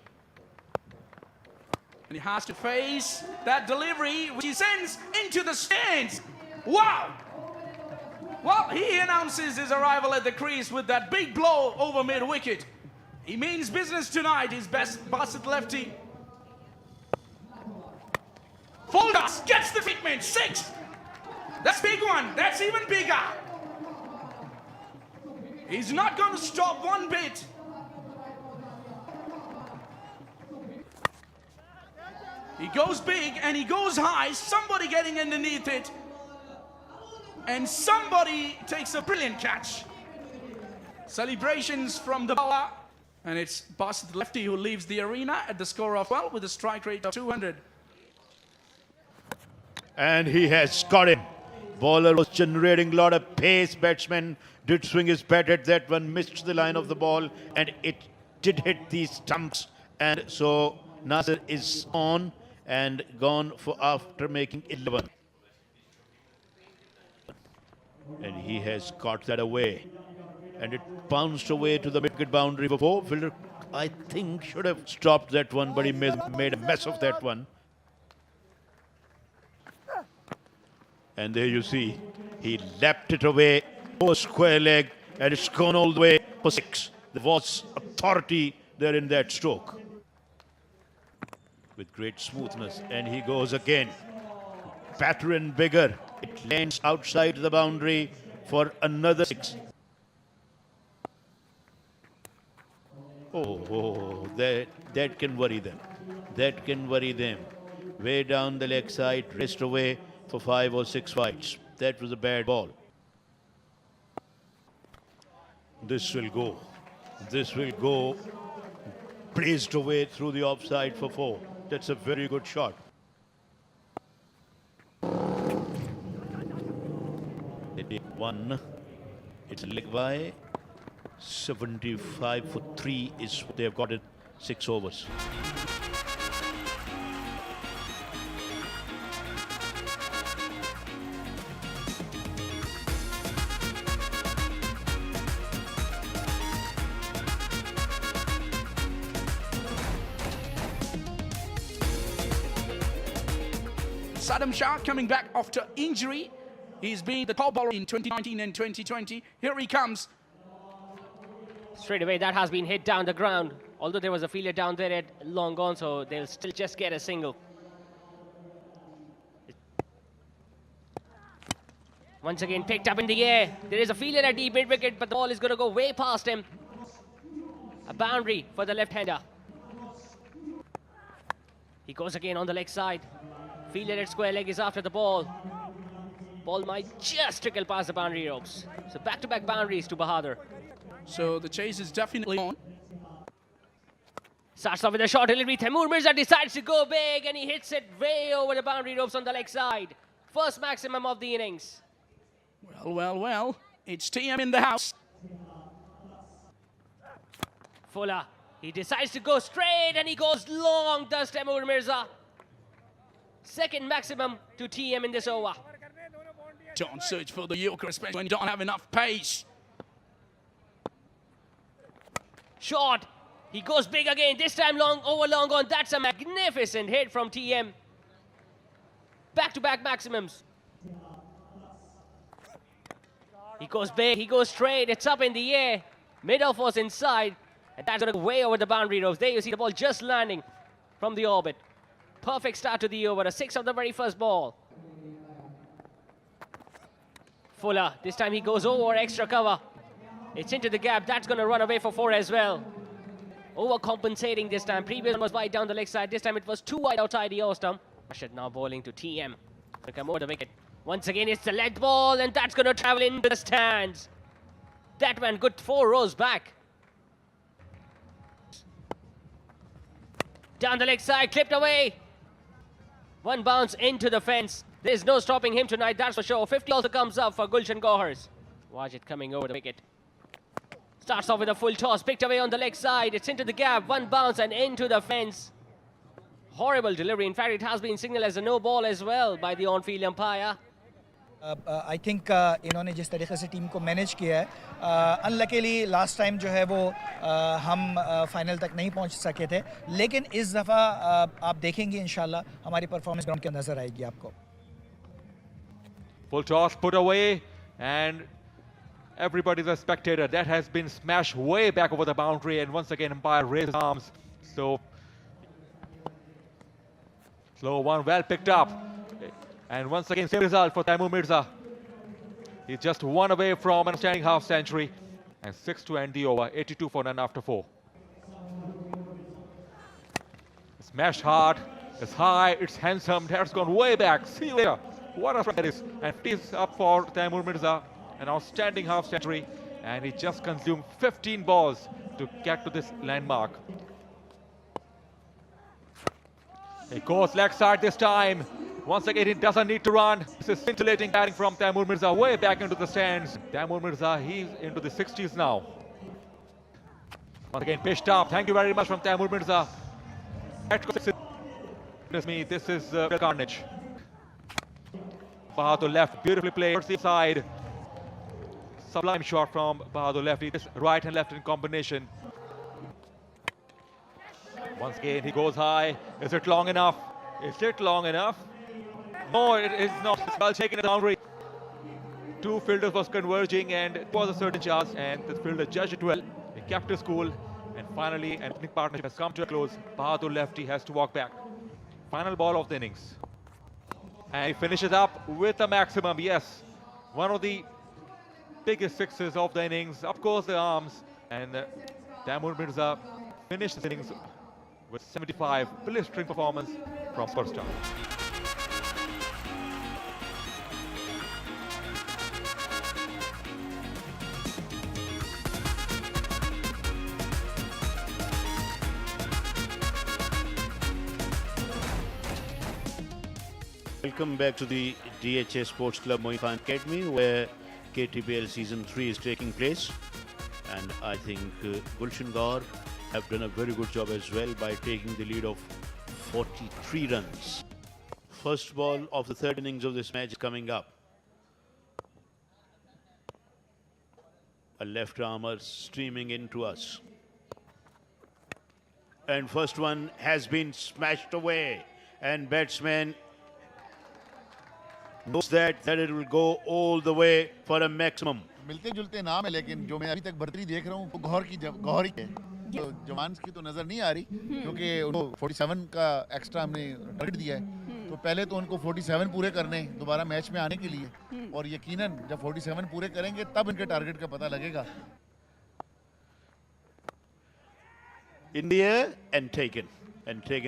And he has to face that delivery which he sends into the stands. Wow! Well, he announces his arrival at the crease with that big blow over mid-wicket. He means business tonight, his best Basit lefty. Foldas gets the treatment, 6. That's big one, that's even bigger. He's not going to stop one bit. He goes big and he goes high, somebody getting underneath it. And somebody takes a brilliant catch. Celebrations from the bowler. And it's Basit lefty who leaves the arena at the score of 12 with a strike rate of 200. And he has got him. Bowler was generating a lot of pace. Batsman did swing his bat at that one, missed the line of the ball, and it did hit the stumps. And so Nasser is on and gone for after making 11. And he has caught that away. And it bounced away to the mid-wicket boundary. Before fielder, I think, should have stopped that one, but he made a mess of that one. And there you see, he lapped it away, over square leg, and it's gone all the way for 6. There was authority there in that stroke. With great smoothness, and he goes again. Better and bigger. It lands outside the boundary for another 6. Oh, that can worry them. That can worry them. Way down the leg side, rest away for 5 or 6 wides. That was a bad ball. This will go. This will go. Blazed away through the offside for 4. That's a very good shot. They take 1. It's a leg by 75 for 3 is what they've got in 6 overs. Saddam Shah coming back after injury. He's been the top bowler in 2019 and 2020. Here he comes. Straight away, that has been hit down the ground. Although there was a fielder down there, it long gone, so they'll still just get a single. Once again, picked up in the air. There is a fielder at deep mid-wicket, but the ball is going to go way past him. A boundary for the left-hander. He goes again on the leg side. Fielder at square leg is after the ball. Ball might just trickle past the boundary ropes. So back-to-back boundaries to Bahadur. So the chase is definitely on. Starts off with a short delivery. Taimur Mirza decides to go big and he hits it way over the boundary ropes on the leg side. First maximum of the innings. Well. It's TM in the house. Fuller. He decides to go straight and he goes long, does Taimur Mirza. Second maximum to TM in this over. Don't search for the Yorker, especially when you don't have enough pace. Short. He goes big again. This time long on. That's a magnificent hit from TM. Back-to-back maximums. He goes big. He goes straight. It's up in the air. Mid-off was inside. And that's going to go way over the boundary ropes. There you see the ball just landing from the orbit. Perfect start to the over. A 6 of the very first ball. Fuller. This time he goes over extra cover. It's into the gap. That's going to run away for 4 as well. Overcompensating this time. Previous one was wide down the leg side. This time it was too wide outside the off stump. Rashid now bowling to TM. To come over the wicket. Once again, it's the lead ball, and that's going to travel into the stands. That went good 4 rows back. Down the leg side, clipped away. 1 bounce into the fence. There's no stopping him tonight, that's for sure. 50 also comes up for Gulshan Gohars. Wajid coming over the wicket. Starts off with a full toss, picked away on the leg side. It's into the gap, 1 bounce and into the fence. Horrible delivery. In fact, it has been signaled as a no ball as well by the on-field umpire. I think इन्होंने जिस तरीके से team को manage किया है unluckily last time जो है वो हम फाइनल तक नहीं पहुंच सके थे लेकिन इस दफ़ा आप देखेंगे इंशाल्लाह हमारी परफॉर्मेंस ग्राउंड के नज़र आएगी आपको Full toss put away and everybody's a spectator. That has been smashed way back over the boundary and once again umpire raises arms. So slow one, well picked up. And once again, same result for Taimur Mirza. He's just 1 away from an outstanding half century. And 6 to end the over, 82 for none after 4. Smashed hard, it's high, it's handsome, that's gone way back. See you later. What a strike that is. And it is up for Taimur Mirza, an outstanding half century. And he just consumed 15 balls to get to this landmark. He goes leg side this time. Once again, he doesn't need to run. This is scintillating batting from Taimur Mirza way back into the stands. Taimur Mirza, he's into the 60s now. Once again, pitched up. Thank you very much from Taimur Mirza. This is carnage. Bahadur left, beautifully played. Towards the side. Sublime shot from Bahadur left. It's right and left in combination. Once again, he goes high. Is it long enough? Is it long enough? No, it is not. Well taken at the boundary. Two fielders was converging and it was a certain chance, and the fielder judged it well. He kept his cool, and finally an opening partnership has come to a close. Bahadur lefty has to walk back. Final ball of the innings. And he finishes up with a maximum, yes. One of the biggest sixes of the innings. Of course, the arms. And Taimur Mirza finished this innings with 75. Blistering performance from Superstar. Welcome back to the DHA Sports Club Mohifan Academy, where KTPL Season 3 is taking place. And I think Gulshan Gaur have done a very good job as well by taking the lead of 43 runs. First ball of the third innings of this match is coming up. A left armer streaming into us. And first one has been smashed away. And batsman knows that it will go all the way for a maximum. मिलते जुलते नाम है, लेकिन जो मैं अभी तक बढ़तरी देख रहा हूँ वो गौहर की है। तो जवान्स की तो नजर नहीं आ रही, क्योंकि उनको 47 का एक्स्ट्रा हमने टारगेट दिया है। तो पहले तो उनको 47 पूरे करने दोबारा मैच में आने के लिए, और यकीनन जब 47 पूरे करेंगे तब इनके टारगेट का पता लगेगा। In the air and taken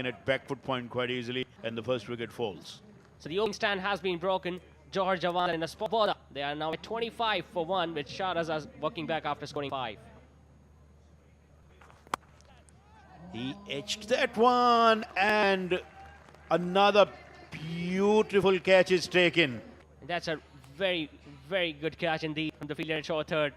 at back foot point quite easily, and the first wicket falls. So the opening stand has been broken. George Jawan in a spot border. They are now at 25 for 1, with Shahrazad working back after scoring 5. He edged that one, and another beautiful catch is taken. That's a very, very good catch indeed from the fielder at short third.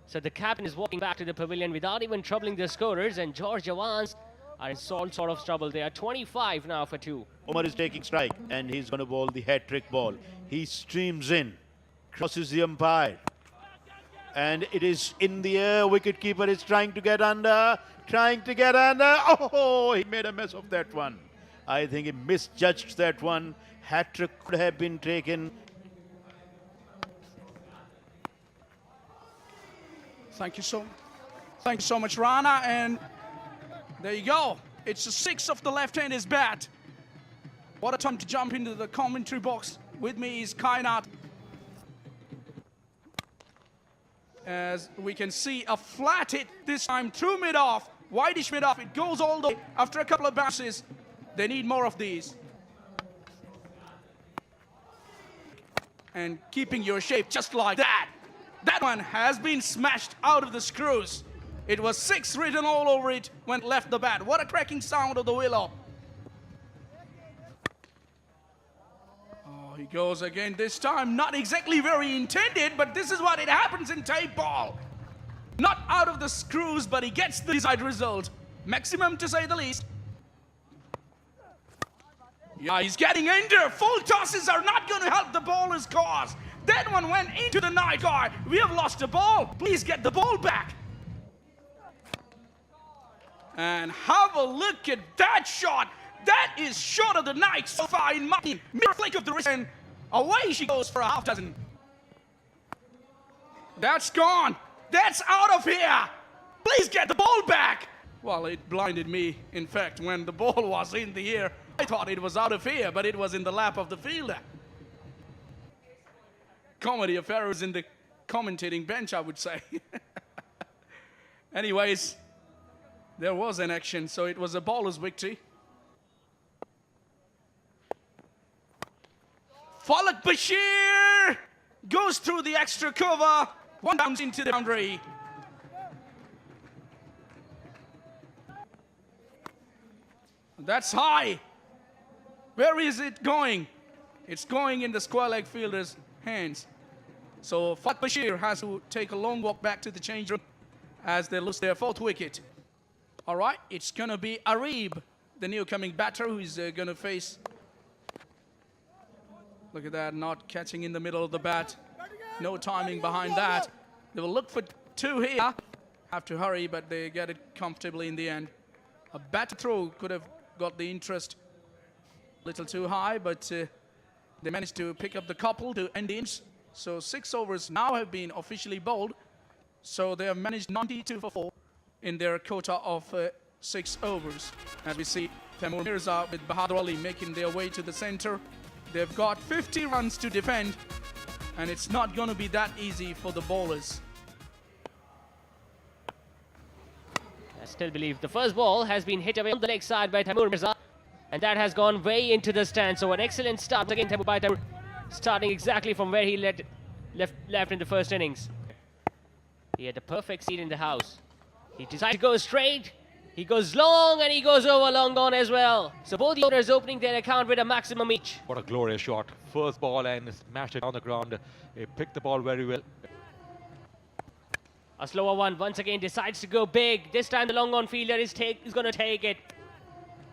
So the captain is walking back to the pavilion without even troubling the scorers, and George Jawans are in all sort of trouble. They are 25 now for 2. Umar is taking strike, and he's going to bowl the hat-trick ball. He streams in, crosses the umpire, and it is in the air. Wicketkeeper is trying to get under. Oh, he made a mess of that one. I think he misjudged that one. Hat-trick could have been taken. Thank you so much, Rana, and there you go. It's a 6 of the left-hander's bat. What a time to jump into the commentary box. With me is Kainat. As we can see, a flat hit this time through mid-off, wideish mid-off. It goes all the way after a couple of bounces. They need more of these. And keeping your shape just like that. That one has been smashed out of the screws. It was 6 written all over it when it left the bat. What a cracking sound of the willow. Oh, he goes again this time. Not exactly very intended, but this is what it happens in tape ball. Not out of the screws, but he gets the desired result. Maximum, to say the least. Yeah, he's getting under. Full tosses are not going to help the bowler's cause. That one went into the night guard. We have lost a ball. Please get the ball back. And have a look at that shot. That is shot of the night so far in my opinion. Mere flick of the wrist, and away she goes for a half dozen. That's gone. That's out of here. Please get the ball back. Well, it blinded me. In fact, when the ball was in the air, I thought it was out of here, but it was in the lap of the fielder. Comedy of errors in the commentating bench, I would say. Anyways, there was an action, so it was a bowler's victory. Falak Bashir goes through the extra cover. One bounce into the boundary. That's high. Where is it going? It's going in the square leg fielder's hands. So Falak Bashir has to take a long walk back to the change room as they lose their 4th wicket. All right, it's going to be Arib, the new coming batter, who's going to face... Look at that, not catching in the middle of the bat. No timing behind that. They will look for 2 here. Have to hurry, but they get it comfortably in the end. A bat throw could have got the interest a little too high, but They managed to pick up the couple to end the innings. So 6 overs now have been officially bowled. So they have managed 92 for 4 in their quota of 6 overs. As we see Taimur Mirza with Bahadur Ali making their way to the center. They've got 50 runs to defend, and it's not going to be that easy for the bowlers. I still believe the first ball has been hit away on the leg side by Taimur Mirza, and that has gone way into the stand. So an excellent start again by Taimur, starting exactly from where he left in the first innings. He had a perfect seat in the house. He decided to go straight. He goes long and he goes over long on as well. So both the owners opening their account with a maximum each. What a glorious shot. First ball and smashed it on the ground. He picked the ball very well. A slower one once again decides to go big. This time the long on fielder is going to take it.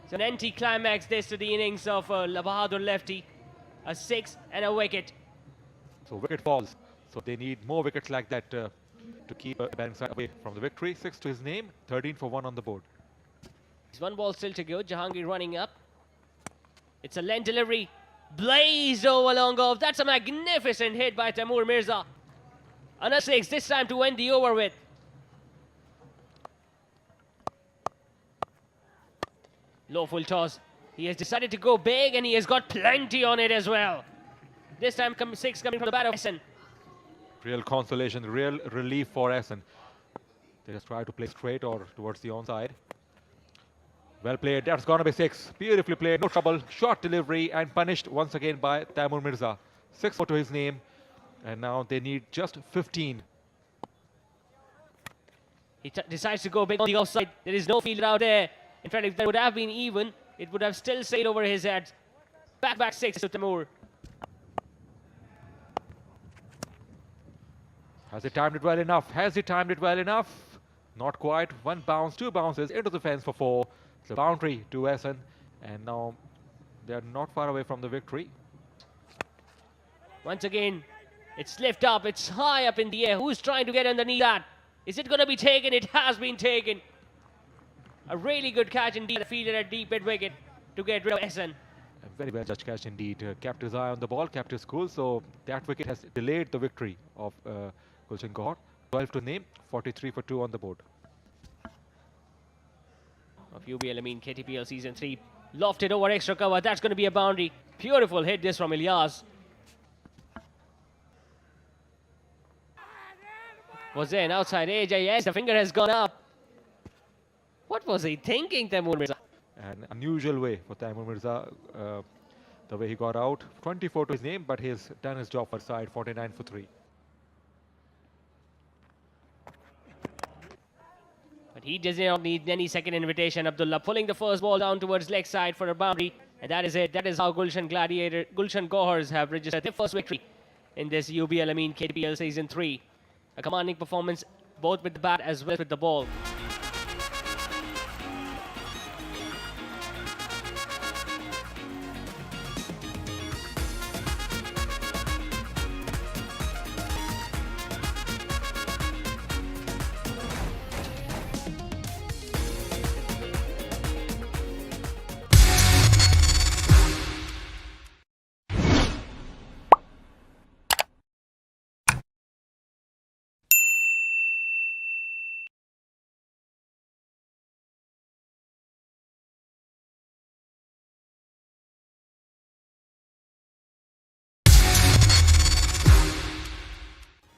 It's an anti-climax this to the innings of Bahadur lefty. A 6 and a wicket. So wicket falls. So they need more wickets like that to keep batting side away from the victory. 6 to his name, 13 for 1 on the board. There's one ball still to go. Jahangir running up. It's a length delivery. Blazed over long off. That's a magnificent hit by Taimur Mirza. Another 6 this time to end the over with. Low full toss. He has decided to go big and he has got plenty on it as well. This time 6 coming from the bat of Essen. Real consolation, real relief for Essen. They just try to play straight or towards the onside. Well played. That's gonna be 6. Beautifully played. No trouble. Short delivery and punished once again by Taimur Mirza. 6 to his name. And now they need just 15. He decides to go big on the offside. There is no fielder out there. In fact, if that would have been even, it would have still stayed over his head. Back 6 to Taimur. Has he timed it well enough? Has he timed it well enough? Not quite. 1 bounce, 2 bounces into the fence for 4. It's a boundary to Essen. And now they are not far away from the victory. Once again, it's lift up. It's high up in the air. Who's trying to get underneath that? Is it going to be taken? It has been taken. A really good catch indeed. Fielded at deep mid wicket to get rid of Essen. A very well judged catch indeed. Kept his eye on the ball, kept his cool. So that wicket has delayed the victory of Gulshan Gauhar. 12 to name, 43 for 2 on the board. Of UBL, I mean KTPL Season 3. Lofted over extra cover. That's going to be a boundary. Beautiful hit this from Ilyas. Was there an outside edge? Yes, the finger has gone up. What was he thinking, Taimur Mirza? An unusual way for Taimur Mirza, the way he got out. 24 to his name, but he's done his job for side, 49 for 3. But he does not need any second invitation. Abdullah pulling the first ball down towards leg side for a boundary. And that is it. That is how Gulshan Gauhars have registered their first victory in this UBL, I mean KTPL Season 3. A commanding performance both with the bat as well as with the ball.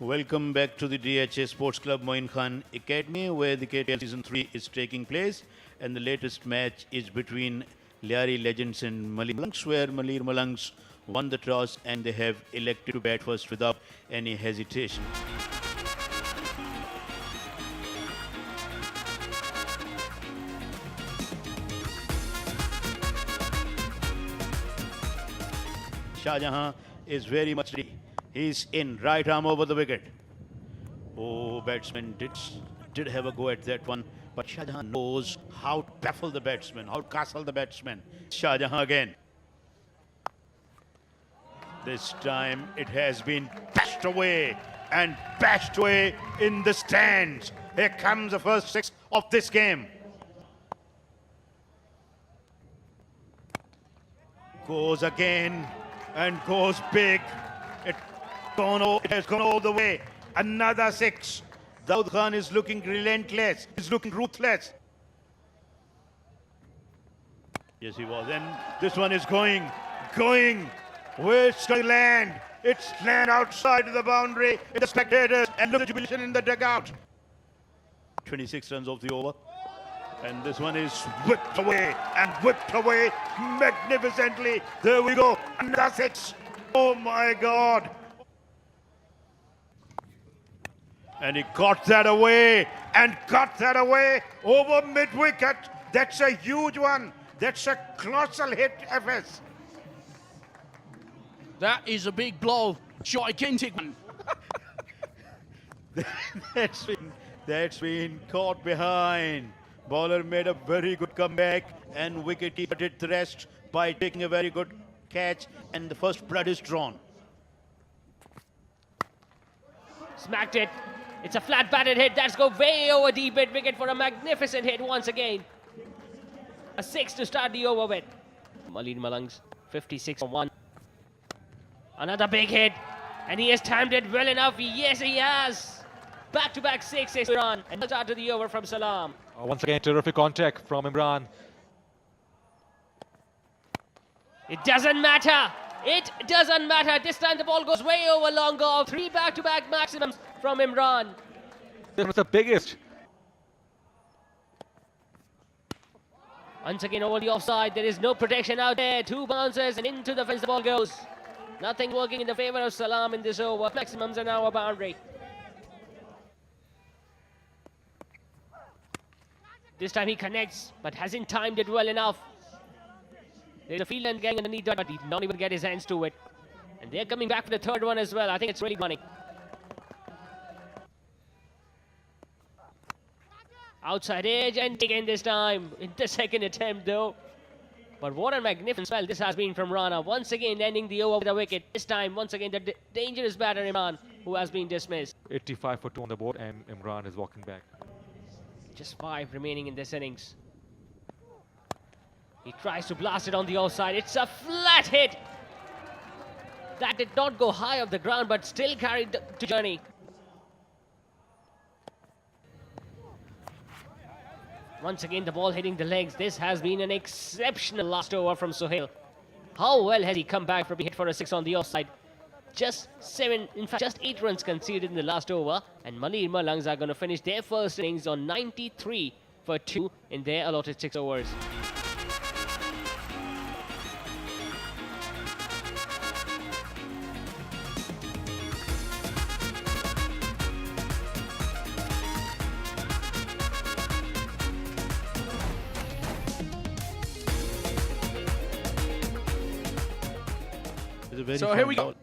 Welcome back to the DHA Sports Club Moin Khan Academy, where the KTPL Season 3 is taking place. And the latest match is between Lyari Legends and Malir Malangs, where Malir Malangs won the toss and they have elected to bat first without any hesitation. Shahjahan is very much ready. He's in, right arm over the wicket. Oh, batsman did have a go at that one, but Shahjahan knows how to baffle the batsman, how to castle the batsman. Shahjahan again. This time it has been bashed away and bashed away in the stands. Here comes the first 6 of this game. Goes again. and goes big. It has gone all the way. Another 6. Daud Khan is looking relentless. He's looking ruthless. Yes, he was. And this one is going. Where's it going to land? It's land outside of the boundary. The spectators and look at the jubilation in the dugout. 26 runs off the over. And this one is whipped away magnificently. There we go. Another 6. Oh my God. And he got that away over mid-wicket. That's a huge one. That's a colossal hit, FS. That is a big blow. Gigantic one. That's been caught behind. Bowler made a very good comeback and wicketkeeper did the rest by taking a very good catch, and the first blood is drawn. Smacked it. It's a flat batted hit. That's go way over deep mid wicket for a magnificent hit once again. A 6 to start the over with. Maleed Malang's 56 for 1. Another big hit. And he has timed it well enough. Yes, he has. Back-to-back 6 run. And start to the over from Salam. Once again, terrific contact from Imran. It doesn't matter. It doesn't matter. This time the ball goes way over long off. 3 back-to-back maximums from Imran. This was the biggest. Once again over the offside. There is no protection out there. 2 bounces and into the fence the ball goes. Nothing working in the favour of Salam in this over. Maximums an hour boundary. This time he connects, but hasn't timed it well enough. There's a field and gang underneath that, but he did not even get his hands to it. And they're coming back for the third one as well. I think it's really running. Outside edge and again this time in the second attempt though. But what a magnificent spell this has been from Rana. Once again ending the over with a wicket. This time once again the dangerous batter Imran, who has been dismissed. 85 for 2 on the board and Imran is walking back. Just 5 remaining in this innings. He tries to blast it on the offside. It's a flat hit. That did not go high off the ground but still carried the journey. Once again the ball hitting the legs. This has been an exceptional last over from Sohail. How well has he come back from being hit for a 6 on the offside? Just 8 runs conceded in the last over, and Maleed Malangs are going to finish their first innings on 93 for 2 in their allotted 6 overs. So here we go.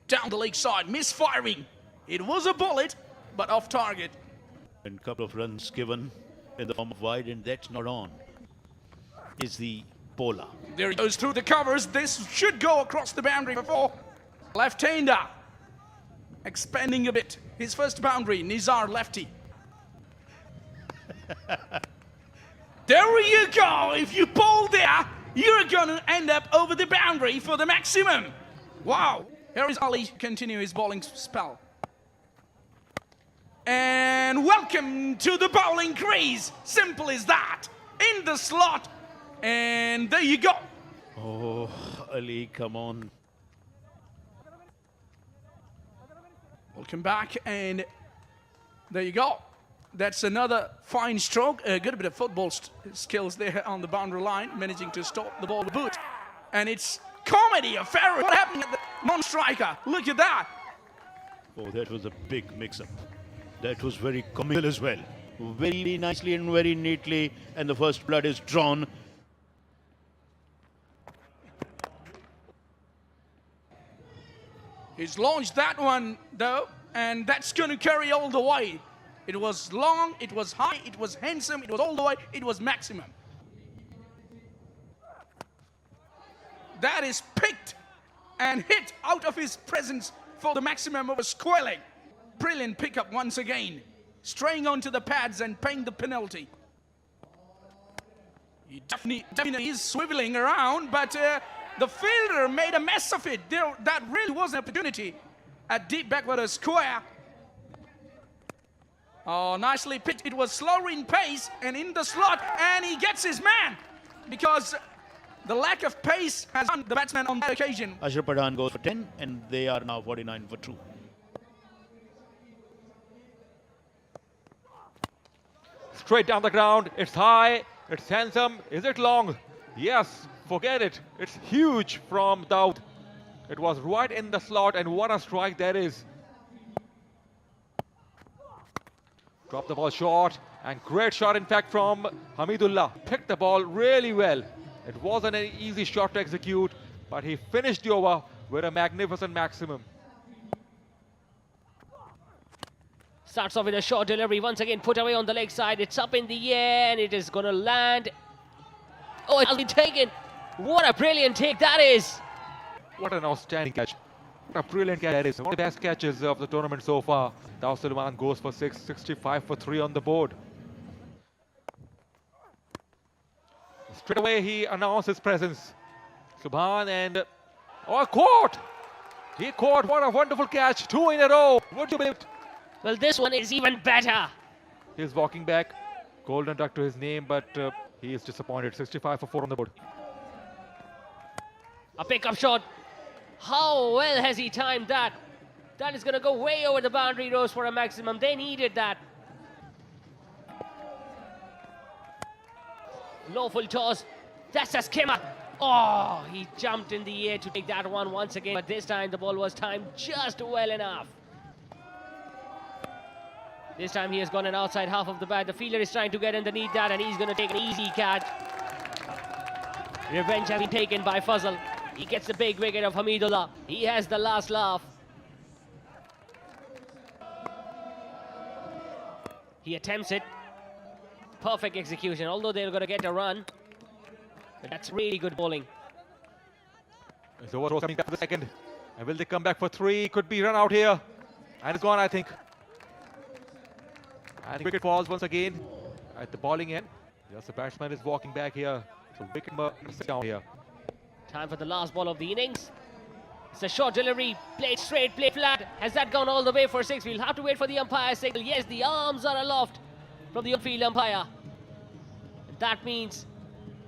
Down the leg side, misfiring. It was a bullet, but off target. And a couple of runs given in the form of wide, and that's not on. Is the bowler. There he goes through the covers. This should go across the boundary for 4. Left-hander. Expanding a bit. His first boundary, Nizar lefty. There you go. If you bowl there, you're going to end up over the boundary for the maximum. Wow. Here is Ali continue his bowling spell. And welcome to the bowling crease. Simple as that. In the slot. And there you go. Oh, Ali, come on. Welcome back. And there you go. That's another fine stroke. A good bit of football skills there on the boundary line, managing to stop the ball with boot. And it's comedy affair. What happened at the non-striker? Look at that. Oh, that was a big mix-up. That was very comical as well. Very nicely and very neatly. And the first blood is drawn. He's launched that one, though, and that's going to carry all the way. It was long, it was high, it was handsome, it was all the way, it was maximum. That is picked and hit out of his presence for the maximum over squelling. Brilliant pickup once again. Straying onto the pads and paying the penalty. He definitely is swiveling around, but the fielder made a mess of it. That really was an opportunity at deep backwater square. Oh, nicely pitched. It was slower in pace and in the slot, and he gets his man because the lack of pace has done the batsman on that occasion. Ashraf Pathan goes for 10, and they are now 49 for 2. Straight down the ground. It's high. It's handsome. Is it long? Yes. Forget it. It's huge from Daud. It was right in the slot, and what a strike that is. Dropped the ball short, and great shot in fact from Hamidullah. Picked the ball really well. It wasn't an easy shot to execute, but he finished the over with a magnificent maximum. Starts off with a short delivery, once again put away on the leg side. It's up in the air and it is going to land. Oh, it has been taken. What a brilliant take that is. What an outstanding catch. What a brilliant catch that is. One of the best catches of the tournament so far. Daud Sulaiman goes for 6, 65 for 3 on the board. Straight away he announced his presence. Subhan and... Oh, caught! He caught. What a wonderful catch. 2 in a row. Would you believe it? Well, this one is even better. He's walking back. Golden duck to his name, but he is disappointed. 65 for 4 on the board. A pickup shot. How well has he timed that? That is going to go way over the boundary rows for a maximum. They needed that. Low full toss. That's a skimmer. Oh, he jumped in the air to take that one once again. But this time the ball was timed just well enough. This time he has gone an outside half of the bat. The fielder is trying to get underneath that, and he's going to take an easy catch. Revenge has been taken by Fazal. He gets the big wicket of Hamidullah. He has the last laugh. He attempts it. Perfect execution, although they're going to get a run. But that's really good bowling. So what was coming back for the second? And will they come back for 3? Could be run out here. And it's gone, I think. And wicket falls once again at the bowling end. Yes, the batsman is walking back here. So wicket must down here. Time for the last ball of the innings. It's a short delivery, played straight, played flat. Has that gone all the way for 6? We'll have to wait for the umpire signal. Yes, the arms are aloft from the on-field umpire. And that means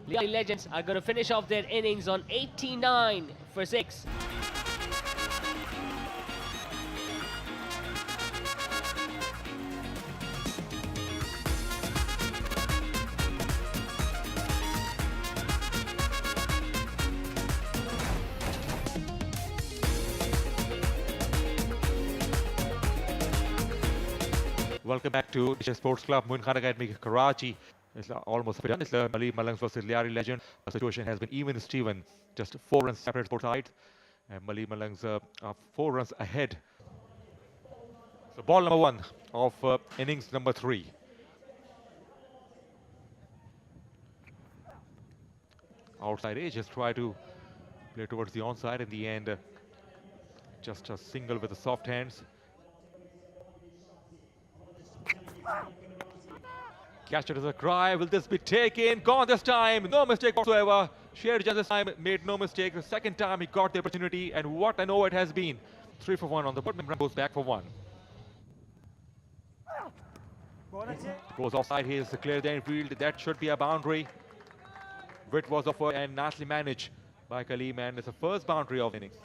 the Legends are going to finish off their innings on 89 for 6. Welcome back to BTV Sports Club, Moin Khan Academy, Karachi. It's almost done. It's Mali Malangs versus Liari Legend. The situation has been even Steven, just 4 runs separate both sides. And Mali Malangs are 4 runs ahead. So ball number 1 of innings number 3. Outside edge, just try to play towards the onside. In the end, just a single with the soft hands. Catch it as a cry. Will this be taken? Gone this time. No mistake whatsoever. Shared just this time made no mistake. The second time he got the opportunity, and what an over it has been. 3 for 1 on the board. Mimran goes back for 1. Goes offside. He is clear the infield. That should be a boundary. Witt was offered and nicely managed by Kaleem, and it's the first boundary of the innings.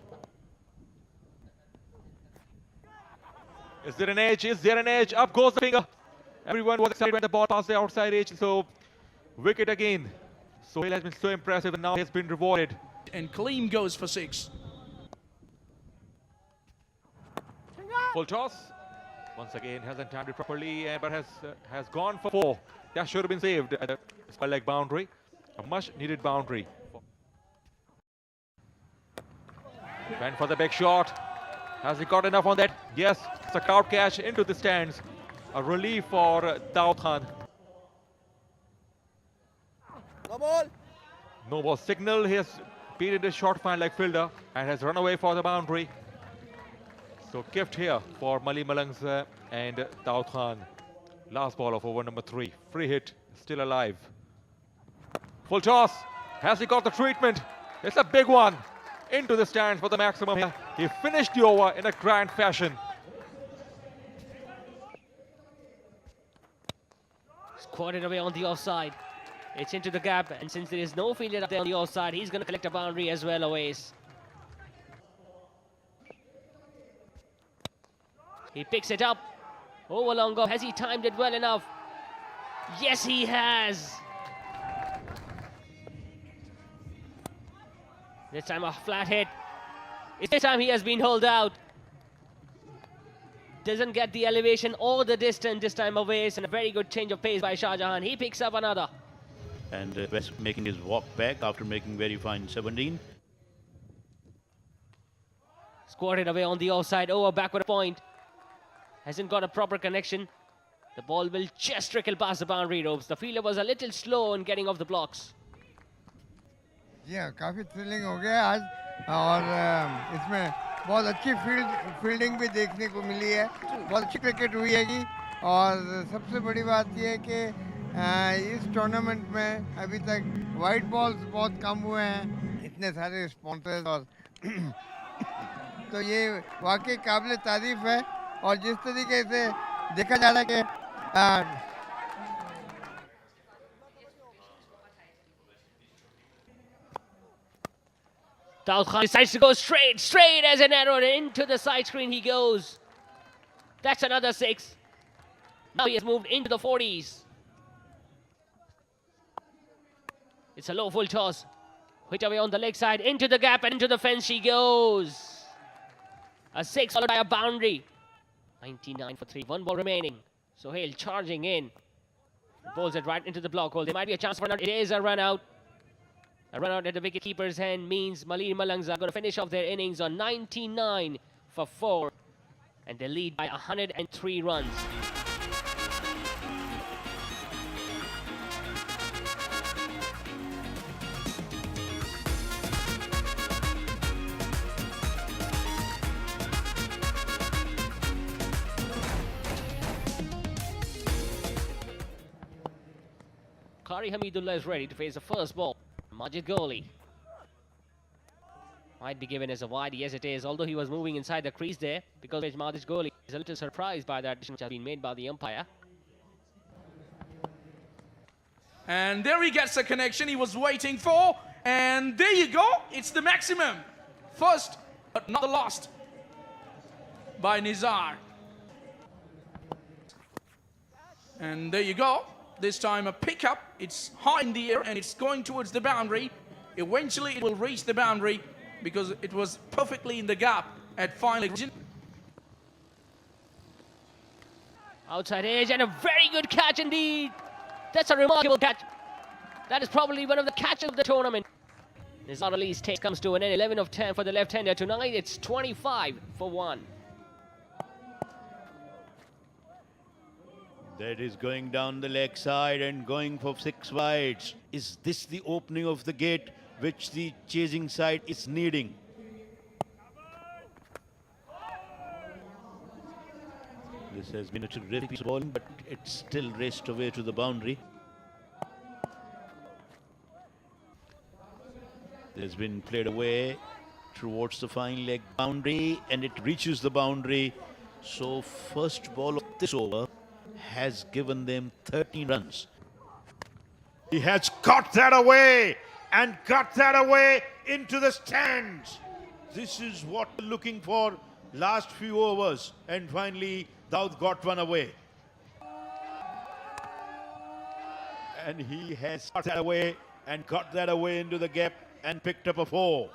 Is there an edge? Is there an edge? Up goes the finger. Everyone was excited when the ball passed the outside edge. So wicket again. Sohail has been so impressive, and now he has been rewarded. And Kaleem goes for 6. Full toss. Once again, hasn't timed it properly, but has gone for 4. That should have been saved. It's a leg boundary. A much-needed boundary. Went for the big shot. Has he got enough on that? Yes, it's a crowd catch into the stands. A relief for Daud Khan. No ball. No ball signal. He has beaten the short fine leg fielder and has run away for the boundary. So gift here for Mali Malangs and Daud Khan. Last ball of over number 3. Free hit, still alive. Full toss. Has he got the treatment? It's a big one. Into the stands for the maximum here. He finished the over in a grand fashion. Squatted away on the offside. It's into the gap, and since there is no fielder up there on the offside, he's going to collect a boundary as well, Awais. He picks it up. Over long off. Has he timed it well enough? Yes, he has. This time a flat hit. This time he has been held out. Doesn't get the elevation or the distance this time away. And a very good change of pace by Shah Jahan. He picks up another. And West making his walk back after making very fine 17. Squatted away on the offside. Over backward point. Hasn't got a proper connection. The ball will just trickle past the boundary ropes. The fielder was a little slow in getting off the blocks. जी हाँ काफ़ी thrilling हो गया आज और इसमें बहुत अच्छी fielding भी देखने को मिली है बहुत अच्छी क्रिकेट हुई है और सबसे बड़ी बात यह है कि इस टूर्नामेंट में अभी तक वाइट बॉल्स बहुत कम हुए हैं इतने सारे स्पॉन्सर्स और तो ये वाकई काबिल तारीफ है और जिस तरीके से देखा जा रहा है कि Daud Khan decides to go straight as an arrow into the side screen he goes. That's another 6. Now he has moved into the 40s. It's a low full toss. Hit away on the leg side, into the gap and into the fence she goes. A 6 followed by a boundary. 99 for 3, 1 ball remaining. Sohail charging in. Bowls it right into the block hole. There might be a chance for an out. It is a run out. A run out at the wicket-keeper's hand means Malir Malangs are going to finish off their innings on 99 for 4. And they lead by 103 runs. Qari Hamidullah is ready to face the first ball. Majid Gholi might be given as a wide. Yes, it is. Although he was moving inside the crease there, because Majid Gholi is a little surprised by that decision which has been made by the umpire. And there he gets a connection he was waiting for. And there you go. It's the maximum. First, but not the last, by Nizar. And there you go. This time a pickup. It's high in the air and it's going towards the boundary. Eventually it will reach the boundary because it was perfectly in the gap at final region. Outside edge and a very good catch indeed. That's a remarkable catch. That is probably one of the catches of the tournament. Nizar Ali's take comes to an end. 11 of 10 for the left-hander. Tonight it's 25 for 1. That is going down the leg side and going for 6 wides. Is this the opening of the gate which the chasing side is needing? This has been a terrific piece of bowling, but it's still raced away to the boundary. It has been played away towards the fine leg boundary and it reaches the boundary. So first ball of this over has given them 13 runs. He has got that away and got that away into the stands. This is what we're looking for last few overs, and finally Daud got one away. And he has got that away and got that away into the gap and picked up a 4.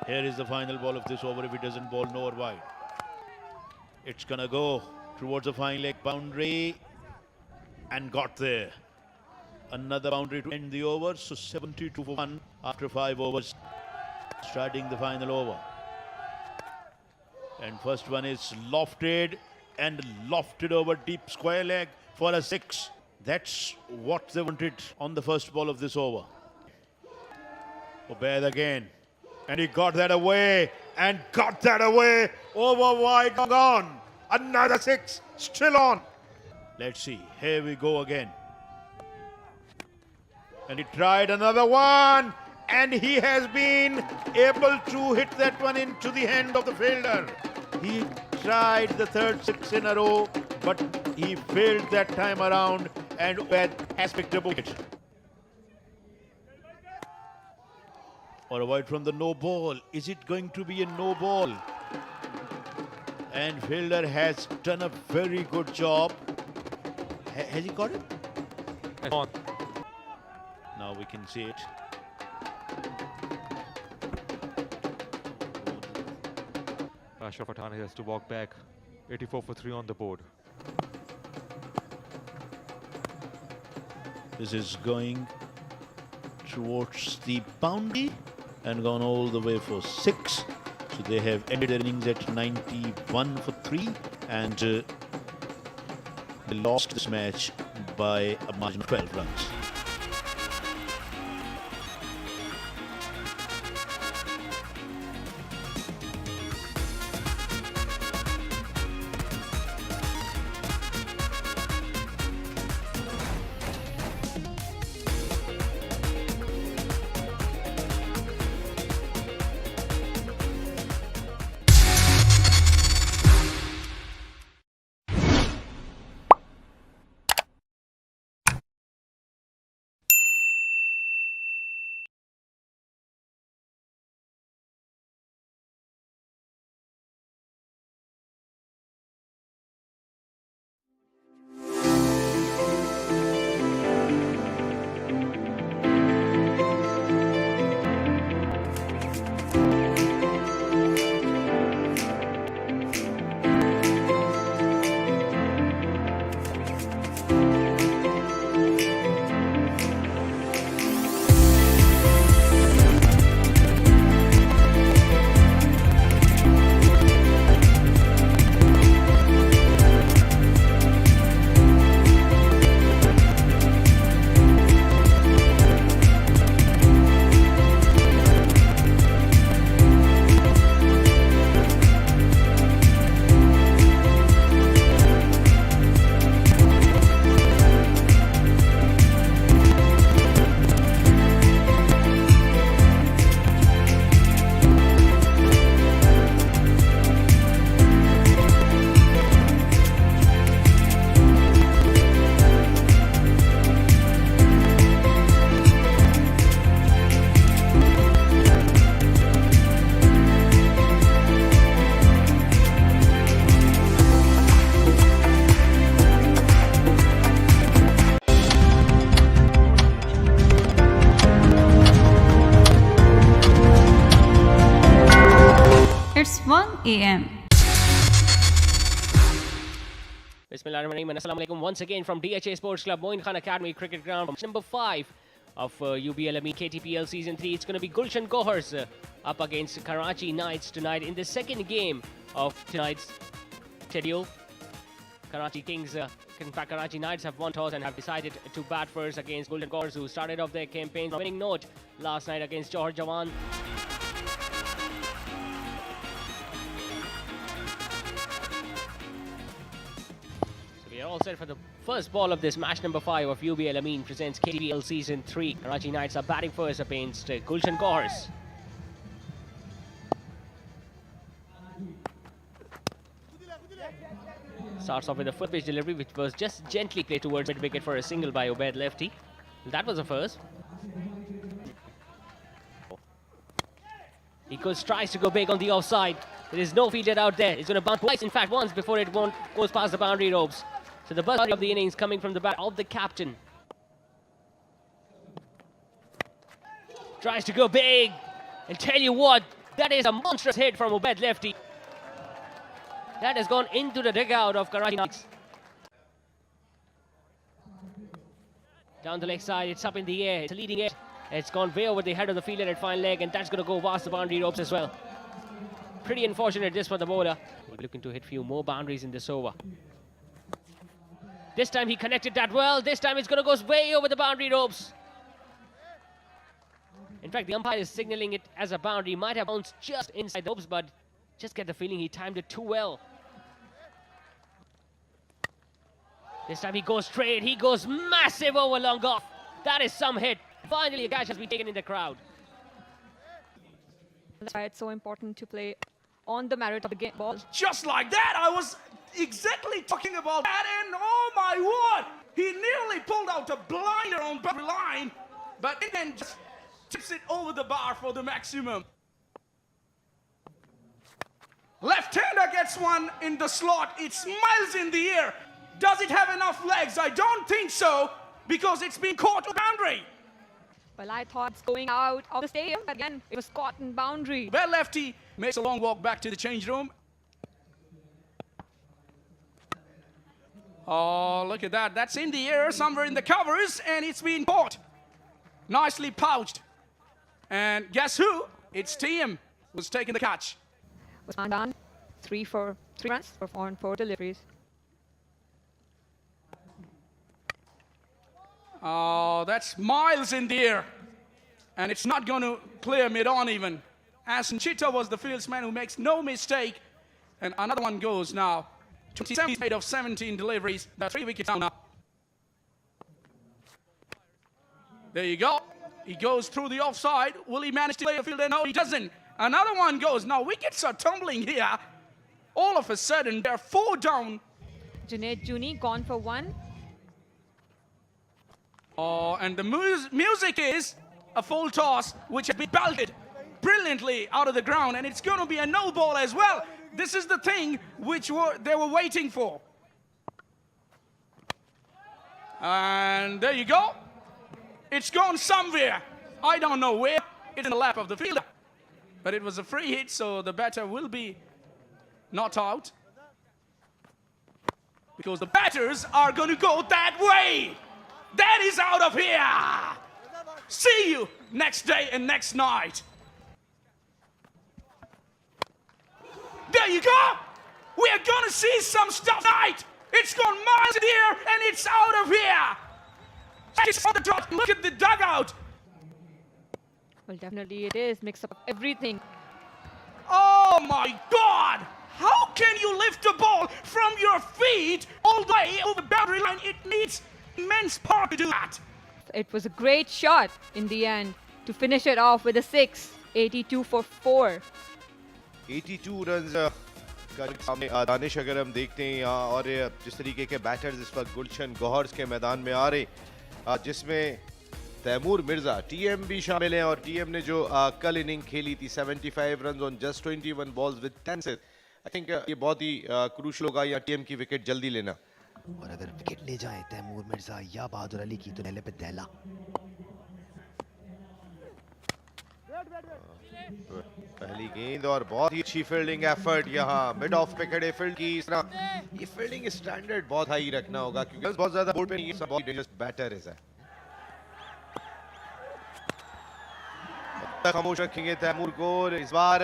Here is the final ball of this over. If he doesn't bowl nowhere wide, it's gonna go towards the fine leg boundary and got there. Another boundary to end the over, so 72 for 1 after 5 overs, starting the final over. And first one is lofted and lofted over deep square leg for a 6. That's what they wanted on the first ball of this over. Ubaid again, and he got that away and got that away over wide, gone. Another 6, still on. Let's see, here we go again. And he tried another one, and he has been able to hit that one into the hand of the fielder. He tried the third six in a row, but he failed that time around, and Ubaid has picked a wicket. Or avoid from the no ball. Is it going to be a no ball? And fielder has done a very good job. Has he got it? On. Now we can see it. Ashraf Pathan has to walk back. 84 for 3 on the board. This is going towards the boundary and gone all the way for 6. So they have ended their innings at 91 for 3, and they lost this match by a margin of 12 runs. It's 1 a.m. Bismillahirrahmanirrahim. Assalamu alaikum once again from DHA Sports Club, Moin Khan Academy Cricket Ground. Number 5 of UBL Amin KTPL Season 3. It's going to be Gulshan Gohars up against Karachi Knights tonight in the second game of tonight's schedule. Karachi Kings, in fact, Karachi Knights have won toss and have decided to bat first against Gulshan Gohars, who started off their campaign on a winning note last night against Johor Jawan. We are all set for the first ball of this match number 5 of UBL Amin presents KTPL Season 3. Karachi Knights are batting first against Gulshan Gohars. Starts off with a foot pitch delivery, which was just gently played towards mid-wicket for a single by Ubaid lefty. That was a first. He tries to go big on the offside. There is no fielder out there. He's going to bounce twice, in fact once, before it goes past the boundary ropes. So the buzz of the innings coming from the bat of the captain. Tries to go big. And tell you what, that is a monstrous hit from Ubaid lefty. That has gone into the dugout of Karachi Knights. Down the leg side, it's up in the air, it's a leading edge. It's gone way over the head of the fielder at fine leg, and that's going to go past the boundary ropes as well. Pretty unfortunate this for the bowler. We're looking to hit few more boundaries in this over. This time he connected that well. This time it's going to go way over the boundary ropes. In fact, the umpire is signaling it as a boundary. Might have bounced just inside the ropes, but just get the feeling he timed it too well. This time he goes straight. He goes massive over long off. That is some hit. Finally, a catch has been taken in the crowd. That's why it's so important to play on the merit of the game ball. Just like that, I was exactly talking about that, and oh my word, he nearly pulled out a blinder on boundary line, but then just tips it over the bar for the maximum. Left-hander gets one in the slot. It smiles in the air. Does it have enough legs? I don't think so, because it's been caught on boundary. Well, I thought it's going out of the stadium, but again, it was caught in boundary. Well, lefty makes a long walk back to the change room. Oh, look at that. That's in the air, somewhere in the covers, and it's been caught. Nicely pouched. And guess who? It's TM who's taking the catch. Usman done 3 runs for 4 deliveries. Oh, that's miles in the air. And it's not going to clear mid-on even. Asen Chitta was the fieldsman who makes no mistake. And another one goes now. 27 of 17 deliveries. That's 3 wickets down now. There you go. He goes through the offside. Will he manage to play a fielder? No, he doesn't. Another one goes. Now, wickets are tumbling here. All of a sudden, they're 4 down. Junaid Juni gone for 1. Oh, and the music is a full toss, which has been belted brilliantly out of the ground, and it's going to be a no ball as well. This is the thing which they were waiting for. And there you go. It's gone somewhere. I don't know where. It's in the lap of the fielder. But it was a free hit, so the batter will be not out. Because the batters are going to go that way. That is out of here. See you next day and next night. There you go. We are going to see some stuff tonight. It's gone miles in the air and it's out of here. It's on the dot. Look at the dugout. Well, definitely it is. Mix up everything. Oh my God. How can you lift a ball from your feet all the way over the boundary line? It needs immense power to do that. It was a great shot in the end to finish it off with a 6. 82 for 4. 82 runs का सामने दानिश अगर हम देखते हैं यहाँ और जिस तरीके के बैटर्स इस वक्त गुलशन गौहर्स के मैदान में आ रहे जिसमें तैमूर मिर्जा टीएम भी शामिल हैं और टीएम ने जो कल इनिंग खेली थी 75 runs on just 21 balls with 10 set I think ये बहुत ही क्रूशल होगा या टीएम की विकेट जल्दी लेना और अगर विकेट ले जाए तैमूर मिर्जा या बहादुर अली की तो पहले पे दहला पहली गेंद और बहुत ही अच्छी फील्डिंग एफर्ट यहाँ मिड ऑफ पे खड़े फील्ड की इस तरह ये फील्डिंग स्टैंडर्ड बहुत हाई रखना होगा क्योंकि बहुत ज्यादा बोर्ड पे नहीं है बहुत डेंजरस बैटर है खामोश रखेंगे तैमूर को इस बार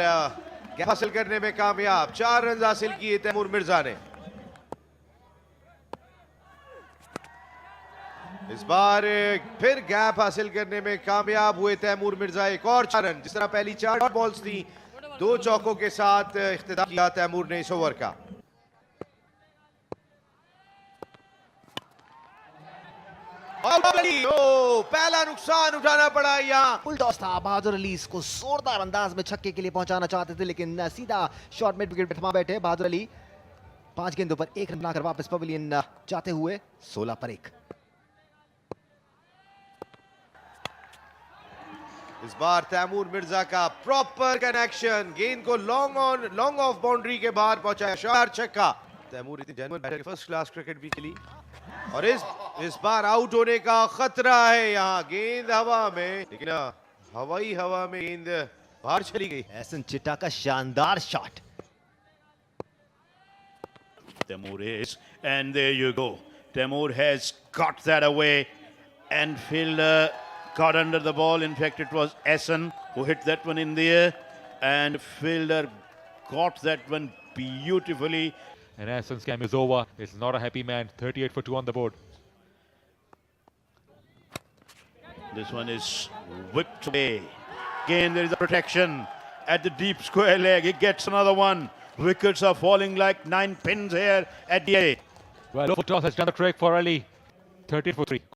गैप हासिल करने में कामयाब 4 रन हासिल किए तैमूर मिर्जा ने इस बार फिर गैप हासिल करने में कामयाब हुए तैमूर मिर्जा एक और 4 रन जिस तरह पहली 4 बॉल्स थी 2 चौकों के साथ इख्तिताम किया तैमूर ने इस ओवर का पहला नुकसान उठाना पड़ा यहाँ बुलडॉज था बहादुर अली इसको जोरदार अंदाज में छक्के के लिए पहुंचाना चाहते थे लेकिन सीधा शॉट मिड विकेट पे थमा बैठे बहादुर अली 5 गेंदों पर 1 रन बनाकर वापस पवेलियन जाते हुए 16 पर 1 इस बार तैमूर मिर्जा का प्रॉपर कनेक्शन गेंद को लॉन्ग ऑफ बाउंड्री के बाहर पहुंचाया शानदार छक्का तैमूर इतनी genuine batter first class cricket भी खेली और इस बार आउट होने का खतरा है यहाँ गेंद हवा में लेकिन हवाई हवा में गेंद बाहर चली गई एहसन चिट्टा का शानदार shot Temur is, and there you go. Temur has got that away, and fielder got under the ball. In fact, it was Essen who hit that one in the air, and fielder got that one beautifully. And Essen's game is over. It's not a happy man. 38 for 2 on the board. This one is whipped away. Again, there is a protection at the deep square leg. He gets another one. Wickets are falling like 9 pins here at the A. Well, low toss has done the trick for Ali. 38 for 3.